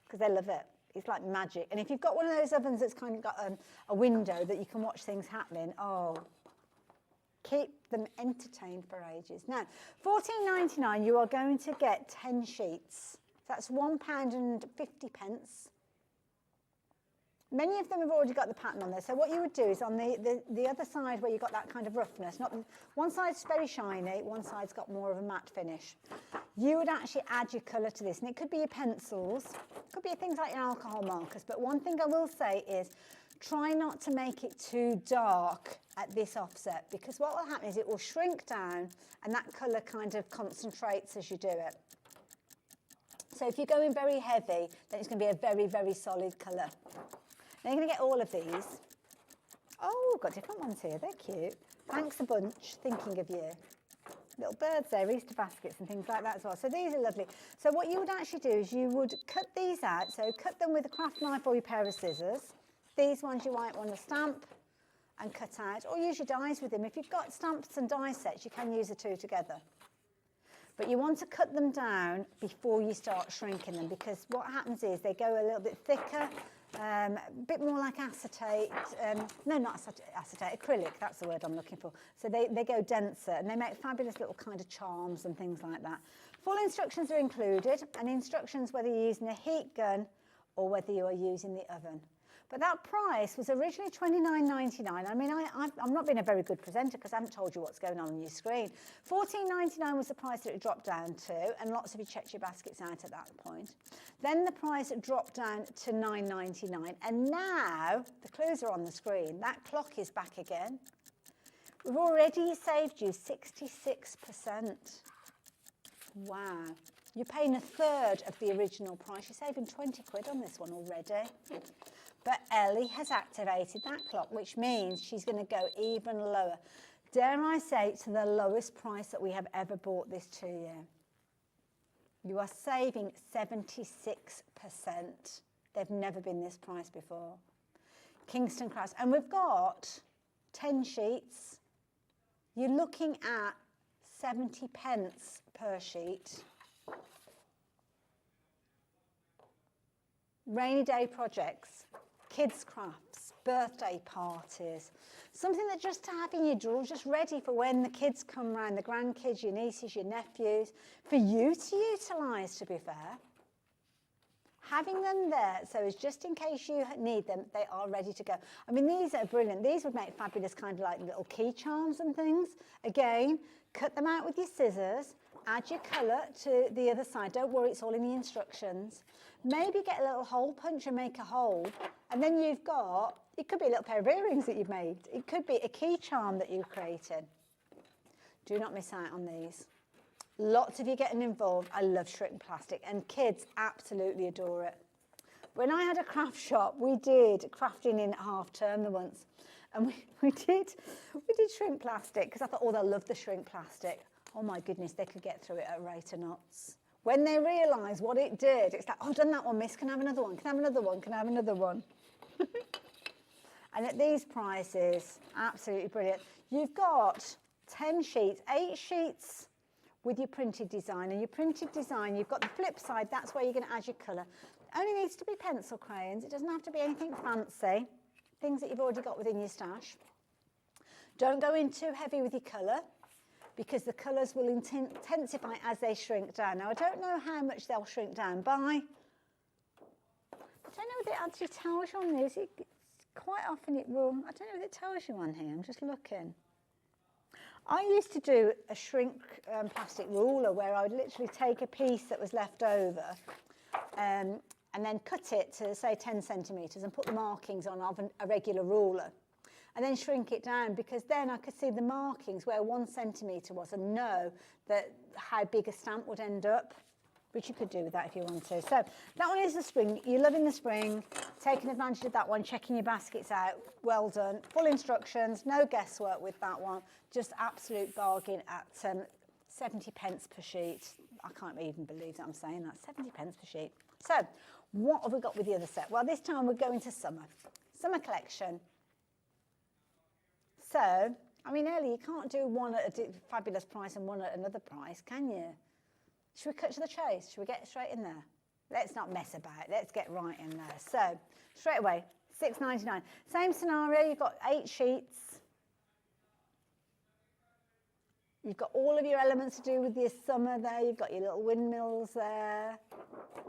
because they love it. It's like magic. And if you've got one of those ovens that's kind of got a window that you can watch things happening, oh, keep them entertained for ages. Now, £14.99, you are going to get 10 sheets. That's £1.50. Many of them have already got the pattern on there. So what you would do is on the other side where you've got that kind of roughness, one side's very shiny, one side's got more of a matte finish. You would actually add your colour to this. And it could be your pencils, it could be things like your alcohol markers. But one thing I will say is try not to make it too dark at this offset, because what will happen is it will shrink down and that colour kind of concentrates as you do it. So if you're going very heavy, then it's going to be a very, very solid colour. Now you're going to get all of these. Oh, we've got different ones here. They're cute. Thanks a bunch. Thinking of you. little birds there, Easter baskets and things like that as well. So these are lovely. So what you would actually do is you would cut these out. So cut them with a craft knife or your pair of scissors. These ones you might want to stamp and cut out, or use your dies with them. If you've got stamps and die sets, you can use the two together. But you want to cut them down before you start shrinking them, because what happens is they go a little bit thicker, a bit more like acetate, no, not acetate, acrylic, that's the word I'm looking for. So they go denser, and they make fabulous little kind of charms and things like that. Full instructions are included, and instructions whether you're using a heat gun or whether you are using the oven. But that price was originally $29.99. I mean, I'm not being a very good presenter because I haven't told you what's going on your screen. $14.99 was the price that it dropped down to, and lots of you checked your baskets out at that point. Then the price dropped down to $9.99, and now the clues are on the screen. That clock is back again. We've already saved you 66%. Wow. You're paying a third of the original price. You're saving 20 quid on this one already. But Ellie has activated that clock, which means she's going to go even lower. Dare I say, to the lowest price that we have ever bought this to you. You are saving 76%. They've never been this price before. Kingston Crafts. And we've got 10 sheets. You're looking at 70 pence per sheet. Rainy day projects, kids' crafts, birthday parties, something that just to have in your drawer, just ready for when the kids come round, the grandkids, your nieces, your nephews, for you to utilise, to be fair. Having them there, so as just in case you need them, they are ready to go. I mean, these are brilliant. These would make fabulous kind of like little key charms and things. Again, cut them out with your scissors, add your colour to the other side. Don't worry, it's all in the instructions. Maybe get a little hole punch and make a hole, and then you've got, it could be a little pair of earrings that you've made. It could be a key charm that you're creating. Do not miss out on these. Lots of you getting involved. I love shrink plastic, and kids absolutely adore it. When I had a craft shop, we did crafting in half term the once, and we did shrink plastic, because I thought, oh, they'll love the shrink plastic. Oh my goodness, they could get through it at a rate of knots. When they realised what it did, it's like, oh, I've done that one, miss, can I have another one? Can I have another one? Can I have another one? And at these prices, absolutely brilliant. You've got 10 sheets, 8 sheets with your printed design. And your printed design, you've got the flip side, that's where you're going to add your colour. Only needs to be pencil crayons. It doesn't have to be anything fancy. Things that you've already got within your stash. Don't go in too heavy with your colour, because the colours will intensify as they shrink down. Now, I don't know how much they'll shrink down by. I don't know if it actually tells you on these. Quite often it will. I don't know if it tells you on here. I'm just looking. I used to do a shrink plastic ruler where I would literally take a piece that was left over and then cut it to, say, 10 centimetres and put the markings on of a regular ruler. And then shrink it down, because then I could see the markings where 1 centimetre was and know that how big a stamp would end up, which you could do with that if you want to. So that one is the spring. You're loving the spring, taking advantage of that one, checking your baskets out. Well done. Full instructions, no guesswork with that one. Just absolute bargain at 70 pence per sheet. I can't even believe that I'm saying that, 70 pence per sheet. So what have we got with the other set? Well, this time we're going to summer. Summer collection. So, I mean, Ellie, you can't do one at a fabulous price and one at another price, can you? Should we cut to the chase? Should we get straight in there? Let's not mess about. Let's get right in there. So, straight away, $6.99. Same scenario, you've got 8 sheets. You've got all of your elements to do with your summer there. You've got your little windmills there.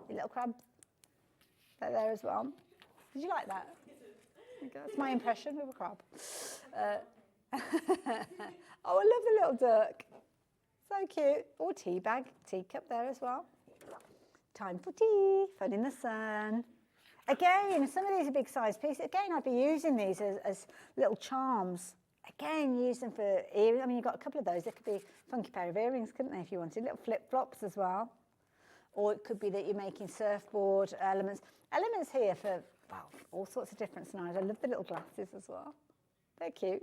Your little crab. They're there as well. Did you like that? That's my impression of a crab. Oh, I love the little duck. So cute. Oh, tea bag, teacup there as well. Time for tea, fun in the sun. Again, some of these are big size pieces. Again, I'd be using these as little charms. Again, use them for earrings. I mean, you've got a couple of those. They could be a funky pair of earrings, couldn't they, if you wanted? Little flip-flops as well. Or it could be that you're making surfboard elements. Elements here for, well, all sorts of different scenarios. I love the little glasses as well. They're cute.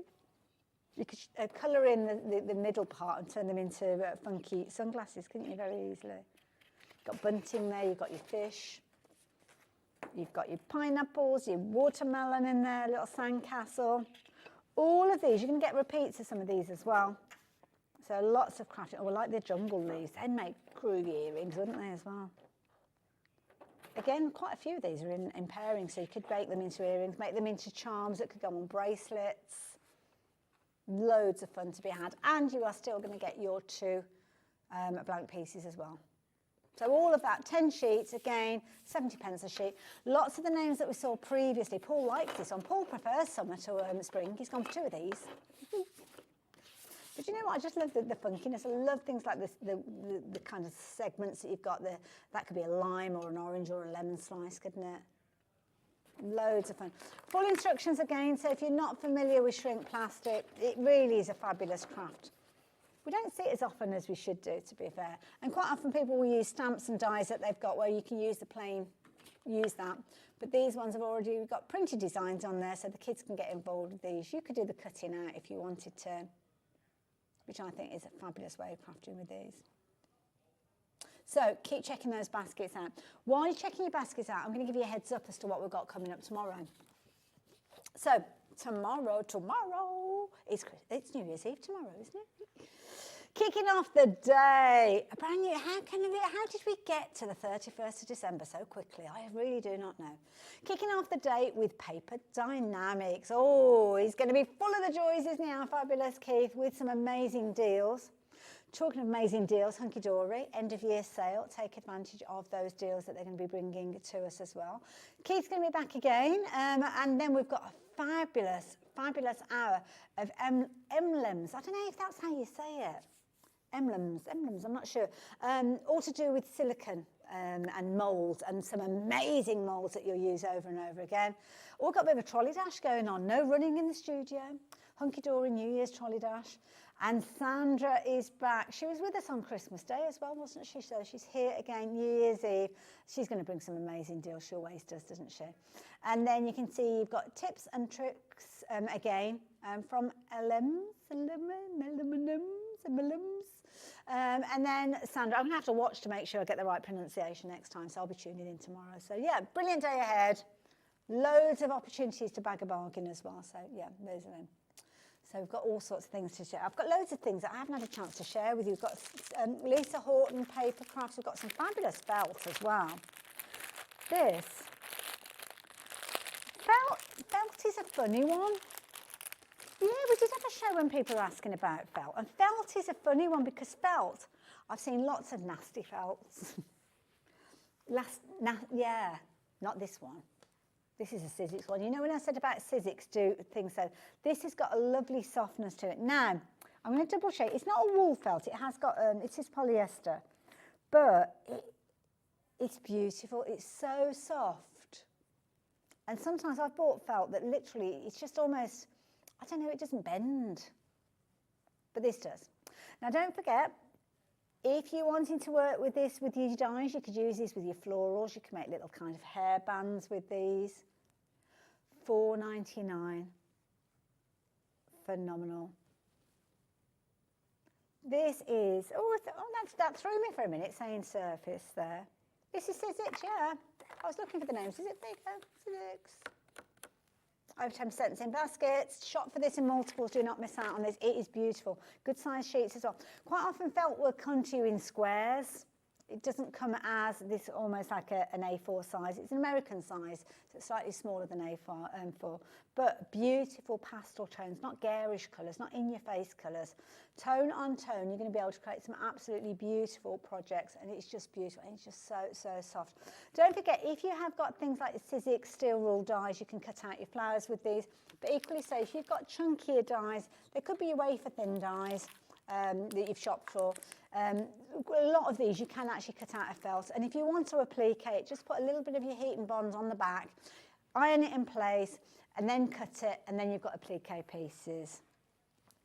You could colour in the middle part and turn them into funky sunglasses, couldn't you, very easily? Got bunting there, you've got your fish. You've got your pineapples, your watermelon in there, little sandcastle. All of these, you're going to get repeats of some of these as well. So lots of crafting. Oh, I like the jungle leaves. They'd make groovy earrings, wouldn't they, as well? Again, quite a few of these are in pairing, so you could bake them into earrings, make them into charms that could go on bracelets. Loads of fun to be had. And you are still going to get your 2 blank pieces as well. So all of that, 10 sheets, again, 70p a sheet. Lots of the names that we saw previously. Paul likes this one. Paul prefers summer to spring. He's gone for 2 of these. But you know what? I just love the funkiness. I love things like this, the kind of segments that you've got there. That could be a lime or an orange or a lemon slice, couldn't it? Loads of fun. Full instructions again. So if you're not familiar with shrink plastic, it really is a fabulous craft. We don't see it as often as we should do, to be fair. And quite often people will use stamps and dies that they've got where you can use the plain, use that. But these ones have already got printed designs on there so the kids can get involved with these. You could do the cutting out if you wanted to, which I think is a fabulous way of crafting with these. So keep checking those baskets out. While you're checking your baskets out, I'm going to give you a heads up as to what we've got coming up tomorrow. So tomorrow, it's New Year's Eve tomorrow, isn't it? Kicking off the day, a brand new, how did we get to the 31st of December so quickly? I really do not know. Kicking off the day with Paper Dienamics. Oh, he's going to be full of the joys, isn't he, our fabulous Keith, with some amazing deals. Talking of amazing deals, Hunkydory, end of year sale. Take advantage of those deals that they're going to be bringing to us as well. Keith's going to be back again. And then we've got a fabulous hour of Emlems. I don't know if that's how you say it. Emlems, I'm not sure. All to do with silicone and moulds, and some amazing moulds that you'll use over and over again. All got a bit of a trolley dash going on. No running in the studio. Hunkydory New Year's Trolley Dash. And Sandra is back. She was with us on Christmas Day as well, wasn't she? So she's here again, New Year's Eve. She's going to bring some amazing deals. She always does, doesn't she? And then you can see you've got tips and tricks again from Emlems. And then Sandra, I'm going to have to watch to make sure I get the right pronunciation next time, so I'll be tuning in tomorrow. So yeah, brilliant day ahead. Loads of opportunities to bag a bargain as well. So yeah, those are them. So we've got all sorts of things to share. I've got loads of things that I haven't had a chance to share with you. We've got Lisa Horton papercrafts. We've got some fabulous felt as well. This felt is a funny one. Yeah, we did have a show when people were asking about felt. And felt is a funny one because felt, I've seen lots of nasty felts. Yeah, not this one. This is a Sizzix one. You know when I said about Sizzix do things, so this has got a lovely softness to it. Now, I'm going to double check. It's not a wool felt. It has got, it is polyester. But it's beautiful. It's so soft. And sometimes I've bought felt that literally, it's just almost, I don't know, it doesn't bend. But this does. Now, don't forget, if you're wanting to work with this with your dies, you could use these with your florals. You can make little kind of hair bands with these. $4.99. Phenomenal. This is, that threw me for a minute saying surface there. This is Sizzix, yeah. I was looking for the names. Is it bigger? Sizzix. Over 10% in baskets. Shop for this in multiples. Do not miss out on this. It is beautiful. Good size sheets as well. Quite often felt will come to you in squares. It doesn't come as this almost like an A4 size. It's an American size, so it's slightly smaller than A4. But beautiful pastel tones, not garish colours, not in-your-face colours. Tone on tone, you're going to be able to create some absolutely beautiful projects, and it's just beautiful. And it's just so, so soft. Don't forget, if you have got things like the Sizzix steel rule dies, you can cut out your flowers with these. But equally so, if you've got chunkier dies, they could be your wafer-thin dies. That you've shopped for. A lot of these you can actually cut out of felt, and if you want to applique it, just put a little bit of your heat and bond on the back, iron it in place, and then cut it, and then you've got applique pieces.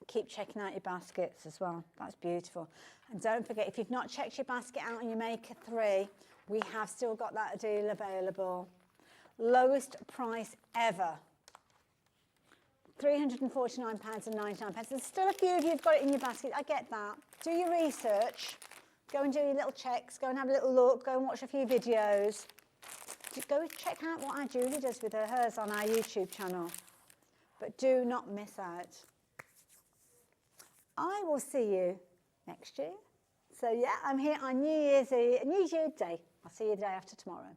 Keep checking out your baskets as well. That's beautiful. And don't forget, if you've not checked your basket out on your Maker 3, we have still got that deal available. Lowest price ever. £349.99. There's still a few of you who've got it in your basket. I get that. Do your research. Go and do your little checks. Go and have a little look. Go and watch a few videos. Go check out what our Julie does with hers on our YouTube channel. But do not miss out. I will see you next year. So yeah, I'm here on New Year's Day. I'll see you the day after tomorrow.